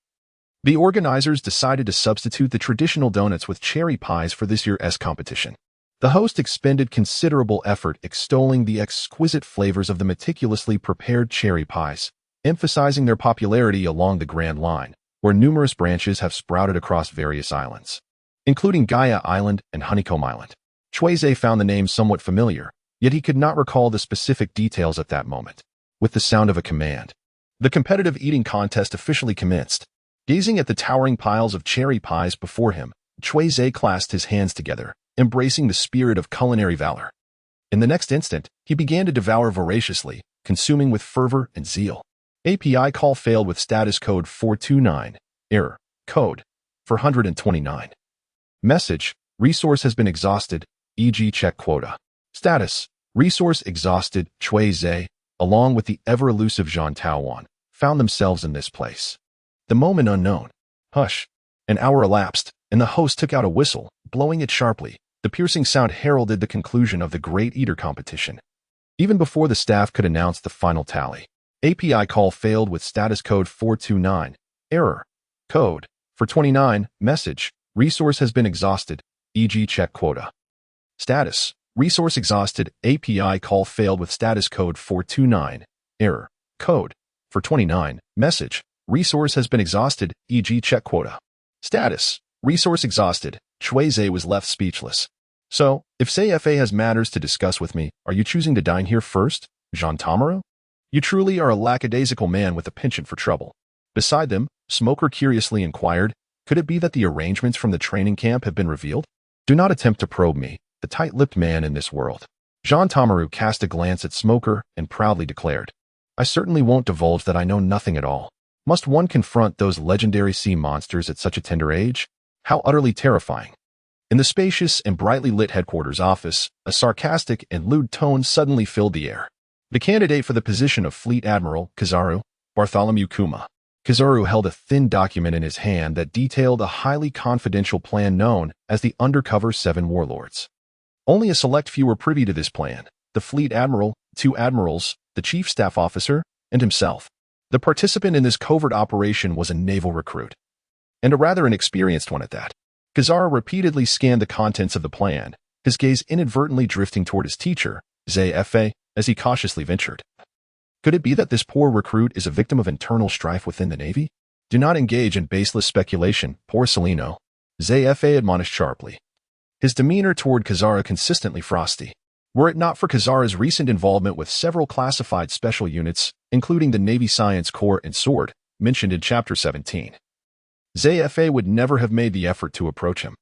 the organizers decided to substitute the traditional donuts with cherry pies for this year's competition. The host expended considerable effort extolling the exquisite flavors of the meticulously prepared cherry pies, emphasizing their popularity along the Grand Line, where numerous branches have sprouted across various islands, including Gaia Island and Honeycomb Island. Cui Ze found the name somewhat familiar, yet he could not recall the specific details at that moment. With the sound of a command, the competitive eating contest officially commenced. Gazing at the towering piles of cherry pies before him, Cui Ze clasped his hands together, embracing the spirit of culinary valor. In the next instant, he began to devour voraciously, consuming with fervor and zeal. API call failed with status code 429. Error. Code. For 129. Message. Resource has been exhausted, e.g. check quota. Status. Resource exhausted. Cui Ze, along with the ever-elusive Zhang Taowan, found themselves in this place. The moment unknown. Hush. An hour elapsed, and the host took out a whistle, blowing it sharply. The piercing sound heralded the conclusion of the Great Eater competition. Even before the staff could announce the final tally, API call failed with status code 429. Error. Code. For 29. Message. Resource has been exhausted, e.g. check quota. Status. Resource exhausted. API call failed with status code 429. Error. Code. For 29. Message. Resource has been exhausted, e.g. check quota. Status. Resource exhausted. Cui Ze was left speechless. So, if CFA has matters to discuss with me, are you choosing to dine here first, Jean Tamaro? You truly are a lackadaisical man with a penchant for trouble. Beside them, Smoker curiously inquired, could it be that the arrangements from the training camp have been revealed? Do not attempt to probe me, the tight-lipped man in this world. Jean Tamaru cast a glance at Smoker and proudly declared, I certainly won't divulge that I know nothing at all. Must one confront those legendary sea monsters at such a tender age? How utterly terrifying. In the spacious and brightly lit headquarters office, a sarcastic and lewd tone suddenly filled the air. The candidate for the position of Fleet Admiral, Kizaru, Bartholomew Kuma. Kizaru held a thin document in his hand that detailed a highly confidential plan known as the Undercover Seven Warlords. Only a select few were privy to this plan, the Fleet Admiral, 2 admirals, the Chief Staff Officer, and himself. The participant in this covert operation was a naval recruit, and a rather inexperienced one at that. Kizaru repeatedly scanned the contents of the plan, his gaze inadvertently drifting toward his teacher, Ze, as he cautiously ventured. Could it be that this poor recruit is a victim of internal strife within the Navy? Do not engage in baseless speculation, poor Celino, Ze admonished sharply. His demeanor toward Kizaru consistently frosty. Were it not for Kizaru's recent involvement with several classified special units, including the Navy Science Corps and SWORD, mentioned in Chapter 17, Ze would never have made the effort to approach him.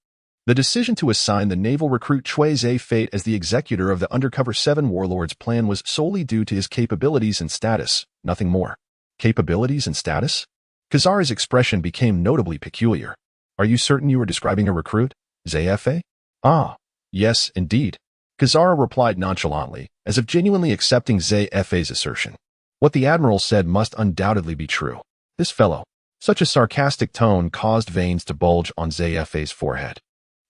The decision to assign the naval recruit Cui Ze Feite as the executor of the Undercover Seven Warlords plan was solely due to his capabilities and status, nothing more. Capabilities and status? Kizaru's expression became notably peculiar. Are you certain you were describing a recruit, Ze? Ah, yes, indeed. Kizaru replied nonchalantly, as if genuinely accepting Ze's assertion. What the admiral said must undoubtedly be true. This fellow. Such a sarcastic tone caused veins to bulge on Ze's forehead,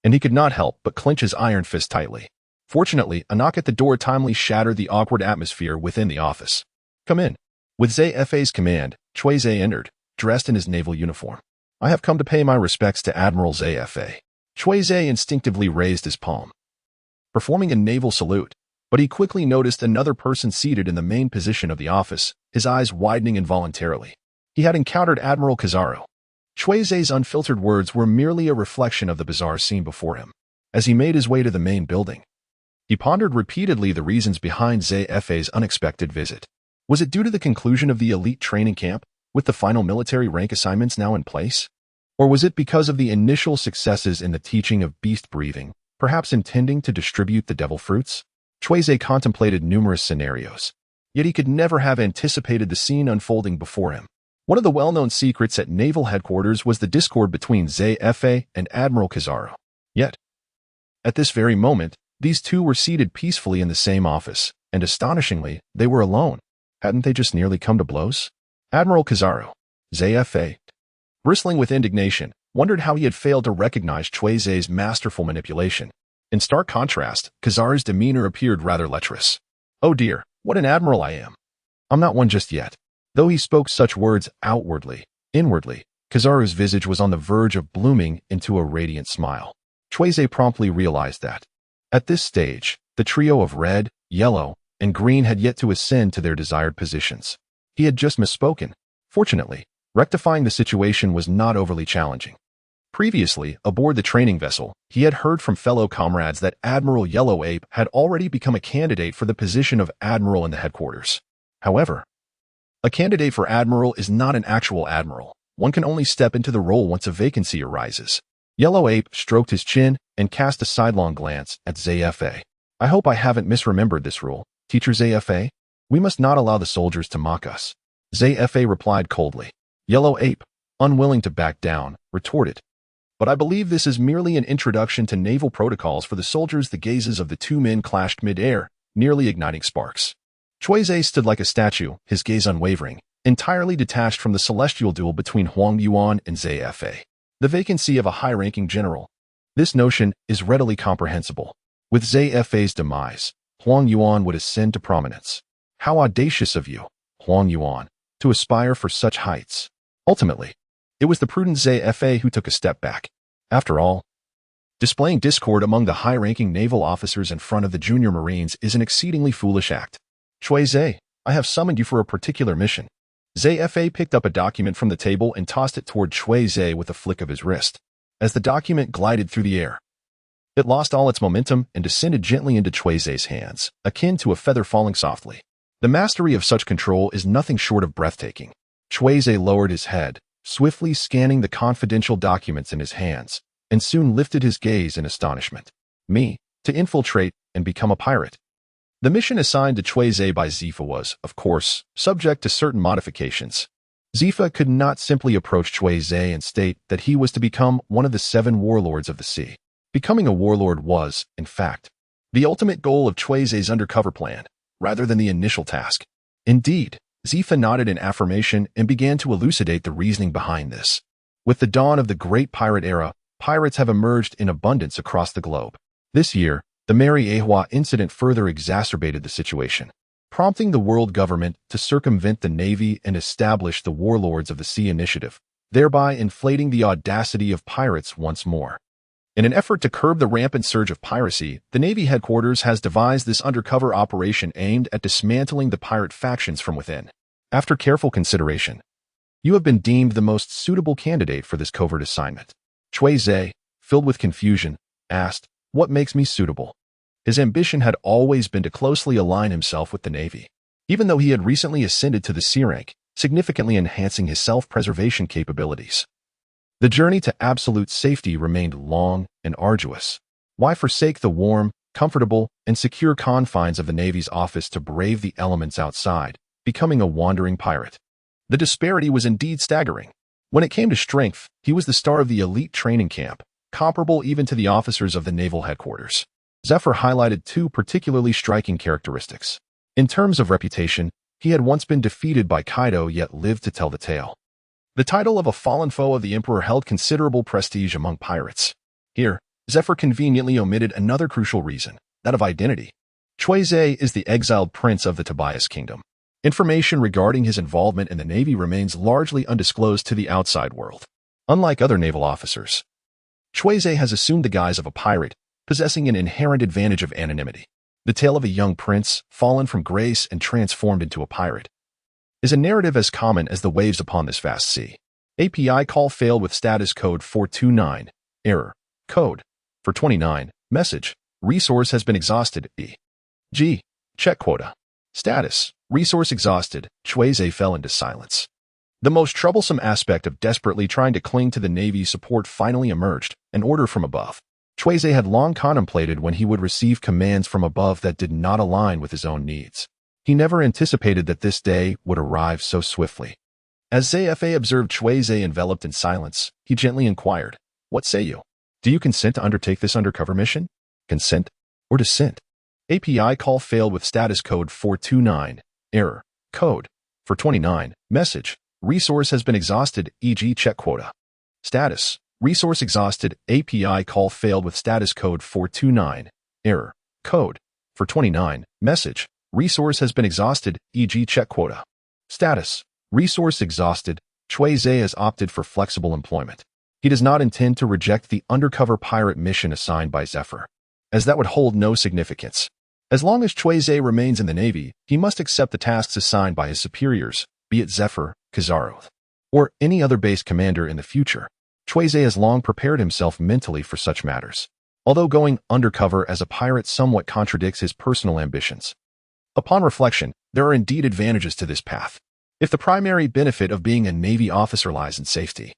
and he could not help but clench his iron fist tightly. Fortunately, a knock at the door timely shattered the awkward atmosphere within the office. Come in. With Ze's command, Cui Ze entered, dressed in his naval uniform. I have come to pay my respects to Admiral Zefe. Cui Ze instinctively raised his palm, performing a naval salute, but he quickly noticed another person seated in the main position of the office, his eyes widening involuntarily. He had encountered Admiral Kizaru. Cui Ze's unfiltered words were merely a reflection of the bizarre scene before him. As he made his way to the main building, he pondered repeatedly the reasons behind Zef's unexpected visit. Was it due to the conclusion of the elite training camp, with the final military rank assignments now in place? Or was it because of the initial successes in the teaching of beast breathing, perhaps intending to distribute the devil fruits? Cui Ze contemplated numerous scenarios, yet he could never have anticipated the scene unfolding before him. One of the well-known secrets at naval headquarters was the discord between Zefe and Admiral Kizaru. Yet, at this very moment, these two were seated peacefully in the same office, and astonishingly, they were alone. Hadn't they just nearly come to blows? Admiral Kizaru, Zefe, bristling with indignation, wondered how he had failed to recognize Cui Ze's masterful manipulation. In stark contrast, Kizaru's demeanor appeared rather lecherous. Oh dear, what an admiral I am. I'm not one just yet. Though he spoke such words outwardly, inwardly, Kizaru's visage was on the verge of blooming into a radiant smile. Cui Ze promptly realized that. At this stage, the trio of red, yellow, and green had yet to ascend to their desired positions. He had just misspoken. Fortunately, rectifying the situation was not overly challenging. Previously, aboard the training vessel, he had heard from fellow comrades that Admiral Yellow Ape had already become a candidate for the position of admiral in the headquarters. However, a candidate for admiral is not an actual admiral. One can only step into the role once a vacancy arises. Yellow Ape stroked his chin and cast a sidelong glance at Zefe. I hope I haven't misremembered this rule, Teacher Zefe. We must not allow the soldiers to mock us. Zefe replied coldly. Yellow Ape, unwilling to back down, retorted. But I believe this is merely an introduction to naval protocols for the soldiers. The gazes of the two men clashed mid-air, nearly igniting sparks. Cui Ze stood like a statue, his gaze unwavering, entirely detached from the celestial duel between Huang Yuan and Zefe. The vacancy of a high-ranking general. This notion is readily comprehensible. With Zefe's demise, Huang Yuan would ascend to prominence. How audacious of you, Huang Yuan, to aspire for such heights. Ultimately, it was the prudent Zefe who took a step back. After all, displaying discord among the high-ranking naval officers in front of the junior Marines is an exceedingly foolish act. Cui Ze, I have summoned you for a particular mission. Zefe picked up a document from the table and tossed it toward Cui Ze with a flick of his wrist. As the document glided through the air, it lost all its momentum and descended gently into Cui Ze's hands, akin to a feather falling softly. The mastery of such control is nothing short of breathtaking. Cui Ze lowered his head, swiftly scanning the confidential documents in his hands, and soon lifted his gaze in astonishment. Me, to infiltrate and become a pirate. The mission assigned to Cui Ze by Zifa was, of course, subject to certain modifications. Zifa could not simply approach Cui Ze and state that he was to become one of the 7 warlords of the sea. Becoming a warlord was, in fact, the ultimate goal of Cui Ze's undercover plan, rather than the initial task. Indeed, Zifa nodded in affirmation and began to elucidate the reasoning behind this. With the dawn of the Great Pirate Era, pirates have emerged in abundance across the globe. This year, the Mary Ahua incident further exacerbated the situation, prompting the world government to circumvent the Navy and establish the Warlords of the Sea initiative, thereby inflating the audacity of pirates once more. In an effort to curb the rampant surge of piracy, the Navy headquarters has devised this undercover operation aimed at dismantling the pirate factions from within. After careful consideration, you have been deemed the most suitable candidate for this covert assignment. Cui Ze, filled with confusion, asked, What makes me suitable? His ambition had always been to closely align himself with the Navy, even though he had recently ascended to the sea rank, significantly enhancing his self-preservation capabilities. The journey to absolute safety remained long and arduous. Why forsake the warm, comfortable, and secure confines of the Navy's office to brave the elements outside, becoming a wandering pirate? The disparity was indeed staggering. When it came to strength, he was the star of the elite training camp, comparable even to the officers of the naval headquarters. Zephyr highlighted two particularly striking characteristics. In terms of reputation, he had once been defeated by Kaido yet lived to tell the tale. The title of a fallen foe of the Emperor held considerable prestige among pirates. Here, Zephyr conveniently omitted another crucial reason, that of identity. Cui Ze is the exiled prince of the Tobias Kingdom. Information regarding his involvement in the Navy remains largely undisclosed to the outside world. Unlike other naval officers, Cui Ze has assumed the guise of a pirate, possessing an inherent advantage of anonymity. The tale of a young prince, fallen from grace and transformed into a pirate, is a narrative as common as the waves upon this vast sea. API call failed with status code 429. Error. Code. 429. Message. Resource has been exhausted. E.g. Check quota. Status. Resource exhausted. Cui Ze fell into silence. The most troublesome aspect of desperately trying to cling to the Navy's support finally emerged, an order from above. Cui Ze had long contemplated when he would receive commands from above that did not align with his own needs. He never anticipated that this day would arrive so swiftly. As Zefa observed Cui Ze enveloped in silence, he gently inquired, "What say you? Do you consent to undertake this undercover mission? Consent or dissent?" API call failed with status code 429. Error. Code. 429. Message. Resource has been exhausted, e.g. check quota. Status. Resource exhausted. API call failed with status code 429. Error. Code. 429. Message. Resource has been exhausted, e.g. check quota. Status. Resource exhausted. Cui Ze has opted for flexible employment. He does not intend to reject the undercover pirate mission assigned by Zephyr, as that would hold no significance. As long as Cui Ze remains in the Navy, he must accept the tasks assigned by his superiors, be it Zephyr, Kizaru, or any other base commander in the future. Cui Ze has long prepared himself mentally for such matters, although going undercover as a pirate somewhat contradicts his personal ambitions. Upon reflection, there are indeed advantages to this path. If the primary benefit of being a Navy officer lies in safety,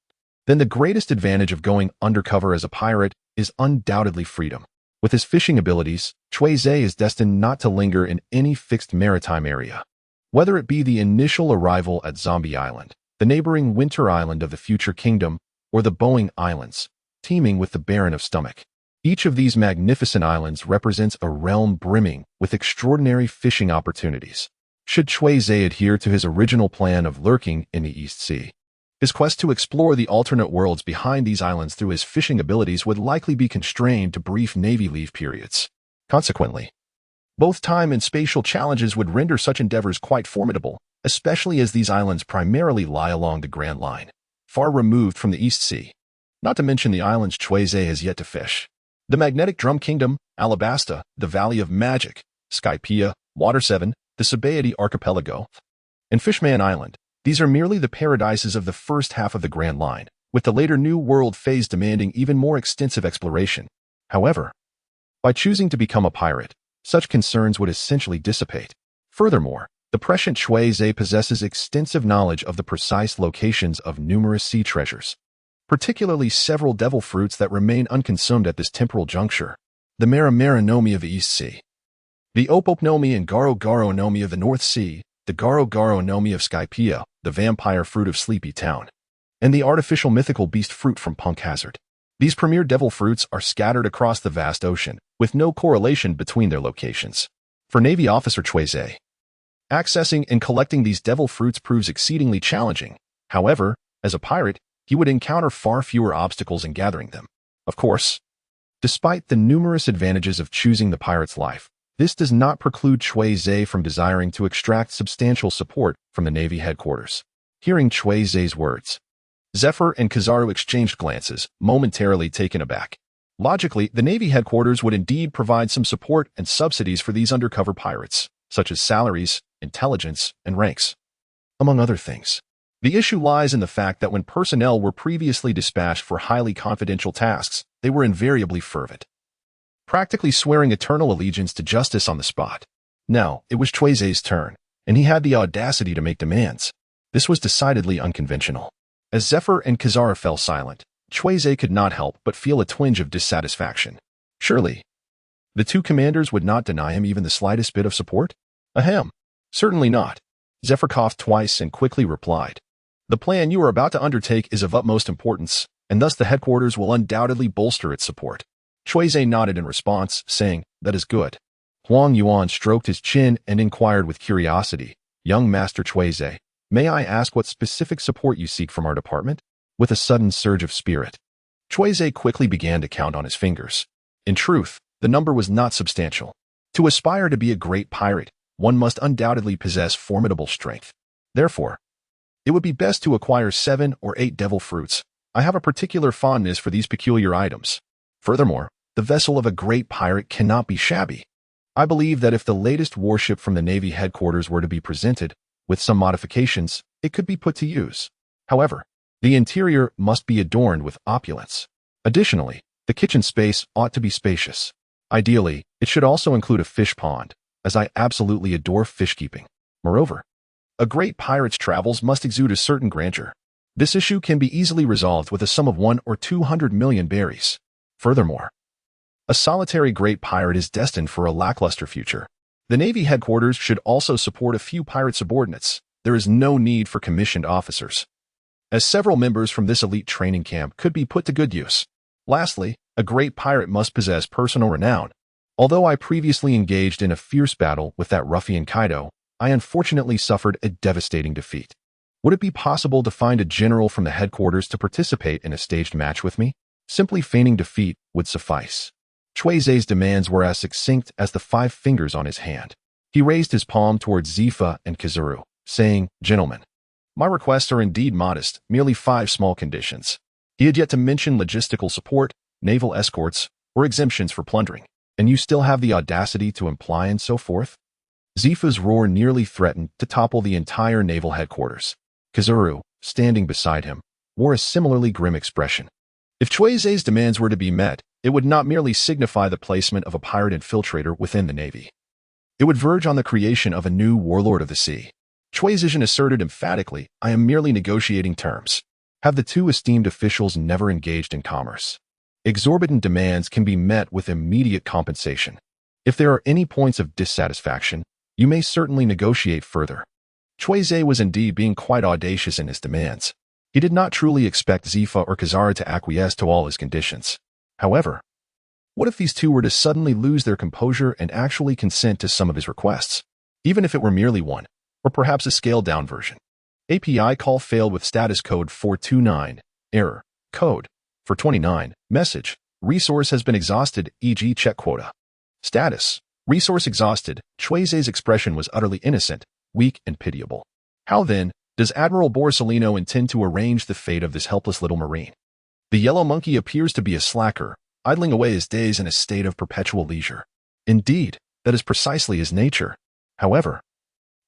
then the greatest advantage of going undercover as a pirate is undoubtedly freedom. With his fishing abilities, Cui Ze is destined not to linger in any fixed maritime area. Whether it be the initial arrival at Zombie Island, the neighboring Winter Island of the future kingdom, or the Boeing Islands, teeming with the Baron of Stomach. Each of these magnificent islands represents a realm brimming with extraordinary fishing opportunities. Should Cui Ze adhere to his original plan of lurking in the East Sea, his quest to explore the alternate worlds behind these islands through his fishing abilities would likely be constrained to brief Navy leave periods. Consequently, both time and spatial challenges would render such endeavors quite formidable, especially as these islands primarily lie along the Grand Line, far removed from the East Sea. Not to mention the islands Cui Ze has yet to fish. The Magnetic Drum Kingdom, Alabasta, the Valley of Magic, Skypiea, Water 7, the Sabaody Archipelago, and Fishman Island. These are merely the paradises of the first half of the Grand Line, with the later New World phase demanding even more extensive exploration. However, by choosing to become a pirate, such concerns would essentially dissipate. Furthermore, the prescient Cui Ze possesses extensive knowledge of the precise locations of numerous sea treasures, particularly several devil fruits that remain unconsumed at this temporal juncture. The Maramara of the East Sea, the Opopnomi and Garo Nomi of the North Sea, the Garo Nomi of Skypiea, the vampire fruit of Sleepy Town, and the artificial mythical beast fruit from Punk Hazard. These premier devil fruits are scattered across the vast ocean, with no correlation between their locations. For Navy officer Cui Ze, accessing and collecting these devil fruits proves exceedingly challenging. However, as a pirate, he would encounter far fewer obstacles in gathering them. Of course, despite the numerous advantages of choosing the pirate's life, this does not preclude Cui Ze from desiring to extract substantial support from the Navy headquarters. Hearing Cui Ze's words, Zephyr and Kizaru exchanged glances, momentarily taken aback. Logically, the Navy headquarters would indeed provide some support and subsidies for these undercover pirates, such as salaries, intelligence, and ranks, among other things. The issue lies in the fact that when personnel were previously dispatched for highly confidential tasks, they were invariably fervent, practically swearing eternal allegiance to justice on the spot. Now, it was Cui Ze's turn, and he had the audacity to make demands. This was decidedly unconventional. As Zephyr and Kizaru fell silent, Cui Ze could not help but feel a twinge of dissatisfaction. Surely, the two commanders would not deny him even the slightest bit of support? Ahem. Certainly not. Zephyr coughed twice and quickly replied. The plan you are about to undertake is of utmost importance, and thus the headquarters will undoubtedly bolster its support. Cui Ze nodded in response, saying, "That is good." Huang Yuan stroked his chin and inquired with curiosity, "Young Master Cui Ze, may I ask what specific support you seek from our department?" With a sudden surge of spirit, Cui Ze quickly began to count on his fingers. In truth, the number was not substantial. To aspire to be a great pirate, one must undoubtedly possess formidable strength. Therefore, it would be best to acquire 7 or 8 devil fruits. I have a particular fondness for these peculiar items. Furthermore, the vessel of a great pirate cannot be shabby. I believe that if the latest warship from the Navy headquarters were to be presented, with some modifications, it could be put to use. However, the interior must be adorned with opulence. Additionally, the kitchen space ought to be spacious. Ideally, it should also include a fish pond, as I absolutely adore fish keeping. Moreover, a great pirate's travels must exude a certain grandeur. This issue can be easily resolved with a sum of 1 or 200 million berries. Furthermore, a solitary great pirate is destined for a lackluster future. The Navy headquarters should also support a few pirate subordinates. There is no need for commissioned officers, as several members from this elite training camp could be put to good use. Lastly, a great pirate must possess personal renown. Although I previously engaged in a fierce battle with that ruffian Kaido, I unfortunately suffered a devastating defeat. Would it be possible to find a general from the headquarters to participate in a staged match with me? Simply feigning defeat would suffice. Cui Ze's demands were as succinct as the 5 fingers on his hand. He raised his palm towards Zifa and Kizaru, saying, "Gentlemen, my requests are indeed modest, merely 5 small conditions." He had yet to mention logistical support, naval escorts, or exemptions for plundering. "And you still have the audacity to imply and so forth?" Zifa's roar nearly threatened to topple the entire naval headquarters. Kizaru, standing beside him, wore a similarly grim expression. If Cui Ze's demands were to be met, it would not merely signify the placement of a pirate infiltrator within the Navy. It would verge on the creation of a new warlord of the sea. Cui Ze asserted emphatically, "I am merely negotiating terms." Have the 2 esteemed officials never engaged in commerce? Exorbitant demands can be met with immediate compensation. If there are any points of dissatisfaction, you may certainly negotiate further. Cui Ze was indeed being quite audacious in his demands. He did not truly expect Zifa or Kizaru to acquiesce to all his conditions. However, what if these 2 were to suddenly lose their composure and actually consent to some of his requests, even if it were merely one, or perhaps a scaled-down version? API call failed with status code 429, error, code, for 29, message, resource has been exhausted, e.g. check quota. Status, resource exhausted. Cui Ze's expression was utterly innocent, weak, and pitiable. How then, does Admiral Borsalino intend to arrange the fate of this helpless little marine? The yellow monkey appears to be a slacker, idling away his days in a state of perpetual leisure. Indeed, that is precisely his nature. However,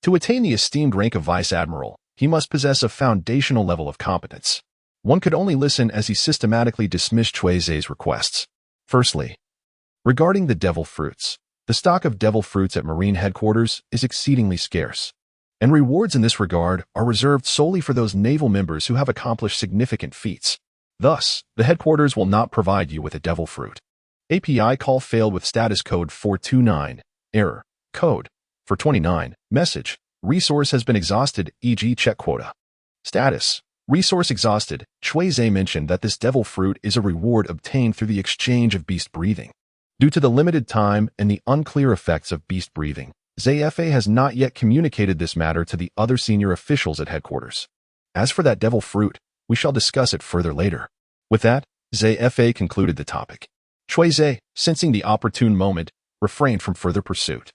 to attain the esteemed rank of Vice Admiral, he must possess a foundational level of competence. One could only listen as he systematically dismissed Cui Ze's requests. Firstly, regarding the devil fruits, the stock of devil fruits at Marine headquarters is exceedingly scarce, and rewards in this regard are reserved solely for those naval members who have accomplished significant feats. Thus, the headquarters will not provide you with a devil fruit. API call failed with status code 429, error, code, for 29, message, resource has been exhausted, e.g. check quota. Status, resource exhausted. Cui Ze mentioned that this devil fruit is a reward obtained through the exchange of beast breathing. Due to the limited time and the unclear effects of beast breathing, ZFA has not yet communicated this matter to the other senior officials at headquarters. As for that devil fruit, we shall discuss it further later. With that, ZFA concluded the topic. Cui Ze, sensing the opportune moment, refrained from further pursuit.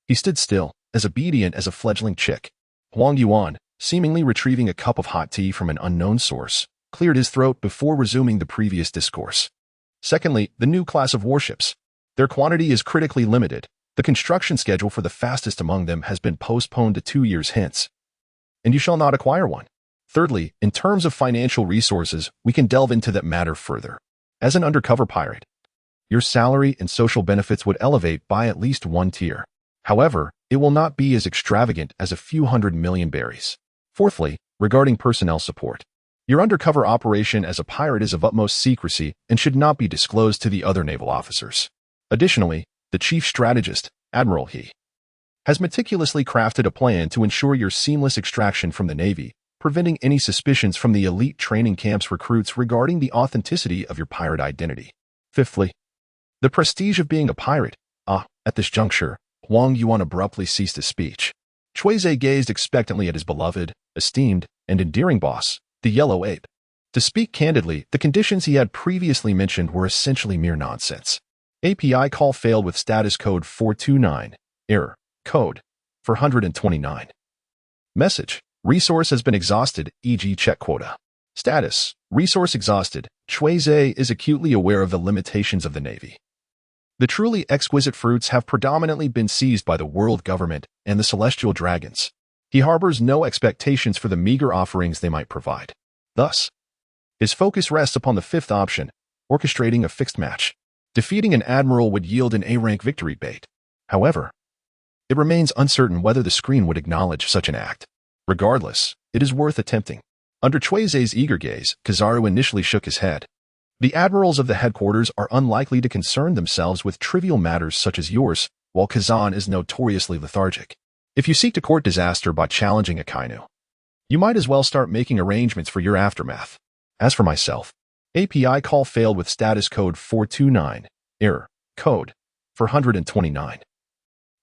He stood still, as obedient as a fledgling chick. Huang Yuan, seemingly retrieving a cup of hot tea from an unknown source, cleared his throat before resuming the previous discourse. Secondly, the new class of warships. Their quantity is critically limited. The construction schedule for the fastest among them has been postponed to 2 years hence, and you shall not acquire one. Thirdly, in terms of financial resources, we can delve into that matter further. As an undercover pirate, your salary and social benefits would elevate by at least 1 tier. However, it will not be as extravagant as a few 100 million berries. Fourthly, regarding personnel support, your undercover operation as a pirate is of utmost secrecy and should not be disclosed to the other naval officers. Additionally, the chief strategist, Admiral He, has meticulously crafted a plan to ensure your seamless extraction from the Navy, preventing any suspicions from the elite training camp's recruits regarding the authenticity of your pirate identity. Fifthly, the prestige of being a pirate. At this juncture, Huang Yuan abruptly ceased his speech. Cui Ze gazed expectantly at his beloved, esteemed, and endearing boss, the yellow ape. To speak candidly, the conditions he had previously mentioned were essentially mere nonsense. API call failed with status code 429. Error. Code 429. Message. Resource has been exhausted, e.g. check quota. Status. Resource exhausted. Cui Ze is acutely aware of the limitations of the Navy. The truly exquisite fruits have predominantly been seized by the world government and the celestial dragons. He harbors no expectations for the meager offerings they might provide. Thus, his focus rests upon the fifth option, orchestrating a fixed match. Defeating an admiral would yield an A-rank victory bait. However, it remains uncertain whether the screen would acknowledge such an act. Regardless, it is worth attempting. Under Cui Ze's eager gaze, Kizaru initially shook his head. The admirals of the headquarters are unlikely to concern themselves with trivial matters such as yours, while Kazan is notoriously lethargic. If you seek to court disaster by challenging Akainu, you might as well start making arrangements for your aftermath. As for myself, API call failed with status code 429. Error. Code 429.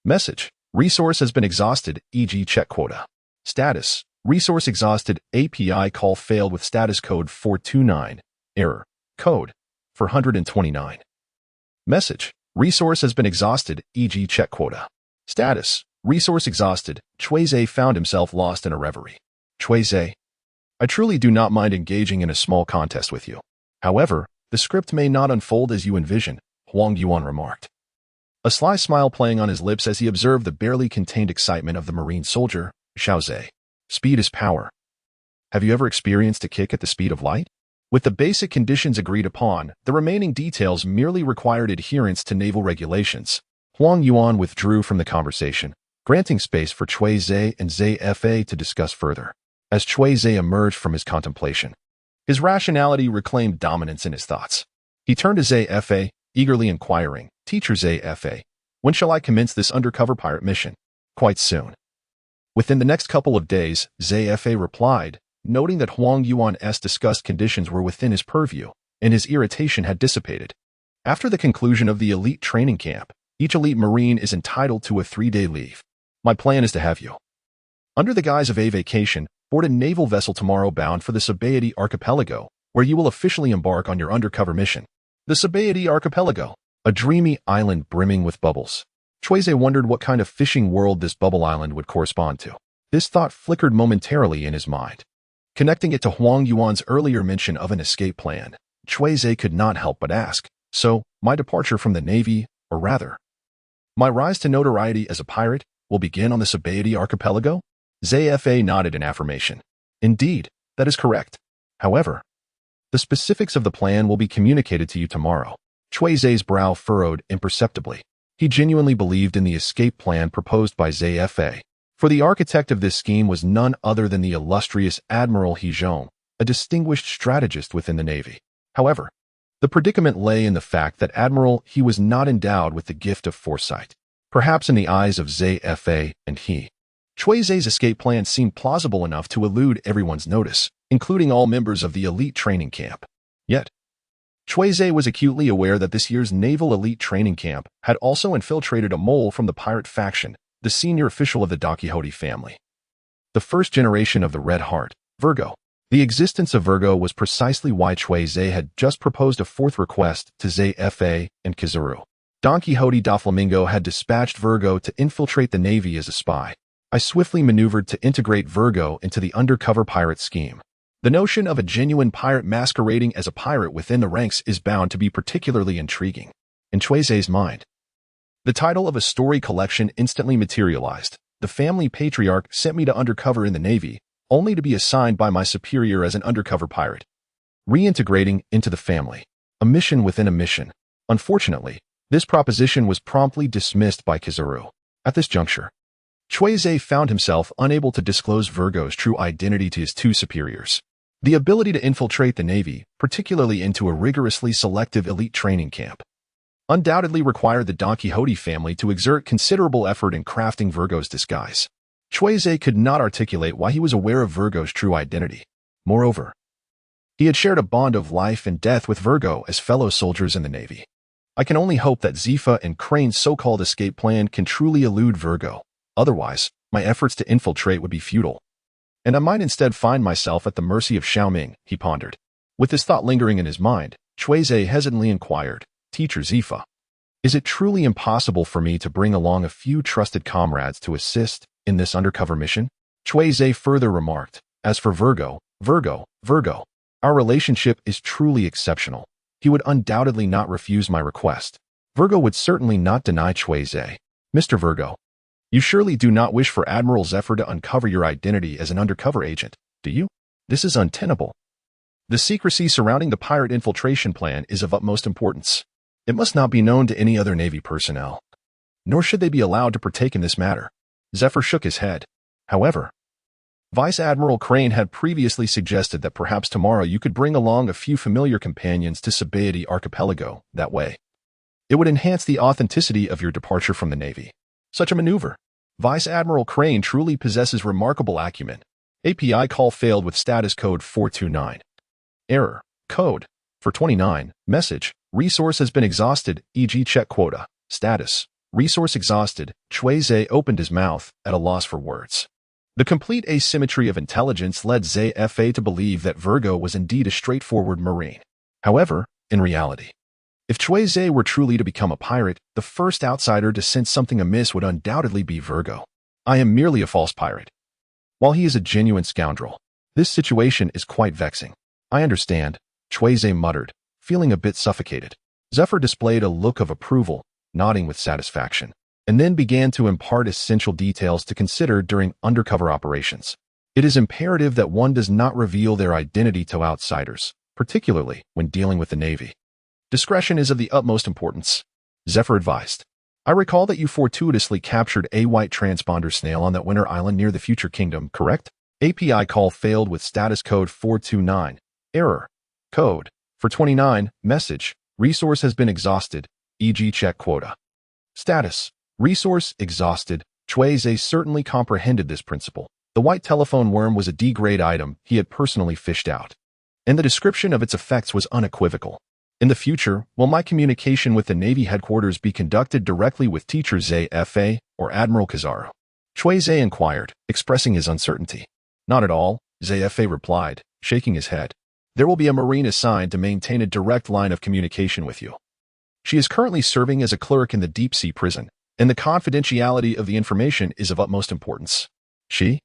Message. Resource has been exhausted, e.g. check quota. Status. Resource exhausted. API call failed with status code 429. Error. Code 429. Message. Resource has been exhausted, e.g. check quota. Status. Resource exhausted. Cui Ze found himself lost in a reverie. Cui Ze, I truly do not mind engaging in a small contest with you. However, the script may not unfold as you envision, Huang Yuan remarked. A sly smile playing on his lips as he observed the barely contained excitement of the marine soldier, Xiao Ze. Speed is power. Have you ever experienced a kick at the speed of light? With the basic conditions agreed upon, the remaining details merely required adherence to naval regulations. Huang Yuan withdrew from the conversation, granting space for Cui Ze and Ze Fa to discuss further. As Cui Ze emerged from his contemplation, his rationality reclaimed dominance in his thoughts. He turned to Ze Fa, eagerly inquiring, Teacher Ze Fa, when shall I commence this undercover pirate mission? Quite soon. Within the next couple of days, Ze Fa replied, noting that Huang Yuan's discussed conditions were within his purview, and his irritation had dissipated. After the conclusion of the elite training camp, each elite marine is entitled to a 3-day leave. My plan is to have you, under the guise of a vacation, board a naval vessel tomorrow bound for the Sabaody Archipelago, where you will officially embark on your undercover mission. The Sabaody Archipelago, a dreamy island brimming with bubbles. Cui Ze wondered what kind of fishing world this bubble island would correspond to. This thought flickered momentarily in his mind. Connecting it to Huang Yuan's earlier mention of an escape plan, Cui Ze could not help but ask, so, my departure from the Navy, or rather, my rise to notoriety as a pirate, will begin on the Sabaody Archipelago? Ze Fa nodded in affirmation. Indeed, that is correct. However, the specifics of the plan will be communicated to you tomorrow. Cui Ze's brow furrowed imperceptibly. He genuinely believed in the escape plan proposed by Ze Fa. For the architect of this scheme was none other than the illustrious Admiral He Zhong, a distinguished strategist within the Navy. However, the predicament lay in the fact that Admiral He was not endowed with the gift of foresight. Perhaps in the eyes of Ze Fa and he, Cui Ze's escape plan seemed plausible enough to elude everyone's notice, including all members of the elite training camp. Yet, Cui Ze was acutely aware that this year's naval elite training camp had also infiltrated a mole from the pirate faction, the senior official of the Don Quixote family. The first generation of the Red Heart, Virgo. The existence of Virgo was precisely why Cui Ze had just proposed a fourth request to Ze Fa and Kizaru. Don Quixote Doflamingo had dispatched Virgo to infiltrate the Navy as a spy. I swiftly maneuvered to integrate Virgo into the undercover pirate scheme. The notion of a genuine pirate masquerading as a pirate within the ranks is bound to be particularly intriguing. In Cui Ze's mind, the title of a story collection instantly materialized. The family patriarch sent me to undercover in the Navy, only to be assigned by my superior as an undercover pirate. Reintegrating into the family. A mission within a mission. Unfortunately, this proposition was promptly dismissed by Kizaru. At this juncture, Cui Ze found himself unable to disclose Virgo's true identity to his two superiors. The ability to infiltrate the Navy, particularly into a rigorously selective elite training camp, undoubtedly required the Don Quixote family to exert considerable effort in crafting Virgo's disguise. Cui Ze could not articulate why he was aware of Virgo's true identity. Moreover, he had shared a bond of life and death with Virgo as fellow soldiers in the Navy. I can only hope that Zifa and Crane's so-called escape plan can truly elude Virgo. Otherwise, my efforts to infiltrate would be futile. And I might instead find myself at the mercy of Xiaoming, he pondered. With this thought lingering in his mind, Cui Ze hesitantly inquired, Teacher Zifa, is it truly impossible for me to bring along a few trusted comrades to assist in this undercover mission? Cui Ze further remarked, as for Virgo, our relationship is truly exceptional. He would undoubtedly not refuse my request. Virgo would certainly not deny Cui Ze. Mr. Virgo, you surely do not wish for Admiral Zephyr to uncover your identity as an undercover agent, do you? This is untenable. The secrecy surrounding the pirate infiltration plan is of utmost importance. It must not be known to any other Navy personnel, nor should they be allowed to partake in this matter. Zephyr shook his head. However, Vice Admiral Crane had previously suggested that perhaps tomorrow you could bring along a few familiar companions to Sabaody Archipelago. That way, it would enhance the authenticity of your departure from the Navy. Such a maneuver. Vice Admiral Crane truly possesses remarkable acumen. API call failed with status code 429. Error. Code. For 29. Message. Resource has been exhausted, e.g. check quota. Status. Resource exhausted. Cui Ze opened his mouth, at a loss for words. The complete asymmetry of intelligence led Ze to believe that Virgo was indeed a straightforward Marine. However, in reality, if Cui Ze were truly to become a pirate, the first outsider to sense something amiss would undoubtedly be Virgo. I am merely a false pirate, while he is a genuine scoundrel. This situation is quite vexing. I understand, Cui Ze muttered, feeling a bit suffocated. Zephyr displayed a look of approval, nodding with satisfaction, and then began to impart essential details to consider during undercover operations. It is imperative that one does not reveal their identity to outsiders, particularly when dealing with the Navy. Discretion is of the utmost importance, Zephyr advised. I recall that you fortuitously captured a white transponder snail on that winter island near the Future Kingdom, correct? API call failed with status code 429. Error. Code. For 29. Message. Resource has been exhausted, e.g. check quota. Status. Resource exhausted. Cui Ze certainly comprehended this principle. The white telephone worm was a D-grade item he had personally fished out, and the description of its effects was unequivocal. In the future, will my communication with the Navy headquarters be conducted directly with Teacher Ze or Admiral Kizaru? Cui Ze inquired, expressing his uncertainty. Not at all, Ze replied, shaking his head. There will be a Marine assigned to maintain a direct line of communication with you. She is currently serving as a clerk in the deep-sea prison, and the confidentiality of the information is of utmost importance. She?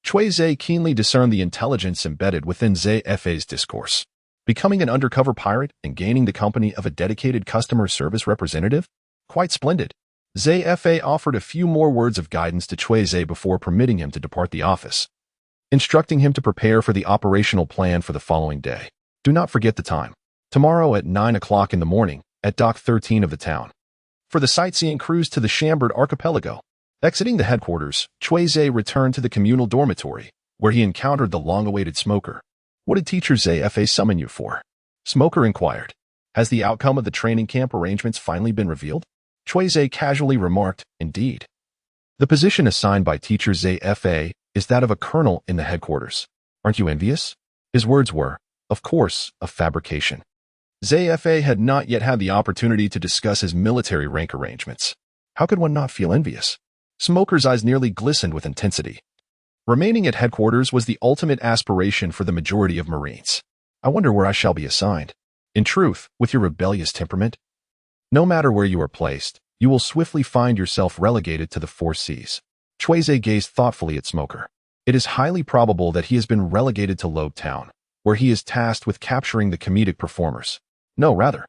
Cui Ze keenly discerned the intelligence embedded within Ze's discourse. Becoming an undercover pirate and gaining the company of a dedicated customer service representative? Quite splendid. Ze offered a few more words of guidance to Cui Ze before permitting him to depart the office, instructing him to prepare for the operational plan for the following day. Do not forget the time. Tomorrow at 9 o'clock in the morning, at Dock 13 of the town. For the sightseeing cruise to the Chambord Archipelago. Exiting the headquarters, Cui Ze returned to the communal dormitory, where he encountered the long-awaited Smoker. What did Teacher Ze summon you for? Smoker inquired. Has the outcome of the training camp arrangements finally been revealed? Cui Ze casually remarked, indeed. The position assigned by Teacher Ze is that of a colonel in the headquarters. Aren't you envious? His words were, of course, a fabrication. Ze had not yet had the opportunity to discuss his military rank arrangements. How could one not feel envious? Smoker's eyes nearly glistened with intensity. Remaining at headquarters was the ultimate aspiration for the majority of Marines. I wonder where I shall be assigned. In truth, with your rebellious temperament, no matter where you are placed, you will swiftly find yourself relegated to the four seas. Cui Ze gazed thoughtfully at Smoker. It is highly probable that he has been relegated to Lobe Town, where he is tasked with capturing the comedic performers. No, rather,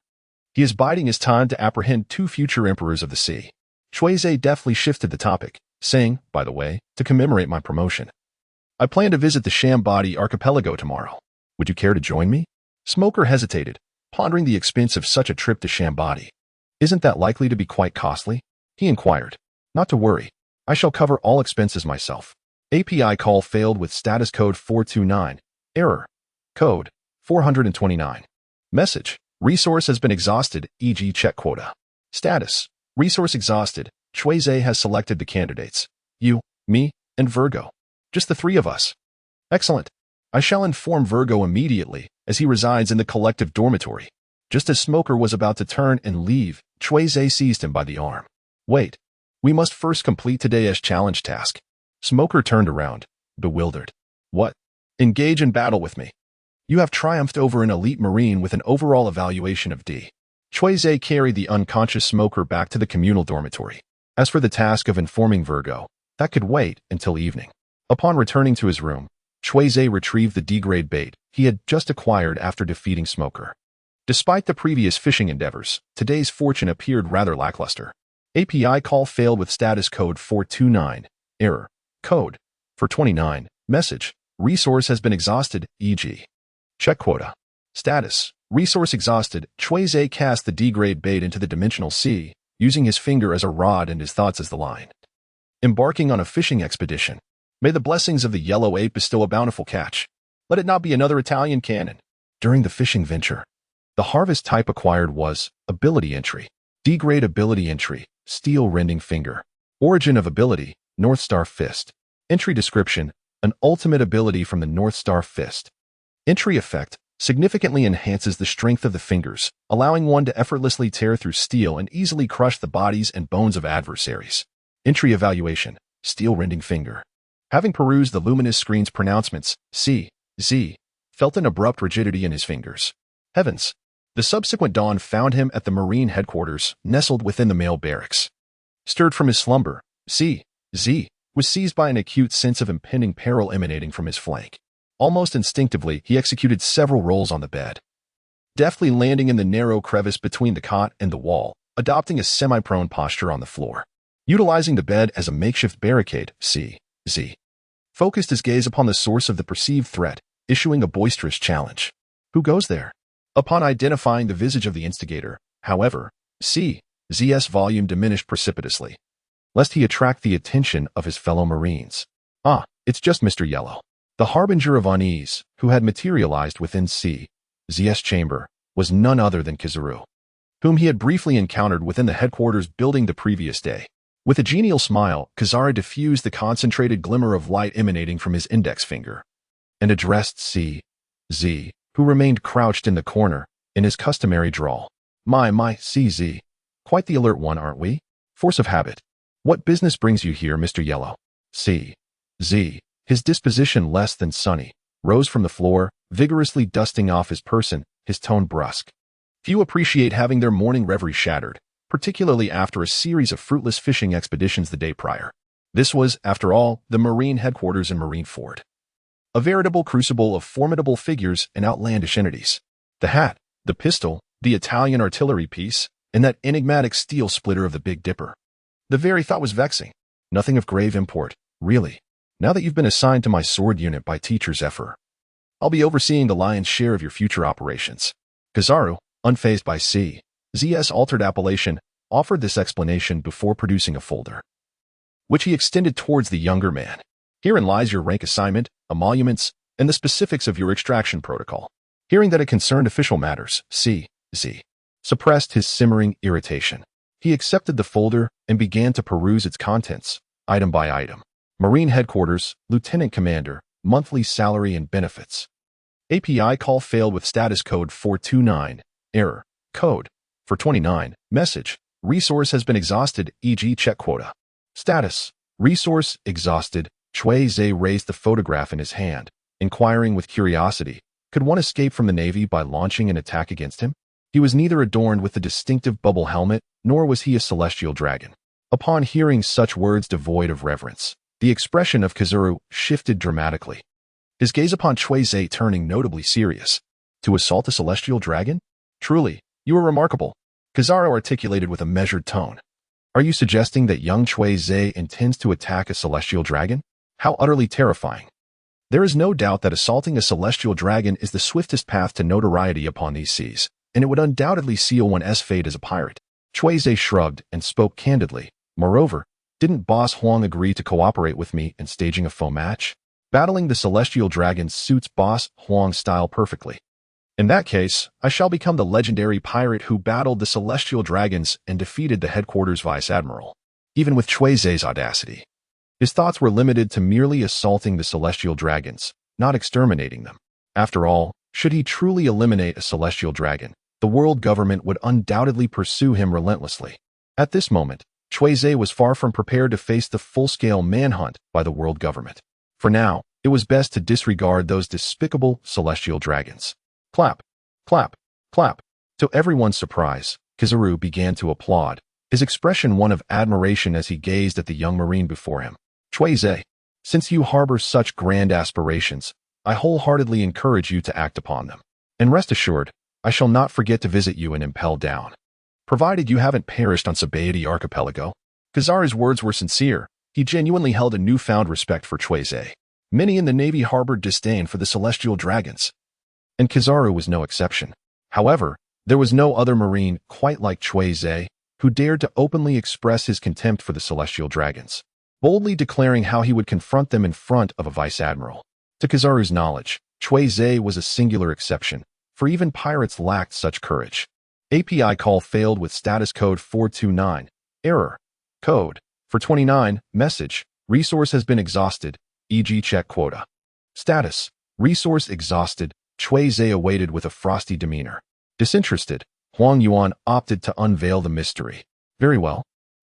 he is biding his time to apprehend 2 future emperors of the sea. Cui Ze deftly shifted the topic, saying, by the way, to commemorate my promotion, I plan to visit the Sabaody Archipelago tomorrow. Would you care to join me? Smoker hesitated, pondering the expense of such a trip to Sabaody. Isn't that likely to be quite costly? He inquired. Not to worry. I shall cover all expenses myself. API call failed with status code 429. Error. Code 429. Message. Resource has been exhausted, e.g. check quota. Status. Resource exhausted. Cui Ze has selected the candidates. You, me, and Virgo. Just the three of us. Excellent. I shall inform Virgo immediately, as he resides in the collective dormitory. Just as Smoker was about to turn and leave, Cui Ze seized him by the arm. Wait. We must first complete today's challenge task. Smoker turned around, bewildered. What? Engage in battle with me. You have triumphed over an elite Marine with an overall evaluation of D. Cui Ze carried the unconscious Smoker back to the communal dormitory. As for the task of informing Virgo, that could wait until evening. Upon returning to his room, Cui Ze retrieved the D-grade bait he had just acquired after defeating Smoker. Despite the previous fishing endeavors, today's fortune appeared rather lackluster. API call failed with status code 429. Error. Code. For 29. Message. Resource has been exhausted, e.g. Check quota. Status. Resource exhausted. Cui Ze cast the D-grade bait into the dimensional sea, using his finger as a rod and his thoughts as the line. Embarking on a fishing expedition. May the blessings of the yellow ape bestow a bountiful catch. Let it not be another Italian cannon. During the fishing venture, the harvest type acquired was ability entry. D-grade ability entry, steel rending finger. Origin of ability, North Star Fist. Entry description, an ultimate ability from the North Star Fist. Entry effect, significantly enhances the strength of the fingers, allowing one to effortlessly tear through steel and easily crush the bodies and bones of adversaries. Entry evaluation, steel rending finger. Having perused the luminous screen's pronouncements, Cui Ze felt an abrupt rigidity in his fingers. Heavens! The subsequent dawn found him at the Marine headquarters, nestled within the male barracks. Stirred from his slumber, Cui Ze was seized by an acute sense of impending peril emanating from his flank. Almost instinctively, he executed several rolls on the bed, deftly landing in the narrow crevice between the cot and the wall, adopting a semi-prone posture on the floor. Utilizing the bed as a makeshift barricade, Cui Ze focused his gaze upon the source of the perceived threat, issuing a boisterous challenge. Who goes there? Upon identifying the visage of the instigator, however, Cui Ze's volume diminished precipitously, lest he attract the attention of his fellow Marines. Ah, it's just Mr. Yellow. The harbinger of unease, who had materialized within Cui Ze's chamber, was none other than Kizaru, whom he had briefly encountered within the headquarters building the previous day. With a genial smile, Kizaru diffused the concentrated glimmer of light emanating from his index finger, and addressed Cui Ze, who remained crouched in the corner, in his customary drawl. My, Cui Ze. Quite the alert one, aren't we? Force of habit. What business brings you here, Mr. Yellow? Cui Ze, his disposition less than sunny, rose from the floor, vigorously dusting off his person, his tone brusque. Few appreciate having their morning reverie shattered, particularly after a series of fruitless fishing expeditions the day prior. This was, after all, the Marine headquarters in Marineford. A veritable crucible of formidable figures and outlandish entities. The hat, the pistol, the Italian artillery piece, and that enigmatic steel splitter of the Big Dipper. The very thought was vexing. Nothing of grave import, really. Now that you've been assigned to my sword unit by Teacher Zephyr, I'll be overseeing the lion's share of your future operations. Kizaru, unfazed by Cui Ze's altered appellation, offered this explanation before producing a folder, which he extended towards the younger man. Herein lies your rank assignment, emoluments, and the specifics of your extraction protocol. Hearing that it concerned official matters, Cui Ze suppressed his simmering irritation. He accepted the folder and began to peruse its contents, item by item. Marine Headquarters, Lieutenant Commander, monthly salary and benefits. API call failed with status code 429. Error. Code. For 29. Message. Resource has been exhausted, e.g. check quota. Status. Resource exhausted. Cui Ze raised the photograph in his hand, inquiring with curiosity, could one escape from the Navy by launching an attack against him? He was neither adorned with the distinctive bubble helmet, nor was he a celestial dragon. Upon hearing such words devoid of reverence, the expression of Kizaru shifted dramatically, his gaze upon Cui Ze turning notably serious. To assault a celestial dragon? Truly, you are remarkable, Kizaru articulated with a measured tone. Are you suggesting that young Cui Ze intends to attack a celestial dragon? How utterly terrifying. There is no doubt that assaulting a celestial dragon is the swiftest path to notoriety upon these seas, and it would undoubtedly seal one's fate as a pirate. Cui Ze shrugged and spoke candidly. Moreover, didn't Boss Huang agree to cooperate with me in staging a faux match? Battling the celestial dragon suits Boss Huang's style perfectly. In that case, I shall become the legendary pirate who battled the celestial dragons and defeated the headquarters vice admiral. Even with Cui Ze's audacity, His thoughts were limited to merely assaulting the celestial dragons, not exterminating them. After all, should he truly eliminate a celestial dragon, the world government would undoubtedly pursue him relentlessly. At this moment, Cui Ze was far from prepared to face the full-scale manhunt by the world government. For now, it was best to disregard those despicable celestial dragons. Clap, clap, clap. To everyone's surprise, Kizaru began to applaud, his expression one of admiration as he gazed at the young marine before him. Cui Ze, since you harbor such grand aspirations, I wholeheartedly encourage you to act upon them. And rest assured, I shall not forget to visit you in Impel Down, provided you haven't perished on Sabaody Archipelago. Kizaru's words were sincere. He genuinely held a newfound respect for Cui Ze. Many in the Navy harbored disdain for the celestial dragons, and Kizaru was no exception. However, there was no other marine quite like Cui Ze who dared to openly express his contempt for the celestial dragons, boldly declaring how he would confront them in front of a vice-admiral. To Kizaru's knowledge, Cui Ze was a singular exception, for even pirates lacked such courage. API call failed with status code 429. Error. Code. For 29. Message. Resource has been exhausted, e.g. check quota. Status. Resource exhausted. Cui Ze awaited with a frosty demeanor. Disinterested, Huang Yuan opted to unveil the mystery. Very well.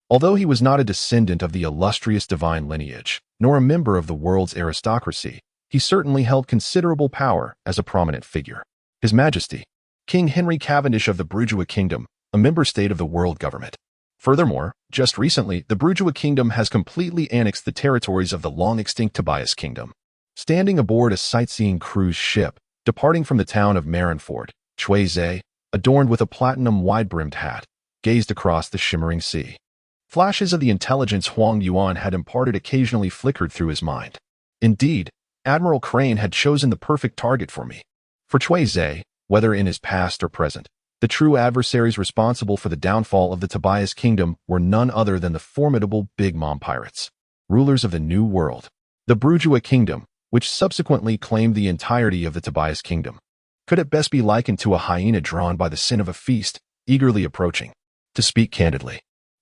Although he was not a descendant of the illustrious divine lineage, nor a member of the world's aristocracy, he certainly held considerable power as a prominent figure. His Majesty, King Henry Cavendish of the Bourgeois Kingdom, a member state of the world government. Furthermore, just recently, the Bourgeois Kingdom has completely annexed the territories of the long-extinct Tobias Kingdom. Standing aboard a sightseeing cruise ship, departing from the town of Marineford, Cui Ze, adorned with a platinum wide-brimmed hat, gazed across the shimmering sea. Flashes of the intelligence Huang Yuan had imparted occasionally flickered through his mind. Indeed, Admiral Crane had chosen the perfect target for me. For Cui Ze, whether in his past or present, the true adversaries responsible for the downfall of the Tobias Kingdom were none other than the formidable Big Mom pirates, rulers of the New World. The Bourgeois Kingdom, which subsequently claimed the entirety of the Tobias Kingdom, could at best be likened to a hyena drawn by the scent of a feast, eagerly approaching. To speak candidly,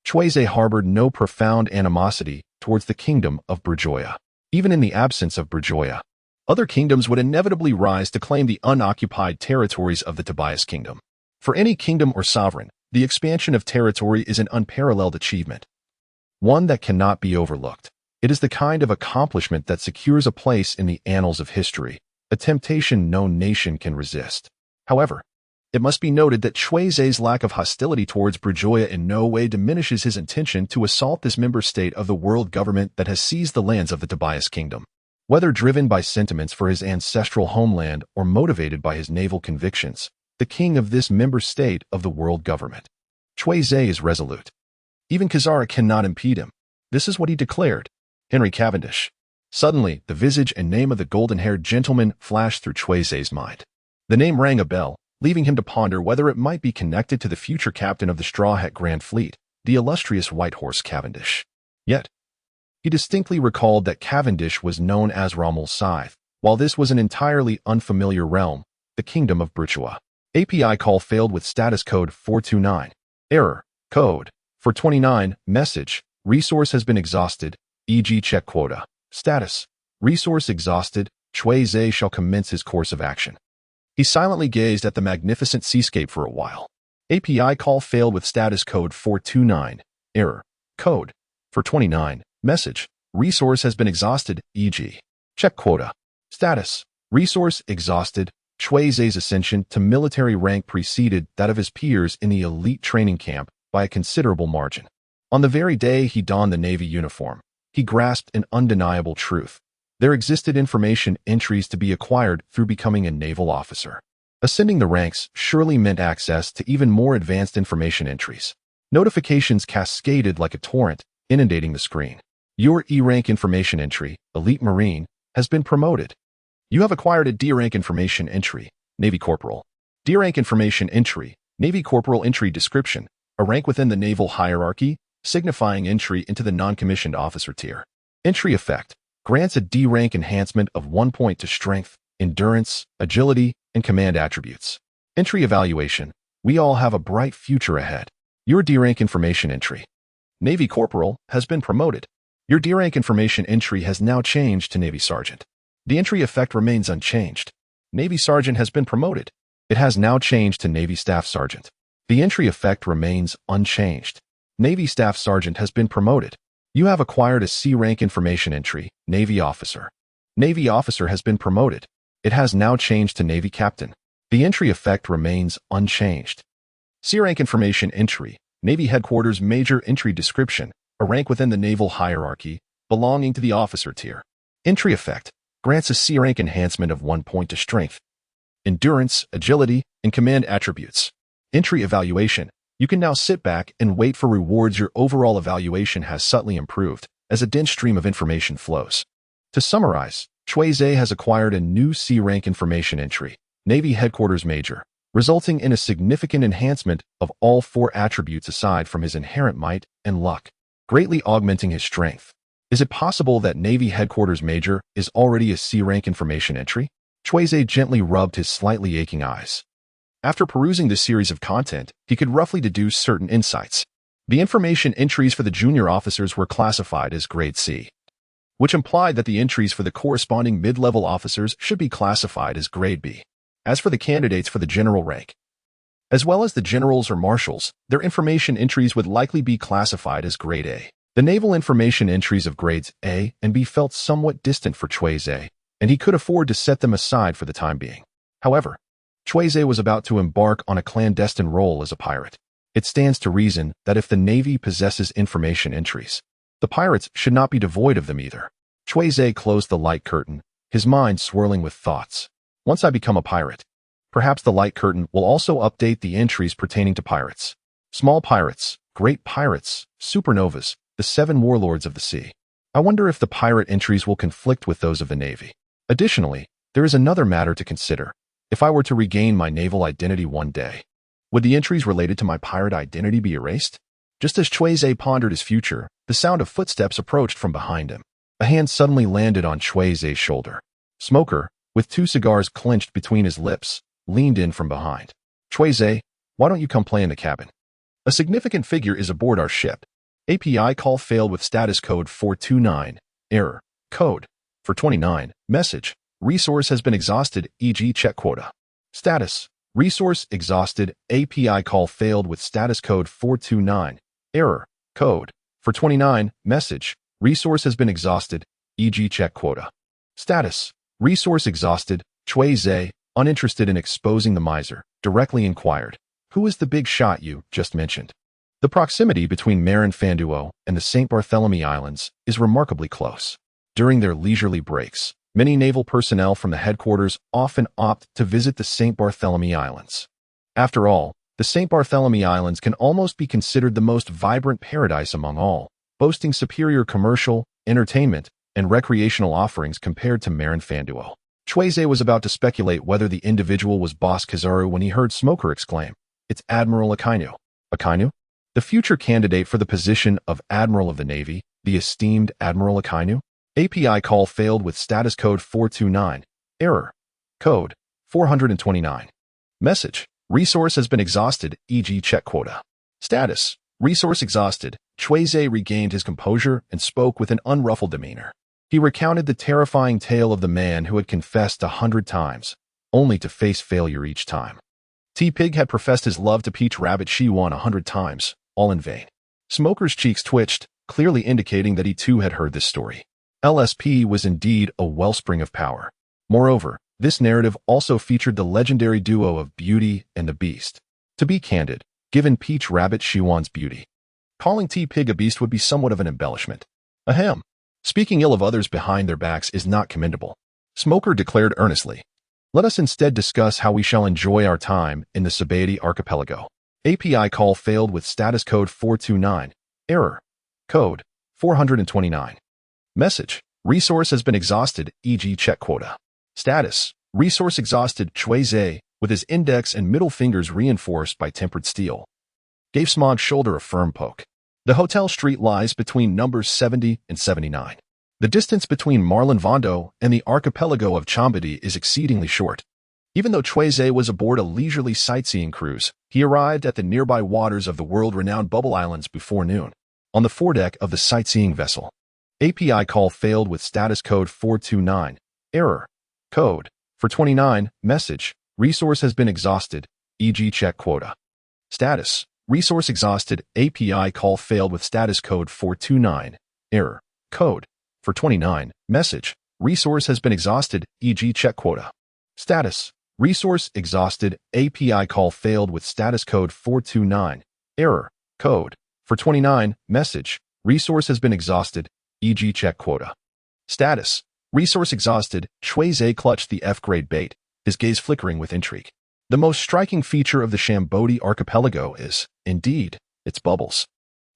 Cui Ze harbored no profound animosity towards the kingdom of Bourgeois. Even in the absence of Bourgeois, other kingdoms would inevitably rise to claim the unoccupied territories of the Tobias Kingdom. For any kingdom or sovereign, the expansion of territory is an unparalleled achievement, one that cannot be overlooked. It is the kind of accomplishment that secures a place in the annals of history, a temptation no nation can resist. However, it must be noted that Cui Ze's lack of hostility towards Bourgeois in no way diminishes his intention to assault this member state of the world government that has seized the lands of the Tobias Kingdom. Whether driven by sentiments for his ancestral homeland or motivated by his naval convictions, the king of this member state of the world government, Cui Ze is resolute. Even Kizaru cannot impede him. This is what he declared. Henry Cavendish. Suddenly, the visage and name of the golden-haired gentleman flashed through Cui Ze's mind. The name rang a bell, leaving him to ponder whether it might be connected to the future captain of the Straw Hat Grand Fleet, the illustrious White Horse Cavendish. Yet, he distinctly recalled that Cavendish was known as Rommel Scythe, while this was an entirely unfamiliar realm, the kingdom of Bourgeois. API call failed with status code 429. Error. Code. For 29. Message. Resource has been exhausted, e.g. check quota. Status. Resource exhausted. Cui Ze shall commence his course of action. He silently gazed at the magnificent seascape for a while. API call failed with status code 429. Error. Code. For 29. Message. Resource has been exhausted, e.g. check quota. Status. Resource exhausted. Cui Ze's ascension to military rank preceded that of his peers in the elite training camp by a considerable margin. On the very day he donned the Navy uniform, he grasped an undeniable truth. There existed information entries to be acquired through becoming a naval officer. Ascending the ranks surely meant access to even more advanced information entries. Notifications cascaded like a torrent, inundating the screen. Your E-rank information entry, Elite Marine, has been promoted. You have acquired a D-rank information entry, Navy Corporal. D-rank information entry, Navy Corporal entry description, a rank within the naval hierarchy, signifying entry into the non-commissioned officer tier. Entry effect grants a D-rank enhancement of 1 point to strength, endurance, agility, and command attributes. Entry evaluation. We all have a bright future ahead. Your D-rank information entry, Navy Corporal, has been promoted. Your D-rank information entry has now changed to Navy Sergeant. The entry effect remains unchanged. Navy Sergeant has been promoted. It has now changed to Navy Staff Sergeant. The entry effect remains unchanged. Navy Staff Sergeant has been promoted. You have acquired a C-rank information entry, Navy Officer. Navy Officer has been promoted. It has now changed to Navy Captain. The entry effect remains unchanged. C-rank information entry, Navy Headquarters Major Entry Description, a rank within the naval hierarchy, belonging to the officer tier. Entry effect, grants a C-rank enhancement of 1 point to strength, endurance, agility, and command attributes. Entry evaluation, you can now sit back and wait for rewards. Your overall evaluation has subtly improved as a dense stream of information flows. To summarize, Cui Ze has acquired a new C-rank information entry, Navy Headquarters Major, resulting in a significant enhancement of all 4 attributes aside from his inherent might and luck, greatly augmenting his strength. Is it possible that Navy Headquarters Major is already a C-rank information entry? Cui Ze gently rubbed his slightly aching eyes. After perusing this series of content, he could roughly deduce certain insights. The information entries for the junior officers were classified as Grade C, which implied that the entries for the corresponding mid-level officers should be classified as Grade B. As for the candidates for the general rank, as well as the generals or marshals, their information entries would likely be classified as Grade A. The naval information entries of Grades A and B felt somewhat distant for Cui Ze, and he could afford to set them aside for the time being. However, Cui Ze was about to embark on a clandestine role as a pirate. It stands to reason that if the Navy possesses information entries, the pirates should not be devoid of them either. Cui Ze closed the light curtain, his mind swirling with thoughts. Once I become a pirate, perhaps the light curtain will also update the entries pertaining to pirates. Small pirates, great pirates, supernovas, the 7 warlords of the sea. I wonder if the pirate entries will conflict with those of the Navy. Additionally, there is another matter to consider. If I were to regain my naval identity one day, would the entries related to my pirate identity be erased? Just as Cui Ze pondered his future, the sound of footsteps approached from behind him. A hand suddenly landed on Cui Ze's shoulder. Smoker, with 2 cigars clenched between his lips, leaned in from behind. Cui Ze, why don't you come play in the cabin? A significant figure is aboard our ship. API call failed with status code 429. Error. Code. 429. Message. Resource has been exhausted, e.g. check quota. Status. Resource exhausted. API call failed with status code 429. Error. Code. 429. Message. Resource has been exhausted, e.g. check quota. Status. Resource exhausted. Cui Ze, uninterested in exposing the miser, directly inquired, who is the big shot you just mentioned? The proximity between Marin Fanduo and the St. Bartholomew Islands is remarkably close. During their leisurely breaks, many naval personnel from the headquarters often opt to visit the St. Bartholomew Islands. After all, the St. Bartholomew Islands can almost be considered the most vibrant paradise among all, boasting superior commercial, entertainment, and recreational offerings compared to Marin Fanduo. Cui Ze was about to speculate whether the individual was Boss Kizaru when he heard Smoker exclaim, "It's Admiral Akainu." Akainu? The future candidate for the position of Admiral of the Navy, the esteemed Admiral Akainu? API call failed with status code 429. Error. Code. 429. Message. Resource has been exhausted, e.g. check quota. Status. Resource exhausted. Cui Ze regained his composure and spoke with an unruffled demeanor. He recounted the terrifying tale of the man who had confessed 100 times, only to face failure each time. T-Pig had professed his love to Peach Rabbit Shiwan 100 times, all in vain. Smoker's cheeks twitched, clearly indicating that he too had heard this story. LSP was indeed a wellspring of power. Moreover, this narrative also featured the legendary duo of Beauty and the Beast. To be candid, given Peach Rabbit Shiwan's beauty, calling T-Pig a beast would be somewhat of an embellishment. Ahem. Speaking ill of others behind their backs is not commendable. Smoker declared earnestly. Let us instead discuss how we shall enjoy our time in the Sabaody archipelago. API call failed with status code 429. Error. Code. 429. Message. Resource has been exhausted, e.g. check quota. Status. Resource exhausted. Cui Ze, with his index and middle fingers reinforced by tempered steel, gave Smog's shoulder a firm poke. The hotel street lies between numbers 70 and 79. The distance between Marlin Vondo and the archipelago of Chambady is exceedingly short. Even though Cui Ze was aboard a leisurely sightseeing cruise, he arrived at the nearby waters of the world-renowned Bubble Islands before noon. On the foredeck of the sightseeing vessel, API call failed with status code 429. Error. Code. For 29. Message. Resource has been exhausted, e.g. check quota. Status. Resource exhausted. API call failed with status code 429. Error. Code. For 29. Message. Resource has been exhausted, e.g. check quota. Status. Resource exhausted. API call failed with status code 429. Error. Code. For 29. Message. Resource has been exhausted, e.g. check quota. Status. Resource exhausted. Cui Ze clutched the F-grade bait, his gaze flickering with intrigue. The most striking feature of the Shambodi archipelago is, indeed, its bubbles.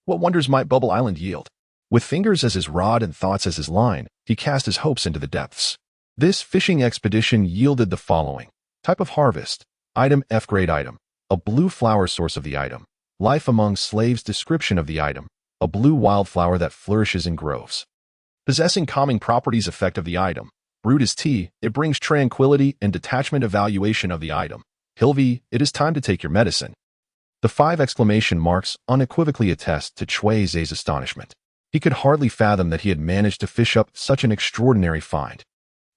What wonders might Bubble Island yield? With fingers as his rod and thoughts as his line, he cast his hopes into the depths. This fishing expedition yielded the following. Type of harvest. Item F-grade item. A blue flower source of the item. Life among slaves description of the item. A blue wildflower that flourishes in groves. Possessing calming properties effect of the item. Brewed as tea, it brings tranquility and detachment evaluation of the item. Hilvi, it is time to take your medicine. The 5 exclamation marks unequivocally attest to Cui Ze's astonishment. He could hardly fathom that he had managed to fish up such an extraordinary find.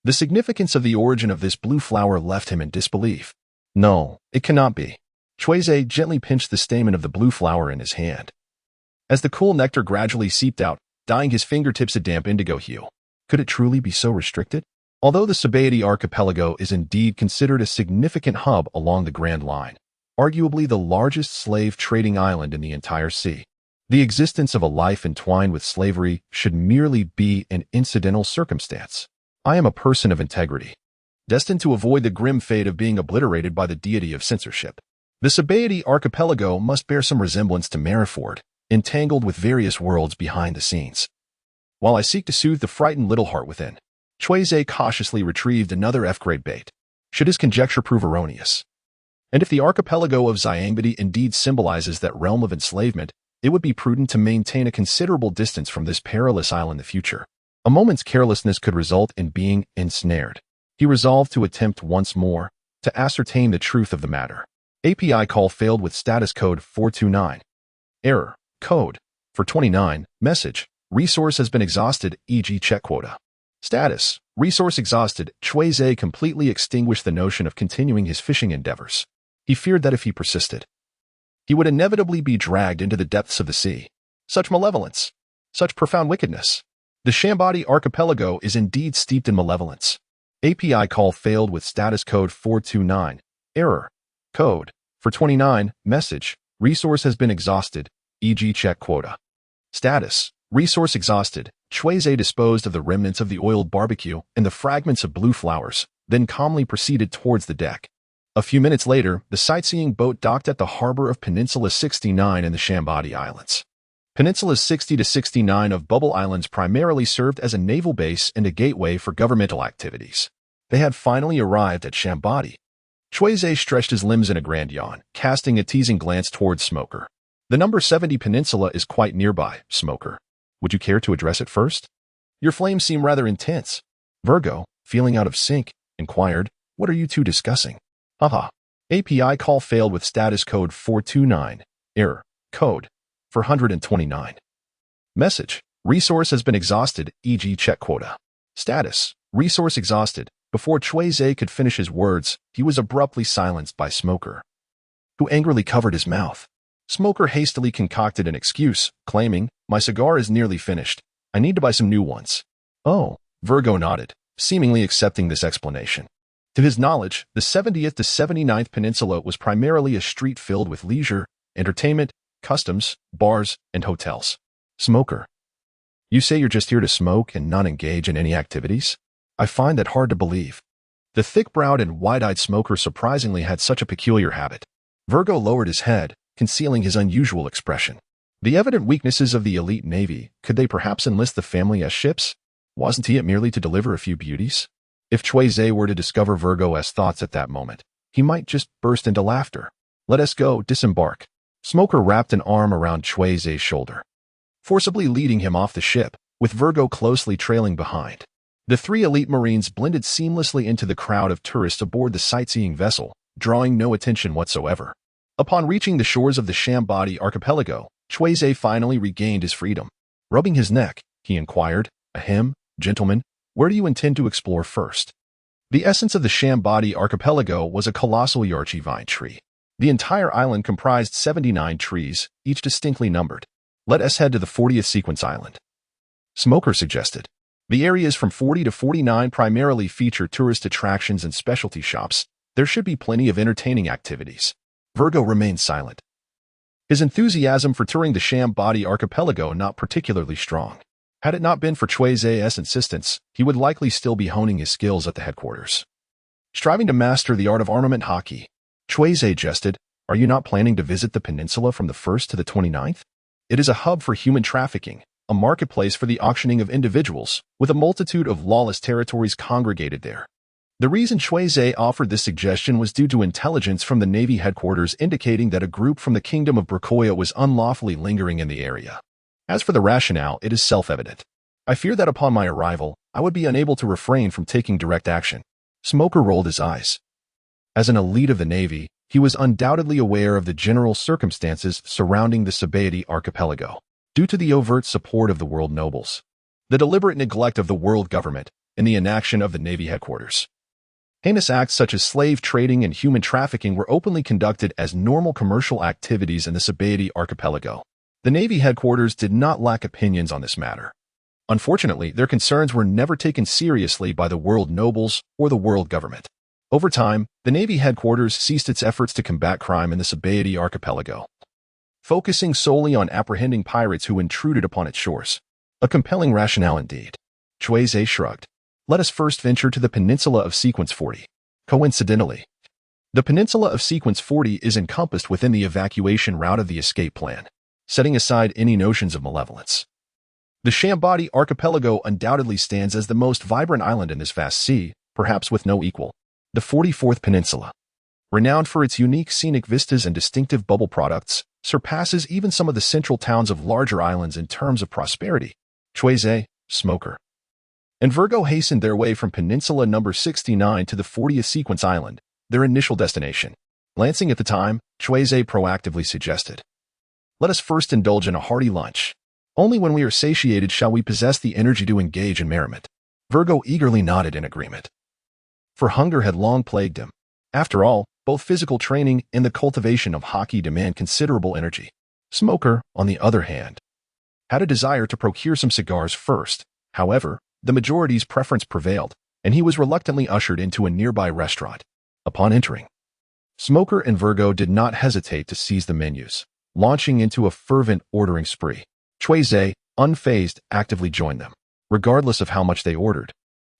The significance of the origin of this blue flower left him in disbelief. No, it cannot be. Cui Ze gently pinched the stamen of the blue flower in his hand. As the cool nectar gradually seeped out, dyeing his fingertips a damp indigo hue. Could it truly be so restricted? Although the Sabaody archipelago is indeed considered a significant hub along the Grand Line, arguably the largest slave trading island in the entire sea, the existence of a life entwined with slavery should merely be an incidental circumstance. I am a person of integrity, destined to avoid the grim fate of being obliterated by the deity of censorship. The Sabaody archipelago must bear some resemblance to Mariford, entangled with various worlds behind the scenes. While I seek to soothe the frightened little heart within, Cui Ze cautiously retrieved another F-grade bait. Should his conjecture prove erroneous? And if the archipelago of Zyangmadi indeed symbolizes that realm of enslavement, it would be prudent to maintain a considerable distance from this perilous isle in the future. A moment's carelessness could result in being ensnared. He resolved to attempt once more to ascertain the truth of the matter. API call failed with status code 429. Error. Code. For 29. Message. Resource has been exhausted, e.g. check quota. Status. Resource exhausted. Cui Ze completely extinguished the notion of continuing his fishing endeavors. He feared that if he persisted, he would inevitably be dragged into the depths of the sea. Such malevolence. Such profound wickedness. The Shambodi archipelago is indeed steeped in malevolence. API call failed with status code 429. Error. Code. For 29. Message. Resource has been exhausted, e.g. check quota. Status. Resource exhausted. Cui Ze disposed of the remnants of the oiled barbecue and the fragments of blue flowers, then calmly proceeded towards the deck. A few minutes later, the sightseeing boat docked at the harbor of Peninsula 69 in the Shambodi Islands. Peninsulas 60 to 69 of Bubble Islands primarily served as a naval base and a gateway for governmental activities. They had finally arrived at Shambodi. Cui Ze stretched his limbs in a grand yawn, casting a teasing glance towards Smoker. The number 70 peninsula is quite nearby, Smoker. Would you care to address it first? Your flames seem rather intense. Virgo, feeling out of sync, inquired, what are you two discussing? Haha. API call failed with status code 429. Error. Code. For 129. Message. Resource has been exhausted, e.g. check quota. Status. Resource exhausted. Before Cui Ze could finish his words, he was abruptly silenced by Smoker, who angrily covered his mouth. Smoker hastily concocted an excuse, claiming, my cigar is nearly finished. I need to buy some new ones. Oh, Virgo nodded, seemingly accepting this explanation. To his knowledge, the 70th to 79th Peninsula was primarily a street filled with leisure, entertainment, customs, bars, and hotels. Smoker. You say you're just here to smoke and not engage in any activities? I find that hard to believe. The thick-browed and wide-eyed Smoker surprisingly had such a peculiar habit. Virgo lowered his head, concealing his unusual expression. The evident weaknesses of the elite navy, could they perhaps enlist the family as ships? Wasn't he it merely to deliver a few beauties? If Cui Ze were to discover Virgo's thoughts at that moment, he might just burst into laughter. Let us go, disembark. Smoker wrapped an arm around Cui Ze's shoulder, forcibly leading him off the ship, with Virgo closely trailing behind. The 3 elite Marines blended seamlessly into the crowd of tourists aboard the sightseeing vessel, drawing no attention whatsoever. Upon reaching the shores of the Shambodi archipelago, Cui Ze finally regained his freedom. Rubbing his neck, he inquired. Ahem, gentlemen, where do you intend to explore first? The essence of the Shambadi archipelago was a colossal yarchi vine tree. The entire island comprised 79 trees, each distinctly numbered. Let us head to the 40th sequence island. Smoker suggested. The areas from 40 to 49 primarily feature tourist attractions and specialty shops. There should be plenty of entertaining activities. Virgo remained silent. His enthusiasm for touring the Shambadi archipelago not particularly strong. Had it not been for Cui Ze's insistence, he would likely still be honing his skills at the headquarters. Striving to master the art of armament hockey, Cui Ze jested, are you not planning to visit the peninsula from the 1st to the 29th? It is a hub for human trafficking, a marketplace for the auctioning of individuals, with a multitude of lawless territories congregated there. The reason Cui Ze offered this suggestion was due to intelligence from the Navy headquarters indicating that a group from the Kingdom of Brakoya was unlawfully lingering in the area. As for the rationale, it is self-evident. I fear that upon my arrival, I would be unable to refrain from taking direct action. Smoker rolled his eyes. As an elite of the Navy, he was undoubtedly aware of the general circumstances surrounding the Sabaody archipelago, due to the overt support of the world nobles, the deliberate neglect of the world government, and the inaction of the Navy headquarters. Heinous acts such as slave trading and human trafficking were openly conducted as normal commercial activities in the Sabaody archipelago. The Navy headquarters did not lack opinions on this matter. Unfortunately, their concerns were never taken seriously by the world nobles or the world government. Over time, the Navy headquarters ceased its efforts to combat crime in the Sabaody archipelago, focusing solely on apprehending pirates who intruded upon its shores. A compelling rationale indeed. Cui Ze shrugged. Let us first venture to the peninsula of Sequence 40. Coincidentally, the peninsula of Sequence 40 is encompassed within the evacuation route of the escape plan, setting aside any notions of malevolence. The Shambadi archipelago undoubtedly stands as the most vibrant island in this vast sea, perhaps with no equal. The 44th Peninsula, renowned for its unique scenic vistas and distinctive bubble products, surpasses even some of the central towns of larger islands in terms of prosperity. Cui Ze, Smoker, and Virgo hastened their way from Peninsula number 69 to the 40th Sequence Island, their initial destination. Glancing at the time, Cui Ze proactively suggested, let us first indulge in a hearty lunch. Only when we are satiated shall we possess the energy to engage in merriment. Virgo eagerly nodded in agreement. For hunger had long plagued him. After all, both physical training and the cultivation of hockey demand considerable energy. Smoker, on the other hand, had a desire to procure some cigars first. However, the majority's preference prevailed, and he was reluctantly ushered into a nearby restaurant. Upon entering, Smoker and Virgo did not hesitate to seize the menus, launching into a fervent ordering spree. Cui Ze, unfazed, actively joined them, regardless of how much they ordered.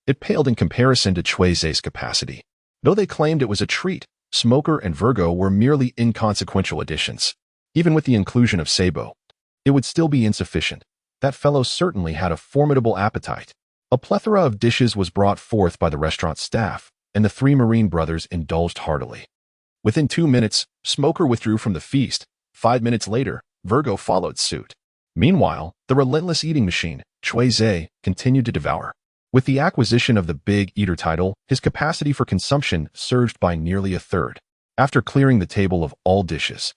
It paled in comparison to Cui Ze's capacity. Though they claimed it was a treat, Smoker and Virgo were merely inconsequential additions. Even with the inclusion of Sabo, it would still be insufficient. That fellow certainly had a formidable appetite. A plethora of dishes was brought forth by the restaurant staff, and the three Marine brothers indulged heartily. Within 2 minutes, Smoker withdrew from the feast. 5 minutes later, Virgo followed suit. Meanwhile, the relentless eating machine, Cui Ze, continued to devour. With the acquisition of the Big Eater title, his capacity for consumption surged by nearly a third. After clearing the table of all dishes,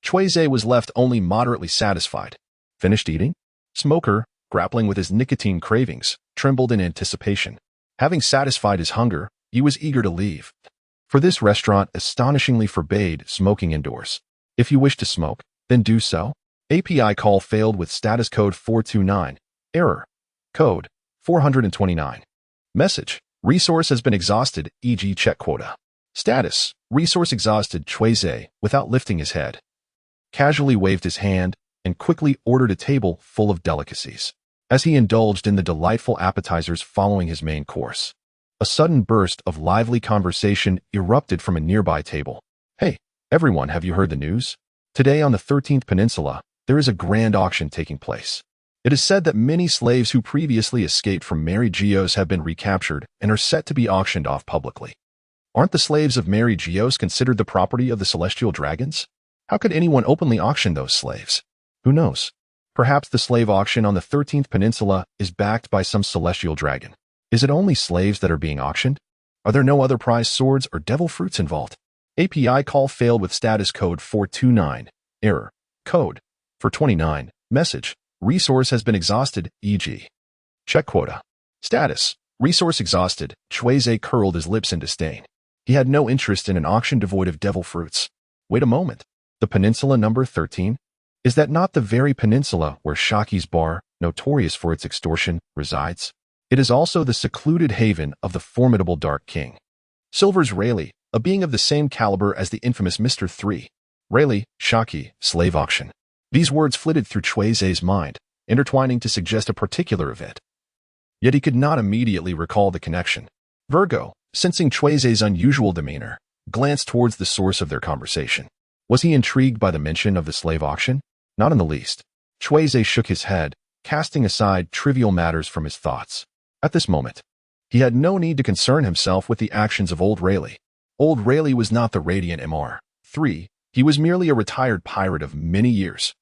Cui Ze was left only moderately satisfied. Finished eating? Smoker, grappling with his nicotine cravings, trembled in anticipation. Having satisfied his hunger, he was eager to leave. For this restaurant astonishingly forbade smoking indoors. If you wish to smoke, then do so. API call failed with status code 429. Error. Code 429. Message. Resource has been exhausted, e.g. check quota. Status. Resource exhausted. Cui Ze, without lifting his head, casually waved his hand and quickly ordered a table full of delicacies. As he indulged in the delightful appetizers following his main course, a sudden burst of lively conversation erupted from a nearby table. Hey, everyone, have you heard the news? Today on the 13th Peninsula, there is a grand auction taking place. It is said that many slaves who previously escaped from Mary Geos have been recaptured and are set to be auctioned off publicly. Aren't the slaves of Mary Geos considered the property of the celestial dragons? How could anyone openly auction those slaves? Who knows? Perhaps the slave auction on the 13th Peninsula is backed by some celestial dragon. Is it only slaves that are being auctioned? Are there no other prize swords or devil fruits involved? API call failed with status code 429. Error. Code 429. Message. Resource has been exhausted, e.g. check quota. Status. Resource exhausted. Cui Ze curled his lips in disdain. He had no interest in an auction devoid of devil fruits. Wait a moment. The peninsula number 13? Is that not the very peninsula where Shaki's bar, notorious for its extortion, resides? It is also the secluded haven of the formidable Dark King. Silver's Rayleigh, a being of the same caliber as the infamous Mr. 3. Rayleigh, Shaki, slave auction. These words flitted through Cui Ze's mind, intertwining to suggest a particular event. Yet he could not immediately recall the connection. Virgo, sensing Cui Ze's unusual demeanor, glanced towards the source of their conversation. Was he intrigued by the mention of the slave auction? Not in the least. Cui Ze shook his head, casting aside trivial matters from his thoughts. At this moment, he had no need to concern himself with the actions of old Rayleigh. Old Rayleigh was not the radiant Mr. 3. He was merely a retired pirate of many years.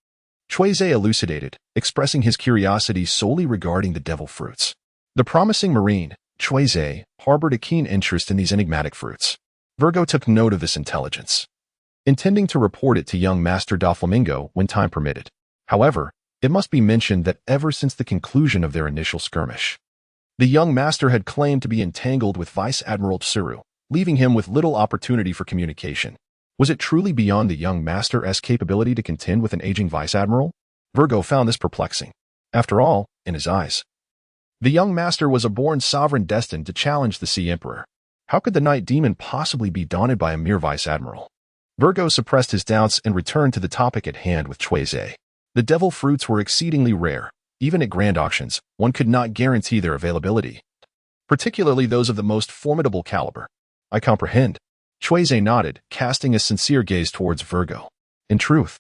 Cui Ze elucidated, expressing his curiosity solely regarding the devil fruits. The promising marine, Cui Ze, harbored a keen interest in these enigmatic fruits. Virgo took note of this intelligence, intending to report it to young Master Doflamingo when time permitted. However, it must be mentioned that ever since the conclusion of their initial skirmish, the young master had claimed to be entangled with Vice Admiral Kizaru, leaving him with little opportunity for communication. Was it truly beyond the young master's capability to contend with an aging Vice Admiral? Virgo found this perplexing. After all, in his eyes, the young master was a born sovereign destined to challenge the Sea Emperor. How could the Night Demon possibly be daunted by a mere Vice Admiral? Virgo suppressed his doubts and returned to the topic at hand with Cui Ze. The devil fruits were exceedingly rare. Even at grand auctions, one could not guarantee their availability, particularly those of the most formidable caliber. I comprehend. Cui Ze nodded, casting a sincere gaze towards Virgo. In truth,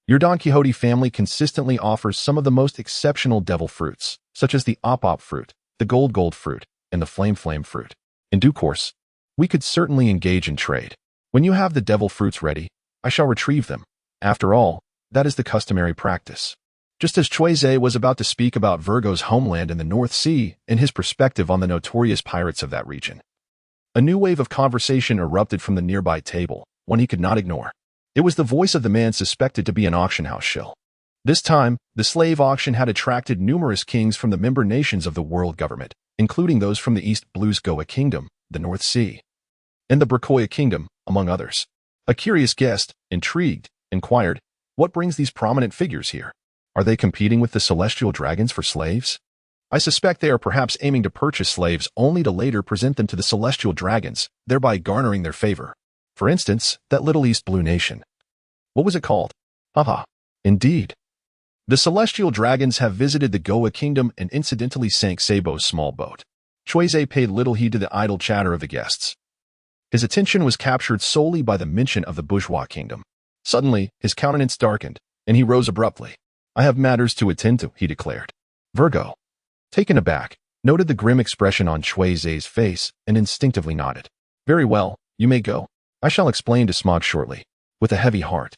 your Don Quixote family consistently offers some of the most exceptional devil fruits, such as the op fruit, the gold fruit, and the flame fruit. In due course, we could certainly engage in trade. When you have the devil fruits ready, I shall retrieve them. After all, that is the customary practice. Just as Cui Ze was about to speak about Virgo's homeland in the North Sea and his perspective on the notorious pirates of that region, a new wave of conversation erupted from the nearby table, one he could not ignore. It was the voice of the man suspected to be an auction house shill. This time, the slave auction had attracted numerous kings from the member nations of the world government, including those from the East Blue's Goa Kingdom, the North Sea, and the Bracoya Kingdom, among others. A curious guest, intrigued, inquired, "What brings these prominent figures here? Are they competing with the celestial dragons for slaves? I suspect they are perhaps aiming to purchase slaves only to later present them to the celestial dragons, thereby garnering their favor. For instance, that little East Blue nation. What was it called? Haha. Indeed. The celestial dragons have visited the Goa Kingdom and incidentally sank Sabo's small boat." Cui Ze paid little heed to the idle chatter of the guests. His attention was captured solely by the mention of the bourgeois kingdom. Suddenly, his countenance darkened, and he rose abruptly. "I have matters to attend to," he declared. Virgo, taken aback, noted the grim expression on Cui Ze's face and instinctively nodded. "Very well, you may go. I shall explain to Smog shortly." With a heavy heart,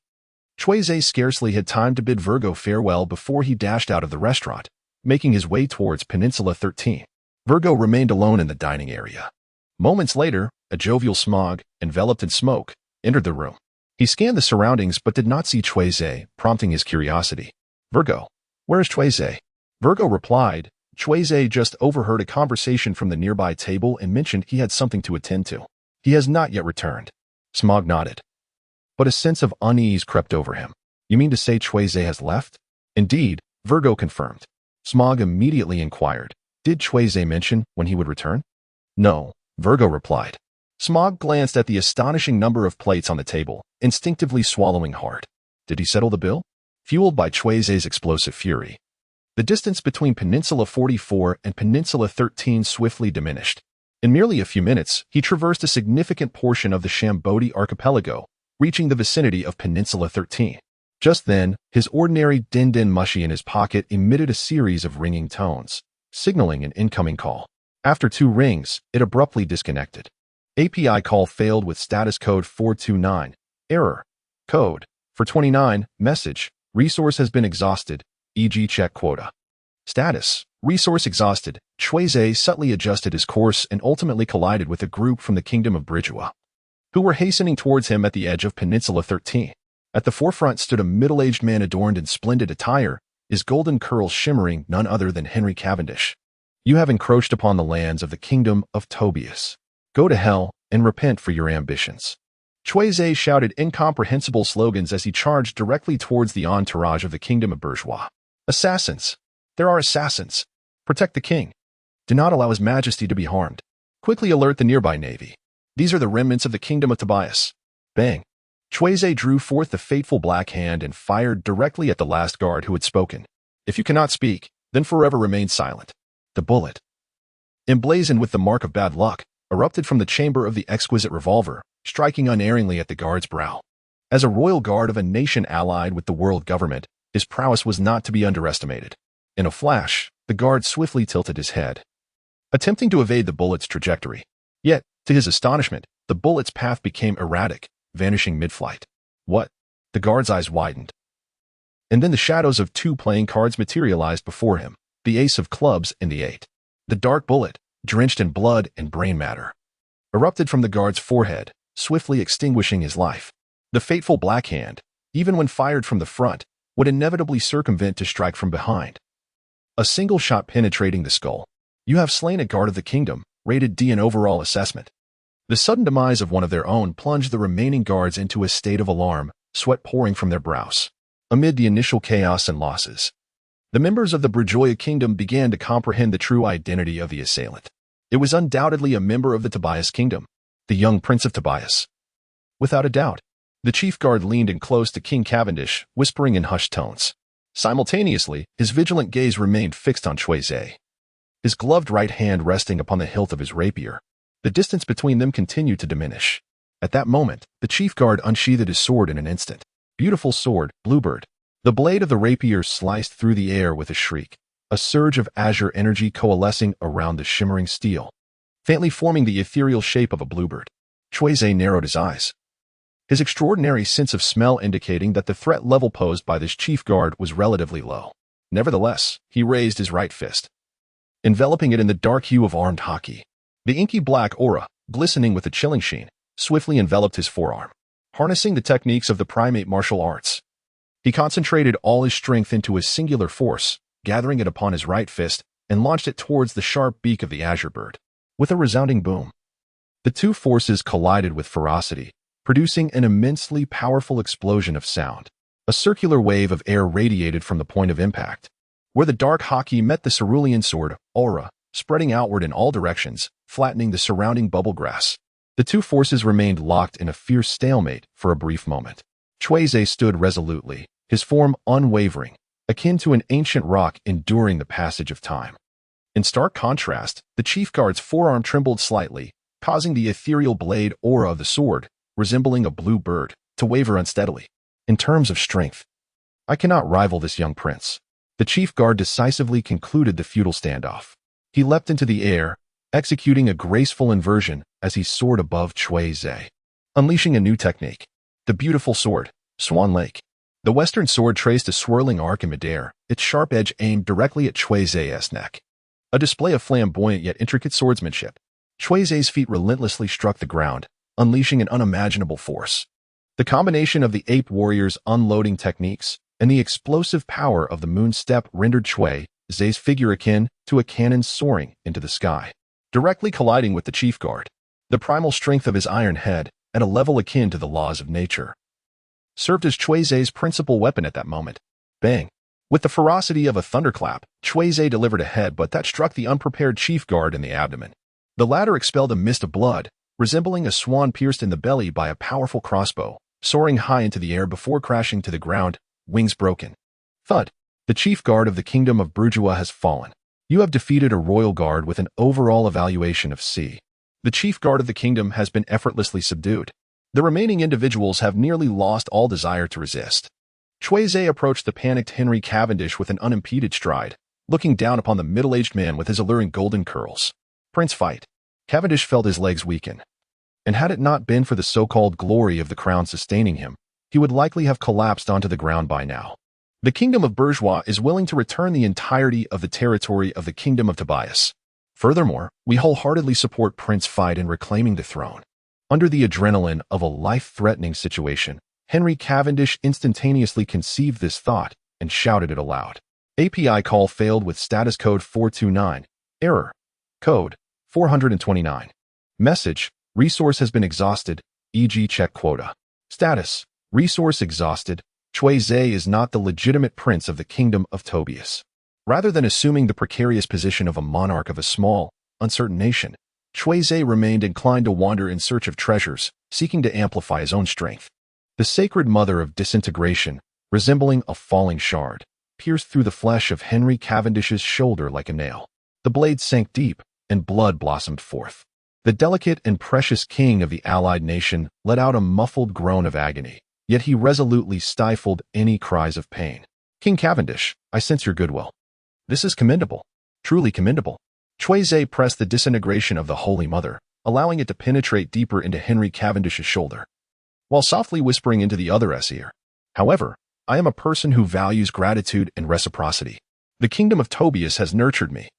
Cui Ze scarcely had time to bid Virgo farewell before he dashed out of the restaurant, making his way towards Peninsula 13. Virgo remained alone in the dining area. Moments later, a jovial Smog, enveloped in smoke, entered the room. He scanned the surroundings but did not see Cui Ze, prompting his curiosity. "Virgo, where is Cui Ze?" Virgo replied. Cui Ze just overheard a conversation from the nearby table and mentioned he had something to attend to. "He has not yet returned." Smog nodded, but a sense of unease crept over him. "You mean to say Cui Ze has left?" "Indeed," Virgo confirmed. Smog immediately inquired, "Did Cui Ze mention when he would return?" "No," Virgo replied. Smog glanced at the astonishing number of plates on the table, instinctively swallowing hard. Did he settle the bill? Fueled by Cui Ze's explosive fury, the distance between Peninsula 44 and Peninsula 13 swiftly diminished. In merely a few minutes, he traversed a significant portion of the Shambodi archipelago, reaching the vicinity of Peninsula 13. Just then, his ordinary din-din mushi in his pocket emitted a series of ringing tones, signaling an incoming call. After 2 rings, it abruptly disconnected. API call failed with status code 429. Error. Code. For 29, message. Resource has been exhausted, e.g. check quota. Status. Resource exhausted. Cui Ze subtly adjusted his course and ultimately collided with a group from the Kingdom of Bridgewa, who were hastening towards him at the edge of Peninsula 13. At the forefront stood a middle-aged man adorned in splendid attire, his golden curls shimmering, none other than Henry Cavendish. You have encroached upon the lands of the kingdom of Tobias. Go to hell and repent for your ambitions. Cui Ze shouted incomprehensible slogans as he charged directly towards the entourage of the kingdom of bourgeois. Assassins! There are assassins! Protect the king. Do not allow his majesty to be harmed. Quickly alert the nearby navy. These are the remnants of the kingdom of Tobias. Bang! Cui Ze drew forth the fateful black hand and fired directly at the last guard who had spoken. If you cannot speak, then forever remain silent. The bullet, emblazoned with the mark of bad luck, erupted from the chamber of the exquisite revolver, striking unerringly at the guard's brow. As a royal guard of a nation allied with the world government, his prowess was not to be underestimated. In a flash, the guard swiftly tilted his head, attempting to evade the bullet's trajectory. Yet, to his astonishment, the bullet's path became erratic, vanishing mid-flight. What? The guard's eyes widened. And then the shadows of two playing cards materialized before him, the ace of clubs and the eight. The dark bullet, drenched in blood and brain matter, erupted from the guard's forehead, swiftly extinguishing his life. The fateful black hand, even when fired from the front, would inevitably circumvent to strike from behind. A single shot penetrating the skull. You have slain a guard of the kingdom, rated D in overall assessment. The sudden demise of one of their own plunged the remaining guards into a state of alarm, sweat pouring from their brows. Amid the initial chaos and losses, the members of the bourgeois kingdom began to comprehend the true identity of the assailant. It was undoubtedly a member of the Tobias kingdom, the young prince of Tobias. Without a doubt, the chief guard leaned in close to King Cavendish, whispering in hushed tones. Simultaneously, his vigilant gaze remained fixed on Cui Ze, his gloved right hand resting upon the hilt of his rapier. The distance between them continued to diminish. At that moment, the chief guard unsheathed his sword in an instant. Beautiful sword, Bluebird. The blade of the rapier sliced through the air with a shriek, a surge of azure energy coalescing around the shimmering steel, faintly forming the ethereal shape of a bluebird. Cui Ze narrowed his eyes, his extraordinary sense of smell indicating that the threat level posed by this chief guard was relatively low. Nevertheless, he raised his right fist, enveloping it in the dark hue of armed hockey. The inky black aura, glistening with a chilling sheen, swiftly enveloped his forearm. Harnessing the techniques of the primate martial arts, he concentrated all his strength into a singular force, gathering it upon his right fist, and launched it towards the sharp beak of the azure bird. With a resounding boom, the two forces collided with ferocity, producing an immensely powerful explosion of sound. A circular wave of air radiated from the point of impact, where the dark hockey met the cerulean sword, aura, spreading outward in all directions, flattening the surrounding bubble grass. The two forces remained locked in a fierce stalemate for a brief moment. Cui Ze stood resolutely, his form unwavering, akin to an ancient rock enduring the passage of time. In stark contrast, the chief guard's forearm trembled slightly, causing the ethereal blade aura of the sword, resembling a blue bird, to waver unsteadily. In terms of strength, I cannot rival this young prince. The chief guard decisively concluded the feudal standoff. He leapt into the air, executing a graceful inversion as he soared above Cui Ze, unleashing a new technique. The beautiful sword, Swan Lake. The western sword traced a swirling arc in midair, its sharp edge aimed directly at Cui Ze's neck. A display of flamboyant yet intricate swordsmanship. Cui Ze's feet relentlessly struck the ground, unleashing an unimaginable force. The combination of the ape warrior's unloading techniques and the explosive power of the moon step rendered Cui Ze's figure akin to a cannon soaring into the sky, directly colliding with the chief guard. The primal strength of his iron head, at a level akin to the laws of nature, served as Cui Ze's principal weapon at that moment. Bang! With the ferocity of a thunderclap, Cui Ze delivered a headbutt that struck the unprepared chief guard in the abdomen. The latter expelled a mist of blood, resembling a swan pierced in the belly by a powerful crossbow, soaring high into the air before crashing to the ground, wings broken. Thud! The chief guard of the kingdom of bourgeois has fallen. You have defeated a royal guard with an overall evaluation of C. The chief guard of the kingdom has been effortlessly subdued. The remaining individuals have nearly lost all desire to resist. Cui Ze approached the panicked Henry Cavendish with an unimpeded stride, looking down upon the middle-aged man with his alluring golden curls. Prince Feite. Cavendish felt his legs weaken, and had it not been for the so-called glory of the crown sustaining him, he would likely have collapsed onto the ground by now. The kingdom of bourgeois is willing to return the entirety of the territory of the kingdom of Tobias. Furthermore, we wholeheartedly support Prince Feite in reclaiming the throne. Under the adrenaline of a life-threatening situation, Henry Cavendish instantaneously conceived this thought and shouted it aloud. API call failed with status code 429. Error. Code 429. Message. Resource has been exhausted, e.g. check quota. Status. Resource exhausted. Cui Ze is not the legitimate prince of the kingdom of Tobias. Rather than assuming the precarious position of a monarch of a small, uncertain nation, Cui Ze remained inclined to wander in search of treasures, seeking to amplify his own strength. The sacred mother of disintegration, resembling a falling shard, pierced through the flesh of Henry Cavendish's shoulder like a nail. The blade sank deep, and blood blossomed forth. The delicate and precious king of the allied nation let out a muffled groan of agony, yet he resolutely stifled any cries of pain. King Cavendish, I sense your goodwill. This is commendable. Truly commendable. Cui Ze pressed the disintegration of the Holy Mother, allowing it to penetrate deeper into Henry Cavendish's shoulder, while softly whispering into the other's ear. However, I am a person who values gratitude and reciprocity. The kingdom of Tobias has nurtured me,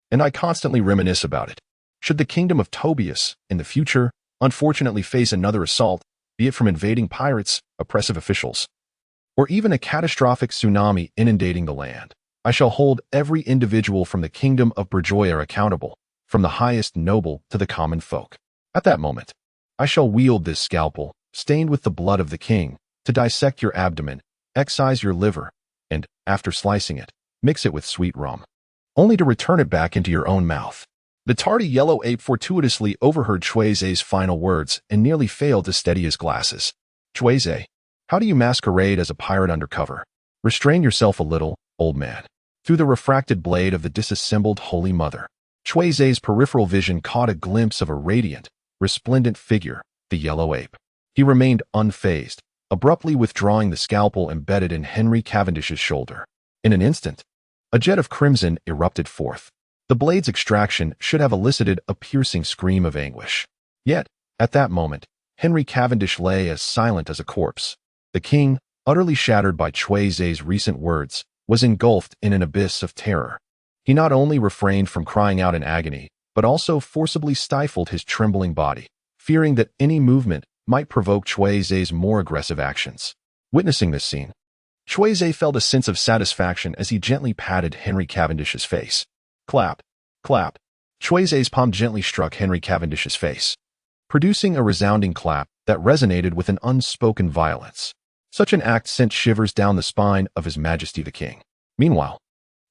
and I constantly reminisce about it. Should the kingdom of Tobias, in the future, unfortunately face another assault, be it from invading pirates, oppressive officials, or even a catastrophic tsunami inundating the land, I shall hold every individual from the kingdom of Berjoya accountable, from the highest noble to the common folk. At that moment, I shall wield this scalpel, stained with the blood of the king, to dissect your abdomen, excise your liver, and, after slicing it, mix it with sweet rum, only to return it back into your own mouth. The tardy yellow ape fortuitously overheard Cui Ze's final words and nearly failed to steady his glasses. Cui Ze, how do you masquerade as a pirate undercover? Restrain yourself a little, old man. Through the refracted blade of the disassembled Holy Mother, Cui Ze's peripheral vision caught a glimpse of a radiant, resplendent figure, the yellow ape. He remained unfazed, abruptly withdrawing the scalpel embedded in Henry Cavendish's shoulder. In an instant, a jet of crimson erupted forth. The blade's extraction should have elicited a piercing scream of anguish. Yet, at that moment, Henry Cavendish lay as silent as a corpse. The king, utterly shattered by Cui Ze's recent words, was engulfed in an abyss of terror. He not only refrained from crying out in agony, but also forcibly stifled his trembling body, fearing that any movement might provoke Cui Ze's more aggressive actions. Witnessing this scene, Cui Ze felt a sense of satisfaction as he gently patted Henry Cavendish's face. Clap, clap. Cui Ze's palm gently struck Henry Cavendish's face, producing a resounding clap that resonated with an unspoken violence. Such an act sent shivers down the spine of His Majesty the King. Meanwhile,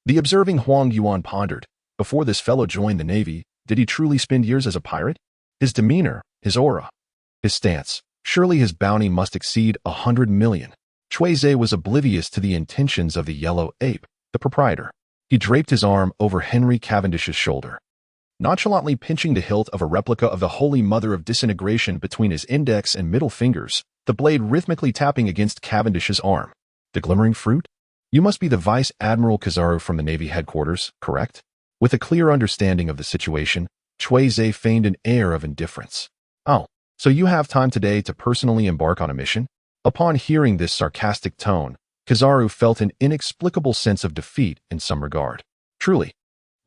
the observing Huang Yuan pondered, before this fellow joined the Navy, did he truly spend years as a pirate? His demeanor, his aura, his stance, surely his bounty must exceed 100 million. Cui Ze was oblivious to the intentions of the yellow ape, the proprietor. He draped his arm over Henry Cavendish's shoulder, nonchalantly pinching the hilt of a replica of the Holy Mother of Disintegration between his index and middle fingers, the blade rhythmically tapping against Cavendish's arm. The glimmering fruit? You must be the Vice Admiral Kizaru from the Navy headquarters, correct? With a clear understanding of the situation, Cui Ze feigned an air of indifference. Oh, so you have time today to personally embark on a mission? Upon hearing this sarcastic tone, Kizaru felt an inexplicable sense of defeat in some regard. Truly,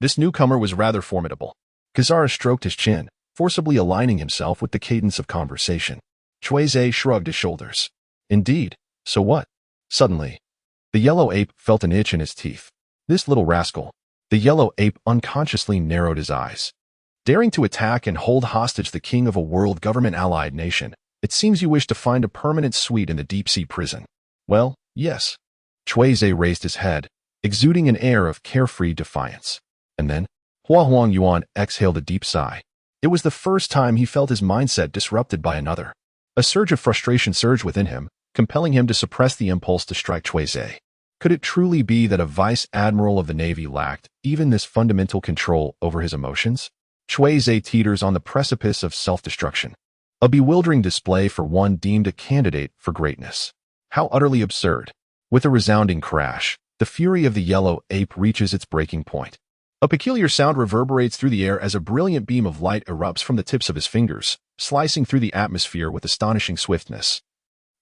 this newcomer was rather formidable. Kizaru stroked his chin, forcibly aligning himself with the cadence of conversation. Cui Ze shrugged his shoulders. Indeed, so what? Suddenly, the yellow ape felt an itch in his teeth. This little rascal. The yellow ape unconsciously narrowed his eyes. Daring to attack and hold hostage the king of a world government-allied nation, it seems you wish to find a permanent suite in the deep-sea prison. Well, yes. Cui Ze raised his head, exuding an air of carefree defiance. And then, Huang Yuan exhaled a deep sigh. It was the first time he felt his mindset disrupted by another. A surge of frustration surged within him, compelling him to suppress the impulse to strike Cui Ze. Could it truly be that a vice admiral of the Navy lacked even this fundamental control over his emotions? Cui Ze teeters on the precipice of self-destruction. A bewildering display for one deemed a candidate for greatness. How utterly absurd. With a resounding crash, the fury of the yellow ape reaches its breaking point. A peculiar sound reverberates through the air as a brilliant beam of light erupts from the tips of his fingers, slicing through the atmosphere with astonishing swiftness.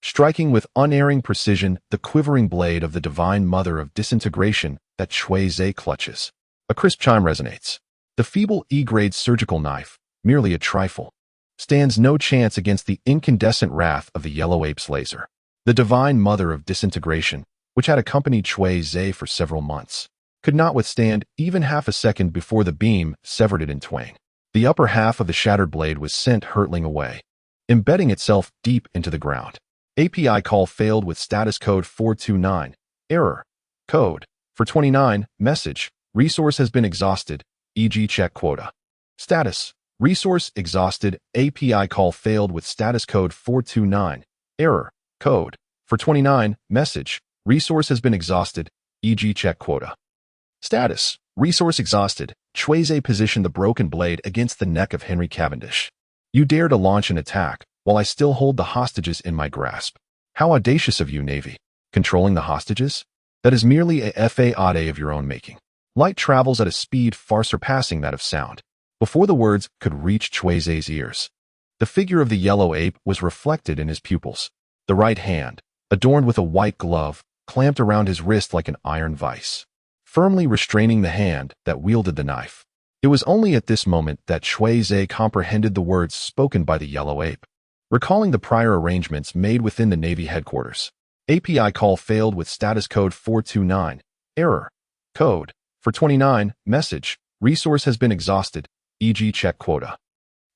Striking with unerring precision the quivering blade of the divine mother of disintegration that Cui Ze clutches. A crisp chime resonates. The feeble E-grade surgical knife, merely a trifle, stands no chance against the incandescent wrath of the yellow ape's laser. The divine mother of disintegration, which had accompanied Cui Ze for several months, could not withstand even half a second before the beam severed it in twain. The upper half of the shattered blade was sent hurtling away, embedding itself deep into the ground. API call failed with status code 429. Error. Code. For 29. Message. Resource has been exhausted, e.g. check quota. Status. Resource exhausted. API call failed with status code 429. Error. Code. For 29. Message. Resource has been exhausted, e.g. check quota. Status. Resource exhausted. Cui Ze positioned the broken blade against the neck of Henry Cavendish. You dare to launch an attack while I still hold the hostages in my grasp. How audacious of you, Navy. Controlling the hostages? That is merely a fade of your own making. Light travels at a speed far surpassing that of sound. Before the words could reach Cui Ze's ears, the figure of the yellow ape was reflected in his pupils. The right hand, adorned with a white glove, clamped around his wrist like an iron vice, firmly restraining the hand that wielded the knife. It was only at this moment that Cui Ze comprehended the words spoken by the yellow ape. Recalling the prior arrangements made within the Navy headquarters, API call failed with status code 429. Error. Code. For 29. Message. Resource has been exhausted, e.g. check quota.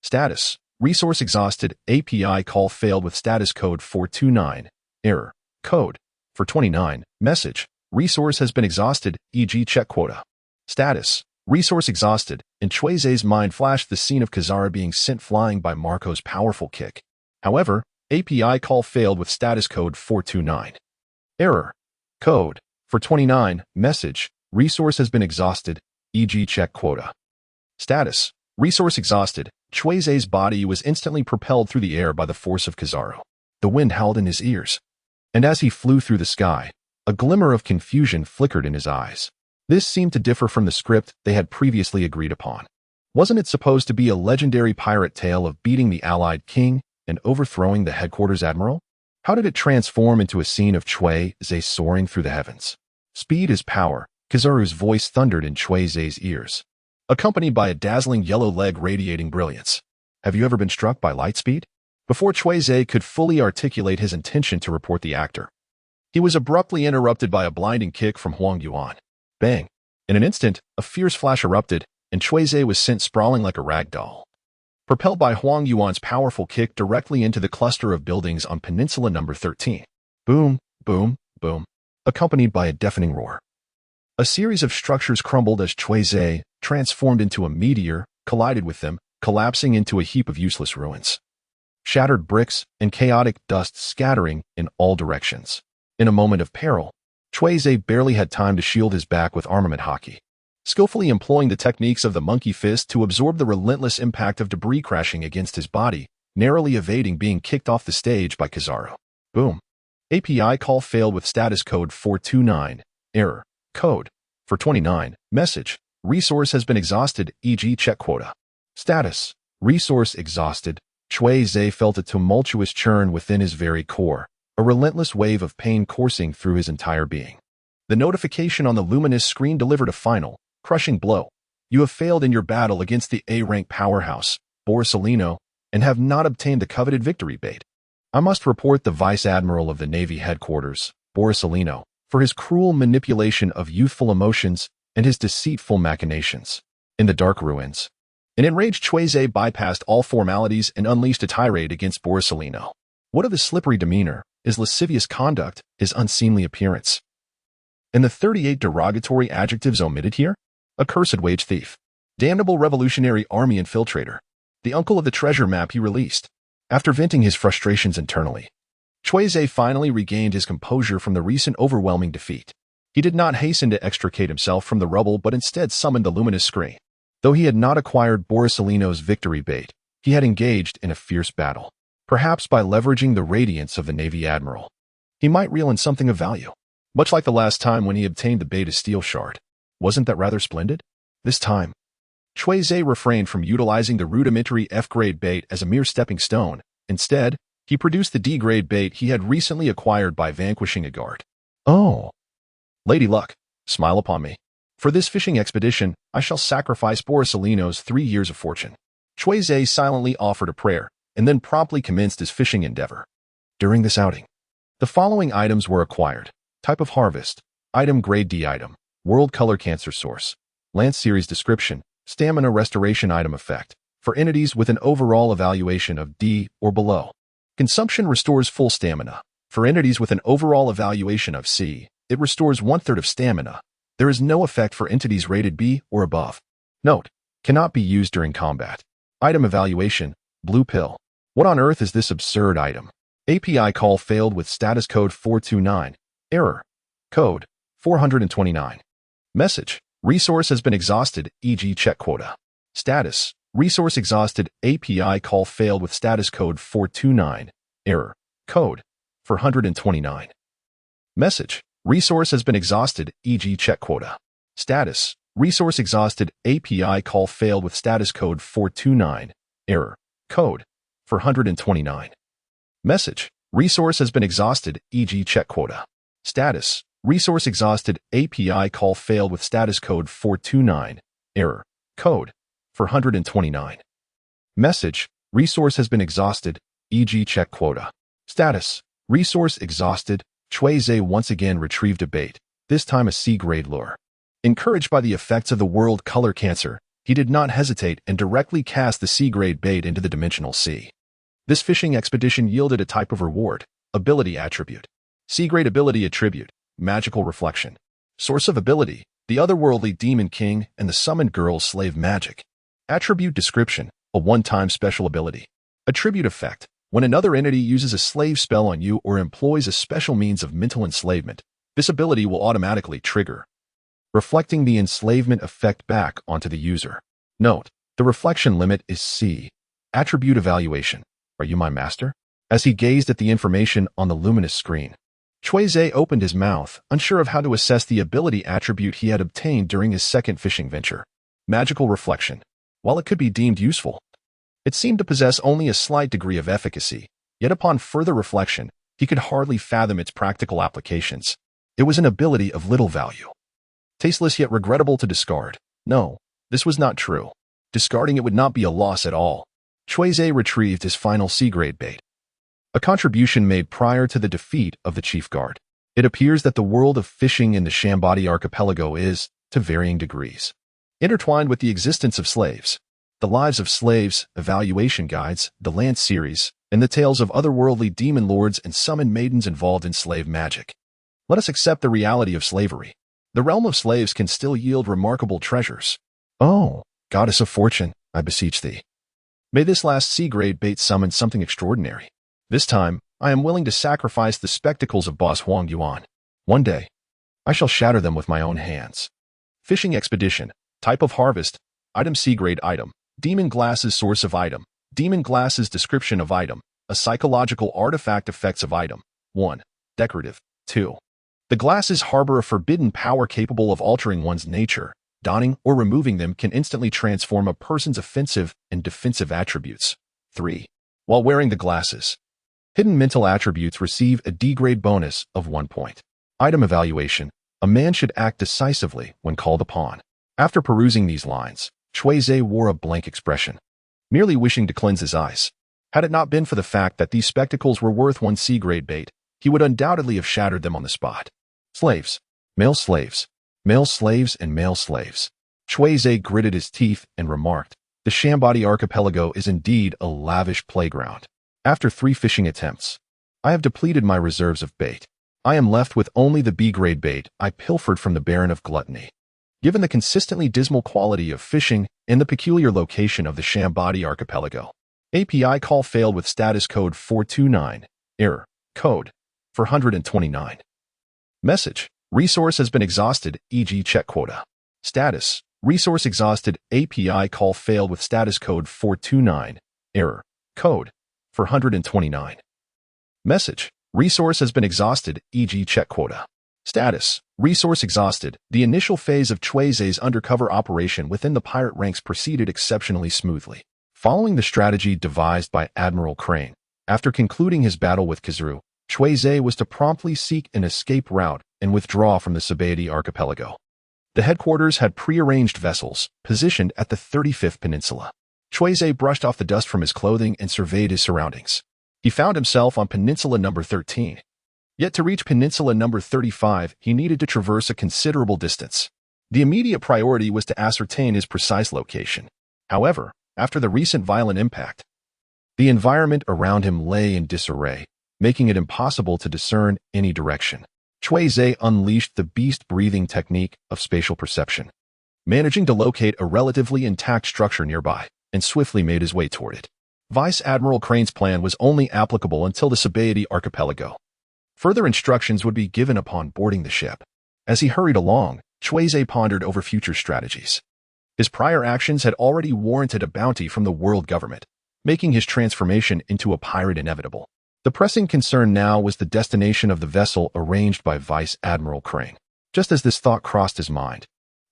Status. Resource exhausted. API call failed with status code 429. Error. Code. For 29. Message. Resource has been exhausted, e.g. check quota. Status. Resource exhausted. In Cui Ze's mind flashed the scene of Kizaru being sent flying by Marco's powerful kick. However, API call failed with status code 429. Error. Code. For 29. Message. Resource has been exhausted, e.g. check quota. Status. Resource exhausted. Cui Ze's body was instantly propelled through the air by the force of Kizaru. The wind howled in his ears, and as he flew through the sky, a glimmer of confusion flickered in his eyes. This seemed to differ from the script they had previously agreed upon. Wasn't it supposed to be a legendary pirate tale of beating the allied king and overthrowing the headquarters admiral? How did it transform into a scene of Cui Ze soaring through the heavens? Speed is power, Kizaru's voice thundered in Cui Ze's ears, accompanied by a dazzling yellow leg radiating brilliance. Have you ever been struck by light speed? Before Cui Ze could fully articulate his intention to report the actor, he was abruptly interrupted by a blinding kick from Huang Yuan. Bang! In an instant, a fierce flash erupted, and Cui Ze was sent sprawling like a rag doll, propelled by Huang Yuan's powerful kick directly into the cluster of buildings on Peninsula number 13. Boom, boom, boom, accompanied by a deafening roar. A series of structures crumbled as Cui Ze, transformed into a meteor, collided with them, collapsing into a heap of useless ruins. Shattered bricks and chaotic dust scattering in all directions. In a moment of peril, Cui Ze barely had time to shield his back with armament hockey, skillfully employing the techniques of the monkey fist to absorb the relentless impact of debris crashing against his body, narrowly evading being kicked off the stage by Kizaru. Boom. API call failed with status code 429. Error. Code. For 29. Message. Resource has been exhausted, e.g. check quota. Status. Resource exhausted. Cui Ze felt a tumultuous churn within his very core, a relentless wave of pain coursing through his entire being. The notification on the luminous screen delivered a final, crushing blow. You have failed in your battle against the A-rank powerhouse, Borsalino, and have not obtained the coveted victory bait. I must report the Vice Admiral of the Navy headquarters, Borsalino, for his cruel manipulation of youthful emotions and his deceitful machinations. In the dark ruins, an enraged Cui Ze bypassed all formalities and unleashed a tirade against Borsalino. What of his slippery demeanor, his lascivious conduct, his unseemly appearance? And the 38 derogatory adjectives omitted here? Accursed wage thief, damnable revolutionary army infiltrator, the uncle of the treasure map he released. After venting his frustrations internally, Cui Ze finally regained his composure from the recent overwhelming defeat. He did not hasten to extricate himself from the rubble but instead summoned the luminous screen. Though he had not acquired Borsalino's victory bait, he had engaged in a fierce battle. Perhaps by leveraging the radiance of the Navy Admiral, he might reel in something of value. Much like the last time when he obtained the Beta Steel Shard. Wasn't that rather splendid? This time, Cui Ze refrained from utilizing the rudimentary F-grade bait as a mere stepping stone. Instead, he produced the D-grade bait he had recently acquired by vanquishing a guard. Oh. Lady Luck, smile upon me. For this fishing expedition, I shall sacrifice Borsalino's 3 years of fortune. Cui Ze silently offered a prayer, and then promptly commenced his fishing endeavor. During this outing, the following items were acquired. Type of harvest. Item grade D item. World color cancer source. Lance series description. Stamina restoration item effect. For entities with an overall evaluation of D or below. Consumption restores full stamina. For entities with an overall evaluation of C, it restores 1/3 of stamina. There is no effect for entities rated B or above. Note: cannot be used during combat. Item evaluation. Blue pill. What on earth is this absurd item? API call failed with status code 429. Error. Code 429. Message. Resource has been exhausted, e.g. check quota. Status. Resource exhausted. API call failed with status code 429. Error. Code 429. Message. Resource has been exhausted, e.g. check quota. Status. Resource exhausted. API call failed with status code 429. Error. Code 429. Message. Resource has been exhausted, e.g. check quota. Status. Resource exhausted. API call failed with status code 429. Error. Code 429. Message. Resource has been exhausted, e.g. check quota. Status. Resource exhausted. Cui Ze once again retrieved a bait, this time a C-grade lure. Encouraged by the effects of the world color cancer, he did not hesitate and directly cast the C-grade bait into the dimensional sea. This fishing expedition yielded a type of reward, ability attribute. C-grade ability attribute, magical reflection. Source of ability, the otherworldly demon king and the summoned girl's slave magic. Attribute description, a one-time special ability. Attribute effect, when another entity uses a slave spell on you or employs a special means of mental enslavement, this ability will automatically trigger, reflecting the enslavement effect back onto the user. Note: the reflection limit is C. Attribute evaluation. Are you my master? As he gazed at the information on the luminous screen, Cui Ze opened his mouth, unsure of how to assess the ability attribute he had obtained during his second fishing venture. Magical reflection. While it could be deemed useful, it seemed to possess only a slight degree of efficacy, yet upon further reflection, he could hardly fathom its practical applications. It was an ability of little value. Tasteless yet regrettable to discard. No, this was not true. Discarding it would not be a loss at all. Cui Ze retrieved his final C-grade bait. A contribution made prior to the defeat of the chief guard. It appears that the world of fishing in the Shambadi archipelago is, to varying degrees, intertwined with the existence of slaves. The lives of slaves, evaluation guides, the Lance series, and the tales of otherworldly demon lords and summoned maidens involved in slave magic. Let us accept the reality of slavery. The realm of slaves can still yield remarkable treasures. Oh, goddess of fortune, I beseech thee. May this last C-grade bait summon something extraordinary. This time, I am willing to sacrifice the spectacles of Boss Huang Yuan. One day, I shall shatter them with my own hands. Fishing expedition. Type of harvest. Item C-grade item. Demon glasses source of item. Demon glasses description of item. A psychological artifact effects of item. 1. Decorative. 2. The glasses harbor a forbidden power capable of altering one's nature. Donning or removing them can instantly transform a person's offensive and defensive attributes. 3. While wearing the glasses, hidden mental attributes receive a D-grade bonus of 1 point. Item evaluation. A man should act decisively when called upon. After perusing these lines, Cui Ze wore a blank expression, merely wishing to cleanse his eyes. Had it not been for the fact that these spectacles were worth 1 C-grade bait, he would undoubtedly have shattered them on the spot. Slaves. Male slaves. Male slaves and male slaves. Cui Ze gritted his teeth and remarked, the Shambadi archipelago is indeed a lavish playground. After 3 fishing attempts, I have depleted my reserves of bait. I am left with only the B-grade bait I pilfered from the Baron of Gluttony. Given the consistently dismal quality of fishing and the peculiar location of the Shambadi archipelago, API call failed with status code 429. Error. Code 429. Message. Resource has been exhausted, e.g. check quota. Status. Resource exhausted. API call failed with status code 429. Error. Code 429. Message. Resource has been exhausted, e.g. check quota. Status. Resource exhausted. The initial phase of Cui Ze's undercover operation within the pirate ranks proceeded exceptionally smoothly. Following the strategy devised by Admiral Crane, after concluding his battle with Kizaru, Cui Ze was to promptly seek an escape route and withdraw from the Sabaody archipelago. The headquarters had prearranged vessels, positioned at the 35th peninsula. Cui Ze brushed off the dust from his clothing and surveyed his surroundings. He found himself on peninsula number 13. Yet to reach peninsula number 35, he needed to traverse a considerable distance. The immediate priority was to ascertain his precise location. However, after the recent violent impact, the environment around him lay in disarray, making it impossible to discern any direction. Cui Ze unleashed the beast-breathing technique of spatial perception, managing to locate a relatively intact structure nearby, and swiftly made his way toward it. Vice Admiral Crane's plan was only applicable until the Sabaody archipelago. Further instructions would be given upon boarding the ship. As he hurried along, Cui Ze pondered over future strategies. His prior actions had already warranted a bounty from the world government, making his transformation into a pirate inevitable. The pressing concern now was the destination of the vessel arranged by Vice Admiral Crane. Just as this thought crossed his mind,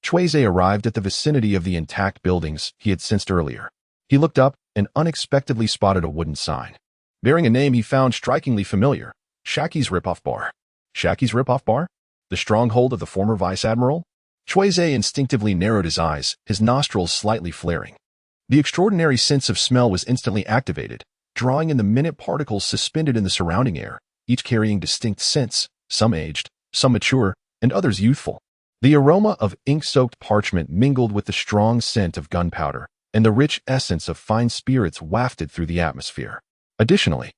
Cui Ze arrived at the vicinity of the intact buildings he had sensed earlier. He looked up and unexpectedly spotted a wooden sign, bearing a name he found strikingly familiar: Shaki's Ripoff Bar. Shaki's Ripoff Bar? The stronghold of the former Vice Admiral? Cui Ze instinctively narrowed his eyes, his nostrils slightly flaring. The extraordinary sense of smell was instantly activated, drawing in the minute particles suspended in the surrounding air, each carrying distinct scents, some aged, some mature, and others youthful. The aroma of ink-soaked parchment mingled with the strong scent of gunpowder, and the rich essence of fine spirits wafted through the atmosphere. Additionally,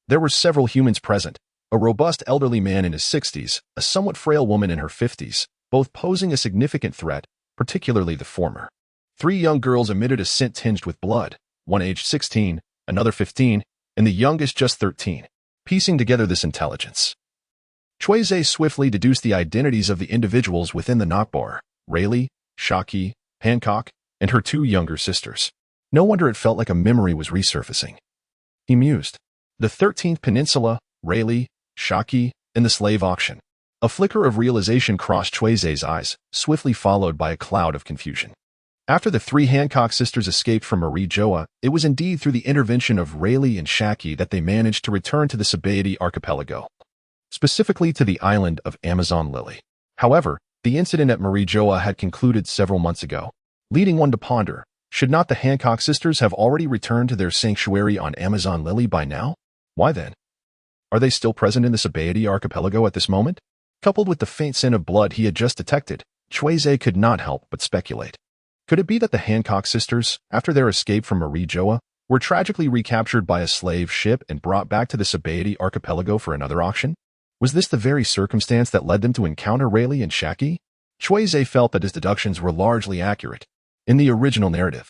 there were several humans present: a robust elderly man in his 60s, a somewhat frail woman in her 50s, both posing a significant threat, particularly the former. 3 young girls emitted a scent tinged with blood, one aged 16, another 15, and the youngest just 13. Piecing together this intelligence, Cui Ze swiftly deduced the identities of the individuals within the Nakbar: Rayleigh, Shaki, Hancock, and her 2 younger sisters. No wonder it felt like a memory was resurfacing. He mused. The 13th Peninsula, Rayleigh, Shaki, and the slave auction. A flicker of realization crossed Cui Ze's eyes, swiftly followed by a cloud of confusion. After the 3 Hancock sisters escaped from Marie Joa, it was indeed through the intervention of Rayleigh and Shaki that they managed to return to the Sabaody archipelago, specifically to the island of Amazon Lily. However, the incident at Marie Joa had concluded several months ago, leading one to ponder, should not the Hancock sisters have already returned to their sanctuary on Amazon Lily by now? Why then? Are they still present in the Sabaody archipelago at this moment? Coupled with the faint scent of blood he had just detected, Cui Ze could not help but speculate. Could it be that the Hancock sisters, after their escape from Marie Joa, were tragically recaptured by a slave ship and brought back to the Sabaody archipelago for another auction? Was this the very circumstance that led them to encounter Rayleigh and Shaki? Cui Ze felt that his deductions were largely accurate. In the original narrative,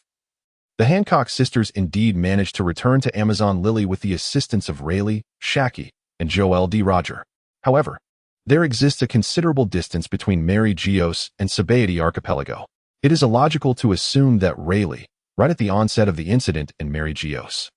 the Hancock sisters indeed managed to return to Amazon Lily with the assistance of Rayleigh, Shaki, and Joel D. Roger. However, there exists a considerable distance between Mary Geos and Sabaody archipelago. It is illogical to assume that Rayleigh, right at the onset of the incident in Mary Geos,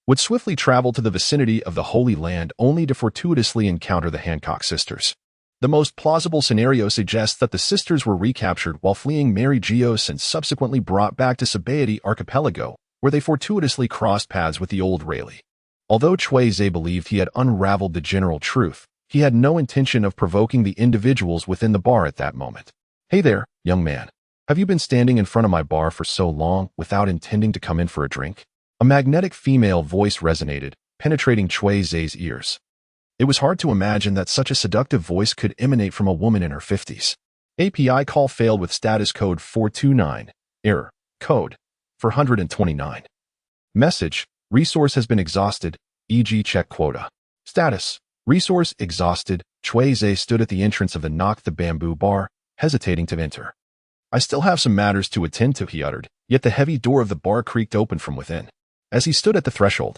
would swiftly travel to the vicinity of the Holy Land only to fortuitously encounter the Hancock sisters. The most plausible scenario suggests that the sisters were recaptured while fleeing Mary Geos and subsequently brought back to Sabaody archipelago, where they fortuitously crossed paths with the old Rayleigh. Although Cui Ze believed he had unraveled the general truth, he had no intention of provoking the individuals within the bar at that moment. Hey there, young man. Have you been standing in front of my bar for so long without intending to come in for a drink? A magnetic female voice resonated, penetrating Cui Ze's ears. It was hard to imagine that such a seductive voice could emanate from a woman in her 50s. API call failed with status code 429. Error. Code 429. Message. Resource has been exhausted, e.g. check quota. Status. Resource exhausted. Cui Ze stood at the entrance of the Knock the Bamboo bar, hesitating to enter. I still have some matters to attend to, he uttered, yet the heavy door of the bar creaked open from within. As he stood at the threshold,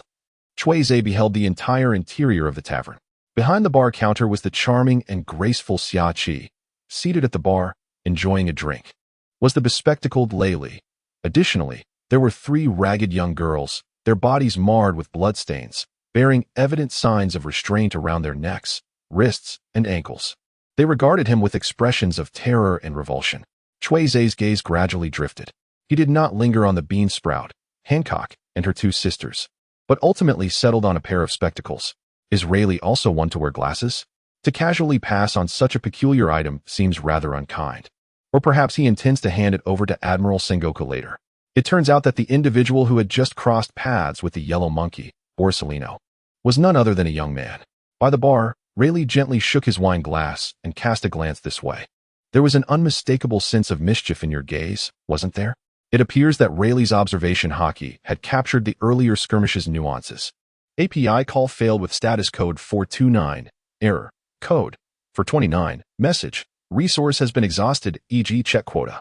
Cui Ze beheld the entire interior of the tavern. Behind the bar counter was the charming and graceful Xia Qi, seated at the bar, enjoying a drink. Was the bespectacled Lei. Additionally, there were 3 ragged young girls, their bodies marred with bloodstains, bearing evident signs of restraint around their necks, wrists, and ankles. They regarded him with expressions of terror and revulsion. Cui Ze's gaze gradually drifted. He did not linger on the bean sprout, Hancock, and her 2 sisters, but ultimately settled on a pair of spectacles. Is Rayleigh also one to wear glasses? To casually pass on such a peculiar item seems rather unkind. Or perhaps he intends to hand it over to Admiral Sengoku later. It turns out that the individual who had just crossed paths with the yellow monkey, Borsellino, was none other than a young man. By the bar, Rayleigh gently shook his wine glass and cast a glance this way. There was an unmistakable sense of mischief in your gaze, wasn't there? It appears that Rayleigh's observation hockey had captured the earlier skirmish's nuances. API call failed with status code 429. Error. Code. For 29. Message. Resource has been exhausted, e.g. check quota.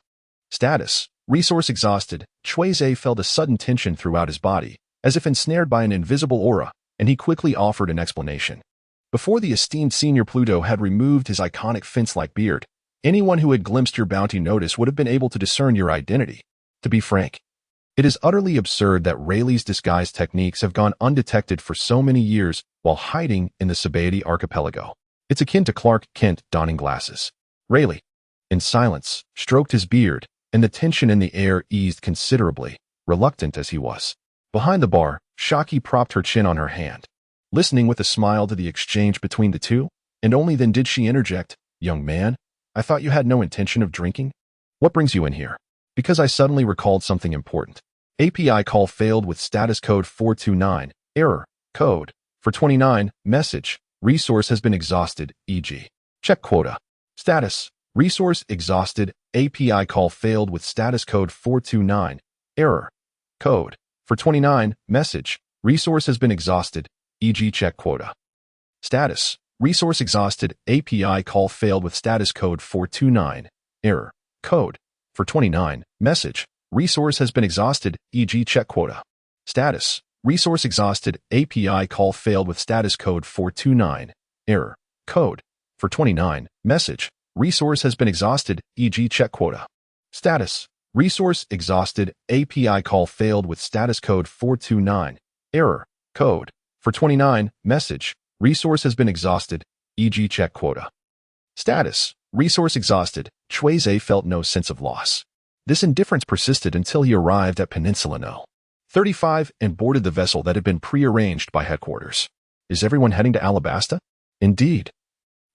Status. Resource exhausted. Cui Ze felt a sudden tension throughout his body, as if ensnared by an invisible aura, and he quickly offered an explanation. Before the esteemed Senior Pluto had removed his iconic fence-like beard, anyone who had glimpsed your bounty notice would have been able to discern your identity. To be frank, it is utterly absurd that Rayleigh's disguise techniques have gone undetected for so many years while hiding in the Sabaody archipelago. It's akin to Clark Kent donning glasses. Rayleigh, in silence, stroked his beard, and the tension in the air eased considerably, reluctant as he was. Behind the bar, Shaki propped her chin on her hand, listening with a smile to the exchange between the two, and only then did she interject, "Young man, I thought you had no intention of drinking? What brings you in here?" "Because I suddenly recalled something important. API call failed with status code 429. Error. Code. For 29. Message. Resource has been exhausted, e.g. check quota. Status. Resource exhausted. API call failed with status code 429. Error. Code. For 29. Message. Resource has been exhausted, e.g. check quota. Status. Resource exhausted. API call failed with status code 429. Error. Code. For 29. Message. Resource has been exhausted, e.g. check quota. Status. Resource exhausted. API call failed with status code 429. Error. Code. For 29. Message. Resource has been exhausted, e.g. check quota. Status. Resource exhausted. API call failed with status code 429. Error. Code. For 29. Message. Resource has been exhausted, e.g. check quota. Status. Resource exhausted. Cui Ze felt no sense of loss. This indifference persisted until he arrived at Peninsula No. 35 and boarded the vessel that had been pre-arranged by headquarters. Is everyone heading to Alabasta? Indeed.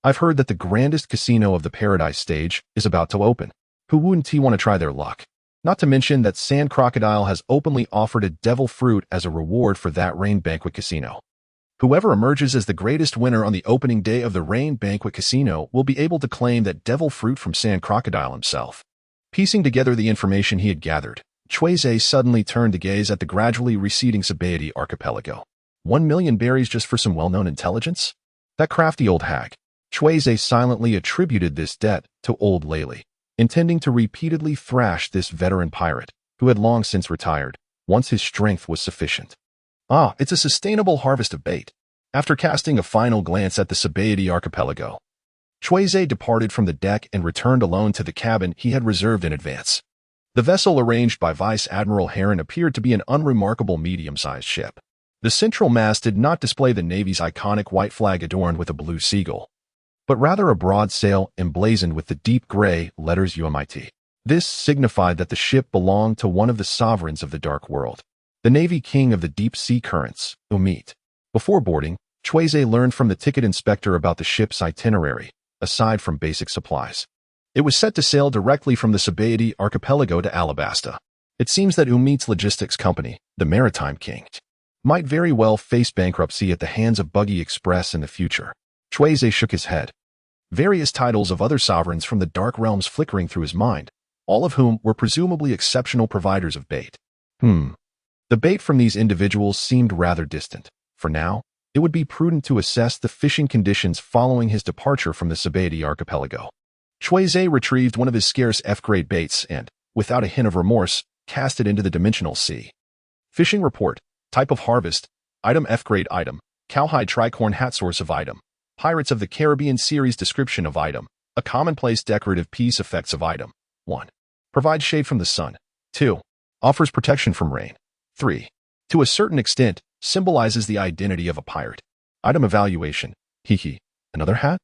I've heard that the grandest casino of the Paradise stage is about to open. Who wouldn't want to try their luck? Not to mention that Sand Crocodile has openly offered a devil fruit as a reward for that Rain Banquet Casino. Whoever emerges as the greatest winner on the opening day of the Rain Banquet Casino will be able to claim that devil fruit from Sand Crocodile himself. Piecing together the information he had gathered, Cui Ze suddenly turned to gaze at the gradually receding Sabaody archipelago. 1 million berries just for some well-known intelligence? That crafty old hag. Cui Ze silently attributed this debt to old Layli, intending to repeatedly thrash this veteran pirate, who had long since retired, once his strength was sufficient. Ah, it's a sustainable harvest of bait. After casting a final glance at the Sabaody archipelago, Cui Ze departed from the deck and returned alone to the cabin he had reserved in advance. The vessel arranged by Vice Admiral Heron appeared to be an unremarkable medium-sized ship. The central mast did not display the Navy's iconic white flag adorned with a blue seagull, but rather a broad sail emblazoned with the deep gray letters UMIT. This signified that the ship belonged to one of the sovereigns of the Dark World, the Navy King of the Deep Sea Currents, Umit. Before boarding, Cui Ze learned from the ticket inspector about the ship's itinerary, aside from basic supplies. It was set to sail directly from the Sabaody archipelago to Alabasta. It seems that Umit's logistics company, the Maritime King, might very well face bankruptcy at the hands of Buggy Express in the future. Cui Ze shook his head. Various titles of other sovereigns from the Dark Realms flickering through his mind, all of whom were presumably exceptional providers of bait. The bait from these individuals seemed rather distant. For now, it would be prudent to assess the fishing conditions following his departure from the Sabaody archipelago. Cui Ze retrieved one of his scarce F-grade baits and, without a hint of remorse, cast it into the dimensional sea. Fishing report, type of harvest, item F-grade item, cowhide tricorn hat source of item, Pirates of the Caribbean series description of item, a commonplace decorative piece effects of item. 1. Provides shade from the sun. 2. Offers protection from rain. 3. To a certain extent, symbolizes the identity of a pirate. Item evaluation. Another hat?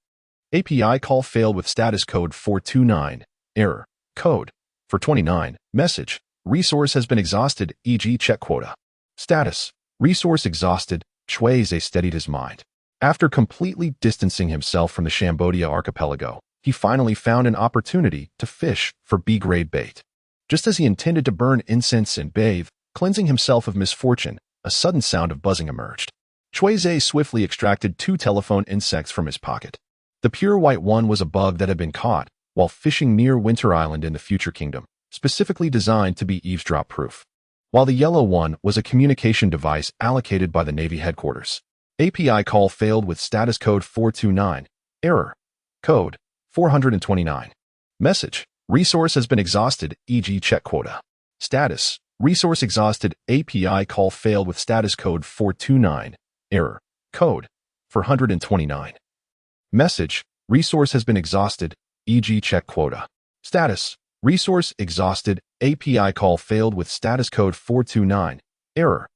API call failed with status code 429. Error. Code. For 29. Message. Resource has been exhausted, e.g. check quota. Status. Resource exhausted. Cui Ze steadied his mind. After completely distancing himself from the Shambodia archipelago, he finally found an opportunity to fish for B-grade bait. Just as he intended to burn incense and bathe, cleansing himself of misfortune, a sudden sound of buzzing emerged. Cui Ze swiftly extracted 2 telephone insects from his pocket. The pure white one was a bug that had been caught while fishing near Winter Island in the Future Kingdom, specifically designed to be eavesdrop-proof, while the yellow one was a communication device allocated by the Navy headquarters. API call failed with status code 429. Error. Code 429. Message. Resource has been exhausted, e.g. check quota. Status. Resource exhausted. API call failed with status code 429. Error. Code 429. Message. Resource has been exhausted, e.g. check quota. Status. Resource exhausted. API call failed with status code 429. Error.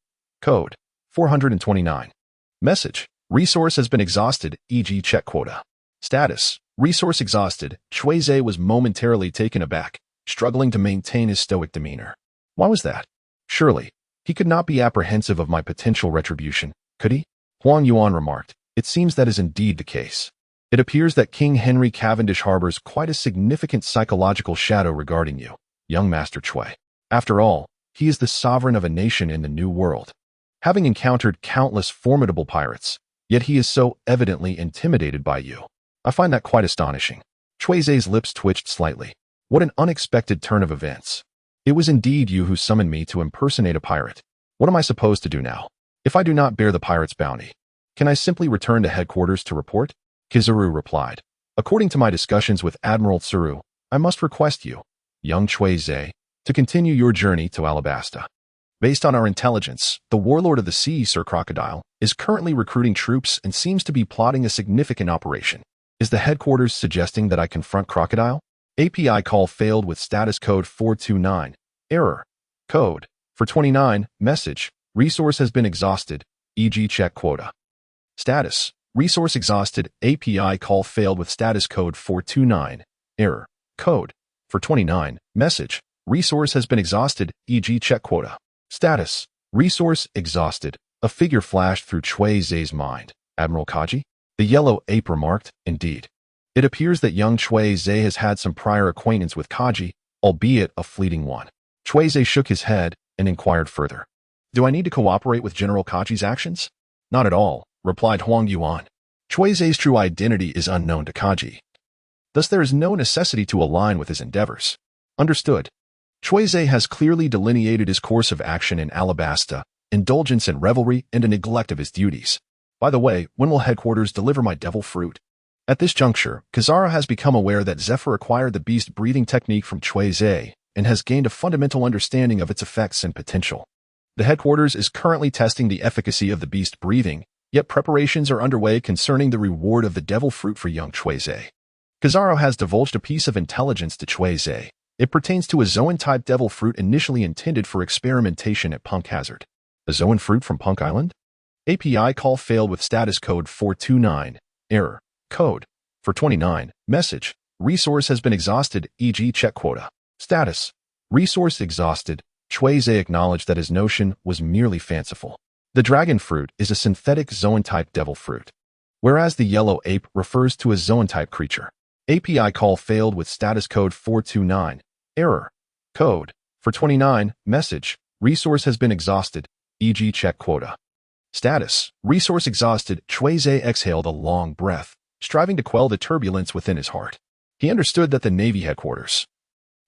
Code 429. Message. Resource has been exhausted, e.g. check quota. Status. Resource exhausted. Cui Ze was momentarily taken aback, struggling to maintain his stoic demeanor. Why was that? Surely, he could not be apprehensive of my potential retribution, could he? Huang Yuan remarked. It seems that is indeed the case. It appears that King Henry Cavendish harbors quite a significant psychological shadow regarding you, young Master Cui. After all, he is the sovereign of a nation in the New World. Having encountered countless formidable pirates, yet he is so evidently intimidated by you. I find that quite astonishing. Cui Ze's lips twitched slightly. What an unexpected turn of events. It was indeed you who summoned me to impersonate a pirate. What am I supposed to do now? If I do not bear the pirate's bounty, can I simply return to headquarters to report? Kizaru replied. According to my discussions with Admiral Tsuru, I must request you, young Cui Ze, to continue your journey to Alabasta. Based on our intelligence, the warlord of the sea, Sir Crocodile, is currently recruiting troops and seems to be plotting a significant operation. Is the headquarters suggesting that I confront Crocodile? API call failed with status code 429. Error. Code 429. Message. Resource has been exhausted, e.g. check quota. Status. Resource exhausted. API call failed with status code 429. Error. Code 429. Message. Resource has been exhausted, e.g. check quota. Status. Resource exhausted. A figure flashed through Cui Ze's mind. Admiral Aokiji? The yellow ape remarked. Indeed. It appears that young Cui Ze has had some prior acquaintance with Aokiji, albeit a fleeting one. Cui Ze shook his head and inquired further. Do I need to cooperate with General Aokiji's actions? Not at all, replied Huang Yuan. Cui Ze's true identity is unknown to Aokiji. Thus there is no necessity to align with his endeavors. Understood. Cui Ze has clearly delineated his course of action in Alabasta, indulgence in revelry and a neglect of his duties. By the way, when will headquarters deliver my devil fruit? At this juncture, Kizaru has become aware that Zephyr acquired the beast breathing technique from Cui Ze and has gained a fundamental understanding of its effects and potential. The headquarters is currently testing the efficacy of the beast breathing, yet preparations are underway concerning the reward of the devil fruit for young Cui Ze. Kizaru has divulged a piece of intelligence to Cui Ze. It pertains to a Zoan-type devil fruit initially intended for experimentation at Punk Hazard. A Zoan fruit from Punk Island? API call failed with status code 429. Error. Code 429. Message. Resource has been exhausted, e.g. check quota. Status. Resource exhausted. Cui Ze acknowledged that his notion was merely fanciful. The dragon fruit is a synthetic Zoan-type devil fruit, whereas the yellow ape refers to a Zoan-type creature. API call failed with status code 429. Error. Code 429. Message. Resource has been exhausted, e.g. check quota. Status. Resource exhausted. Cui Ze exhaled a long breath, striving to quell the turbulence within his heart. He understood that the Navy headquarters,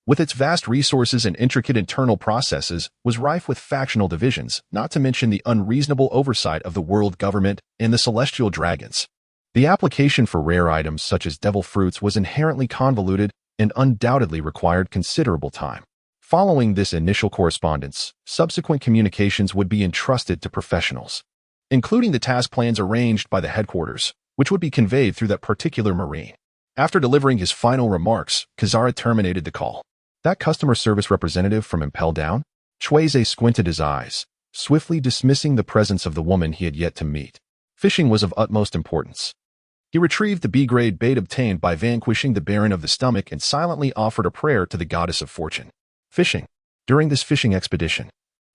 with its vast resources and intricate internal processes, was rife with factional divisions, not to mention the unreasonable oversight of the world government and the celestial dragons. The application for rare items such as devil fruits was inherently convoluted and undoubtedly required considerable time. Following this initial correspondence, subsequent communications would be entrusted to professionals, including the task plans arranged by the headquarters, which would be conveyed through that particular marine. After delivering his final remarks, Kizaru terminated the call. That customer service representative from Impel Down? Cui Ze squinted his eyes, swiftly dismissing the presence of the woman he had yet to meet. Fishing was of utmost importance. He retrieved the B-grade bait obtained by vanquishing the Baron of the Stomach and silently offered a prayer to the goddess of fortune. Fishing. During this fishing expedition,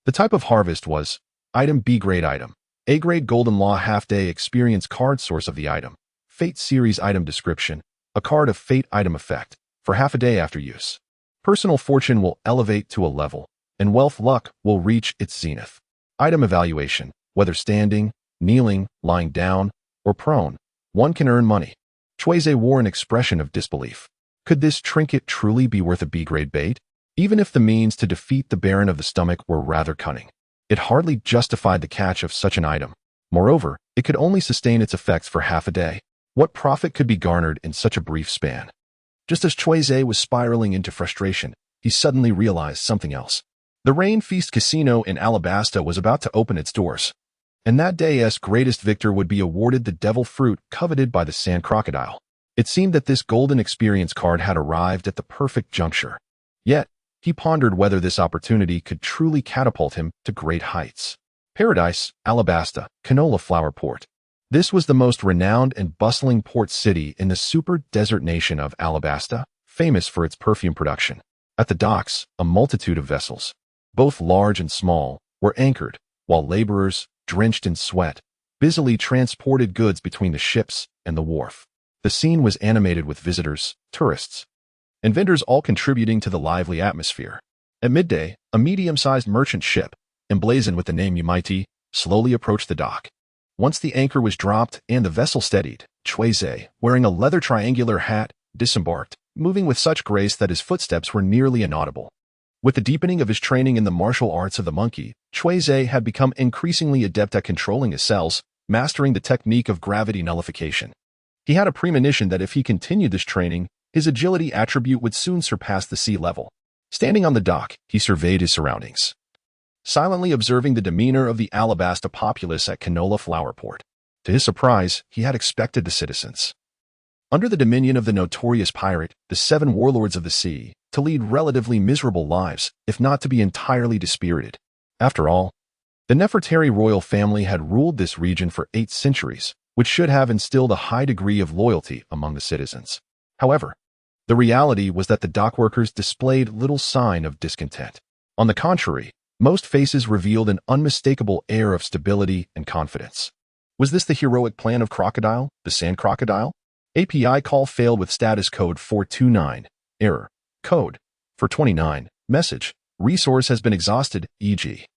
the type of harvest was item B-grade item, A-grade Golden Law half-day experience card source of the item, Fate series item description, a card of Fate item effect, for half a day after use. Personal fortune will elevate to a level, and wealth luck will reach its zenith. Item evaluation, whether standing, kneeling, lying down, or prone, one can earn money. Cui Ze wore an expression of disbelief. Could this trinket truly be worth a B-grade bait? Even if the means to defeat the Baron of the Stomach were rather cunning, it hardly justified the catch of such an item. Moreover, it could only sustain its effects for half a day. What profit could be garnered in such a brief span? Just as Cui Ze was spiraling into frustration, he suddenly realized something else. The Rain Feast Casino in Alabasta was about to open its doors, and that day's greatest victor would be awarded the devil fruit coveted by the sand crocodile. It seemed that this golden experience card had arrived at the perfect juncture. Yet, he pondered whether this opportunity could truly catapult him to great heights. Paradise, Alabasta, Canola Flower Port. This was the most renowned and bustling port city in the super desert nation of Alabasta, famous for its perfume production. At the docks, a multitude of vessels, both large and small, were anchored, while laborers, drenched in sweat, busily transported goods between the ships and the wharf. The scene was animated with visitors, tourists, and vendors all contributing to the lively atmosphere. At midday, a medium-sized merchant ship, emblazoned with the name Feite, slowly approached the dock. Once the anchor was dropped and the vessel steadied, Cui Ze, wearing a leather triangular hat, disembarked, moving with such grace that his footsteps were nearly inaudible. With the deepening of his training in the martial arts of the monkey, Cui Ze had become increasingly adept at controlling his cells, mastering the technique of gravity nullification. He had a premonition that if he continued this training, his agility attribute would soon surpass the sea level. Standing on the dock, he surveyed his surroundings, silently observing the demeanor of the Alabasta populace at Canola Flower Port. To his surprise, he had expected the citizens, under the dominion of the notorious pirate, the 7 warlords of the sea, to lead relatively miserable lives, if not to be entirely dispirited. After all, the Nefertari royal family had ruled this region for 8 centuries, which should have instilled a high degree of loyalty among the citizens. However, the reality was that the dockworkers displayed little sign of discontent. On the contrary, most faces revealed an unmistakable air of stability and confidence. Was this the heroic plan of Crocodile, the sand crocodile? API call failed with status code 429. Error. Code. 429. Message. Resource has been exhausted, e.g.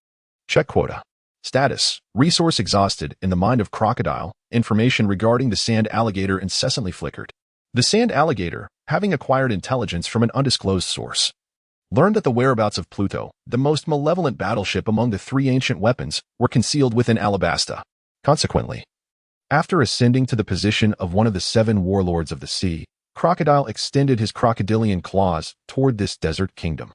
Check quota. Status. Resource exhausted. In the mind of Crocodile, information regarding the sand alligator incessantly flickered. The sand alligator, having acquired intelligence from an undisclosed source, learned that the whereabouts of Pluto, the most malevolent battleship among the 3 ancient weapons, were concealed within Alabasta. Consequently, after ascending to the position of one of the 7 warlords of the sea, Crocodile extended his crocodilian claws toward this desert kingdom,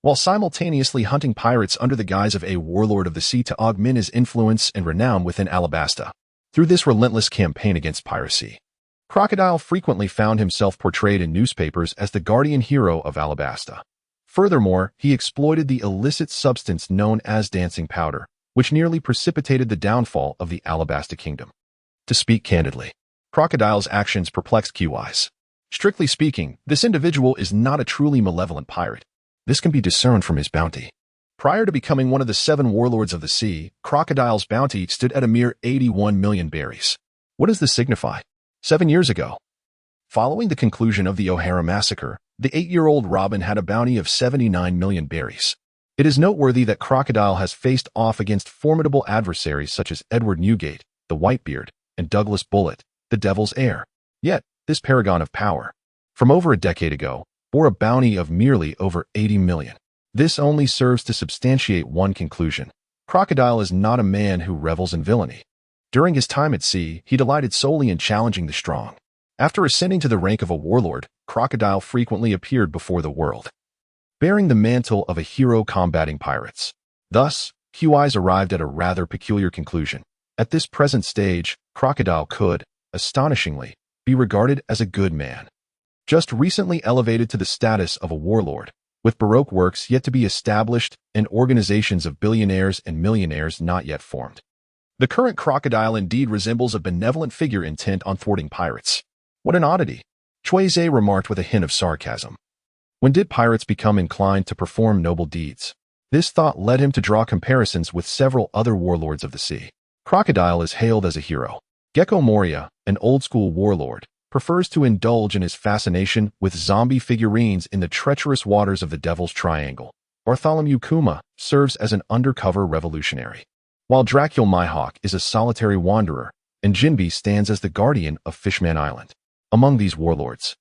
while simultaneously hunting pirates under the guise of a warlord of the sea to augment his influence and renown within Alabasta. Through this relentless campaign against piracy, Crocodile frequently found himself portrayed in newspapers as the guardian hero of Alabasta. Furthermore, he exploited the illicit substance known as dancing powder, which nearly precipitated the downfall of the Alabasta kingdom. To speak candidly, Crocodile's actions perplexed Cui Ze. Strictly speaking, this individual is not a truly malevolent pirate. This can be discerned from his bounty. Prior to becoming one of the 7 warlords of the sea, Crocodile's bounty stood at a mere 81 million berries. What does this signify? 7 years ago, following the conclusion of the O'Hara massacre, the 8-year-old Robin had a bounty of 79 million berries. It is noteworthy that Crocodile has faced off against formidable adversaries such as Edward Newgate, the Whitebeard, and Douglas Bullet, the Devil's Heir. Yet, this paragon of power, from over a decade ago, bore a bounty of merely over 80 million. This only serves to substantiate one conclusion. Crocodile is not a man who revels in villainy. During his time at sea, he delighted solely in challenging the strong. After ascending to the rank of a warlord, Crocodile frequently appeared before the world, bearing the mantle of a hero combating pirates. Thus, Cui Ze arrived at a rather peculiar conclusion. At this present stage, Crocodile could, astonishingly, be regarded as a good man, just recently elevated to the status of a warlord, with Baroque works yet to be established and organizations of billionaires and millionaires not yet formed. The current Crocodile indeed resembles a benevolent figure intent on thwarting pirates. What an oddity, Cui Ze remarked with a hint of sarcasm. When did pirates become inclined to perform noble deeds? This thought led him to draw comparisons with several other warlords of the sea. Crocodile is hailed as a hero. Gecko Moria, an old-school warlord, prefers to indulge in his fascination with zombie figurines in the treacherous waters of the Devil's Triangle. Bartholomew Kuma serves as an undercover revolutionary, while Dracul Mihawk is a solitary wanderer, and Jinbe stands as the guardian of Fishman Island. Among these warlords,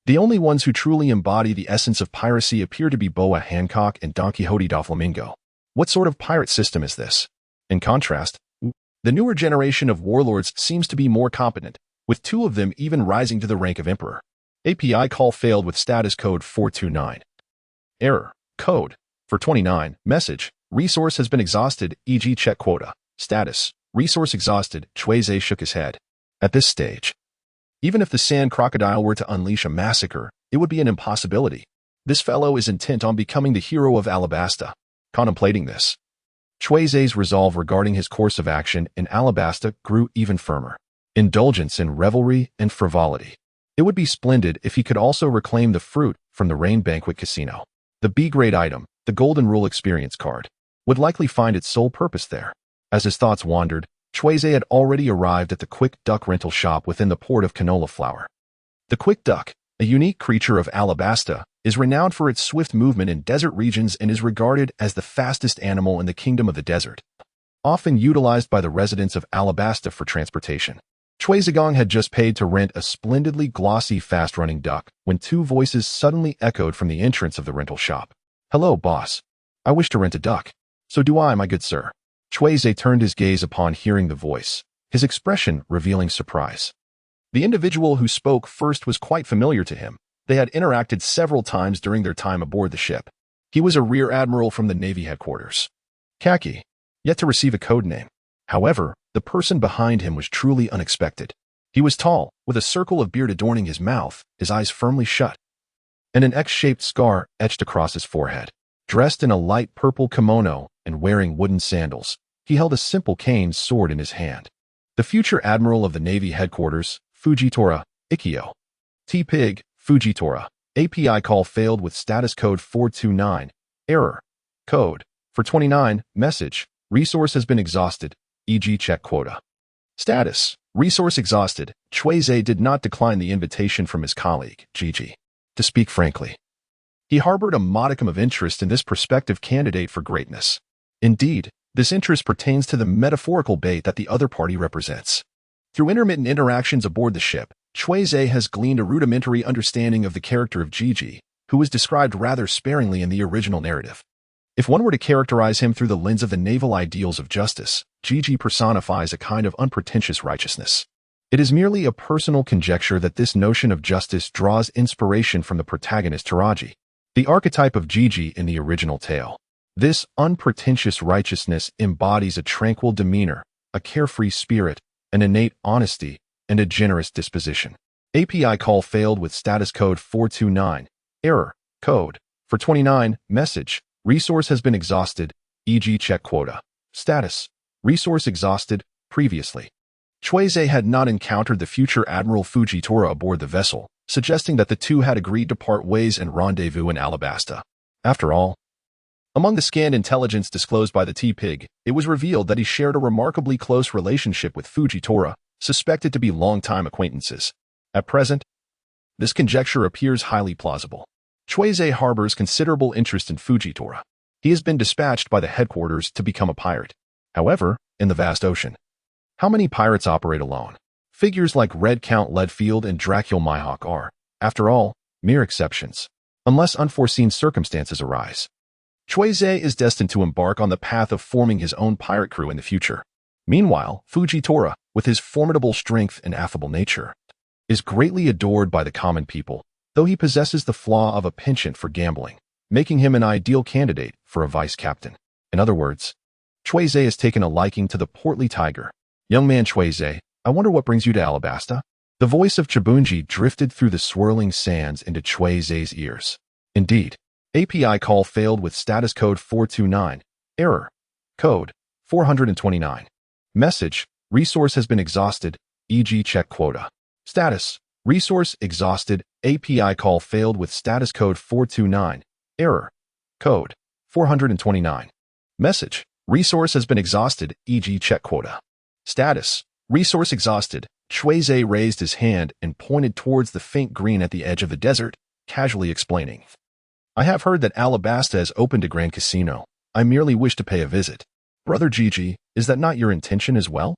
the only ones who truly embody the essence of piracy appear to be Boa Hancock and Don Quixote da Flamingo. What sort of pirate system is this? In contrast, the newer generation of warlords seems to be more competent, with 2 of them even rising to the rank of emperor. API call failed with status code 429. Error. Code. For 29. Message. Resource has been exhausted, e.g. check quota. Status. Resource exhausted. Cui Ze shook his head. At this stage, even if the sand crocodile were to unleash a massacre, it would be an impossibility. This fellow is intent on becoming the hero of Alabasta. Contemplating this, Cui Ze's resolve regarding his course of action in Alabasta grew even firmer. Indulgence in revelry and frivolity. It would be splendid if he could also reclaim the fruit from the Rain Banquet Casino. The B-grade item, the Golden Rule Experience card, would likely find its sole purpose there. As his thoughts wandered, Cui Ze had already arrived at the Quick Duck rental shop within the port of Canola Flower. The Quick Duck, a unique creature of Alabasta, is renowned for its swift movement in desert regions and is regarded as the fastest animal in the Kingdom of the Desert, often utilized by the residents of Alabasta for transportation. Cui Zigong had just paid to rent a splendidly glossy, fast-running duck when 2 voices suddenly echoed from the entrance of the rental shop. "Hello, boss. I wish to rent a duck." "So do I, my good sir." Cui Ze turned his gaze upon hearing the voice, his expression revealing surprise. The individual who spoke first was quite familiar to him. They had interacted several times during their time aboard the ship. He was a rear admiral from the Navy headquarters. Khaki, yet to receive a code name. However, the person behind him was truly unexpected. He was tall, with a circle of beard adorning his mouth, his eyes firmly shut, and an X-shaped scar etched across his forehead. Dressed in a light purple kimono and wearing wooden sandals, he held a simple cane sword in his hand. The future admiral of the Navy headquarters, Fujitora Ikkyo. T-Pig, Fujitora. API call failed with status code 429. Error. Code. For 29. Message. Resource has been exhausted, e.g. check quota. Status. Resource exhausted. Cui Ze did not decline the invitation from his colleague, Gigi. To speak frankly, he harbored a modicum of interest in this prospective candidate for greatness. Indeed, this interest pertains to the metaphorical bait that the other party represents. Through intermittent interactions aboard the ship, Cui Ze has gleaned a rudimentary understanding of the character of Gigi, who was described rather sparingly in the original narrative. If one were to characterize him through the lens of the naval ideals of justice, Gigi personifies a kind of unpretentious righteousness. It is merely a personal conjecture that this notion of justice draws inspiration from the protagonist Taraji, the archetype of Gigi in the original tale. This unpretentious righteousness embodies a tranquil demeanor, a carefree spirit, an innate honesty, and a generous disposition. API call failed with status code 429. Error. Code. For 29. Message. Resource has been exhausted, e.g. check quota. Status. Resource exhausted, previously. Cui Ze had not encountered the future Admiral Fujitora aboard the vessel, suggesting that the two had agreed to part ways and rendezvous in Alabasta. After all, among the scanned intelligence disclosed by the T-Pig, it was revealed that he shared a remarkably close relationship with Fujitora, suspected to be longtime acquaintances. At present, this conjecture appears highly plausible. Cui Ze harbors considerable interest in Fujitora. He has been dispatched by the headquarters to become a pirate. However, in the vast ocean, how many pirates operate alone? Figures like Red Count Leadfield and Dracul Mihawk are, after all, mere exceptions, unless unforeseen circumstances arise. Cui Ze is destined to embark on the path of forming his own pirate crew in the future. Meanwhile, Fujitora, with his formidable strength and affable nature, is greatly adored by the common people, though he possesses the flaw of a penchant for gambling, making him an ideal candidate for a vice-captain. In other words, Cui Ze has taken a liking to the portly tiger. Young man Cui Ze, I wonder what brings you to Alabasta? The voice of Chibunji drifted through the swirling sands into Cui Ze's ears. Indeed, API call failed with status code 429. Error. Code 429. Message. Resource has been exhausted, e.g. check quota. Status. Resource exhausted. API call failed with status code 429. Error. Code 429. Message. Resource has been exhausted, e.g. check quota. Status. Resource exhausted. Cui Ze raised his hand and pointed towards the faint green at the edge of the desert, casually explaining. I have heard that Alabasta has opened a grand casino. I merely wish to pay a visit. Brother Gigi, is that not your intention as well?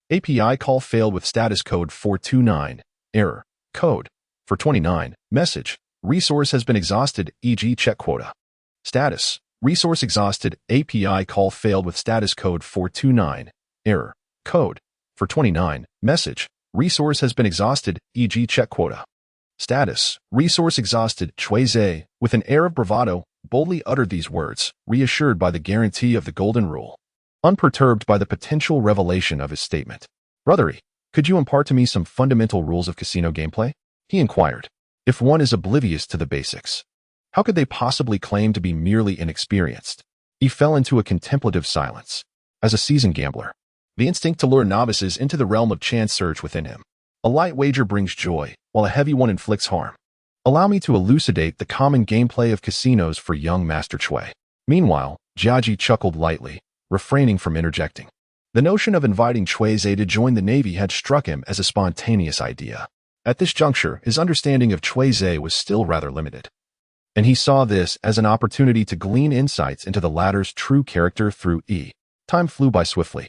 API call failed with status code 429. Error. Code. For 29. Message. Resource has been exhausted, e.g. check quota. Status. Resource exhausted. API call failed with status code 429. Error. Code. For 29. Message. Resource has been exhausted, e.g. check quota. Status. Resource exhausted. Cui Ze, with an air of bravado, boldly uttered these words, reassured by the guarantee of the golden rule. Unperturbed by the potential revelation of his statement. Brothery, could you impart to me some fundamental rules of casino gameplay? He inquired. If one is oblivious to the basics, how could they possibly claim to be merely inexperienced? He fell into a contemplative silence. As a seasoned gambler, the instinct to lure novices into the realm of chance surge within him. A light wager brings joy, while a heavy one inflicts harm. Allow me to elucidate the common gameplay of casinos for young Master Cui. Meanwhile, Jiaji chuckled lightly, refraining from interjecting. The notion of inviting Cui Ze to join the Navy had struck him as a spontaneous idea. At this juncture, his understanding of Cui Ze was still rather limited, and he saw this as an opportunity to glean insights into the latter's true character through E. Time flew by swiftly.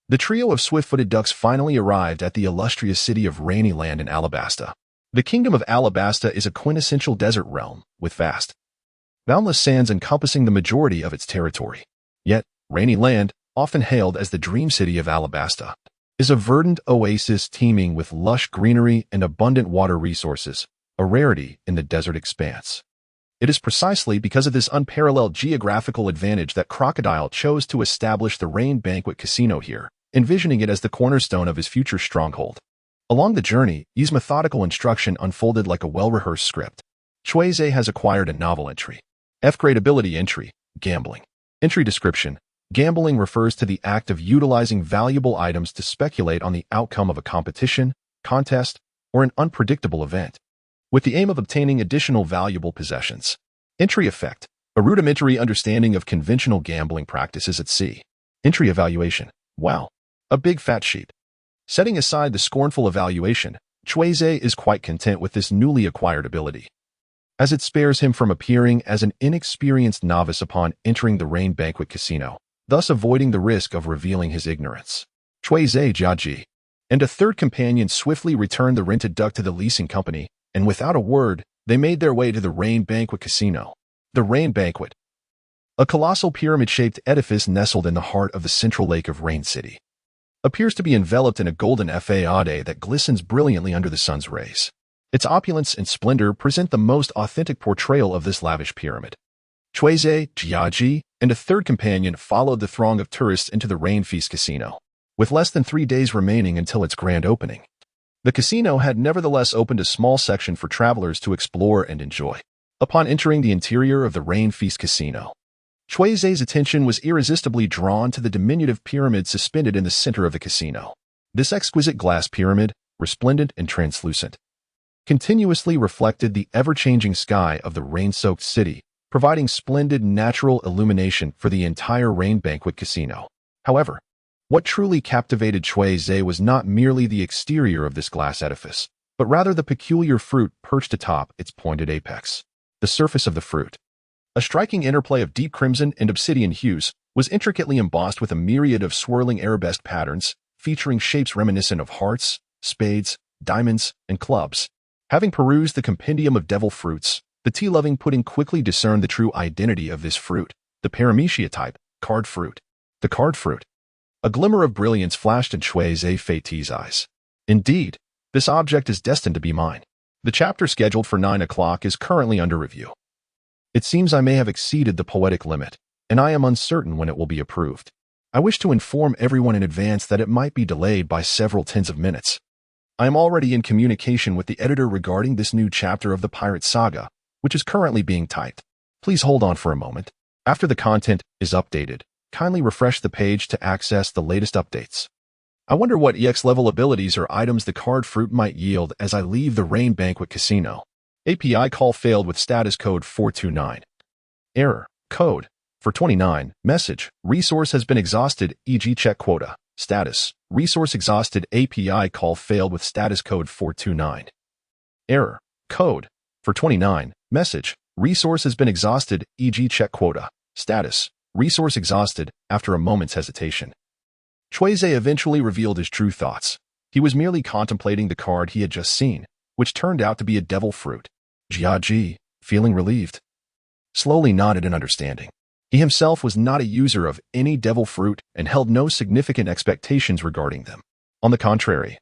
The trio of swift-footed ducks finally arrived at the illustrious city of Rainy Land in Alabasta. The kingdom of Alabasta is a quintessential desert realm, with vast, boundless sands encompassing the majority of its territory. Yet, Rainy Land, often hailed as the dream city of Alabasta, is a verdant oasis teeming with lush greenery and abundant water resources, a rarity in the desert expanse. It is precisely because of this unparalleled geographical advantage that Crocodile chose to establish the Rain Banquet Casino here, envisioning it as the cornerstone of his future stronghold. Along the journey, Yi's methodical instruction unfolded like a well-rehearsed script. Cui Ze has acquired a novel entry. F-grade ability entry, gambling. Entry description. Gambling refers to the act of utilizing valuable items to speculate on the outcome of a competition, contest, or an unpredictable event, with the aim of obtaining additional valuable possessions. Entry effect. A rudimentary understanding of conventional gambling practices at sea. Entry evaluation. Wow. A big fat sheep. Setting aside the scornful evaluation, Cui Ze is quite content with this newly acquired ability, as it spares him from appearing as an inexperienced novice upon entering the Rain Banquet Casino, thus avoiding the risk of revealing his ignorance. Cui Ze Jiaji and a third companion swiftly returned the rented duck to the leasing company, and without a word, they made their way to the Rain Banquet Casino. The Rain Banquet, a colossal pyramid-shaped edifice nestled in the heart of the central lake of Rain City, appears to be enveloped in a golden fade that glistens brilliantly under the sun's rays. Its opulence and splendor present the most authentic portrayal of this lavish pyramid. Cui Ze, Jiaji, and a third companion followed the throng of tourists into the Rain Feast Casino, with less than 3 days remaining until its grand opening. The casino had nevertheless opened a small section for travelers to explore and enjoy. Upon entering the interior of the Rain Feast Casino, Cui Ze's attention was irresistibly drawn to the diminutive pyramid suspended in the center of the casino. This exquisite glass pyramid, resplendent and translucent, continuously reflected the ever-changing sky of the rain-soaked city, providing splendid natural illumination for the entire Rain Banquet Casino. However, what truly captivated Cui Ze was not merely the exterior of this glass edifice, but rather the peculiar fruit perched atop its pointed apex. The surface of the fruit, a striking interplay of deep crimson and obsidian hues, was intricately embossed with a myriad of swirling arabesque patterns, featuring shapes reminiscent of hearts, spades, diamonds, and clubs. Having perused the compendium of devil fruits, the tea-loving pudding quickly discerned the true identity of this fruit, the paramecia type, card fruit. The card fruit. A glimmer of brilliance flashed in Cui Ze Feite's eyes. Indeed, this object is destined to be mine. The chapter scheduled for 9 o'clock is currently under review. It seems I may have exceeded the poetic limit, and I am uncertain when it will be approved. I wish to inform everyone in advance that it might be delayed by several tens of minutes. I am already in communication with the editor regarding this new chapter of the Pirate Saga, which is currently being typed. Please hold on for a moment. After the content is updated, kindly refresh the page to access the latest updates. I wonder what EX level abilities or items the card fruit might yield as I leave the Rain Banquet Casino. API call failed with status code 429. Error. Code. For 29. Message. Resource has been exhausted, e.g. check quota. Status. Resource exhausted. API call failed with status code 429. Error. Code. For 29. Message. Resource has been exhausted, e.g. check quota. Status. resource exhausted, after a moment's hesitation. Cui Ze eventually revealed his true thoughts. He was merely contemplating the card he had just seen, which turned out to be a devil fruit. Jiaji, feeling relieved, slowly nodded in understanding. He himself was not a user of any devil fruit and held no significant expectations regarding them. On the contrary,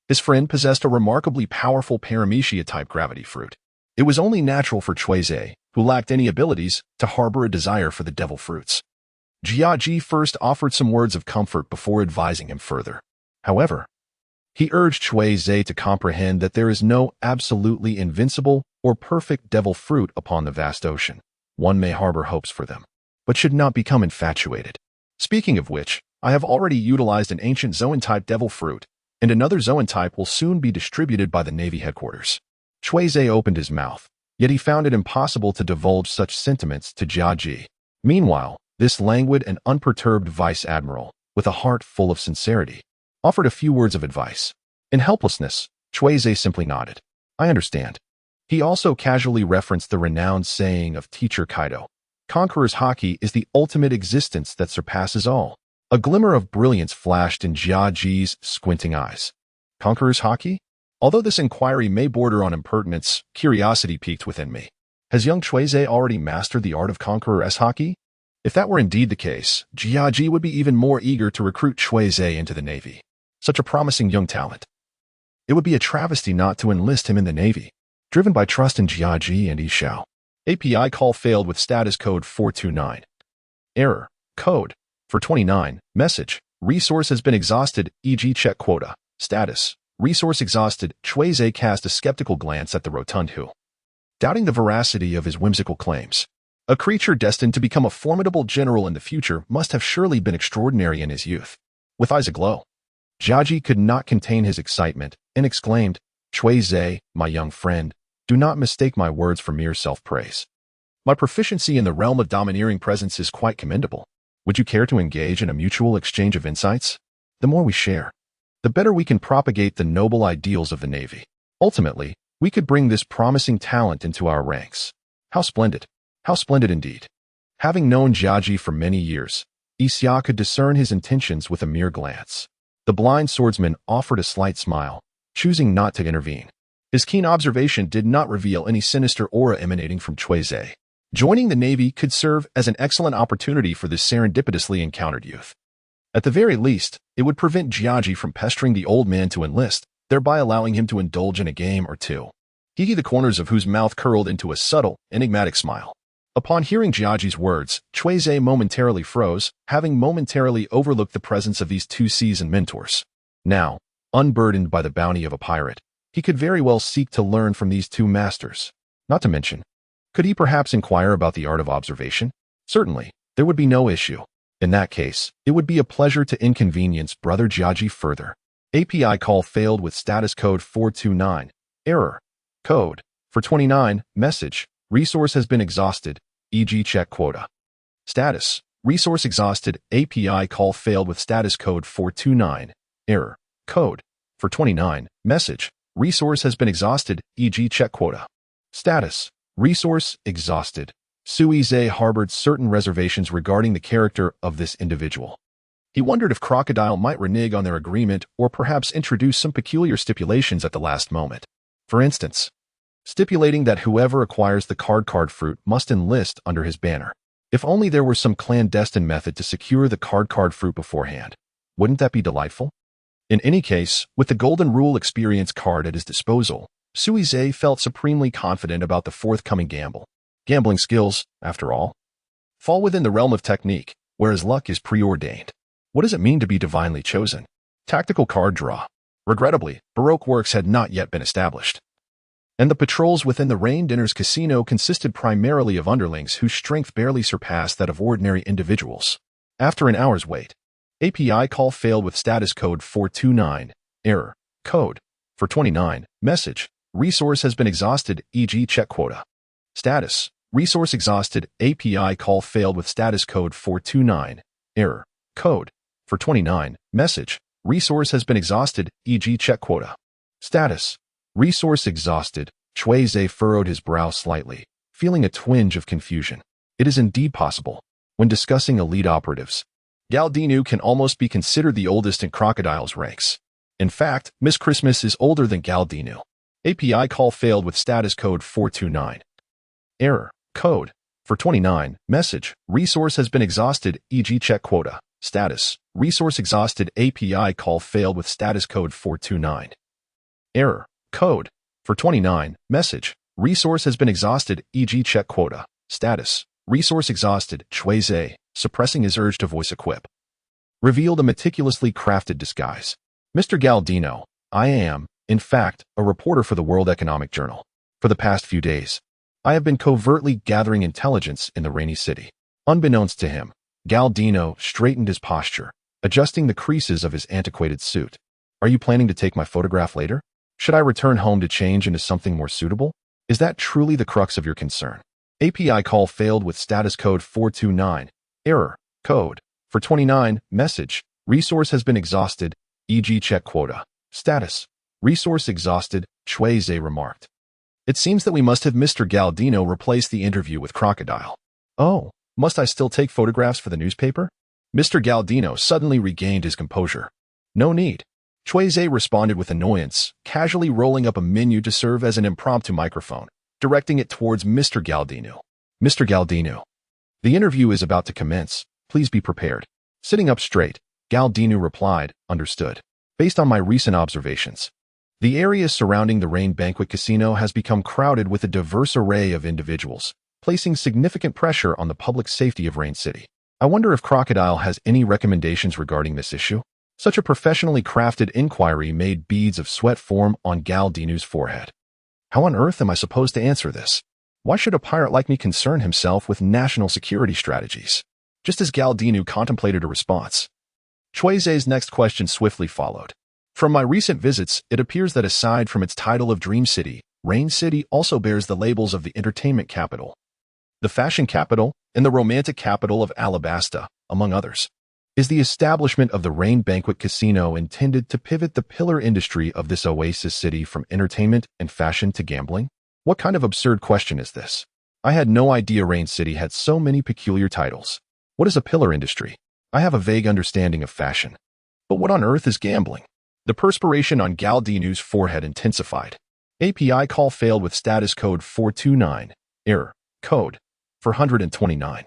his friend possessed a remarkably powerful paramecia-type gravity fruit. It was only natural for Cui Ze, who lacked any abilities, to harbor a desire for the devil fruits. Jiaji first offered some words of comfort before advising him further. However, he urged Cui Ze to comprehend that there is no absolutely invincible or perfect devil fruit upon the vast ocean. One may harbor hopes for them, but should not become infatuated. Speaking of which, I have already utilized an ancient Zoan-type devil fruit, and another Zoan-type will soon be distributed by the Navy headquarters. Cui Ze opened his mouth, yet he found it impossible to divulge such sentiments to Jiaji. Meanwhile, this languid and unperturbed vice admiral, with a heart full of sincerity, offered a few words of advice. In helplessness, Cui Ze simply nodded. I understand. He also casually referenced the renowned saying of teacher Kaido, Conqueror's haki is the ultimate existence that surpasses all. A glimmer of brilliance flashed in Jiaji's squinting eyes. Conqueror's haki? Although this inquiry may border on impertinence, curiosity piqued within me. Has young Cui Ze already mastered the art of Conqueror's haki? If that were indeed the case, Jiaji would be even more eager to recruit Cui Ze into the Navy. Such a promising young talent. It would be a travesty not to enlist him in the Navy. Driven by trust in Jiaji and Ishao. API call failed with status code 429. Error. Code. For 29. Message. Resource has been exhausted, e.g. check quota. Status. Resource exhausted. Cui Ze cast a skeptical glance at the rotund Hu, doubting the veracity of his whimsical claims. A creature destined to become a formidable general in the future must have surely been extraordinary in his youth. With eyes aglow, Jiaji could not contain his excitement and exclaimed, Cui Ze, my young friend, do not mistake my words for mere self-praise. My proficiency in the realm of domineering presence is quite commendable. Would you care to engage in a mutual exchange of insights? The more we share, the better we can propagate the noble ideals of the Navy. Ultimately, we could bring this promising talent into our ranks. How splendid. How splendid indeed. Having known Jiaji for many years, Xia could discern his intentions with a mere glance. The blind swordsman offered a slight smile, choosing not to intervene. His keen observation did not reveal any sinister aura emanating from Cui Ze. Joining the Navy could serve as an excellent opportunity for this serendipitously encountered youth. At the very least, it would prevent Jiaji from pestering the old man to enlist, thereby allowing him to indulge in a game or two. He, the corners of whose mouth curled into a subtle, enigmatic smile. Upon hearing Jiaji's words, Cui Ze momentarily froze, having momentarily overlooked the presence of these two seasoned mentors. Now, unburdened by the bounty of a pirate, he could very well seek to learn from these two masters. Not to mention, could he perhaps inquire about the art of observation? Certainly, there would be no issue. In that case, it would be a pleasure to inconvenience Brother Jiaji further. API call failed with status code 429. Error. Code. For 29. Message. Resource has been exhausted, e.g. check quota. Status. Resource exhausted. API call failed with status code 429. Error. Code. For 29. Message. Resource has been exhausted, e.g. check quota. Status. Resource exhausted. Cui Ze harbored certain reservations regarding the character of this individual. He wondered if Crocodile might renege on their agreement or perhaps introduce some peculiar stipulations at the last moment. For instance, stipulating that whoever acquires the card fruit must enlist under his banner. If only there were some clandestine method to secure the card fruit beforehand. Wouldn't that be delightful? In any case, with the Golden Rule experience card at his disposal, Cui Ze felt supremely confident about the forthcoming gamble. Gambling skills, after all, fall within the realm of technique, whereas luck is preordained. What does it mean to be divinely chosen? Tactical card draw. Regrettably, Baroque works had not yet been established, and the patrols within the Rain Dinners casino consisted primarily of underlings whose strength barely surpassed that of ordinary individuals. After an hour's wait, API call failed with status code 429. Error. Code. For 29. Message. Resource has been exhausted, e.g. check quota. Status. Resource exhausted. API call failed with status code 429. Error. Code. For 29. Message. Resource has been exhausted, e.g. check quota. Status. Resource exhausted. Cui Ze furrowed his brow slightly, feeling a twinge of confusion. It is indeed possible. When discussing elite operatives, Galdinu can almost be considered the oldest in Crocodile's ranks. In fact, Miss Christmas is older than Galdinu. API call failed with status code 429. Error. Code. For 29. Message. Resource has been exhausted, e.g. check quota. Status. Resource exhausted. API call failed with status code 429. Error. Code. For 29. Message. Resource has been exhausted, e.g. check quota. Status. Resource exhausted. Cui Ze, suppressing his urge to voice a quip, revealed a meticulously crafted disguise. Mr. Galdino, I am, in fact, a reporter for the World Economic Journal. For the past few days, I have been covertly gathering intelligence in the rainy city. Unbeknownst to him, Galdino straightened his posture, adjusting the creases of his antiquated suit. Are you planning to take my photograph later? Should I return home to change into something more suitable? Is that truly the crux of your concern? API call failed with status code 429. Error. Code. For 29. Message. Resource has been exhausted, e.g. check quota. Status. Resource exhausted, Cui Ze remarked. It seems that we must have Mr. Galdino replace the interview with Crocodile. Oh, must I still take photographs for the newspaper? Mr. Galdino suddenly regained his composure. No need. Cui Ze responded with annoyance, casually rolling up a menu to serve as an impromptu microphone, directing it towards Mr. Galdino. Mr. Galdino, the interview is about to commence. Please be prepared. Sitting up straight, Galdino replied, understood. Based on my recent observations, the area surrounding the Rain Banquet Casino has become crowded with a diverse array of individuals, placing significant pressure on the public safety of Rain City. I wonder if Crocodile has any recommendations regarding this issue? Such a professionally crafted inquiry made beads of sweat form on Galdino's forehead. How on earth am I supposed to answer this? Why should a pirate like me concern himself with national security strategies? Just as Galdino contemplated a response, Cui Ze's next question swiftly followed. From my recent visits, it appears that aside from its title of Dream City, Rain City also bears the labels of the entertainment capital, the fashion capital, and the romantic capital of Alabasta, among others. Is the establishment of the Rain Banquet Casino intended to pivot the pillar industry of this oasis city from entertainment and fashion to gambling? What kind of absurd question is this? I had no idea Rain City had so many peculiar titles. What is a pillar industry? I have a vague understanding of fashion. But what on earth is gambling? The perspiration on Galdino's forehead intensified. API call failed with status code 429. Error. Code. 429.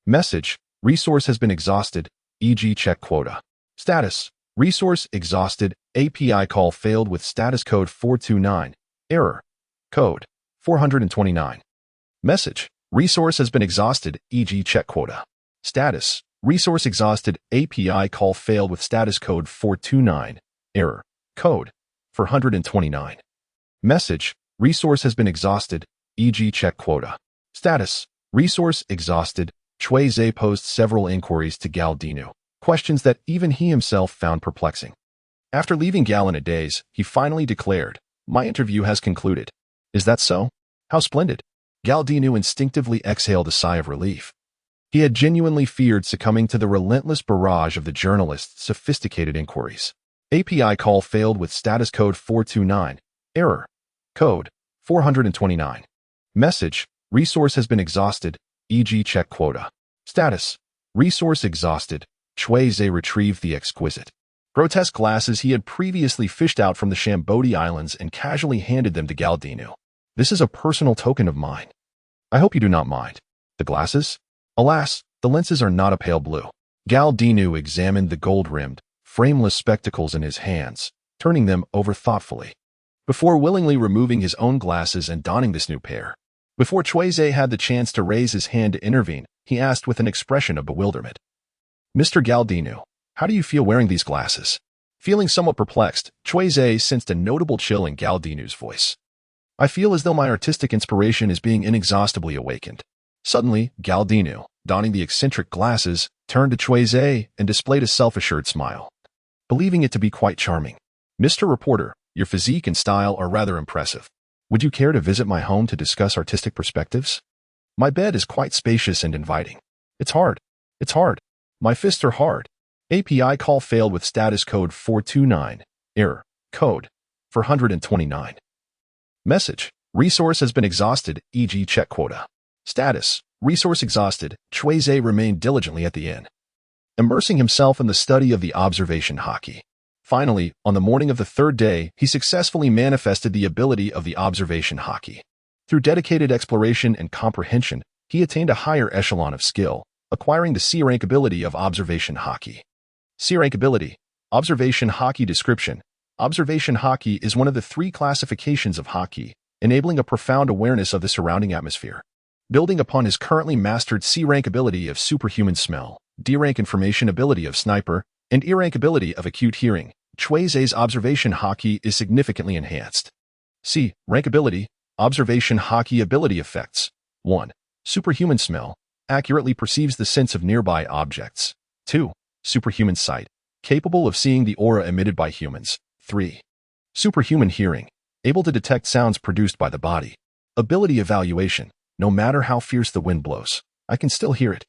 Message. Resource has been exhausted, e.g. check quota. Status. Resource exhausted. API call failed with status code 429. Error. Code. 429. Message. Resource has been exhausted, e.g. check quota. Status. Resource exhausted. API call failed with status code 429. Error. Code. 429. Message. Resource has been exhausted, e.g. check quota. Status. Resource exhausted. Cui Ze posed several inquiries to Galdino, questions that even he himself found perplexing. After leaving Gal in a daze, he finally declared, "My interview has concluded." Is that so? How splendid. Galdino instinctively exhaled a sigh of relief. He had genuinely feared succumbing to the relentless barrage of the journalist's sophisticated inquiries. API call failed with status code 429. Error. Code. 429. Message. Resource has been exhausted, e.g. check quota. Status. Resource exhausted. Cui Ze retrieved the exquisite, grotesque glasses he had previously fished out from the Shambodi Islands and casually handed them to Galdino. This is a personal token of mine. I hope you do not mind. The glasses? Alas, the lenses are not a pale blue. Galdino examined the gold-rimmed, frameless spectacles in his hands, turning them over thoughtfully, before willingly removing his own glasses and donning this new pair. Before Cui Ze had the chance to raise his hand to intervene, he asked with an expression of bewilderment. Mr. Galdino, how do you feel wearing these glasses? Feeling somewhat perplexed, Cui Ze sensed a notable chill in Galdino's voice. I feel as though my artistic inspiration is being inexhaustibly awakened. Suddenly, Galdino, donning the eccentric glasses, turned to Cui Ze and displayed a self-assured smile, believing it to be quite charming. Mr. Reporter, your physique and style are rather impressive. Would you care to visit my home to discuss artistic perspectives? My bed is quite spacious and inviting. It's hard. It's hard. My fists are hard. API call failed with status code 429. Error. Code. 429. Message. Resource has been exhausted, e.g. check quota. Status. Resource exhausted, Cui Ze remained diligently at the inn, immersing himself in the study of the observation haki. Finally, on the morning of the third day, he successfully manifested the ability of the observation haki. Through dedicated exploration and comprehension, he attained a higher echelon of skill, acquiring the C-rank ability of observation haki. C-rank ability, observation haki description. Observation haki is one of the 3 classifications of haki, enabling a profound awareness of the surrounding atmosphere. Building upon his currently mastered C-rank ability of superhuman smell, D-rank information ability of sniper, and E-rank ability of acute hearing, Cui Ze's observation haki is significantly enhanced. C-rank ability, observation haki ability effects. 1. Superhuman smell, accurately perceives the sense of nearby objects. 2. Superhuman sight, capable of seeing the aura emitted by humans. 3. Superhuman hearing, able to detect sounds produced by the body. Ability evaluation, no matter how fierce the wind blows, I can still hear it.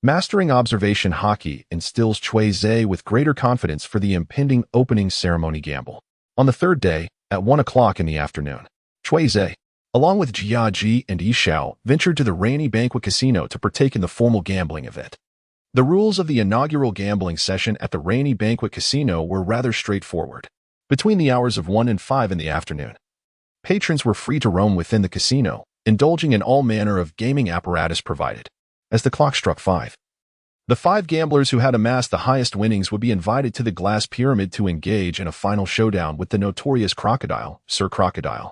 Mastering observation haki instills Cui Ze with greater confidence for the impending opening ceremony gamble. On the third day, at 1 o'clock in the afternoon, Cui Ze, along with Jiaji and Yishao, ventured to the Rainy Banquet Casino to partake in the formal gambling event. The rules of the inaugural gambling session at the Rainy Banquet Casino were rather straightforward. Between the hours of 1 and 5 in the afternoon, patrons were free to roam within the casino, indulging in all manner of gaming apparatus provided. As the clock struck 5, the 5 gamblers who had amassed the highest winnings would be invited to the glass pyramid to engage in a final showdown with the notorious Crocodile, Sir Crocodile.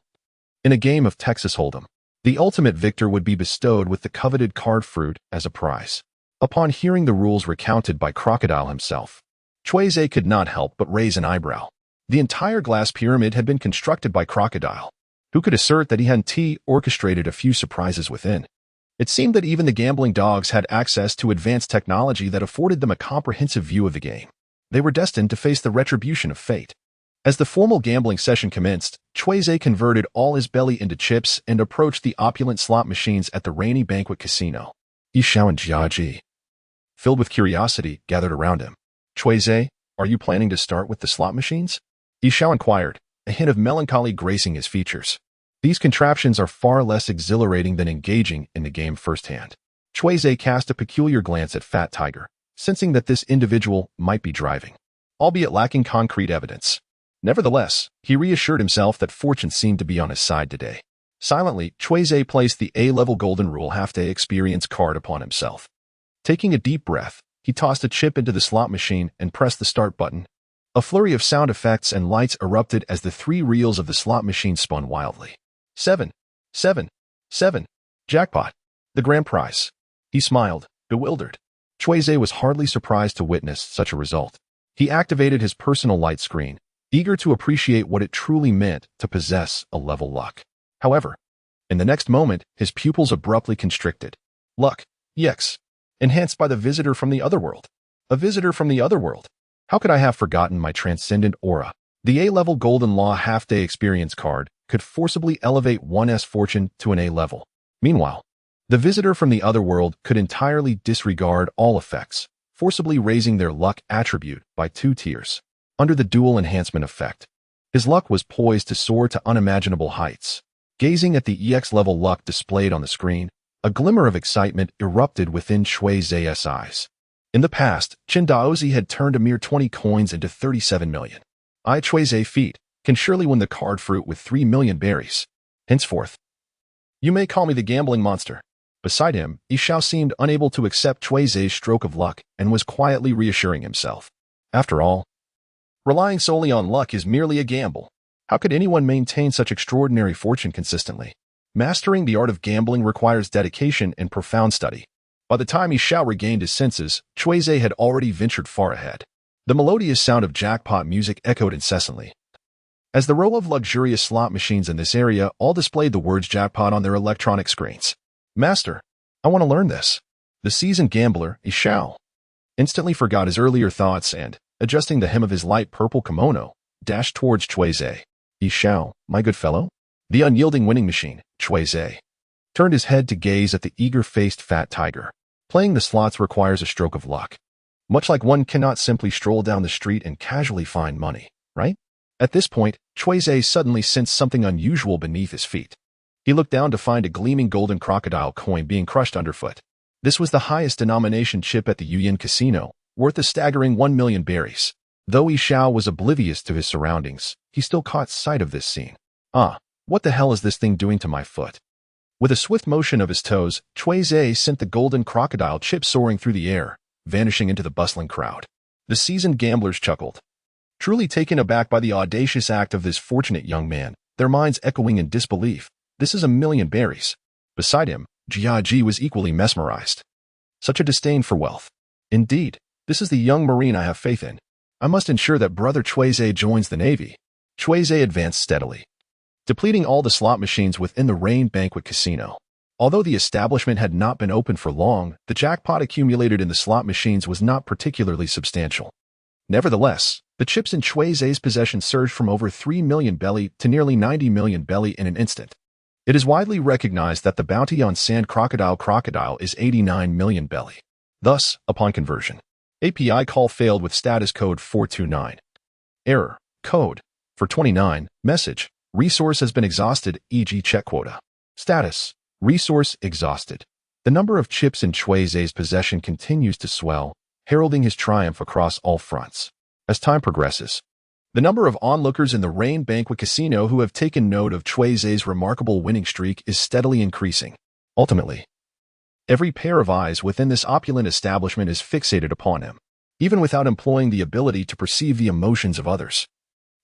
In a game of Texas Hold'em, the ultimate victor would be bestowed with the coveted card fruit as a prize. Upon hearing the rules recounted by Crocodile himself, Cui Ze could not help but raise an eyebrow. The entire glass pyramid had been constructed by Crocodile, who could assert that he hadn't orchestrated a few surprises within. It seemed that even the gambling dogs had access to advanced technology that afforded them a comprehensive view of the game. They were destined to face the retribution of fate. As the formal gambling session commenced, Cui Ze converted all his belly into chips and approached the opulent slot machines at the Rainy Banquet Casino. Yishao and Jiaji, filled with curiosity, gathered around him. Cui Ze, are you planning to start with the slot machines? Yishao inquired, a hint of melancholy gracing his features. These contraptions are far less exhilarating than engaging in the game firsthand. Cui Ze cast a peculiar glance at Fat Tiger, sensing that this individual might be driving, albeit lacking concrete evidence. Nevertheless, he reassured himself that fortune seemed to be on his side today. Silently, Cui Ze placed the A-level Golden Rule half-day experience card upon himself. Taking a deep breath, he tossed a chip into the slot machine and pressed the start button. A flurry of sound effects and lights erupted as the 3 reels of the slot machine spun wildly. 7, 7, 7. Jackpot. The grand prize. He smiled, bewildered. Cui Ze was hardly surprised to witness such a result. He activated his personal light screen, eager to appreciate what it truly meant to possess a level luck. However, in the next moment, his pupils abruptly constricted. Luck. EX. Enhanced by the visitor from the otherworld. A visitor from the otherworld. How could I have forgotten my transcendent aura? The A-level Golden Law half-day experience card could forcibly elevate one's fortune to an A level. Meanwhile, the visitor from the otherworld could entirely disregard all effects, forcibly raising their luck attribute by 2 tiers. Under the dual enhancement effect, his luck was poised to soar to unimaginable heights. Gazing at the EX level luck displayed on the screen, a glimmer of excitement erupted within Cui Ze's eyes. In the past, Chen Daozi had turned a mere 20 coins into 37 million. Cui Ze feat can surely win the card fruit with 3 million berries. Henceforth, you may call me the gambling monster. Beside him, Yishao seemed unable to accept Cui Ze's stroke of luck and was quietly reassuring himself. After all, relying solely on luck is merely a gamble. How could anyone maintain such extraordinary fortune consistently? Mastering the art of gambling requires dedication and profound study. By the time Yishao regained his senses, Cui Ze had already ventured far ahead. The melodious sound of jackpot music echoed incessantly, as the row of luxurious slot machines in this area all displayed the words jackpot on their electronic screens. Master, I want to learn this. The seasoned gambler, Yishao, instantly forgot his earlier thoughts and, adjusting the hem of his light purple kimono, dashed towards Cui Ze. Yishao, my good fellow? The unyielding winning machine, Cui Ze, turned his head to gaze at the eager-faced Fat Tiger. Playing the slots requires a stroke of luck. Much like one cannot simply stroll down the street and casually find money, right? At this point, Cui Ze suddenly sensed something unusual beneath his feet. He looked down to find a gleaming golden crocodile coin being crushed underfoot. This was the highest denomination chip at the Yuyin Casino, worth a staggering 1 million berries. Though Yi Xiao was oblivious to his surroundings, he still caught sight of this scene. Ah, what the hell is this thing doing to my foot? With a swift motion of his toes, Cui Ze sent the golden crocodile chip soaring through the air, vanishing into the bustling crowd. The seasoned gamblers chuckled, truly taken aback by the audacious act of this fortunate young man, their minds echoing in disbelief. This is 1 million berries. Beside him, Jiaji was equally mesmerized. Such a disdain for wealth. Indeed, this is the young marine I have faith in. I must ensure that brother Cui Ze joins the navy. Cui Ze advanced steadily, depleting all the slot machines within the Rain Banquet Casino. Although the establishment had not been open for long, the jackpot accumulated in the slot machines was not particularly substantial. Nevertheless, the chips in Cui Ze's possession surged from over 3 million belly to nearly 90 million belly in an instant. It is widely recognized that the bounty on Sand Crocodile is 89 million belly. Thus, upon conversion, API call failed with status code 429. Error. Code. For 29. Message. Resource has been exhausted, e.g. check quota. Status. Resource exhausted. The number of chips in Cui Ze's possession continues to swell, heralding his triumph across all fronts. As time progresses, the number of onlookers in the Rain Banquet Casino who have taken note of Cui Ze's remarkable winning streak is steadily increasing. Ultimately, every pair of eyes within this opulent establishment is fixated upon him, even without employing the ability to perceive the emotions of others.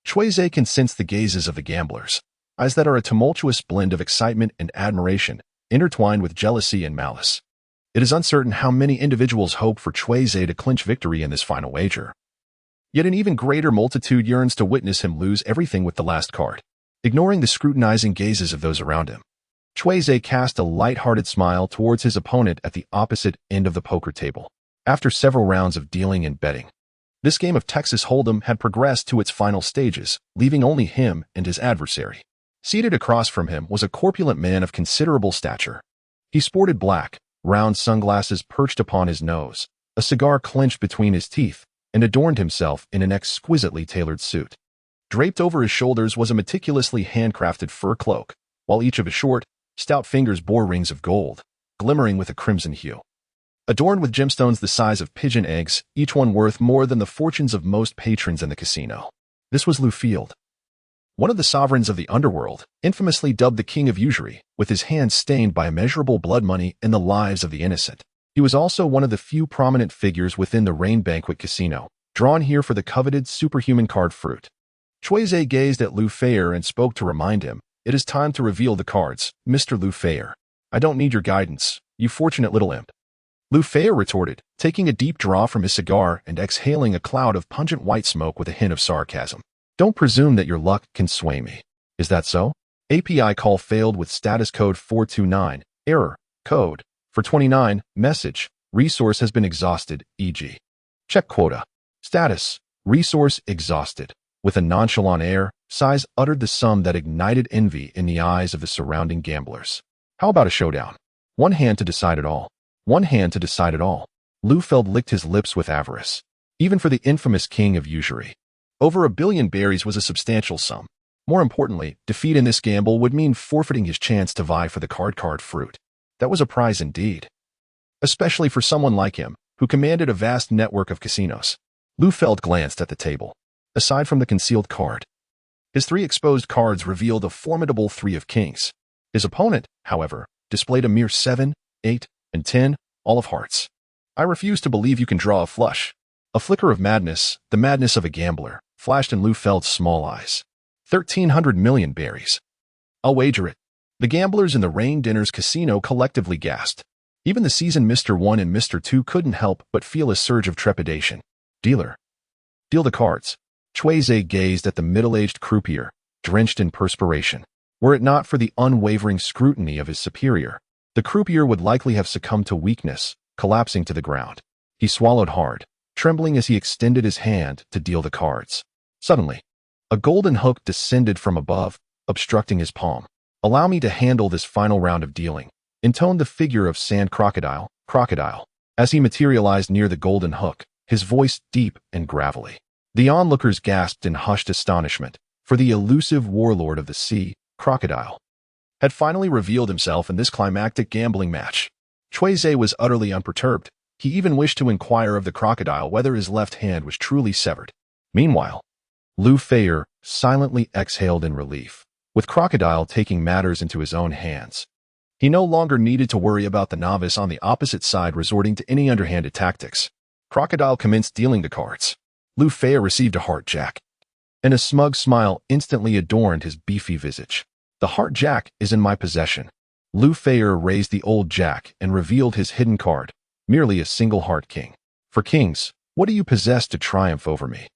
Cui Ze can sense the gazes of the gamblers, eyes that are a tumultuous blend of excitement and admiration, intertwined with jealousy and malice. It is uncertain how many individuals hope for Cui Ze to clinch victory in this final wager. Yet an even greater multitude yearns to witness him lose everything with the last card. Ignoring the scrutinizing gazes of those around him, Cui Ze cast a light-hearted smile towards his opponent at the opposite end of the poker table. After several rounds of dealing and betting, this game of Texas Hold'em had progressed to its final stages, leaving only him and his adversary. Seated across from him was a corpulent man of considerable stature. He sported black, round sunglasses perched upon his nose, a cigar clenched between his teeth, and adorned himself in an exquisitely tailored suit. Draped over his shoulders was a meticulously handcrafted fur cloak, while each of his short, stout fingers bore rings of gold, glimmering with a crimson hue. Adorned with gemstones the size of pigeon eggs, each one worth more than the fortunes of most patrons in the casino. This was Lou Field, one of the sovereigns of the underworld, infamously dubbed the King of Usury, with his hands stained by immeasurable blood money and the lives of the innocent. He was also one of the few prominent figures within the Rain Banquet Casino, drawn here for the coveted superhuman card fruit. Cui Ze gazed at Lou Fayer and spoke to remind him, "It is time to reveal the cards, Mr. Lou Fayer. I don't need your guidance, you fortunate little imp." Lou Fayer retorted, taking a deep draw from his cigar and exhaling a cloud of pungent white smoke with a hint of sarcasm. "Don't presume that your luck can sway me. Is that so?" API call failed with status code 429. Error. Code. For 29. Message. Resource has been exhausted, e.g. check quota. Status. Resource exhausted. With a nonchalant air, Size uttered the sum that ignited envy in the eyes of the surrounding gamblers. How about a showdown? One hand to decide it all. One hand to decide it all. Lufeld licked his lips with avarice. Even for the infamous King of Usury, over 1 billion berries was a substantial sum. More importantly, defeat in this gamble would mean forfeiting his chance to vie for the card fruit. That was a prize indeed. Especially for someone like him, who commanded a vast network of casinos. Lufeld glanced at the table. Aside from the concealed card, his 3 exposed cards revealed a formidable 3 of kings. His opponent, however, displayed a mere 7, 8, and 10, all of hearts. "I refuse to believe you can draw a flush." A flicker of madness, the madness of a gambler, flashed in Lufeld's small eyes. 1,300 million berries. "I'll wager it." The gamblers in the Rain Dinners Casino collectively gasped. Even the seasoned Mr. 1 and Mr. 2 couldn't help but feel a surge of trepidation. "Dealer. Deal the cards." Cui Ze gazed at the middle-aged croupier, drenched in perspiration. Were it not for the unwavering scrutiny of his superior, the croupier would likely have succumbed to weakness, collapsing to the ground. He swallowed hard, trembling as he extended his hand to deal the cards. Suddenly, a golden hook descended from above, obstructing his palm. "Allow me to handle this final round of dealing," intoned the figure of Sand Crocodile. As he materialized near the golden hook, his voice deep and gravelly. The onlookers gasped in hushed astonishment, for the elusive warlord of the sea, Crocodile, had finally revealed himself in this climactic gambling match. Cui Ze was utterly unperturbed. He even wished to inquire of the crocodile whether his left hand was truly severed. Meanwhile, Lu Feier silently exhaled in relief, with Crocodile taking matters into his own hands. He no longer needed to worry about the novice on the opposite side resorting to any underhanded tactics. Crocodile commenced dealing the cards. Lu Feier received a heart jack, and a smug smile instantly adorned his beefy visage. The heart jack is in my possession. Lu Feier raised the old jack and revealed his hidden card, merely a single heart king. For kings, what do you possess to triumph over me?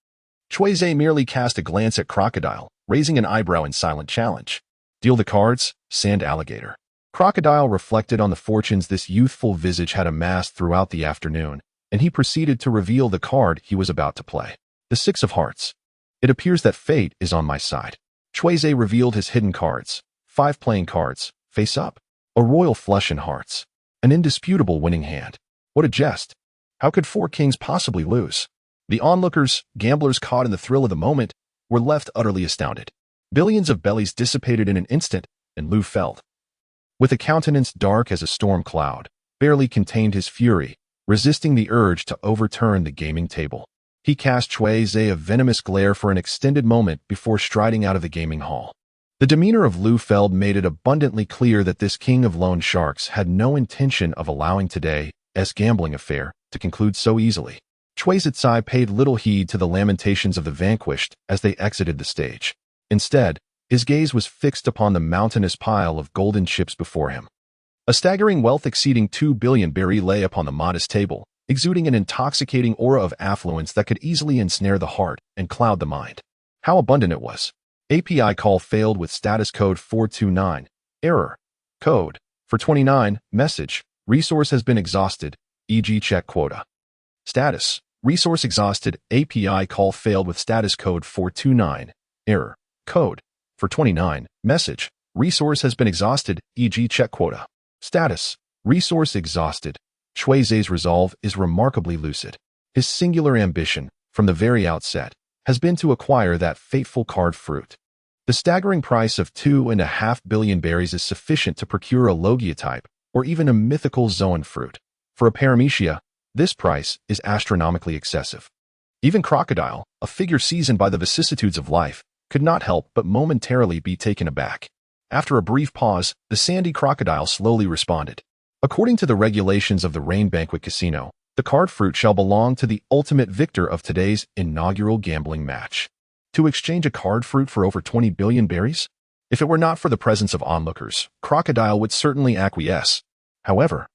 Cui Ze merely cast a glance at Crocodile, raising an eyebrow in silent challenge. Deal the cards, sand alligator. Crocodile reflected on the fortunes this youthful visage had amassed throughout the afternoon, and he proceeded to reveal the card he was about to play. The Six of Hearts. It appears that fate is on my side. Cui Ze revealed his hidden cards, 5 playing cards, face up, a royal flush in hearts, an indisputable winning hand. What a jest. How could 4 kings possibly lose? The onlookers, gamblers caught in the thrill of the moment, were left utterly astounded. Billions of bellies dissipated in an instant, and Lu Feld, with a countenance dark as a storm cloud, barely contained his fury, resisting the urge to overturn the gaming table. He cast Cui Ze a venomous glare for an extended moment before striding out of the gaming hall. The demeanor of Lu Feld made it abundantly clear that this king of loan sharks had no intention of allowing today's gambling affair to conclude so easily. Cui Ze paid little heed to the lamentations of the vanquished as they exited the stage. Instead, his gaze was fixed upon the mountainous pile of golden chips before him. A staggering wealth exceeding 2 billion berry lay upon the modest table, exuding an intoxicating aura of affluence that could easily ensnare the heart and cloud the mind. How abundant it was. API call failed with status code 429. Error. Code. For 29. Message. Resource has been exhausted, e.g. check quota. Status. Resource exhausted. API call failed with status code 429. Error. Code. For 29. Message. Resource has been exhausted, e.g. check quota. Status. Resource exhausted. Cui Ze's resolve is remarkably lucid. His singular ambition, from the very outset, has been to acquire that fateful card fruit. The staggering price of 2.5 billion berries is sufficient to procure a Logia type, or even a mythical Zoan fruit. For a paramecia, this price is astronomically excessive. Even Crocodile, a figure seasoned by the vicissitudes of life, could not help but momentarily be taken aback. After a brief pause, the sandy crocodile slowly responded. According to the regulations of the Rain Banquet Casino, the card fruit shall belong to the ultimate victor of today's inaugural gambling match. To exchange a card fruit for over 20 billion berries? If it were not for the presence of onlookers, Crocodile would certainly acquiesce. However,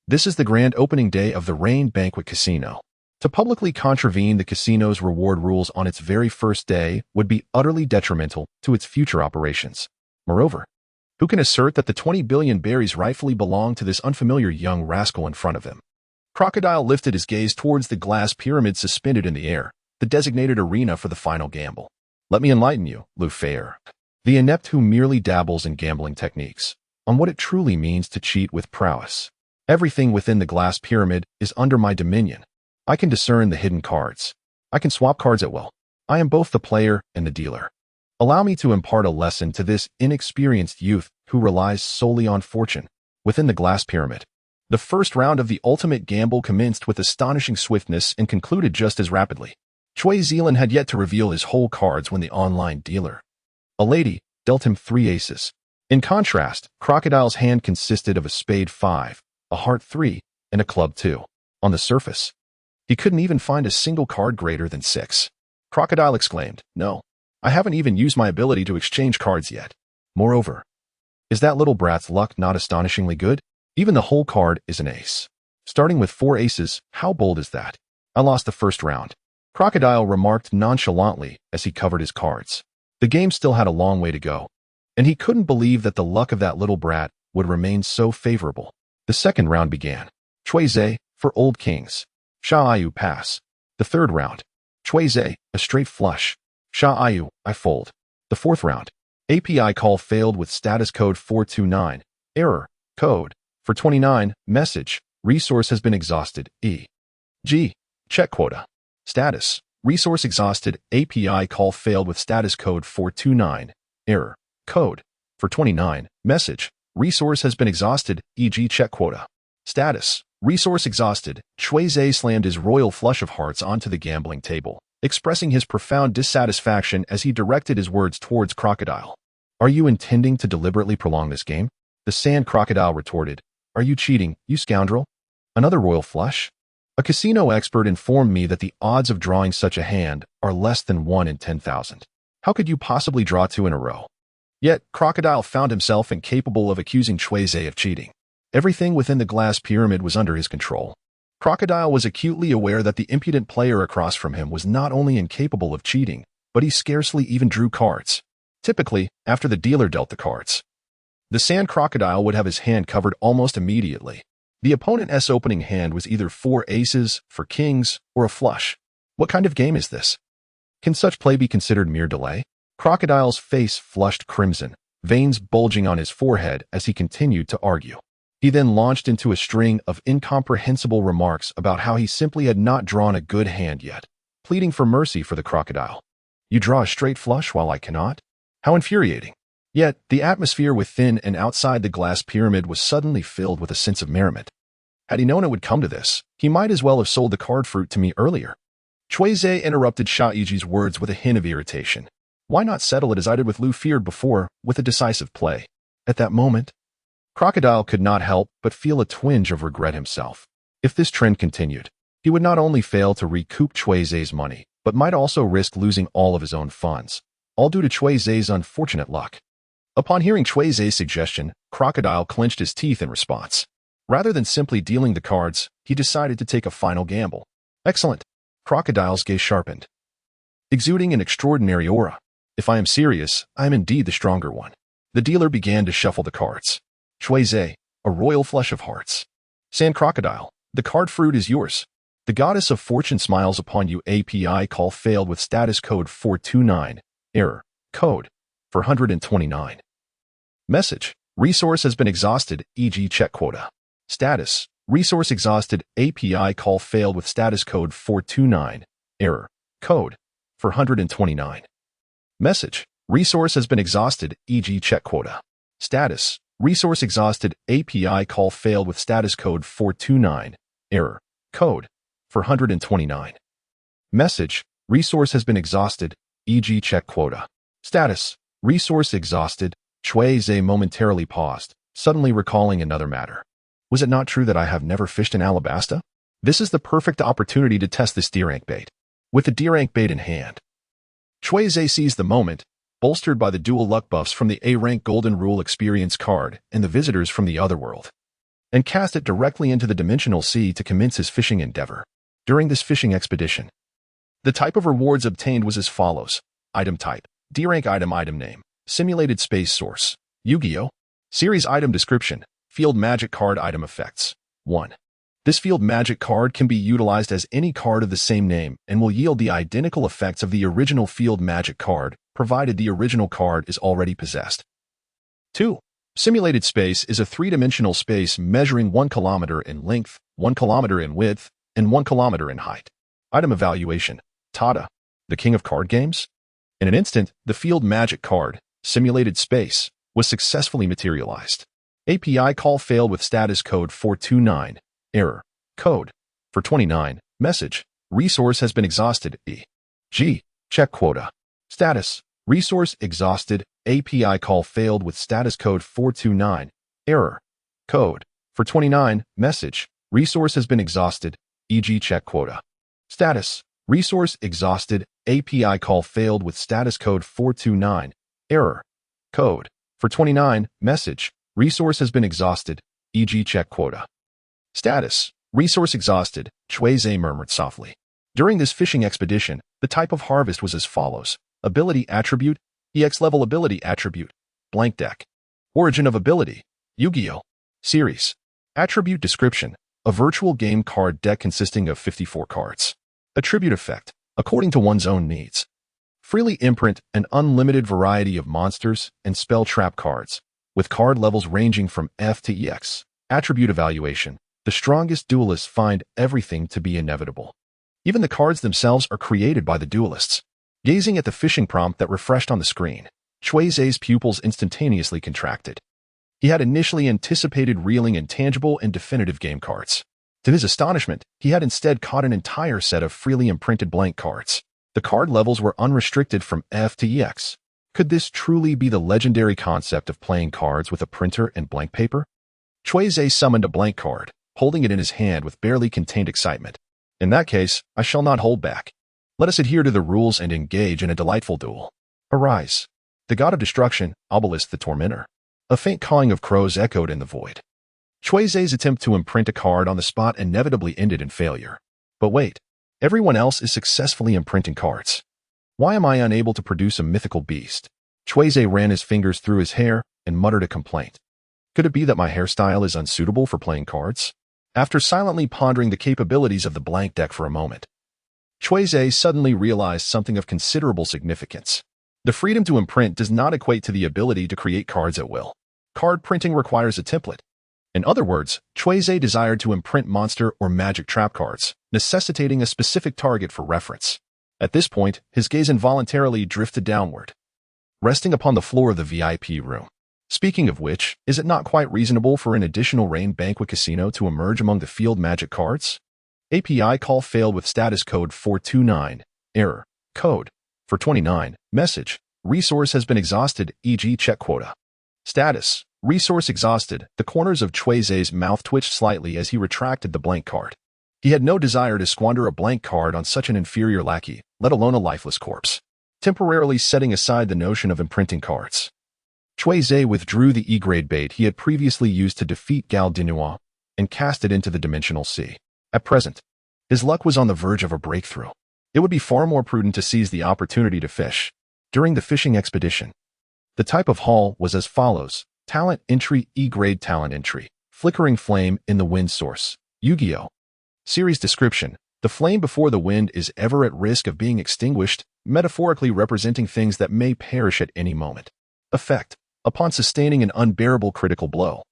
this is the grand opening day of the Rain Banquet Casino. To publicly contravene the casino's reward rules on its very first day would be utterly detrimental to its future operations. Moreover, who can assert that the 20 billion berries rightfully belong to this unfamiliar young rascal in front of him? Crocodile lifted his gaze towards the glass pyramid suspended in the air, the designated arena for the final gamble. Let me enlighten you, Lu Feier, the inept who merely dabbles in gambling techniques, on what it truly means to cheat with prowess. Everything within the glass pyramid is under my dominion. I can discern the hidden cards. I can swap cards at will. I am both the player and the dealer. Allow me to impart a lesson to this inexperienced youth who relies solely on fortune. Within the glass pyramid, the first round of the ultimate gamble commenced with astonishing swiftness and concluded just as rapidly. Cui Ze had yet to reveal his whole cards when the online dealer, a lady, dealt him 3 aces. In contrast, Crocodile's hand consisted of a spade 5, a heart 3, and a club 2. On the surface, he couldn't even find a single card greater than 6. Crocodile exclaimed, "No, I haven't even used my ability to exchange cards yet. Moreover, is that little brat's luck not astonishingly good? Even the whole card is an ace. Starting with 4 aces, how bold is that? I lost the first round." Crocodile remarked nonchalantly as he covered his cards. The game still had a long way to go, and he couldn't believe that the luck of that little brat would remain so favorable. The second round began. Cui Ze, for old kings. Sha Ayu, pass. The third round. Cui Ze, a straight flush. Sha Ayu, I fold. The fourth round. API call failed with status code 429. Error. Code. For 29. Message. Resource has been exhausted. E.g. check quota. Status. Resource exhausted. API call failed with status code 429. Error. Code. For 29. Message: resource has been exhausted, e.g. check quota. Status: resource exhausted. Cui Ze slammed his royal flush of hearts onto the gambling table, expressing his profound dissatisfaction as he directed his words towards Crocodile. Are you intending to deliberately prolong this game? The sand crocodile retorted. Are you cheating, you scoundrel? Another royal flush? A casino expert informed me that the odds of drawing such a hand are less than 1 in 10,000. How could you possibly draw 2 in a row? Yet, Crocodile found himself incapable of accusing Cui Ze of cheating. Everything within the glass pyramid was under his control. Crocodile was acutely aware that the impudent player across from him was not only incapable of cheating, but he scarcely even drew cards. Typically, after the dealer dealt the cards, the sand crocodile would have his hand covered almost immediately. The opponent's opening hand was either 4 aces, 4 kings, or a flush. What kind of game is this? Can such play be considered mere delay? Crocodile's face flushed crimson, veins bulging on his forehead as he continued to argue. He then launched into a string of incomprehensible remarks about how he simply had not drawn a good hand yet, pleading for mercy for the crocodile. You draw a straight flush while I cannot? How infuriating. Yet, the atmosphere within and outside the glass pyramid was suddenly filled with a sense of merriment. Had he known it would come to this, he might as well have sold the card fruit to me earlier. Cui Ze interrupted Aokiji's words with a hint of irritation. Why not settle it as I did with Lu feared before, with a decisive play? At that moment, Crocodile could not help but feel a twinge of regret himself. If this trend continued, he would not only fail to recoup Cui Ze's money, but might also risk losing all of his own funds, all due to Cui Ze's unfortunate luck. Upon hearing Cui Ze's suggestion, Crocodile clenched his teeth in response. Rather than simply dealing the cards, he decided to take a final gamble. Excellent. Crocodile's gaze sharpened, exuding an extraordinary aura. If I am serious, I am indeed the stronger one. The dealer began to shuffle the cards. Cui Ze, a royal flush of hearts. Sand Crocodile, the card fruit is yours. The goddess of fortune smiles upon you. API call failed with status code 429. Error. Code 429. Message: resource has been exhausted, e.g. check quota. Status: resource exhausted. API call failed with status code 429. Error. Code 429. Message: resource has been exhausted, e.g. check quota. Status: resource exhausted. API call failed with status code 429. Error. Code 429. Message: resource has been exhausted, e.g. check quota. Status: resource exhausted. Cui Ze momentarily paused, suddenly recalling another matter. Was it not true that I have never fished in Alabasta? This is the perfect opportunity to test this D-rank bait. With the D-rank bait in hand, Cui Ze seized the moment, bolstered by the dual luck buffs from the A-rank Golden Rule Experience card and the visitors from the otherworld, and cast it directly into the Dimensional Sea to commence his fishing endeavor. During this fishing expedition, the type of rewards obtained was as follows. Item type: D-rank item. Item name: simulated space source. Yu-Gi-Oh! Series item description: field magic card. Item effects. 1. This field magic card can be utilized as any card of the same name and will yield the identical effects of the original field magic card, provided the original card is already possessed. 2. Simulated space is a 3-dimensional space measuring 1 kilometer in length, 1 kilometer in width, and 1 kilometer in height. Item evaluation: Tada, the king of card games? In an instant, the field magic card, simulated space, was successfully materialized. API call failed with status code 429. Error. Code 429. Message: resource has been exhausted. E.g. check quota. Status: resource exhausted. API call failed with status code 429. Error. Code 429. Message: resource has been exhausted. E.g. check quota. Status: resource exhausted. API call failed with status code 429. Error. Code 429. Message: resource has been exhausted. E.g. check quota. Status: resource exhausted. Cui Ze murmured softly. During this fishing expedition, the type of harvest was as follows. Ability attribute: EX level ability attribute. Blank deck. Origin of ability: Yu-Gi-Oh! Series. Attribute description: a virtual game card deck consisting of 54 cards. Attribute effect: according to one's own needs. Freely imprint an unlimited variety of monsters and spell trap cards, with card levels ranging from F to EX. Attribute evaluation: the strongest duelists find everything to be inevitable. Even the cards themselves are created by the duelists. Gazing at the fishing prompt that refreshed on the screen, Cui Ze's pupils instantaneously contracted. He had initially anticipated reeling in tangible and definitive game cards. To his astonishment, he had instead caught an entire set of freely imprinted blank cards. The card levels were unrestricted from F to EX. Could this truly be the legendary concept of playing cards with a printer and blank paper? Cui Ze summoned a blank card, holding it in his hand with barely contained excitement. In that case, I shall not hold back. Let us adhere to the rules and engage in a delightful duel. Arise. The god of destruction, Obelisk the Tormentor. A faint cawing of crows echoed in the void. Cui Ze's attempt to imprint a card on the spot inevitably ended in failure. But wait, everyone else is successfully imprinting cards. Why am I unable to produce a mythical beast? Cui Ze ran his fingers through his hair and muttered a complaint. Could it be that my hairstyle is unsuitable for playing cards? After silently pondering the capabilities of the blank deck for a moment, Cui Ze suddenly realized something of considerable significance. The freedom to imprint does not equate to the ability to create cards at will. Card printing requires a template. In other words, Cui Ze desired to imprint monster or magic trap cards, necessitating a specific target for reference. At this point, his gaze involuntarily drifted downward, resting upon the floor of the VIP room. Speaking of which, is it not quite reasonable for an additional Rain Banquet Casino to emerge among the field magic cards? API call failed with status code 429, error, code, for 29, message, resource has been exhausted, e.g. check quota. Status, resource exhausted. The corners of Cui Ze's mouth twitched slightly as he retracted the blank card. He had no desire to squander a blank card on such an inferior lackey, let alone a lifeless corpse. Temporarily setting aside the notion of imprinting cards, Cui Ze withdrew the E-grade bait he had previously used to defeat Gal Dinua and cast it into the dimensional sea. At present, his luck was on the verge of a breakthrough. It would be far more prudent to seize the opportunity to fish. During the fishing expedition, the type of haul was as follows: talent entry, E-grade talent entry, flickering flame in the wind source, Yu-Gi-Oh! Series description: the flame before the wind is ever at risk of being extinguished, metaphorically representing things that may perish at any moment. Effect: upon sustaining an unbearable critical blow,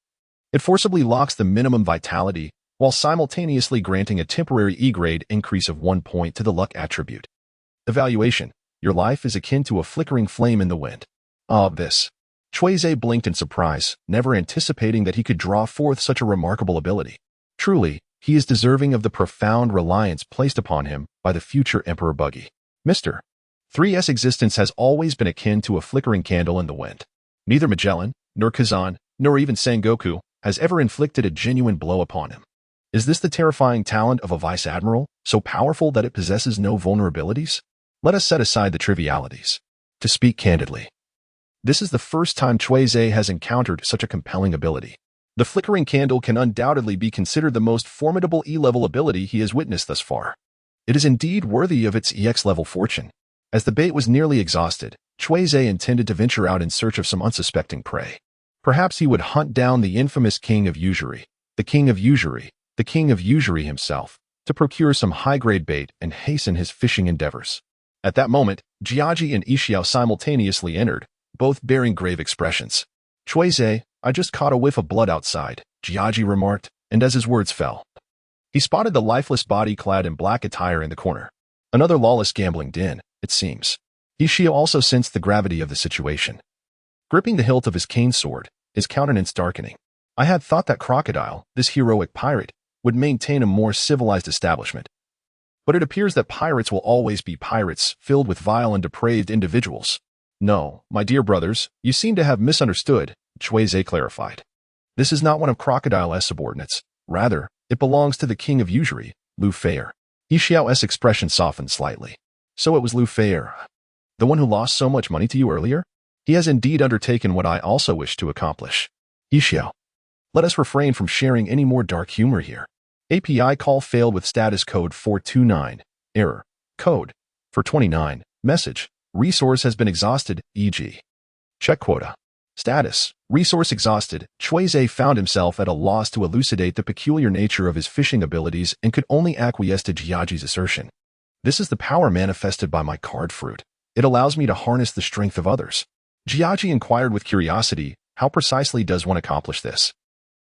it forcibly locks the minimum vitality while simultaneously granting a temporary E-grade increase of 1 point to the luck attribute. Evaluation: your life is akin to a flickering flame in the wind. This. Cui Ze blinked in surprise, never anticipating that he could draw forth such a remarkable ability. Truly, he is deserving of the profound reliance placed upon him by the future Emperor Buggy. Mr. 3's existence has always been akin to a flickering candle in the wind. Neither Magellan, nor Kazan, nor even Sengoku has ever inflicted a genuine blow upon him. Is this the terrifying talent of a vice admiral, so powerful that it possesses no vulnerabilities? Let us set aside the trivialities. To speak candidly, this is the first time Cui Ze has encountered such a compelling ability. The flickering candle can undoubtedly be considered the most formidable E-level ability he has witnessed thus far. It is indeed worthy of its EX-level fortune. As the bait was nearly exhausted, Cui Ze intended to venture out in search of some unsuspecting prey. Perhaps he would hunt down the infamous King of Usury, the King of Usury, the King of Usury himself, to procure some high-grade bait and hasten his fishing endeavors. At that moment, Jiaji and Ishiao simultaneously entered, both bearing grave expressions. Cui Ze, I just caught a whiff of blood outside, Jiaji remarked, and as his words fell, he spotted the lifeless body clad in black attire in the corner. Another lawless gambling den, it seems. Ishiao also sensed the gravity of the situation. Gripping the hilt of his cane sword, his countenance darkening. I had thought that Crocodile, this heroic pirate, would maintain a more civilized establishment. But it appears that pirates will always be pirates, filled with vile and depraved individuals. No, my dear brothers, you seem to have misunderstood, Cui Ze clarified. This is not one of Crocodile's subordinates. Rather, it belongs to the King of Usury, Lu Feier. Ishiao's expression softened slightly. So it was Lu Feier, the one who lost so much money to you earlier? He has indeed undertaken what I also wish to accomplish. Ishiao, let us refrain from sharing any more dark humor here. API call failed with status code 429, error, code, for 29, message, resource has been exhausted, e.g. check quota. Status, resource exhausted. Cui Ze found himself at a loss to elucidate the peculiar nature of his fishing abilities and could only acquiesce to Jiaji's assertion. This is the power manifested by my card fruit. It allows me to harness the strength of others. Jiaji inquired with curiosity, how precisely does one accomplish this?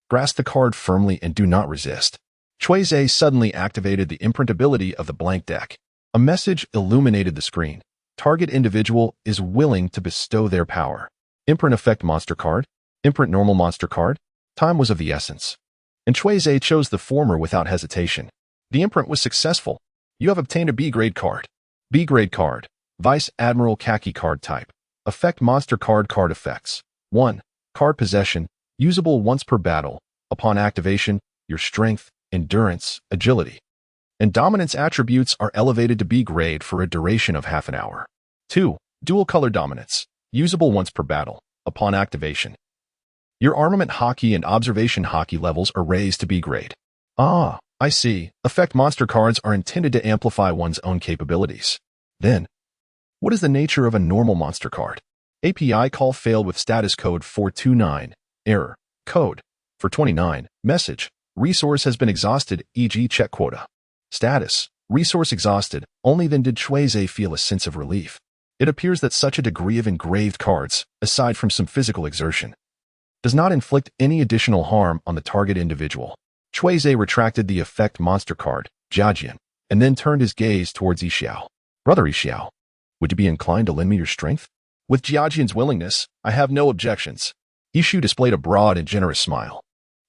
Grasp the card firmly and do not resist. Cui Ze suddenly activated the imprintability of the blank deck. A message illuminated the screen. Target individual is willing to bestow their power. Imprint effect monster card. Imprint normal monster card. Time was of the essence, and Cui Ze chose the former without hesitation. The imprint was successful. You have obtained a B-grade card. B-grade card. Vice Admiral Khaki card type. Effect monster card effects. 1. Card possession. Usable once per battle. Upon activation, your strength, endurance, agility, and dominance attributes are elevated to B grade for a duration of half an hour. 2. Dual color dominance. Usable once per battle. Upon activation, your armament hockey and observation hockey levels are raised to B grade. Ah, I see. Effect monster cards are intended to amplify one's own capabilities. Then, what is the nature of a normal monster card? API call failed with status code 429. Error. Code. For 29. Message. Resource has been exhausted, e.g. check quota. Status. Resource exhausted. Only then did Cui Ze feel a sense of relief. It appears that such a degree of engraved cards, aside from some physical exertion, does not inflict any additional harm on the target individual. Cui Ze retracted the effect monster card, Jiajian, and then turned his gaze towards Yixiao. Brother Yixiao, would you be inclined to lend me your strength? With Jiajian's willingness, I have no objections. Yixiao displayed a broad and generous smile.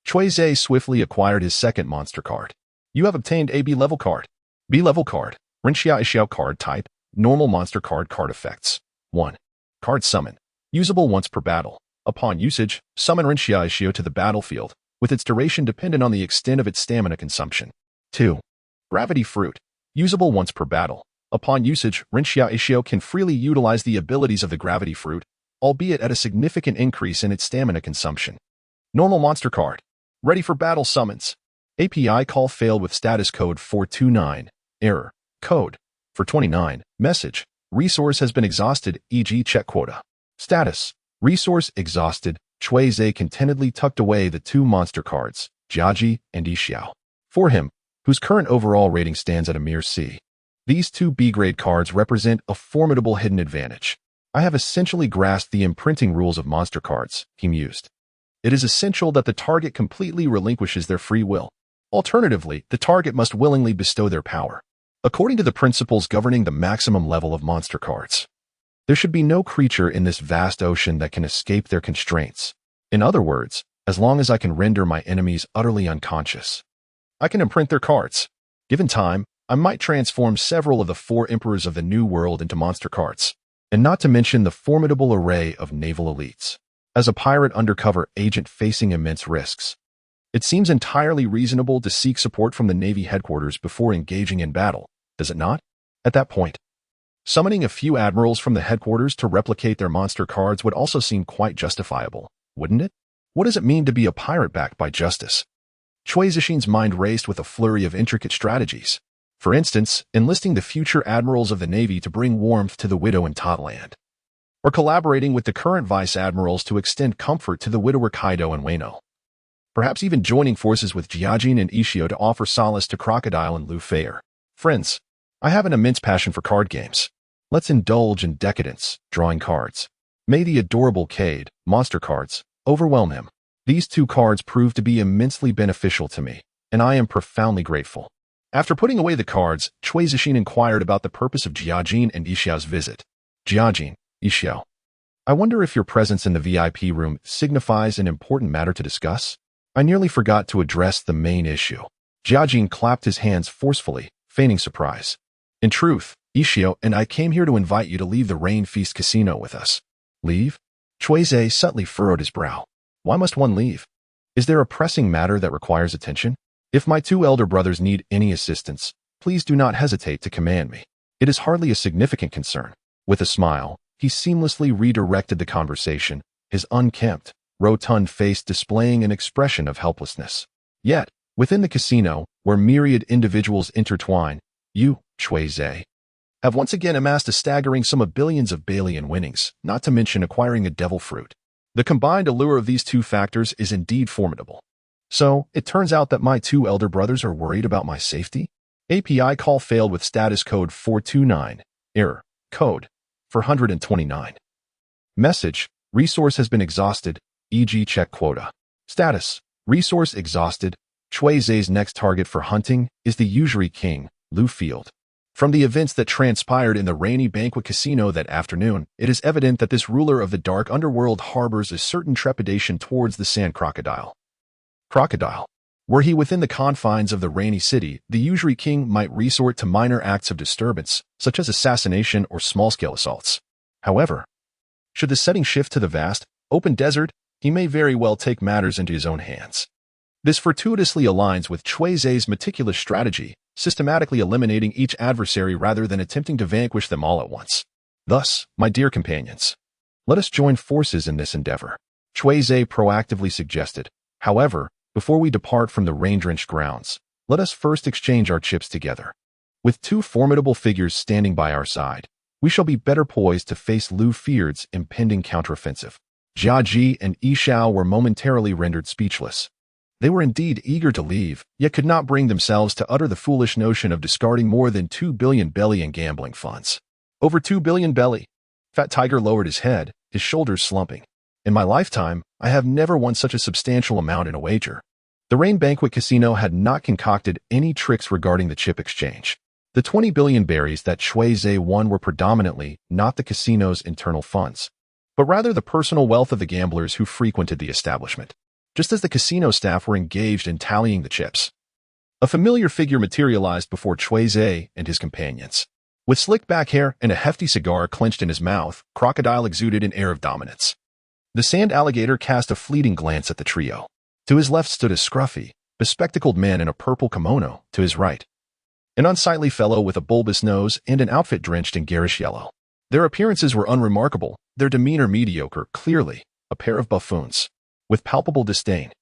Cui Ze swiftly acquired his second monster card. You have obtained a B-level card. B-level card. Rinxia Yixiao card type. Normal monster card effects. 1. Card summon. Usable once per battle. Upon usage, summon Rinxia Yixiao to the battlefield, with its duration dependent on the extent of its stamina consumption. 2. Gravity fruit. Usable once per battle. Upon usage, Rinxia Yixiao can freely utilize the abilities of the gravity fruit, albeit at a significant increase in its stamina consumption. Normal monster card. Ready for battle summons. API call failed with status code 429. Error. Code. For 29. Message. Resource has been exhausted, e.g. check quota. Status. Resource exhausted. Cui Ze contentedly tucked away the two monster cards, Jiaji and Yixiao. For him, whose current overall rating stands at a mere C. These two B-grade cards represent a formidable hidden advantage. I have essentially grasped the imprinting rules of monster cards, he mused. It is essential that the target completely relinquishes their free will. Alternatively, the target must willingly bestow their power. According to the principles governing the maximum level of monster cards, there should be no creature in this vast ocean that can escape their constraints. In other words, as long as I can render my enemies utterly unconscious, I can imprint their cards. Given time, I might transform several of the 4 emperors of the New World into monster cards, and not to mention the formidable array of naval elites. As a pirate undercover agent facing immense risks, it seems entirely reasonable to seek support from the Navy headquarters before engaging in battle, does it not? At that point, summoning a few admirals from the headquarters to replicate their monster cards would also seem quite justifiable, wouldn't it? What does it mean to be a pirate backed by justice? Cui Zexin's mind raced with a flurry of intricate strategies. For instance, enlisting the future admirals of the Navy to bring warmth to the widow in Totland, or collaborating with the current vice admirals to extend comfort to the widower Kaido and Wano. Perhaps even joining forces with Jiajin and Ishio to offer solace to Crocodile and Lu Feier. Friends, I have an immense passion for card games. Let's indulge in decadence, drawing cards. May the adorable Cade, monster cards, overwhelm him. These 2 cards proved to be immensely beneficial to me, and I am profoundly grateful. After putting away the cards, Cui Zexin inquired about the purpose of Jiajin and Ishiao's visit. Jiajin, Yixiao, I wonder if your presence in the VIP room signifies an important matter to discuss? I nearly forgot to address the main issue. Jiajin clapped his hands forcefully, feigning surprise. In truth, Ishio and I came here to invite you to leave the Rain Feast Casino with us. Leave? Cui Ze subtly furrowed his brow. Why must one leave? Is there a pressing matter that requires attention? If my 2 elder brothers need any assistance, please do not hesitate to command me. It is hardly a significant concern. With a smile, he seamlessly redirected the conversation, his unkempt, rotund face displaying an expression of helplessness. Yet, within the casino, where myriad individuals intertwine, you, Cui Ze, have once again amassed a staggering sum of billions of Balian winnings, not to mention acquiring a devil fruit. The combined allure of these 2 factors is indeed formidable. So, it turns out that my 2 elder brothers are worried about my safety? API call failed with status code 429. Error. Code. For 129. Message. Resource has been exhausted, e.g. check quota. Status. Resource exhausted. Cui Ze's next target for hunting is the usury king, Lu Field. From the events that transpired in the rainy banquet casino that afternoon, it is evident that this ruler of the dark underworld harbors a certain trepidation towards the sand crocodile. Crocodile. Were he within the confines of the rainy city, the usury king might resort to minor acts of disturbance, such as assassination or small-scale assaults. However, should the setting shift to the vast, open desert, he may very well take matters into his own hands. This fortuitously aligns with Cui Ze's meticulous strategy, systematically eliminating each adversary rather than attempting to vanquish them all at once. Thus, my dear companions, let us join forces in this endeavor, Cui Ze proactively suggested. However, before we depart from the rain-drenched grounds, let us first exchange our chips together. With two formidable figures standing by our side, we shall be better poised to face Lu Feared's impending counteroffensive. Jiaji and Yishao were momentarily rendered speechless. They were indeed eager to leave, yet could not bring themselves to utter the foolish notion of discarding more than 2 billion belly in gambling funds. Over 2 billion belly. Fat Tiger lowered his head, his shoulders slumping. In my lifetime, I have never won such a substantial amount in a wager. The Rain Banquet Casino had not concocted any tricks regarding the chip exchange. The 20 billion berries that Cui Ze won were predominantly not the casino's internal funds, but rather the personal wealth of the gamblers who frequented the establishment, just as the casino staff were engaged in tallying the chips. A familiar figure materialized before Cui Ze and his companions. With slicked back hair and a hefty cigar clenched in his mouth, Crocodile exuded an air of dominance. The sand alligator cast a fleeting glance at the trio. To his left stood a scruffy, bespectacled man in a purple kimono, to his right, an unsightly fellow with a bulbous nose and an outfit drenched in garish yellow. Their appearances were unremarkable, their demeanor mediocre, clearly a pair of buffoons. With palpable disdain,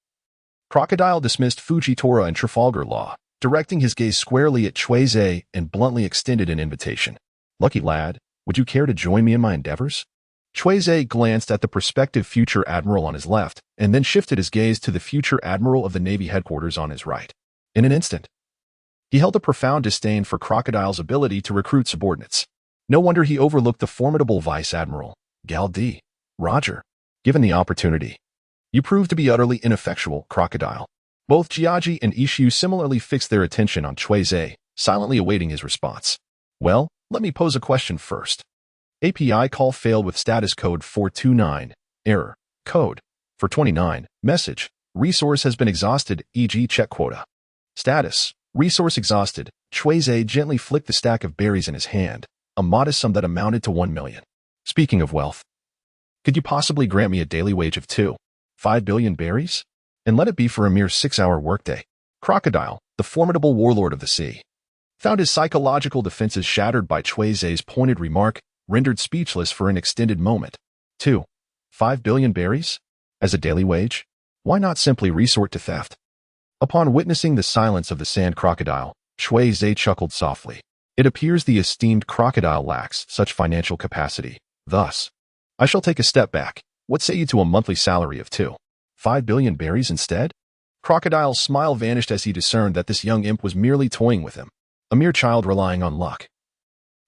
Crocodile dismissed Fujitora and Trafalgar Law, directing his gaze squarely at Cui Ze and bluntly extended an invitation. Lucky lad, would you care to join me in my endeavors? Cui Ze glanced at the prospective future admiral on his left, and then shifted his gaze to the future admiral of the Navy headquarters on his right. In an instant, he held a profound disdain for Crocodile's ability to recruit subordinates. No wonder he overlooked the formidable vice admiral, Gal D. Roger. Given the opportunity, you proved to be utterly ineffectual, Crocodile. Both Jiaji and Ishiu similarly fixed their attention on Cui Ze, silently awaiting his response. Well, let me pose a question first. API call failed with status code 429, error, code, 429, message, resource has been exhausted, e.g. check quota. Status, resource exhausted. Cui Ze gently flicked the stack of berries in his hand, a modest sum that amounted to 1 million. Speaking of wealth, could you possibly grant me a daily wage of 5 billion berries? And let it be for a mere 6-hour workday. Crocodile, the formidable warlord of the sea, found his psychological defenses shattered by Cui Ze's pointed remark, rendered speechless for an extended moment. 5 billion berries? As a daily wage? Why not simply resort to theft? Upon witnessing the silence of the sand crocodile, Cui Ze chuckled softly. It appears the esteemed crocodile lacks such financial capacity. Thus, I shall take a step back. What say you to a monthly salary of 5 billion berries instead? Crocodile's smile vanished as he discerned that this young imp was merely toying with him, a mere child relying on luck.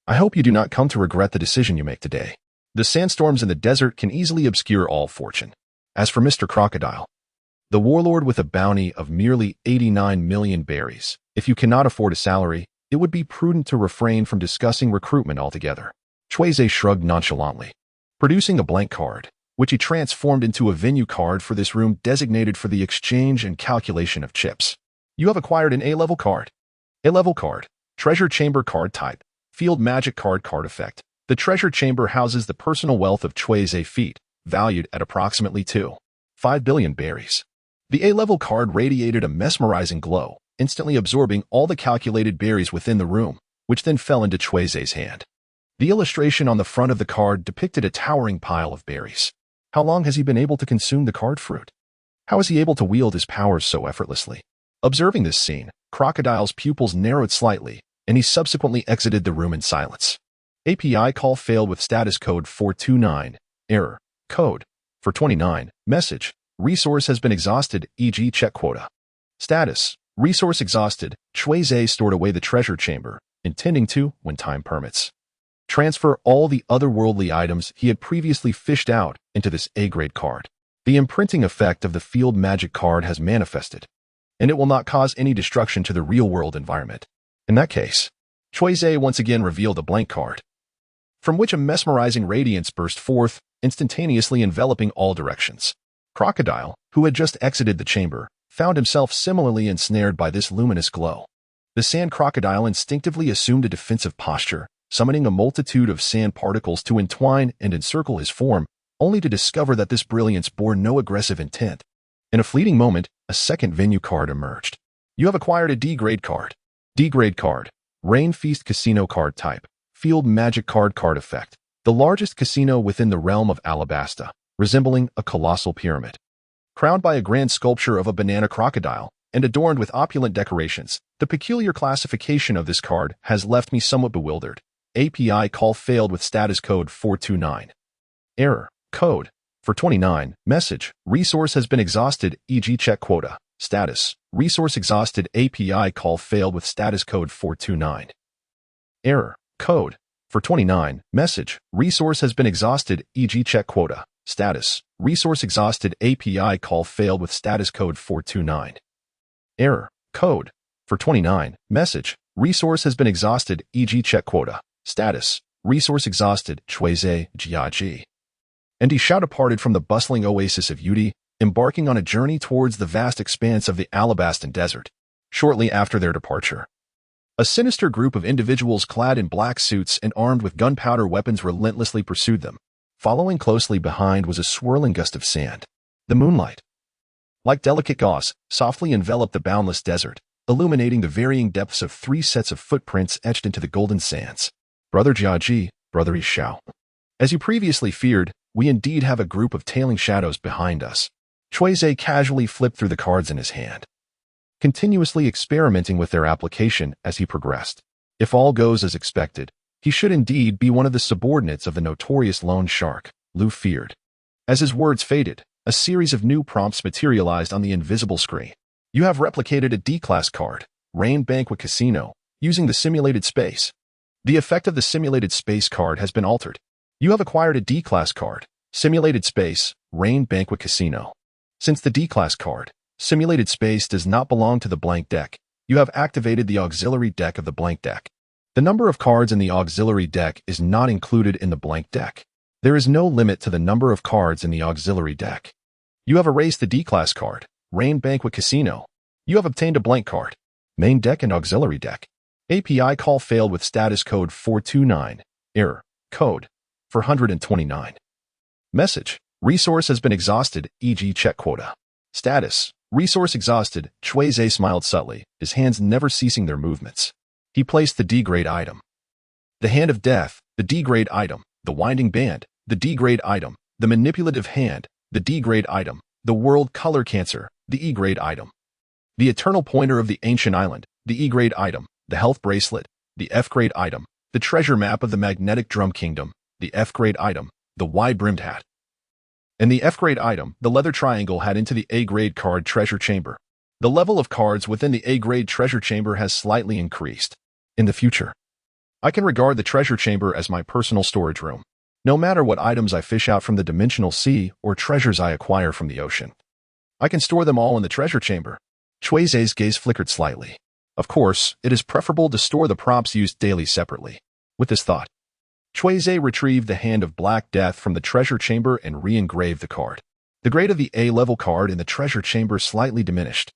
I hope you do not come to regret the decision you make today. The sandstorms in the desert can easily obscure all fortune. As for Mr. Crocodile, the warlord with a bounty of merely 89 million berries, if you cannot afford a salary, it would be prudent to refrain from discussing recruitment altogether. Cui Ze shrugged nonchalantly, producing a blank card, which he transformed into a venue card for this room designated for the exchange and calculation of chips. You have acquired an A-level card. A-level card, treasure chamber card type, field magic card effect. The treasure chamber houses the personal wealth of Cui Ze Feite, valued at approximately 5 billion berries. The A-level card radiated a mesmerizing glow, instantly absorbing all the calculated berries within the room, which then fell into Cui Ze's hand. The illustration on the front of the card depicted a towering pile of berries. How long has he been able to consume the card fruit? How is he able to wield his powers so effortlessly? Observing this scene, Crocodile's pupils narrowed slightly, and he subsequently exited the room in silence. API call failed with status code 429, error, code, 429, message, resource has been exhausted, e.g. check quota. Status, resource exhausted. Cui Ze stored away the treasure chamber, intending to, when time permits, transfer all the otherworldly items he had previously fished out into this A-grade card. The imprinting effect of the field magic card has manifested, and it will not cause any destruction to the real-world environment. In that case, Cui Ze once again revealed a blank card, from which a mesmerizing radiance burst forth, instantaneously enveloping all directions. Crocodile, who had just exited the chamber, found himself similarly ensnared by this luminous glow. The sand crocodile instinctively assumed a defensive posture, summoning a multitude of sand particles to entwine and encircle his form, only to discover that this brilliance bore no aggressive intent. In a fleeting moment, a second venue card emerged. You have acquired a D-grade card. D-grade card. Rain Feast Casino card type. Field Magic card effect. The largest casino within the realm of Alabasta, resembling a colossal pyramid. Crowned by a grand sculpture of a banana crocodile and adorned with opulent decorations, the peculiar classification of this card has left me somewhat bewildered. API call failed with status code 429. Error. Code. For 29. Message. Resource has been exhausted, e.g. check quota. Status. Resource exhausted. API call failed with status code 429. Error. Code. For 29. Message. Resource has been exhausted, e.g. check quota. Status. Resource exhausted. API call failed with status code 429. Error. Code. For 29. Message. Resource has been exhausted, e.g. check quota. Status. Resource exhausted. Cui Ze, Jiaji. And he departed from the bustling oasis of Yudi, embarking on a journey towards the vast expanse of the Alabastan desert. Shortly after their departure, a sinister group of individuals clad in black suits and armed with gunpowder weapons relentlessly pursued them. Following closely behind was a swirling gust of sand. The moonlight, like delicate gauze, softly enveloped the boundless desert, illuminating the varying depths of 3 sets of footprints etched into the golden sands. Brother Jiaji, Brother Ishao. As you previously feared, we indeed have a group of tailing shadows behind us. Cui Ze casually flipped through the cards in his hand, continuously experimenting with their application as he progressed. If all goes as expected, he should indeed be one of the subordinates of the notorious loan shark, Lu feared. As his words faded, a series of new prompts materialized on the invisible screen. You have replicated a D-class card, Rain Banquet Casino, using the simulated space. The effect of the simulated space card has been altered. You have acquired a D-class card, Simulated Space, Rain Banquet Casino. Since the D-class card, Simulated Space, does not belong to the blank deck, you have activated the auxiliary deck of the blank deck. The number of cards in the auxiliary deck is not included in the blank deck. There is no limit to the number of cards in the auxiliary deck. You have erased the D-class card, Rain Banquet Casino. You have obtained a blank card, Main Deck and Auxiliary Deck. API call failed with status code 429. Error. Code. For 129. Message. Resource has been exhausted, e.g. check quota. Status. Resource exhausted. Cui Ze smiled subtly, his hands never ceasing their movements. He placed the D-grade item. The Hand of Death, the D-grade item. The Winding Band, the D-grade item. The Manipulative Hand, the D-grade item. The World Color Cancer, the E-grade item. The Eternal Pointer of the Ancient Island, the E-grade item. The Health Bracelet, the F-grade item. The Treasure Map of the Magnetic Drum Kingdom, the F-grade item. The Wide-brimmed Hat. And the F-grade item, the Leather Triangle, hat into the A-grade card Treasure Chamber. The level of cards within the A-grade Treasure Chamber has slightly increased. In the future, I can regard the Treasure Chamber as my personal storage room. No matter what items I fish out from the dimensional sea or treasures I acquire from the ocean, I can store them all in the Treasure Chamber. Cui Ze's gaze flickered slightly. Of course, it is preferable to store the props used daily separately. With this thought, Cui Ze retrieved the Hand of Black Death from the Treasure Chamber and re-engraved the card. The grade of the A-level card in the Treasure Chamber slightly diminished.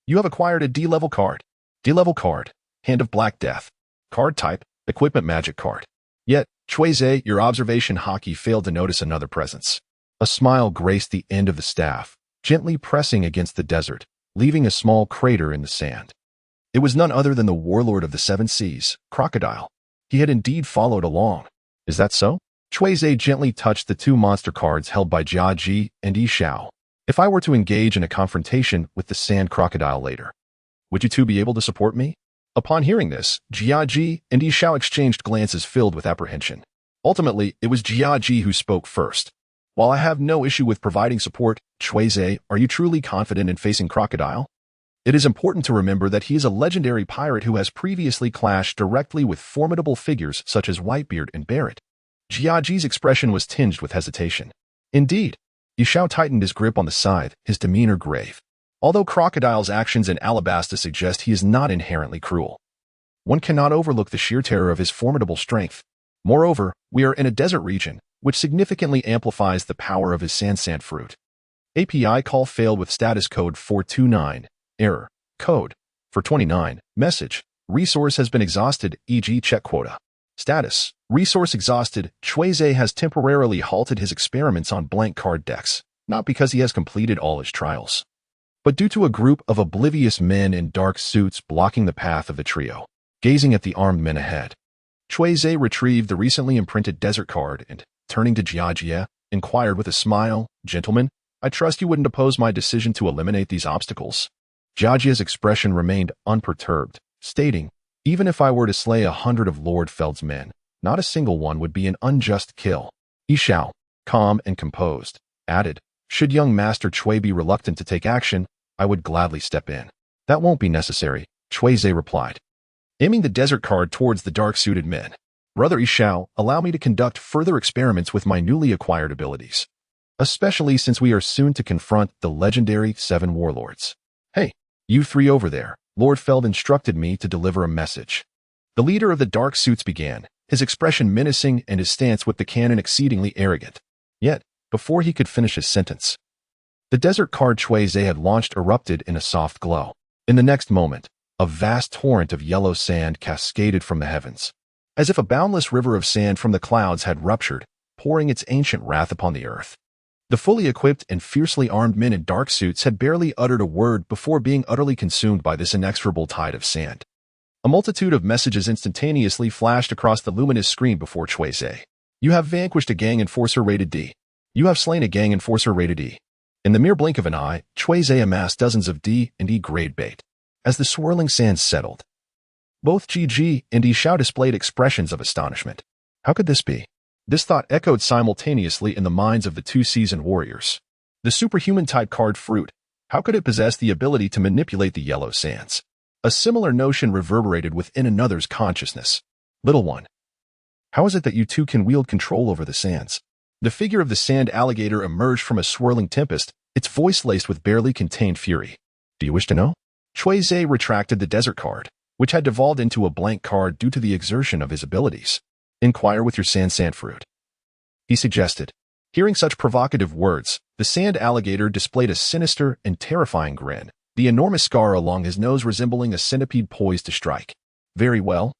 You have acquired a D-level card. D-level card, Hand of Black Death. Card type, Equipment Magic card. Yet, Cui Ze, your observation hockey failed to notice another presence. A smile graced the end of the staff, gently pressing against the desert, leaving a small crater in the sand. It was none other than the warlord of the Seven Seas, Crocodile. He had indeed followed along. Is that so? Cui Ze gently touched the 2 monster cards held by Jiaji and Ishao. If I were to engage in a confrontation with the sand crocodile later, would you two be able to support me? Upon hearing this, Jiaji and Ishao exchanged glances filled with apprehension. Ultimately, it was Jiaji who spoke first. While I have no issue with providing support, Cui Ze, are you truly confident in facing Crocodile? It is important to remember that he is a legendary pirate who has previously clashed directly with formidable figures such as Whitebeard and Barrett. Jiaji's expression was tinged with hesitation. Indeed, Ishao tightened his grip on the scythe, his demeanor grave. Although Crocodile's actions in Alabasta suggest he is not inherently cruel, one cannot overlook the sheer terror of his formidable strength. Moreover, we are in a desert region, which significantly amplifies the power of his sand fruit. API call failed with status code 429. Error. Code. For 29. Message. Resource has been exhausted, e.g. check quota. Status. Resource exhausted. Cui Ze has temporarily halted his experiments on blank card decks, not because he has completed all his trials, but due to a group of oblivious men in dark suits blocking the path of the trio, gazing at the armed men ahead. Cui Ze retrieved the recently imprinted desert card and, turning to Jiajie, inquired with a smile, "Gentlemen, I trust you wouldn't oppose my decision to eliminate these obstacles." Jiajie's expression remained unperturbed, stating, "Even if I were to slay 100 of Lord Feld's men, not a single one would be an unjust kill." Yishao, calm and composed, added, "Should young Master Cui be reluctant to take action, I would gladly step in." "That won't be necessary," Cui Ze replied, aiming the desert card towards the dark-suited men. "Brother Yishao, allow me to conduct further experiments with my newly acquired abilities, especially since we are soon to confront the legendary 7 warlords." "Hey, you 3 over there," Lord Feld instructed me to deliver a message. The leader of the dark suits began, his expression menacing and his stance with the cannon exceedingly arrogant. Yet, before he could finish his sentence, the desert card Cui Ze had launched erupted in a soft glow. In the next moment, a vast torrent of yellow sand cascaded from the heavens, as if a boundless river of sand from the clouds had ruptured, pouring its ancient wrath upon the earth. The fully equipped and fiercely armed men in dark suits had barely uttered a word before being utterly consumed by this inexorable tide of sand. A multitude of messages instantaneously flashed across the luminous screen before Cui Ze. "You have vanquished a gang enforcer rated D. You have slain a gang enforcer rated E." In the mere blink of an eye, Cui Ze amassed dozens of D and E grade bait. As the swirling sands settled, both GG and Yishao displayed expressions of astonishment. How could this be? This thought echoed simultaneously in the minds of the 2 seasoned warriors. The superhuman-type card fruit, how could it possess the ability to manipulate the yellow sands? A similar notion reverberated within another's consciousness. "Little one, how is it that you 2 can wield control over the sands?" The figure of the sand alligator emerged from a swirling tempest, its voice laced with barely contained fury. "Do you wish to know?" Cui Ze retracted the desert card, which had devolved into a blank card due to the exertion of his abilities. "Inquire with your sand fruit," he suggested. Hearing such provocative words, the sand alligator displayed a sinister and terrifying grin, the enormous scar along his nose resembling a centipede poised to strike. "Very well,"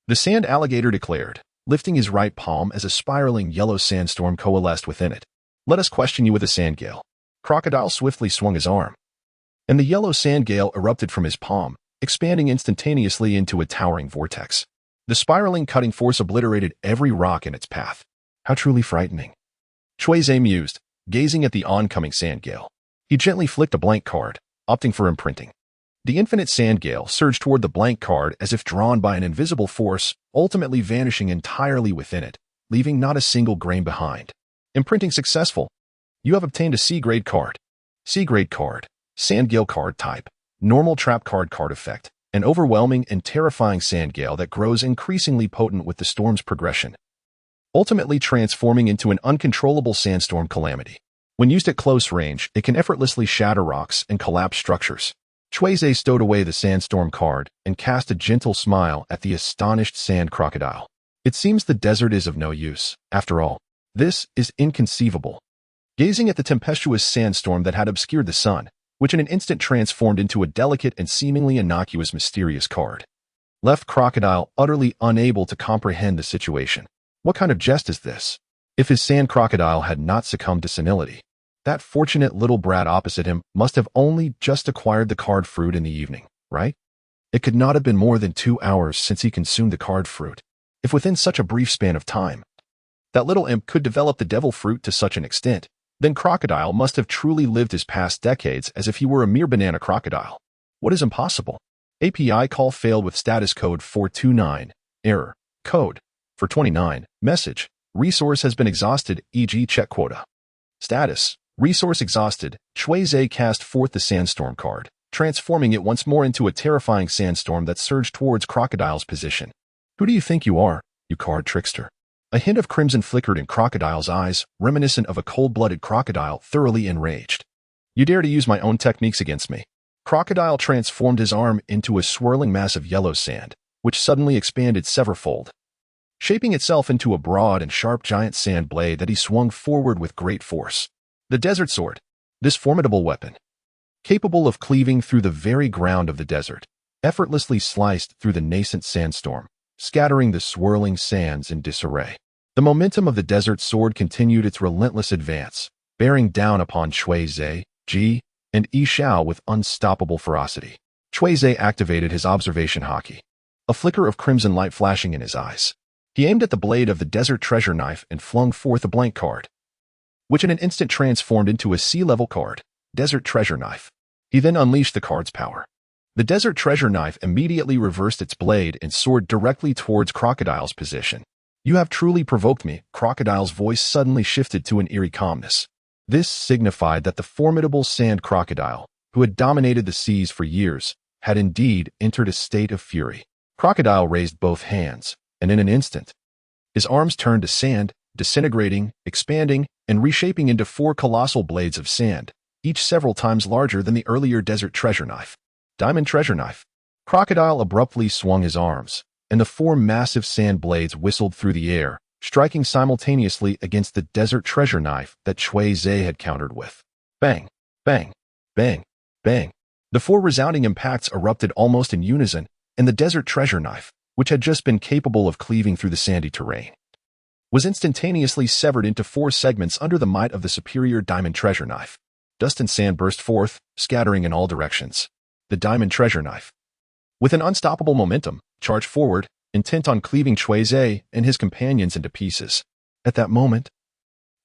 the sand alligator declared, lifting his right palm as a spiraling yellow sandstorm coalesced within it. "Let us question you with a sand gale." Crocodile swiftly swung his arm, and the yellow sand gale erupted from his palm, expanding instantaneously into a towering vortex. The spiraling cutting force obliterated every rock in its path. "How truly frightening," Cui Ze mused, gazing at the oncoming sand gale. He gently flicked a blank card, opting for imprinting. The infinite sand gale surged toward the blank card as if drawn by an invisible force, ultimately vanishing entirely within it, leaving not a single grain behind. "Imprinting successful. You have obtained a C-grade card." C-grade card, sand gale card type, normal trap card effect, an overwhelming and terrifying sand gale that grows increasingly potent with the storm's progression, ultimately transforming into an uncontrollable sandstorm calamity. When used at close range, it can effortlessly shatter rocks and collapse structures. Cui Ze stowed away the sandstorm card and cast a gentle smile at the astonished sand crocodile. "It seems the desert is of no use, after all. This is inconceivable." Gazing at the tempestuous sandstorm that had obscured the sun, which in an instant transformed into a delicate and seemingly innocuous mysterious card, left Crocodile utterly unable to comprehend the situation. What kind of jest is this? If his sand crocodile had not succumbed to senility, that fortunate little brat opposite him must have only just acquired the card fruit in the evening, right? It could not have been more than 2 hours since he consumed the card fruit. If within such a brief span of time, that little imp could develop the devil fruit to such an extent, then Crocodile must have truly lived his past decades as if he were a mere banana crocodile. What is impossible? API call failed with status code 429. Error. Code. For 29. Message. Resource has been exhausted, e.g. check quota. Status. Resource exhausted. Cui Ze cast forth the sandstorm card, transforming it once more into a terrifying sandstorm that surged towards Crocodile's position. "Who do you think you are, you card trickster?" A hint of crimson flickered in Crocodile's eyes, reminiscent of a cold-blooded crocodile thoroughly enraged. "You dare to use my own techniques against me?" Crocodile transformed his arm into a swirling mass of yellow sand, which suddenly expanded severalfold, shaping itself into a broad and sharp giant sand blade that he swung forward with great force. The desert sword. This formidable weapon, capable of cleaving through the very ground of the desert, effortlessly sliced through the nascent sandstorm, scattering the swirling sands in disarray. The momentum of the desert sword continued its relentless advance, bearing down upon Cui Ze, Ji, and Yi Xiao with unstoppable ferocity. Cui Ze activated his observation haki, a flicker of crimson light flashing in his eyes. He aimed at the blade of the desert treasure knife and flung forth a blank card, which in an instant transformed into a sea-level card, Desert Treasure Knife. He then unleashed the card's power. The Desert Treasure Knife immediately reversed its blade and soared directly towards Crocodile's position. "You have truly provoked me." Crocodile's voice suddenly shifted to an eerie calmness. This signified that the formidable sand crocodile, who had dominated the seas for years, had indeed entered a state of fury. Crocodile raised both hands, and in an instant, his arms turned to sand, disintegrating, expanding, and reshaping into 4 colossal blades of sand, each several times larger than the earlier Desert Treasure Knife. Diamond Treasure Knife. Crocodile abruptly swung his arms, and the 4 massive sand blades whistled through the air, striking simultaneously against the Desert Treasure Knife that Cui Ze had countered with. Bang, bang, bang, bang. The 4 resounding impacts erupted almost in unison, and the Desert Treasure Knife, which had just been capable of cleaving through the sandy terrain, was instantaneously severed into 4 segments under the might of the superior Diamond Treasure Knife. Dust and sand burst forth, scattering in all directions. The Diamond Treasure Knife, with an unstoppable momentum, charged forward, intent on cleaving Cui Ze and his companions into pieces. At that moment,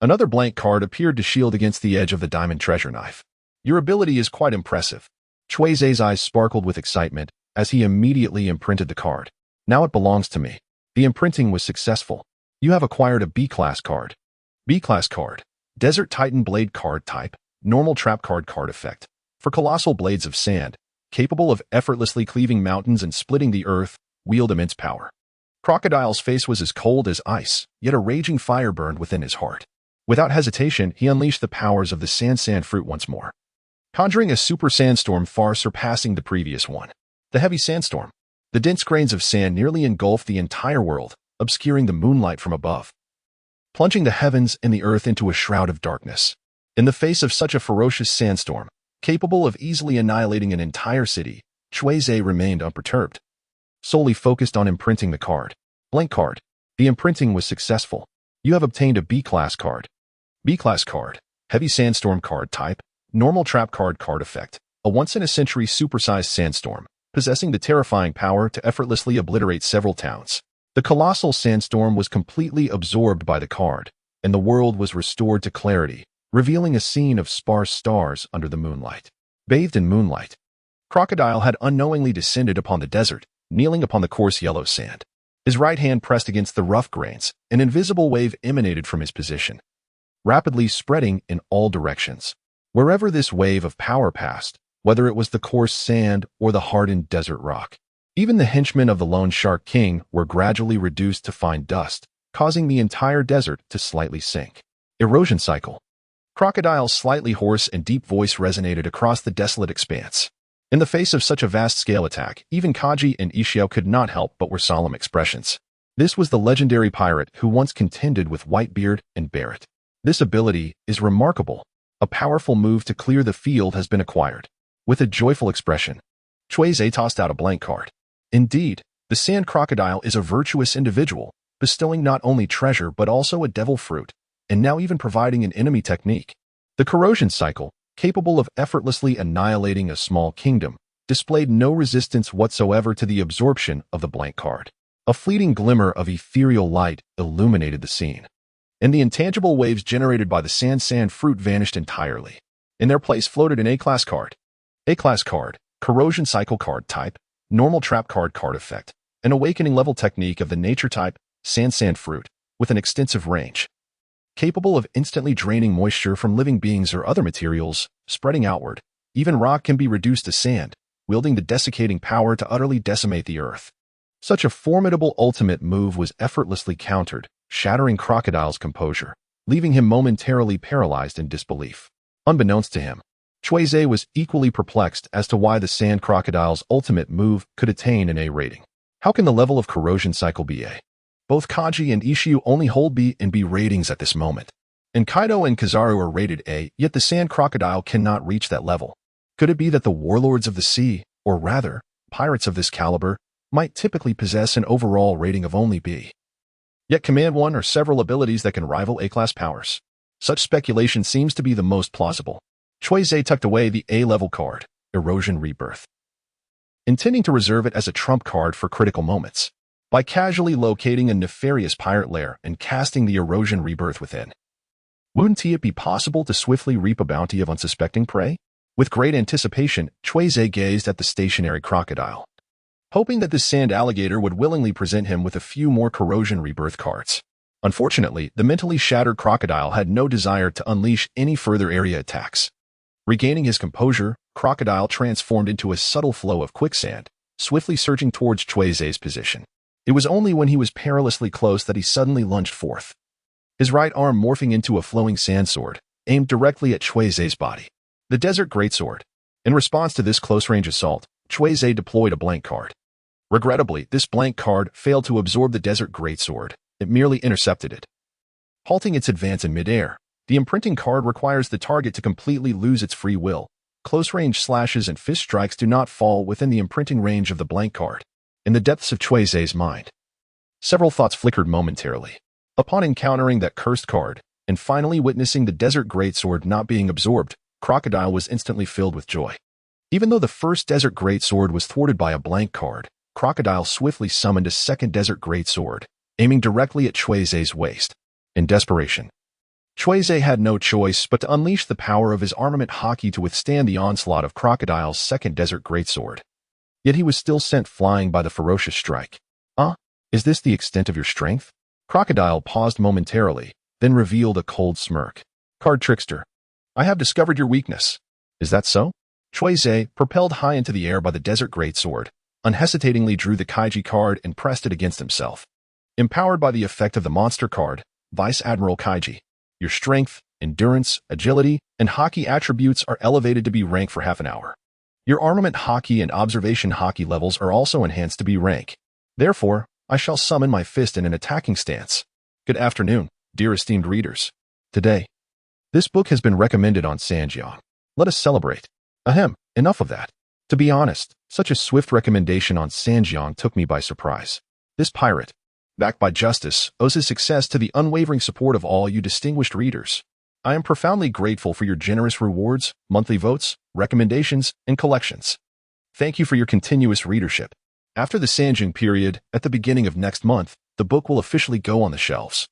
another blank card appeared to shield against the edge of the Diamond Treasure Knife. "Your ability is quite impressive." Cui Ze's eyes sparkled with excitement as he immediately imprinted the card. "Now it belongs to me." The imprinting was successful. You have acquired a B-Class card. B-Class card. Desert Titan Blade card type. Normal Trap card effect. For colossal blades of sand, capable of effortlessly cleaving mountains and splitting the earth, wield immense power. Crocodile's face was as cold as ice, yet a raging fire burned within his heart. Without hesitation, he unleashed the powers of the sand fruit once more, conjuring a super sandstorm far surpassing the previous one. The heavy sandstorm. The dense grains of sand nearly engulfed the entire world, obscuring the moonlight from above, plunging the heavens and the earth into a shroud of darkness. In the face of such a ferocious sandstorm, capable of easily annihilating an entire city, Cui Ze remained unperturbed, solely focused on imprinting the card. Blank card. The imprinting was successful. You have obtained a B-Class card. B-Class card. Heavy sandstorm card type. Normal Trap card effect. A once-in-a-century supersized sandstorm, possessing the terrifying power to effortlessly obliterate several towns. The colossal sandstorm was completely absorbed by the card, and the world was restored to clarity, revealing a scene of sparse stars under the moonlight. Bathed in moonlight, Crocodile had unknowingly descended upon the desert, kneeling upon the coarse yellow sand. His right hand pressed against the rough grains. An invisible wave emanated from his position, rapidly spreading in all directions. Wherever this wave of power passed, whether it was the coarse sand or the hardened desert rock, even the henchmen of the Lone Shark King were gradually reduced to fine dust, causing the entire desert to slightly sink. Erosion cycle. Crocodile's slightly hoarse and deep voice resonated across the desolate expanse. In the face of such a vast-scale attack, even Kaji and Ishiao could not help but wear solemn expressions. This was the legendary pirate who once contended with Whitebeard and Barrett. This ability is remarkable. A powerful move to clear the field has been acquired. With a joyful expression, Cui Ze tossed out a blank card. Indeed, the sand crocodile is a virtuous individual, bestowing not only treasure but also a devil fruit, and now even providing an enemy technique. The corrosion cycle, capable of effortlessly annihilating a small kingdom, displayed no resistance whatsoever to the absorption of the blank card. A fleeting glimmer of ethereal light illuminated the scene, and the intangible waves generated by the sand fruit vanished entirely. In their place floated an A-Class card. A-Class card, corrosion cycle card type, normal trap card effect, an awakening level technique of the nature type, sand fruit, with an extensive range, capable of instantly draining moisture from living beings or other materials, spreading outward. Even rock can be reduced to sand, wielding the desiccating power to utterly decimate the earth. Such a formidable ultimate move was effortlessly countered, shattering Crocodile's composure, leaving him momentarily paralyzed in disbelief. Unbeknownst to him, Cui Ze was equally perplexed as to why the sand crocodile's ultimate move could attain an A rating. How can the level of corrosion cycle be A? Both Kaji and Ishiu only hold B and B ratings at this moment. And Kaido and Kizaru are rated A, yet the sand crocodile cannot reach that level. Could it be that the warlords of the sea, or rather, pirates of this caliber, might typically possess an overall rating of only B? Yet Command 1 are several abilities that can rival A-class powers. Such speculation seems to be the most plausible. Cui Ze tucked away the A-level card, Erosion Rebirth, intending to reserve it as a trump card for critical moments, by casually locating a nefarious pirate lair and casting the Erosion Rebirth within. Wouldn't it be possible to swiftly reap a bounty of unsuspecting prey? With great anticipation, Cui Ze gazed at the stationary crocodile, hoping that this sand alligator would willingly present him with a few more Corrosion Rebirth cards. Unfortunately, the mentally shattered crocodile had no desire to unleash any further area attacks. Regaining his composure, Crocodile transformed into a subtle flow of quicksand, swiftly surging towards Cui Ze's position. It was only when he was perilously close that he suddenly lunged forth, his right arm morphing into a flowing sand sword, aimed directly at Cui Ze's body. The Desert Greatsword. In response to this close-range assault, Cui Ze deployed a blank card. Regrettably, this blank card failed to absorb the Desert Greatsword. It merely intercepted it, halting its advance in midair. The imprinting card requires the target to completely lose its free will. Close-range slashes and fist strikes do not fall within the imprinting range of the blank card. In the depths of Cui Ze's mind, several thoughts flickered momentarily. Upon encountering that cursed card, and finally witnessing the Desert Greatsword not being absorbed, Crocodile was instantly filled with joy. Even though the first Desert Greatsword was thwarted by a blank card, Crocodile swiftly summoned a second Desert Greatsword, aiming directly at Cui Ze's waist. In desperation, Cui Ze had no choice but to unleash the power of his armament haki to withstand the onslaught of Crocodile's second Desert Greatsword. Yet he was still sent flying by the ferocious strike. Is this the extent of your strength? Crocodile paused momentarily, then revealed a cold smirk. Card trickster. I have discovered your weakness. Is that so? Cui Ze, propelled high into the air by the Desert Greatsword, unhesitatingly drew the Kaiji card and pressed it against himself. Empowered by the effect of the monster card, Vice Admiral Kaiji, your strength, endurance, agility, and haki attributes are elevated to B rank for half an hour. Your armament haki and observation haki levels are also enhanced to B rank. Therefore, I shall summon my fist in an attacking stance. Good afternoon, dear esteemed readers. Today, this book has been recommended on Sanjiang. Let us celebrate. Enough of that. To be honest, such a swift recommendation on Sanjiang took me by surprise. This pirate, backed by justice, owes his success to the unwavering support of all you distinguished readers. I am profoundly grateful for your generous rewards, monthly votes, recommendations, and collections. Thank you for your continuous readership. After the Sanjiang period, at the beginning of next month, the book will officially go on the shelves.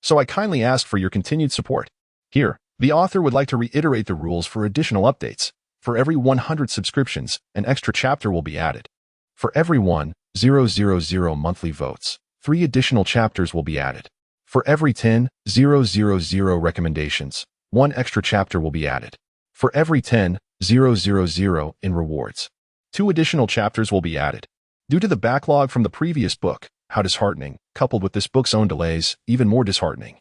So I kindly ask for your continued support. Here, the author would like to reiterate the rules for additional updates. For every 100 subscriptions, an extra chapter will be added. For every 1,000 monthly votes, 3 additional chapters will be added. For every 10,000 recommendations, 1 extra chapter will be added. For every 10,000 in rewards, 2 additional chapters will be added. Due to the backlog from the previous book, how disheartening, coupled with this book's own delays, even more disheartening.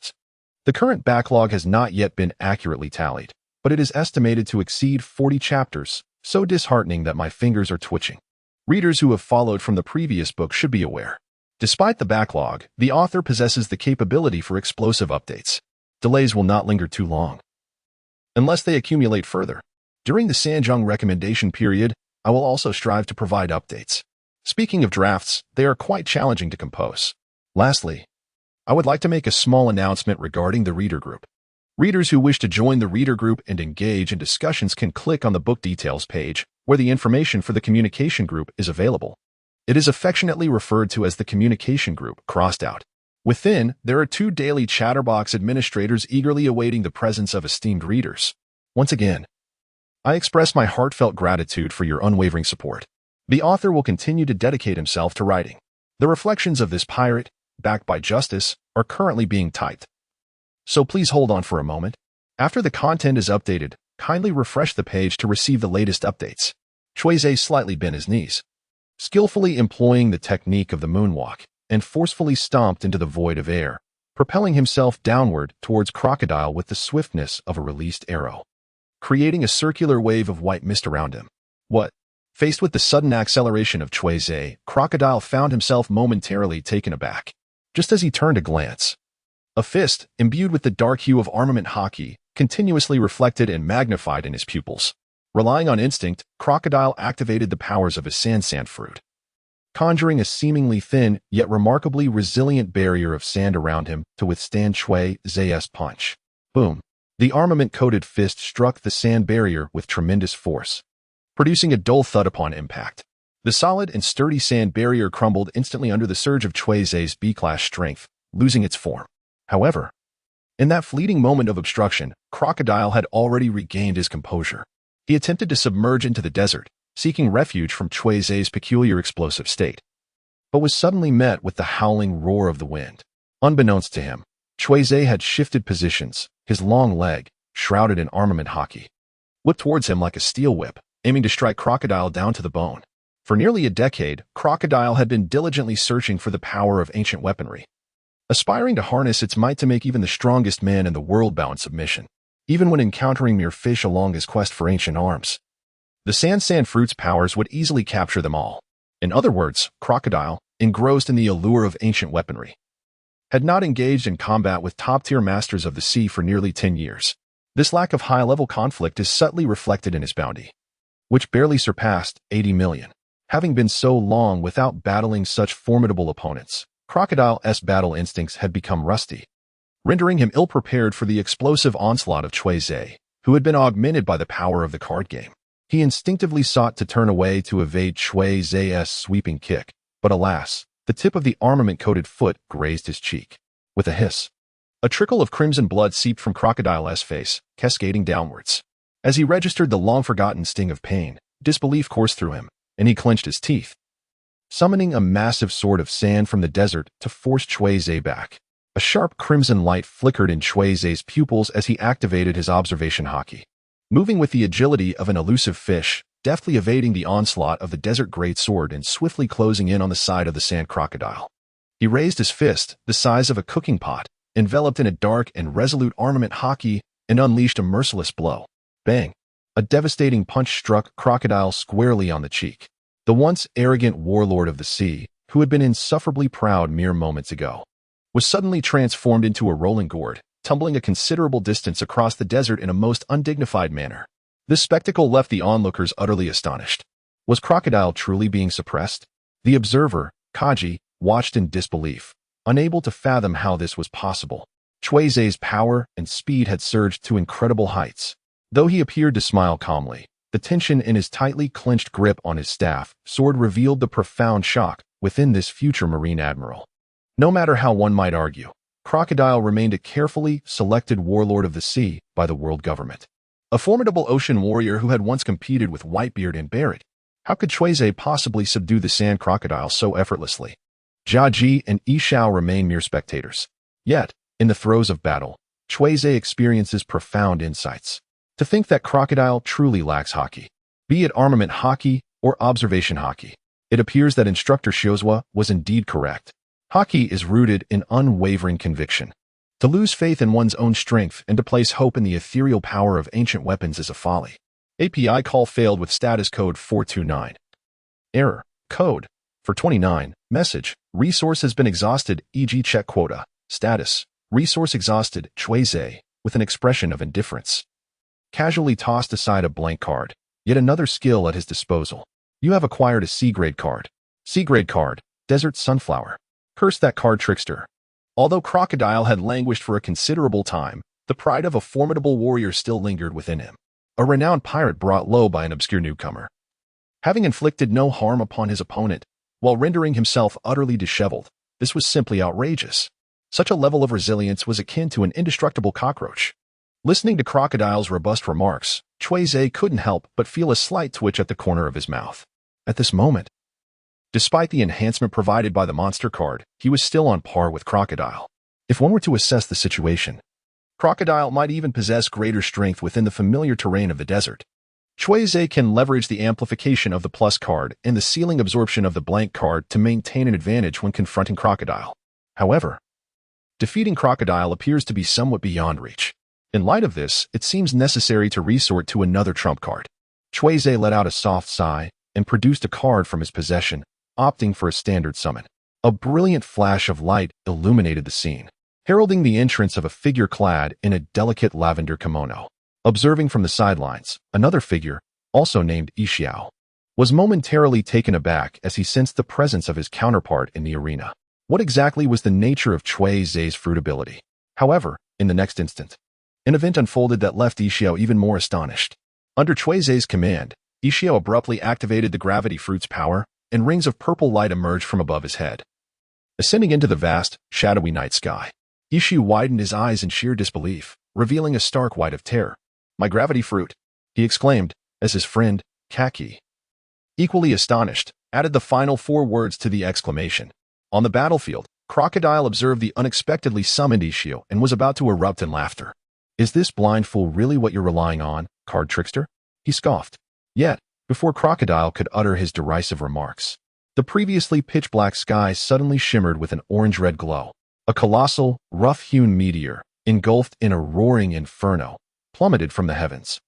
The current backlog has not yet been accurately tallied, but it is estimated to exceed 40 chapters, so disheartening that my fingers are twitching. Readers who have followed from the previous book should be aware. Despite the backlog, the author possesses the capability for explosive updates. Delays will not linger too long, unless they accumulate further. During the Sanjiang recommendation period, I will also strive to provide updates. Speaking of drafts, they are quite challenging to compose. Lastly, I would like to make a small announcement regarding the reader group. Readers who wish to join the reader group and engage in discussions can click on the book details page, where the information for the communication group is available. It is affectionately referred to as the communication group, crossed out. Within, there are 2 daily Chatterbox administrators eagerly awaiting the presence of esteemed readers. Once again, I express my heartfelt gratitude for your unwavering support. The author will continue to dedicate himself to writing. The reflections of this pirate, backed by justice, are currently being typed. So please hold on for a moment. After the content is updated, kindly refresh the page to receive the latest updates. Cui Ze slightly bent his knees, skillfully employing the technique of the moonwalk, and forcefully stomped into the void of air, propelling himself downward towards Crocodile with the swiftness of a released arrow, creating a circular wave of white mist around him. What? Faced with the sudden acceleration of Cui Ze, Crocodile found himself momentarily taken aback. Just as he turned to glance, a fist, imbued with the dark hue of armament haki, continuously reflected and magnified in his pupils. Relying on instinct, Crocodile activated the powers of his sand fruit, conjuring a seemingly thin, yet remarkably resilient barrier of sand around him to withstand Cui Ze's punch. Boom! The armament-coated fist struck the sand barrier with tremendous force, producing a dull thud upon impact. The solid and sturdy sand barrier crumbled instantly under the surge of Cui Ze's B-class strength, losing its form. However, in that fleeting moment of obstruction, Crocodile had already regained his composure. He attempted to submerge into the desert, seeking refuge from Cui Ze's peculiar explosive state, but was suddenly met with the howling roar of the wind. Unbeknownst to him, Cui Ze had shifted positions, his long leg, shrouded in armament haki, whipped towards him like a steel whip, aiming to strike Crocodile down to the bone. For nearly a decade, Crocodile had been diligently searching for the power of ancient weaponry, aspiring to harness its might to make even the strongest man in the world bow in submission, even when encountering mere fish along his quest for ancient arms. The sand fruit's powers would easily capture them all. In other words, Crocodile, engrossed in the allure of ancient weaponry, had not engaged in combat with top-tier masters of the sea for nearly 10 years. This lack of high-level conflict is subtly reflected in his bounty, which barely surpassed 80 million. Having been so long without battling such formidable opponents, Crocodile's battle instincts had become rusty, rendering him ill-prepared for the explosive onslaught of Cui Ze, who had been augmented by the power of the card game. He instinctively sought to turn away to evade Cui Ze's sweeping kick, but alas, the tip of the armament-coated foot grazed his cheek. With a hiss, a trickle of crimson blood seeped from Crocodile's face, cascading downwards. As he registered the long-forgotten sting of pain, disbelief coursed through him, and he clenched his teeth, summoning a massive sword of sand from the desert to force Cui Ze back. A sharp crimson light flickered in Cui Ze's pupils as he activated his observation haki. Moving with the agility of an elusive fish, deftly evading the onslaught of the desert greatsword and swiftly closing in on the side of the sand crocodile. He raised his fist, the size of a cooking pot, enveloped in a dark and resolute armament haki, and unleashed a merciless blow. Bang! A devastating punch struck Crocodile squarely on the cheek. The once arrogant warlord of the sea, who had been insufferably proud mere moments ago, was suddenly transformed into a rolling gourd, tumbling a considerable distance across the desert in a most undignified manner. This spectacle left the onlookers utterly astonished. Was Crocodile truly being suppressed? The observer, Kaji, watched in disbelief, unable to fathom how this was possible. Cui Ze's power and speed had surged to incredible heights. Though he appeared to smile calmly, the tension in his tightly clenched grip on his staff sword revealed the profound shock within this future Marine admiral. No matter how one might argue, Crocodile remained a carefully selected warlord of the sea by the world government. A formidable ocean warrior who had once competed with Whitebeard and Barrett. How could Cui Ze possibly subdue the sand crocodile so effortlessly? Jiaji and Yishao remain mere spectators. Yet, in the throes of battle, Cui Ze experiences profound insights. To think that Crocodile truly lacks haki, be it armament haki or observation haki, it appears that instructor Shiozua was indeed correct. Haki is rooted in unwavering conviction. To lose faith in one's own strength and to place hope in the ethereal power of ancient weapons is a folly. API call failed with status code 429. Error. Code. For 29. Message. Resource has been exhausted, e.g. check quota. Status. Resource exhausted, Cui Ze, with an expression of indifference. Casually tossed aside a blank card. Yet another skill at his disposal. You have acquired a C-grade card. C-grade card. Desert Sunflower. Curse that card, trickster. Although Crocodile had languished for a considerable time, the pride of a formidable warrior still lingered within him. A renowned pirate brought low by an obscure newcomer. Having inflicted no harm upon his opponent, while rendering himself utterly disheveled, this was simply outrageous. Such a level of resilience was akin to an indestructible cockroach. Listening to Crocodile's robust remarks, Cui Ze couldn't help but feel a slight twitch at the corner of his mouth. At this moment, despite the enhancement provided by the monster card, he was still on par with Crocodile. If one were to assess the situation, Crocodile might even possess greater strength within the familiar terrain of the desert. Cui Ze can leverage the amplification of the plus card and the ceiling absorption of the blank card to maintain an advantage when confronting Crocodile. However, defeating Crocodile appears to be somewhat beyond reach. In light of this, it seems necessary to resort to another trump card. Cui Ze let out a soft sigh, and produced a card from his possession, opting for a standard summon. A brilliant flash of light illuminated the scene, heralding the entrance of a figure clad in a delicate lavender kimono. Observing from the sidelines, another figure, also named Ishiao, was momentarily taken aback as he sensed the presence of his counterpart in the arena. What exactly was the nature of Cui Ze's fruit ability? However, in the next instant, an event unfolded that left Ishiao even more astonished. Under Cui Ze's command, Ishiao abruptly activated the gravity fruit's power, and rings of purple light emerged from above his head. Ascending into the vast, shadowy night sky, Ishiao widened his eyes in sheer disbelief, revealing a stark white of terror. "My gravity fruit," he exclaimed, as his friend, Kaki, equally astonished, added the final 4 words to the exclamation. On the battlefield, Crocodile observed the unexpectedly summoned Ishiao and was about to erupt in laughter. "Is this blind fool really what you're relying on, card trickster?" he scoffed. Yet, before Crocodile could utter his derisive remarks, the previously pitch-black sky suddenly shimmered with an orange-red glow. A colossal, rough-hewn meteor, engulfed in a roaring inferno, plummeted from the heavens.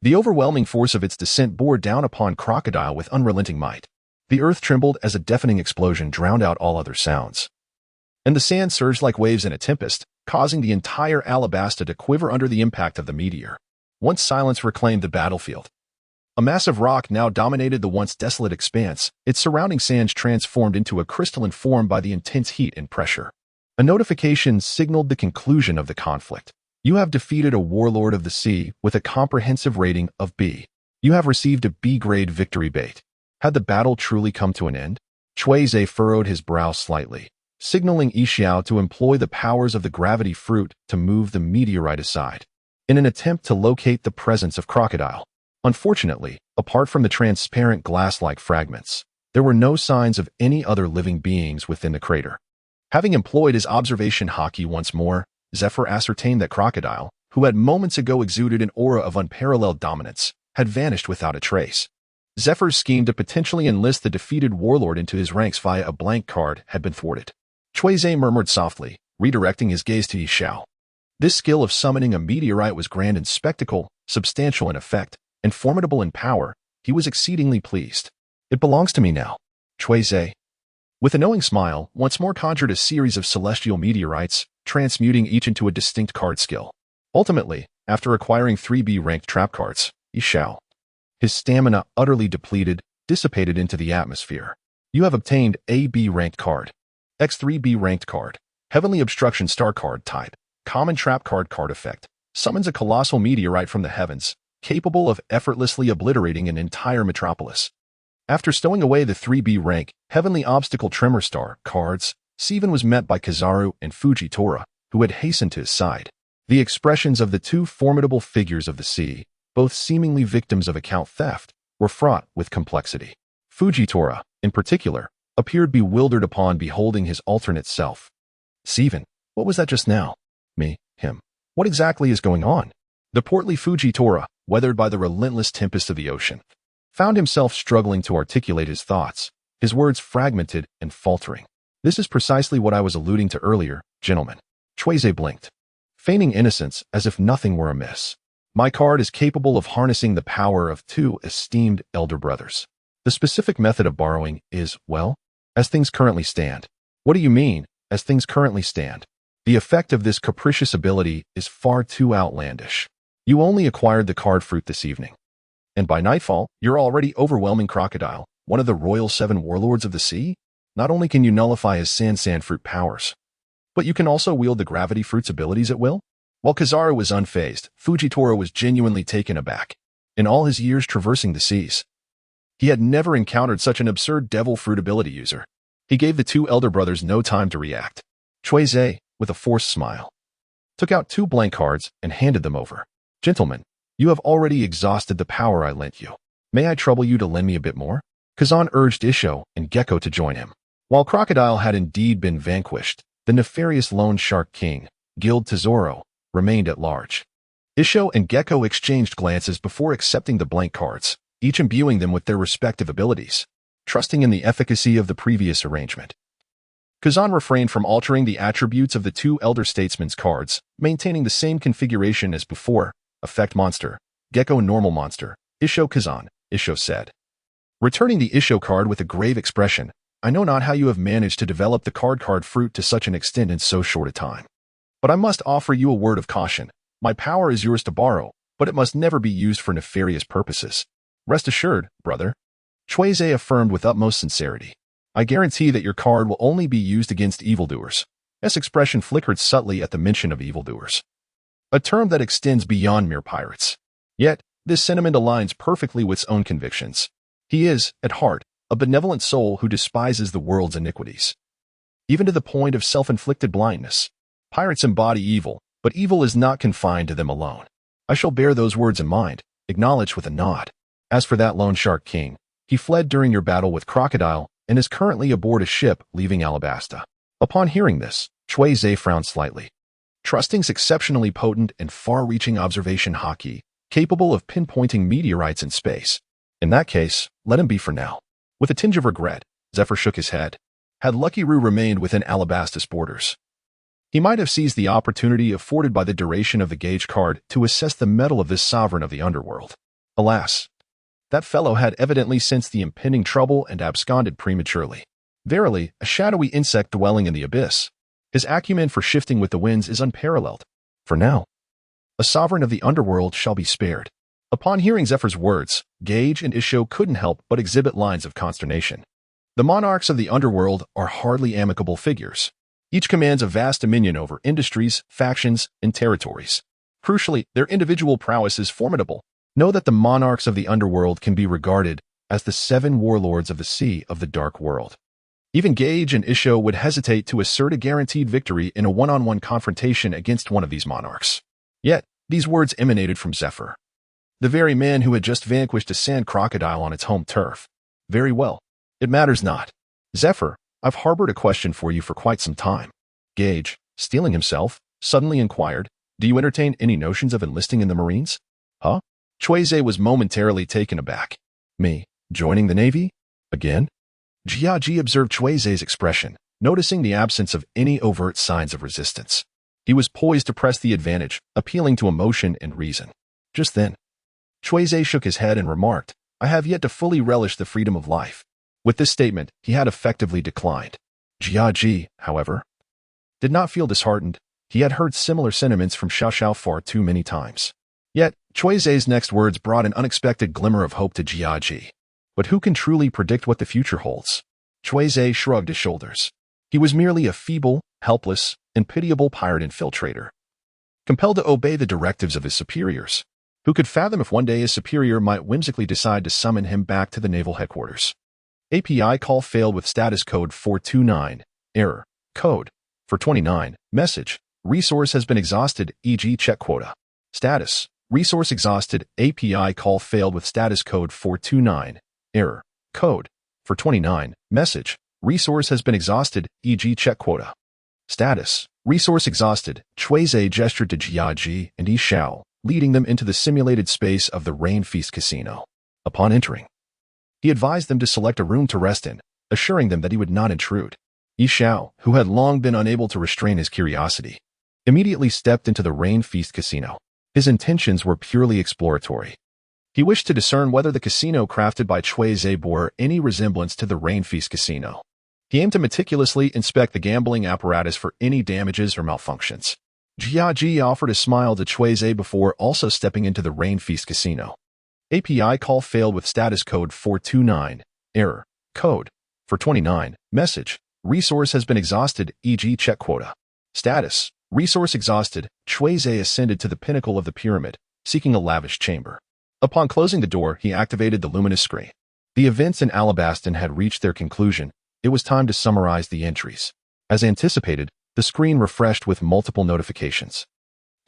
The overwhelming force of its descent bore down upon Crocodile with unrelenting might. The earth trembled as a deafening explosion drowned out all other sounds, and the sand surged like waves in a tempest, causing the entire Alabasta to quiver under the impact of the meteor. Once silence reclaimed the battlefield, a massive rock now dominated the once desolate expanse, its surrounding sands transformed into a crystalline form by the intense heat and pressure. A notification signaled the conclusion of the conflict. "You have defeated a warlord of the sea with a comprehensive rating of B. You have received a B-grade victory bait." Had the battle truly come to an end? Cui Ze furrowed his brow slightly, signaling Ishiao to employ the powers of the gravity fruit to move the meteorite aside, in an attempt to locate the presence of Crocodile. Unfortunately, apart from the transparent glass-like fragments, there were no signs of any other living beings within the crater. Having employed his observation haki once more, Zephyr ascertained that Crocodile, who had moments ago exuded an aura of unparalleled dominance, had vanished without a trace. Zephyr's scheme to potentially enlist the defeated warlord into his ranks via a blank card had been thwarted. Cui Ze murmured softly, redirecting his gaze to Ishiao. This skill of summoning a meteorite was grand in spectacle, substantial in effect, and formidable in power. He was exceedingly pleased. "It belongs to me now." Cui Ze, with a knowing smile, once more conjured a series of celestial meteorites, transmuting each into a distinct card skill. Ultimately, after acquiring 3B-ranked trap cards, Ishiao, his stamina utterly depleted, dissipated into the atmosphere. "You have obtained a B-ranked card. X3B-ranked card. Heavenly Obstruction Star Card Type. Common Trap Card Effect. Summons a colossal meteorite from the heavens, capable of effortlessly obliterating an entire metropolis." After stowing away the 3B rank Heavenly Obstacle Tremor Star cards, Steven was met by Kizaru and Fujitora, who had hastened to his side. The expressions of the two formidable figures of the sea, both seemingly victims of account theft, were fraught with complexity. Fujitora, in particular, appeared bewildered upon beholding his alternate self. "Steven, what was that just now?" "Me, him. What exactly is going on?" The portly Fujitora, weathered by the relentless tempest of the ocean, found himself struggling to articulate his thoughts, his words fragmented and faltering. "This is precisely what I was alluding to earlier, gentlemen." Cui Ze blinked, feigning innocence as if nothing were amiss. "My card is capable of harnessing the power of 2 esteemed elder brothers. The specific method of borrowing is, well, as things currently stand." "What do you mean, as things currently stand?" "The effect of this capricious ability is far too outlandish. You only acquired the card fruit this evening, and by nightfall, you're already overwhelming Crocodile, one of the Royal 7 warlords of the sea? Not only can you nullify his sand fruit powers, but you can also wield the gravity fruit's abilities at will?" While Kizaru was unfazed, Fujitora was genuinely taken aback. In all his years traversing the seas, he had never encountered such an absurd devil fruit ability user. He gave the 2 elder brothers no time to react. Cui Ze, with a forced smile, took out 2 blank cards and handed them over. "Gentlemen, you have already exhausted the power I lent you. May I trouble you to lend me a bit more?" Kazan urged Isho and Gecko to join him. While Crocodile had indeed been vanquished, the nefarious Lone Shark King, Guild Tesoro, remained at large. Isho and Gecko exchanged glances before accepting the blank cards, each imbuing them with their respective abilities, trusting in the efficacy of the previous arrangement. Kazan refrained from altering the attributes of the 2 Elder Statesmen's cards, maintaining the same configuration as before: Effect Monster, Gecko Normal Monster, Isho Kazan, Isho said. Returning the Isho card with a grave expression, I know not how you have managed to develop the card fruit to such an extent in so short a time. But I must offer you a word of caution. My power is yours to borrow, but it must never be used for nefarious purposes. Rest assured, brother. Cui Ze affirmed with utmost sincerity. I guarantee that your card will only be used against evildoers. His expression flickered subtly at the mention of evildoers, a term that extends beyond mere pirates. Yet, this sentiment aligns perfectly with his own convictions. He is, at heart, a benevolent soul who despises the world's iniquities, even to the point of self-inflicted blindness. Pirates embody evil, but evil is not confined to them alone. I shall bear those words in mind, acknowledged with a nod. As for that lone shark king, he fled during your battle with Crocodile and is currently aboard a ship leaving Alabasta. Upon hearing this, Cui Ze frowned slightly. Trusting's exceptionally potent and far-reaching observation haki, capable of pinpointing meteorites in space. In that case, let him be for now. With a tinge of regret, Zephyr shook his head. Had Lucky Roo remained within Alabasta's borders, he might have seized the opportunity afforded by the duration of the gauge card to assess the mettle of this sovereign of the underworld. Alas, that fellow had evidently sensed the impending trouble and absconded prematurely. Verily, a shadowy insect dwelling in the abyss. His acumen for shifting with the winds is unparalleled. For now, a sovereign of the underworld shall be spared. Upon hearing Zephyr's words, Gage and Isho couldn't help but exhibit lines of consternation. The monarchs of the underworld are hardly amicable figures. Each commands a vast dominion over industries, factions, and territories. Crucially, their individual prowess is formidable. Know that the monarchs of the underworld can be regarded as the 7 warlords of the sea of the dark world. Even Gage and Isho would hesitate to assert a guaranteed victory in a one-on-one confrontation against one of these monarchs. Yet, these words emanated from Zephyr, the very man who had just vanquished a sand crocodile on its home turf. Very well. It matters not. Zephyr, I've harbored a question for you for quite some time. Gage, steeling himself, suddenly inquired, do you entertain any notions of enlisting in the Marines? Huh? Cui Ze was momentarily taken aback. Me, joining the Navy? Again? Jiaji observed Cui Ze's expression, noticing the absence of any overt signs of resistance. He was poised to press the advantage, appealing to emotion and reason. Just then, Cui Ze shook his head and remarked, I have yet to fully relish the freedom of life. With this statement, he had effectively declined. Jiaji, however, did not feel disheartened. He had heard similar sentiments from Xiao Xiao far too many times. Yet, Cui Ze's next words brought an unexpected glimmer of hope to Jiaji. But who can truly predict what the future holds? Cui Ze shrugged his shoulders. He was merely a feeble, helpless, and pitiable pirate infiltrator, compelled to obey the directives of his superiors. Who could fathom if one day his superior might whimsically decide to summon him back to the naval headquarters? API call failed with status code 429. Error. Code. 429. Message. Resource has been exhausted, e.g. check quota. Status. Resource exhausted. API call failed with status code 429. Error. Code. 429. Message. Resource has been exhausted, e.g. check quota. Status. Resource exhausted. Cui Ze gestured to Jiaji and Yishao, leading them into the simulated space of the Rain Feast Casino. Upon entering, he advised them to select a room to rest in, assuring them that he would not intrude. Yishao, who had long been unable to restrain his curiosity, immediately stepped into the Rain Feast Casino. His intentions were purely exploratory. He wished to discern whether the casino crafted by Cui Ze bore any resemblance to the Rain Feast Casino. He aimed to meticulously inspect the gambling apparatus for any damages or malfunctions. Jiaji offered a smile to Cui Ze before also stepping into the Rain Feast Casino. API call failed with status code 429. Error. Code. 429. Message. Resource has been exhausted, e.g. check quota. Status. Resource exhausted. Cui Ze ascended to the pinnacle of the pyramid, seeking a lavish chamber. Upon closing the door, he activated the luminous screen. The events in Alabaston had reached their conclusion. It was time to summarize the entries. As anticipated, the screen refreshed with multiple notifications.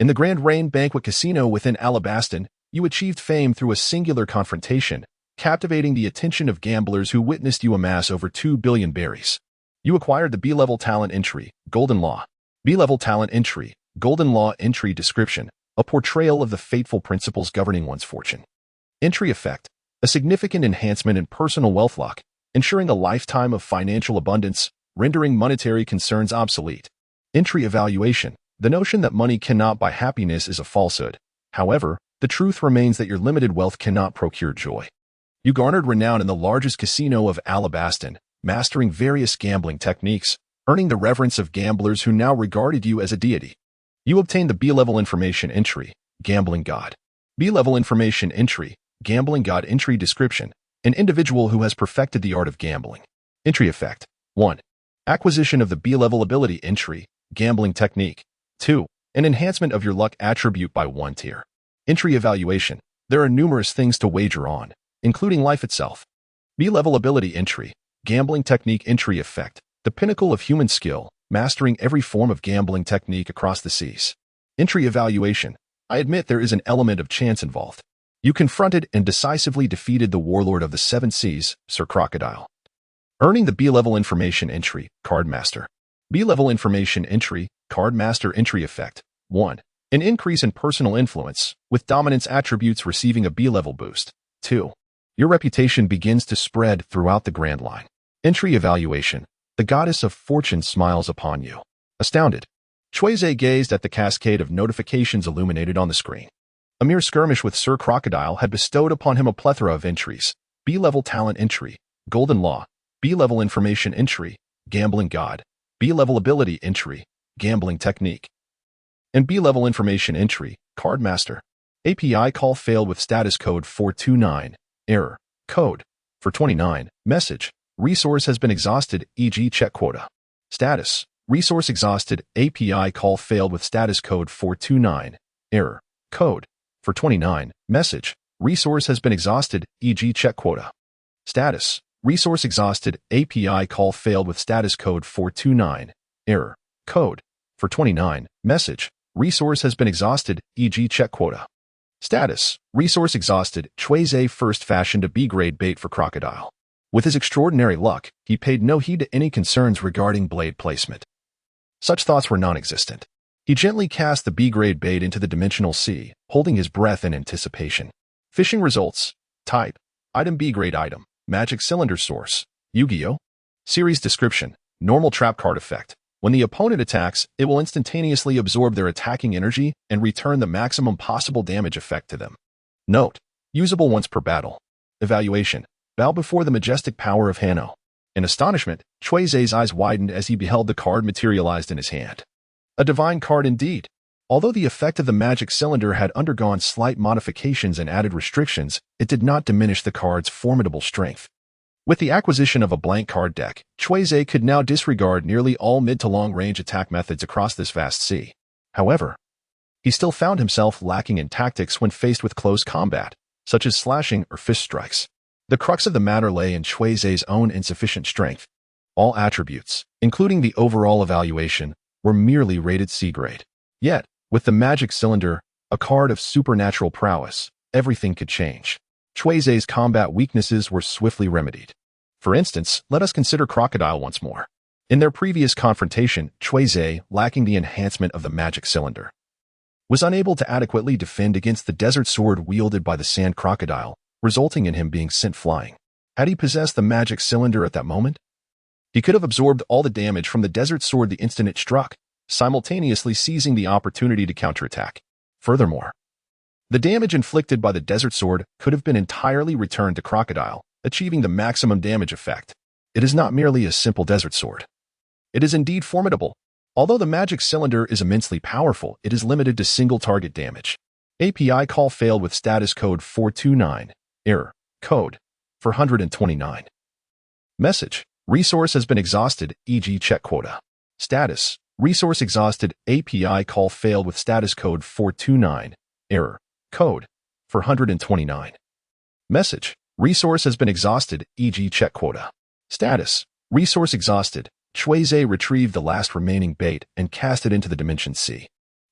In the Grand Rain Banquet Casino within Alabaston, you achieved fame through a singular confrontation, captivating the attention of gamblers who witnessed you amass over 2 billion berries. You acquired the B-level talent entry, Golden Law. B-level talent entry, Golden Law entry description, a portrayal of the fateful principles governing one's fortune. Entry effect, a significant enhancement in personal wealth luck, ensuring a lifetime of financial abundance, rendering monetary concerns obsolete. Entry evaluation, the notion that money cannot buy happiness is a falsehood. However, the truth remains that your limited wealth cannot procure joy. You garnered renown in the largest casino of Alabaston, mastering various gambling techniques, earning the reverence of gamblers who now regarded you as a deity. You obtained the B-level information entry, Gambling God. B-level information entry, Gambling God entry description, an individual who has perfected the art of gambling. Entry effect. 1. Acquisition of the B-level ability entry, Gambling technique. 2. An enhancement of your luck attribute by 1 tier. Entry evaluation. There are numerous things to wager on, including life itself. B-level ability entry, Gambling technique entry effect, the pinnacle of human skill, mastering every form of gambling technique across the seas. Entry evaluation. I admit there is an element of chance involved. You confronted and decisively defeated the warlord of the Seven Seas, Sir Crocodile. Earning the B-level information entry, Card Master. B-level information entry, Card Master entry effect. 1. An increase in personal influence, with dominance attributes receiving a B-level boost. 2. Your reputation begins to spread throughout the Grand Line. Entry evaluation. The goddess of fortune smiles upon you. Astounded, Cui Ze gazed at the cascade of notifications illuminated on the screen. A mere skirmish with Sir Crocodile had bestowed upon him a plethora of entries. B-level talent entry, Golden Law. B-level information entry, Gambling God. B-level ability entry, Gambling technique. And B-level information entry, Card Master. API call failed with status code 429. Error. Code. For 29. Message. Resource has been exhausted, e.g. check quota. Status. Resource exhausted. API call failed with status code 429. Error. Code. For 29. Message. Resource has been exhausted, e.g. check quota. Status. Resource exhausted. API call failed with status code 429. Error. Code. For 29. Message. Resource has been exhausted, e.g. check quota. Status. Resource exhausted. Cui Ze first fashioned a B-grade bait for Crocodile. With his extraordinary luck, he paid no heed to any concerns regarding blade placement. Such thoughts were non-existent. He gently cast the B-grade bait into the dimensional sea, holding his breath in anticipation. Fishing results. Type. Item B-grade item. Magic cylinder source. Yu-Gi-Oh! Series description. Normal trap card effect. When the opponent attacks, it will instantaneously absorb their attacking energy and return the maximum possible damage effect to them. Note. Usable once per battle. Evaluation. Bow before the majestic power of Hanno. In astonishment, Cui Ze's eyes widened as he beheld the card materialized in his hand. A divine card indeed. Although the effect of the magic cylinder had undergone slight modifications and added restrictions, it did not diminish the card's formidable strength. With the acquisition of a blank card deck, Cui Ze could now disregard nearly all mid to long-range attack methods across this vast sea. However, he still found himself lacking in tactics when faced with close combat, such as slashing or fist strikes. The crux of the matter lay in Cui Ze's own insufficient strength. All attributes, including the overall evaluation, were merely rated C-grade. Yet, with the magic cylinder, a card of supernatural prowess, everything could change. Cui Ze's combat weaknesses were swiftly remedied. For instance, let us consider Crocodile once more. In their previous confrontation, Cui Ze, lacking the enhancement of the magic cylinder, was unable to adequately defend against the desert sword wielded by the sand crocodile, resulting in him being sent flying. Had he possessed the magic cylinder at that moment, he could have absorbed all the damage from the desert sword the instant it struck, simultaneously seizing the opportunity to counterattack. Furthermore, the damage inflicted by the desert sword could have been entirely returned to Crocodile, achieving the maximum damage effect. It is not merely a simple desert sword. It is indeed formidable. Although the magic cylinder is immensely powerful, it is limited to single target damage. API call failed with status code 429. Error. Code. For 129. Message. Resource has been exhausted, e.g. check quota. Status. Resource exhausted. API call failed with status code 429. Error. Code. For 129. Message. Resource has been exhausted, e.g. check quota. Status. Resource exhausted. Cui Ze retrieved the last remaining bait and cast it into the Dimension Sea.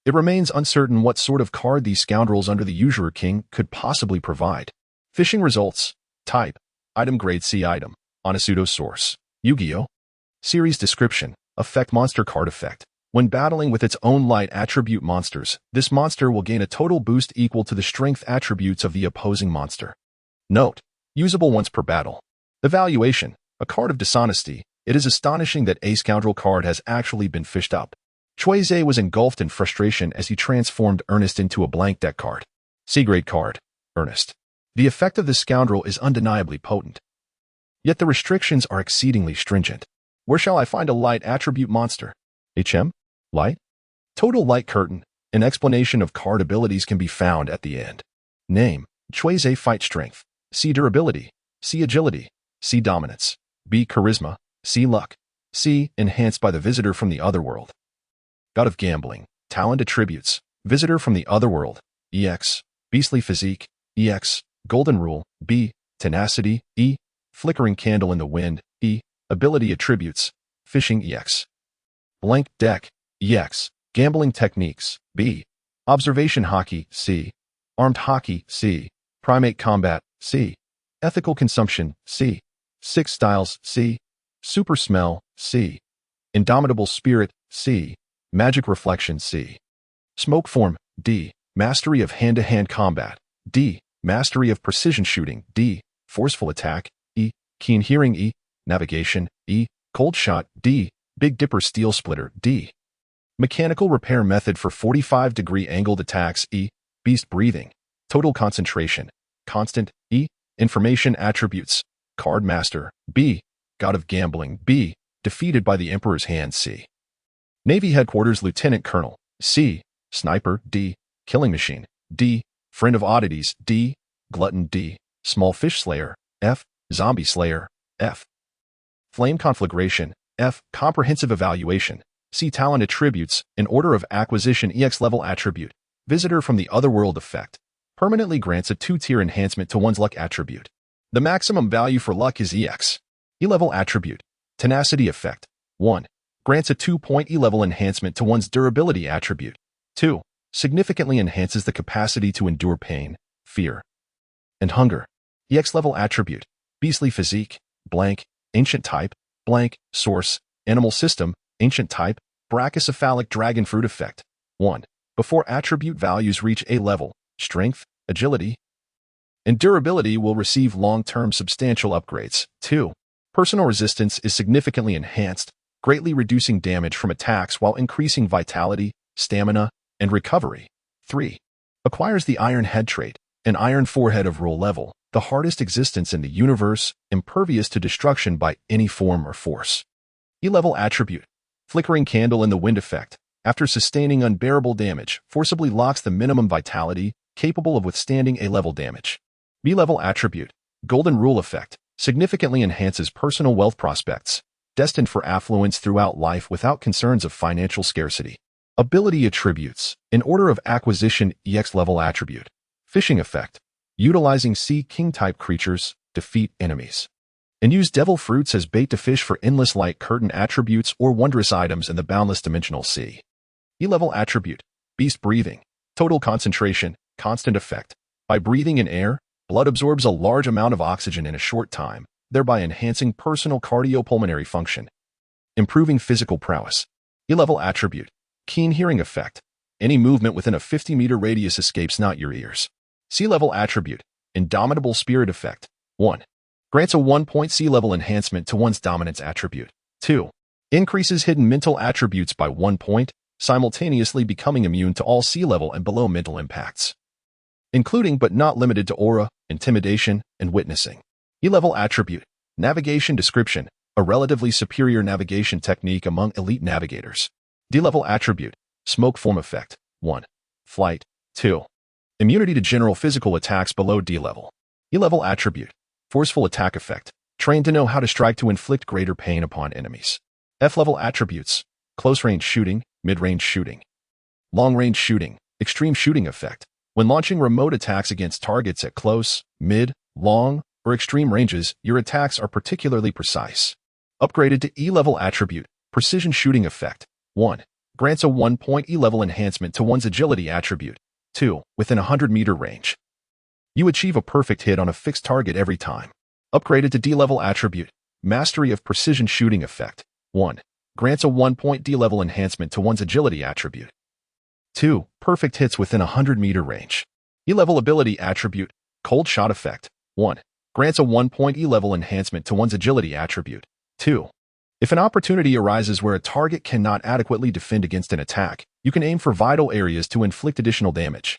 It remains uncertain what sort of card these scoundrels under the Usurer King could possibly provide. Fishing results. Type. Item grade C item. On a pseudo source. Yu-Gi-Oh! Series description. Effect monster card effect. When battling with its own light attribute monsters, this monster will gain a total boost equal to the strength attributes of the opposing monster. Note. Usable once per battle. Evaluation. A card of dishonesty. It is astonishing that a scoundrel card has actually been fished up. Cui Ze was engulfed in frustration as he transformed Ernest into a blank deck card. C-grade card. Ernest. The effect of this scoundrel is undeniably potent. Yet the restrictions are exceedingly stringent. Where shall I find a light attribute monster? Light? Total light curtain. An explanation of card abilities can be found at the end. Name: Cui Ze fight strength. C durability. C agility. C dominance. B charisma. C luck. C enhanced by the visitor from the otherworld. God of gambling. Talent attributes. Visitor from the otherworld. EX. Beastly physique. EX. Golden rule. B. Tenacity. E. Flickering candle in the wind. E. Ability attributes. Fishing EX. Blank deck. EX. Gambling techniques. B. Observation hockey. C. Armed hockey. C. Primate combat. C. Ethical consumption. C. Six styles. C. Super smell. C. Indomitable spirit. C. Magic reflection. C. Smoke form. D. Mastery of hand-to-hand combat. D. Mastery of precision shooting. D. Forceful attack. E. Keen hearing. E. Navigation. E. Cold shot. D. Big Dipper steel splitter. D. Mechanical repair method for 45-degree angled attacks. E. Beast breathing. Total concentration. Constant. E. Information attributes. Card master. B. God of gambling. B. Defeated by the Emperor's hand. C. Navy headquarters lieutenant colonel. C. Sniper. D. Killing machine. D. Friend of oddities. D. Glutton. D. Small fish slayer. F. Zombie slayer. F. Flame conflagration. F. Comprehensive evaluation. C. Talent attributes. In order of acquisition. EX level attribute. Visitor from the otherworld effect. Permanently grants a 2-tier enhancement to one's luck attribute. The maximum value for luck is EX. E-level attribute. Tenacity effect. 1. Grants a 2-point E-level enhancement to one's durability attribute. 2. Significantly enhances the capacity to endure pain, fear, and hunger. EX level attribute. Beastly physique. Blank. Ancient type. Blank. Source. Animal system. Ancient type. Brachycephalic dragon fruit effect. 1. Before attribute values reach A level, strength, agility, and durability will receive long-term substantial upgrades. 2. Personal resistance is significantly enhanced, greatly reducing damage from attacks while increasing vitality, stamina, and recovery. 3. Acquires the Iron Head trait, an iron forehead of rule level, the hardest existence in the universe, impervious to destruction by any form or force. E-level attribute. Flickering candle in the wind effect. After sustaining unbearable damage, forcibly locks the minimum vitality, capable of withstanding A-level damage. B-level attribute. Golden rule effect. Significantly enhances personal wealth prospects, destined for affluence throughout life without concerns of financial scarcity. Ability attributes. In order of acquisition. EX level attribute. Fishing effect. Utilizing sea king type creatures, defeat enemies. And use devil fruits as bait to fish for endless light curtain attributes or wondrous items in the boundless dimensional sea. E-level attribute. Beast breathing. Total concentration, constant effect. By breathing in air, blood absorbs a large amount of oxygen in a short time, thereby enhancing personal cardiopulmonary function. Improving physical prowess. E-level attribute. Keen hearing effect. Any movement within a 50-meter radius escapes not your ears. C-level attribute. Indomitable spirit effect. 1. Grants a 1-point C-level enhancement to one's dominance attribute. 2. Increases hidden mental attributes by 1 point, simultaneously becoming immune to all C-level and below mental impacts, including but not limited to aura, intimidation, and witnessing. E-level attribute. Navigation description. A relatively superior navigation technique among elite navigators. D-level attribute. Smoke form effect. 1. Flight. 2. Immunity to general physical attacks below D-level. E-level attribute. Forceful attack effect. Trained to know how to strike to inflict greater pain upon enemies. F-level attributes. Close-range shooting, mid-range shooting, long-range shooting, extreme shooting effect. When launching remote attacks against targets at close, mid, long, or extreme ranges, your attacks are particularly precise. Upgraded to E-level attribute. Precision shooting effect. 1. Grants a 1-point E-level enhancement to one's agility attribute. 2. Within a 100-meter range. You achieve a perfect hit on a fixed target every time. Upgraded to D-level attribute. Mastery of precision shooting effect. 1. Grants a 1-point D-level enhancement to one's agility attribute. 2. Perfect hits within a 100-meter range. E-level ability attribute. Cold shot effect. 1. Grants a 1-point E-level enhancement to one's agility attribute. 2. If an opportunity arises where a target cannot adequately defend against an attack, you can aim for vital areas to inflict additional damage.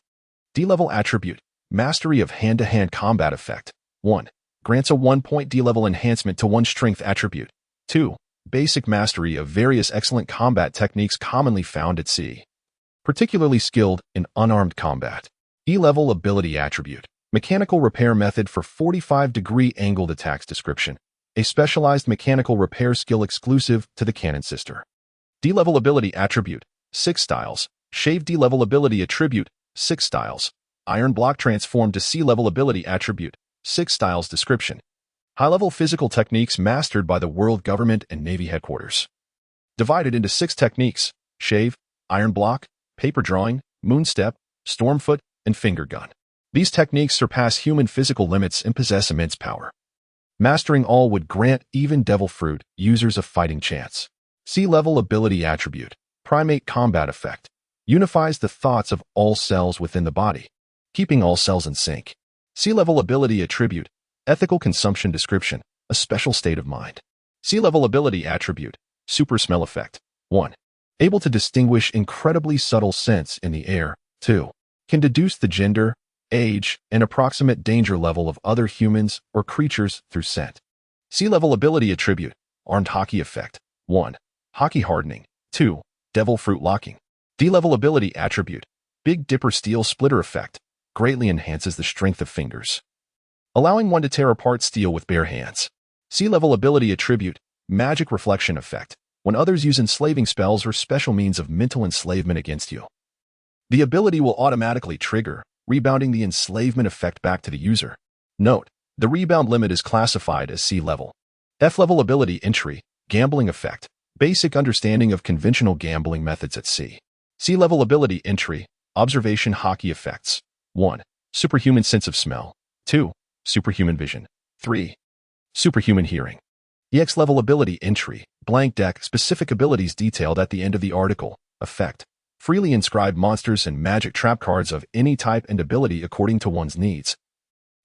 D-level attribute. Mastery of hand-to-hand combat effect. 1. Grants a 1-point D-level enhancement to one strength attribute. 2. Basic mastery of various excellent combat techniques commonly found at sea. Particularly skilled in unarmed combat. E-level ability attribute. Mechanical repair method for 45-degree angled attacks description. A specialized mechanical repair skill exclusive to the Cannon Sister. D-level ability attribute. 6 styles. Shave D-level ability attribute. 6 styles. Iron block transformed to C-level ability attribute. 6 styles description. High-level physical techniques mastered by the World Government and Navy Headquarters. Divided into 6 techniques: shave, iron block, paper drawing, moonstep, stormfoot, and finger gun. These techniques surpass human physical limits and possess immense power. Mastering all would grant even devil fruit users a fighting chance. C-level ability attribute. Primate combat effect. Unifies the thoughts of all cells within the body, keeping all cells in sync. C-level ability attribute. Ethical consumption description. A special state of mind. C-level ability attribute. Super smell effect. 1. Able to distinguish incredibly subtle scents in the air. 2. Can deduce the gender, age, and approximate danger level of other humans or creatures through scent. C-level ability attribute. Armed hockey effect. 1. Hockey hardening. 2. Devil fruit locking. D-level ability attribute. Big Dipper steel splitter effect. Greatly enhances the strength of fingers, allowing one to tear apart steel with bare hands. C-level ability attribute. Magic reflection effect. When others use enslaving spells or special means of mental enslavement against you, the ability will automatically trigger, rebounding the enslavement effect back to the user. Note: the rebound limit is classified as C-level. F-level ability entry. Gambling effect. Basic understanding of conventional gambling methods at sea. C-level ability entry. Observation hockey effects. 1. Superhuman sense of smell. 2. Superhuman vision. 3. Superhuman hearing. EX-level ability entry. Blank deck. Specific abilities detailed at the end of the article. Effect. Freely inscribe monsters and magic trap cards of any type and ability according to one's needs,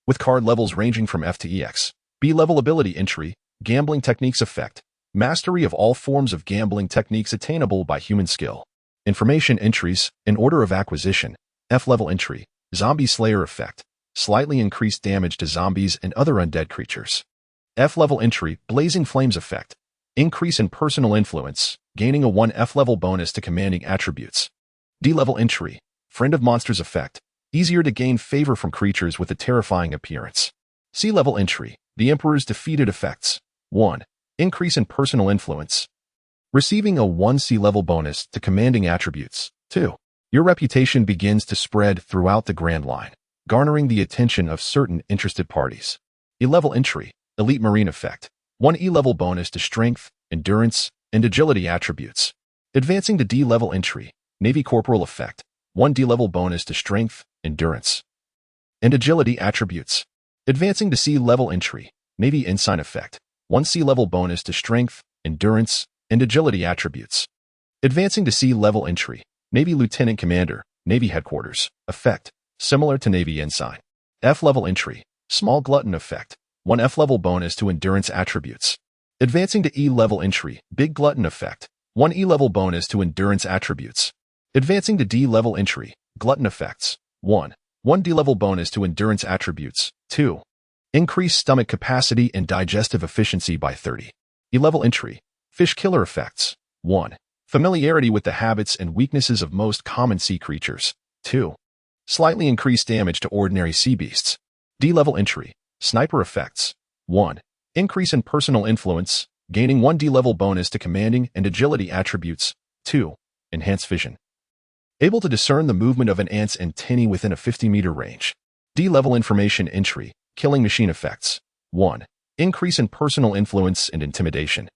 with card levels ranging from F to EX. B-level ability entry. Gambling techniques effect. Mastery of all forms of gambling techniques attainable by human skill. Information entries in order of acquisition. F-level entry. Zombie Slayer effect. Slightly increased damage to zombies and other undead creatures. F-level entry. Blazing Flames effect. Increase in personal influence, gaining a 1 F-level bonus to commanding attributes. D-level entry. Friend of Monsters effect. Easier to gain favor from creatures with a terrifying appearance. C-level entry. The Emperor's defeated effects. 1. Increase in personal influence, receiving a 1 C-level bonus to commanding attributes. 2. Your reputation begins to spread throughout the Grand Line, garnering the attention of certain interested parties. E-level entry. Elite Marine effect. 1 E-level bonus to strength, endurance, and agility attributes. Advancing to D-level entry. Navy Corporal effect. 1 D-level bonus to strength, endurance, and agility attributes. Advancing to C-level entry. Navy Ensign effect. 1 C-level bonus to strength, endurance, and agility attributes. Advancing to C-level entry. Navy Lieutenant Commander, Navy Headquarters effect. Similar to Navy Ensign. F-level entry. Small Glutton effect. 1 F-level bonus to endurance attributes. Advancing to E-level entry. Big Glutton effect. 1 E-level bonus to endurance attributes. Advancing to D-level entry. Glutton effects. 1 D-level bonus to endurance attributes. 2. Increase stomach capacity and digestive efficiency by 30. E-level entry. Fish Killer effects. 1. Familiarity with the habits and weaknesses of most common sea creatures. 2. Slightly increased damage to ordinary sea beasts. D-level entry. Sniper effects. 1. Increase in personal influence, gaining 1 D-level bonus to commanding and agility attributes. 2. Enhanced vision. Able to discern the movement of an ant's antennae within a 50-meter range. D-level information entry. Killing machine effects. 1. Increase in personal influence and intimidation,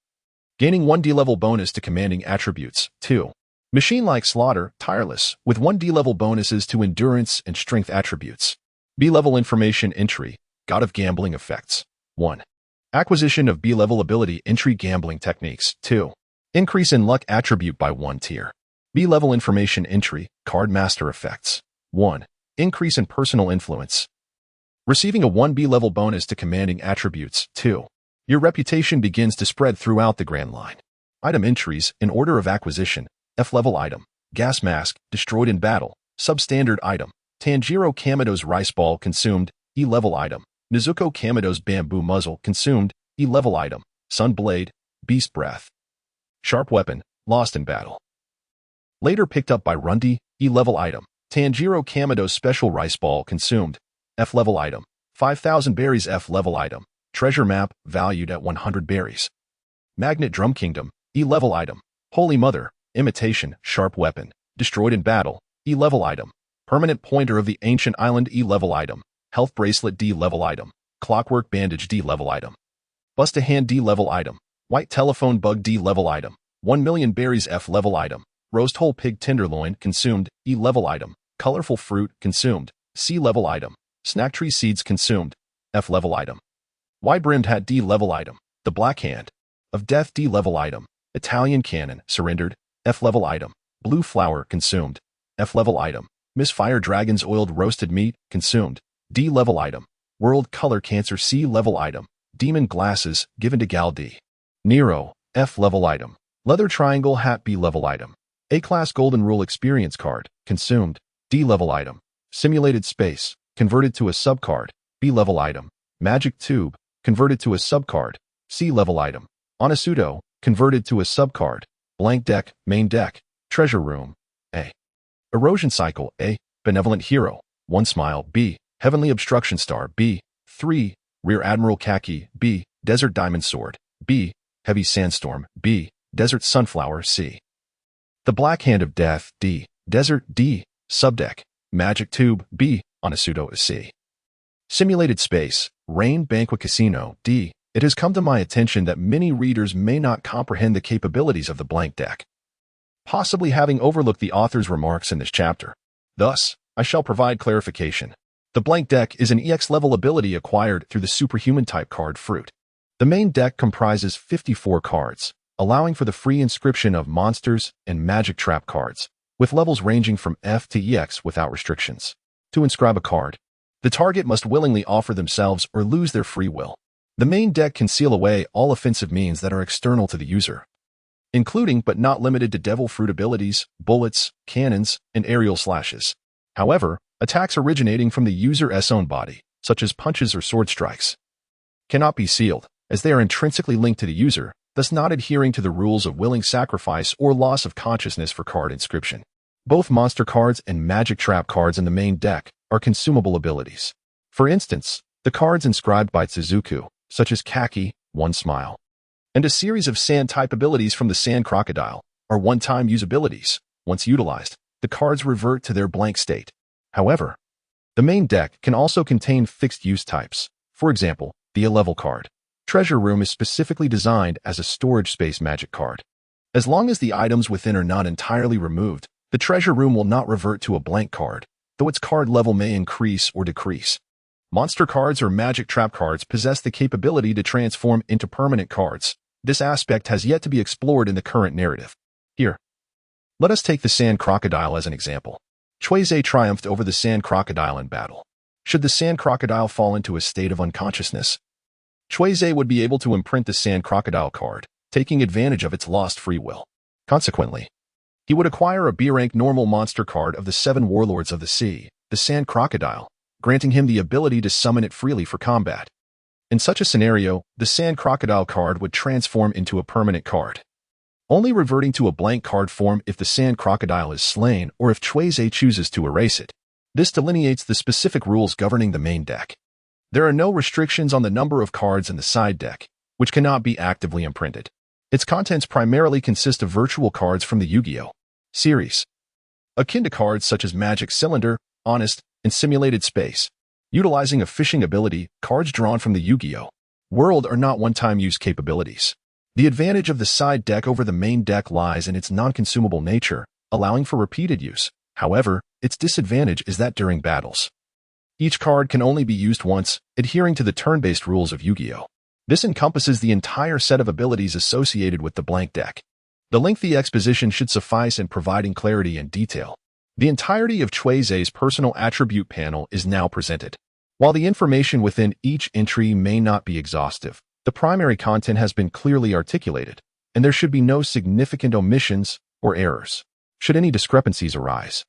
gaining 1 D-level bonus to commanding attributes. 2. Machine-like slaughter, tireless, with 1 D-level bonuses to endurance and strength attributes. B-level information entry. God of Gambling effects. 1. Acquisition of B-level ability entry gambling techniques. 2. Increase in luck attribute by 1 tier. B-level information entry. Card master effects. 1. Increase in personal influence, receiving a 1 B-level bonus to commanding attributes. 2. Your reputation begins to spread throughout the Grand Line. Item entries in order of acquisition. F-level item. Gas mask, destroyed in battle. Substandard item. Tanjiro Kamido's rice ball consumed, E-level item. Nezuko Kamido's bamboo muzzle consumed, E-level item. Sun blade, beast breath. Sharp weapon, lost in battle. Later picked up by Rundi, E-level item. Tanjiro Kamido's special rice ball consumed, F-level item. 5,000 berries F-level item. Treasure map, valued at 100 berries. Magnet Drum Kingdom, E-level item. Holy Mother, imitation, sharp weapon. Destroyed in battle, E-level item. Permanent pointer of the ancient island E-level item. Health bracelet D-level item. Clockwork bandage D-level item. Bust a hand D-level item. White telephone bug D-level item. 1 million berries F-level item. Roast whole pig tenderloin consumed, E-level item. Colorful fruit consumed, C-level item. Snack tree seeds consumed, F-level item. Wide-brimmed hat D-level item. The Black Hand of Death D-level item. Italian cannon surrendered, F-level item. Blue flower consumed, F-level item. Misfire dragon's oiled roasted meat consumed, D-level item. World color cancer C-level item. Demon glasses given to Gal D. Nero, F-level item. Leather triangle hat B-level item. A-class golden rule experience card consumed, D-level item. Simulated space converted to a subcard, B-level item. Magic tube converted to a subcard, C-level item. Onasudo converted to a subcard. Blank deck, main deck. Treasure room, A. Erosion cycle, A. Benevolent hero, 1 smile, B. Heavenly obstruction star, B. 3. Rear admiral khaki, B. Desert diamond sword, B. Heavy sandstorm, B. Desert sunflower, C. The Black Hand of Death, D. Desert, D. Subdeck. Magic tube, B. Onasudo, C. Simulated space, Rain Banquet Casino, D. It has come to my attention that many readers may not comprehend the capabilities of the blank deck, possibly having overlooked the author's remarks in this chapter. Thus, I shall provide clarification. The blank deck is an EX-level ability acquired through the superhuman type card Fruit. The main deck comprises 54 cards, allowing for the free inscription of monsters and magic trap cards, with levels ranging from F to EX without restrictions. To inscribe a card, the target must willingly offer themselves or lose their free will. The main deck can seal away all offensive means that are external to the user, including but not limited to devil fruit abilities, bullets, cannons, and aerial slashes. However, attacks originating from the user's own body, such as punches or sword strikes, cannot be sealed, as they are intrinsically linked to the user, thus not adhering to the rules of willing sacrifice or loss of consciousness for card inscription. Both monster cards and magic trap cards in the main deck are consumable abilities. For instance, the cards inscribed by Tsuzuku, such as Kaki, 1 smile, and a series of sand-type abilities from the Sand Crocodile, are one-time use abilities. Once utilized, the cards revert to their blank state. However, the main deck can also contain fixed use types. For example, the A-level card. Treasure Room is specifically designed as a storage space magic card. As long as the items within are not entirely removed, the Treasure Room will not revert to a blank card, though its card level may increase or decrease. Monster cards or magic trap cards possess the capability to transform into permanent cards. This aspect has yet to be explored in the current narrative. Here, let us take the Sand Crocodile as an example. Cui Ze triumphed over the Sand Crocodile in battle. Should the Sand Crocodile fall into a state of unconsciousness, Cui Ze would be able to imprint the Sand Crocodile card, taking advantage of its lost free will. Consequently, he would acquire a B-rank normal monster card of the 7 Warlords of the Sea, the Sand Crocodile, granting him the ability to summon it freely for combat. In such a scenario, the Sand Crocodile card would transform into a permanent card, only reverting to a blank card form if the Sand Crocodile is slain or if Cui Ze chooses to erase it. This delineates the specific rules governing the main deck. There are no restrictions on the number of cards in the side deck, which cannot be actively imprinted. Its contents primarily consist of virtual cards from the Yu-Gi-Oh! Series, akin to cards such as Magic Cylinder, Honest, and Simulated Space. Utilizing a fishing ability, cards drawn from the Yu-Gi-Oh! World are not one-time use capabilities. The advantage of the side deck over the main deck lies in its non-consumable nature, allowing for repeated use. However, its disadvantage is that during battles, each card can only be used once, adhering to the turn-based rules of Yu-Gi-Oh! This encompasses the entire set of abilities associated with the blank deck. The lengthy exposition should suffice in providing clarity and detail. The entirety of Cui Ze's personal attribute panel is now presented. While the information within each entry may not be exhaustive, the primary content has been clearly articulated, and there should be no significant omissions or errors. Should any discrepancies arise,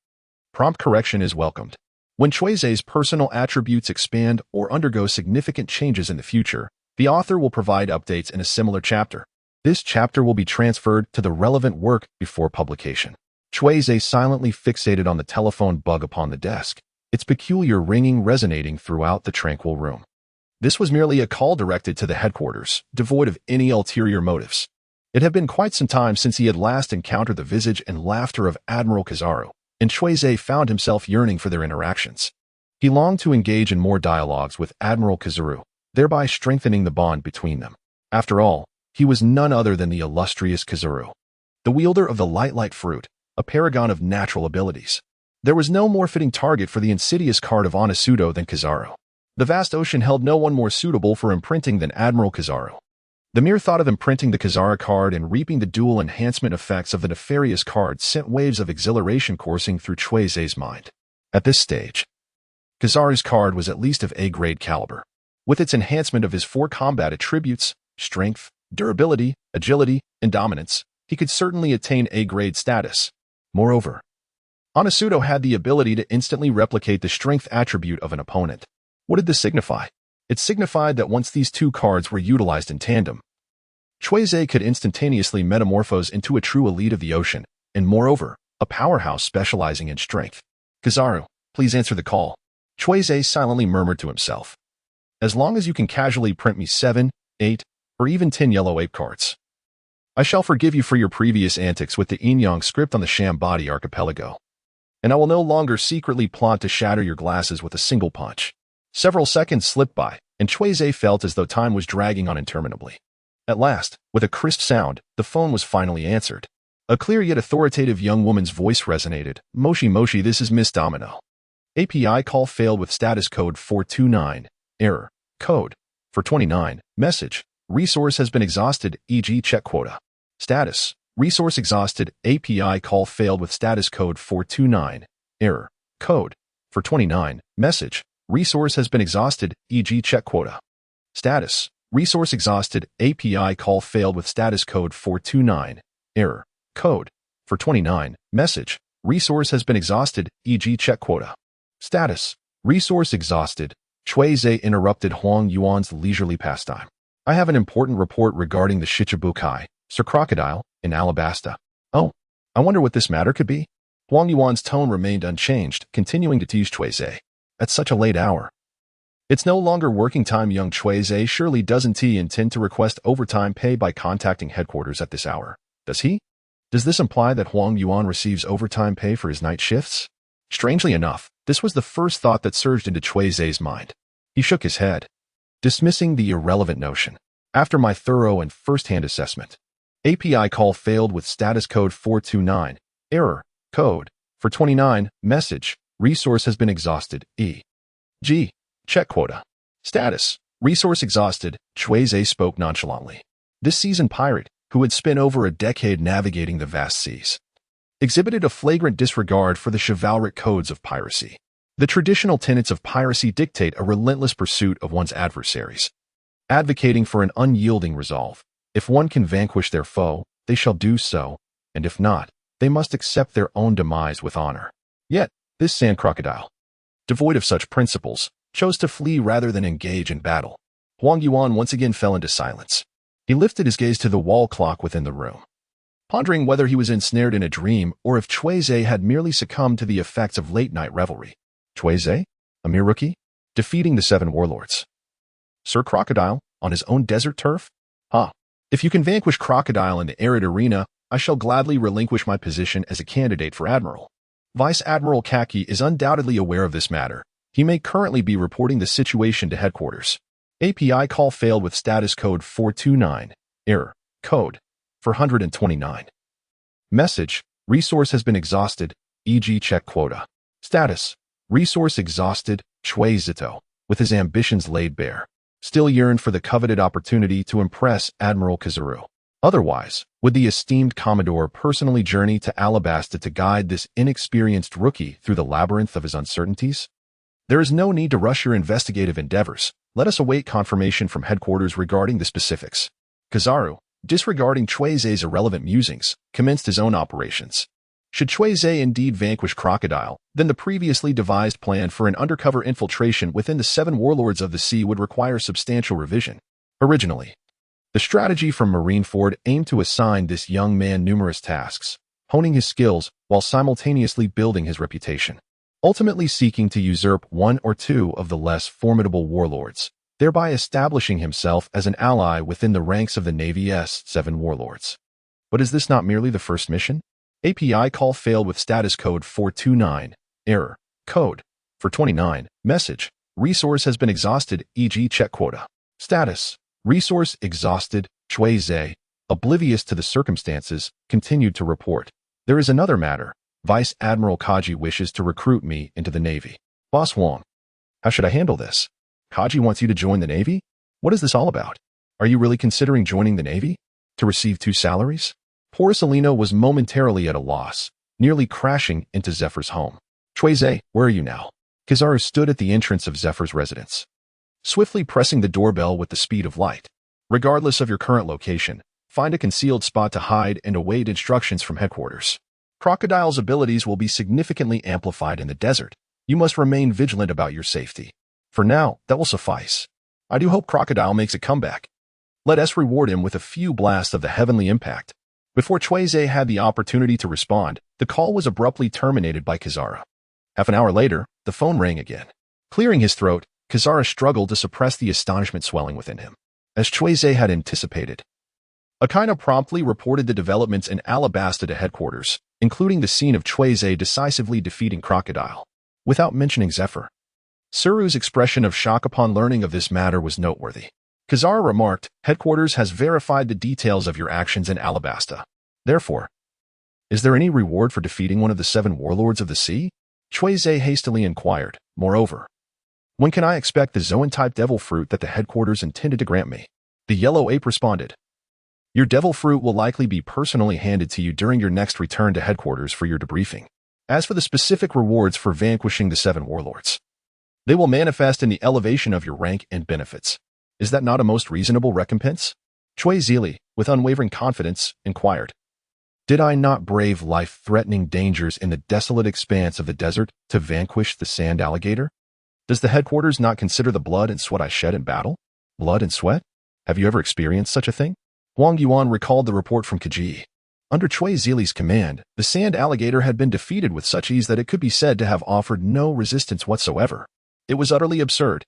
prompt correction is welcomed. When Cui Ze's personal attributes expand or undergo significant changes in the future, the author will provide updates in a similar chapter. This chapter will be transferred to the relevant work before publication. Cui Ze silently fixated on the telephone bug upon the desk, its peculiar ringing resonating throughout the tranquil room. This was merely a call directed to the headquarters, devoid of any ulterior motives. It had been quite some time since he had last encountered the visage and laughter of Admiral Kizaru, and Cui Ze found himself yearning for their interactions. He longed to engage in more dialogues with Admiral Kizaru, thereby strengthening the bond between them. After all, he was none other than the illustrious Kizaru, the wielder of the light fruit, a paragon of natural abilities. There was no more fitting target for the insidious card of Onitsudo than Kizaru. The vast ocean held no one more suitable for imprinting than Admiral Kizaru. The mere thought of imprinting the Kizaru card and reaping the dual enhancement effects of the nefarious card sent waves of exhilaration coursing through Cui Ze's mind. At this stage, Kizaru's card was at least of A-grade caliber. With its enhancement of his 4 combat attributes, strength, durability, agility, and dominance, he could certainly attain A-grade status. Moreover, Onitsudo had the ability to instantly replicate the strength attribute of an opponent. What did this signify? It signified that once these 2 cards were utilized in tandem, Cui Ze could instantaneously metamorphose into a true elite of the ocean, and moreover, a powerhouse specializing in strength. Kizaru, please answer the call. Cui Ze silently murmured to himself. As long as you can casually print me 7, 8, or even 10 yellow ape cards, I shall forgive you for your previous antics with the Inyang script on the Shambadi archipelago, and I will no longer secretly plot to shatter your glasses with a single punch. Several seconds slipped by, and Cui Ze felt as though time was dragging on interminably. At last, with a crisp sound, the phone was finally answered. A clear yet authoritative young woman's voice resonated. Moshi, this is Miss Domino. API call failed with status code 429. Error. Code. 429. Message. Resource has been exhausted, e.g. check quota. Status. Resource exhausted. API call failed with status code 429. Error. Code. 429. Message. Resource has been exhausted, e.g. check quota. Status. Resource exhausted. API call failed with status code 429. Error. Code. 429. Message. Resource has been exhausted, e.g. check quota. Status. Resource exhausted. Cui Ze interrupted Huang Yuan's leisurely pastime. I have an important report regarding the Shichibukai, Sir Crocodile, in Alabasta. Oh, I wonder what this matter could be? Huang Yuan's tone remained unchanged, continuing to tease Cui Ze. At such a late hour. It's no longer working time. Young Cui Ze surely doesn't he intend to request overtime pay by contacting headquarters at this hour. Does he? Does this imply that Huang Yuan receives overtime pay for his night shifts? Strangely enough, this was the first thought that surged into Cui Ze's mind. He shook his head, dismissing the irrelevant notion. After my thorough and first-hand assessment, API call failed with status code 429. Error. Code. 429. Message. Resource has been exhausted, e.g. check quota. Status. Resource exhausted. Cui Ze spoke nonchalantly. This seasoned pirate, who had spent over a decade navigating the vast seas, exhibited a flagrant disregard for the chivalric codes of piracy. The traditional tenets of piracy dictate a relentless pursuit of one's adversaries, advocating for an unyielding resolve. If one can vanquish their foe, they shall do so, and if not, they must accept their own demise with honor. Yet, this sand crocodile, devoid of such principles, chose to flee rather than engage in battle. Huang Yuan once again fell into silence. He lifted his gaze to the wall clock within the room, pondering whether he was ensnared in a dream or if Cui Ze had merely succumbed to the effects of late-night revelry. Cui Ze? A mere rookie? Defeating the 7 warlords. Sir Crocodile? On his own desert turf? If you can vanquish Crocodile in the arid arena, I shall gladly relinquish my position as a candidate for admiral. Vice Admiral Kaki is undoubtedly aware of this matter. He may currently be reporting the situation to headquarters. API call failed with status code 429. Error. Code. 429. Message. Resource has been exhausted, e.g. check quota. Status. Resource exhausted. Cui Zito, with his ambitions laid bare, still yearned for the coveted opportunity to impress Admiral Kizaru. Otherwise, would the esteemed Commodore personally journey to Alabasta to guide this inexperienced rookie through the labyrinth of his uncertainties? There is no need to rush your investigative endeavors. Let us await confirmation from headquarters regarding the specifics. Kizaru, disregarding Cui Ze's irrelevant musings, commenced his own operations. Should Cui Ze indeed vanquish Crocodile, then the previously devised plan for an undercover infiltration within the 7 warlords of the sea would require substantial revision. Originally, the strategy from Marineford aimed to assign this young man numerous tasks, honing his skills while simultaneously building his reputation, ultimately seeking to usurp 1 or 2 of the less formidable warlords, thereby establishing himself as an ally within the ranks of the Navy's 7 warlords. But is this not merely the first mission? API call failed with status code 429, error, code, for 29, message, resource has been exhausted, e.g. check quota. Status, resource exhausted, Cui Ze, oblivious to the circumstances, continued to report. There is another matter. Vice Admiral Aokiji wishes to recruit me into the Navy. Boss Wong, how should I handle this? Aokiji wants you to join the Navy? What is this all about? Are you really considering joining the Navy? To receive 2 salaries? Poor Selino was momentarily at a loss, nearly crashing into Zephyr's home. Cui Ze, where are you now? Kizaru stood at the entrance of Zephyr's residence, swiftly pressing the doorbell with the speed of light. Regardless of your current location, find a concealed spot to hide and await instructions from headquarters. Crocodile's abilities will be significantly amplified in the desert. You must remain vigilant about your safety. For now, that will suffice. I do hope Crocodile makes a comeback. Let us reward him with a few blasts of the heavenly impact. Before Cui Ze had the opportunity to respond, the call was abruptly terminated by Kizaru. Half an hour later, the phone rang again. Clearing his throat, Kizaru struggled to suppress the astonishment swelling within him. As Cui Ze had anticipated, Akainu promptly reported the developments in Alabasta to headquarters, including the scene of Cui Ze decisively defeating Crocodile, without mentioning Zephyr. Suru's expression of shock upon learning of this matter was noteworthy. Kizaru remarked, headquarters has verified the details of your actions in Alabasta. Therefore, is there any reward for defeating one of the 7 warlords of the sea? Cui Ze hastily inquired. Moreover, when can I expect the Zoan-type devil fruit that the headquarters intended to grant me? The yellow ape responded. Your devil fruit will likely be personally handed to you during your next return to headquarters for your debriefing. As for the specific rewards for vanquishing the 7 warlords, they will manifest in the elevation of your rank and benefits. Is that not a most reasonable recompense? Cui Ze, with unwavering confidence, inquired. Did I not brave life-threatening dangers in the desolate expanse of the desert to vanquish the sand alligator? Does the headquarters not consider the blood and sweat I shed in battle? Blood and sweat? Have you ever experienced such a thing? Huang Yuan recalled the report from Aokiji. Under Cui Ze's command, the sand alligator had been defeated with such ease that it could be said to have offered no resistance whatsoever. It was utterly absurd.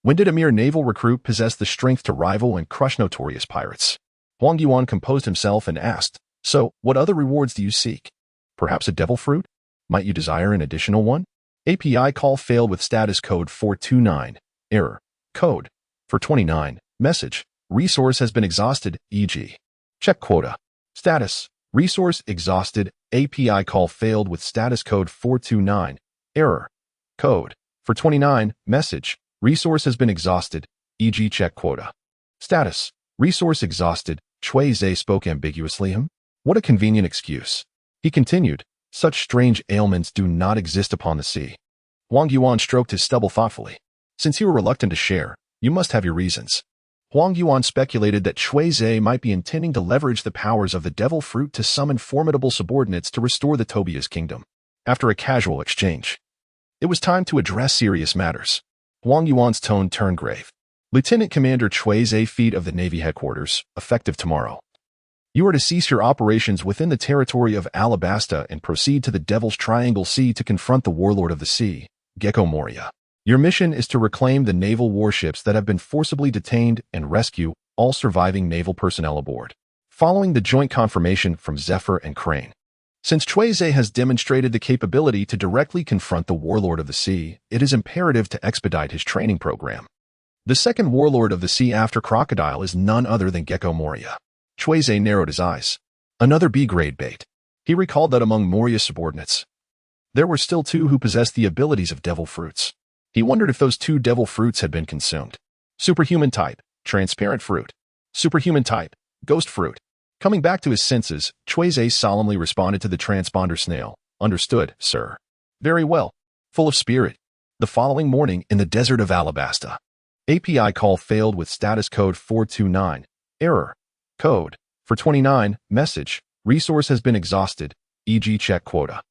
When did a mere naval recruit possess the strength to rival and crush notorious pirates? Huang Yuan composed himself and asked, so, what other rewards do you seek? Perhaps a devil fruit? Might you desire an additional one? API call failed with status code 429, error, code, for 29, message, resource has been exhausted, e.g. check quota. Status, resource exhausted, API call failed with status code 429, error, code, for 29, message, resource has been exhausted, e.g. check quota. Status, resource exhausted, Cui Ze spoke ambiguously. What a convenient excuse. He continued, such strange ailments do not exist upon the sea. Huang Yuan stroked his stubble thoughtfully. Since you were reluctant to share, you must have your reasons. Huang Yuan speculated that Cui Ze might be intending to leverage the powers of the devil fruit to summon formidable subordinates to restore the Tobia's kingdom. After a casual exchange, it was time to address serious matters. Huang Yuan's tone turned grave. Lieutenant Commander Cui Ze, Feite of the Navy headquarters, effective tomorrow. You are to cease your operations within the territory of Alabasta and proceed to the Devil's Triangle Sea to confront the warlord of the sea, Gecko Moria. Your mission is to reclaim the naval warships that have been forcibly detained and rescue all surviving naval personnel aboard. Following the joint confirmation from Zephyr and Crane. Since Cui Ze has demonstrated the capability to directly confront the warlord of the sea, it is imperative to expedite his training program. The second warlord of the sea after Crocodile is none other than Gecko Moria. Cui Ze narrowed his eyes. Another B-grade bait. He recalled that among Moria's subordinates, there were still 2 who possessed the abilities of devil fruits. He wondered if those 2 devil fruits had been consumed. Superhuman type, transparent fruit. Superhuman type, ghost fruit. Coming back to his senses, Cui Ze solemnly responded to the transponder snail. Understood, sir. Very well. Full of spirit. The following morning in the desert of Alabasta. API call failed with status code 429. Error. Code. For 29, message. Resource has been exhausted. e.g. check quota.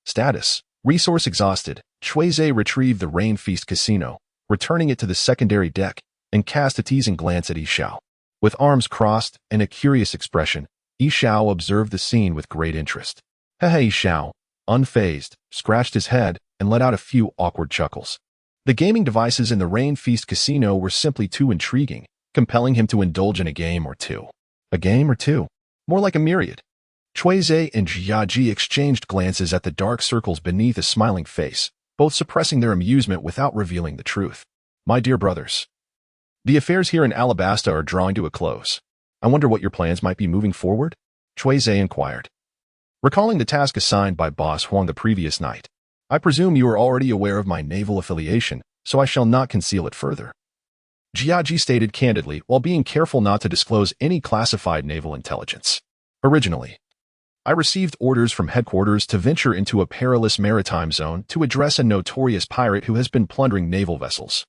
Status: resource exhausted. Cui Ze retrieved the Rain Feast Casino, returning it to the secondary deck, and cast a teasing glance at Yishao. With arms crossed and a curious expression, Yishao observed the scene with great interest. Hehe. Yishao, unfazed, scratched his head and let out a few awkward chuckles. The gaming devices in the Rain Feast Casino were simply too intriguing, compelling him to indulge in a game or two. A game or two? More like a myriad. Cui Ze and Jiaji exchanged glances at the dark circles beneath a smiling face, both suppressing their amusement without revealing the truth. My dear brothers, the affairs here in Alabasta are drawing to a close. I wonder what your plans might be moving forward? Cui Ze inquired. Recalling the task assigned by Boss Huang the previous night, I presume you are already aware of my naval affiliation, so I shall not conceal it further. Jiaji stated candidly while being careful not to disclose any classified naval intelligence. Originally, I received orders from headquarters to venture into a perilous maritime zone to address a notorious pirate who has been plundering naval vessels.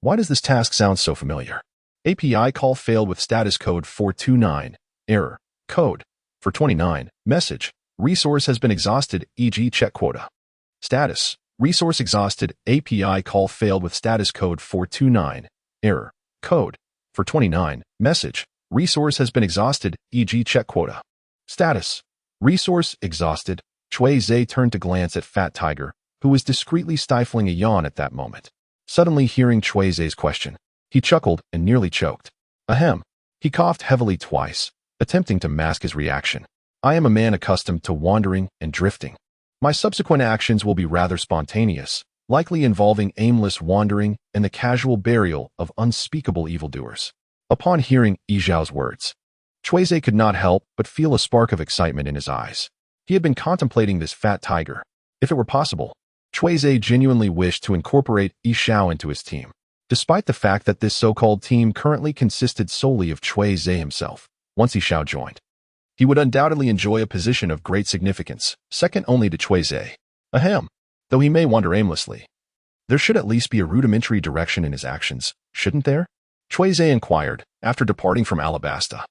Why does this task sound so familiar? API call failed with status code 429. Error. Code. For 29. Message. Resource has been exhausted, e.g. check quota. Status. Resource exhausted. API call failed with status code 429. Error. Code. For 29. Message. Resource has been exhausted, e.g. check quota. Status. Resource exhausted. Cui Ze turned to glance at Fat Tiger, who was discreetly stifling a yawn at that moment. Suddenly hearing Cui Ze's question, he chuckled and nearly choked. Ahem. He coughed heavily twice, attempting to mask his reaction. I am a man accustomed to wandering and drifting. My subsequent actions will be rather spontaneous, likely involving aimless wandering and the casual burial of unspeakable evildoers. Upon hearing Yizhao's words, Cui Ze could not help but feel a spark of excitement in his eyes. He had been contemplating this fat tiger. If it were possible, Cui Ze genuinely wished to incorporate Yishao into his team, despite the fact that this so-called team currently consisted solely of Cui Ze himself. Once Yishao joined, he would undoubtedly enjoy a position of great significance, second only to Cui Ze. Ahem. Though he may wander aimlessly, there should at least be a rudimentary direction in his actions, shouldn't there? Cui Ze inquired, after departing from Alabasta.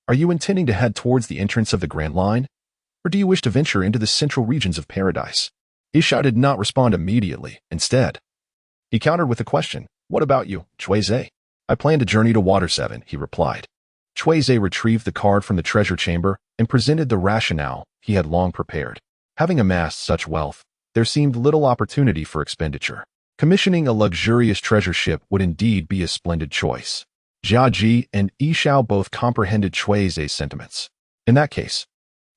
Are you intending to head towards the entrance of the Grand Line, or do you wish to venture into the central regions of paradise? Yishao did not respond immediately. Instead, he countered with a question. What about you, Cui Ze? I plan to journey to Water 7, he replied. Cui Ze retrieved the card from the treasure chamber and presented the rationale he had long prepared. Having amassed such wealth, there seemed little opportunity for expenditure. Commissioning a luxurious treasure ship would indeed be a splendid choice. Jiaji and Yishao both comprehended Cui Ze's sentiments. In that case,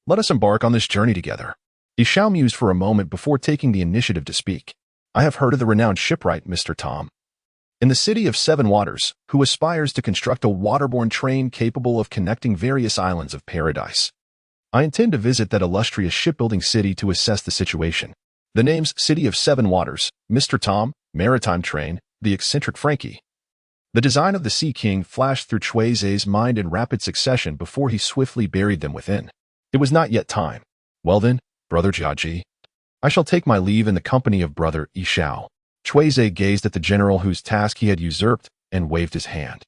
let us embark on this journey together. Yishao mused for a moment before taking the initiative to speak. I have heard of the renowned shipwright, Mr. Tom, in the city of Seven Waters, who aspires to construct a waterborne train capable of connecting various islands of paradise. I intend to visit that illustrious shipbuilding city to assess the situation. The names City of Seven Waters, Mr. Tom, Maritime Train, the eccentric Frankie. The design of the Sea King flashed through Cui Ze's mind in rapid succession before he swiftly buried them within. It was not yet time. Well then, Brother Jiaji, I shall take my leave in the company of Brother Yishao. Cui Ze gazed at the general whose task he had usurped and waved his hand.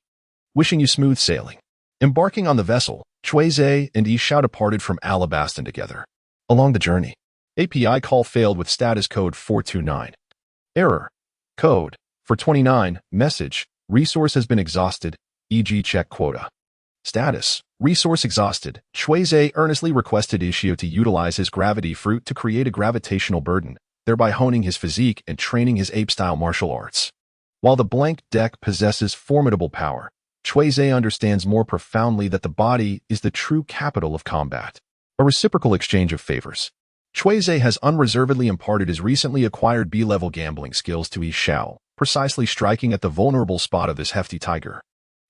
Wishing you smooth sailing. Embarking on the vessel, Cui Ze and Yishao departed from Alabastan together. Along the journey, API call failed with status code 429. Error. Code. For 29. Message. Resource has been exhausted, e.g. check quota. Status. Resource exhausted. Cui Ze earnestly requested Ishio to utilize his gravity fruit to create a gravitational burden, thereby honing his physique and training his ape-style martial arts. While the blank deck possesses formidable power, Cui Ze understands more profoundly that the body is the true capital of combat. A reciprocal exchange of favors. Cui Ze has unreservedly imparted his recently acquired B-level gambling skills to Yishao, precisely striking at the vulnerable spot of this hefty tiger.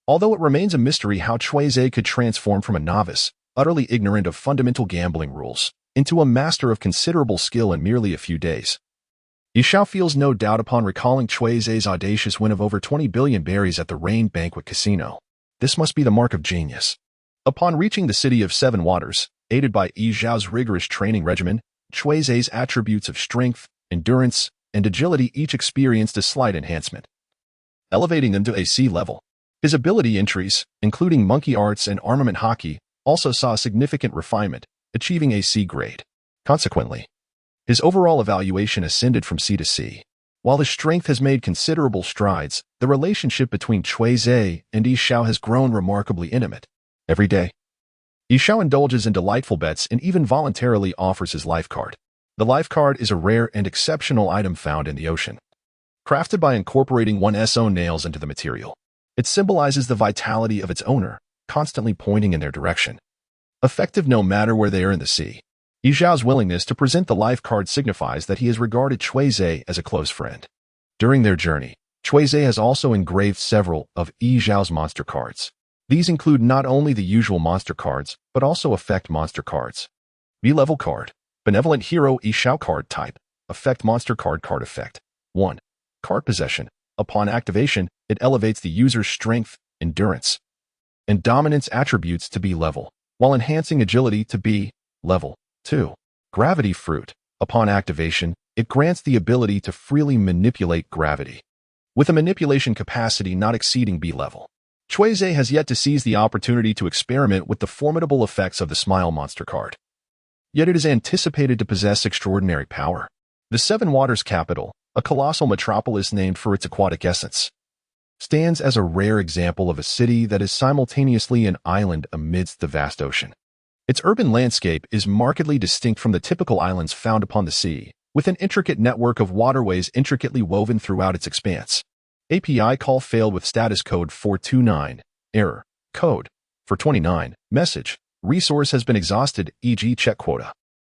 Although it remains a mystery how Cui Ze could transform from a novice, utterly ignorant of fundamental gambling rules, into a master of considerable skill in merely a few days. Yishao feels no doubt upon recalling Cui Ze's audacious win of over 20 billion berries at the Rain Banquet Casino. This must be the mark of genius. Upon reaching the City of Seven Waters, aided by Yizhao's rigorous training regimen, Cui Ze's attributes of strength, endurance, and agility each experienced a slight enhancement, elevating them to a C level. His ability entries, including monkey arts and armament hockey, also saw significant refinement, achieving a C grade. Consequently, his overall evaluation ascended from C to C. While his strength has made considerable strides, the relationship between Cui Ze and Yi Xiao has grown remarkably intimate. Every day, Yi Xiao indulges in delightful bets and even voluntarily offers his life card. The life card is a rare and exceptional item found in the ocean. Crafted by incorporating one's own nails into the material, it symbolizes the vitality of its owner, constantly pointing in their direction. Effective no matter where they are in the sea, Yi Xiao's willingness to present the life card signifies that he has regarded Cui Ze as a close friend. During their journey, Cui Ze has also engraved several of Yi Xiao's monster cards. These include not only the usual monster cards, but also effect monster cards. B-level card, benevolent hero Yi Xiao card type, effect monster card effect. 1. Card possession. Upon activation, it elevates the user's strength, endurance, and dominance attributes to B level, while enhancing agility to B level. 2. Gravity fruit. Upon activation, it grants the ability to freely manipulate gravity, with a manipulation capacity not exceeding B level. Cui Ze has yet to seize the opportunity to experiment with the formidable effects of the Smile Monster card. Yet it is anticipated to possess extraordinary power. The Seven Waters capital, a colossal metropolis named for its aquatic essence, stands as a rare example of a city that is simultaneously an island amidst the vast ocean. Its urban landscape is markedly distinct from the typical islands found upon the sea, with an intricate network of waterways intricately woven throughout its expanse. API call failed with status code 429. Error. Code 429. Message. Resource has been exhausted, e.g. check quota.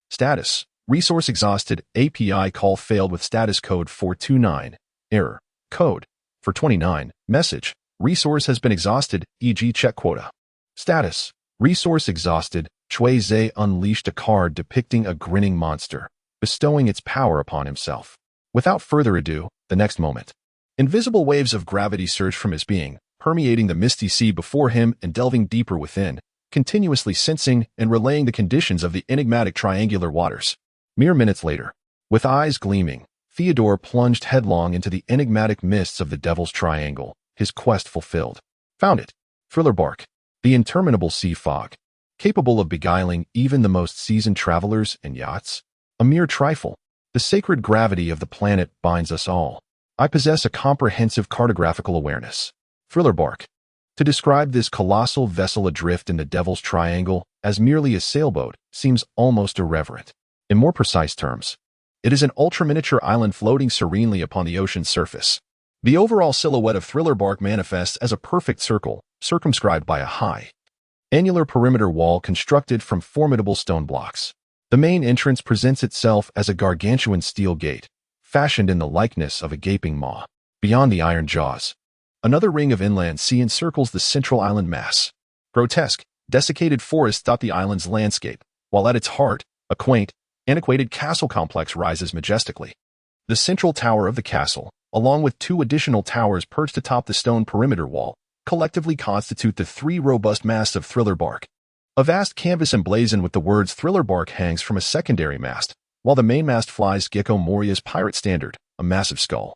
Status. Resource exhausted. API call failed with status code 429. Error. Code 429. Message. Resource has been exhausted, e.g. check quota. Status. Resource exhausted. Cui Ze unleashed a card depicting a grinning monster, bestowing its power upon himself. Without further ado, the next moment, invisible waves of gravity surged from his being, permeating the misty sea before him and delving deeper within, continuously sensing and relaying the conditions of the enigmatic triangular waters. Mere minutes later, with eyes gleaming, Theodore plunged headlong into the enigmatic mists of the Devil's Triangle, his quest fulfilled. Found it. Thriller bark. The interminable sea fog, capable of beguiling even the most seasoned travelers and yachts. A mere trifle. The sacred gravity of the planet binds us all. I possess a comprehensive cartographical awareness. Thriller bark. To describe this colossal vessel adrift in the Devil's Triangle as merely a sailboat seems almost irreverent. In more precise terms, it is an ultra-miniature island floating serenely upon the ocean's surface. The overall silhouette of Thriller bark manifests as a perfect circle, circumscribed by a high, annular perimeter wall constructed from formidable stone blocks. The main entrance presents itself as a gargantuan steel gate, fashioned in the likeness of a gaping maw. Beyond the iron jaws, another ring of inland sea encircles the central island mass. Grotesque, desiccated forests dot the island's landscape, while at its heart, a quaint, antiquated castle complex rises majestically. The central tower of the castle, along with two additional towers perched atop the stone perimeter wall, collectively constitute the three robust masts of Thriller bark. A vast canvas emblazoned with the words Thriller bark hangs from a secondary mast, while the main mast flies Gecko Moria's pirate standard, a massive skull,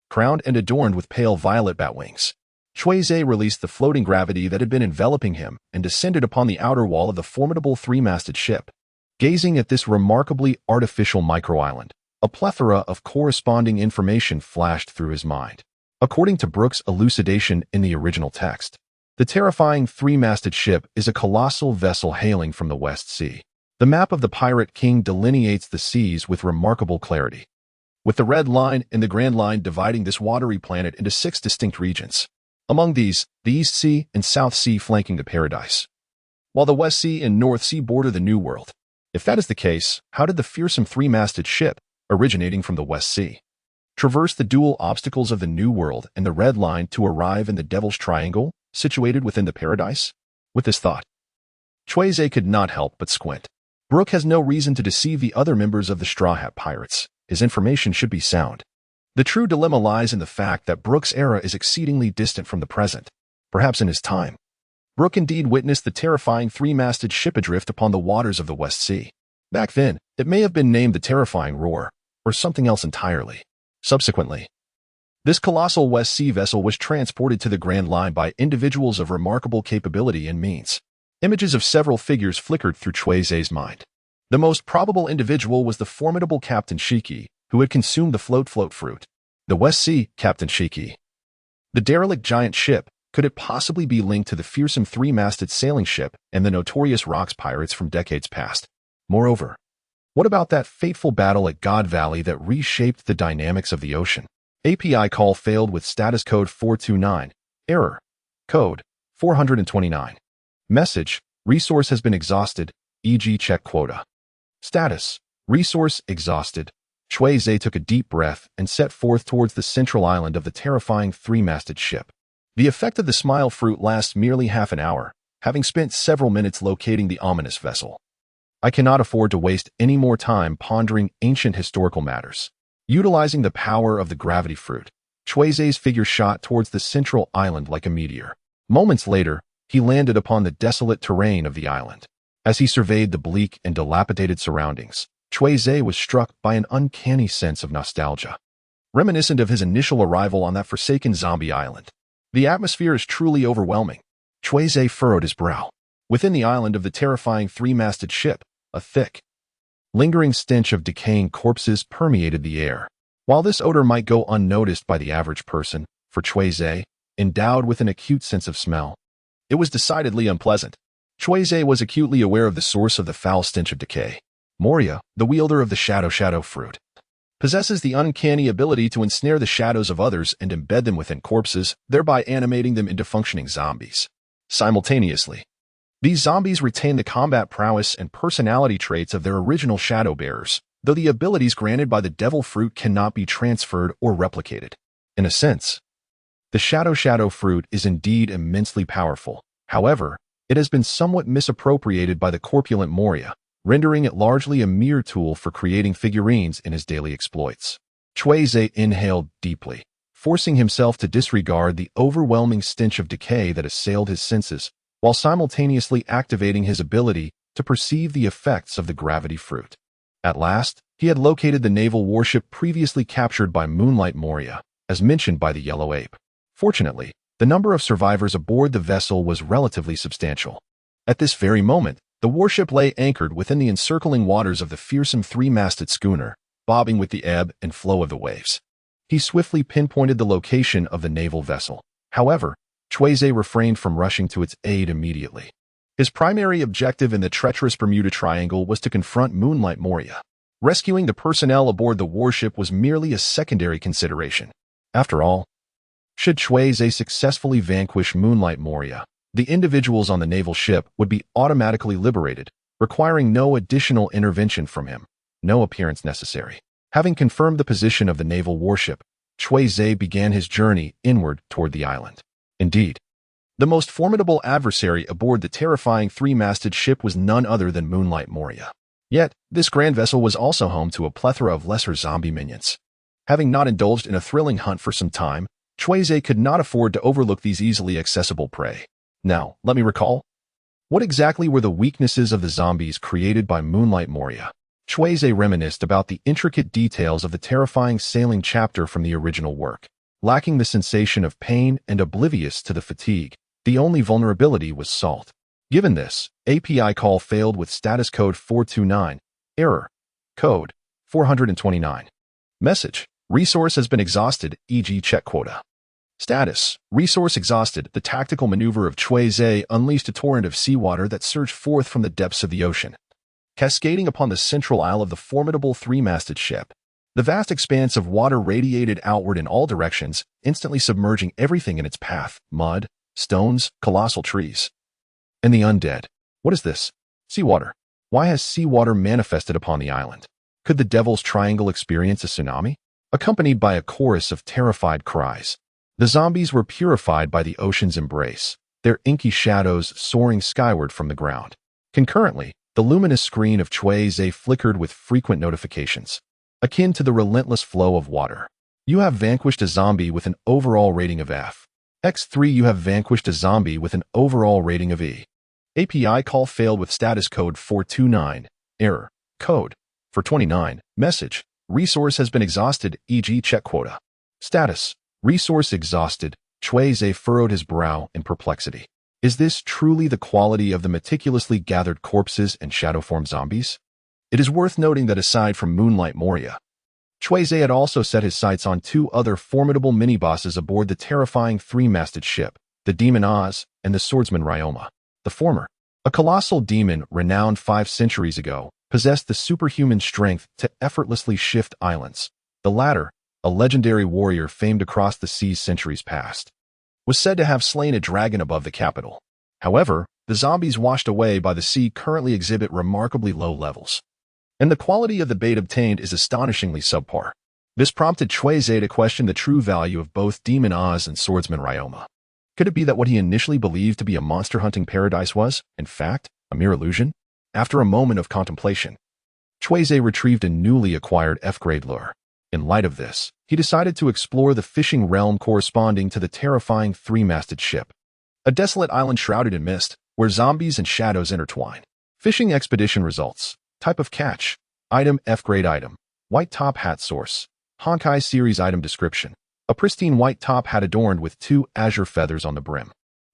crowned and adorned with pale violet bat wings. Cui Ze released the floating gravity that had been enveloping him and descended upon the outer wall of the formidable three-masted ship. Gazing at this remarkably artificial micro-island, a plethora of corresponding information flashed through his mind. According to Brooks' elucidation in the original text, the terrifying three-masted ship is a colossal vessel hailing from the West Sea. The map of the Pirate King delineates the seas with remarkable clarity, with the Red Line and the Grand Line dividing this watery planet into 6 distinct regions. Among these, the East Sea and South Sea flanking the Paradise, while the West Sea and North Sea border the New World. If that is the case, how did the fearsome three-masted ship, originating from the West Sea, traverse the dual obstacles of the New World and the Red Line to arrive in the Devil's Triangle, situated within the Paradise? With this thought, Cui Ze could not help but squint. Brooke has no reason to deceive the other members of the Straw Hat Pirates. His information should be sound. The true dilemma lies in the fact that Brooke's era is exceedingly distant from the present. Perhaps in his time, Brooke indeed witnessed the terrifying three-masted ship adrift upon the waters of the West Sea. Back then, it may have been named the Terrifying Roar, or something else entirely. Subsequently, this colossal West Sea vessel was transported to the Grand Line by individuals of remarkable capability and means. Images of several figures flickered through Cui Ze's mind. The most probable individual was the formidable Captain Shiki, who had consumed the float fruit. The West Sea, Captain Shiki. The derelict giant ship, could it possibly be linked to the fearsome three-masted sailing ship and the notorious rocks pirates from decades past? Moreover, what about that fateful battle at God Valley that reshaped the dynamics of the ocean? API call failed with status code 429. Error. Code 429. Message. Resource has been exhausted, e.g. check quota. Status. Resource exhausted. Cui Ze took a deep breath and set forth towards the central island of the terrifying three-masted ship. The effect of the smile fruit lasts merely half an hour, having spent several minutes locating the ominous vessel. I cannot afford to waste any more time pondering ancient historical matters. Utilizing the power of the gravity fruit, Cui Ze's figure shot towards the central island like a meteor. Moments later, he landed upon the desolate terrain of the island. As he surveyed the bleak and dilapidated surroundings, Cui Ze was struck by an uncanny sense of nostalgia. Reminiscent of his initial arrival on that forsaken zombie island. The atmosphere is truly overwhelming. Cui Ze furrowed his brow. Within the island of the terrifying three-masted ship, a thick, lingering stench of decaying corpses permeated the air. While this odor might go unnoticed by the average person, for Cui Ze, endowed with an acute sense of smell, it was decidedly unpleasant. Cui Ze was acutely aware of the source of the foul stench of decay. Moria, the wielder of the shadow fruit, possesses the uncanny ability to ensnare the shadows of others and embed them within corpses, thereby animating them into functioning zombies. Simultaneously, these zombies retain the combat prowess and personality traits of their original shadow bearers, though the abilities granted by the devil fruit cannot be transferred or replicated. In a sense, the shadow fruit is indeed immensely powerful. However, it has been somewhat misappropriated by the corpulent Moria, rendering it largely a mere tool for creating figurines in his daily exploits. Cui Ze inhaled deeply, forcing himself to disregard the overwhelming stench of decay that assailed his senses, while simultaneously activating his ability to perceive the effects of the gravity fruit. At last, he had located the naval warship previously captured by Moonlight Moria, as mentioned by the Yellow Ape. Fortunately, the number of survivors aboard the vessel was relatively substantial. At this very moment, the warship lay anchored within the encircling waters of the fearsome three-masted schooner, bobbing with the ebb and flow of the waves. He swiftly pinpointed the location of the naval vessel. However, Cui Ze refrained from rushing to its aid immediately. His primary objective in the treacherous Bermuda Triangle was to confront Moonlight Moria. Rescuing the personnel aboard the warship was merely a secondary consideration. After all, should Cui Ze successfully vanquish Moonlight Moria, the individuals on the naval ship would be automatically liberated, requiring no additional intervention from him, no appearance necessary. Having confirmed the position of the naval warship, Cui Ze began his journey inward toward the island. Indeed, the most formidable adversary aboard the terrifying three-masted ship was none other than Moonlight Moria. Yet, this grand vessel was also home to a plethora of lesser zombie minions. Having not indulged in a thrilling hunt for some time, Cui Ze could not afford to overlook these easily accessible prey. Now, let me recall. What exactly were the weaknesses of the zombies created by Moonlight Moria? Cui Ze reminisced about the intricate details of the terrifying sailing chapter from the original work. Lacking the sensation of pain and oblivious to the fatigue, the only vulnerability was salt. Given this, API call failed with status code 429. Error. Code 429. Message. Resource has been exhausted, e.g. check quota. Status. Resource exhausted. The tactical maneuver of Cui Ze unleashed a torrent of seawater that surged forth from the depths of the ocean, cascading upon the central isle of the formidable three-masted ship. The vast expanse of water radiated outward in all directions, instantly submerging everything in its path: mud, stones, colossal trees. And the undead. What is this? Seawater. Why has seawater manifested upon the island? Could the Devil's Triangle experience a tsunami? Accompanied by a chorus of terrified cries, the zombies were purified by the ocean's embrace, their inky shadows soaring skyward from the ground. Concurrently, the luminous screen of Cui Ze flickered with frequent notifications, akin to the relentless flow of water. You have vanquished a zombie with an overall rating of F. X3. You have vanquished a zombie with an overall rating of E. API call failed with status code 429. Error. Code 429. Message. Resource has been exhausted, e.g. check quota. Status. Resource exhausted. Cui Ze furrowed his brow in perplexity. Is this truly the quality of the meticulously gathered corpses and shadow-form zombies? It is worth noting that aside from Moonlight Moria, Cui Ze had also set his sights on two other formidable mini-bosses aboard the terrifying three-masted ship, the Demon Oz and the swordsman Ryoma. The former, a colossal demon renowned 5 centuries ago, possessed the superhuman strength to effortlessly shift islands. The latter, a legendary warrior famed across the seas centuries past, was said to have slain a dragon above the capital. However, the zombies washed away by the sea currently exhibit remarkably low levels, and the quality of the bait obtained is astonishingly subpar. This prompted Cui Ze to question the true value of both Demon Oz and swordsman Ryoma. Could it be that what he initially believed to be a monster-hunting paradise was, in fact, a mere illusion? After a moment of contemplation, Cui Ze retrieved a newly acquired F-grade lure. In light of this, he decided to explore the fishing realm corresponding to the terrifying three-masted ship, a desolate island shrouded in mist, where zombies and shadows intertwine. Fishing expedition results. Type of catch. Item F-grade item. White top hat source. Honkai series item description. A pristine white top hat adorned with 2 azure feathers on the brim.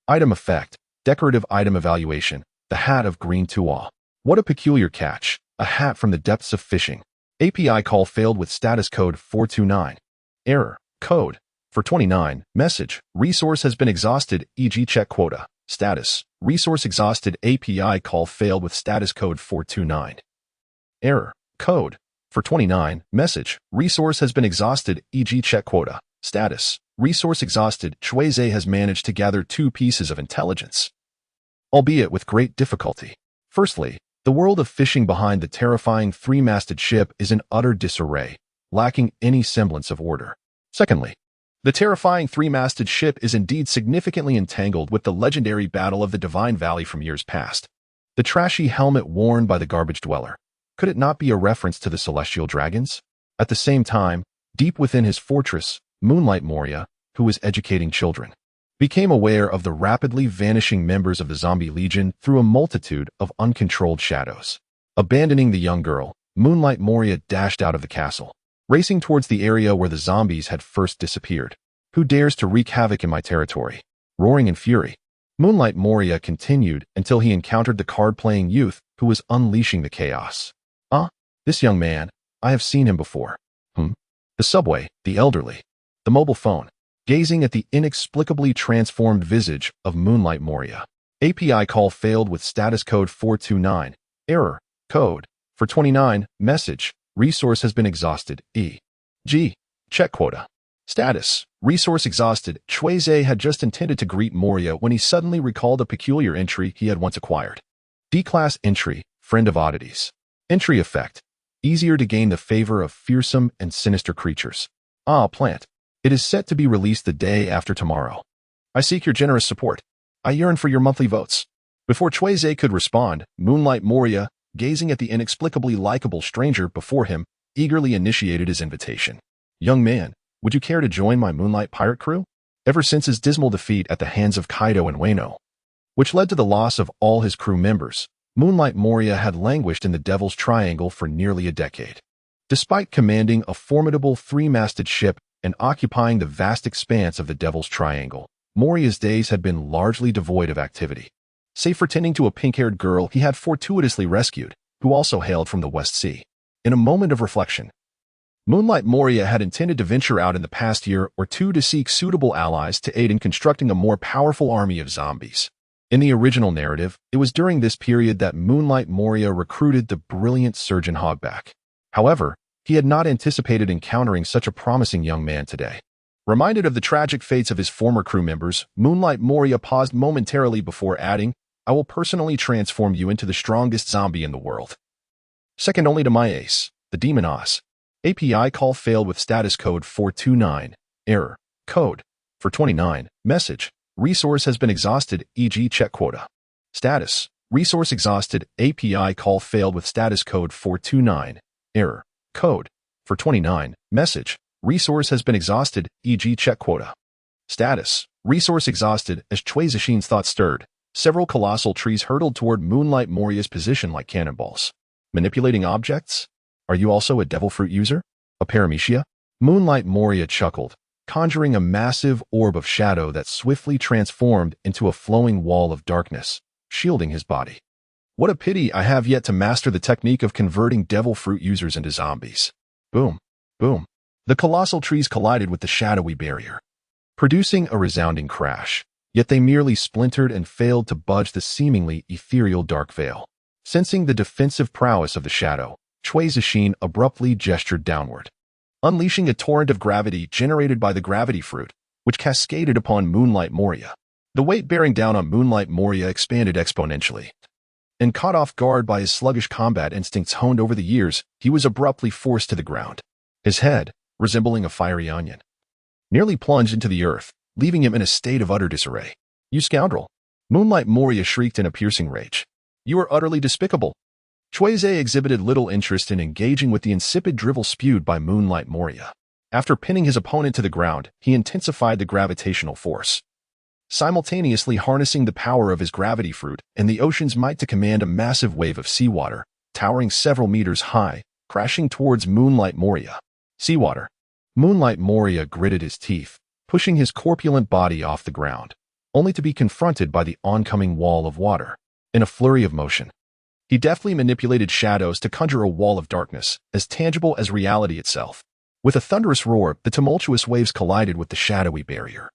Item effect. Decorative item evaluation. The hat of green tuwa. What a peculiar catch. A hat from the depths of fishing. API call failed with status code 429. Error. Code. For 29. Message. Resource has been exhausted, e.g. check quota. Status. Resource exhausted. API call failed with status code 429. Error. Code. For 29. Message. Resource has been exhausted, e.g. check quota. Status. Resource exhausted. Cui Ze has managed to gather 2 pieces of intelligence, albeit with great difficulty. Firstly, the world of fishing behind the terrifying three-masted ship is in utter disarray, lacking any semblance of order. Secondly, the terrifying three-masted ship is indeed significantly entangled with the legendary Battle of the Divine Valley from years past. The trashy helmet worn by the garbage dweller. Could it not be a reference to the celestial dragons? At the same time, deep within his fortress, Moonlight Moria, who was educating children, became aware of the rapidly vanishing members of the zombie legion through a multitude of uncontrolled shadows. Abandoning the young girl, Moonlight Moria dashed out of the castle, racing towards the area where the zombies had first disappeared. Who dares to wreak havoc in my territory? Roaring in fury, Moonlight Moria continued until he encountered the card-playing youth who was unleashing the chaos. This young man, I have seen him before. The subway, the elderly, the mobile phone, gazing at the inexplicably transformed visage of Moonlight Moria. API call failed with status code 429. Error. Code. For 29. Message. Resource has been exhausted. E.g. check quota. Status. Resource exhausted. Cui Ze had just intended to greet Moria when he suddenly recalled a peculiar entry he had once acquired. D-class entry. Friend of oddities. Entry effect. Easier to gain the favor of fearsome and sinister creatures. Plant. It is set to be released the day after tomorrow. I seek your generous support. I yearn for your monthly votes. Before Cui Ze could respond, Moonlight Moria, gazing at the inexplicably likable stranger before him, eagerly initiated his invitation. Young man, would you care to join my Moonlight pirate crew? Ever since his dismal defeat at the hands of Kaido and Wano, which led to the loss of all his crew members, Moonlight Moria had languished in the Devil's Triangle for nearly a decade. Despite commanding a formidable three-masted ship and occupying the vast expanse of the Devil's Triangle, Moria's days had been largely devoid of activity. Save for tending to a pink-haired girl he had fortuitously rescued, who also hailed from the West Sea. In a moment of reflection, Moonlight Moria had intended to venture out in the past year or two to seek suitable allies to aid in constructing a more powerful army of zombies. In the original narrative, it was during this period that Moonlight Moria recruited the brilliant Surgeon Hogback. However, he had not anticipated encountering such a promising young man today. Reminded of the tragic fates of his former crew members, Moonlight Moria paused momentarily before adding, I will personally transform you into the strongest zombie in the world. Second only to my ace, the Demon Oz. API call failed with status code 429. Error. Code. For 29. Message. Resource has been exhausted, e.g. check quota. Status. Resource exhausted. API call failed with status code 429. Error. Code. For 29. Message. Resource has been exhausted, e.g. check quota. Status. Resource exhausted. As Cui Ze's thoughts stirred, several colossal trees hurtled toward Moonlight Moria's position like cannonballs. Manipulating objects? Are you also a devil fruit user? A paramecia? Moonlight Moria chuckled, conjuring a massive orb of shadow that swiftly transformed into a flowing wall of darkness, shielding his body. What a pity I have yet to master the technique of converting devil fruit users into zombies. Boom, boom. The colossal trees collided with the shadowy barrier, producing a resounding crash, yet they merely splintered and failed to budge the seemingly ethereal dark veil. Sensing the defensive prowess of the shadow, Cui Ze abruptly gestured downward, unleashing a torrent of gravity generated by the gravity fruit, which cascaded upon Moonlight Moria. The weight bearing down on Moonlight Moria expanded exponentially. And caught off guard by his sluggish combat instincts honed over the years, he was abruptly forced to the ground. His head, resembling a fiery onion, nearly plunged into the earth, leaving him in a state of utter disarray. "You scoundrel!" Moonlight Moria shrieked in a piercing rage. "You are utterly despicable!" Cui Ze exhibited little interest in engaging with the insipid drivel spewed by Moonlight Moria. After pinning his opponent to the ground, he intensified the gravitational force, simultaneously harnessing the power of his gravity fruit and the ocean's might to command a massive wave of seawater, towering several meters high, crashing towards Moonlight Moria. Seawater. Moonlight Moria gritted his teeth, pushing his corpulent body off the ground, only to be confronted by the oncoming wall of water. In a flurry of motion, he deftly manipulated shadows to conjure a wall of darkness, as tangible as reality itself. With a thunderous roar, the tumultuous waves collided with the shadowy barrier,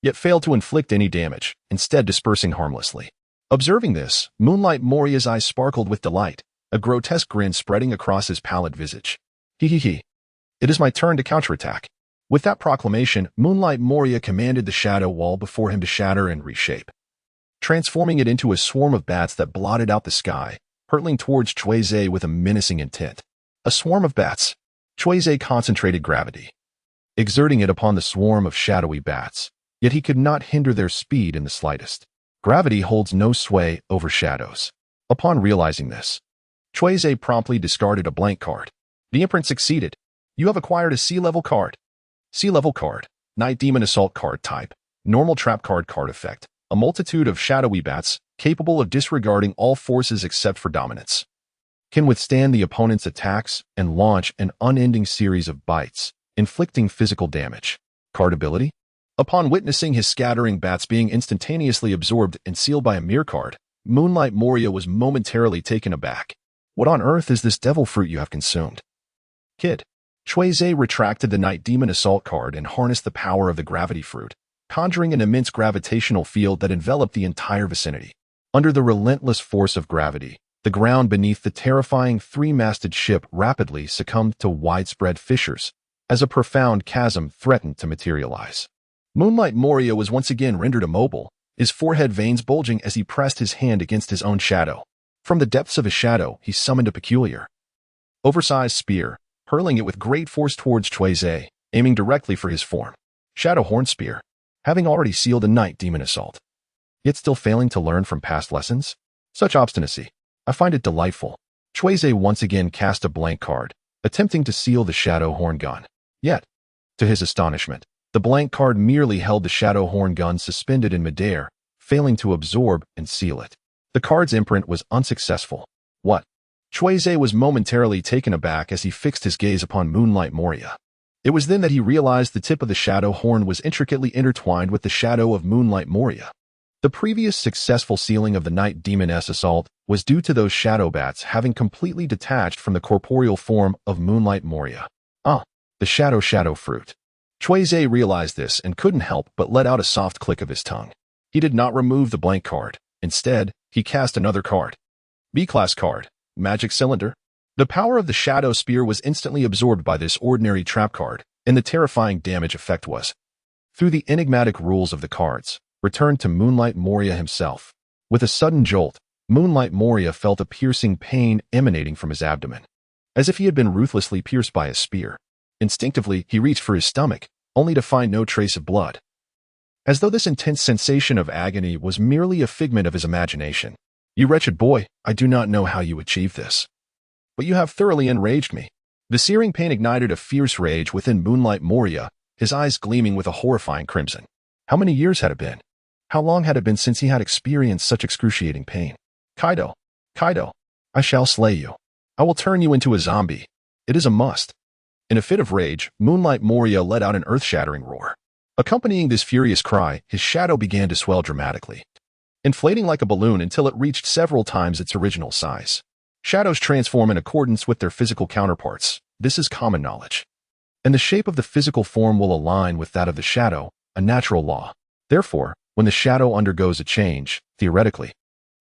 yet failed to inflict any damage, instead dispersing harmlessly. Observing this, Moonlight Moria's eyes sparkled with delight, a grotesque grin spreading across his pallid visage. He. It is my turn to counterattack. With that proclamation, Moonlight Moria commanded the shadow wall before him to shatter and reshape, transforming it into a swarm of bats that blotted out the sky, hurtling towards Cui Ze with a menacing intent. A swarm of bats. Cui Ze concentrated gravity, exerting it upon the swarm of shadowy bats, yet he could not hinder their speed in the slightest. Gravity holds no sway over shadows. Upon realizing this, Cui Ze promptly discarded a blank card. The imprint succeeded. You have acquired a sea-level card. Sea-level card. Night Demon Assault card type. Normal trap card effect. A multitude of shadowy bats, capable of disregarding all forces except for dominance, can withstand the opponent's attacks and launch an unending series of bites, inflicting physical damage. Card ability? Upon witnessing his scattering bats being instantaneously absorbed and sealed by a mirror card, Moonlight Moria was momentarily taken aback. What on earth is this devil fruit you have consumed? Kid. Cui Ze retracted the Night Demon Assault card and harnessed the power of the gravity fruit, conjuring an immense gravitational field that enveloped the entire vicinity. Under the relentless force of gravity, the ground beneath the terrifying three-masted ship rapidly succumbed to widespread fissures, as a profound chasm threatened to materialize. Moonlight Moria was once again rendered immobile, his forehead veins bulging as he pressed his hand against his own shadow. From the depths of his shadow, he summoned a peculiar, oversized spear, hurling it with great force towards Cui Ze, aiming directly for his form. Shadow Horn Spear. Having already sealed a Night Demon Assault, yet still failing to learn from past lessons? Such obstinacy. I find it delightful. Cui Ze once again cast a blank card, attempting to seal the Shadow Horn gun. Yet, to his astonishment, the blank card merely held the Shadow Horn gun suspended in midair, failing to absorb and seal it. The card's imprint was unsuccessful. What? Cui Ze was momentarily taken aback as he fixed his gaze upon Moonlight Moria. It was then that he realized the tip of the Shadow Horn was intricately intertwined with the shadow of Moonlight Moria. The previous successful sealing of the Night Demoness Assault was due to those shadow bats having completely detached from the corporeal form of Moonlight Moria. The shadow fruit. Cui Ze realized this and couldn't help but let out a soft click of his tongue. He did not remove the blank card. Instead, he cast another card. B-class card. Magic Cylinder. The power of the Shadow Spear was instantly absorbed by this ordinary trap card, and the terrifying damage effect was, through the enigmatic rules of the cards, returned to Moonlight Moria himself. With a sudden jolt, Moonlight Moria felt a piercing pain emanating from his abdomen, as if he had been ruthlessly pierced by a spear. Instinctively, he reached for his stomach, only to find no trace of blood, as though this intense sensation of agony was merely a figment of his imagination. You wretched boy, I do not know how you achieved this, but you have thoroughly enraged me. The searing pain ignited a fierce rage within Moonlight Moria, his eyes gleaming with a horrifying crimson. How many years had it been? How long had it been since he had experienced such excruciating pain? Kaido, I shall slay you. I will turn you into a zombie. It is a must. In a fit of rage, Moonlight Moria let out an earth-shattering roar. Accompanying this furious cry, his shadow began to swell dramatically, inflating like a balloon until it reached several times its original size. Shadows transform in accordance with their physical counterparts. This is common knowledge. And the shape of the physical form will align with that of the shadow, a natural law. Therefore, when the shadow undergoes a change, theoretically,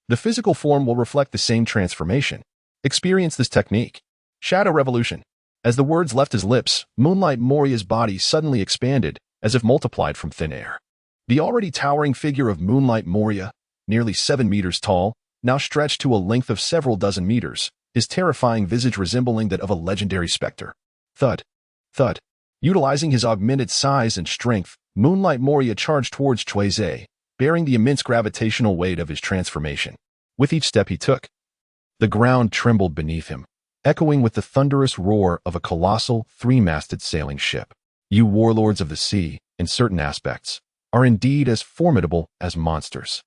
the physical form will reflect the same transformation. Experience this technique. Shadow revolution. As the words left his lips, Moonlight Moria's body suddenly expanded, as if multiplied from thin air. The already towering figure of Moonlight Moria, nearly 7 meters tall, now stretched to a length of several dozen meters, his terrifying visage resembling that of a legendary specter. Thud. Thud. Utilizing his augmented size and strength, Moonlight Moria charged towards Cui Ze, bearing the immense gravitational weight of his transformation. With each step he took, the ground trembled beneath him, echoing with the thunderous roar of a colossal, three-masted sailing ship. You warlords of the sea, in certain aspects, are indeed as formidable as monsters.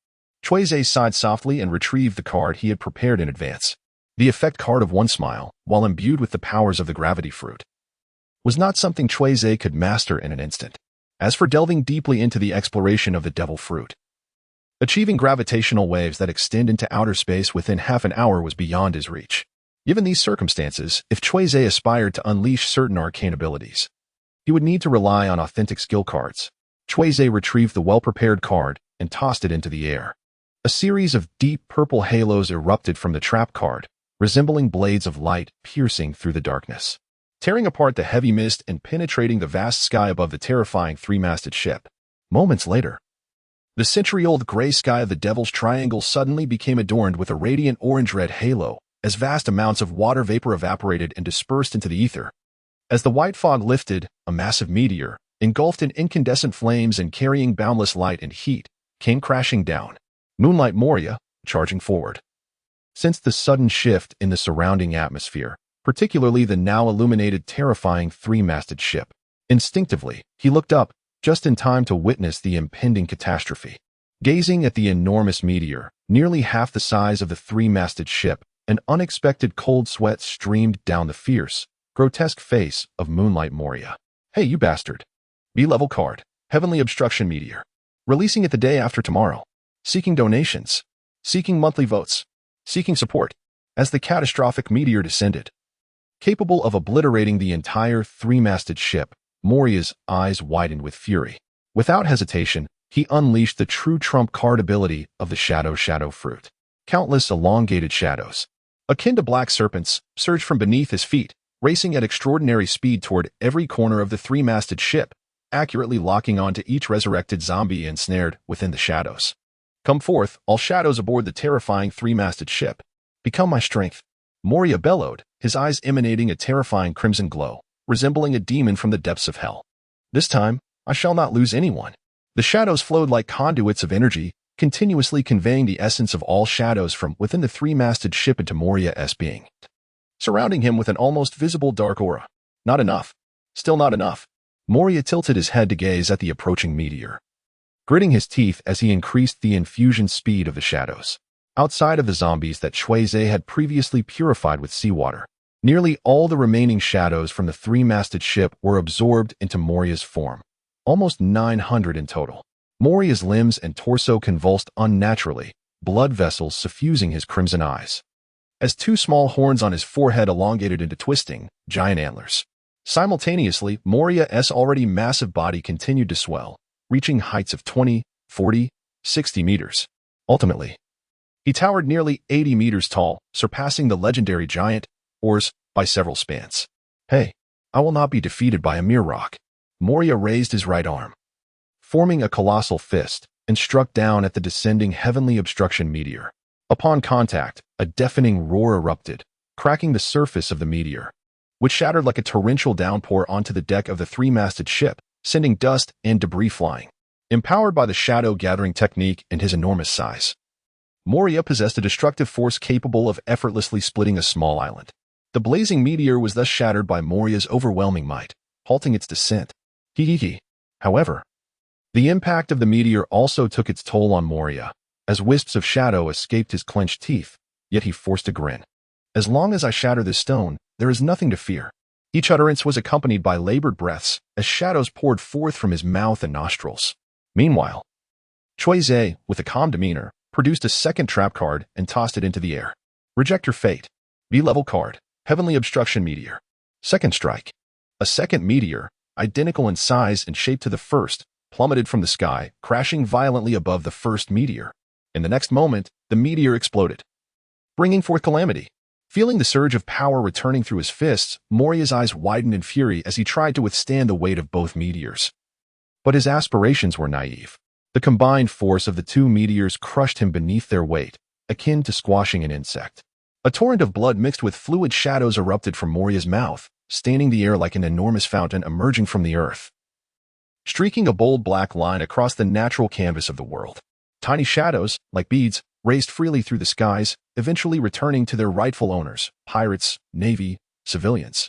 Cui Ze sighed softly and retrieved the card he had prepared in advance. The effect card of One Smile, while imbued with the powers of the gravity fruit, was not something Cui Ze could master in an instant. As for delving deeply into the exploration of the devil fruit, achieving gravitational waves that extend into outer space within half an hour was beyond his reach. Given these circumstances, if Cui Ze aspired to unleash certain arcane abilities, he would need to rely on authentic skill cards. Cui Ze retrieved the well-prepared card and tossed it into the air. A series of deep purple halos erupted from the trap card, resembling blades of light piercing through the darkness, tearing apart the heavy mist and penetrating the vast sky above the terrifying three-masted ship. Moments later, the century-old gray sky of the Devil's Triangle suddenly became adorned with a radiant orange-red halo, as vast amounts of water vapor evaporated and dispersed into the ether. As the white fog lifted, a massive meteor, engulfed in incandescent flames and carrying boundless light and heat, came crashing down. Moonlight Moria, charging forward. Sensed the sudden shift in the surrounding atmosphere, particularly the now illuminated terrifying three-masted ship. Instinctively, he looked up, just in time to witness the impending catastrophe. Gazing at the enormous meteor, nearly half the size of the three-masted ship, an unexpected cold sweat streamed down the fierce, grotesque face of Moonlight Moria. Hey, you bastard. B-level card. Heavenly Obstruction Meteor. Releasing it the day after tomorrow. Seeking donations. Seeking monthly votes. Seeking support. As the catastrophic meteor descended, capable of obliterating the entire three-masted ship, Moria's eyes widened with fury. Without hesitation, he unleashed the true trump card ability of the Shadow Fruit. Countless elongated shadows, akin to black serpents, surged from beneath his feet, racing at extraordinary speed toward every corner of the three-masted ship, accurately locking onto each resurrected zombie ensnared within the shadows. Come forth, all shadows aboard the terrifying three-masted ship. Become my strength. Moria bellowed, his eyes emanating a terrifying crimson glow, resembling a demon from the depths of hell. This time, I shall not lose anyone. The shadows flowed like conduits of energy, continuously conveying the essence of all shadows from within the three-masted ship into Moria's being, surrounding him with an almost visible dark aura. Not enough. Still not enough. Moria tilted his head to gaze at the approaching meteor, gritting his teeth as he increased the infusion speed of the shadows. Outside of the zombies that Cui Ze had previously purified with seawater, nearly all the remaining shadows from the three-masted ship were absorbed into Moria's form, almost 900 in total. Moria's limbs and torso convulsed unnaturally, blood vessels suffusing his crimson eyes, as two small horns on his forehead elongated into twisting, giant antlers. Simultaneously, Moria's already massive body continued to swell, reaching heights of 20, 40, 60 meters. Ultimately, he towered nearly 80 meters tall, surpassing the legendary giant, Ors, by several spans. Hey, I will not be defeated by a mere rock. Moria raised his right arm, forming a colossal fist, and struck down at the descending heavenly obstruction meteor. Upon contact, a deafening roar erupted, cracking the surface of the meteor, which shattered like a torrential downpour onto the deck of the three-masted ship, sending dust and debris flying. Empowered by the shadow-gathering technique and his enormous size, Moria possessed a destructive force capable of effortlessly splitting a small island. The blazing meteor was thus shattered by Moria's overwhelming might, halting its descent. However, the impact of the meteor also took its toll on Moria, as wisps of shadow escaped his clenched teeth, yet he forced a grin. As long as I shatter this stone, there is nothing to fear. Each utterance was accompanied by labored breaths as shadows poured forth from his mouth and nostrils. Meanwhile, Cui Ze, with a calm demeanor, produced a second trap card and tossed it into the air. Reject your fate. B-level card. Heavenly Obstruction Meteor. Second strike. A second meteor, identical in size and shape to the first, plummeted from the sky, crashing violently above the first meteor. In the next moment, the meteor exploded, bringing forth calamity. Feeling the surge of power returning through his fists, Moriya's eyes widened in fury as he tried to withstand the weight of both meteors. But his aspirations were naive. The combined force of the two meteors crushed him beneath their weight, akin to squashing an insect. A torrent of blood mixed with fluid shadows erupted from Moriya's mouth, staining the air like an enormous fountain emerging from the earth, streaking a bold black line across the natural canvas of the world. Tiny shadows, like beads, raced freely through the skies, eventually returning to their rightful owners, pirates, navy, civilians,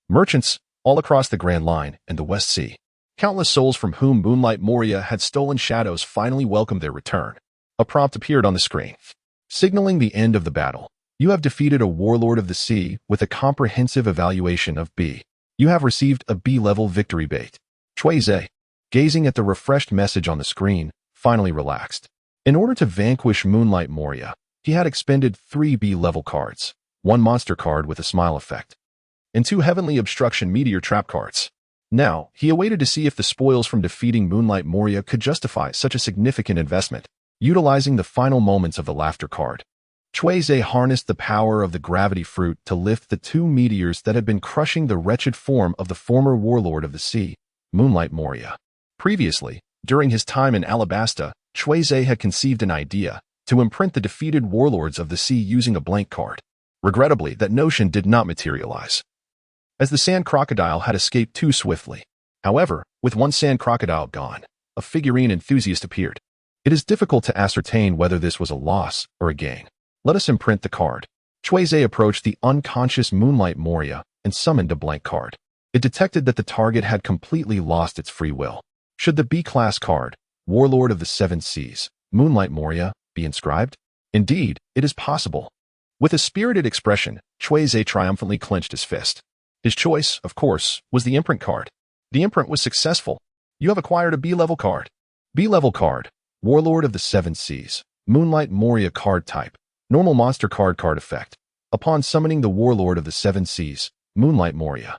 merchants, all across the Grand Line and the West Sea. Countless souls from whom Moonlight Moriya had stolen shadows finally welcomed their return. A prompt appeared on the screen, signaling the end of the battle. You have defeated a warlord of the sea with a comprehensive evaluation of B. You have received a B-level victory bait. Cui Ze, gazing at the refreshed message on the screen, finally relaxed. In order to vanquish Moonlight Moriya, he had expended 3 B-level cards, 1 monster card with a smile effect, and 2 Heavenly Obstruction Meteor trap cards. Now, he awaited to see if the spoils from defeating Moonlight Moriya could justify such a significant investment. Utilizing the final moments of the laughter card, Cui Ze harnessed the power of the gravity fruit to lift the 2 meteors that had been crushing the wretched form of the former warlord of the sea, Moonlight Moriya. Previously, during his time in Alabasta, Cui Ze had conceived an idea to imprint the defeated warlords of the sea using a blank card. Regrettably, that notion did not materialize, as the sand crocodile had escaped too swiftly. However, with one sand crocodile gone, a figurine enthusiast appeared. It is difficult to ascertain whether this was a loss or a gain. Let us imprint the card. Cui Ze approached the unconscious Moonlight Moriya and summoned a blank card. It detected that the target had completely lost its free will. Should the B-class card, Warlord of the Seven Seas, Moonlight Moriya, be inscribed? Indeed, it is possible. With a spirited expression, Cui Ze triumphantly clenched his fist. His choice, of course, was the imprint card. The imprint was successful. You have acquired a B-level card. B-level card, Warlord of the Seven Seas, Moonlight Moriya card type, normal monster card effect. Upon summoning the Warlord of the Seven Seas, Moonlight Moriya,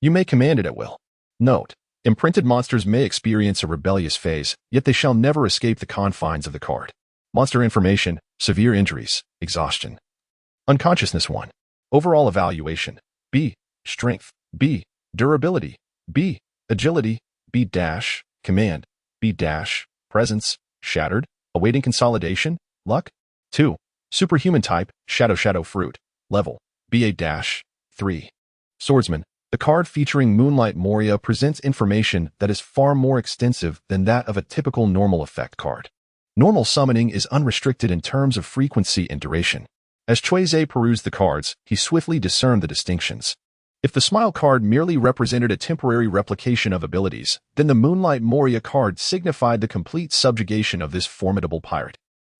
you may command it at will. Note: imprinted monsters may experience a rebellious phase, yet they shall never escape the confines of the card. Monster information: severe injuries, exhaustion, unconsciousness 1. Overall evaluation: B. Strength, B. Durability, B. Agility, B-. Command, B-. Presence, shattered, awaiting consolidation, luck. 2. Superhuman type, Shadow Fruit, level, BA-3. Swordsman. The card featuring Moonlight Moriya presents information that is far more extensive than that of a typical normal effect card. Normal summoning is unrestricted in terms of frequency and duration. As Cui Ze perused the cards, he swiftly discerned the distinctions. If the Smile card merely represented a temporary replication of abilities, then the Moonlight Moriya card signified the complete subjugation of this formidable pirate.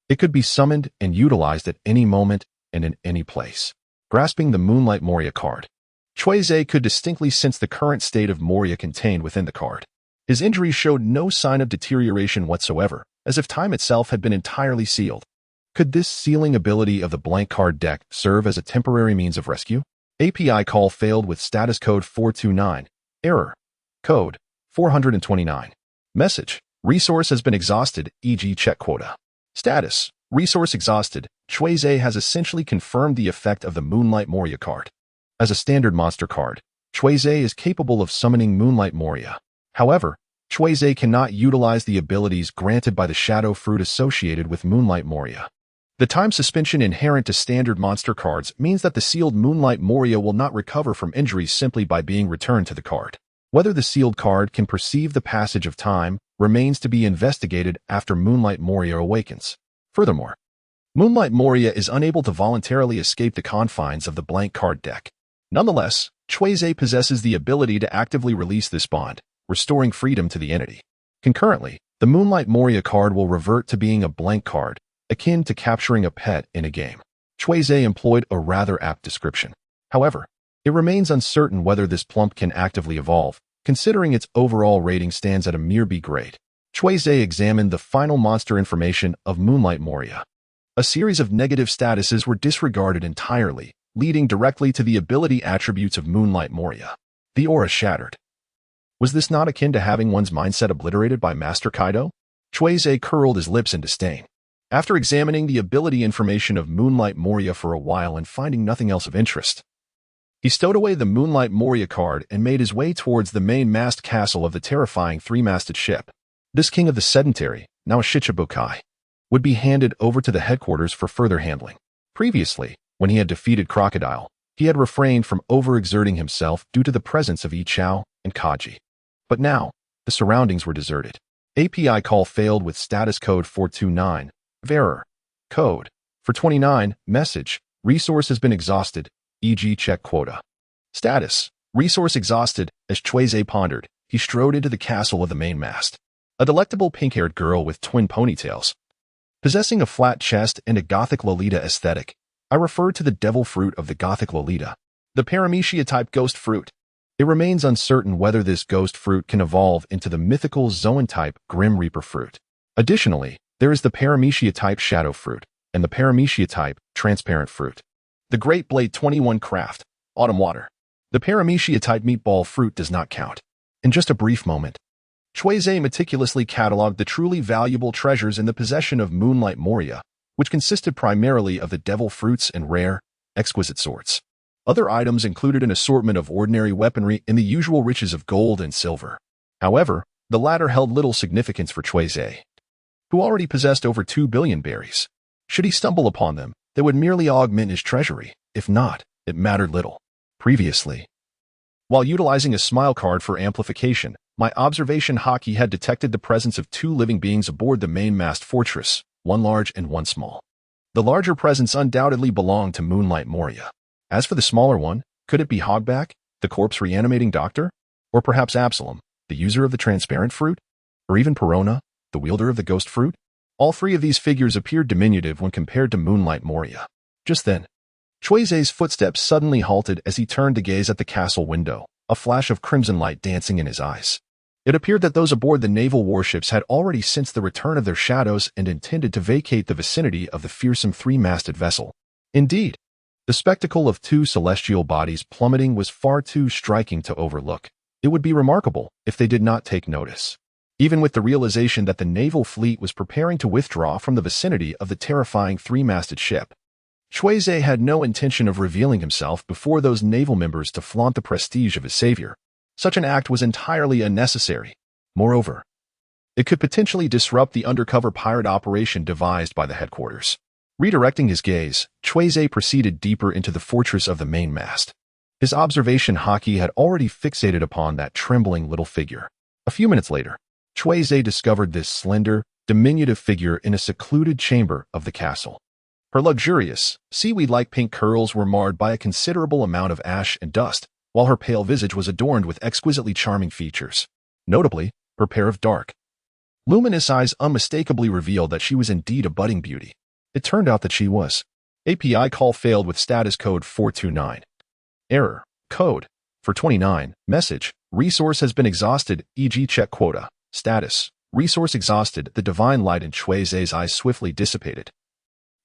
It could be summoned and utilized at any moment and in any place. Grasping the Moonlight Moriya card, Cui Ze could distinctly sense the current state of Moriya contained within the card. His injuries showed no sign of deterioration whatsoever, as if time itself had been entirely sealed. Could this sealing ability of the blank card deck serve as a temporary means of rescue? API call failed with status code 429. Error. Code 429. Message: resource has been exhausted, e.g. check quota. Status: resource exhausted. Cui Ze has essentially confirmed the effect of the Moonlight Moriya card. As a standard monster card, Cui Ze is capable of summoning Moonlight Moriya. However, Cui Ze cannot utilize the abilities granted by the Shadow Fruit associated with Moonlight Moriya. The time suspension inherent to standard monster cards means that the sealed Moonlight Moriya will not recover from injuries simply by being returned to the card. Whether the sealed card can perceive the passage of time remains to be investigated after Moonlight Moriya awakens. Furthermore, Moonlight Moriya is unable to voluntarily escape the confines of the blank card deck. Nonetheless, Cui Ze possesses the ability to actively release this bond, restoring freedom to the entity. Concurrently, the Moonlight Moriya card will revert to being a blank card, akin to capturing a pet in a game. Cui Ze employed a rather apt description. However, It remains uncertain whether this plump can actively evolve, considering its overall rating stands at a mere B grade. Cui Ze examined the final monster information of Moonlight Moria. A series of negative statuses were disregarded entirely, leading directly to the ability attributes of Moonlight Moria. The aura shattered. Was this not akin to having one's mindset obliterated by Master Kaido? Cui Ze curled his lips in disdain. After examining the ability information of Moonlight Moria for a while and finding nothing else of interest, he stowed away the Moonlight Moria card and made his way towards the main mast castle of the terrifying three-masted ship. This king of the sedentary, now a Shichibukai, would be handed over to the headquarters for further handling. Previously, when he had defeated Crocodile, he had refrained from overexerting himself due to the presence of Ichao and Kaji. But now, the surroundings were deserted. API call failed with status code 429, error. Code 429, message, resource has been exhausted, e.g. check quota. Status, resource exhausted. As Cui Ze pondered, he strode into the castle of the mainmast. A delectable pink-haired girl with twin ponytails. Possessing a flat chest and a gothic Lolita aesthetic, I refer to the devil fruit of the gothic Lolita, the paramecia-type ghost fruit. It remains uncertain whether this ghost fruit can evolve into the mythical Zoan-type Grim Reaper fruit. Additionally, there is the paramecia-type shadow fruit and the paramecia-type transparent fruit. The Great Blade 21 Craft, Autumn Water. The paramecia-type meatball fruit does not count. In just a brief moment, Cui Ze meticulously cataloged the truly valuable treasures in the possession of Moonlight Moria, which consisted primarily of the devil fruits and rare, exquisite sorts. Other items included an assortment of ordinary weaponry and the usual riches of gold and silver. However, the latter held little significance for Cui Ze, who already possessed over 2 billion berries. Should he stumble upon them, they would merely augment his treasury. If not, it mattered little. Previously, while utilizing a smile card for amplification, my observation haki had detected the presence of 2 living beings aboard the mainmast fortress, one large and one small. The larger presence undoubtedly belonged to Moonlight Moria. As for the smaller one, could it be Hogback, the corpse reanimating doctor? Or perhaps Absalom, the user of the transparent fruit? Or even Perona, the wielder of the ghost fruit? All 3 of these figures appeared diminutive when compared to Moonlight Moria. Just then, Cui Ze's footsteps suddenly halted as he turned to gaze at the castle window, a flash of crimson light dancing in his eyes. It appeared that those aboard the naval warships had already sensed the return of their shadows and intended to vacate the vicinity of the fearsome three-masted vessel. Indeed, the spectacle of 2 celestial bodies plummeting was far too striking to overlook. It would be remarkable if they did not take notice. Even with the realization that the naval fleet was preparing to withdraw from the vicinity of the terrifying three-masted ship, Cui Ze had no intention of revealing himself before those naval members to flaunt the prestige of his savior. Such an act was entirely unnecessary. Moreover, it could potentially disrupt the undercover pirate operation devised by the headquarters. Redirecting his gaze, Cui Ze proceeded deeper into the fortress of the mainmast. His observation haki had already fixated upon that trembling little figure. A few minutes later, Cui Ze discovered this slender, diminutive figure in a secluded chamber of the castle. Her luxurious, seaweed-like pink curls were marred by a considerable amount of ash and dust, while her pale visage was adorned with exquisitely charming features. Notably, her pair of dark, luminous eyes unmistakably revealed that she was indeed a budding beauty. It turned out that she was. API call failed with status code 429. Error. Code 429. Message. Resource has been exhausted, e.g. check quota. Status. Resource exhausted. The divine light in Cui Ze's eyes swiftly dissipated,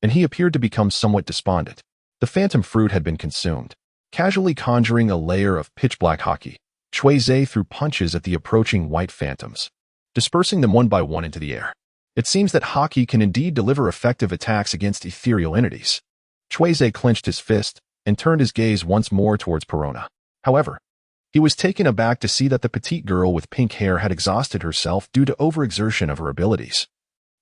and he appeared to become somewhat despondent. The phantom fruit had been consumed. Casually conjuring a layer of pitch-black haki, Cui Ze threw punches at the approaching white phantoms, dispersing them one by one into the air. It seems that haki can indeed deliver effective attacks against ethereal entities. Cui Ze clenched his fist and turned his gaze once more towards Perona. However, he was taken aback to see that the petite girl with pink hair had exhausted herself due to overexertion of her abilities,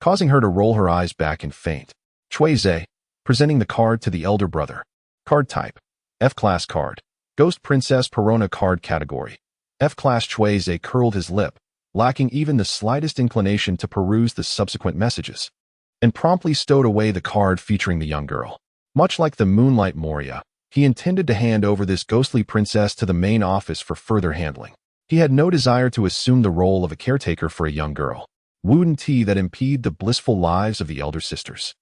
causing her to roll her eyes back and faint. Cui Ze, presenting the card to the elder brother. Card type: F-class card. Ghost Princess Perona card category. F-class. Cui Ze curled his lip, lacking even the slightest inclination to peruse the subsequent messages, and promptly stowed away the card featuring the young girl. Much like the Moonlight Moria, he intended to hand over this ghostly princess to the main office for further handling. He had no desire to assume the role of a caretaker for a young girl, wouldn't he that impede the blissful lives of the elder sisters.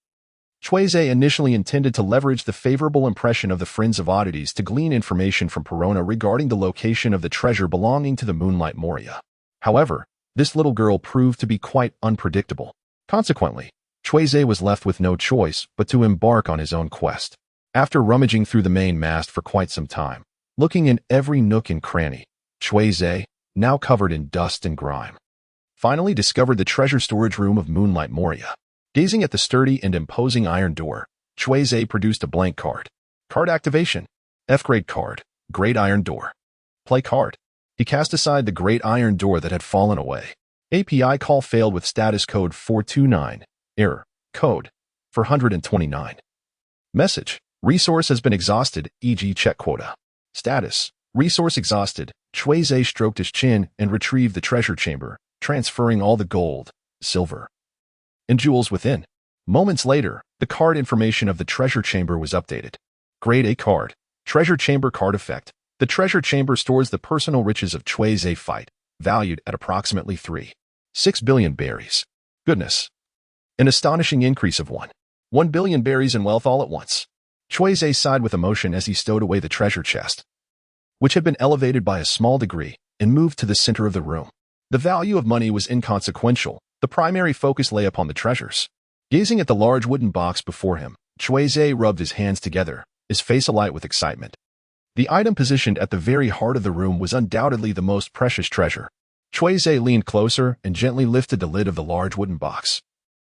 Cui Ze initially intended to leverage the favorable impression of the Friends of Oddities to glean information from Perona regarding the location of the treasure belonging to the Moonlight Moria. However, this little girl proved to be quite unpredictable. Consequently, Cui Ze was left with no choice but to embark on his own quest. After rummaging through the main mast for quite some time, looking in every nook and cranny, Cui Ze, now covered in dust and grime, finally discovered the treasure storage room of Moonlight Moria. Gazing at the sturdy and imposing iron door, Cui Ze produced a blank card. Card activation. F-grade card. Great iron door. Play card. He cast aside the great iron door that had fallen away. API call failed with status code 429. Error. Code 429. Message. Resource has been exhausted, e.g. check quota. Status. Resource exhausted. Cui Ze stroked his chin and retrieved the treasure chamber, transferring all the gold, silver, and jewels within. Moments later, the card information of the treasure chamber was updated. Grade A card. Treasure chamber card effect. The treasure chamber stores the personal riches of Cui Ze Feite, valued at approximately 3.6 billion berries. Goodness. An astonishing increase of 1 billion berries in wealth all at once. Cui Ze sighed with emotion as he stowed away the treasure chest, which had been elevated by a small degree, and moved to the center of the room. The value of money was inconsequential. The primary focus lay upon the treasures. Gazing at the large wooden box before him, Cui Ze rubbed his hands together, his face alight with excitement. The item positioned at the very heart of the room was undoubtedly the most precious treasure. Cui Ze leaned closer and gently lifted the lid of the large wooden box,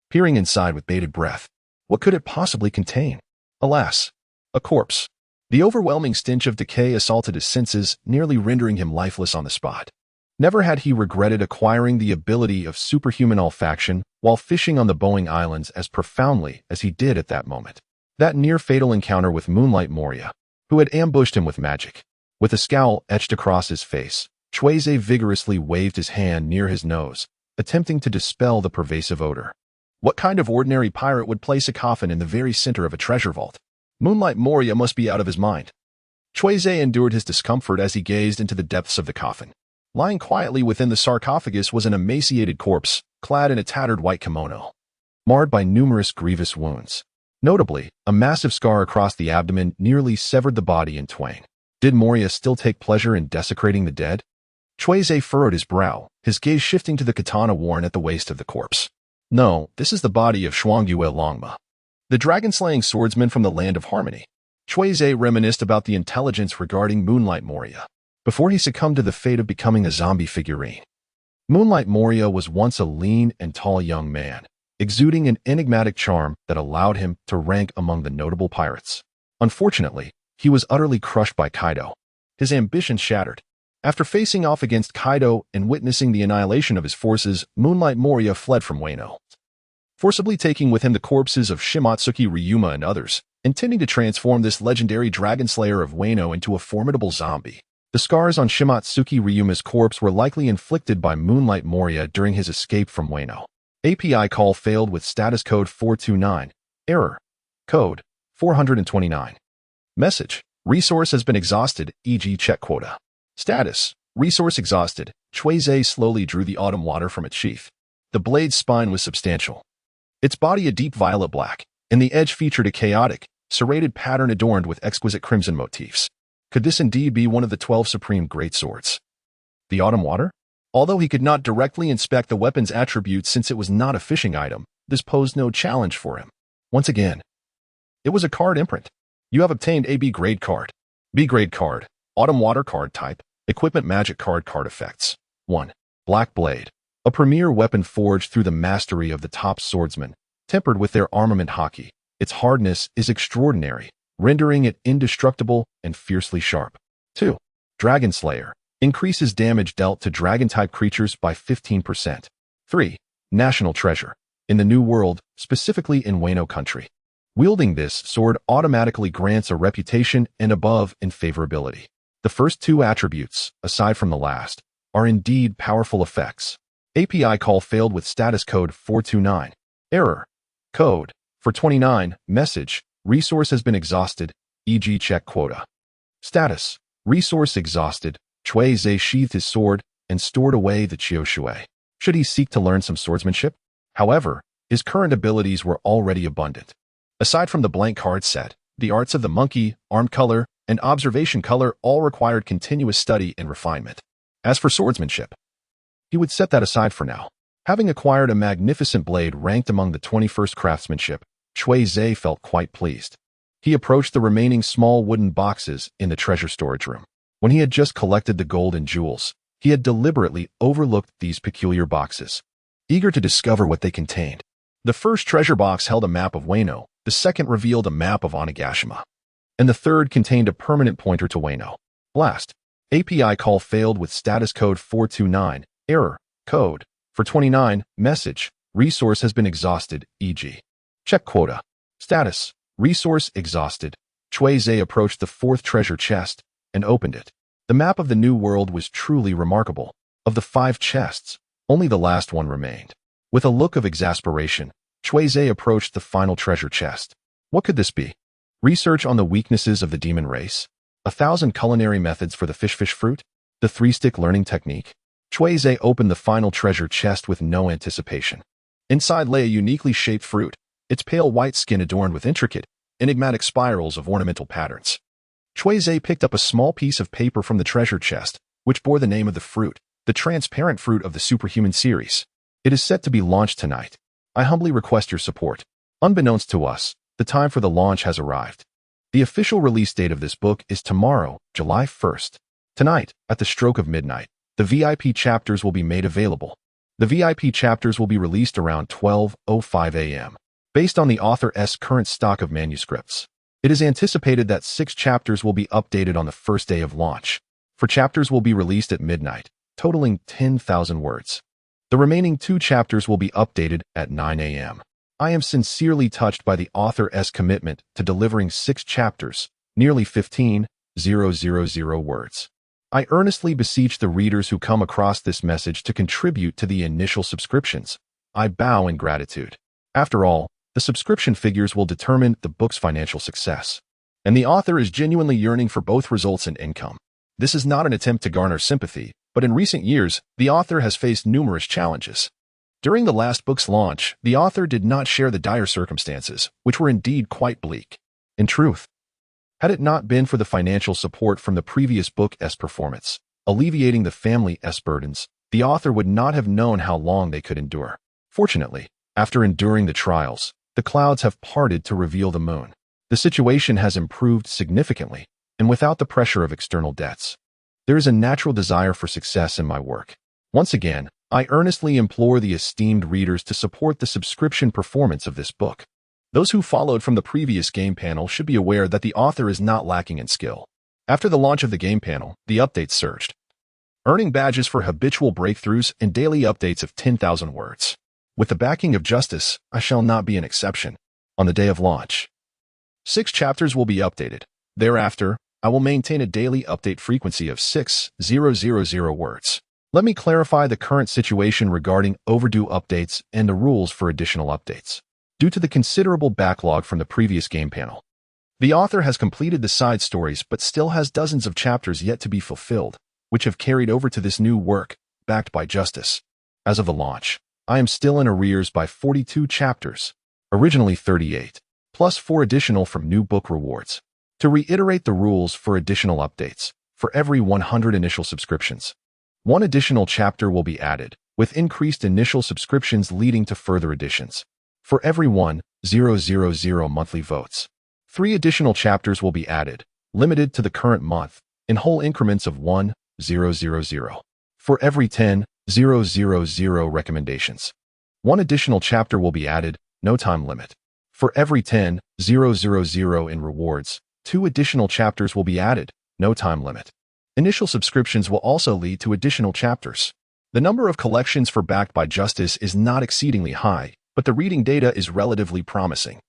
peering inside with bated breath. What could it possibly contain? Alas, a corpse. The overwhelming stench of decay assaulted his senses, nearly rendering him lifeless on the spot. Never had he regretted acquiring the ability of superhuman olfaction while fishing on the Boeing Islands as profoundly as he did at that moment. That near-fatal encounter with Moonlight Moria, who had ambushed him with magic. With a scowl etched across his face, Cui Ze vigorously waved his hand near his nose, attempting to dispel the pervasive odor. What kind of ordinary pirate would place a coffin in the very center of a treasure vault? Moonlight Moria must be out of his mind. Cui Ze endured his discomfort as he gazed into the depths of the coffin. Lying quietly within the sarcophagus was an emaciated corpse, clad in a tattered white kimono, marred by numerous grievous wounds. Notably, a massive scar across the abdomen nearly severed the body in twain. Did Moria still take pleasure in desecrating the dead? Cui Ze furrowed his brow, his gaze shifting to the katana worn at the waist of the corpse. No, this is the body of Shuangyue Longma, the dragon-slaying swordsman from the Land of Harmony. Cui Ze reminisced about the intelligence regarding Moonlight Moria before he succumbed to the fate of becoming a zombie figurine. Moonlight Moria was once a lean and tall young man, exuding an enigmatic charm that allowed him to rank among the notable pirates. Unfortunately, he was utterly crushed by Kaido. His ambitions shattered. After facing off against Kaido and witnessing the annihilation of his forces, Moonlight Moria fled from Wano, forcibly taking with him the corpses of Shimatsuki Ryuma and others, intending to transform this legendary dragon slayer of Wano into a formidable zombie. The scars on Shimatsuki Ryuma's corpse were likely inflicted by Moonlight Moria during his escape from Wano. API call failed with status code 429. Error. Code 429. Message. Resource has been exhausted, e.g. check quota. Status. Resource exhausted. Cui Ze slowly drew the autumn water from its sheath. The blade's spine was substantial, its body a deep violet black, and the edge featured a chaotic, serrated pattern adorned with exquisite crimson motifs. Could this indeed be one of the 12 supreme greatswords? The autumn water? Although he could not directly inspect the weapon's attributes since it was not a fishing item, this posed no challenge for him. Once again, it was a card imprint. You have obtained a B-grade card. B-grade card. Autumn water card type. Equipment magic card effects. 1. Black blade. A premier weapon forged through the mastery of the top swordsman, tempered with their armament haki. Its hardness is extraordinary, rendering it indestructible and fiercely sharp. 2. Dragon Slayer. Increases damage dealt to dragon-type creatures by 15%. 3. National Treasure. In the New World, specifically in Wano country. Wielding this sword automatically grants a reputation and above in favorability. The first two attributes, aside from the last, are indeed powerful effects. API call failed with status code 429. Error. Code 429. Message. Resource has been exhausted, e.g. check quota. Status. Resource exhausted. Cui Ze sheathed his sword and stored away the Chioshui. Should he seek to learn some swordsmanship? However, his current abilities were already abundant. Aside from the blank card set, the arts of the monkey, arm color, and observation color all required continuous study and refinement. As for swordsmanship, he would set that aside for now. Having acquired a magnificent blade ranked among the 21st craftsmanship, Cui Ze felt quite pleased. He approached the remaining small wooden boxes in the treasure storage room. When he had just collected the gold and jewels, he had deliberately overlooked these peculiar boxes, eager to discover what they contained. The first treasure box held a map of Wano, the second revealed a map of Onigashima, and the third contained a permanent pointer to Wano. Last, API call failed with status code 429, error, code, for 29, message, resource has been exhausted, e.g. check quota. Status, resource exhausted. Cui Ze approached the fourth treasure chest and opened it. The map of the new world was truly remarkable. Of the 5 chests, only the last one remained. With a look of exasperation, Cui Ze approached the final treasure chest. What could this be? Research on the weaknesses of the demon race? 1,000 culinary methods for the fish fruit? The 3-stick learning technique? Cui Ze opened the final treasure chest with no anticipation. Inside lay a uniquely shaped fruit, its pale white skin adorned with intricate, enigmatic spirals of ornamental patterns. Cui Ze picked up a small piece of paper from the treasure chest, which bore the name of the fruit, the transparent fruit of the superhuman series. It is set to be launched tonight. I humbly request your support. Unbeknownst to us, the time for the launch has arrived. The official release date of this book is tomorrow, July 1st. Tonight, at the stroke of midnight, the VIP chapters will be made available. The VIP chapters will be released around 12:05 a.m. Based on the author's current stock of manuscripts, it is anticipated that 6 chapters will be updated on the first day of launch. 4 chapters will be released at midnight, totaling 10,000 words. The remaining 2 chapters will be updated at 9 a.m. I am sincerely touched by the author's commitment to delivering 6 chapters, nearly 15,000 words. I earnestly beseech the readers who come across this message to contribute to the initial subscriptions. I bow in gratitude. After all, the subscription figures will determine the book's financial success, and the author is genuinely yearning for both results and income. This is not an attempt to garner sympathy, but in recent years, the author has faced numerous challenges. During the last book's launch, the author did not share the dire circumstances, which were indeed quite bleak. In truth, had it not been for the financial support from the previous book's performance, alleviating the family's burdens, the author would not have known how long they could endure. Fortunately, after enduring the trials, the clouds have parted to reveal the moon. The situation has improved significantly, and without the pressure of external debts. There is a natural desire for success in my work. Once again, I earnestly implore the esteemed readers to support the subscription performance of this book. Those who followed from the previous game panel should be aware that the author is not lacking in skill. After the launch of the game panel, the updates surged, earning badges for habitual breakthroughs and daily updates of 10,000 words. With the backing of justice, I shall not be an exception. On the day of launch, 6 chapters will be updated. Thereafter, I will maintain a daily update frequency of 6,000 words. Let me clarify the current situation regarding overdue updates and the rules for additional updates. Due to the considerable backlog from the previous game panel, the author has completed the side stories but still has dozens of chapters yet to be fulfilled, which have carried over to this new work, backed by justice. As of the launch, I am still in arrears by 42 chapters, originally 38, plus 4 additional from new book rewards. To reiterate the rules for additional updates, for every 100 initial subscriptions, 1 additional chapter will be added, with increased initial subscriptions leading to further additions. For every 1,000 monthly votes, 3 additional chapters will be added, limited to the current month, in whole increments of 1,000. For every 10,000 recommendations, 1 additional chapter will be added, no time limit. For every 10,000 in rewards, 2 additional chapters will be added, no time limit. Initial subscriptions will also lead to additional chapters. The number of collections for Backed by Justice is not exceedingly high, but the reading data is relatively promising.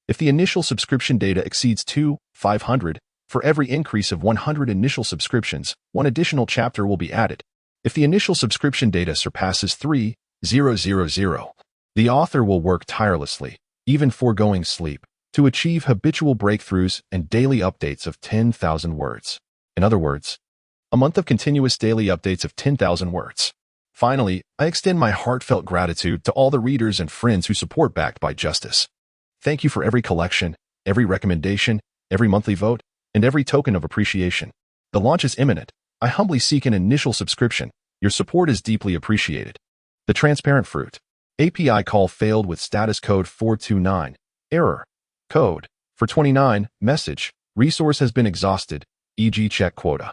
If the initial subscription data exceeds 500, for every increase of 100 initial subscriptions, 1 additional chapter will be added. If the initial subscription data surpasses 3,000, the author will work tirelessly, even foregoing sleep, to achieve habitual breakthroughs and daily updates of 10,000 words. In other words, a month of continuous daily updates of 10,000 words. Finally, I extend my heartfelt gratitude to all the readers and friends who support Backed by Justice. Thank you for every collection, every recommendation, every monthly vote, and every token of appreciation. The launch is imminent. I humbly seek an initial subscription. Your support is deeply appreciated. The transparent fruit. API call failed with status code 429. Error. Code. For 29. Message. Resource has been exhausted. E.g. check quota.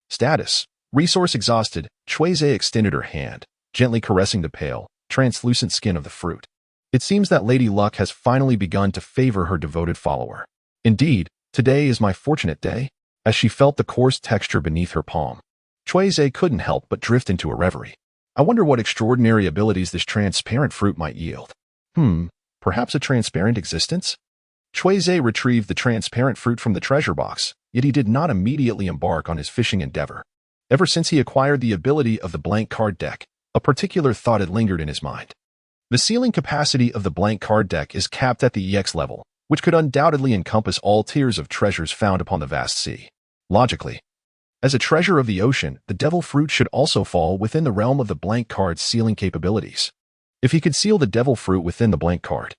Status. Resource exhausted. Cui Ze extended her hand, gently caressing the pale, translucent skin of the fruit. It seems that Lady Luck has finally begun to favor her devoted follower. Indeed, today is my fortunate day. As she felt the coarse texture beneath her palm, Cui Ze couldn't help but drift into a reverie. I wonder what extraordinary abilities this transparent fruit might yield. Perhaps a transparent existence? Cui Ze retrieved the transparent fruit from the treasure box, yet he did not immediately embark on his fishing endeavor. Ever since he acquired the ability of the blank card deck, a particular thought had lingered in his mind. The ceiling capacity of the blank card deck is capped at the EX level, which could undoubtedly encompass all tiers of treasures found upon the vast sea. Logically, as a treasure of the ocean, the devil fruit should also fall within the realm of the blank card's sealing capabilities. If he could seal the devil fruit within the blank card,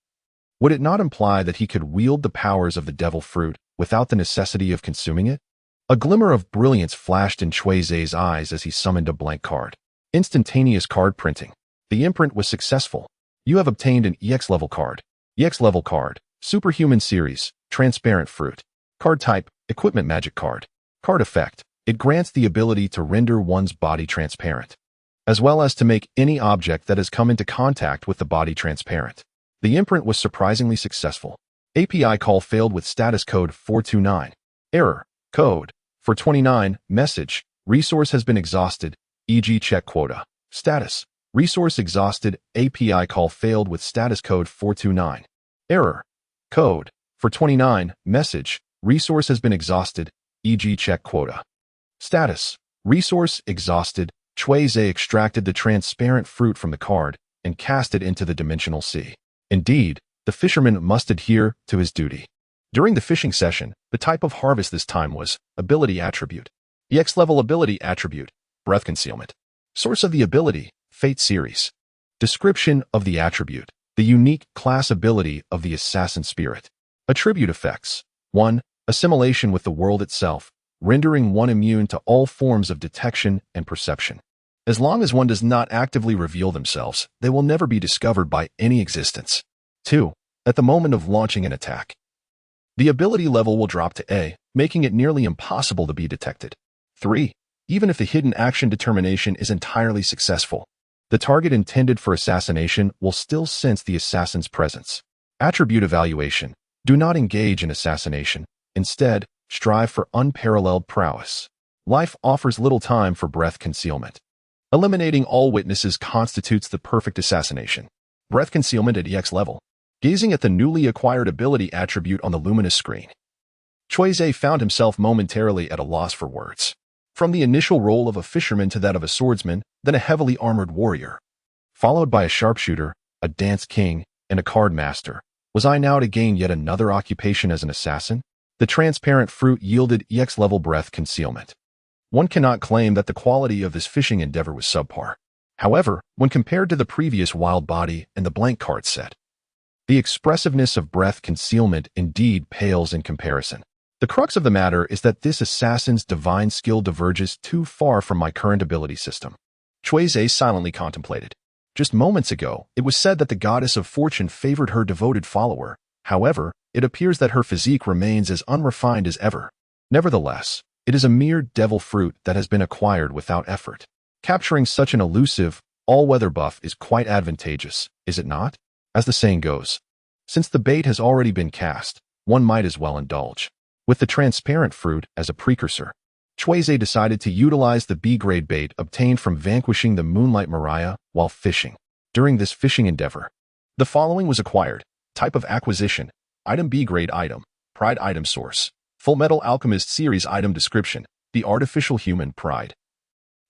would it not imply that he could wield the powers of the devil fruit without the necessity of consuming it? A glimmer of brilliance flashed in Cui Ze's eyes as he summoned a blank card. Instantaneous card printing. The imprint was successful. You have obtained an EX level card. EX level card. Superhuman series. Transparent fruit. Card type. Equipment magic card. Card effect. It grants the ability to render one's body transparent, as well as to make any object that has come into contact with the body transparent. The imprint was surprisingly successful. API call failed with status code 429. Error. Code. For 29. Message. Resource has been exhausted. E.g. check quota. Status. Resource exhausted. API call failed with status code 429. Error. Code. For 29. Message. Resource has been exhausted. E.g. check quota. Status. Resource exhausted. Cui Ze extracted the transparent fruit from the card and cast it into the dimensional sea. Indeed, the fisherman must adhere to his duty. During the fishing session, the type of harvest this time was ability attribute. EX level ability attribute. Breath concealment. Source of the ability. Feite series. Description of the attribute. The unique class ability of the assassin spirit. Attribute effects. 1. Assimilation with the world itself, rendering one immune to all forms of detection and perception. As long as one does not actively reveal themselves, they will never be discovered by any existence. 2. At the moment of launching an attack, the ability level will drop to A, making it nearly impossible to be detected. 3. Even if the hidden action determination is entirely successful, the target intended for assassination will still sense the assassin's presence. Attribute evaluation. Do not engage in assassination. Instead, strive for unparalleled prowess. Life offers little time for breath concealment. Eliminating all witnesses constitutes the perfect assassination. Breath concealment at EX level. Gazing at the newly acquired ability attribute on the luminous screen, Cui Ze found himself momentarily at a loss for words. From the initial role of a fisherman to that of a swordsman, then a heavily armored warrior, followed by a sharpshooter, a dance king, and a card master, was I now to gain yet another occupation as an assassin? The transparent fruit yielded EX-level breath concealment. One cannot claim that the quality of this fishing endeavor was subpar. However, when compared to the previous wild body and the blank card set, the expressiveness of breath concealment indeed pales in comparison. The crux of the matter is that this assassin's divine skill diverges too far from my current ability system. Cui Ze silently contemplated. Just moments ago, it was said that the goddess of fortune favored her devoted follower. However, it appears that her physique remains as unrefined as ever. Nevertheless, it is a mere devil fruit that has been acquired without effort. Capturing such an elusive, all-weather buff is quite advantageous, is it not? As the saying goes, since the bait has already been cast, one might as well indulge. With the transparent fruit as a precursor, Cui Ze decided to utilize the B-grade bait obtained from vanquishing the Moonlight Mariah while fishing. During this fishing endeavor, the following was acquired. Type of acquisition: Item B-grade item, Pride item source, Full Metal Alchemist series item description, the artificial human Pride.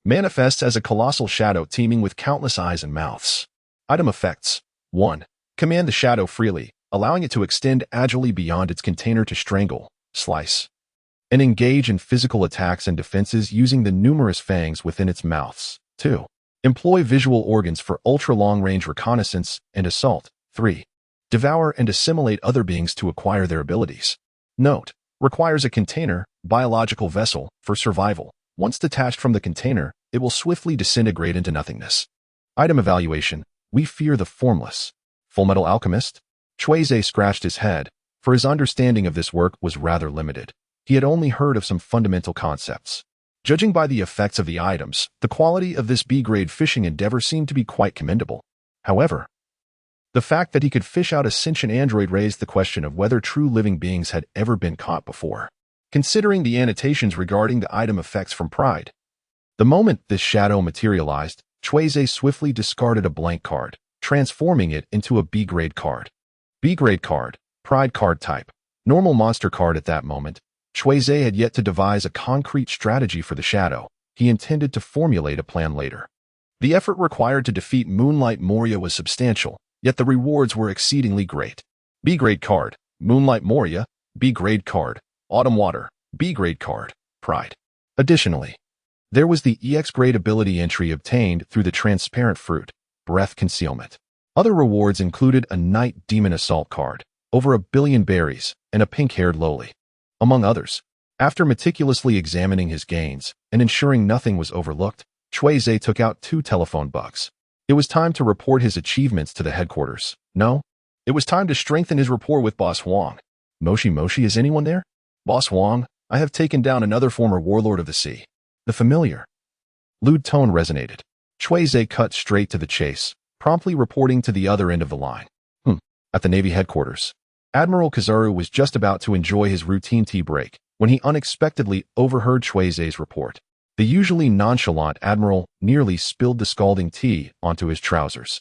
Manifests as a colossal shadow teeming with countless eyes and mouths. Item effects: 1. Command the shadow freely, allowing it to extend agilely beyond its container to strangle, slice, and engage in physical attacks and defenses using the numerous fangs within its mouths. 2. Employ visual organs for ultra-long-range reconnaissance and assault. 3. devour and assimilate other beings to acquire their abilities. Note: requires a container, biological vessel, for survival. Once detached from the container, it will swiftly disintegrate into nothingness. Item evaluation: we fear the formless. Fullmetal Alchemist? Cui Ze scratched his head, for his understanding of this work was rather limited. He had only heard of some fundamental concepts. Judging by the effects of the items, the quality of this B-grade fishing endeavor seemed to be quite commendable. However, the fact that he could fish out a sentient android raised the question of whether true living beings had ever been caught before. Considering the annotations regarding the item effects from Pride, the moment this shadow materialized, Cui Ze swiftly discarded a blank card, transforming it into a B-grade card. B-grade card, Pride card type, normal monster card. At that moment, Cui Ze had yet to devise a concrete strategy for the shadow. He intended to formulate a plan later. The effort required to defeat Moonlight Moria was substantial, yet the rewards were exceedingly great. B-grade card, Moonlight Moria. B-grade card, Autumn Water. B-grade card, Pride. Additionally, there was the EX-grade ability entry obtained through the Transparent Fruit, Breath Concealment. Other rewards included a Night Demon Assault card, over 1 billion berries, and a pink-haired lowly, among others. After meticulously examining his gains and ensuring nothing was overlooked, Cui Ze took out 2 telephone bucks. It was time to report his achievements to the headquarters. No, it was time to strengthen his rapport with Boss Huang. Moshi, is anyone there? Boss Huang, I have taken down another former warlord of the sea. The familiar, lewd tone resonated. Cui Ze cut straight to the chase, promptly reporting to the other end of the line. At the Navy headquarters, Admiral Kizaru was just about to enjoy his routine tea break when he unexpectedly overheard Cui Ze's report. The usually nonchalant Admiral nearly spilled the scalding tea onto his trousers.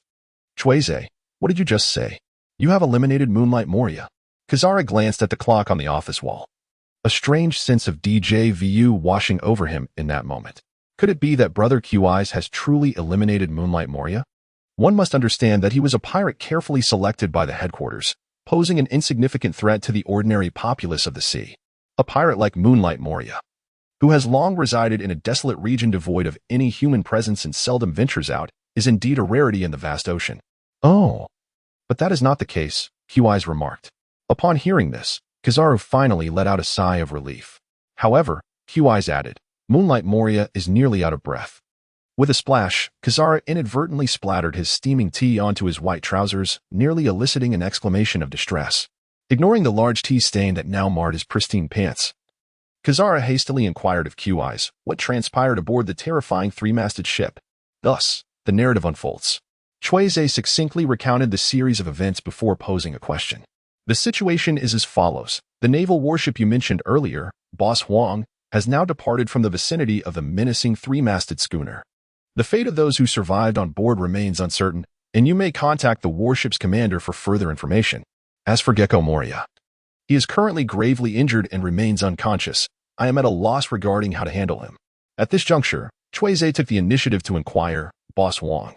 Cui Ze, what did you just say? You have eliminated Moonlight Moria. Kizaru glanced at the clock on the office wall. A strange sense of déjà vu washing over him in that moment. Could it be that Brother Cui Ze has truly eliminated Moonlight Moria? One must understand that he was a pirate carefully selected by the headquarters, posing an insignificant threat to the ordinary populace of the sea. A pirate like Moonlight Moria, who has long resided in a desolate region devoid of any human presence and seldom ventures out, is indeed a rarity in the vast ocean. Oh, but that is not the case, Cui Ze remarked. Upon hearing this, Kizaru finally let out a sigh of relief. However, Cui Ze added, Moonlight Moria is nearly out of breath. With a splash, Kizaru inadvertently splattered his steaming tea onto his white trousers, nearly eliciting an exclamation of distress. Ignoring the large tea stain that now marred his pristine pants, Kizaru hastily inquired of Cui Ze what transpired aboard the terrifying 3-masted ship. Thus, the narrative unfolds. Cui Ze succinctly recounted the series of events before posing a question. The situation is as follows. The naval warship you mentioned earlier, Boss Huang, has now departed from the vicinity of the menacing 3-masted schooner. The fate of those who survived on board remains uncertain, and you may contact the warship's commander for further information. As for Gecko Moria, he is currently gravely injured and remains unconscious. I am at a loss regarding how to handle him. At this juncture, Cui Ze took the initiative to inquire, Boss Huang,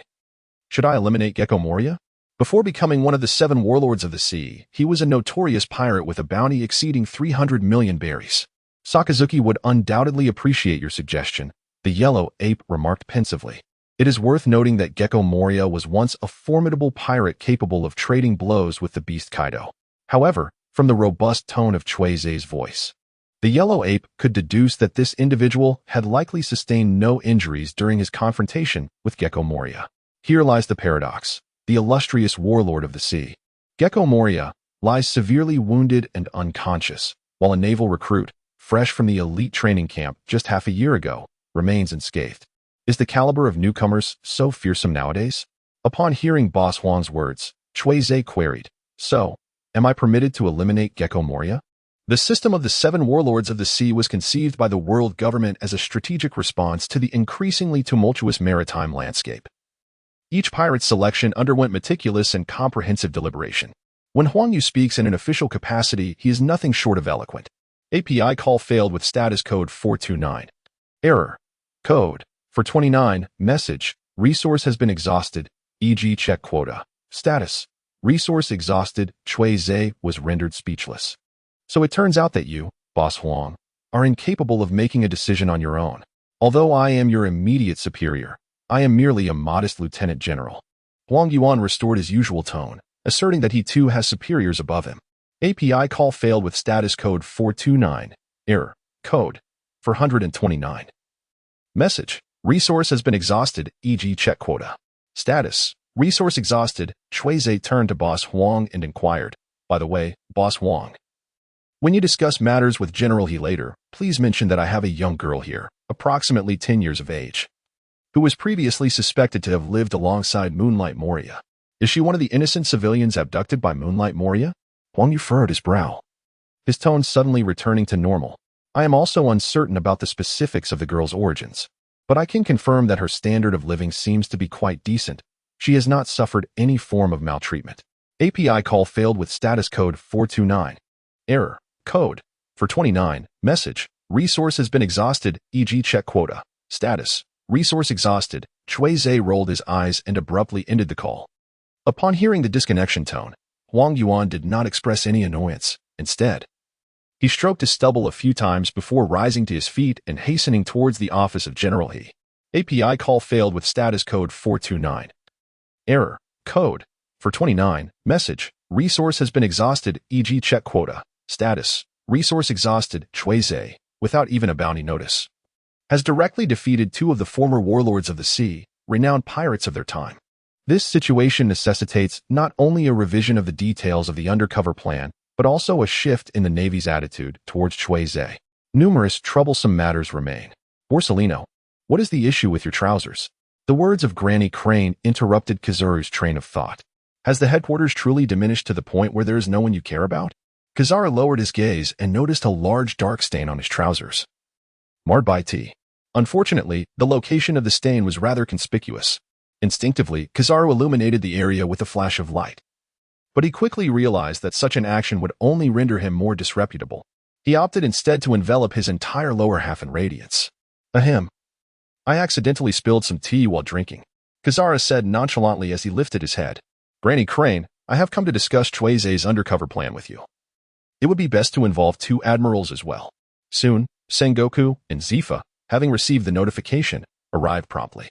should I eliminate Gecko Moria? Before becoming one of the 7 warlords of the sea, he was a notorious pirate with a bounty exceeding 300 million berries. Sakazuki would undoubtedly appreciate your suggestion, the yellow ape remarked pensively. It is worth noting that Gecko Moria was once a formidable pirate capable of trading blows with the beast Kaido. However, from the robust tone of Cui Ze's voice, the yellow ape could deduce that this individual had likely sustained no injuries during his confrontation with Gecko Moria. Here lies the paradox. The illustrious warlord of the sea, Gecko Moria, lies severely wounded and unconscious, while a naval recruit, fresh from the elite training camp just half a year ago, remains unscathed. Is the caliber of newcomers so fearsome nowadays? Upon hearing Boss Huang's words, Cui Ze queried, So, am I permitted to eliminate Gecko Moria? The system of the 7 warlords of the sea was conceived by the world government as a strategic response to the increasingly tumultuous maritime landscape. Each pirate's selection underwent meticulous and comprehensive deliberation. When Huang Yu speaks in an official capacity, he is nothing short of eloquent. API call failed with status code 429. Error. Code 429. Message. Resource has been exhausted, e.g. check quota. Status. Resource exhausted. Cui Ze was rendered speechless. So it turns out that you, Boss Huang, are incapable of making a decision on your own. Although I am your immediate superior, I am merely a modest lieutenant general. Huang Yuan restored his usual tone, asserting that he too has superiors above him. API call failed with status code 429. Error. Code 429. Message. Resource has been exhausted, e.g. check quota. Status. Resource exhausted. Cui Ze turned to Boss Huang and inquired, "By the way, Boss Huang, when you discuss matters with General He later, please mention that I have a young girl here, approximately 10 years of age, who was previously suspected to have lived alongside Moonlight Moria. Is she one of the innocent civilians abducted by Moonlight Moria?" Huang Yu furrowed his brow, his tone suddenly returning to normal. "I am also uncertain about the specifics of the girl's origins, but I can confirm that her standard of living seems to be quite decent. She has not suffered any form of maltreatment." API call failed with status code 429. Error. Code 429. Message. Resource has been exhausted, e.g. check quota. Status. Resource exhausted. Cui Ze rolled his eyes and abruptly ended the call. Upon hearing the disconnection tone, Huang Yuan did not express any annoyance. Instead, he stroked his stubble a few times before rising to his feet and hastening towards the office of General He. API call failed with status code 429. Error. Code 429. Message. Resource has been exhausted, e.g. check quota. Status. Resource exhausted. Cui Ze, without even a bounty notice, has directly defeated two of the former warlords of the sea, renowned pirates of their time. This situation necessitates not only a revision of the details of the undercover plan, but also a shift in the Navy's attitude towards Cui Ze. Numerous troublesome matters remain. Borsellino, what is the issue with your trousers? The words of Granny Crane interrupted Kizaru's train of thought. Has the headquarters truly diminished to the point where there is no one you care about? Kizaru lowered his gaze and noticed a large dark stain on his trousers, marred by tea. Unfortunately, the location of the stain was rather conspicuous. Instinctively, Kizaru illuminated the area with a flash of light. But he quickly realized that such an action would only render him more disreputable. He opted instead to envelop his entire lower half in radiance. Ahem. I accidentally spilled some tea while drinking, Kizaru said nonchalantly as he lifted his head. Granny Crane, I have come to discuss Cui Ze's undercover plan with you. It would be best to involve two admirals as well. Soon, Sengoku and Zifa, having received the notification, arrived promptly.